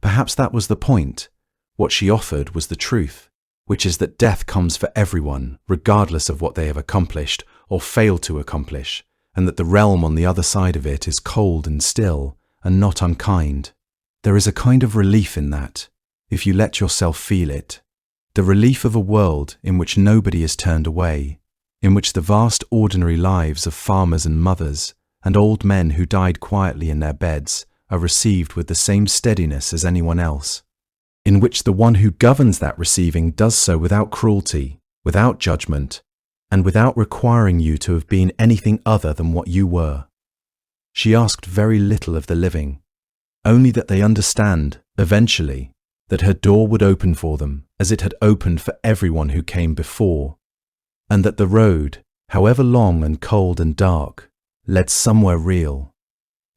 Perhaps that was the point. What she offered was the truth, which is that death comes for everyone, regardless of what they have accomplished or failed to accomplish, and that the realm on the other side of it is cold and still, and not unkind. There is a kind of relief in that, if you let yourself feel it. The relief of a world in which nobody is turned away, in which the vast ordinary lives of farmers and mothers, and old men who died quietly in their beds, are received with the same steadiness as anyone else, in which the one who governs that receiving does so without cruelty, without judgment, and without requiring you to have been anything other than what you were. She asked very little of the living, only that they understand, eventually, that her door would open for them as it had opened for everyone who came before, and that the road, however long and cold and dark, led somewhere real.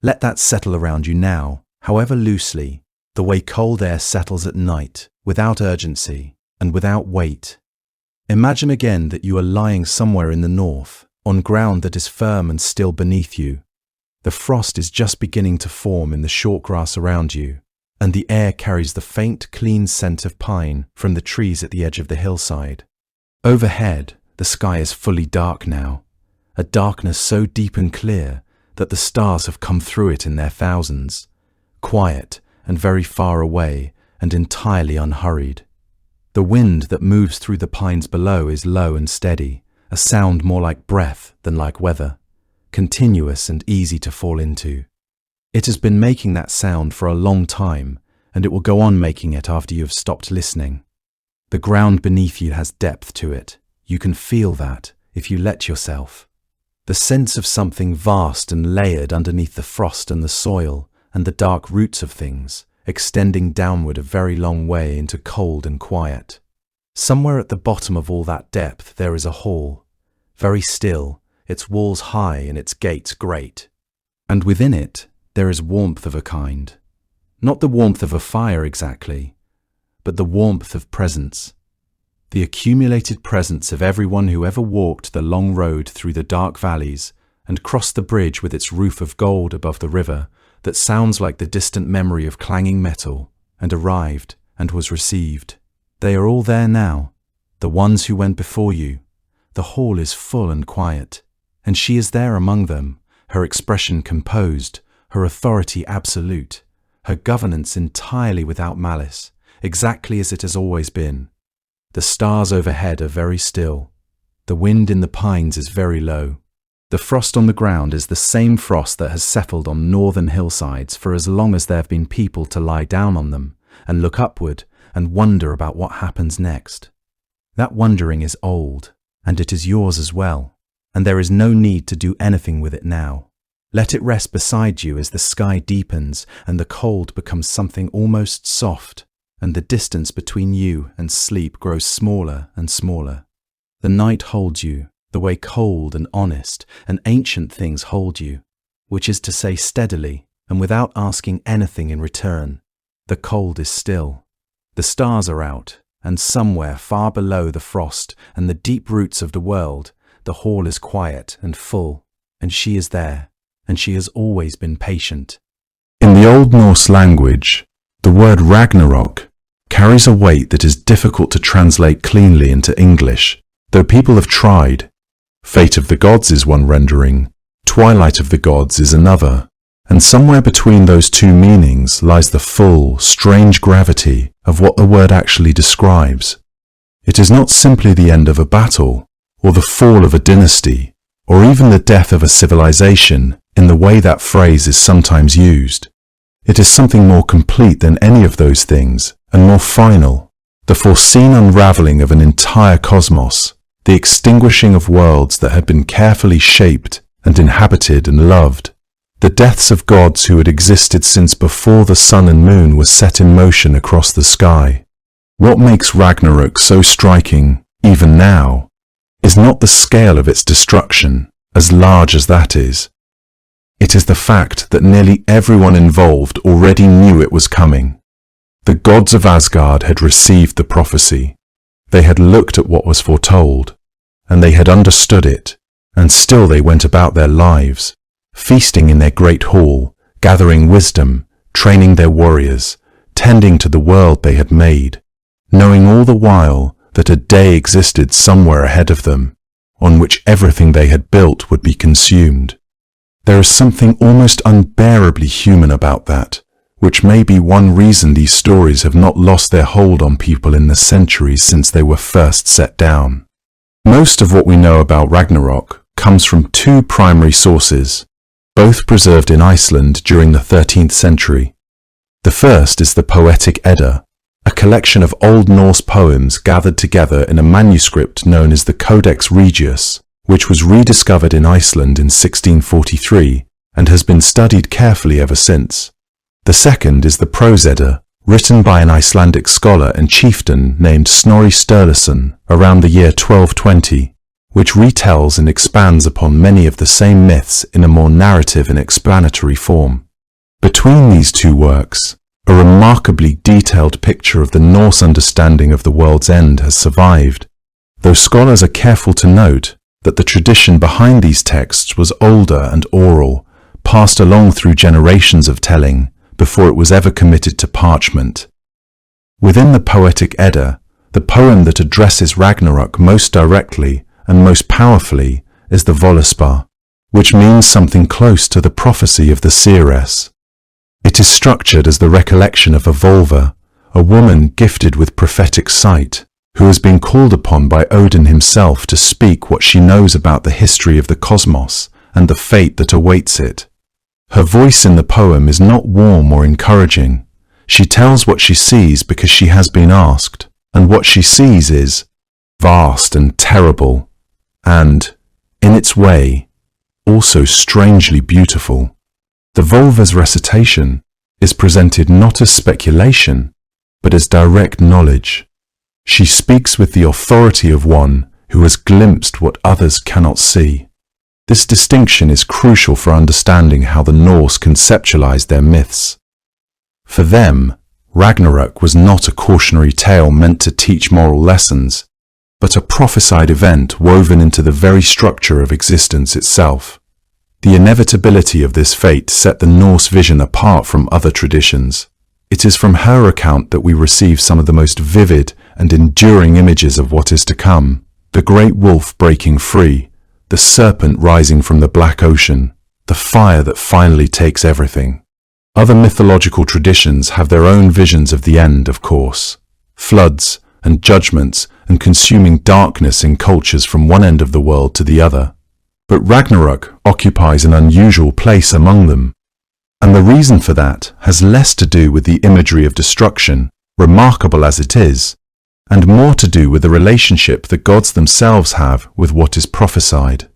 Let that settle around you now, however loosely, the way cold air settles at night, without urgency and without weight. Imagine again that you are lying somewhere in the north, on ground that is firm and still beneath you. The frost is just beginning to form in the short grass around you, and the air carries the faint, clean scent of pine from the trees at the edge of the hillside. Overhead, the sky is fully dark now, a darkness so deep and clear that the stars have come through it in their thousands, quiet and very far away and entirely unhurried. The wind that moves through the pines below is low and steady, a sound more like breath than like weather, continuous and easy to fall into. It has been making that sound for a long time, and it will go on making it after you have stopped listening. The ground beneath you has depth to it. You can feel that if you let yourself. The sense of something vast and layered underneath the frost and the soil and the dark roots of things, extending downward a very long way into cold and quiet. Somewhere at the bottom of all that depth there is a hall, very still, its walls high and its gates great. And within it there is warmth of a kind. Not the warmth of a fire exactly, but the warmth of presence. The accumulated presence of everyone who ever walked the long road through the dark valleys and crossed the bridge with its roof of gold above the river that sounds like the distant memory of clanging metal, and arrived and was received. They are all there now, the ones who went before you. The hall is full and quiet, and she is there among them, her expression composed, her authority absolute, her governance entirely without malice, exactly as it has always been. The stars overhead are very still. The wind in the pines is very low. The frost on the ground is the same frost that has settled on northern hillsides for as long as there have been people to lie down on them and look upward and wonder about what happens next. That wondering is old, and it is yours as well, and there is no need to do anything with it now. Let it rest beside you as the sky deepens and the cold becomes something almost soft, and the distance between you and sleep grows smaller and smaller. The night holds you, the way cold and honest and ancient things hold you, which is to say steadily and without asking anything in return. The cold is still. The stars are out, and somewhere far below the frost and the deep roots of the world, the hall is quiet and full, and she is there, and she has always been patient. In the Old Norse language, the word Ragnarok carries a weight that is difficult to translate cleanly into English, though people have tried. Fate of the Gods is one rendering, Twilight of the Gods is another, and somewhere between those two meanings lies the full, strange gravity of what the word actually describes. It is not simply the end of a battle, or the fall of a dynasty, or even the death of a civilization in the way that phrase is sometimes used. It is something more complete than any of those things, and more final, the foreseen unraveling of an entire cosmos, the extinguishing of worlds that had been carefully shaped and inhabited and loved, the deaths of gods who had existed since before the sun and moon were set in motion across the sky. What makes Ragnarok so striking, even now, is not the scale of its destruction, as large as that is. It is the fact that nearly everyone involved already knew it was coming. The gods of Asgard had received the prophecy. They had looked at what was foretold, and they had understood it, and still they went about their lives, feasting in their great hall, gathering wisdom, training their warriors, tending to the world they had made, knowing all the while that a day existed somewhere ahead of them, on which everything they had built would be consumed. There is something almost unbearably human about that, which may be one reason these stories have not lost their hold on people in the centuries since they were first set down. Most of what we know about Ragnarok comes from two primary sources, both preserved in Iceland during the 13th century. The first is the Poetic Edda, a collection of Old Norse poems gathered together in a manuscript known as the Codex Regius, which was rediscovered in Iceland in 1643 and has been studied carefully ever since. The second is the Prose Edda, written by an Icelandic scholar and chieftain named Snorri Sturluson around the year 1220, which retells and expands upon many of the same myths in a more narrative and explanatory form. Between these two works, a remarkably detailed picture of the Norse understanding of the world's end has survived, though scholars are careful to note that the tradition behind these texts was older and oral, passed along through generations of telling, before it was ever committed to parchment. Within the Poetic Edda, the poem that addresses Ragnarok most directly and most powerfully is the Völuspá, which means something close to the prophecy of the seeress. It is structured as the recollection of a Volva, a woman gifted with prophetic sight, who has been called upon by Odin himself to speak what she knows about the history of the cosmos and the fate that awaits it. Her voice in the poem is not warm or encouraging. She tells what she sees because she has been asked, and what she sees is vast and terrible, and, in its way, also strangely beautiful. The Volva's recitation is presented not as speculation, but as direct knowledge. She speaks with the authority of one who has glimpsed what others cannot see. This distinction is crucial for understanding how the Norse conceptualized their myths. For them, Ragnarok was not a cautionary tale meant to teach moral lessons, but a prophesied event woven into the very structure of existence itself. The inevitability of this fate set the Norse vision apart from other traditions. It is from her account that we receive some of the most vivid and enduring images of what is to come: the great wolf breaking free, the serpent rising from the black ocean, the fire that finally takes everything. Other mythological traditions have their own visions of the end, of course. Floods and judgments and consuming darkness in cultures from one end of the world to the other. But Ragnarok occupies an unusual place among them. And the reason for that has less to do with the imagery of destruction, remarkable as it is, and more to do with the relationship the gods themselves have with what is prophesied.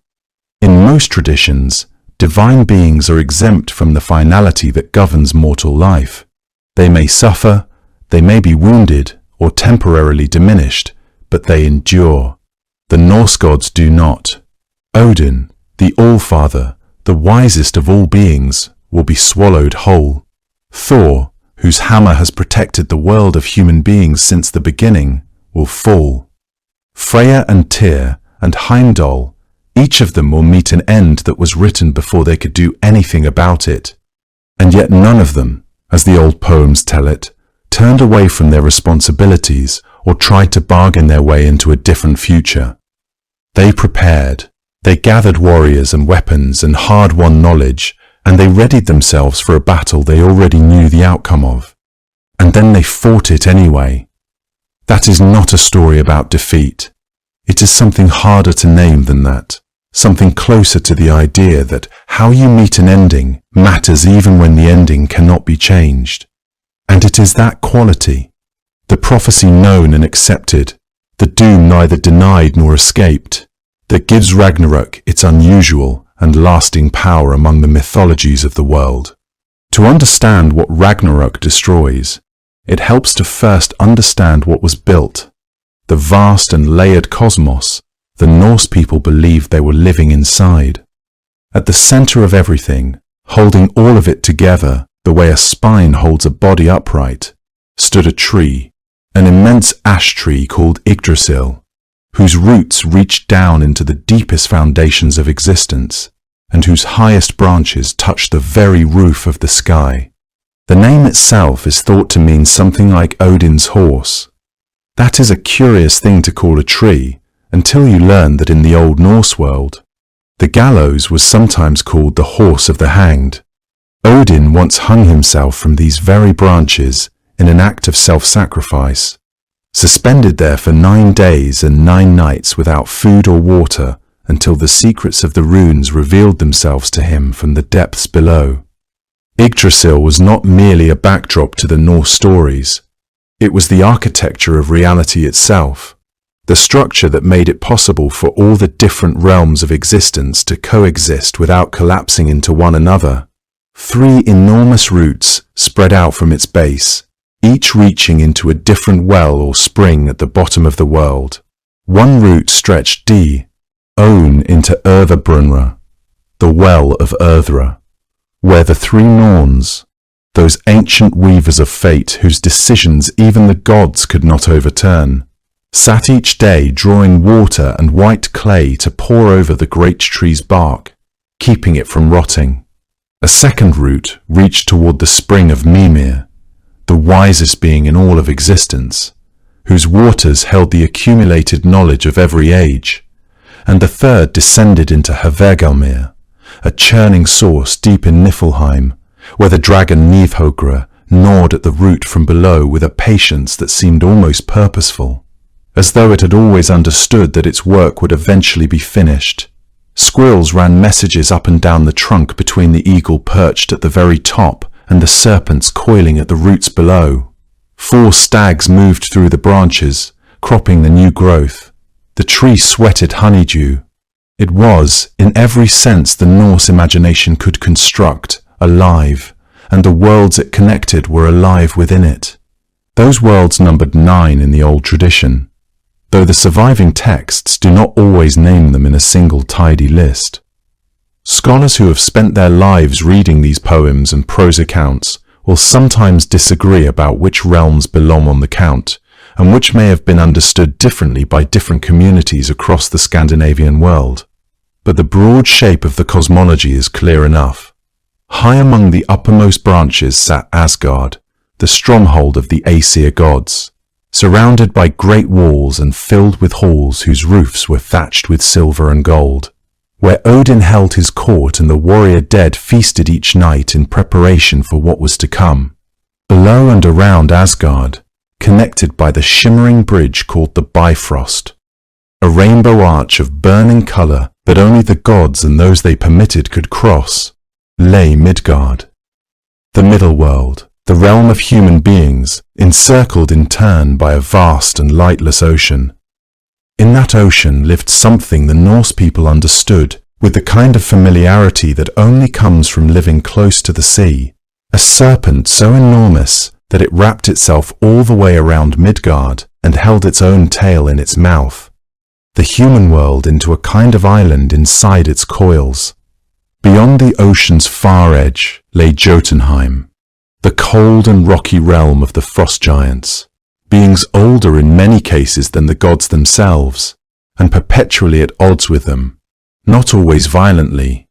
In most traditions, divine beings are exempt from the finality that governs mortal life. They may suffer, they may be wounded or temporarily diminished, but they endure. The Norse gods do not. Odin, the All-Father, the wisest of all beings, will be swallowed whole. Thor, whose hammer has protected the world of human beings since the beginning, will fall. Freyja and Tyr and Heimdall, each of them will meet an end that was written before they could do anything about it. And yet none of them, as the old poems tell it, turned away from their responsibilities or tried to bargain their way into a different future. They prepared. They gathered warriors and weapons and hard-won knowledge, and they readied themselves for a battle they already knew the outcome of. And then they fought it anyway. That is not a story about defeat. It is something harder to name than that, something closer to the idea that how you meet an ending matters even when the ending cannot be changed. And it is that quality, the prophecy known and accepted, the doom neither denied nor escaped, that gives Ragnarok its unusual and lasting power among the mythologies of the world. To understand what Ragnarok destroys, it helps to first understand what was built. The vast and layered cosmos the Norse people believed they were living inside. At the center of everything, holding all of it together the way a spine holds a body upright, stood a tree, an immense ash tree called Yggdrasil, whose roots reached down into the deepest foundations of existence, and whose highest branches touched the very roof of the sky. The name itself is thought to mean something like Odin's horse. That is a curious thing to call a tree, until you learn that in the Old Norse world, the gallows was sometimes called the horse of the hanged. Odin once hung himself from these very branches in an act of self-sacrifice, suspended there for 9 days and 9 nights without food or water until the secrets of the runes revealed themselves to him from the depths below. Yggdrasil was not merely a backdrop to the Norse stories. It was the architecture of reality itself, the structure that made it possible for all the different realms of existence to coexist without collapsing into one another. 3 enormous roots spread out from its base, each reaching into a different well or spring at the bottom of the world. One root stretched own into Urðabrunna, the well of Urdhra, where the 3 Norns, those ancient weavers of fate whose decisions even the gods could not overturn, sat each day drawing water and white clay to pour over the great tree's bark, keeping it from rotting. A second root reached toward the spring of Mimir, the wisest being in all of existence, whose waters held the accumulated knowledge of every age, and the third descended into Hvergelmir, a churning source deep in Niflheim, where the dragon Niflhogra gnawed at the root from below with a patience that seemed almost purposeful, as though it had always understood that its work would eventually be finished. Squirrels ran messages up and down the trunk between the eagle perched at the very top and the serpents coiling at the roots below. 4 stags moved through the branches, cropping the new growth. The tree sweated honeydew. It was, in every sense the Norse imagination could construct, alive, and the worlds it connected were alive within it. Those worlds numbered 9 in the old tradition, though the surviving texts do not always name them in a single tidy list. Scholars who have spent their lives reading these poems and prose accounts will sometimes disagree about which realms belong on the count, and which may have been understood differently by different communities across the Scandinavian world. But the broad shape of the cosmology is clear enough. High among the uppermost branches sat Asgard, the stronghold of the Aesir gods, surrounded by great walls and filled with halls whose roofs were thatched with silver and gold, where Odin held his court and the warrior dead feasted each night in preparation for what was to come. Below and around Asgard, connected by the shimmering bridge called the Bifrost, a rainbow arch of burning colour that only the gods and those they permitted could cross, lay Midgard, the middle world, the realm of human beings, encircled in turn by a vast and lightless ocean. In that ocean lived something the Norse people understood with the kind of familiarity that only comes from living close to the sea, a serpent so enormous that it wrapped itself all the way around Midgard and held its own tail in its mouth, the human world into a kind of island inside its coils. Beyond the ocean's far edge lay Jotunheim, the cold and rocky realm of the frost giants, beings older in many cases than the gods themselves, and perpetually at odds with them, not always violently.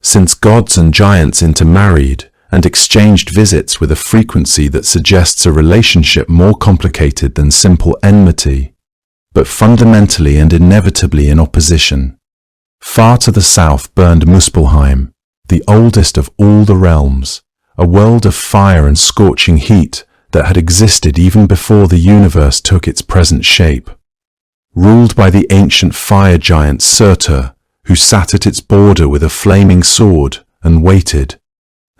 Since gods and giants intermarried and exchanged visits with a frequency that suggests a relationship more complicated than simple enmity, but fundamentally and inevitably in opposition. Far to the south burned Muspelheim, the oldest of all the realms, a world of fire and scorching heat that had existed even before the universe took its present shape. Ruled by the ancient fire giant Surtur, who sat at its border with a flaming sword and waited.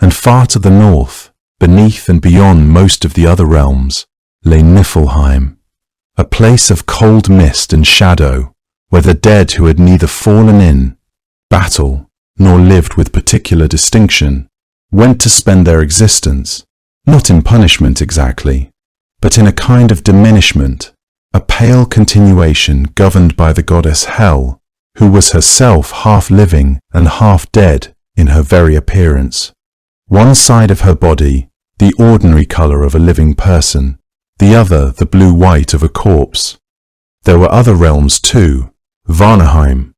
And far to the north, beneath and beyond most of the other realms, lay Niflheim, a place of cold mist and shadow, where the dead who had neither fallen in battle nor lived with particular distinction went to spend their existence, not in punishment exactly, but in a kind of diminishment, a pale continuation governed by the goddess Hel, who was herself half living and half dead in her very appearance. One side of her body, the ordinary colour of a living person, the other the blue-white of a corpse. There were other realms too, Vanaheim,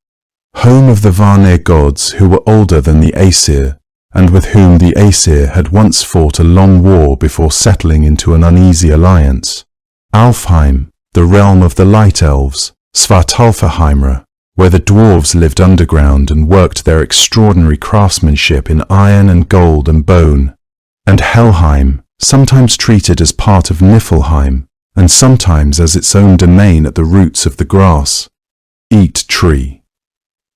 home of the Vanir gods who were older than the Aesir, and with whom the Aesir had once fought a long war before settling into an uneasy alliance. Alfheim, the realm of the light elves, Svartalfaheimra, where the dwarves lived underground and worked their extraordinary craftsmanship in iron and gold and bone, and Helheim, sometimes treated as part of Niflheim, and sometimes as its own domain at the roots of the grass, Eat Tree,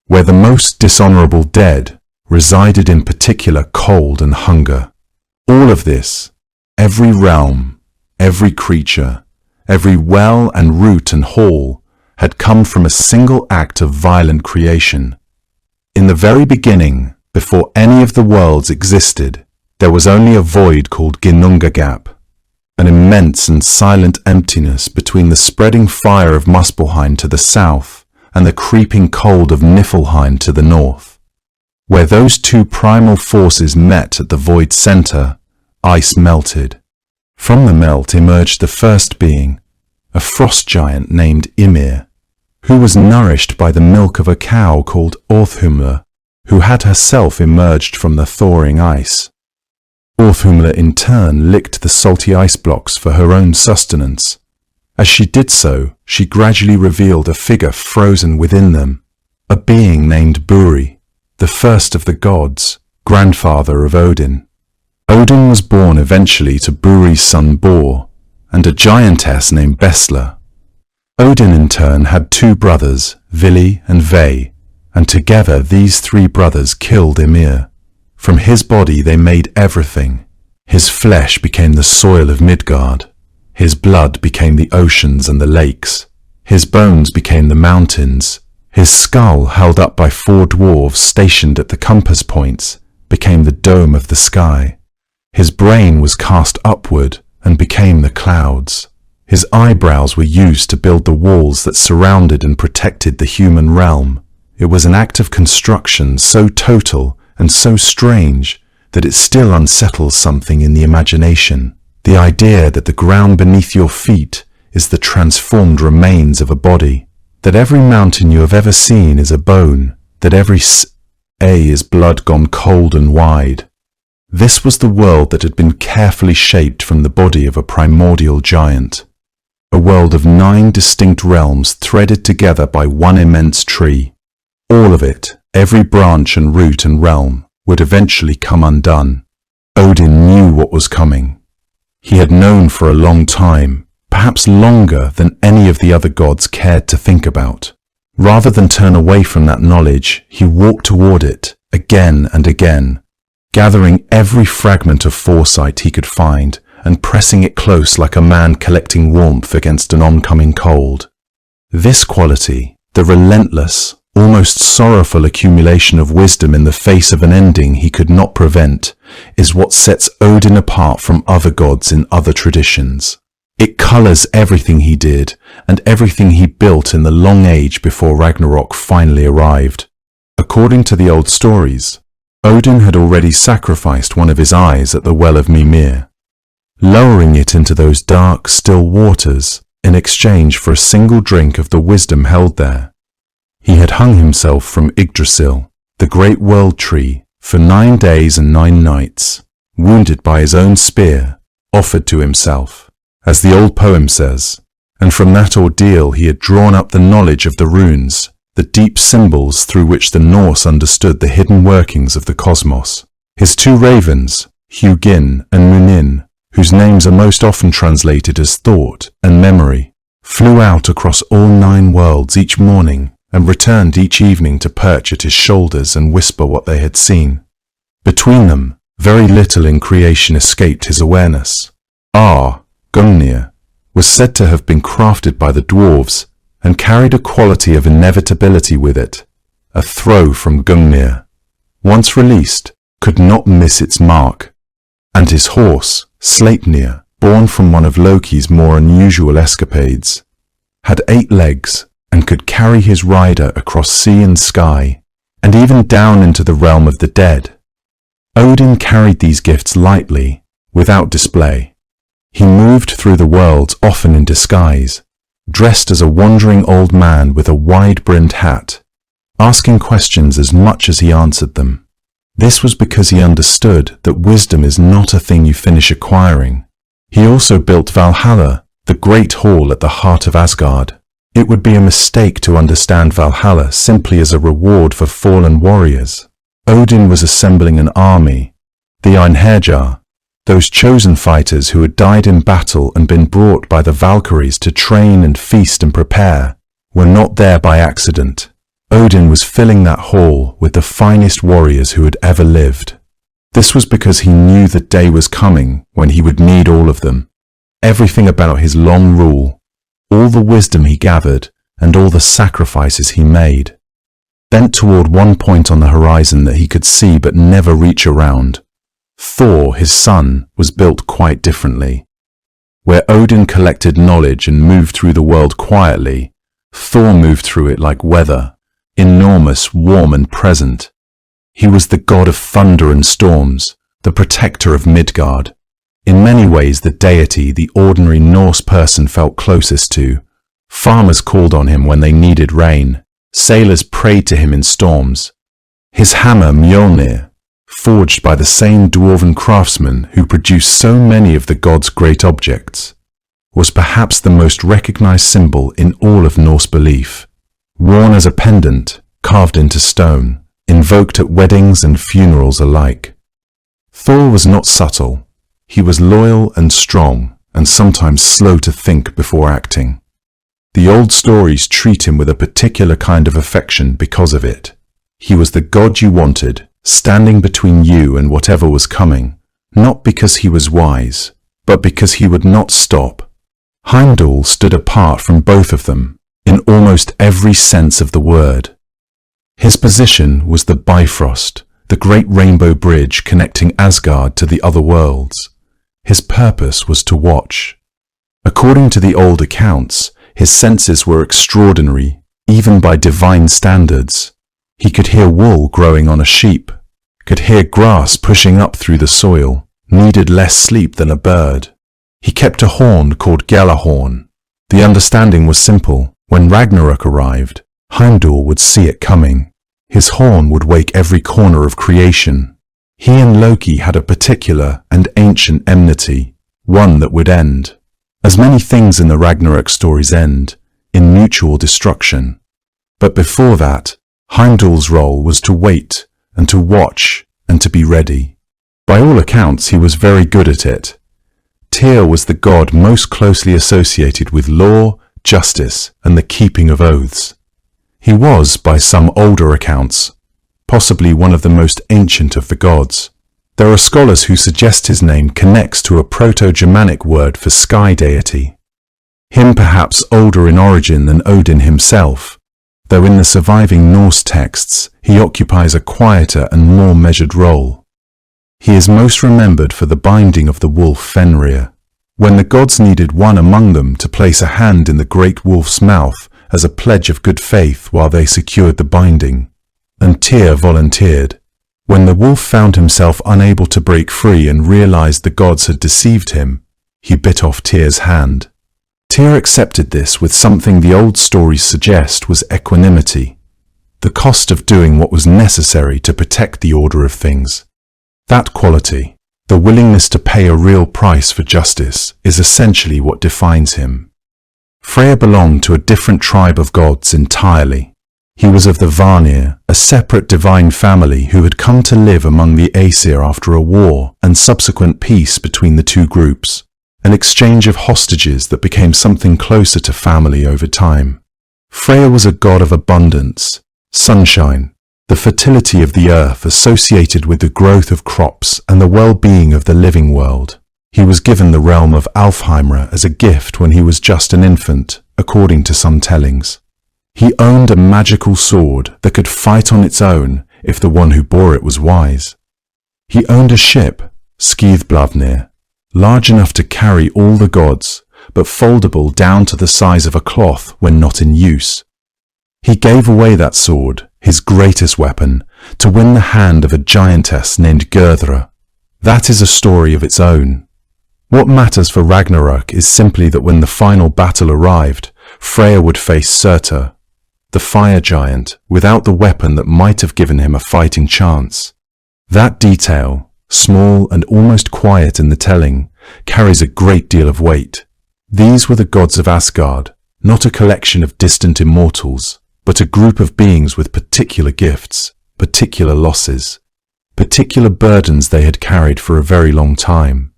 where the most dishonourable dead resided in particular cold and hunger. All of this, every realm, every creature, every well and root and hall, had come from a single act of violent creation. In the very beginning, before any of the worlds existed, there was only a void called Ginnungagap, an immense and silent emptiness between the spreading fire of Muspelheim to the south and the creeping cold of Niflheim to the north. Where those two primal forces met at the void's centre, ice melted. From the melt emerged the first being, a frost giant named Ymir, who was nourished by the milk of a cow called Orthumla, who had herself emerged from the thawing ice. Orthumla in turn licked the salty ice blocks for her own sustenance. As she did so, she gradually revealed a figure frozen within them, a being named Buri, the first of the gods, grandfather of Odin. Odin was born eventually to Buri's son Bor, and a giantess named Bestla. Odin in turn had two brothers, Vili and Ve, and together these three brothers killed Ymir. From his body they made everything. His flesh became the soil of Midgard. His blood became the oceans and the lakes. His bones became the mountains. His skull, held up by four dwarves stationed at the compass points, became the dome of the sky. His brain was cast upward and became the clouds. His eyebrows were used to build the walls that surrounded and protected the human realm. It was an act of construction so total and so strange that it still unsettles something in the imagination. The idea that the ground beneath your feet is the transformed remains of a body, that every mountain you have ever seen is a bone, that every is blood gone cold and wide. This was the world that had been carefully shaped from the body of a primordial giant. A world of 9 distinct realms threaded together by one immense tree. All of it, every branch and root and realm, would eventually come undone. Odin knew what was coming. He had known for a long time, perhaps longer than any of the other gods cared to think about. Rather than turn away from that knowledge, he walked toward it, again and again, gathering every fragment of foresight he could find and pressing it close like a man collecting warmth against an oncoming cold. This quality, the relentless, almost sorrowful accumulation of wisdom in the face of an ending he could not prevent, is what sets Odin apart from other gods in other traditions. It colours everything he did and everything he built in the long age before Ragnarok finally arrived. According to the old stories, Odin had already sacrificed one of his eyes at the well of Mimir, lowering it into those dark, still waters in exchange for a single drink of the wisdom held there. He had hung himself from Yggdrasil, the great world tree, for 9 days and 9 nights, wounded by his own spear, offered to himself, as the old poem says, and from that ordeal he had drawn up the knowledge of the runes, the deep symbols through which the Norse understood the hidden workings of the cosmos. His 2 ravens, Hugin and Munin, whose names are most often translated as thought and memory, flew out across all 9 worlds each morning and returned each evening to perch at his shoulders and whisper what they had seen. Between them, very little in creation escaped his awareness. Gungnir, was said to have been crafted by the dwarves and carried a quality of inevitability with it, a throw from Gungnir. Once released, could not miss its mark. And his horse, Sleipnir, born from one of Loki's more unusual escapades, had 8 legs and could carry his rider across sea and sky, and even down into the realm of the dead. Odin carried these gifts lightly, without display. He moved through the worlds often in disguise, dressed as a wandering old man with a wide-brimmed hat, asking questions as much as he answered them. This was because he understood that wisdom is not a thing you finish acquiring. He also built Valhalla, the great hall at the heart of Asgard. It would be a mistake to understand Valhalla simply as a reward for fallen warriors. Odin was assembling an army, the Einherjar, those chosen fighters who had died in battle and been brought by the Valkyries to train and feast and prepare, were not there by accident. Odin was filling that hall with the finest warriors who had ever lived. This was because he knew the day was coming when he would need all of them. Everything about his long rule, all the wisdom he gathered, and all the sacrifices he made, bent toward one point on the horizon that he could see but never reach around. Thor, his son, was built quite differently. Where Odin collected knowledge and moved through the world quietly, Thor moved through it like weather, enormous, warm and present. He was the god of thunder and storms, the protector of Midgard. In many ways the deity the ordinary Norse person felt closest to. Farmers called on him when they needed rain. Sailors prayed to him in storms. His hammer Mjolnir, forged by the same dwarven craftsmen who produced so many of the god's great objects, was perhaps the most recognized symbol in all of Norse belief. Worn as a pendant, carved into stone, invoked at weddings and funerals alike. Thor was not subtle. He was loyal and strong, and sometimes slow to think before acting. The old stories treat him with a particular kind of affection because of it. He was the god you wanted, standing between you and whatever was coming, not because he was wise, but because he would not stop. Heimdall stood apart from both of them, in almost every sense of the word. His position was the Bifrost, the great rainbow bridge connecting Asgard to the other worlds. His purpose was to watch. According to the old accounts, his senses were extraordinary, even by divine standards. He could hear wool growing on a sheep, could hear grass pushing up through the soil, needed less sleep than a bird. He kept a horn called Gjallarhorn. The understanding was simple. When Ragnarok arrived, Heimdall would see it coming. His horn would wake every corner of creation. He and Loki had a particular and ancient enmity, one that would end. As many things in the Ragnarok stories end, in mutual destruction. But before that, Heimdall's role was to wait and to watch and to be ready. By all accounts, he was very good at it. Tyr was the god most closely associated with law, justice, and the keeping of oaths. He was, by some older accounts, possibly one of the most ancient of the gods. There are scholars who suggest his name connects to a Proto-Germanic word for sky deity. Him perhaps older in origin than Odin himself, though in the surviving Norse texts he occupies a quieter and more measured role. He is most remembered for the binding of the wolf Fenrir, when the gods needed one among them to place a hand in the great wolf's mouth as a pledge of good faith while they secured the binding, and Tyr volunteered. When the wolf found himself unable to break free and realized the gods had deceived him, he bit off Tyr's hand. Tyr accepted this with something the old stories suggest was equanimity, the cost of doing what was necessary to protect the order of things. That quality, the willingness to pay a real price for justice, is essentially what defines him. Freyr belonged to a different tribe of gods entirely. He was of the Vanir, a separate divine family who had come to live among the Aesir after a war and subsequent peace between the two groups, an exchange of hostages that became something closer to family over time. Freyr was a god of abundance, sunshine, the fertility of the earth associated with the growth of crops and the well-being of the living world. He was given the realm of Alfheimr as a gift when he was just an infant, according to some tellings. He owned a magical sword that could fight on its own if the one who bore it was wise. He owned a ship, Skidbladnir, large enough to carry all the gods, but foldable down to the size of a cloth when not in use. He gave away that sword, his greatest weapon, to win the hand of a giantess named Gerdra. That is a story of its own. What matters for Ragnarok is simply that when the final battle arrived, Freyr would face Surtur, the fire giant, without the weapon that might have given him a fighting chance. That detail, small and almost quiet in the telling, carries a great deal of weight. These were the gods of Asgard, not a collection of distant immortals, but a group of beings with particular gifts, particular losses, particular burdens they had carried for a very long time.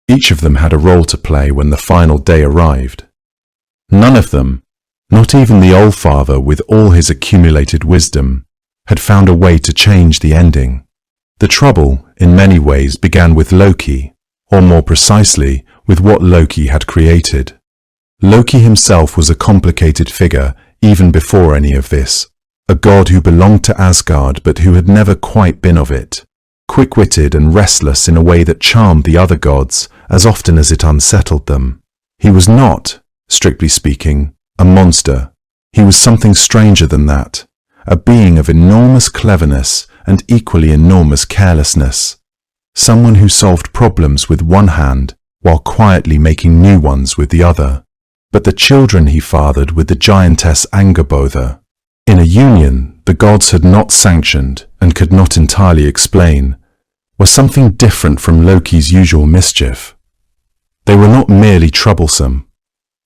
Each of them had a role to play when the final day arrived. None of them, not even the Allfather with all his accumulated wisdom, had found a way to change the ending. The trouble, in many ways, began with Loki, or more precisely, with what Loki had created. Loki himself was a complicated figure even before any of this, a god who belonged to Asgard but who had never quite been of it, quick-witted and restless in a way that charmed the other gods as often as it unsettled them. He was not, strictly speaking, a monster. He was something stranger than that, a being of enormous cleverness and equally enormous carelessness, someone who solved problems with one hand while quietly making new ones with the other. But the children he fathered with the giantess Angerbother, in a union the gods had not sanctioned and could not entirely explain, were something different from Loki's usual mischief. They were not merely troublesome.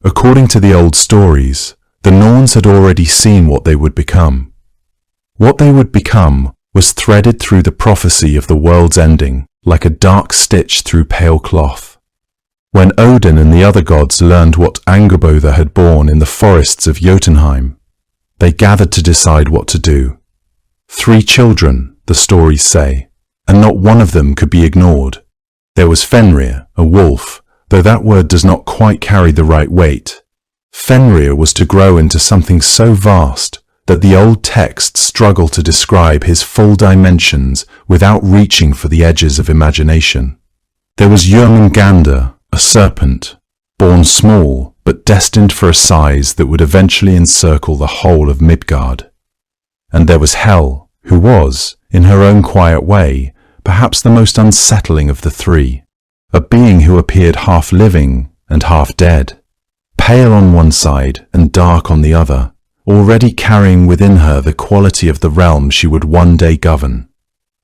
According to the old stories, the Norns had already seen what they would become. What they would become was threaded through the prophecy of the world's ending, like a dark stitch through pale cloth. When Odin and the other gods learned what Angerbother had borne in the forests of Jotunheim, they gathered to decide what to do. 3 children, the stories say, and not one of them could be ignored. There was Fenrir, a wolf, though that word does not quite carry the right weight. Fenrir was to grow into something so vast that the old texts struggle to describe his full dimensions without reaching for the edges of imagination. There was Jormungandr, a serpent, born small but destined for a size that would eventually encircle the whole of Midgard. And there was Hel, who was, in her own quiet way, perhaps the most unsettling of the 3, a being who appeared half living and half dead, pale on one side and dark on the other, already carrying within her the quality of the realm she would one day govern.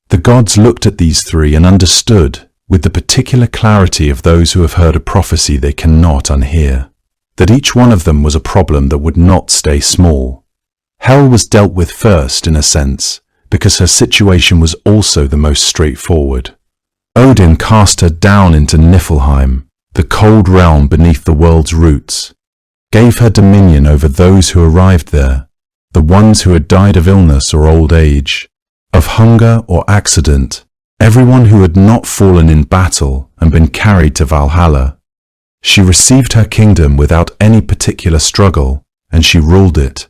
The gods looked at these 3 and understood, with the particular clarity of those who have heard a prophecy they cannot unhear, that each one of them was a problem that would not stay small. Hel was dealt with first, in a sense, because her situation was also the most straightforward. Odin cast her down into Niflheim, the cold realm beneath the world's roots, gave her dominion over those who arrived there, the ones who had died of illness or old age, of hunger or accident, everyone who had not fallen in battle and been carried to Valhalla. She received her kingdom without any particular struggle, and she ruled it.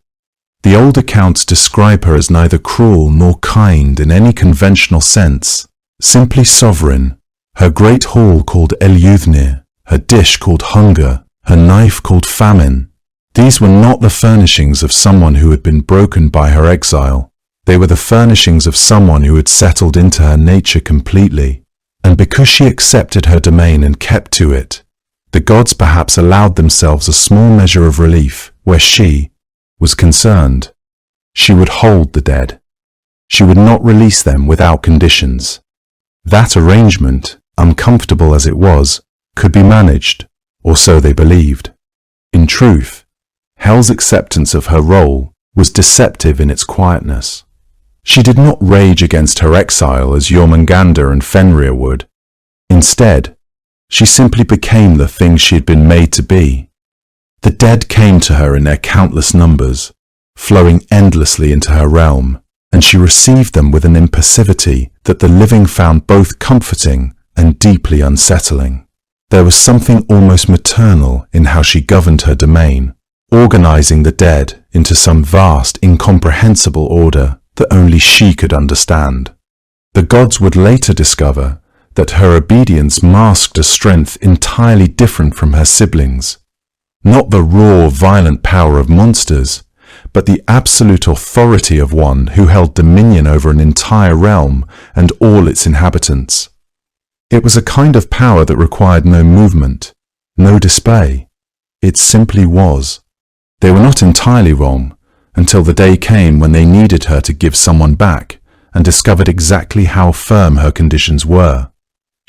The old accounts describe her as neither cruel nor kind in any conventional sense, simply sovereign, her great hall called Eljuthnir, her dish called hunger, her knife called famine. These were not the furnishings of someone who had been broken by her exile. They were the furnishings of someone who had settled into her nature completely, and because she accepted her domain and kept to it, the gods perhaps allowed themselves a small measure of relief where she was concerned. She would hold the dead. She would not release them without conditions. That arrangement, uncomfortable as it was, could be managed, or so they believed. In truth, Hel's acceptance of her role was deceptive in its quietness. She did not rage against her exile as Jormungandr and Fenrir would. Instead, she simply became the thing she had been made to be. The dead came to her in their countless numbers, flowing endlessly into her realm, and she received them with an impassivity that the living found both comforting and deeply unsettling. There was something almost maternal in how she governed her domain, organizing the dead into some vast, incomprehensible order that only she could understand. The gods would later discover that her obedience masked a strength entirely different from her siblings. Not the raw, violent power of monsters, but the absolute authority of one who held dominion over an entire realm and all its inhabitants. It was a kind of power that required no movement, no display. It simply was. They were not entirely wrong, until the day came when they needed her to give someone back and discovered exactly how firm her conditions were.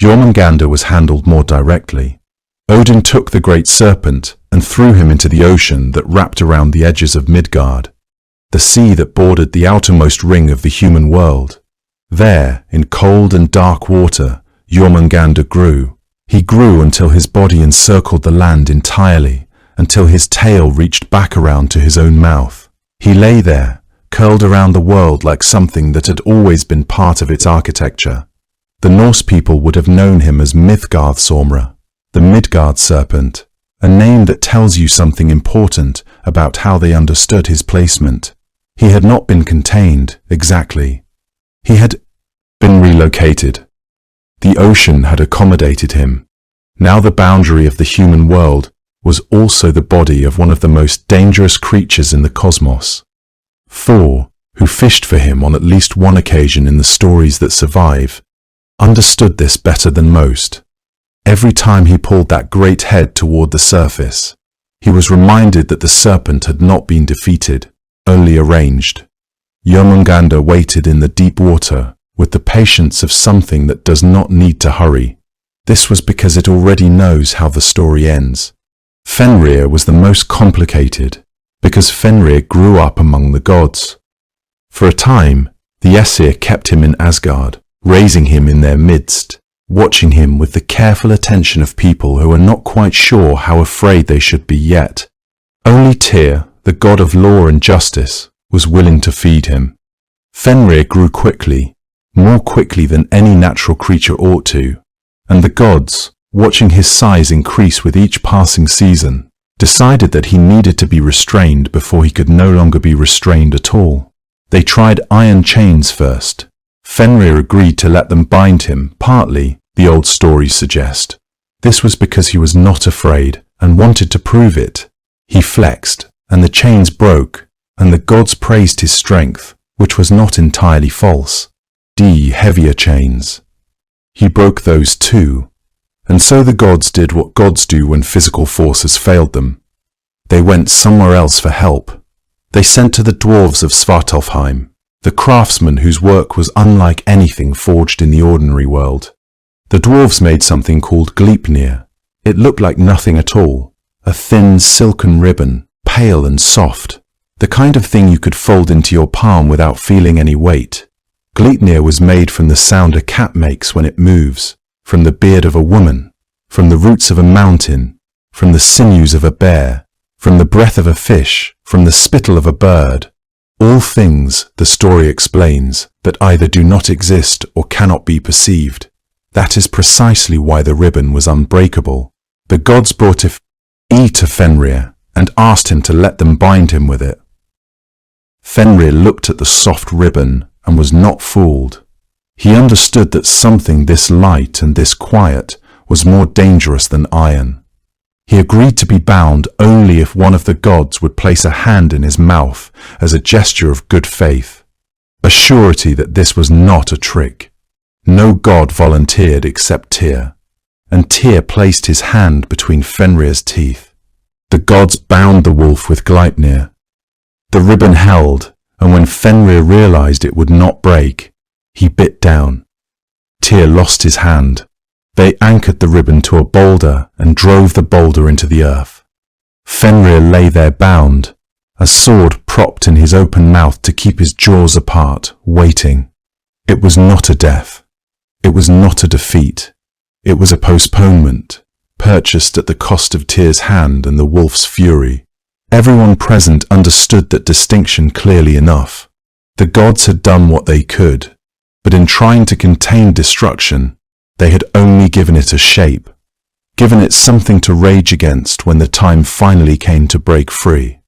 Jormungandr was handled more directly. Odin took the great serpent and threw him into the ocean that wrapped around the edges of Midgard, the sea that bordered the outermost ring of the human world. There, in cold and dark water, Jormungandr grew. He grew until his body encircled the land entirely, until his tail reached back around to his own mouth. He lay there, curled around the world like something that had always been part of its architecture. The Norse people would have known him as Midgardsormr, the Midgard serpent, a name that tells you something important about how they understood his placement. He had not been contained, exactly. He had been relocated. The ocean had accommodated him. Now the boundary of the human world was also the body of one of the most dangerous creatures in the cosmos. Thor, who fished for him on at least one occasion in the stories that survive, understood this better than most. Every time he pulled that great head toward the surface, he was reminded that the serpent had not been defeated, only arranged. Jormungandr waited in the deep water with the patience of something that does not need to hurry. This was because it already knows how the story ends. Fenrir was the most complicated, because Fenrir grew up among the gods. For a time, the Aesir kept him in Asgard, raising him in their midst, watching him with the careful attention of people who are not quite sure how afraid they should be yet. Only Tyr, the god of law and justice, was willing to feed him. Fenrir grew quickly, more quickly than any natural creature ought to, and the gods, watching his size increase with each passing season, decided that he needed to be restrained before he could no longer be restrained at all. They tried iron chains first. Fenrir agreed to let them bind him, partly, the old stories suggest. This was because he was not afraid and wanted to prove it. He flexed, and the chains broke, and the gods praised his strength, which was not entirely false. Heavier chains. He broke those too, and so the gods did what gods do when physical force has failed them. They went somewhere else for help. They sent to the dwarves of Svartalfheim, the craftsmen whose work was unlike anything forged in the ordinary world. The dwarves made something called Gleipnir. It looked like nothing at all, a thin silken ribbon, pale and soft, the kind of thing you could fold into your palm without feeling any weight. Gleipnir was made from the sound a cat makes when it moves, from the beard of a woman, from the roots of a mountain, from the sinews of a bear, from the breath of a fish, from the spittle of a bird. All things, the story explains, that either do not exist or cannot be perceived. That is precisely why the ribbon was unbreakable. The gods brought it to Fenrir and asked him to let them bind him with it. Fenrir looked at the soft ribbon and was not fooled. He understood that something this light and this quiet was more dangerous than iron. He agreed to be bound only if one of the gods would place a hand in his mouth as a gesture of good faith, a surety that this was not a trick. No god volunteered except Tyr, and Tyr placed his hand between Fenrir's teeth. The gods bound the wolf with Gleipnir. The ribbon held, and when Fenrir realized it would not break, he bit down. Tyr lost his hand. They anchored the ribbon to a boulder and drove the boulder into the earth. Fenrir lay there bound, a sword propped in his open mouth to keep his jaws apart, waiting. It was not a death. It was not a defeat. It was a postponement, purchased at the cost of Tyr's hand and the wolf's fury. Everyone present understood that distinction clearly enough. The gods had done what they could, but in trying to contain destruction, they had only given it a shape. given it something to rage against when the time finally came to break free.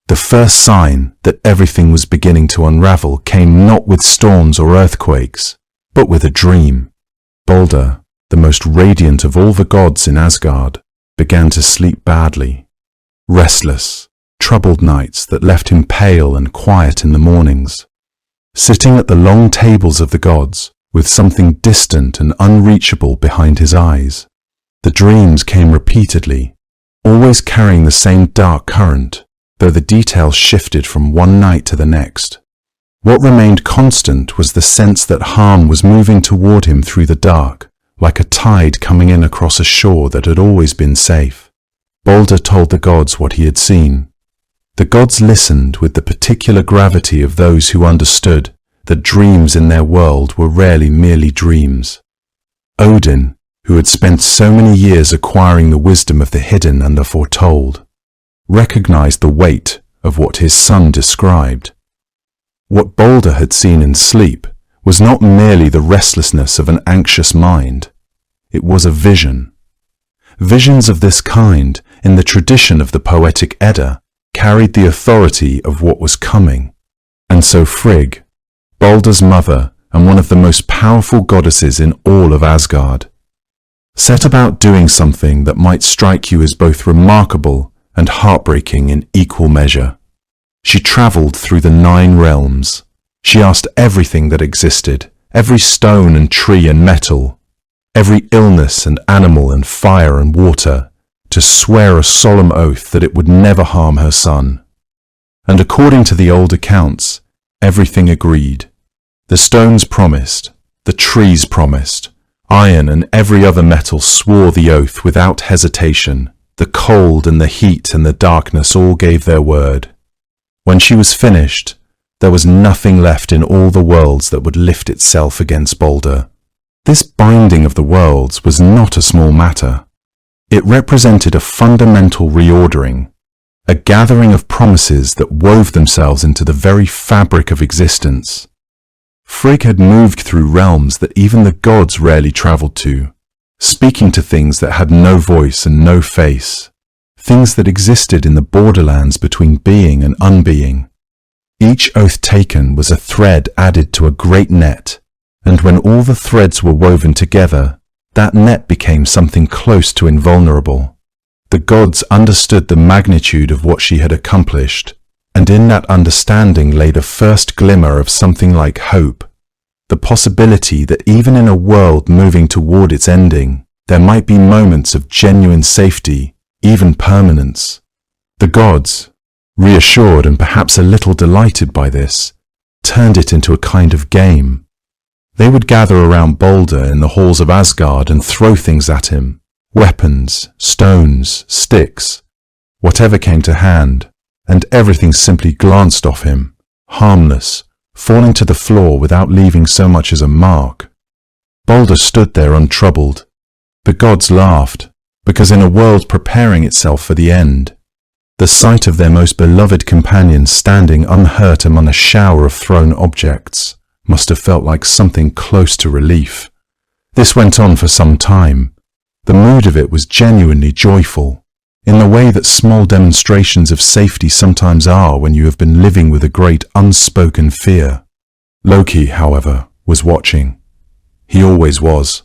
The first sign that everything was beginning to unravel came not with storms or earthquakes, but with a dream. Baldr, the most radiant of all the gods in Asgard, began to sleep badly. Restless, troubled nights that left him pale and quiet in the mornings. Sitting at the long tables of the gods, with something distant and unreachable behind his eyes. The dreams came repeatedly, always carrying the same dark current, though the details shifted from one night to the next. What remained constant was the sense that harm was moving toward him through the dark, like a tide coming in across a shore that had always been safe. Baldr told the gods what he had seen. The gods listened with the particular gravity of those who understood that dreams in their world were rarely merely dreams. Odin, who had spent so many years acquiring the wisdom of the hidden and the foretold, recognized the weight of what his son described. What Baldr had seen in sleep was not merely the restlessness of an anxious mind. It was a vision. Visions of this kind, in the tradition of the poetic Edda, carried the authority of what was coming. And so Frigg, Baldr's mother and one of the most powerful goddesses in all of Asgard, set about doing something that might strike you as both remarkable and heartbreaking in equal measure. She traveled through the 9 realms. She asked everything that existed, every stone and tree and metal, every illness and animal and fire and water, to swear a solemn oath that it would never harm her son. And according to the old accounts, everything agreed. The stones promised, the trees promised, iron and every other metal swore the oath without hesitation. The cold and the heat and the darkness all gave their word. When she was finished, there was nothing left in all the worlds that would lift itself against Baldr. This binding of the worlds was not a small matter. It represented a fundamental reordering, a gathering of promises that wove themselves into the very fabric of existence. Frigg had moved through realms that even the gods rarely traveled to, speaking to things that had no voice and no face, things that existed in the borderlands between being and unbeing. Each oath taken was a thread added to a great net, and when all the threads were woven together, that net became something close to invulnerable. The gods understood the magnitude of what she had accomplished, and in that understanding lay the first glimmer of something like hope, the possibility that even in a world moving toward its ending, there might be moments of genuine safety, even permanence. The gods, reassured and perhaps a little delighted by this, turned it into a kind of game. They would gather around Baldr in the halls of Asgard and throw things at him, weapons, stones, sticks, whatever came to hand, and everything simply glanced off him, harmless, falling to the floor without leaving so much as a mark. Baldr stood there untroubled. The gods laughed, because in a world preparing itself for the end, the sight of their most beloved companion standing unhurt among a shower of thrown objects must have felt like something close to relief. This went on for some time. The mood of it was genuinely joyful, in the way that small demonstrations of safety sometimes are when you have been living with a great unspoken fear. Loki, however, was watching. He always was.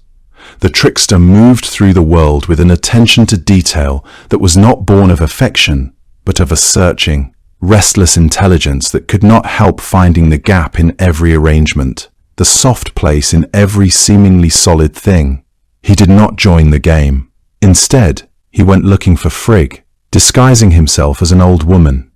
The trickster moved through the world with an attention to detail that was not born of affection, but of a searching, restless intelligence that could not help finding the gap in every arrangement, the soft place in every seemingly solid thing. He did not join the game. Instead, he went looking for Frigg, disguising himself as an old woman.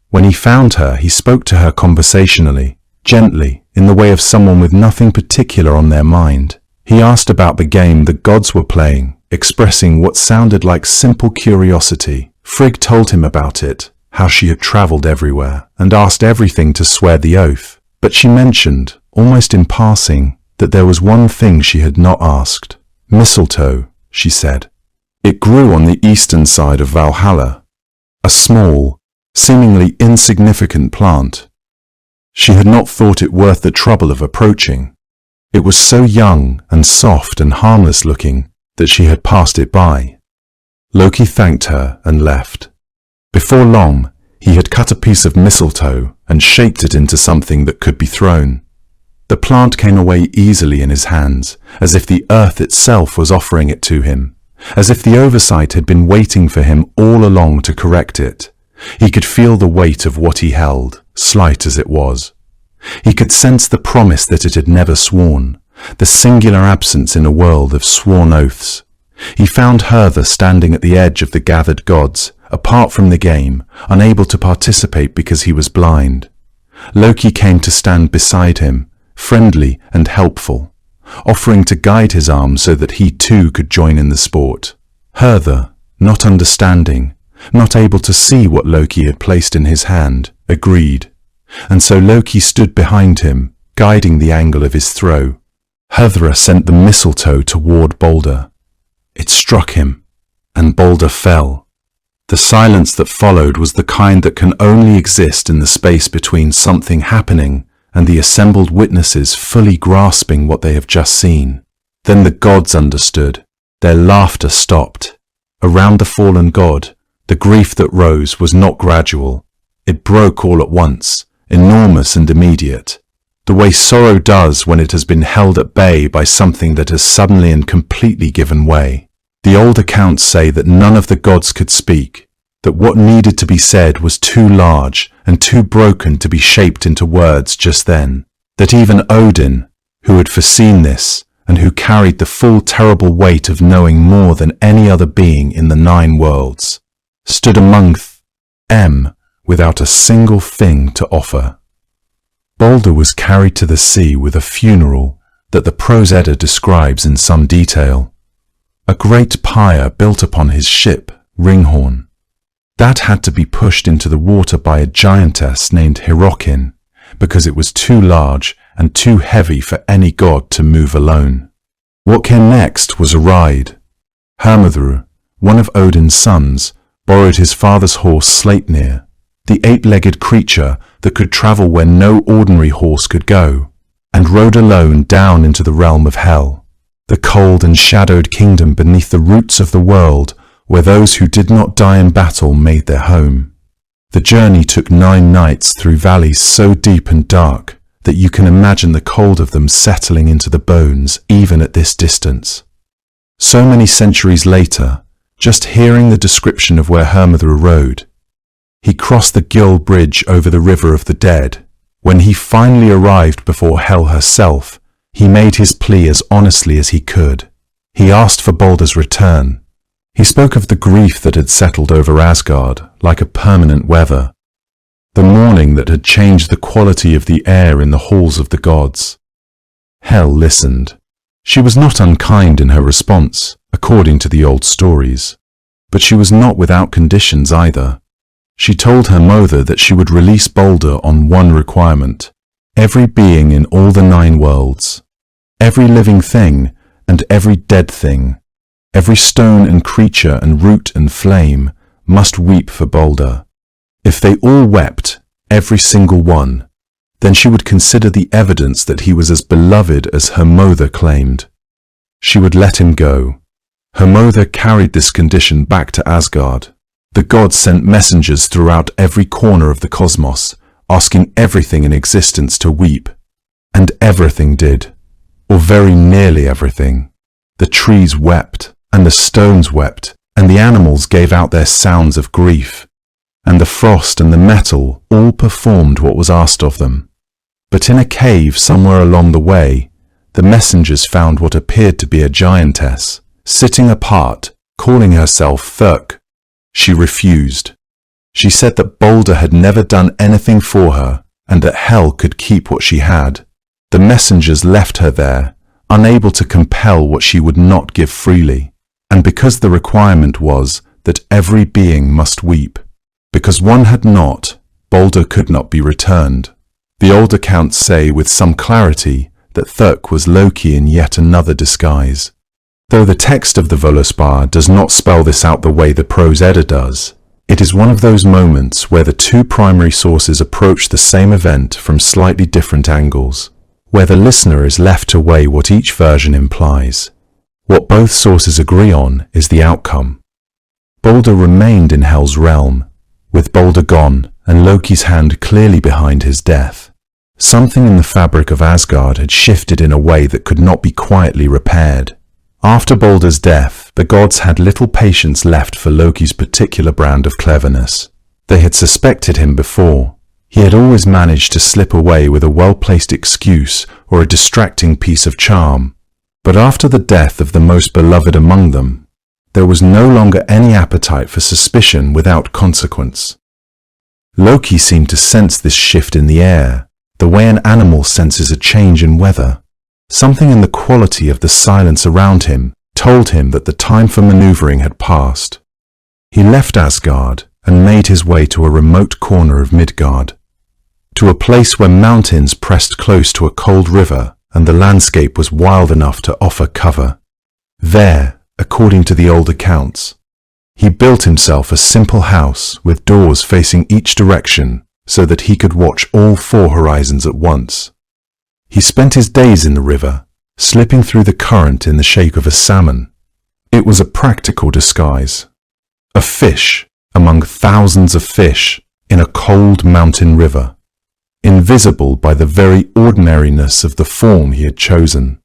When he found her, he spoke to her conversationally, gently, in the way of someone with nothing particular on their mind. He asked about the game the gods were playing, expressing what sounded like simple curiosity. Frigg told him about it, how she had travelled everywhere, and asked everything to swear the oath. But she mentioned, almost in passing, that there was one thing she had not asked. Mistletoe, she said. It grew on the eastern side of Valhalla, a small, seemingly insignificant plant. She had not thought it worth the trouble of approaching. It was so young and soft and harmless looking that she had passed it by. Loki thanked her and left. Before long, he had cut a piece of mistletoe and shaped it into something that could be thrown. The plant came away easily in his hands, as if the earth itself was offering it to him, as if the oversight had been waiting for him all along to correct it. He could feel the weight of what he held, slight as it was. He could sense the promise that it had never sworn, the singular absence in a world of sworn oaths. He found Hertha standing at the edge of the gathered gods, apart from the game, unable to participate because he was blind. Loki came to stand beside him, friendly and helpful, offering to guide his arm so that he too could join in the sport. Hertha, not understanding, not able to see what Loki had placed in his hand, agreed, and so Loki stood behind him, guiding the angle of his throw. Hertha sent the mistletoe toward Baldr. It struck him, and Baldr fell. The silence that followed was the kind that can only exist in the space between something happening and the assembled witnesses fully grasping what they have just seen. Then the gods understood. Their laughter stopped. Around the fallen god, the grief that rose was not gradual. It broke all at once, enormous and immediate, the way sorrow does when it has been held at bay by something that has suddenly and completely given way. The old accounts say that none of the gods could speak, that what needed to be said was too large and too broken to be shaped into words just then, that even Odin, who had foreseen this and who carried the full terrible weight of knowing more than any other being in the 9 worlds, stood among them without a single thing to offer. Baldr was carried to the sea with a funeral that the Prose Edda describes in some detail. A great pyre built upon his ship, Ringhorn. That had to be pushed into the water by a giantess named Hyrrokin, because it was too large and too heavy for any god to move alone. What came next was a ride. Hermodr, one of Odin's sons, borrowed his father's horse Sleipnir, the 8-legged creature that could travel where no ordinary horse could go, and rode alone down into the realm of Hel, the cold and shadowed kingdom beneath the roots of the world where those who did not die in battle made their home. The journey took 9 nights through valleys so deep and dark that you can imagine the cold of them settling into the bones even at this distance. So many centuries later, just hearing the description of where Hermodr rode, he crossed the Gil bridge over the river of the dead. When he finally arrived before Hel herself, he made his plea as honestly as he could. He asked for Baldr's return. He spoke of the grief that had settled over Asgard like a permanent weather, the mourning that had changed the quality of the air in the halls of the gods. Hel listened. She was not unkind in her response, according to the old stories, but she was not without conditions either. She told Hermodr that she would release Baldr on one requirement: every being in all the 9 worlds, every living thing and every dead thing, every stone and creature and root and flame must weep for Baldr. If they all wept, every single one, then she would consider the evidence that he was as beloved as Hermodr claimed. She would let him go. Hermodr carried this condition back to Asgard. The gods sent messengers throughout every corner of the cosmos, asking everything in existence to weep. And everything did, or very nearly everything. The trees wept, and the stones wept, and the animals gave out their sounds of grief, and the frost and the metal all performed what was asked of them. But in a cave somewhere along the way, the messengers found what appeared to be a giantess, sitting apart, calling herself Thurk. She refused. She said that Baldr had never done anything for her, and that Hel could keep what she had. The messengers left her there, unable to compel what she would not give freely, and because the requirement was that every being must weep. Because one had not, Baldr could not be returned. The old accounts say with some clarity that Thurk was Loki in yet another disguise. Though the text of the Völuspá does not spell this out the way the Prose Edda does, it is one of those moments where the 2 primary sources approach the same event from slightly different angles, where the listener is left to weigh what each version implies. What both sources agree on is the outcome. Baldr remained in Hel's realm, with Baldr gone and Loki's hand clearly behind his death. Something in the fabric of Asgard had shifted in a way that could not be quietly repaired. After Baldr's death, the gods had little patience left for Loki's particular brand of cleverness. They had suspected him before. He had always managed to slip away with a well-placed excuse or a distracting piece of charm. But after the death of the most beloved among them, there was no longer any appetite for suspicion without consequence. Loki seemed to sense this shift in the air, the way an animal senses a change in weather. Something in the quality of the silence around him told him that the time for maneuvering had passed. He left Asgard and made his way to a remote corner of Midgard, to a place where mountains pressed close to a cold river and the landscape was wild enough to offer cover. There, according to the old accounts, he built himself a simple house with doors facing each direction so that he could watch all four horizons at once. He spent his days in the river, slipping through the current in the shape of a salmon. It was a practical disguise. A fish among thousands of fish in a cold mountain river, invisible by the very ordinariness of the form he had chosen.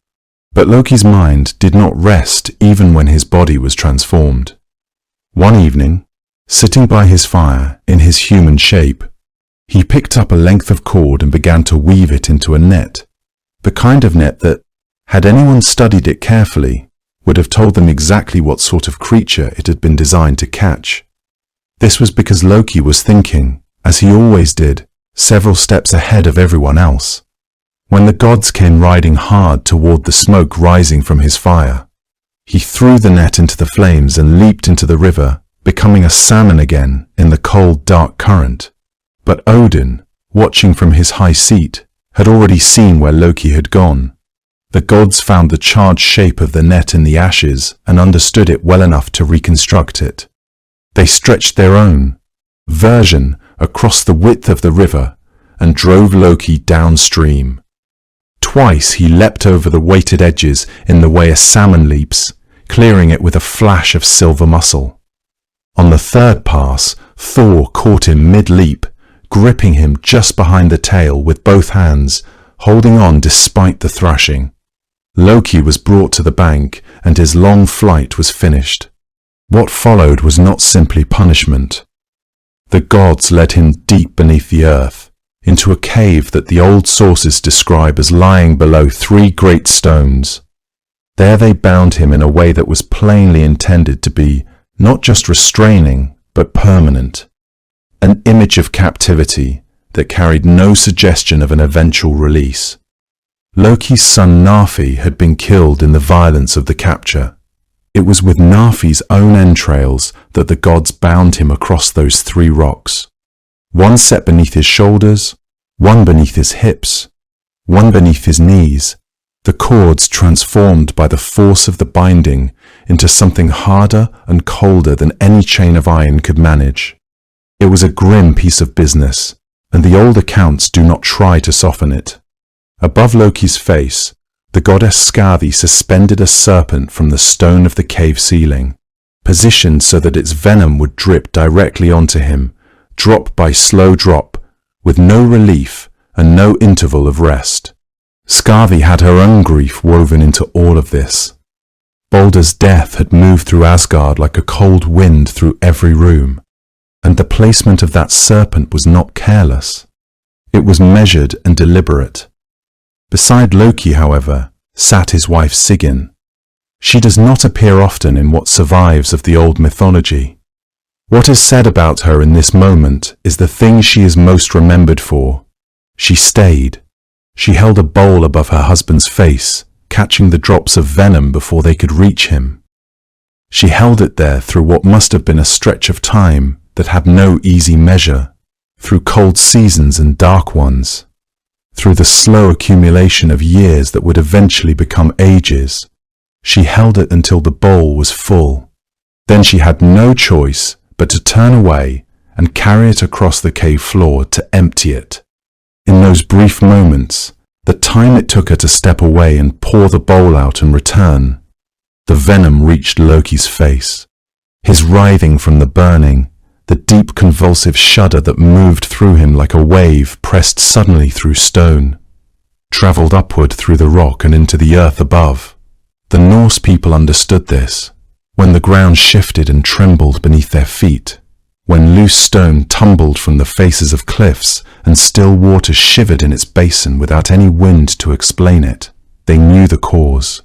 But Loki's mind did not rest even when his body was transformed. One evening, sitting by his fire in his human shape, he picked up a length of cord and began to weave it into a net, the kind of net that, had anyone studied it carefully, would have told them exactly what sort of creature it had been designed to catch. This was because Loki was thinking, as he always did, several steps ahead of everyone else. When the gods came riding hard toward the smoke rising from his fire, he threw the net into the flames and leaped into the river, becoming a salmon again in the cold, dark current. But Odin, watching from his high seat, had already seen where Loki had gone. The gods found the charred shape of the net in the ashes and understood it well enough to reconstruct it. They stretched their own version across the width of the river and drove Loki downstream. Twice he leapt over the weighted edges in the way a salmon leaps, clearing it with a flash of silver muscle. On the third pass, Thor caught him mid-leap, gripping him just behind the tail with both hands, holding on despite the thrashing. Loki was brought to the bank, and his long flight was finished. What followed was not simply punishment. The gods led him deep beneath the earth, into a cave that the old sources describe as lying below 3 great stones. There they bound him in a way that was plainly intended to be not just restraining, but permanent. An image of captivity that carried no suggestion of an eventual release. Loki's son Narfi had been killed in the violence of the capture. It was with Narfi's own entrails that the gods bound him across those 3 rocks. One set beneath his shoulders, one beneath his hips, one beneath his knees, the cords transformed by the force of the binding into something harder and colder than any chain of iron could manage. It was a grim piece of business, and the old accounts do not try to soften it. Above Loki's face, the goddess Skathi suspended a serpent from the stone of the cave ceiling, positioned so that its venom would drip directly onto him, drop by slow drop, with no relief and no interval of rest. Skathi had her own grief woven into all of this. Baldr's death had moved through Asgard like a cold wind through every room, and the placement of that serpent was not careless. It was measured and deliberate. Beside Loki, however, sat his wife Sigyn. She does not appear often in what survives of the old mythology. What is said about her in this moment is the thing she is most remembered for. She stayed. She held a bowl above her husband's face, catching the drops of venom before they could reach him. She held it there through what must have been a stretch of time that had no easy measure, through cold seasons and dark ones, through the slow accumulation of years that would eventually become ages. She held it until the bowl was full. Then she had no choice but to turn away and carry it across the cave floor to empty it. In those brief moments, the time it took her to step away and pour the bowl out and return, the venom reached Loki's face. His writhing from the burning, the deep convulsive shudder that moved through him like a wave pressed suddenly through stone, travelled upward through the rock and into the earth above. The Norse people understood this. When the ground shifted and trembled beneath their feet, when loose stone tumbled from the faces of cliffs and still water shivered in its basin without any wind to explain it, they knew the cause.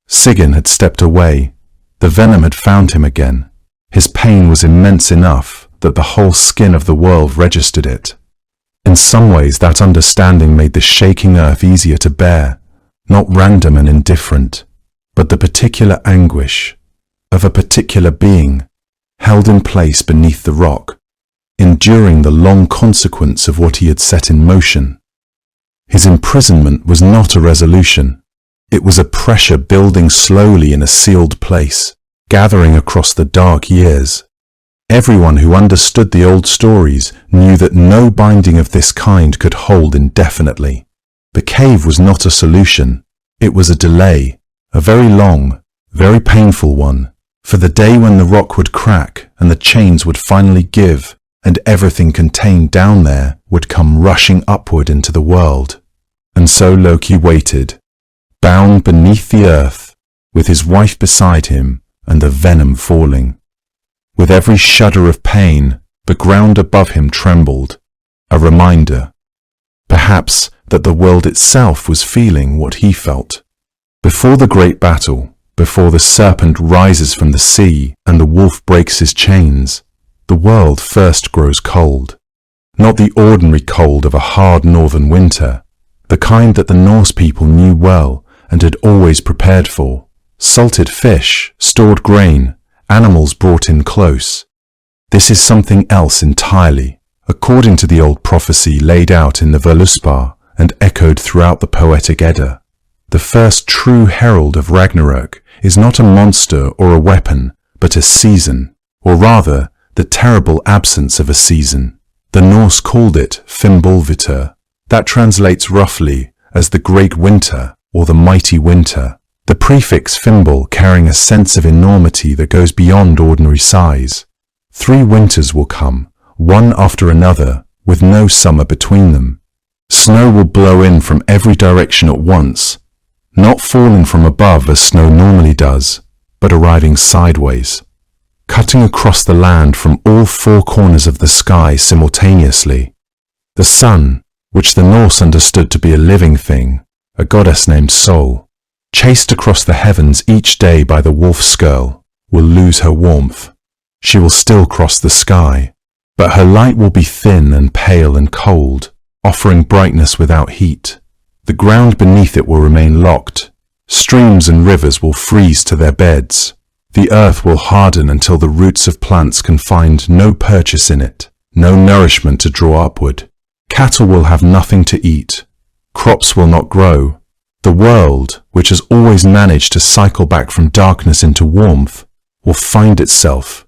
Sigyn had stepped away. The venom had found him again. His pain was immense enough that the whole skin of the world registered it. In some ways that understanding made the shaking earth easier to bear, not random and indifferent, but the particular anguish of a particular being, held in place beneath the rock, enduring the long consequence of what he had set in motion. His imprisonment was not a resolution. It was a pressure building slowly in a sealed place, gathering across the dark years. Everyone who understood the old stories knew that no binding of this kind could hold indefinitely. The cave was not a solution. It was a delay, a very long, very painful one, for the day when the rock would crack and the chains would finally give and everything contained down there would come rushing upward into the world. And so Loki waited, bound beneath the earth, with his wife beside him and the venom falling. With every shudder of pain, the ground above him trembled, a reminder, perhaps, that the world itself was feeling what he felt. Before the great battle, before the serpent rises from the sea and the wolf breaks his chains, the world first grows cold. Not the ordinary cold of a hard northern winter, the kind that the Norse people knew well and had always prepared for. Salted fish, stored grain, animals brought in close. This is something else entirely, according to the old prophecy laid out in the Völuspá and echoed throughout the poetic Edda. The first true herald of Ragnarok is not a monster or a weapon, but a season, or rather, the terrible absence of a season. The Norse called it Fimbulvitur. That translates roughly as the great winter or the mighty winter. The prefix Fimbul carrying a sense of enormity that goes beyond ordinary size. 3 winters will come, one after another, with no summer between them. Snow will blow in from every direction at once, not falling from above as snow normally does, but arriving sideways, cutting across the land from all 4 corners of the sky simultaneously. The sun, which the Norse understood to be a living thing, a goddess named Sol, chased across the heavens each day by the wolf skirl, will lose her warmth. She will still cross the sky, but her light will be thin and pale and cold, offering brightness without heat. The ground beneath it will remain locked. Streams and rivers will freeze to their beds. The earth will harden until the roots of plants can find no purchase in it, no nourishment to draw upward. Cattle will have nothing to eat. Crops will not grow. The world, which has always managed to cycle back from darkness into warmth, will find itself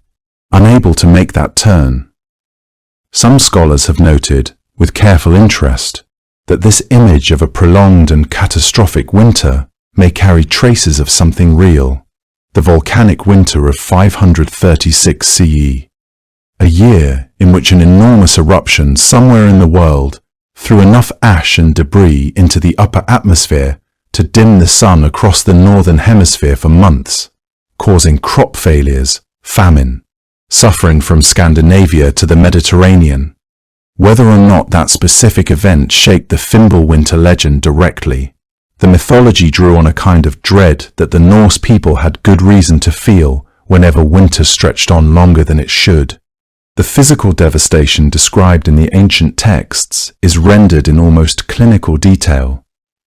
unable to make that turn. Some scholars have noted, with careful interest, that this image of a prolonged and catastrophic winter may carry traces of something real, the volcanic winter of 536 CE, a year in which an enormous eruption somewhere in the world threw enough ash and debris into the upper atmosphere to dim the sun across the northern hemisphere for months, causing crop failures, famine, suffering from Scandinavia to the Mediterranean. Whether or not that specific event shaped the Fimbulwinter legend directly, the mythology drew on a kind of dread that the Norse people had good reason to feel whenever winter stretched on longer than it should. The physical devastation described in the ancient texts is rendered in almost clinical detail,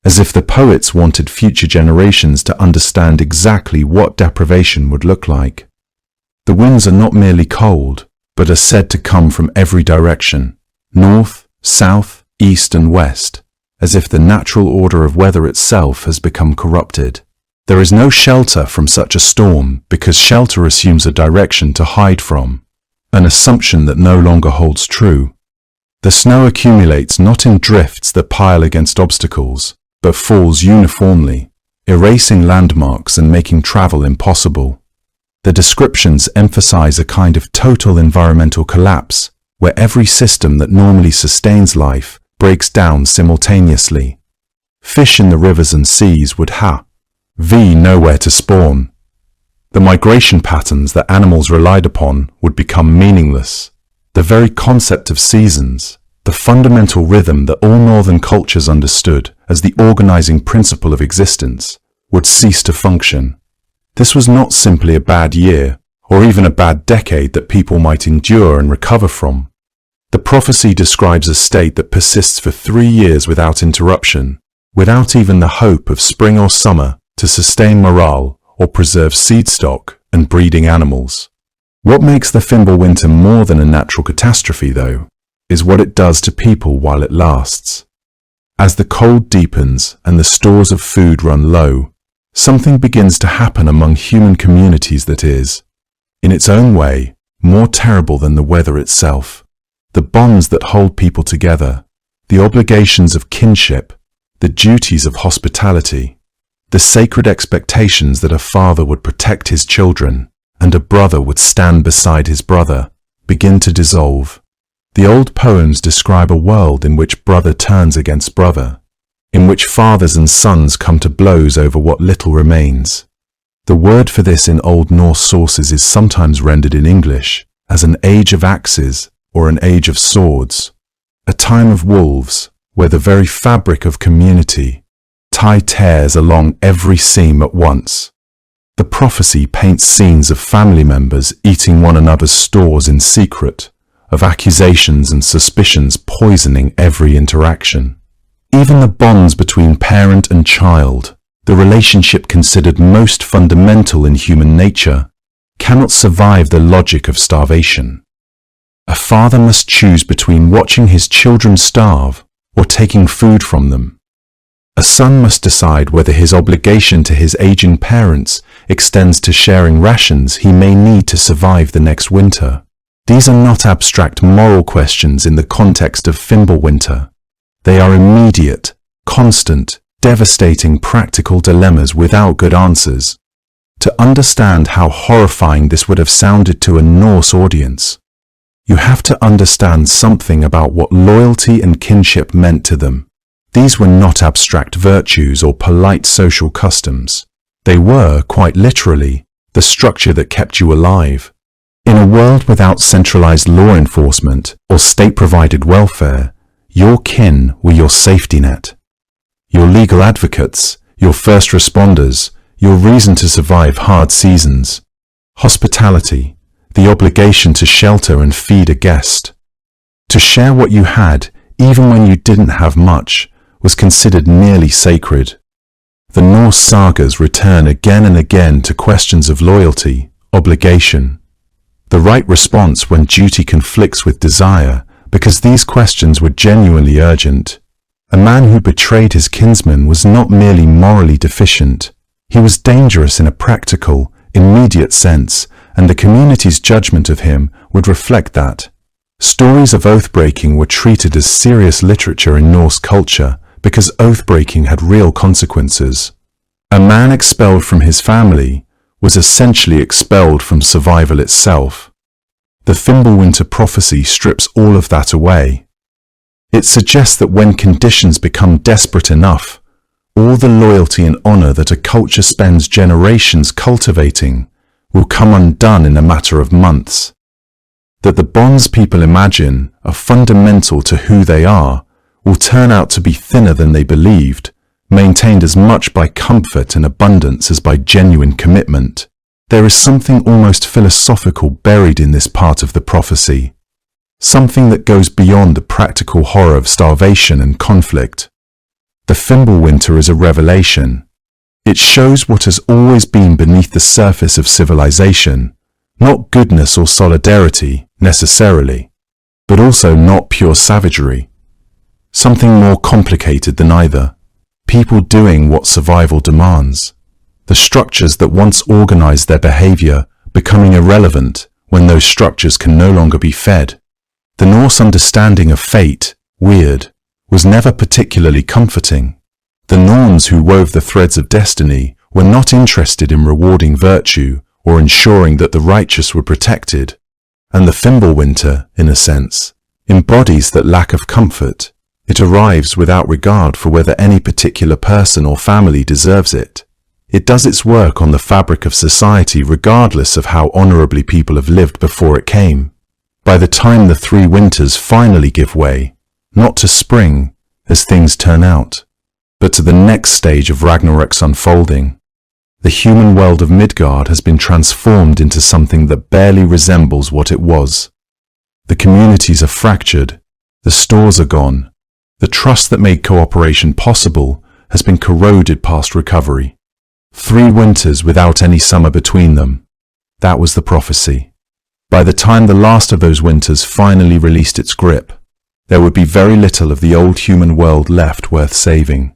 as if the poets wanted future generations to understand exactly what deprivation would look like. The winds are not merely cold, but are said to come from every direction, north, south, east and west, as if the natural order of weather itself has become corrupted. There is no shelter from such a storm because shelter assumes a direction to hide from, an assumption that no longer holds true. The snow accumulates not in drifts that pile against obstacles, but falls uniformly, erasing landmarks and making travel impossible. The descriptions emphasize a kind of total environmental collapse, where every system that normally sustains life breaks down simultaneously. Fish in the rivers and seas would have nowhere to spawn. The migration patterns that animals relied upon would become meaningless. The very concept of seasons, the fundamental rhythm that all northern cultures understood as the organizing principle of existence, would cease to function. This was not simply a bad year, or even a bad decade that people might endure and recover from. The prophecy describes a state that persists for 3 years without interruption, without even the hope of spring or summer to sustain morale or preserve seed stock and breeding animals. What makes the Fimbulwinter more than a natural catastrophe, though, is what it does to people while it lasts. As the cold deepens and the stores of food run low, something begins to happen among human communities that is, in its own way, more terrible than the weather itself. The bonds that hold people together, the obligations of kinship, the duties of hospitality, the sacred expectations that a father would protect his children and a brother would stand beside his brother, begin to dissolve. The old poems describe a world in which brother turns against brother, in which fathers and sons come to blows over what little remains. The word for this in Old Norse sources is sometimes rendered in English as an age of axes or an age of swords, a time of wolves where the very fabric of community tears along every seam at once. The prophecy paints scenes of family members eating one another's stores in secret, of accusations and suspicions poisoning every interaction. Even the bonds between parent and child, the relationship considered most fundamental in human nature, cannot survive the logic of starvation. A father must choose between watching his children starve or taking food from them. A son must decide whether his obligation to his aging parents extends to sharing rations he may need to survive the next winter. These are not abstract moral questions in the context of Fimbulwinter. They are immediate, constant, devastating practical dilemmas without good answers. To understand how horrifying this would have sounded to a Norse audience, you have to understand something about what loyalty and kinship meant to them. These were not abstract virtues or polite social customs. They were, quite literally, the structure that kept you alive. In a world without centralized law enforcement or state-provided welfare, your kin were your safety net. Your legal advocates, your first responders, your reason to survive hard seasons. Hospitality, the obligation to shelter and feed a guest. To share what you had, even when you didn't have much, was considered nearly sacred. The Norse sagas return again and again to questions of loyalty, obligation, the right response when duty conflicts with desire, because these questions were genuinely urgent. A man who betrayed his kinsman was not merely morally deficient, he was dangerous in a practical, immediate sense, and the community's judgment of him would reflect that. Stories of oath-breaking were treated as serious literature in Norse culture because oath-breaking had real consequences. A man expelled from his family was essentially expelled from survival itself. The Fimbulwinter prophecy strips all of that away. It suggests that when conditions become desperate enough, all the loyalty and honor that a culture spends generations cultivating will come undone in a matter of months. That the bonds people imagine are fundamental to who they are will turn out to be thinner than they believed, maintained as much by comfort and abundance as by genuine commitment. There is something almost philosophical buried in this part of the prophecy, something that goes beyond the practical horror of starvation and conflict. The Fimbulwinter is a revelation. It shows what has always been beneath the surface of civilization, not goodness or solidarity, necessarily, but also not pure savagery. Something more complicated than either. People doing what survival demands. The structures that once organized their behavior becoming irrelevant when those structures can no longer be fed. The Norse understanding of fate, weird, was never particularly comforting. The Norns who wove the threads of destiny were not interested in rewarding virtue or ensuring that the righteous were protected. And the Fimbulwinter, in a sense, embodies that lack of comfort. It arrives without regard for whether any particular person or family deserves it. It does its work on the fabric of society regardless of how honorably people have lived before it came. By the time the 3 winters finally give way, not to spring, as things turn out, but to the next stage of Ragnarok's unfolding, the human world of Midgard has been transformed into something that barely resembles what it was. The communities are fractured, the stores are gone, the trust that made cooperation possible has been corroded past recovery. 3 winters without any summer between them. That was the prophecy. By the time the last of those winters finally released its grip, there would be very little of the old human world left worth saving.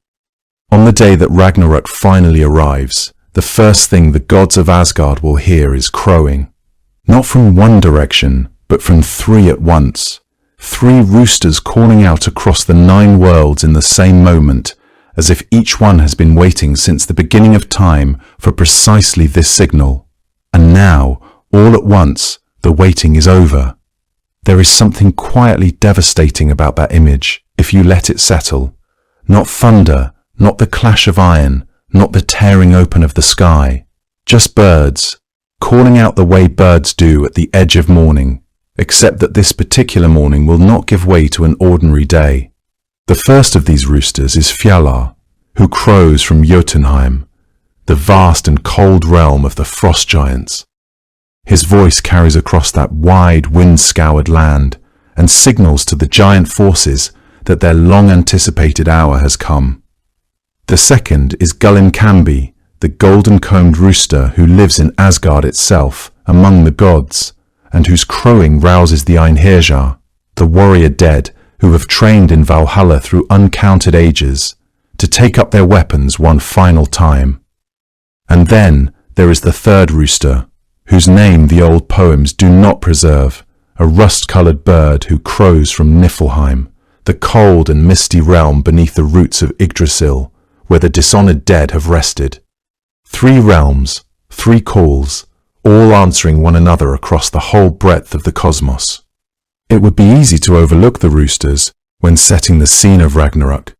On the day that Ragnarok finally arrives, the first thing the gods of Asgard will hear is crowing. Not from one direction, but from 3 at once. 3 roosters calling out across the 9 worlds in the same moment, as if each one has been waiting since the beginning of time for precisely this signal. And now, all at once, the waiting is over. There is something quietly devastating about that image, if you let it settle. Not thunder, not the clash of iron, not the tearing open of the sky. Just birds, calling out the way birds do at the edge of morning, except that this particular morning will not give way to an ordinary day. The first of these roosters is Fjalar, who crows from Jotunheim, the vast and cold realm of the frost giants. His voice carries across that wide, wind-scoured land and signals to the giant forces that their long-anticipated hour has come. The second is Gullinkambi, the golden-combed rooster who lives in Asgard itself, among the gods, and whose crowing rouses the Einherjar, the warrior dead who have trained in Valhalla through uncounted ages, to take up their weapons one final time. And then there is the third rooster, whose name the old poems do not preserve, a rust-coloured bird who crows from Niflheim, the cold and misty realm beneath the roots of Yggdrasil, where the dishonoured dead have rested. 3 realms, 3 calls, all answering one another across the whole breadth of the cosmos. It would be easy to overlook the roosters when setting the scene of Ragnarok,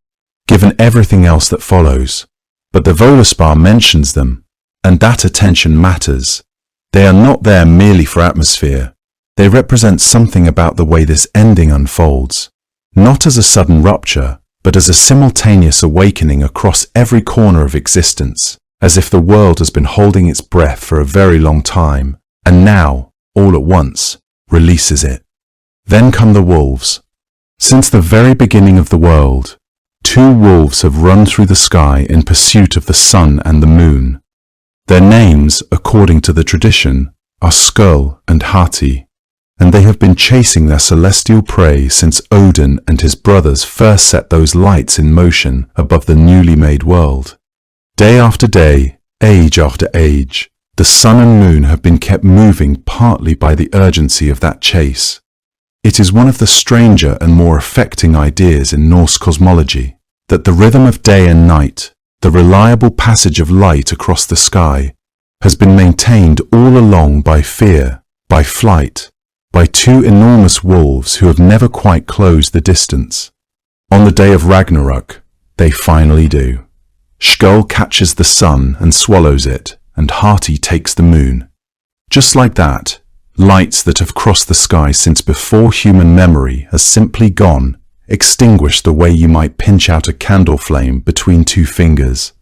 given everything else that follows, but the Völuspá mentions them, and that attention matters. They are not there merely for atmosphere. They represent something about the way this ending unfolds, not as a sudden rupture, but as a simultaneous awakening across every corner of existence, as if the world has been holding its breath for a very long time, and now, all at once, releases it. Then come the wolves. Since the very beginning of the world, 2 wolves have run through the sky in pursuit of the sun and the moon. Their names, according to the tradition, are Skull and Hati, and they have been chasing their celestial prey since Odin and his brothers first set those lights in motion above the newly made world. Day after day, age after age, the sun and moon have been kept moving partly by the urgency of that chase. It is one of the stranger and more affecting ideas in Norse cosmology that the rhythm of day and night, the reliable passage of light across the sky, has been maintained all along by fear, by flight, by 2 enormous wolves who have never quite closed the distance. On the day of Ragnarok, they finally do. Skull catches the sun and swallows it, and Hati takes the moon. Just like that, lights that have crossed the sky since before human memory has simply gone, extinguished the way you might pinch out a candle flame between 2 fingers.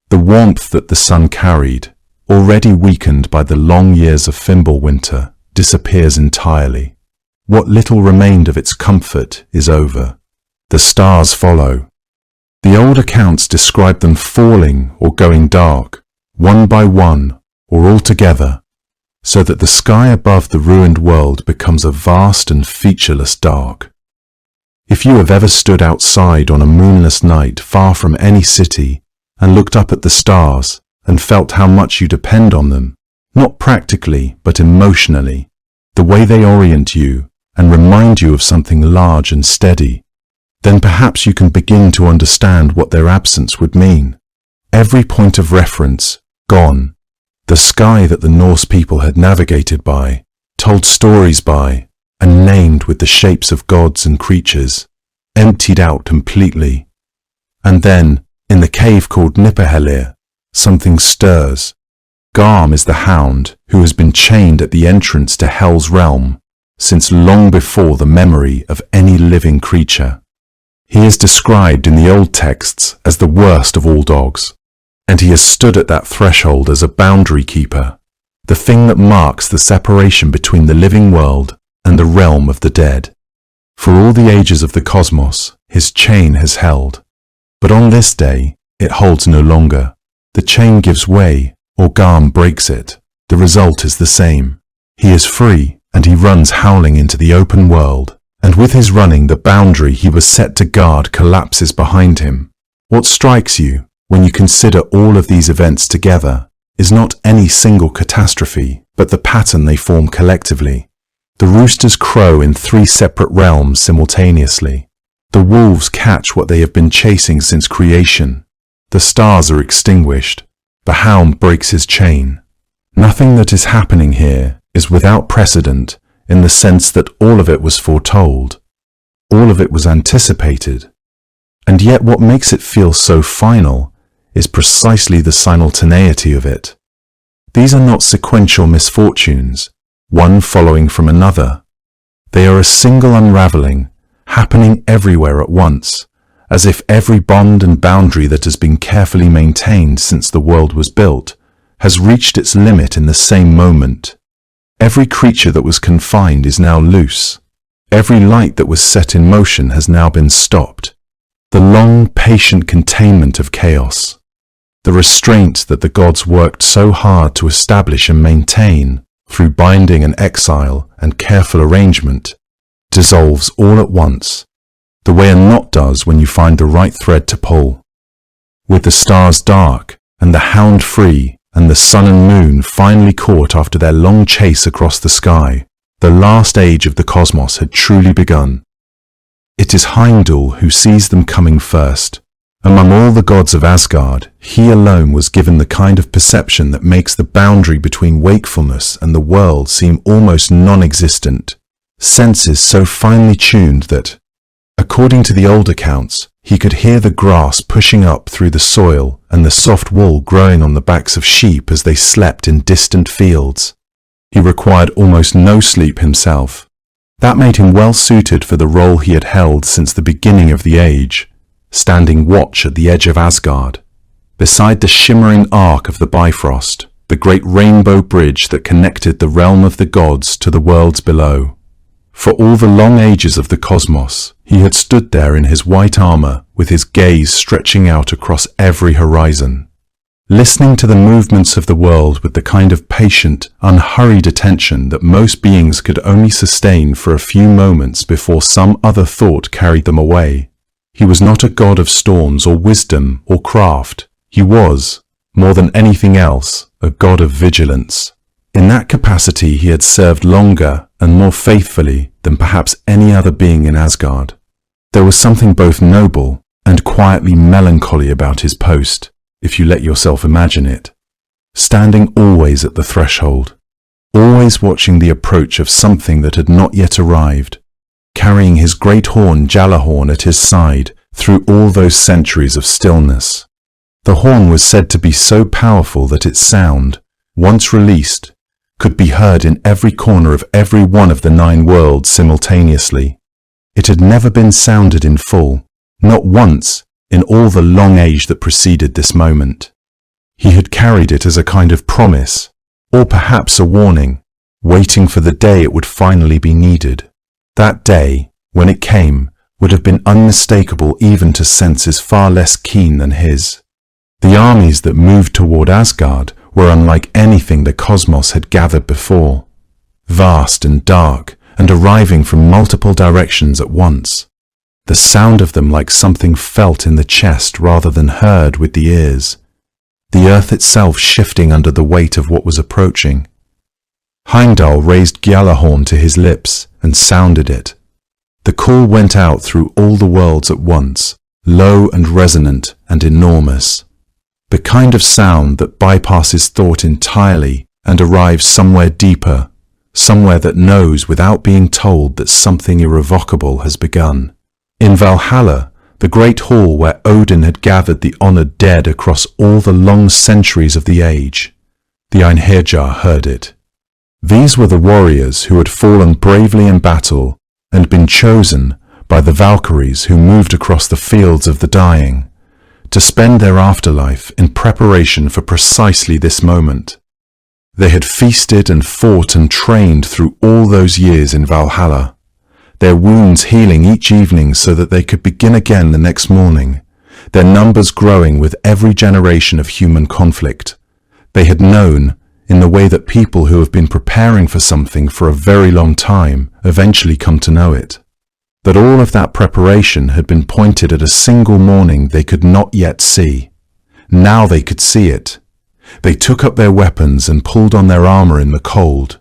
The warmth that the sun carried, already weakened by the long years of Fimbulwinter, disappears entirely. What little remained of its comfort is over. The stars follow. The old accounts describe them falling or going dark, one by one or all together, so that the sky above the ruined world becomes a vast and featureless dark. If you have ever stood outside on a moonless night far from any city and looked up at the stars and felt how much you depend on them, not practically but emotionally, the way they orient you and remind you of something large and steady, then perhaps you can begin to understand what their absence would mean. Every point of reference, gone. The the sky that the Norse people had navigated by, told stories by, and named with the shapes of gods and creatures, emptied out completely. And then, in the cave called Nipperhellir, something stirs. Garm is the hound who has been chained at the entrance to Hel's realm since long before the memory of any living creature. He is described in the old texts as the worst of all dogs, and he has stood at that threshold as a boundary keeper, the thing that marks the separation between the living world and the realm of the dead. For all the ages of the cosmos, his chain has held. But on this day, it holds no longer. The chain gives way, or Garm breaks it. The result is the same. He is free, and he runs howling into the open world. And with his running, the boundary he was set to guard collapses behind him. What strikes you, when you consider all of these events together, is not any single catastrophe, but the pattern they form collectively. The roosters crow in 3 separate realms simultaneously. The wolves catch what they have been chasing since creation. The stars are extinguished. The hound breaks his chain. Nothing that is happening here is without precedent in the sense that all of it was foretold. All of it was anticipated. And yet what makes it feel so final is precisely the simultaneity of it. These are not sequential misfortunes, one following from another. They are a single unraveling, happening everywhere at once, as if every bond and boundary that has been carefully maintained since the world was built has reached its limit in the same moment. Every creature that was confined is now loose. Every light that was set in motion has now been stopped. The long, patient containment of chaos, the restraint that the gods worked so hard to establish and maintain through binding and exile and careful arrangement, dissolves all at once, the way a knot does when you find the right thread to pull. With the stars dark and the hound free and the sun and moon finally caught after their long chase across the sky, the last age of the cosmos had truly begun. It is Heimdall who sees them coming first. Among all the gods of Asgard, he alone was given the kind of perception that makes the boundary between wakefulness and the world seem almost non-existent. Senses so finely tuned that, according to the old accounts, he could hear the grass pushing up through the soil and the soft wool growing on the backs of sheep as they slept in distant fields. He required almost no sleep himself. That made him well suited for the role he had held since the beginning of the age, standing watch at the edge of Asgard, beside the shimmering arc of the Bifrost, the great rainbow bridge that connected the realm of the gods to the worlds below. For all the long ages of the cosmos, he had stood there in his white armor with his gaze stretching out across every horizon, listening to the movements of the world with the kind of patient, unhurried attention that most beings could only sustain for a few moments before some other thought carried them away. He was not a god of storms or wisdom or craft. He was, more than anything else, a god of vigilance. In that capacity he had served longer and more faithfully than perhaps any other being in Asgard. There was something both noble and quietly melancholy about his post, if you let yourself imagine it. Standing always at the threshold, always watching the approach of something that had not yet arrived, carrying his great horn Jalahorn at his side through all those centuries of stillness. The horn was said to be so powerful that its sound, once released, could be heard in every corner of every one of the 9 worlds simultaneously. It had never been sounded in full, not once in all the long age that preceded this moment. He had carried it as a kind of promise, or perhaps a warning, waiting for the day it would finally be needed. That day, when it came, would have been unmistakable even to senses far less keen than his. The armies that moved toward Asgard were unlike anything the cosmos had gathered before, vast and dark and arriving from multiple directions at once, the sound of them like something felt in the chest rather than heard with the ears, the earth itself shifting under the weight of what was approaching. Heimdall raised Gjallarhorn to his lips and sounded it. The call went out through all the worlds at once, low and resonant and enormous. the kind of sound that bypasses thought entirely and arrives somewhere deeper, somewhere that knows without being told that something irrevocable has begun. In Valhalla, the great hall where Odin had gathered the honored dead across all the long centuries of the age, the Einherjar heard it. These were the warriors who had fallen bravely in battle and been chosen by the Valkyries who moved across the fields of the dying to spend their afterlife in preparation for precisely this moment. They had feasted and fought and trained through all those years in Valhalla, their wounds healing each evening so that they could begin again the next morning, their numbers growing with every generation of human conflict. They had known, in the way that people who have been preparing for something for a very long time eventually come to know it, that all of that preparation had been pointed at a single morning they could not yet see. Now they could see it. They took up their weapons and pulled on their armor in the cold,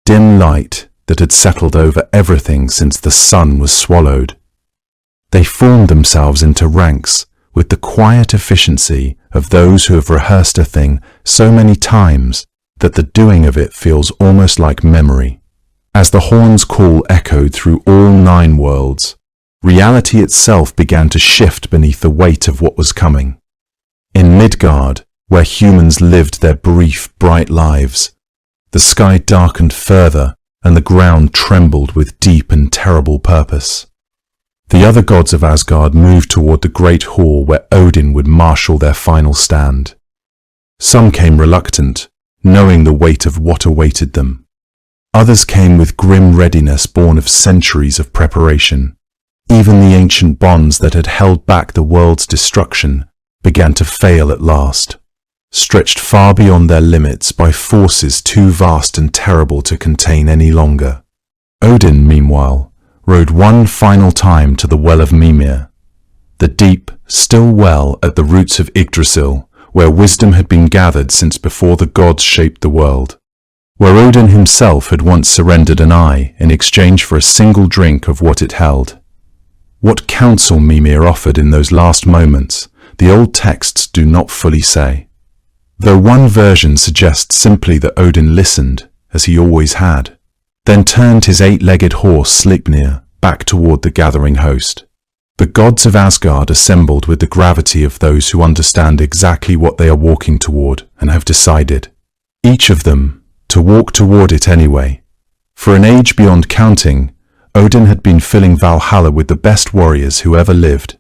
dim light that had settled over everything since the sun was swallowed. They formed themselves into ranks with the quiet efficiency of those who have rehearsed a thing so many times that the doing of it feels almost like memory. As the horn's call echoed through all 9 worlds, reality itself began to shift beneath the weight of what was coming. In Midgard, where humans lived their brief, bright lives, the sky darkened further and the ground trembled with deep and terrible purpose. The other gods of Asgard moved toward the great hall where Odin would marshal their final stand. Some came reluctant, knowing the weight of what awaited them. Others came with grim readiness born of centuries of preparation. Even the ancient bonds that had held back the world's destruction began to fail at last, stretched far beyond their limits by forces too vast and terrible to contain any longer. Odin, meanwhile, rode one final time to the well of Mimir, the deep, still well at the roots of Yggdrasil, where wisdom had been gathered since before the gods shaped the world, where Odin himself had once surrendered an eye in exchange for a single drink of what it held. What counsel Mimir offered in those last moments, the old texts do not fully say, though one version suggests simply that Odin listened, as he always had, then turned his 8-legged horse Sleipnir back toward the gathering host. The gods of Asgard assembled with the gravity of those who understand exactly what they are walking toward and have decided, each of them, to walk toward it anyway. For an age beyond counting, Odin had been filling Valhalla with the best warriors who ever lived.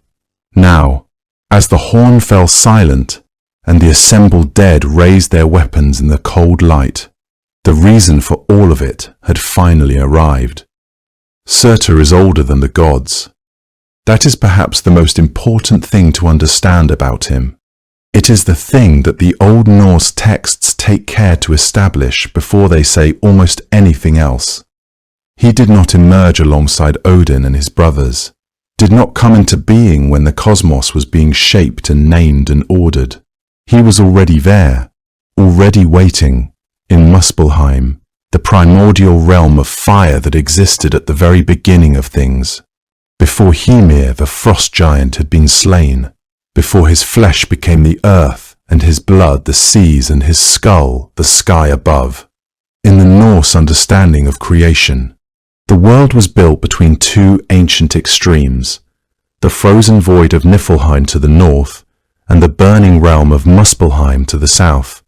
Now, as the horn fell silent and the assembled dead raised their weapons in the cold light, the reason for all of it had finally arrived. Surtur is older than the gods. That is perhaps the most important thing to understand about him. It is the thing that the Old Norse texts take care to establish before they say almost anything else. He did not emerge alongside Odin and his brothers, did not come into being when the cosmos was being shaped and named and ordered. He was already there, already waiting, in Muspelheim, the primordial realm of fire that existed at the very beginning of things, before Hymir the frost giant had been slain, before his flesh became the earth and his blood the seas and his skull the sky above. In the Norse understanding of creation, the world was built between 2 ancient extremes, the frozen void of Niflheim to the north and the burning realm of Muspelheim to the south.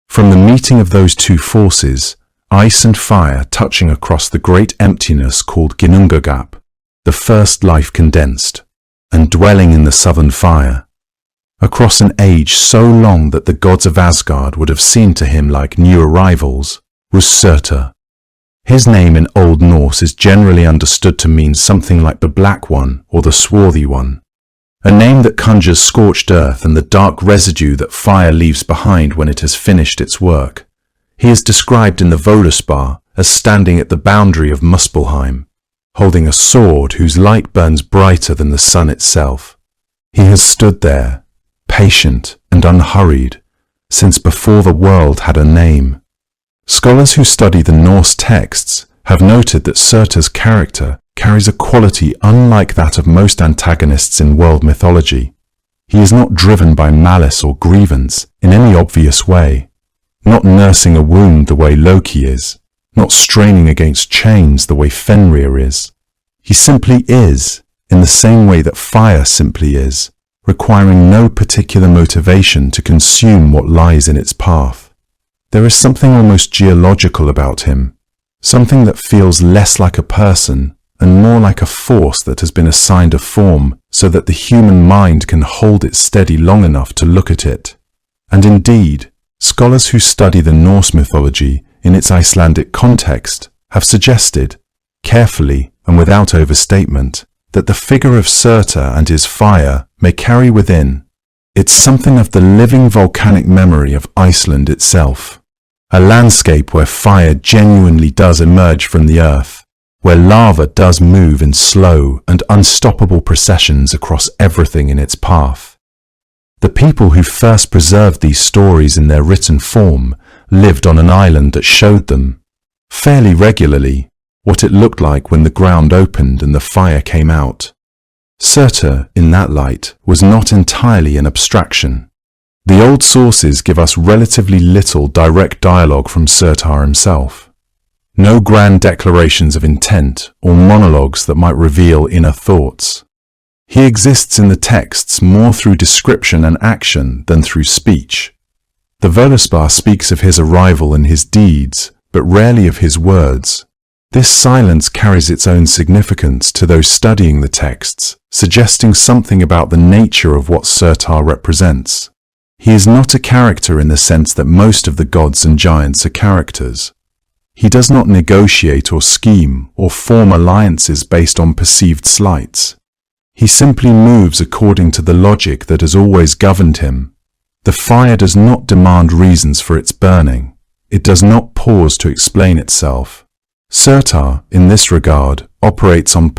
From the meeting of those 2 forces, ice and fire touching across the great emptiness called Ginnungagap, the first life condensed, and dwelling in the southern fire, across an age so long that the gods of Asgard would have seemed to him like new arrivals, was Surtur. His name in Old Norse is generally understood to mean something like the Black One or the Swarthy One, a name that conjures scorched earth and the dark residue that fire leaves behind when it has finished its work. He is described in the Völuspá as standing at the boundary of Muspelheim, holding a sword whose light burns brighter than the sun itself. He has stood there, patient and unhurried, since before the world had a name. Scholars who study the Norse texts have noted that Surtur's character carries a quality unlike that of most antagonists in world mythology. He is not driven by malice or grievance in any obvious way, not nursing a wound the way Loki is, not straining against chains the way Fenrir is. He simply is, in the same way that fire simply is, requiring no particular motivation to consume what lies in its path. There is something almost geological about him, something that feels less like a person and more like a force that has been assigned a form so that the human mind can hold it steady long enough to look at it. And indeed, scholars who study the Norse mythology in its Icelandic context have suggested, carefully and without overstatement, that the figure of Surtur and his fire may carry within it something of the living volcanic memory of Iceland itself, a landscape where fire genuinely does emerge from the earth, where lava does move in slow and unstoppable processions across everything in its path. The people who first preserved these stories in their written form lived on an island that showed them, fairly regularly, what it looked like when the ground opened and the fire came out. Surtur, in that light, was not entirely an abstraction. The old sources give us relatively little direct dialogue from Surtur himself. No grand declarations of intent or monologues that might reveal inner thoughts. He exists in the texts more through description and action than through speech. The Völuspá speaks of his arrival and his deeds, but rarely of his words. This silence carries its own significance to those studying the texts, suggesting something about the nature of what Surtur represents. He is not a character in the sense that most of the gods and giants are characters. He does not negotiate or scheme or form alliances based on perceived slights. He simply moves according to the logic that has always governed him. The fire does not demand reasons for its burning. It does not pause to explain itself. Surtur, in this regard, operates on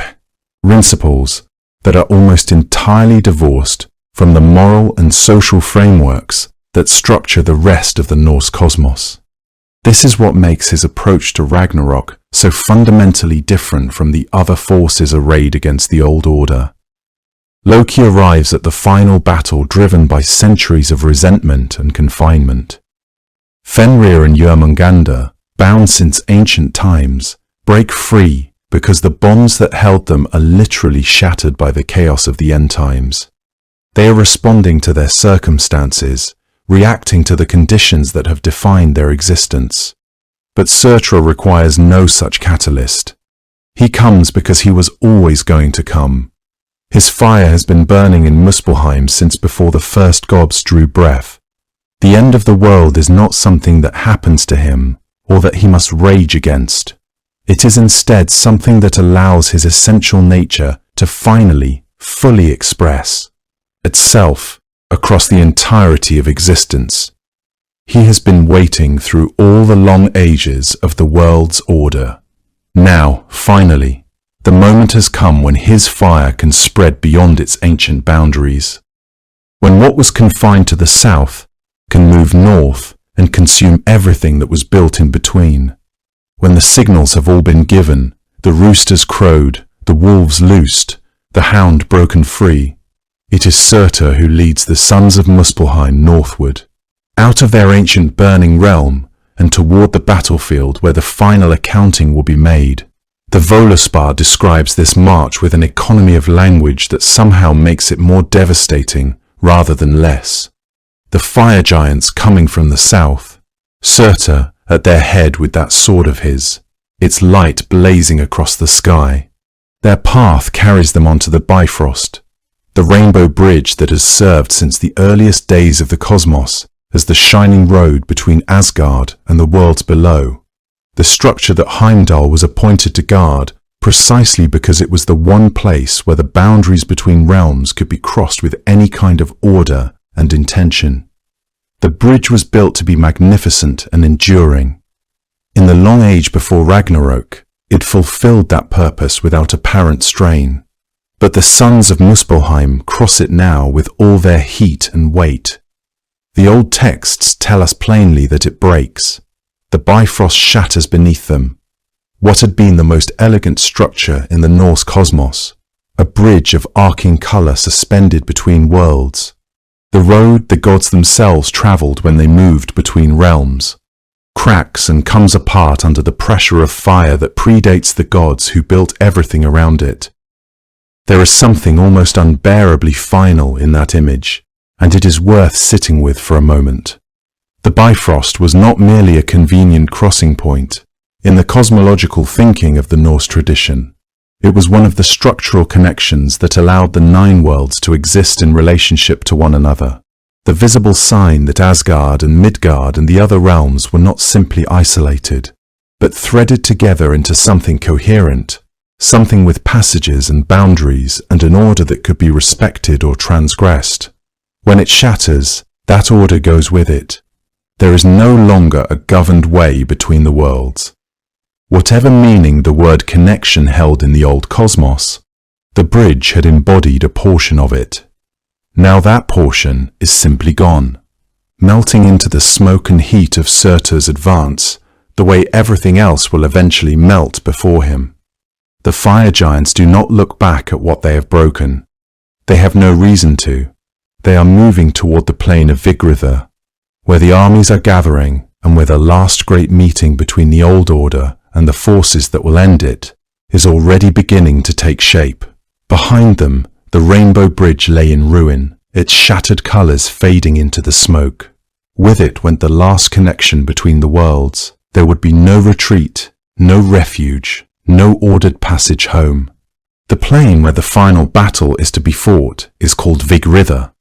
principles that are almost entirely divorced from the moral and social frameworks that structure the rest of the Norse cosmos. This is what makes his approach to Ragnarok so fundamentally different from the other forces arrayed against the old order. Loki arrives at the final battle driven by centuries of resentment and confinement. Fenrir and Jörmungandr, bound since ancient times, break free because the bonds that held them are literally shattered by the chaos of the end times. They are responding to their circumstances, reacting to the conditions that have defined their existence. But Surtur requires no such catalyst. He comes because he was always going to come. His fire has been burning in Muspelheim since before the first gods drew breath. The end of the world is not something that happens to him or that he must rage against. It is instead something that allows his essential nature to finally, fully express itself across the entirety of existence. He has been waiting through all the long ages of the world's order. Now, finally, the moment has come when his fire can spread beyond its ancient boundaries. When what was confined to the south can move north and consume everything that was built in between. When the signals have all been given, the roosters crowed, the wolves loosed, the hound broken free, it is Surtur who leads the sons of Muspelheim northward, out of their ancient burning realm and toward the battlefield where the final accounting will be made. The Völuspá describes this march with an economy of language that somehow makes it more devastating rather than less. The fire giants coming from the south, Surtur at their head with that sword of his, its light blazing across the sky. Their path carries them onto the Bifrost, the rainbow bridge that has served since the earliest days of the cosmos as the shining road between Asgard and the worlds below, the structure that Heimdall was appointed to guard precisely because it was the one place where the boundaries between realms could be crossed with any kind of order and intention. The bridge was built to be magnificent and enduring. In the long age before Ragnarok, it fulfilled that purpose without apparent strain. But the sons of Muspelheim cross it now with all their heat and weight. The old texts tell us plainly that it breaks. The Bifrost shatters beneath them. What had been the most elegant structure in the Norse cosmos, a bridge of arcing colour suspended between worlds, the road the gods themselves travelled when they moved between realms, cracks and comes apart under the pressure of fire that predates the gods who built everything around it. There is something almost unbearably final in that image, and it is worth sitting with for a moment. The Bifrost was not merely a convenient crossing point. In the cosmological thinking of the Norse tradition, it was one of the structural connections that allowed the 9 worlds to exist in relationship to one another. The visible sign that Asgard and Midgard and the other realms were not simply isolated, but threaded together into something coherent, something with passages and boundaries and an order that could be respected or transgressed. When it shatters, that order goes with it. There is no longer a governed way between the worlds. Whatever meaning the word connection held in the old cosmos, the bridge had embodied a portion of it. Now that portion is simply gone, melting into the smoke and heat of Surtur's advance, the way everything else will eventually melt before him. The fire giants do not look back at what they have broken. They have no reason to. They are moving toward the plain of Yggdrasil, where the armies are gathering and where the last great meeting between the old order and the forces that will end it is already beginning to take shape. Behind them, the rainbow bridge lay in ruin, its shattered colours fading into the smoke. With it went the last connection between the worlds. There would be no retreat, no refuge, no ordered passage home. The plain where the final battle is to be fought is called Yggdrasil.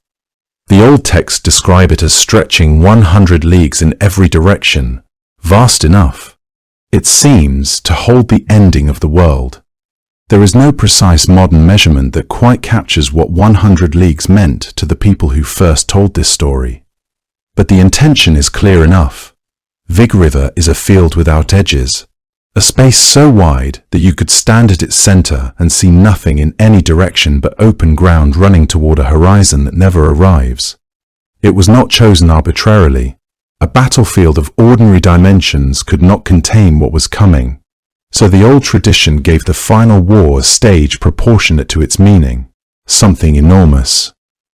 The old texts describe it as stretching 100 leagues in every direction, vast enough, it seems, to hold the ending of the world. There is no precise modern measurement that quite captures what 100 leagues meant to the people who first told this story. But the intention is clear enough. Yggdrasil is a field without edges, a space so wide that you could stand at its center and see nothing in any direction but open ground running toward a horizon that never arrives. It was not chosen arbitrarily. A battlefield of ordinary dimensions could not contain what was coming, so the old tradition gave the final war a stage proportionate to its meaning, something enormous,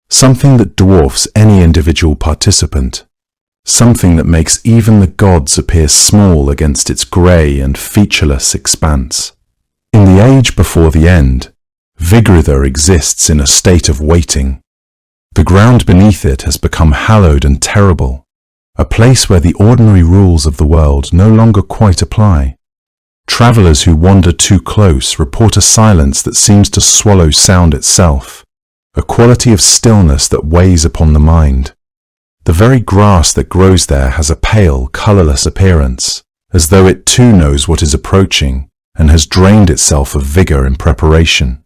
something that dwarfs any individual participant, something that makes even the gods appear small against its grey and featureless expanse. In the age before the end, Yggdrasil exists in a state of waiting. The ground beneath it has become hallowed and terrible, a place where the ordinary rules of the world no longer quite apply. Travellers who wander too close report a silence that seems to swallow sound itself, a quality of stillness that weighs upon the mind. The very grass that grows there has a pale, colourless appearance, as though it too knows what is approaching and has drained itself of vigour in preparation.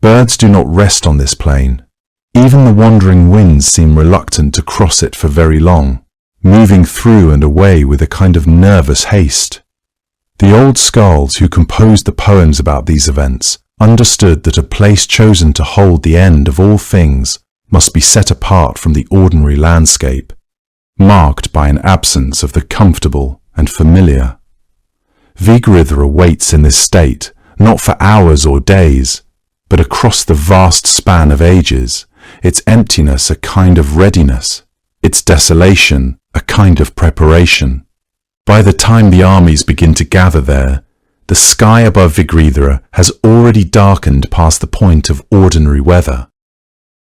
Birds do not rest on this plain. Even the wandering winds seem reluctant to cross it for very long, moving through and away with a kind of nervous haste. The old skalds who composed the poems about these events understood that a place chosen to hold the end of all things must be set apart from the ordinary landscape, marked by an absence of the comfortable and familiar. Yggdrasil waits in this state, not for hours or days, but across the vast span of ages, its emptiness a kind of readiness, its desolation a kind of preparation. By the time the armies begin to gather there, the sky above Yggdrasil has already darkened past the point of ordinary weather.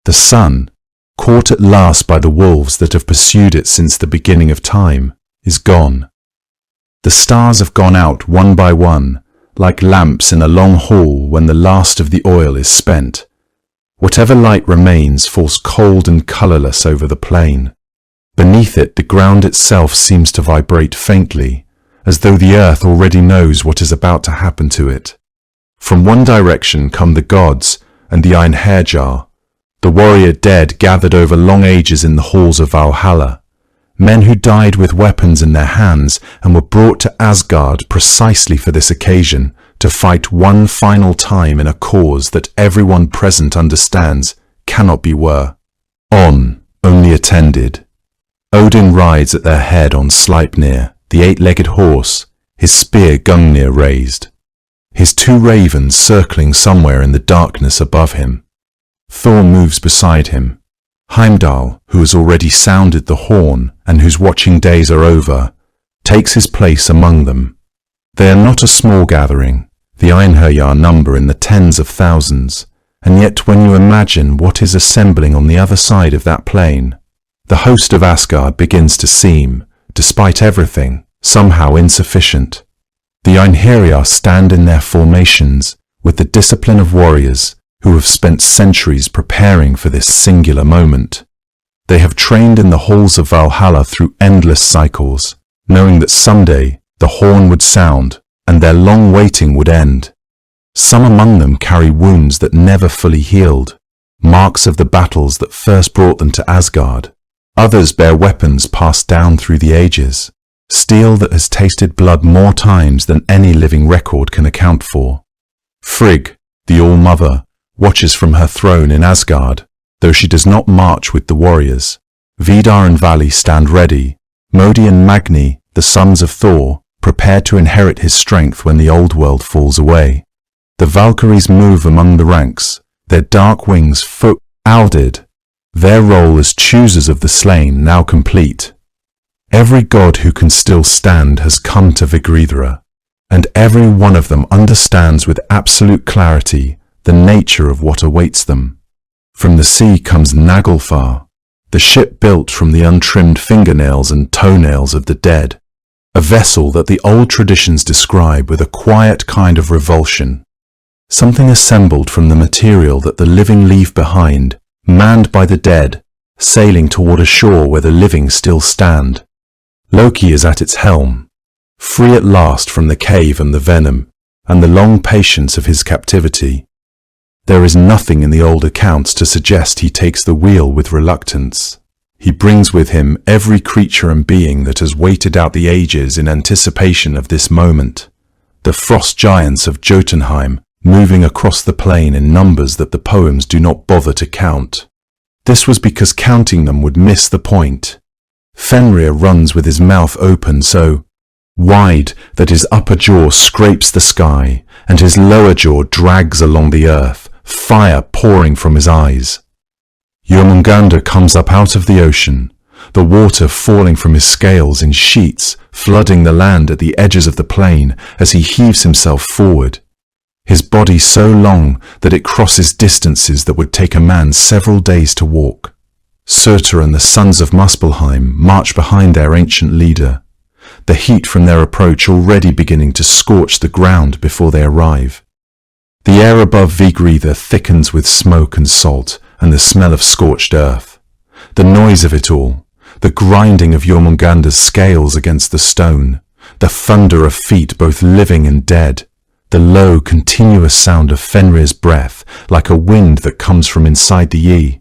The sun, caught at last by the wolves that have pursued it since the beginning of time, is gone. The stars have gone out one by one, like lamps in a long hall when the last of the oil is spent. Whatever light remains falls cold and colourless over the plain. Beneath it, the ground itself seems to vibrate faintly, as though the earth already knows what is about to happen to it. From one direction come the gods and the Einherjar, the warrior dead gathered over long ages in the halls of Valhalla, men who died with weapons in their hands and were brought to Asgard precisely for this occasion, to fight one final time in a cause that everyone present understands cannot be were. On, only attended. Odin rides at their head on Sleipnir, the 8-legged horse, his spear Gungnir raised, his 2 ravens circling somewhere in the darkness above him. Thor moves beside him, Heimdall, who has already sounded the horn and whose watching days are over, takes his place among them. They are not a small gathering. The Einherjar number in the tens of thousands, and yet when you imagine what is assembling on the other side of that plain, the host of Asgard begins to seem, despite everything, somehow insufficient. The Einherjar stand in their formations with the discipline of warriors who have spent centuries preparing for this singular moment. They have trained in the halls of Valhalla through endless cycles, knowing that someday the horn would sound and their long waiting would end. Some among them carry wounds that never fully healed, marks of the battles that first brought them to Asgard. Others bear weapons passed down through the ages, steel that has tasted blood more times than any living record can account for. Frigg, the All-Mother, watches from her throne in Asgard, though she does not march with the warriors. Vidar and Vali stand ready. Modi and Magni, the sons of Thor, prepare to inherit his strength when the old world falls away. The Valkyries move among the ranks, their dark wings folded, their role as choosers of the slain now complete. Every god who can still stand has come to Yggdrasil, and every one of them understands with absolute clarity the nature of what awaits them. From the sea comes Naglfar, the ship built from the untrimmed fingernails and toenails of the dead, a vessel that the old traditions describe with a quiet kind of revulsion, something assembled from the material that the living leave behind, manned by the dead, sailing toward a shore where the living still stand. Loki is at its helm, free at last from the cave and the venom, and the long patience of his captivity. There is nothing in the old accounts to suggest he takes the wheel with reluctance. He brings with him every creature and being that has waited out the ages in anticipation of this moment. The frost giants of Jotunheim, moving across the plain in numbers that the poems do not bother to count. This was because counting them would miss the point. Fenrir runs with his mouth open so wide that his upper jaw scrapes the sky, and his lower jaw drags along the earth, fire pouring from his eyes. Jormungandr comes up out of the ocean, the water falling from his scales in sheets, flooding the land at the edges of the plain as he heaves himself forward. His body so long that it crosses distances that would take a man several days to walk. Surtur and the sons of Muspelheim march behind their ancient leader, the heat from their approach already beginning to scorch the ground before they arrive. The air above Yggdrasil thickens with smoke and salt and the smell of scorched earth. The noise of it all, the grinding of Jormungandr's scales against the stone, the thunder of feet both living and dead, the low, continuous sound of Fenrir's breath like a wind that comes from inside the Yi.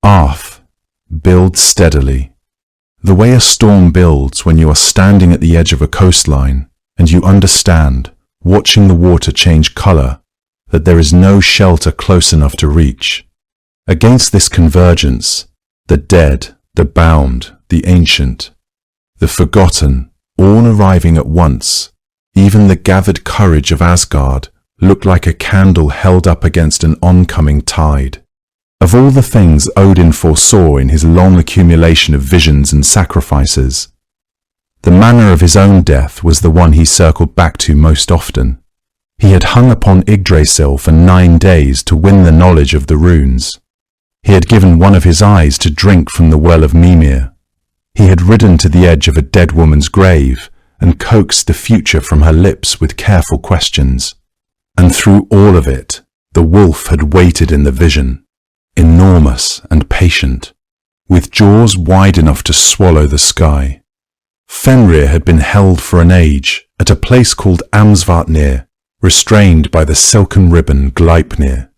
Arth, build steadily. The way a storm builds when you are standing at the edge of a coastline and you understand, watching the water change color, that there is no shelter close enough to reach. Against this convergence, the dead, the bound, the ancient, the forgotten, all arriving at once, even the gathered courage of Asgard looked like a candle held up against an oncoming tide. Of all the things Odin foresaw in his long accumulation of visions and sacrifices, the manner of his own death was the one he circled back to most often. He had hung upon Yggdrasil for 9 days to win the knowledge of the runes. He had given one of his eyes to drink from the well of Mimir. He had ridden to the edge of a dead woman's grave and coaxed the future from her lips with careful questions. And through all of it, the wolf had waited in the vision, enormous and patient, with jaws wide enough to swallow the sky. Fenrir had been held for an age at a place called Amsvartnir, restrained by the silken ribbon Gleipnir.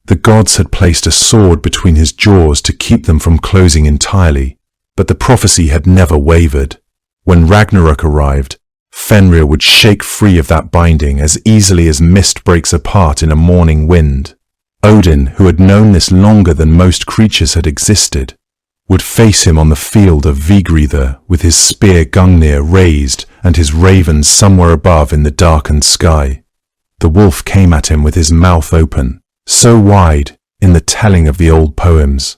The gods had placed a sword between his jaws to keep them from closing entirely, but the prophecy had never wavered. When Ragnarok arrived, Fenrir would shake free of that binding as easily as mist breaks apart in a morning wind. Odin, who had known this longer than most creatures had existed, would face him on the field of Yggdrasil with his spear Gungnir raised and his ravens somewhere above in the darkened sky. The wolf came at him with his mouth open, so wide in the telling of the old poems.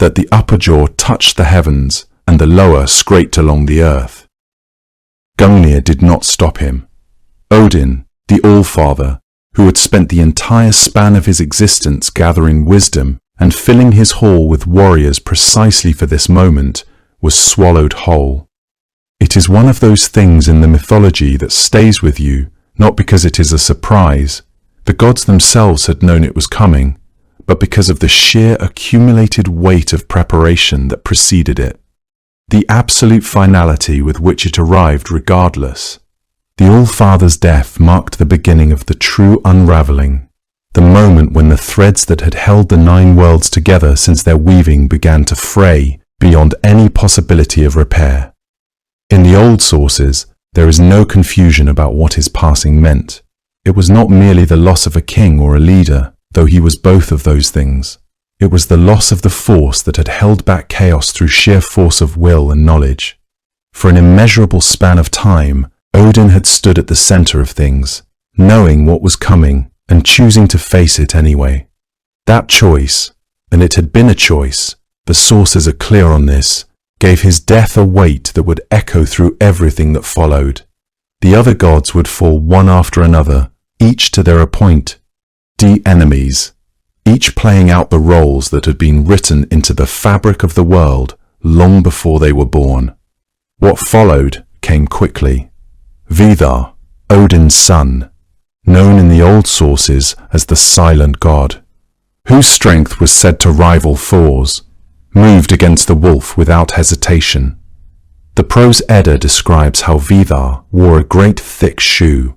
that the upper jaw touched the heavens and the lower scraped along the earth. Gungnir did not stop him. Odin, the All-Father, who had spent the entire span of his existence gathering wisdom and filling his hall with warriors precisely for this moment, was swallowed whole. It is one of those things in the mythology that stays with you, not because it is a surprise. The gods themselves had known it was coming, but because of the sheer accumulated weight of preparation that preceded it. The absolute finality with which it arrived regardless. The All-Father's death marked the beginning of the true unraveling, the moment when the threads that had held the 9 worlds together since their weaving began to fray beyond any possibility of repair. In the old sources, there is no confusion about what his passing meant. It was not merely the loss of a king or a leader, though he was both of those things. It was the loss of the force that had held back chaos through sheer force of will and knowledge. For an immeasurable span of time, Odin had stood at the center of things, knowing what was coming and choosing to face it anyway. That choice, and it had been a choice, the sources are clear on this, gave his death a weight that would echo through everything that followed. The other gods would fall one after another, each to their appoint, enemies, each playing out the roles that had been written into the fabric of the world long before they were born. What followed came quickly. Vidar, Odin's son, known in the old sources as the Silent God, whose strength was said to rival Thor's, moved against the wolf without hesitation. The prose Edda describes how Vidar wore a great thick shoe,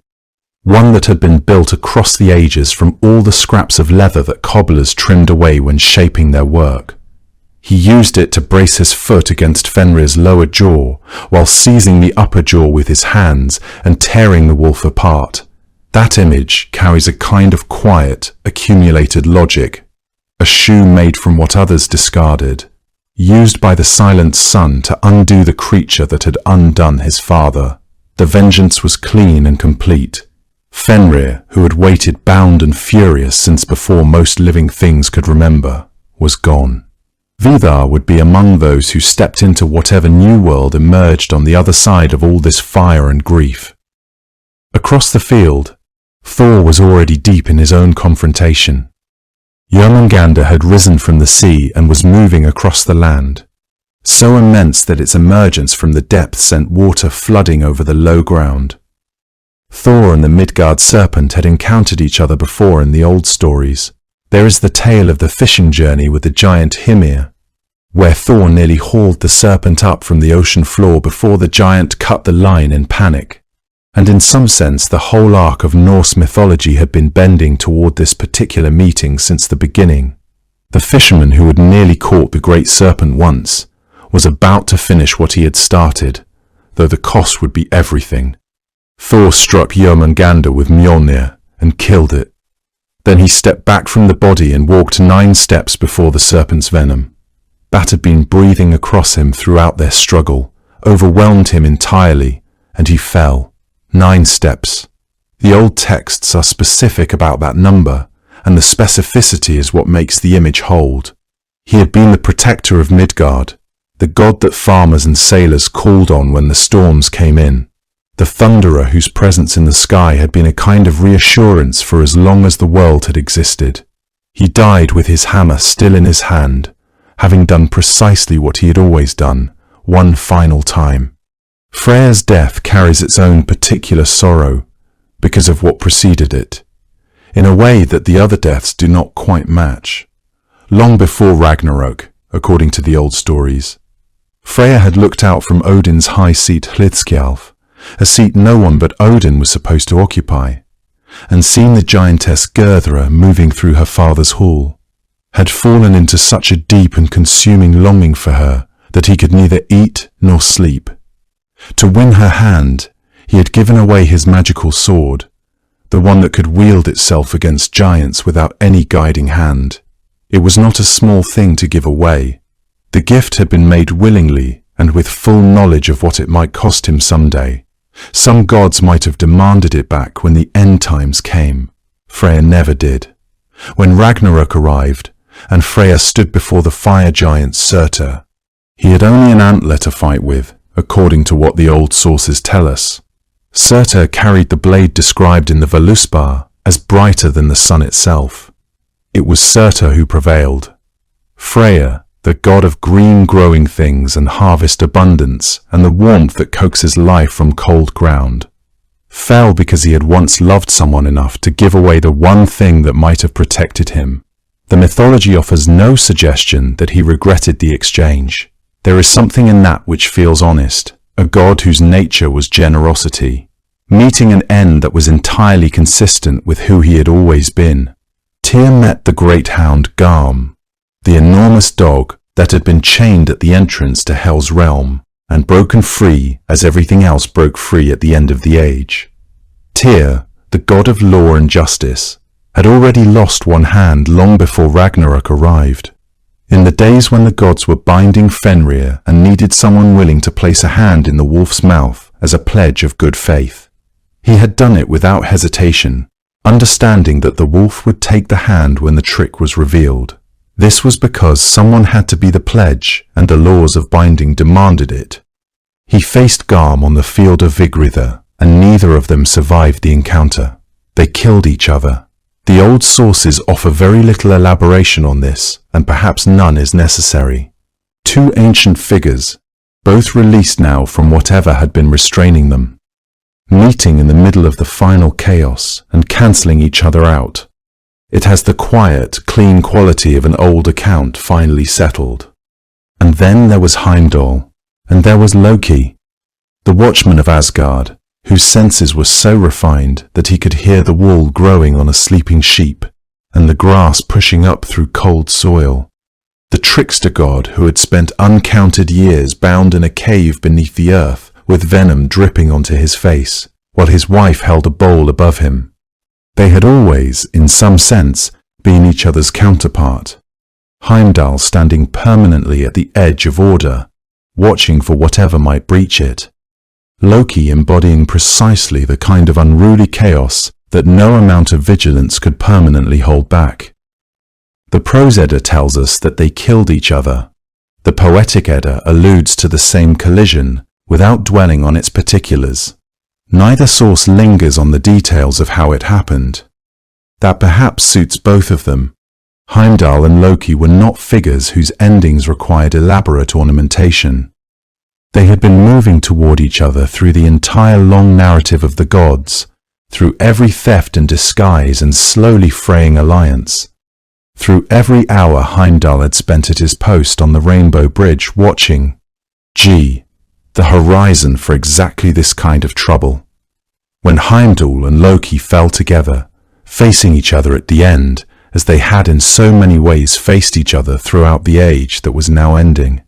one that had been built across the ages from all the scraps of leather that cobblers trimmed away when shaping their work. He used it to brace his foot against Fenrir's lower jaw, while seizing the upper jaw with his hands and tearing the wolf apart. That image carries a kind of quiet, accumulated logic. A shoe made from what others discarded, used by the Silent Son to undo the creature that had undone his father. The vengeance was clean and complete. Fenrir, who had waited bound and furious since before most living things could remember, was gone. Vidar would be among those who stepped into whatever new world emerged on the other side of all this fire and grief. Across the field, Thor was already deep in his own confrontation. Jörmungandr had risen from the sea and was moving across the land, so immense that its emergence from the depths sent water flooding over the low ground. Thor and the Midgard serpent had encountered each other before in the old stories. There is the tale of the fishing journey with the giant Hymir, where Thor nearly hauled the serpent up from the ocean floor before the giant cut the line in panic. And in some sense, the whole arc of Norse mythology had been bending toward this particular meeting since the beginning. The fisherman who had nearly caught the great serpent once was about to finish what he had started, though the cost would be everything. Thor struck Jörmungandr with Mjolnir and killed it. Then he stepped back from the body and walked 9 steps before the serpent's venom. That had been breathing across him throughout their struggle, overwhelmed him entirely, and he fell. 9 steps. The old texts are specific about that number, and the specificity is what makes the image hold. He had been the protector of Midgard, the god that farmers and sailors called on when the storms came in. The thunderer whose presence in the sky had been a kind of reassurance for as long as the world had existed. He died with his hammer still in his hand, having done precisely what he had always done, one final time. Freya's death carries its own particular sorrow, because of what preceded it, in a way that the other deaths do not quite match. Long before Ragnarok, according to the old stories, Freya had looked out from Odin's high seat Hlidskjalf, a seat no one but Odin was supposed to occupy, and seen the giantess Gerdra moving through her father's hall, had fallen into such a deep and consuming longing for her that he could neither eat nor sleep. To win her hand, he had given away his magical sword, the one that could wield itself against giants without any guiding hand. It was not a small thing to give away. The gift had been made willingly and with full knowledge of what it might cost him someday. Some gods might have demanded it back when the end times came. Freya never did. When Ragnarok arrived, and Freya stood before the fire giant Surtur. He had only an antler to fight with, according to what the old sources tell us. Surtur carried the blade described in the Völuspá as brighter than the sun itself. It was Surtur who prevailed. Freya, the god of green growing things and harvest abundance and the warmth that coaxes life from cold ground, fell because he had once loved someone enough to give away the one thing that might have protected him. The mythology offers no suggestion that he regretted the exchange. There is something in that which feels honest, a god whose nature was generosity, meeting an end that was entirely consistent with who he had always been. Tyr met the great hound Garm, the enormous dog that had been chained at the entrance to Hel's realm, and broken free as everything else broke free at the end of the age. Tyr, the god of law and justice, had already lost one hand long before Ragnarok arrived. In the days when the gods were binding Fenrir and needed someone willing to place a hand in the wolf's mouth as a pledge of good faith, he had done it without hesitation, understanding that the wolf would take the hand when the trick was revealed. This was because someone had to be the pledge and the laws of binding demanded it. He faced Garm on the field of Yggdrasil, and neither of them survived the encounter. They killed each other. The old sources offer very little elaboration on this, and perhaps none is necessary. Two ancient figures, both released now from whatever had been restraining them, meeting in the middle of the final chaos and cancelling each other out. It has the quiet, clean quality of an old account finally settled. And then there was Heimdall, and there was Loki, the watchman of Asgard, whose senses were so refined that he could hear the wool growing on a sleeping sheep and the grass pushing up through cold soil. The trickster god who had spent uncounted years bound in a cave beneath the earth with venom dripping onto his face, while his wife held a bowl above him. They had always, in some sense, been each other's counterpart. Heimdall standing permanently at the edge of order, watching for whatever might breach it. Loki embodying precisely the kind of unruly chaos that no amount of vigilance could permanently hold back. The prose Edda tells us that they killed each other. The poetic Edda alludes to the same collision without dwelling on its particulars. Neither source lingers on the details of how it happened. That perhaps suits both of them. Heimdall and Loki were not figures whose endings required elaborate ornamentation. They had been moving toward each other through the entire long narrative of the gods, through every theft and disguise and slowly fraying alliance, through every hour Heimdall had spent at his post on the Rainbow Bridge watching, the horizon for exactly this kind of trouble. When Heimdall and Loki fell together, facing each other at the end, as they had in so many ways faced each other throughout the age that was now ending,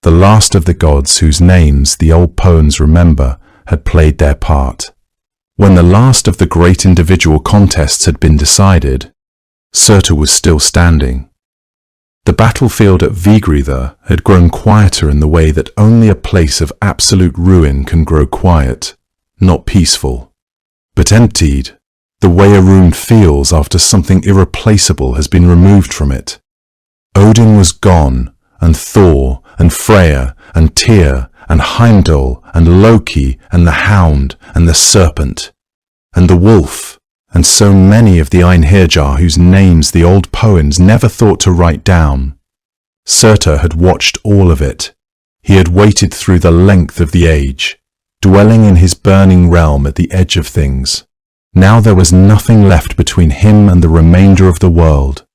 the last of the gods whose names the old poems remember had played their part. When the last of the great individual contests had been decided, Surtur was still standing. The battlefield at Yggdrasil had grown quieter in the way that only a place of absolute ruin can grow quiet, not peaceful, but emptied, the way a room feels after something irreplaceable has been removed from it. Odin was gone, and Thor, and Freya, and Tyr, and Heimdall, and Loki, and the Hound, and the Serpent, and the Wolf, and so many of the Einherjar whose names the old poems never thought to write down. Surtur had watched all of it. He had waited through the length of the age, dwelling in his burning realm at the edge of things. Now there was nothing left between him and the remainder of the world.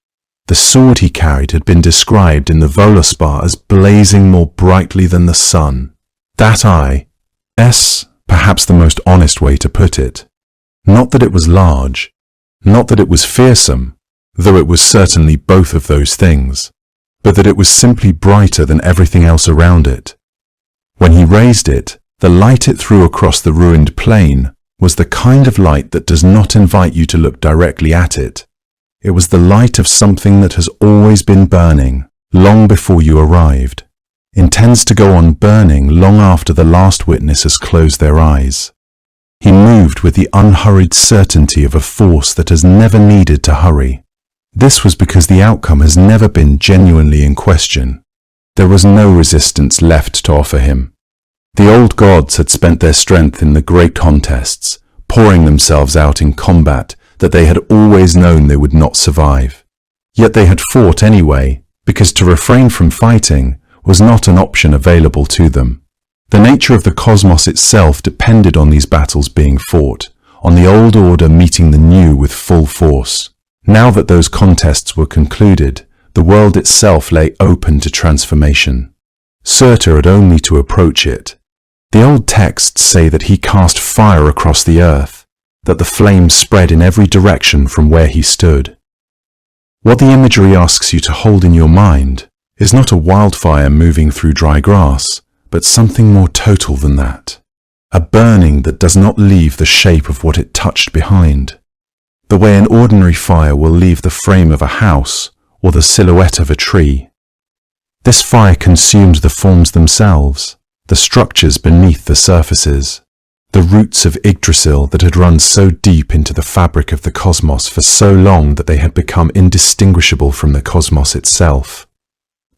The sword he carried had been described in the Völuspá as blazing more brightly than the sun. That perhaps the most honest way to put it. Not that it was large, not that it was fearsome, though it was certainly both of those things, but that it was simply brighter than everything else around it. When he raised it, the light it threw across the ruined plain was the kind of light that does not invite you to look directly at it. It was the light of something that has always been burning, long before you arrived, intends to go on burning long after the last witness has closed their eyes. He moved with the unhurried certainty of a force that has never needed to hurry. This was because the outcome has never been genuinely in question. There was no resistance left to offer him. The old gods had spent their strength in the great contests, pouring themselves out in combat that they had always known they would not survive. Yet they had fought anyway, because to refrain from fighting was not an option available to them. The nature of the cosmos itself depended on these battles being fought, on the old order meeting the new with full force. Now that those contests were concluded, the world itself lay open to transformation. Surtur had only to approach it. The old texts say that he cast fire across the earth, that the flames spread in every direction from where he stood. What the imagery asks you to hold in your mind is not a wildfire moving through dry grass, but something more total than that. A burning that does not leave the shape of what it touched behind. The way an ordinary fire will leave the frame of a house or the silhouette of a tree. This fire consumed the forms themselves, the structures beneath the surfaces, the roots of Yggdrasil that had run so deep into the fabric of the cosmos for so long that they had become indistinguishable from the cosmos itself.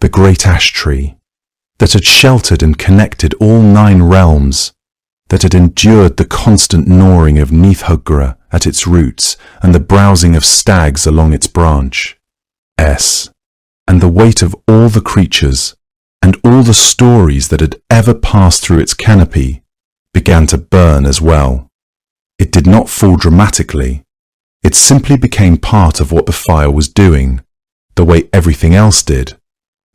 The great ash tree that had sheltered and connected all 9 realms, that had endured the constant gnawing of Nithhugra at its roots and the browsing of stags along its branch. And the weight of all the creatures and all the stories that had ever passed through its canopy began to burn as well. It did not fall dramatically. It simply became part of what the fire was doing, the way everything else did.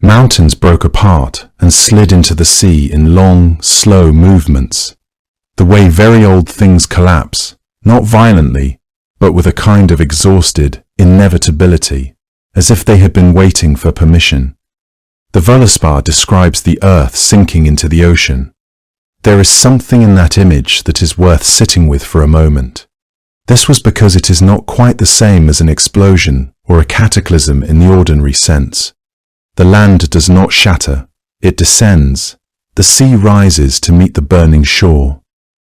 Mountains broke apart and slid into the sea in long, slow movements. The way very old things collapse, not violently, but with a kind of exhausted inevitability, as if they had been waiting for permission. The Völuspá describes the earth sinking into the ocean. There is something in that image that is worth sitting with for a moment. This was because it is not quite the same as an explosion or a cataclysm in the ordinary sense. The land does not shatter, it descends. The sea rises to meet the burning shore.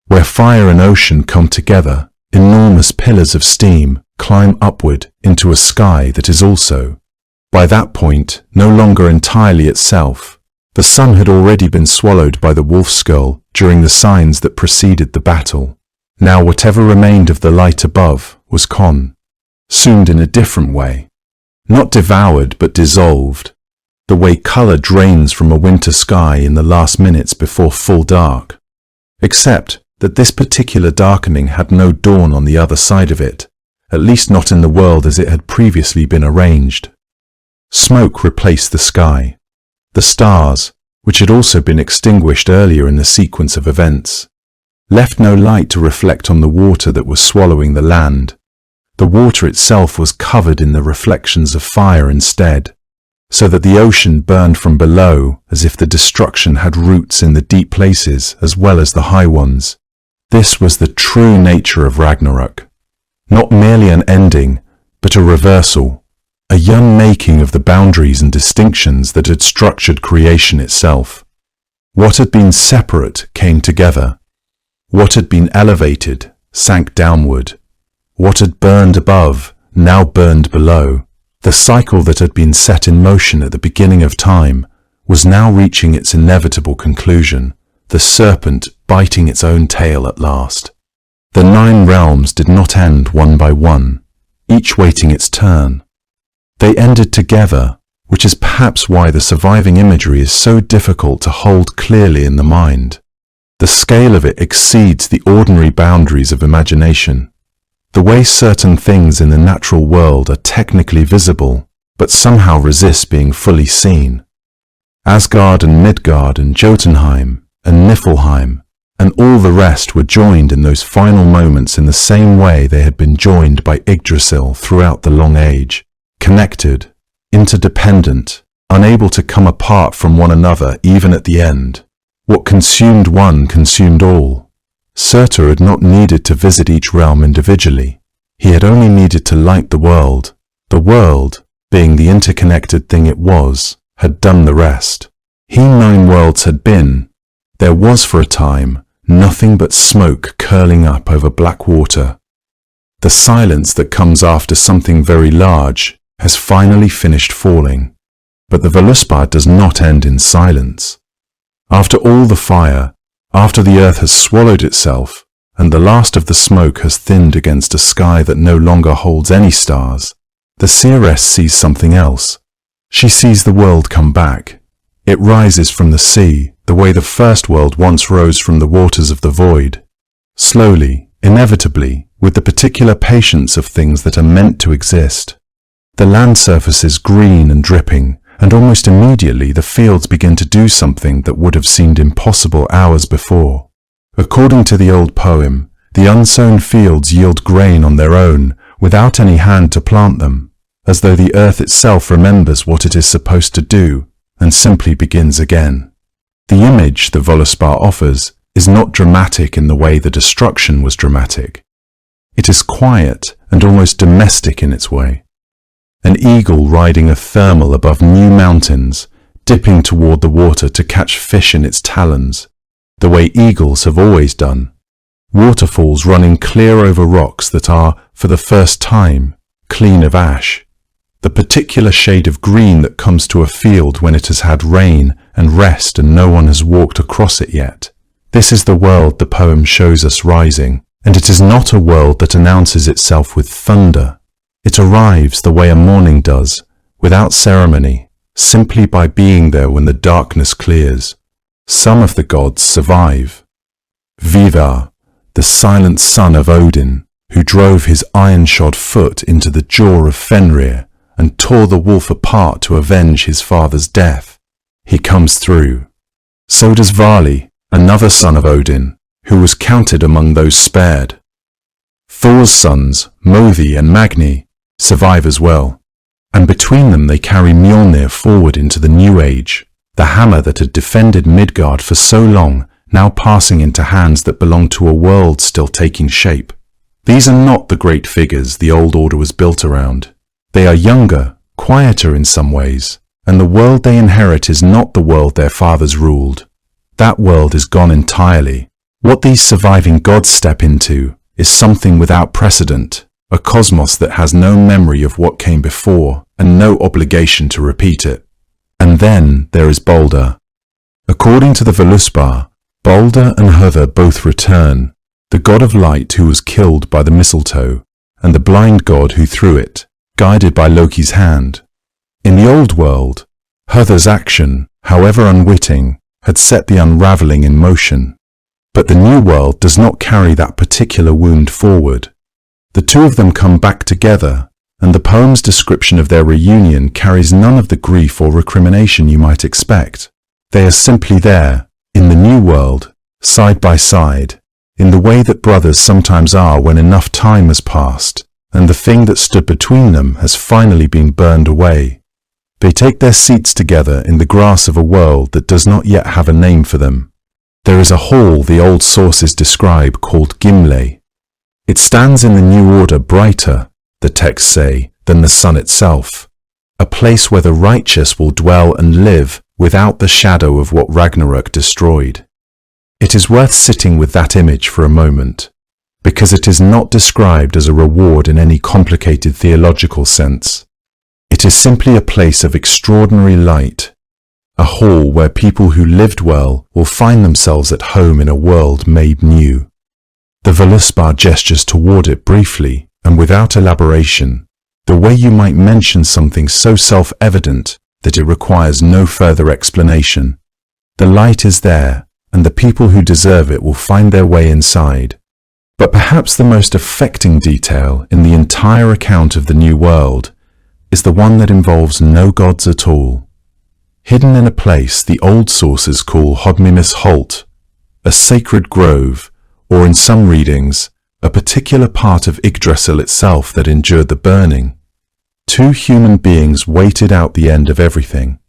Where fire and ocean come together, enormous pillars of steam climb upward into a sky that is also, by that point, no longer entirely itself. The sun had already been swallowed by the wolf skull during the signs that preceded the battle. Now whatever remained of the light above was consumed in a different way. Not devoured but dissolved, the way colour drains from a winter sky in the last minutes before full dark. Except that this particular darkening had no dawn on the other side of it, at least not in the world as it had previously been arranged. Smoke replaced the sky. The stars, which had also been extinguished earlier in the sequence of events, left no light to reflect on the water that was swallowing the land. The water itself was covered in the reflections of fire instead, so that the ocean burned from below as if the destruction had roots in the deep places as well as the high ones. This was the true nature of Ragnarok. Not merely an ending, but a reversal, a unmaking of the boundaries and distinctions that had structured creation itself. What had been separate came together. What had been elevated sank downward. What had burned above now burned below. The cycle that had been set in motion at the beginning of time was now reaching its inevitable conclusion, the serpent biting its own tail at last. The 9 realms did not end one by one, each waiting its turn. They ended together, which is perhaps why the surviving imagery is so difficult to hold clearly in the mind. The scale of it exceeds the ordinary boundaries of imagination. The way certain things in the natural world are technically visible, but somehow resist being fully seen. Asgard and Midgard and Jotunheim and Niflheim and all the rest were joined in those final moments in the same way they had been joined by Yggdrasil throughout the long age, connected, interdependent, unable to come apart from one another even at the end. What consumed one consumed all. Surtur had not needed to visit each realm individually. He had only needed to light the world. The world, being the interconnected thing it was, had done the rest. He 9 worlds had been. There was for a time nothing but smoke curling up over black water. The silence that comes after something very large has finally finished falling. But the Völuspá does not end in silence. After all the fire, after the earth has swallowed itself, and the last of the smoke has thinned against a sky that no longer holds any stars, the seeress sees something else. She sees the world come back. It rises from the sea, the way the first world once rose from the waters of the void. Slowly, inevitably, with the particular patience of things that are meant to exist. The land surface is green and dripping, and almost immediately the fields begin to do something that would have seemed impossible hours before. According to the old poem, the unsown fields yield grain on their own, without any hand to plant them, as though the earth itself remembers what it is supposed to do, and simply begins again. The image the Völuspá offers is not dramatic in the way the destruction was dramatic. It is quiet and almost domestic in its way. An eagle riding a thermal above new mountains, dipping toward the water to catch fish in its talons, the way eagles have always done. Waterfalls running clear over rocks that are, for the first time, clean of ash. The particular shade of green that comes to a field when it has had rain and rest and no one has walked across it yet. This is the world the poem shows us rising, and it is not a world that announces itself with thunder. It arrives the way a morning does, without ceremony, simply by being there when the darkness clears. Some of the gods survive. Vidar, the silent son of Odin, who drove his iron-shod foot into the jaw of Fenrir and tore the wolf apart to avenge his father's death. He comes through. So does Vali, another son of Odin, who was counted among those spared. Thor's sons, Mothi and Magni, survive as well, and between them they carry Mjolnir forward into the new age, the hammer that had defended Midgard for so long, now passing into hands that belong to a world still taking shape. These are not the great figures the old order was built around. They are younger, quieter in some ways, and the world they inherit is not the world their fathers ruled. That world is gone entirely. What these surviving gods step into is something without precedent, a cosmos that has no memory of what came before and no obligation to repeat it. And then there is Baldr. According to the Völuspá, Baldr and Höður both return, the god of light who was killed by the mistletoe, and the blind god who threw it, guided by Loki's hand. In the old world, Höður's action, however unwitting, had set the unravelling in motion. But the new world does not carry that particular wound forward. The two of them come back together, and the poem's description of their reunion carries none of the grief or recrimination you might expect. They are simply there, in the new world, side by side, in the way that brothers sometimes are when enough time has passed, and the thing that stood between them has finally been burned away. They take their seats together in the grass of a world that does not yet have a name for them. There is a hall the old sources describe called Gimle. It stands in the new order brighter, the texts say, than the sun itself, a place where the righteous will dwell and live without the shadow of what Ragnarok destroyed. It is worth sitting with that image for a moment, because it is not described as a reward in any complicated theological sense. It is simply a place of extraordinary light, a hall where people who lived well will find themselves at home in a world made new. The Völuspá gestures toward it briefly and without elaboration, the way you might mention something so self-evident that it requires no further explanation. The light is there, and the people who deserve it will find their way inside. But perhaps the most affecting detail in the entire account of the new world is the one that involves no gods at all. Hidden in a place the old sources call Hodmimis Holt, a sacred grove, or in some readings, a particular part of Yggdrasil itself that endured the burning. Two human beings waited out the end of everything.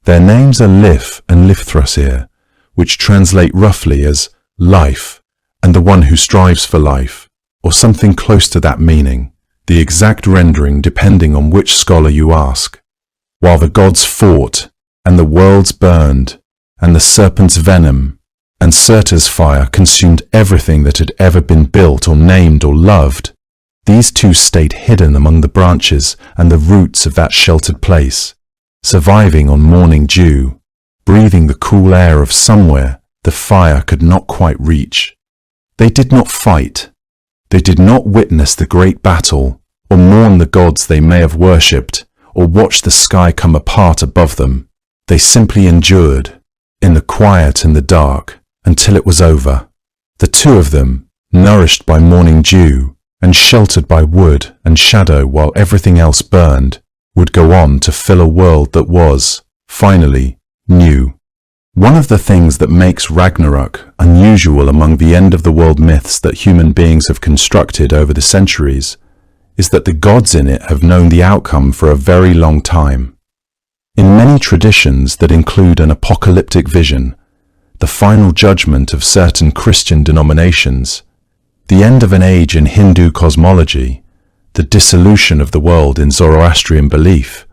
Their names are Lif and Lifthrasir, which translate roughly as life and the one who strives for life, or something close to that meaning, the exact rendering depending on which scholar you ask. While the gods fought, and the worlds burned, and the serpent's venom and Surtur's fire consumed everything that had ever been built or named or loved, These two stayed hidden among the branches and the roots of that sheltered place, surviving on morning dew, breathing the cool air of somewhere the fire could not quite reach. They did not fight. They did not witness the great battle, or mourn the gods they may have worshipped, or watch the sky come apart above them. They simply endured, in the quiet and the dark, until it was over. The two of them, nourished by morning dew, and sheltered by wood and shadow while everything else burned, would go on to fill a world that was, finally, new. One of the things that makes Ragnarok unusual among the end-of-the-world myths that human beings have constructed over the centuries is that the gods in it have known the outcome for a very long time. In many traditions that include an apocalyptic vision, the final judgment of certain Christian denominations, the end of an age in Hindu cosmology, the dissolution of the world in Zoroastrian belief,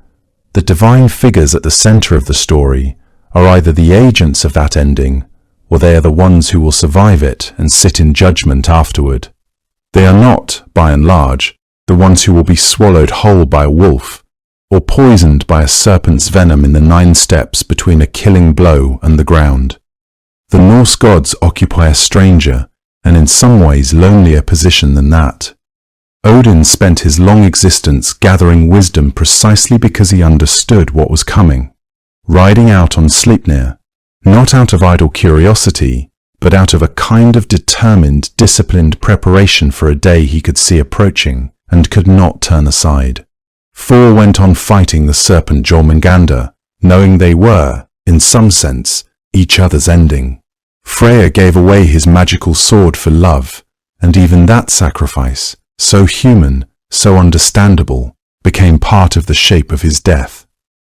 the divine figures at the center of the story are either the agents of that ending, or they are the ones who will survive it and sit in judgment afterward. They are not, by and large, the ones who will be swallowed whole by a wolf, or poisoned by a serpent's venom in the 9 steps between a killing blow and the ground. The Norse gods occupy a stranger, and in some ways lonelier position than that. Odin spent his long existence gathering wisdom precisely because he understood what was coming, riding out on Sleipnir, not out of idle curiosity, but out of a kind of determined, disciplined preparation for a day he could see approaching and could not turn aside. Thor went on fighting the serpent Jormungandr, knowing they were, in some sense, each other's ending. Freyr gave away his magical sword for love, and even that sacrifice, so human, so understandable, became part of the shape of his death.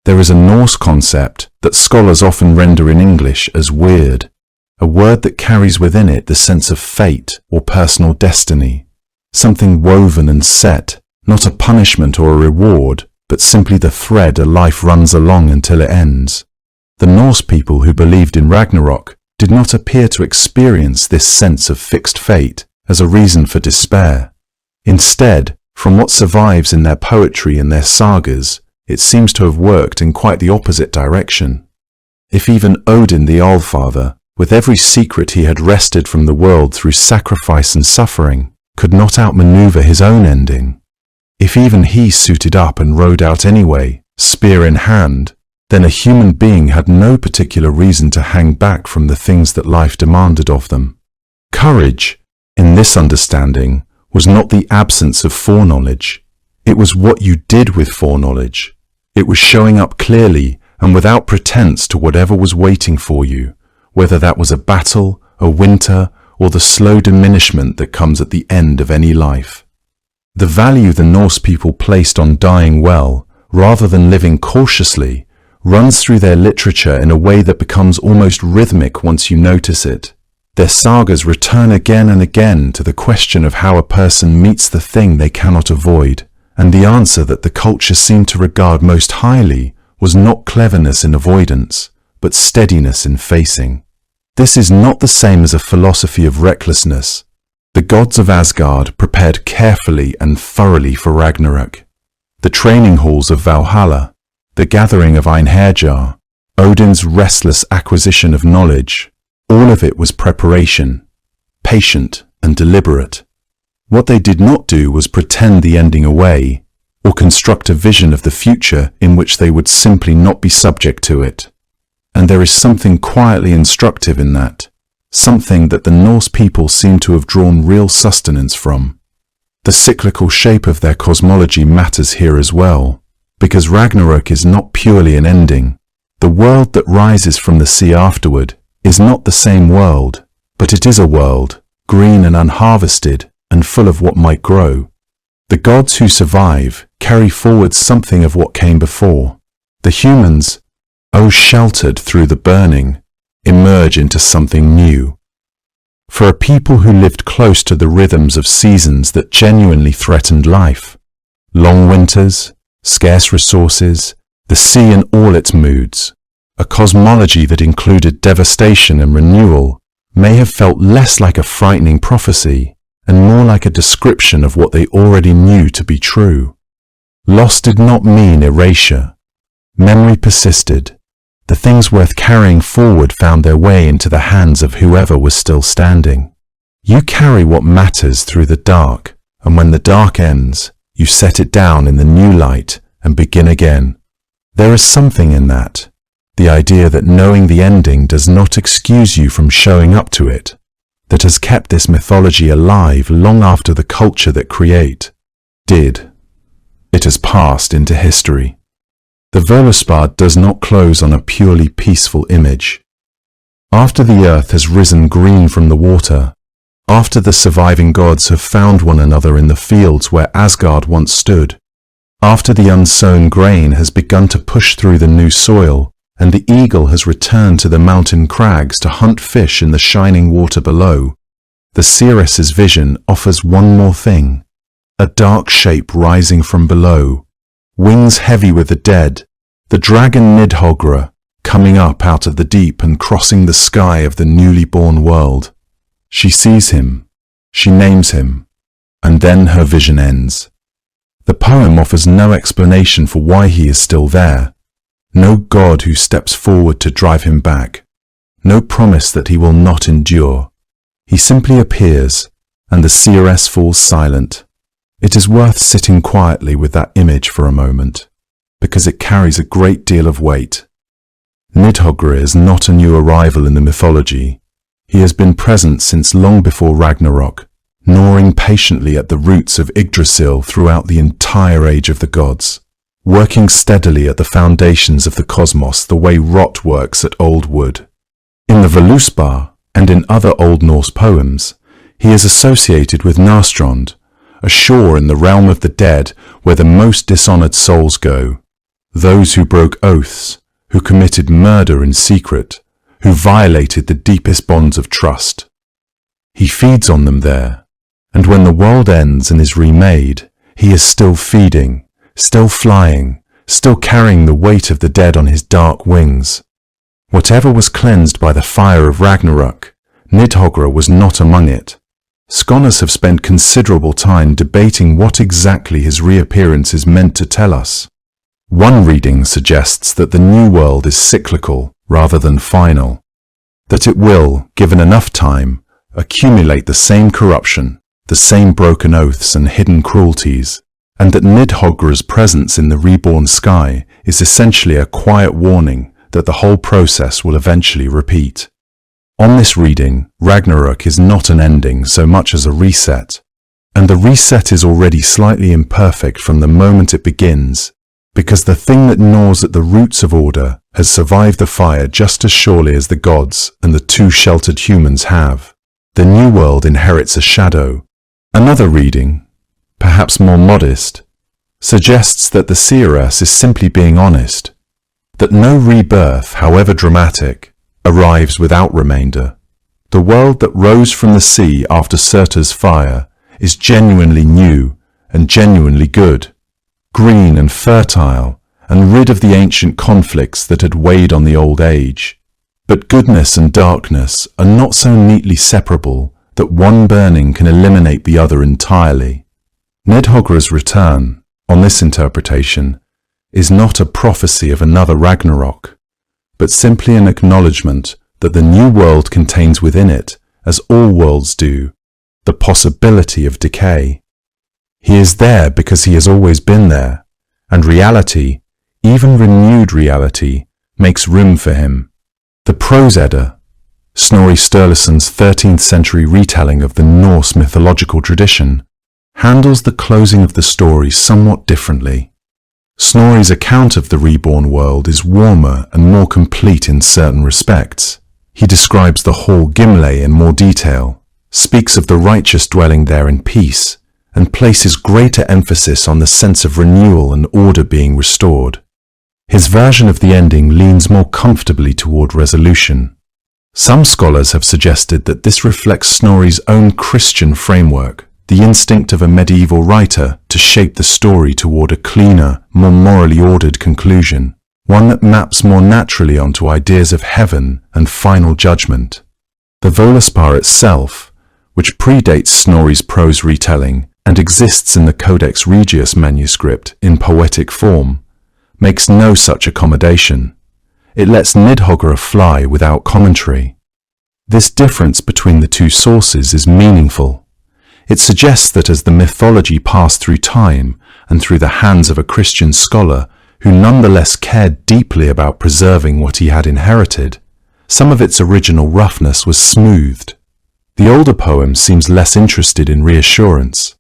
There is a Norse concept that scholars often render in English as weird, a word that carries within it the sense of fate or personal destiny, something woven and set, not a punishment or a reward, but simply the thread a life runs along until it ends. The Norse people who believed in Ragnarok did not appear to experience this sense of fixed fate as a reason for despair. Instead, from what survives in their poetry and their sagas, it seems to have worked in quite the opposite direction. If even Odin the Allfather, with every secret he had wrested from the world through sacrifice and suffering, could not outmaneuver his own ending, if even he suited up and rode out anyway, spear in hand, then a human being had no particular reason to hang back from the things that life demanded of them. Courage, in this understanding, was not the absence of foreknowledge. It was what you did with foreknowledge. It was showing up clearly and without pretense to whatever was waiting for you, whether that was a battle, a winter, or the slow diminishment that comes at the end of any life. The value the Norse people placed on dying well, rather than living cautiously, runs through their literature in a way that becomes almost rhythmic once you notice it. Their sagas return again and again to the question of how a person meets the thing they cannot avoid, and the answer that the culture seemed to regard most highly was not cleverness in avoidance, but steadiness in facing. This is not the same as a philosophy of recklessness. The gods of Asgard prepared carefully and thoroughly for Ragnarok. The training halls of Valhalla, the gathering of Einherjar, Odin's restless acquisition of knowledge, all of it was preparation, patient and deliberate. What they did not do was pretend the ending away, or construct a vision of the future in which they would simply not be subject to it. And there is something quietly instructive in that, something that the Norse people seem to have drawn real sustenance from. The cyclical shape of their cosmology matters here as well, because Ragnarok is not purely an ending. The world that rises from the sea afterward is not the same world, but it is a world, green and unharvested, and full of what might grow. The gods who survive carry forward something of what came before. The humans, sheltered through the burning, emerge into something new. For a people who lived close to the rhythms of seasons that genuinely threatened life, long winters, scarce resources, the sea in all its moods, a cosmology that included devastation and renewal may have felt less like a frightening prophecy and more like a description of what they already knew to be true. Loss did not mean erasure. Memory persisted. The things worth carrying forward found their way into the hands of whoever was still standing. You carry what matters through the dark, and when the dark ends, you set it down in the new light and begin again. There is something in that, the idea that knowing the ending does not excuse you from showing up to it, that has kept this mythology alive long after the culture that create did. It has passed into history. The Völuspá does not close on a purely peaceful image. After the earth has risen green from the water, after the surviving gods have found one another in the fields where Asgard once stood, after the unsown grain has begun to push through the new soil, and the eagle has returned to the mountain crags to hunt fish in the shining water below, the seeress's vision offers one more thing, a dark shape rising from below, wings heavy with the dead, the dragon Nidhoggr coming up out of the deep and crossing the sky of the newly born world. She sees him, she names him, and then her vision ends. The poem offers no explanation for why he is still there, no god who steps forward to drive him back, no promise that he will not endure. He simply appears, and the seeress falls silent. It is worth sitting quietly with that image for a moment, because it carries a great deal of weight. Nidhoggr is not a new arrival in the mythology. He has been present since long before Ragnarok, gnawing patiently at the roots of Yggdrasil throughout the entire age of the gods, working steadily at the foundations of the cosmos the way rot works at old wood. In the Völuspá and in other Old Norse poems, he is associated with Nastrond, a shore in the realm of the dead where the most dishonored souls go, those who broke oaths, who committed murder in secret, who violated the deepest bonds of trust. He feeds on them there, and when the world ends and is remade, he is still feeding, still flying, still carrying the weight of the dead on his dark wings. Whatever was cleansed by the fire of Ragnarok, Nidhoggr was not among it. Scholars have spent considerable time debating what exactly his reappearance is meant to tell us. One reading suggests that the new world is cyclical rather than final, that it will, given enough time, accumulate the same corruption, the same broken oaths and hidden cruelties, and that Nidhoggr's presence in the reborn sky is essentially a quiet warning that the whole process will eventually repeat. On this reading, Ragnarok is not an ending so much as a reset, and the reset is already slightly imperfect from the moment it begins, because the thing that gnaws at the roots of order has survived the fire just as surely as the gods and the two sheltered humans have. The new world inherits a shadow. Another reading, perhaps more modest, suggests that the seeress is simply being honest, that no rebirth, however dramatic, arrives without remainder. The world that rose from the sea after Surtur's fire is genuinely new and genuinely good, green and fertile, and rid of the ancient conflicts that had weighed on the old age. But goodness and darkness are not so neatly separable that one burning can eliminate the other entirely. Nidhoggr's return, on this interpretation, is not a prophecy of another Ragnarok, but simply an acknowledgement that the new world contains within it, as all worlds do, the possibility of decay. He is there because he has always been there, and reality, even renewed reality, makes room for him. The Prose Edda, Snorri Sturluson's 13th century retelling of the Norse mythological tradition, handles the closing of the story somewhat differently. Snorri's account of the reborn world is warmer and more complete in certain respects. He describes the hall Gimle in more detail, speaks of the righteous dwelling there in peace, and places greater emphasis on the sense of renewal and order being restored. His version of the ending leans more comfortably toward resolution. Some scholars have suggested that this reflects Snorri's own Christian framework, the instinct of a medieval writer to shape the story toward a cleaner, more morally ordered conclusion, one that maps more naturally onto ideas of heaven and final judgment. The Völuspá itself, which predates Snorri's prose retelling and exists in the Codex Regius manuscript in poetic form, makes no such accommodation. It lets Nidhoggra fly without commentary. This difference between the two sources is meaningful. It suggests that as the mythology passed through time and through the hands of a Christian scholar who nonetheless cared deeply about preserving what he had inherited, some of its original roughness was smoothed. The older poem seems less interested in reassurance.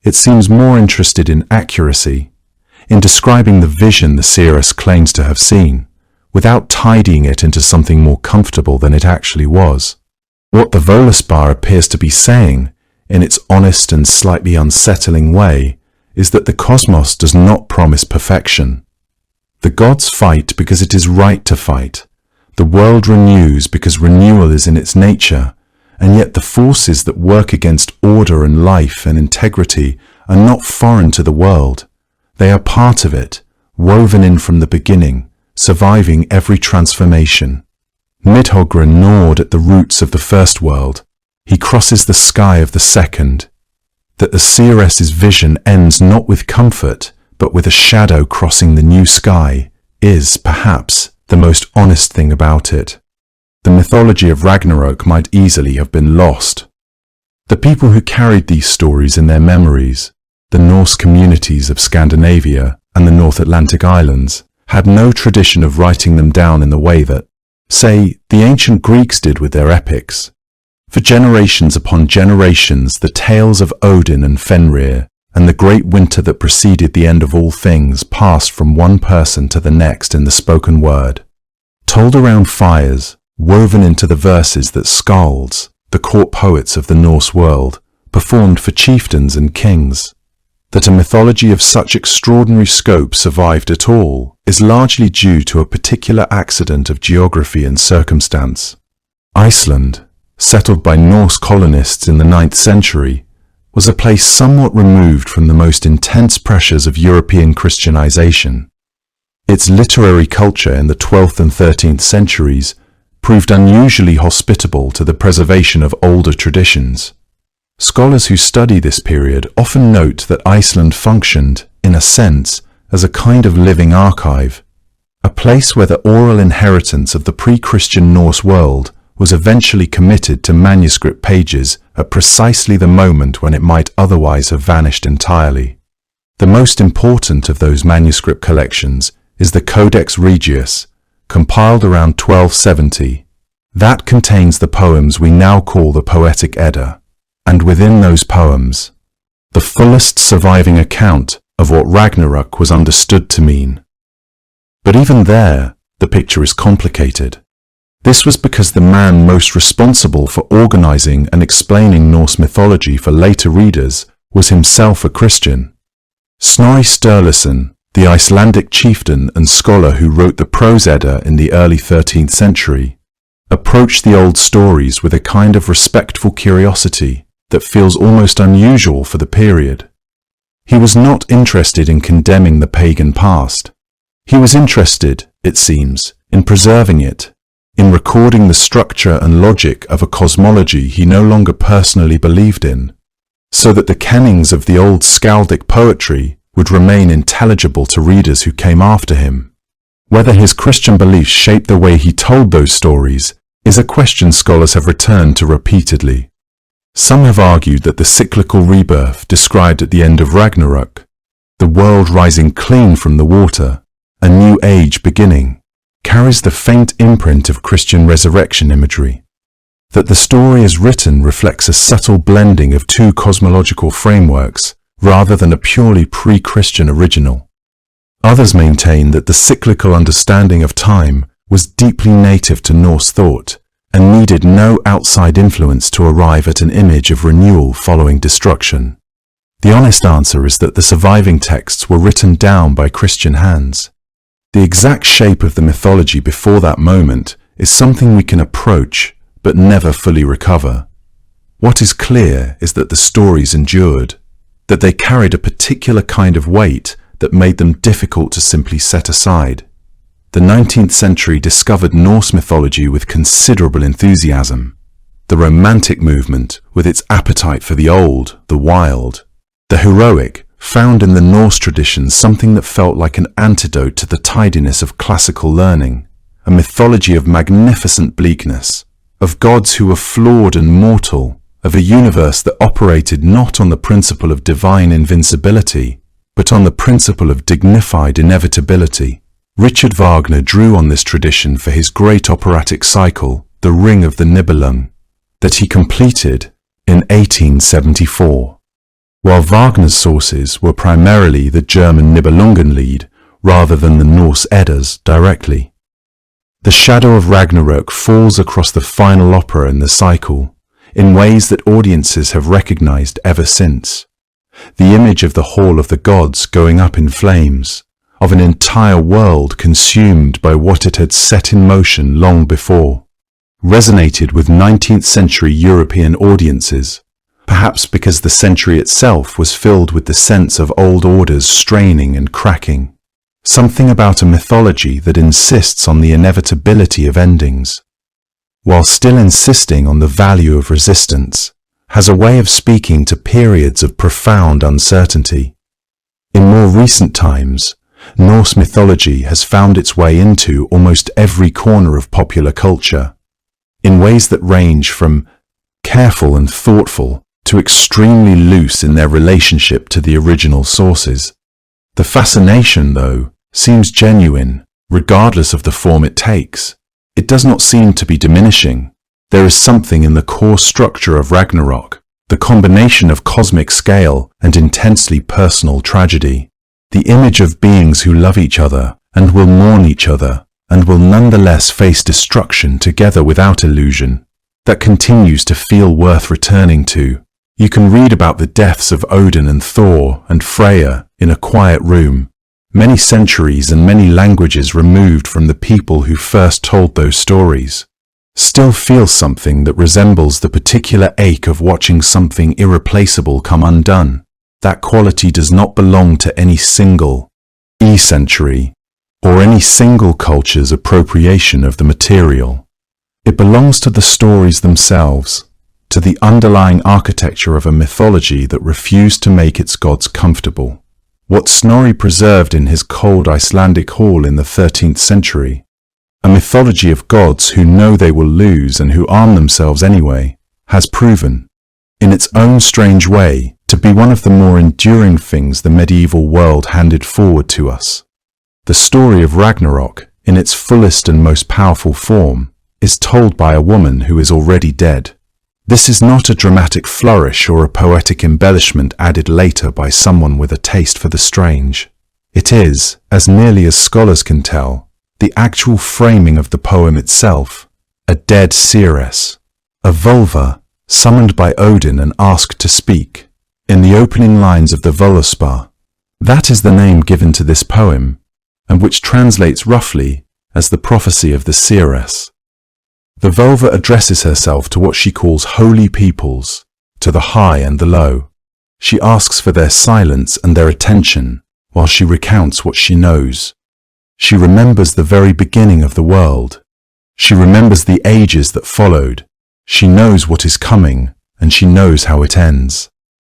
It seems more interested in accuracy, in describing the vision the seeress claims to have seen, without tidying it into something more comfortable than it actually was. What the Völuspá appears to be saying, in its honest and slightly unsettling way, is that the cosmos does not promise perfection. The gods fight because it is right to fight. The world renews because renewal is in its nature, and yet the forces that work against order and life and integrity are not foreign to the world. They are part of it, woven in from the beginning, surviving every transformation. Nidhoggra gnawed at the roots of the first world. He crosses the sky of the second. That the seeress's vision ends not with comfort, but with a shadow crossing the new sky, is, perhaps, the most honest thing about it. The mythology of Ragnarok might easily have been lost. The people who carried these stories in their memories, the Norse communities of Scandinavia and the North Atlantic islands, had no tradition of writing them down in the way that, say, the ancient Greeks did with their epics. For generations upon generations, the tales of Odin and Fenrir and the great winter that preceded the end of all things passed from one person to the next in the spoken word, told around fires, woven into the verses that skalds, the court poets of the Norse world, performed for chieftains and kings. That a mythology of such extraordinary scope survived at all is largely due to a particular accident of geography and circumstance. Iceland, settled by Norse colonists in the 9th century, was a place somewhat removed from the most intense pressures of European Christianization. Its literary culture in the 12th and 13th centuries proved unusually hospitable to the preservation of older traditions. Scholars who study this period often note that Iceland functioned, in a sense, as a kind of living archive, a place where the oral inheritance of the pre-Christian Norse world was eventually committed to manuscript pages at precisely the moment when it might otherwise have vanished entirely. The most important of those manuscript collections is the Codex Regius, compiled around 1270. That contains the poems we now call the Poetic Edda, and within those poems, the fullest surviving account of what Ragnarok was understood to mean. But even there, the picture is complicated. This was because the man most responsible for organizing and explaining Norse mythology for later readers was himself a Christian. Snorri Sturluson, the Icelandic chieftain and scholar who wrote the Prose Edda in the early 13th century, approached the old stories with a kind of respectful curiosity that feels almost unusual for the period. He was not interested in condemning the pagan past. He was interested, it seems, in preserving it, in recording the structure and logic of a cosmology he no longer personally believed in, so that the canons of the old skaldic poetry would remain intelligible to readers who came after him. Whether his Christian beliefs shaped the way he told those stories is a question scholars have returned to repeatedly. Some have argued that the cyclical rebirth described at the end of Ragnarok, the world rising clean from the water, a new age beginning, carries the faint imprint of Christian resurrection imagery. That the story as written reflects a subtle blending of two cosmological frameworks rather than a purely pre-Christian original. Others maintain that the cyclical understanding of time was deeply native to Norse thought and needed no outside influence to arrive at an image of renewal following destruction. The honest answer is that the surviving texts were written down by Christian hands. The exact shape of the mythology before that moment is something we can approach but never fully recover. What is clear is that the stories endured, that they carried a particular kind of weight that made them difficult to simply set aside. The 19th century discovered Norse mythology with considerable enthusiasm. the romantic movement with its appetite for the old, the wild, the heroic, found in the Norse tradition something that felt like an antidote to the tidiness of classical learning, a mythology of magnificent bleakness, of gods who were flawed and mortal, of a universe that operated not on the principle of divine invincibility, but on the principle of dignified inevitability. Richard Wagner drew on this tradition for his great operatic cycle, The Ring of the Nibelung, that he completed in 1874. While Wagner's sources were primarily the German Nibelungenlied rather than the Norse Eddas directly. The shadow of Ragnarok falls across the final opera in the cycle in ways that audiences have recognized ever since. The image of the Hall of the Gods going up in flames, of an entire world consumed by what it had set in motion long before, resonated with 19th century European audiences, perhaps because the century itself was filled with the sense of old orders straining and cracking, something about a mythology that insists on the inevitability of endings, while still insisting on the value of resistance, has a way of speaking to periods of profound uncertainty. In more recent times, Norse mythology has found its way into almost every corner of popular culture, in ways that range from careful and thoughtful to extremely loose in their relationship to the original sources. The fascination, though, seems genuine, regardless of the form it takes. It does not seem to be diminishing. There is something in the core structure of Ragnarok, the combination of cosmic scale and intensely personal tragedy, the image of beings who love each other and will mourn each other and will nonetheless face destruction together without illusion, that continues to feel worth returning to. You can read about the deaths of Odin and Thor and Freya in a quiet room, many centuries and many languages removed from the people who first told those stories. Still feel something that resembles the particular ache of watching something irreplaceable come undone. That quality does not belong to any single century or any single culture's appropriation of the material. It belongs to the stories themselves, to the underlying architecture of a mythology that refused to make its gods comfortable. What Snorri preserved in his cold Icelandic hall in the 13th century, a mythology of gods who know they will lose and who arm themselves anyway, has proven, in its own strange way, to be one of the more enduring things the medieval world handed forward to us. The story of Ragnarok, in its fullest and most powerful form, is told by a woman who is already dead. This is not a dramatic flourish or a poetic embellishment added later by someone with a taste for the strange. It is, as nearly as scholars can tell, the actual framing of the poem itself, a dead seeress, a vulva, summoned by Odin and asked to speak, in the opening lines of the Völuspá. That is the name given to this poem, and which translates roughly as the prophecy of the seeress. The vulva addresses herself to what she calls holy peoples, to the high and the low. She asks for their silence and their attention while she recounts what she knows. She remembers the very beginning of the world. She remembers the ages that followed. She knows what is coming, and she knows how it ends.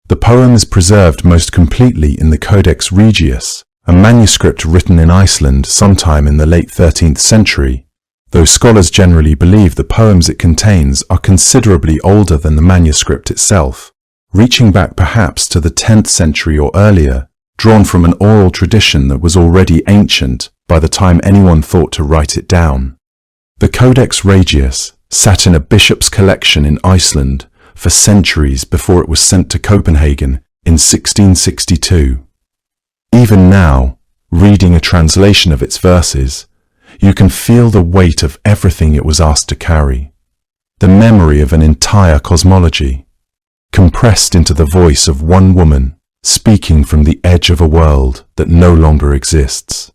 The poem is preserved most completely in the Codex Regius, a manuscript written in Iceland sometime in the late 13th century, though scholars generally believe the poems it contains are considerably older than the manuscript itself, reaching back perhaps to the 10th century or earlier, drawn from an oral tradition that was already ancient by the time anyone thought to write it down. The Codex Regius sat in a bishop's collection in Iceland for centuries before it was sent to Copenhagen in 1662. Even now, reading a translation of its verses, you can feel the weight of everything it was asked to carry, the memory of an entire cosmology, compressed into the voice of one woman speaking from the edge of a world that no longer exists.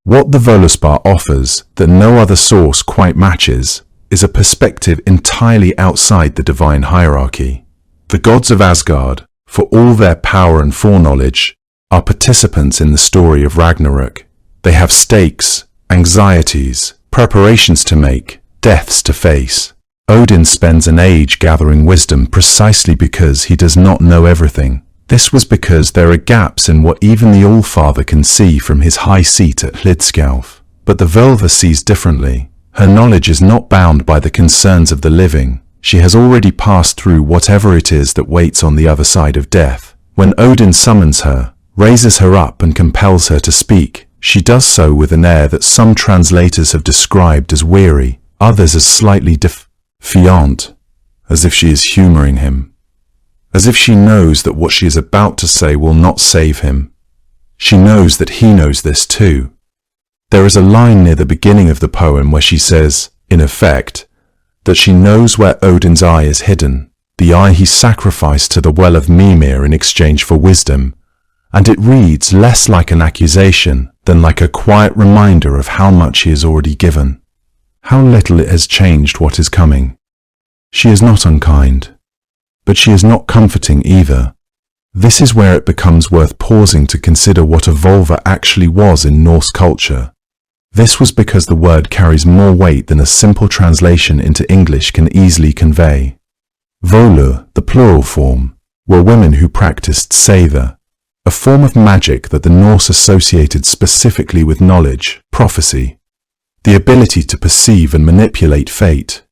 What the Völuspá offers that no other source quite matches is a perspective entirely outside the divine hierarchy. The gods of Asgard, for all their power and foreknowledge, are participants in the story of Ragnarok. They have stakes, anxieties, preparations to make, deaths to face. Odin spends an age gathering wisdom precisely because he does not know everything. This was because there are gaps in what even the Allfather can see from his high seat at Yggdrasil. But the Völva sees differently. Her knowledge is not bound by the concerns of the living. She has already passed through whatever it is that waits on the other side of death. When Odin summons her, raises her up and compels her to speak, she does so with an air that some translators have described as weary, others as slightly defiant, as if she is humoring him, as if she knows that what she is about to say will not save him. She knows that he knows this too. There is a line near the beginning of the poem where she says, in effect, that she knows where Odin's eye is hidden, the eye he sacrificed to the well of Mimir in exchange for wisdom, and it reads less like an accusation than like a quiet reminder of how much he has already given, how little it has changed what is coming. She is not unkind, but she is not comforting either. This is where it becomes worth pausing to consider what a Völva actually was in Norse culture. This was because the word carries more weight than a simple translation into English can easily convey. Völur, the plural form, were women who practiced seidr, a form of magic that the Norse associated specifically with knowledge, prophecy, the ability to perceive and manipulate fate.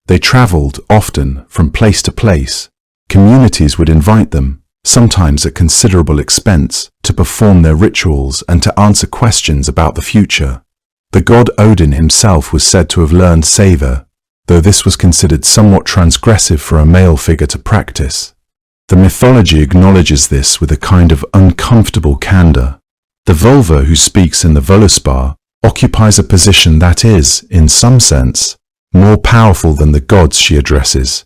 They traveled, often, from place to place. Communities would invite them, sometimes at considerable expense, to perform their rituals and to answer questions about the future. The god Odin himself was said to have learned seidr, though this was considered somewhat transgressive for a male figure to practice. The mythology acknowledges this with a kind of uncomfortable candor. The Völva who speaks in the Völuspá occupies a position that is, in some sense, more powerful than the gods she addresses,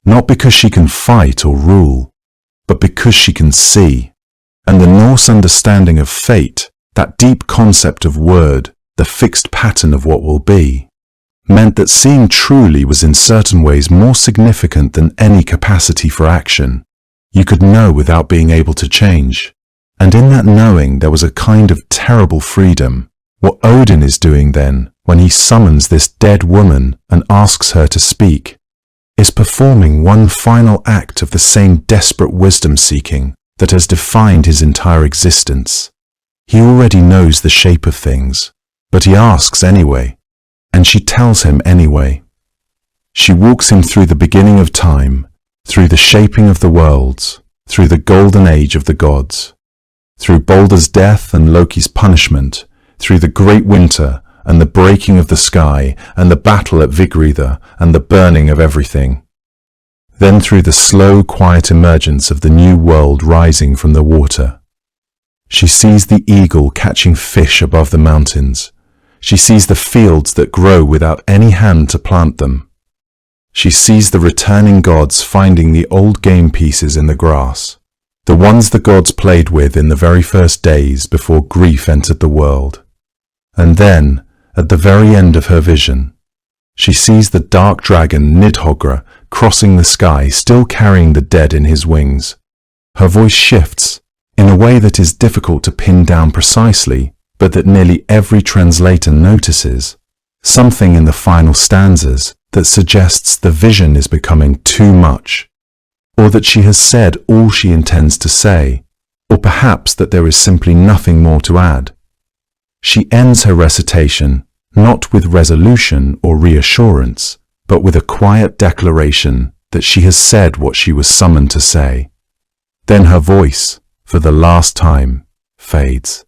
not because she can fight or rule, but because she can see. And the Norse understanding of fate, that deep concept of word, the fixed pattern of what will be, meant that seeing truly was in certain ways more significant than any capacity for action. You could know without being able to change. And in that knowing there was a kind of terrible freedom. What Odin is doing then, when he summons this dead woman and asks her to speak, is performing one final act of the same desperate wisdom-seeking that has defined his entire existence. He already knows the shape of things, but he asks anyway, and she tells him anyway. She walks him through the beginning of time, through the shaping of the worlds, through the golden age of the gods, through Baldr's death and Loki's punishment, through the great winter and the breaking of the sky and the battle at Yggdrasil and the burning of everything. Then through the slow, quiet emergence of the new world rising from the water. She sees the eagle catching fish above the mountains. She sees the fields that grow without any hand to plant them. She sees the returning gods finding the old game pieces in the grass, the ones the gods played with in the very first days before grief entered the world. And then, at the very end of her vision, she sees the dark dragon Nidhoggr crossing the sky, still carrying the dead in his wings. Her voice shifts, in a way that is difficult to pin down precisely, but that nearly every translator notices, something in the final stanzas that suggests the vision is becoming too much, or that she has said all she intends to say, or perhaps that there is simply nothing more to add. She ends her recitation not with resolution or reassurance, but with a quiet declaration that she has said what she was summoned to say. Then her voice, for the last time, fades.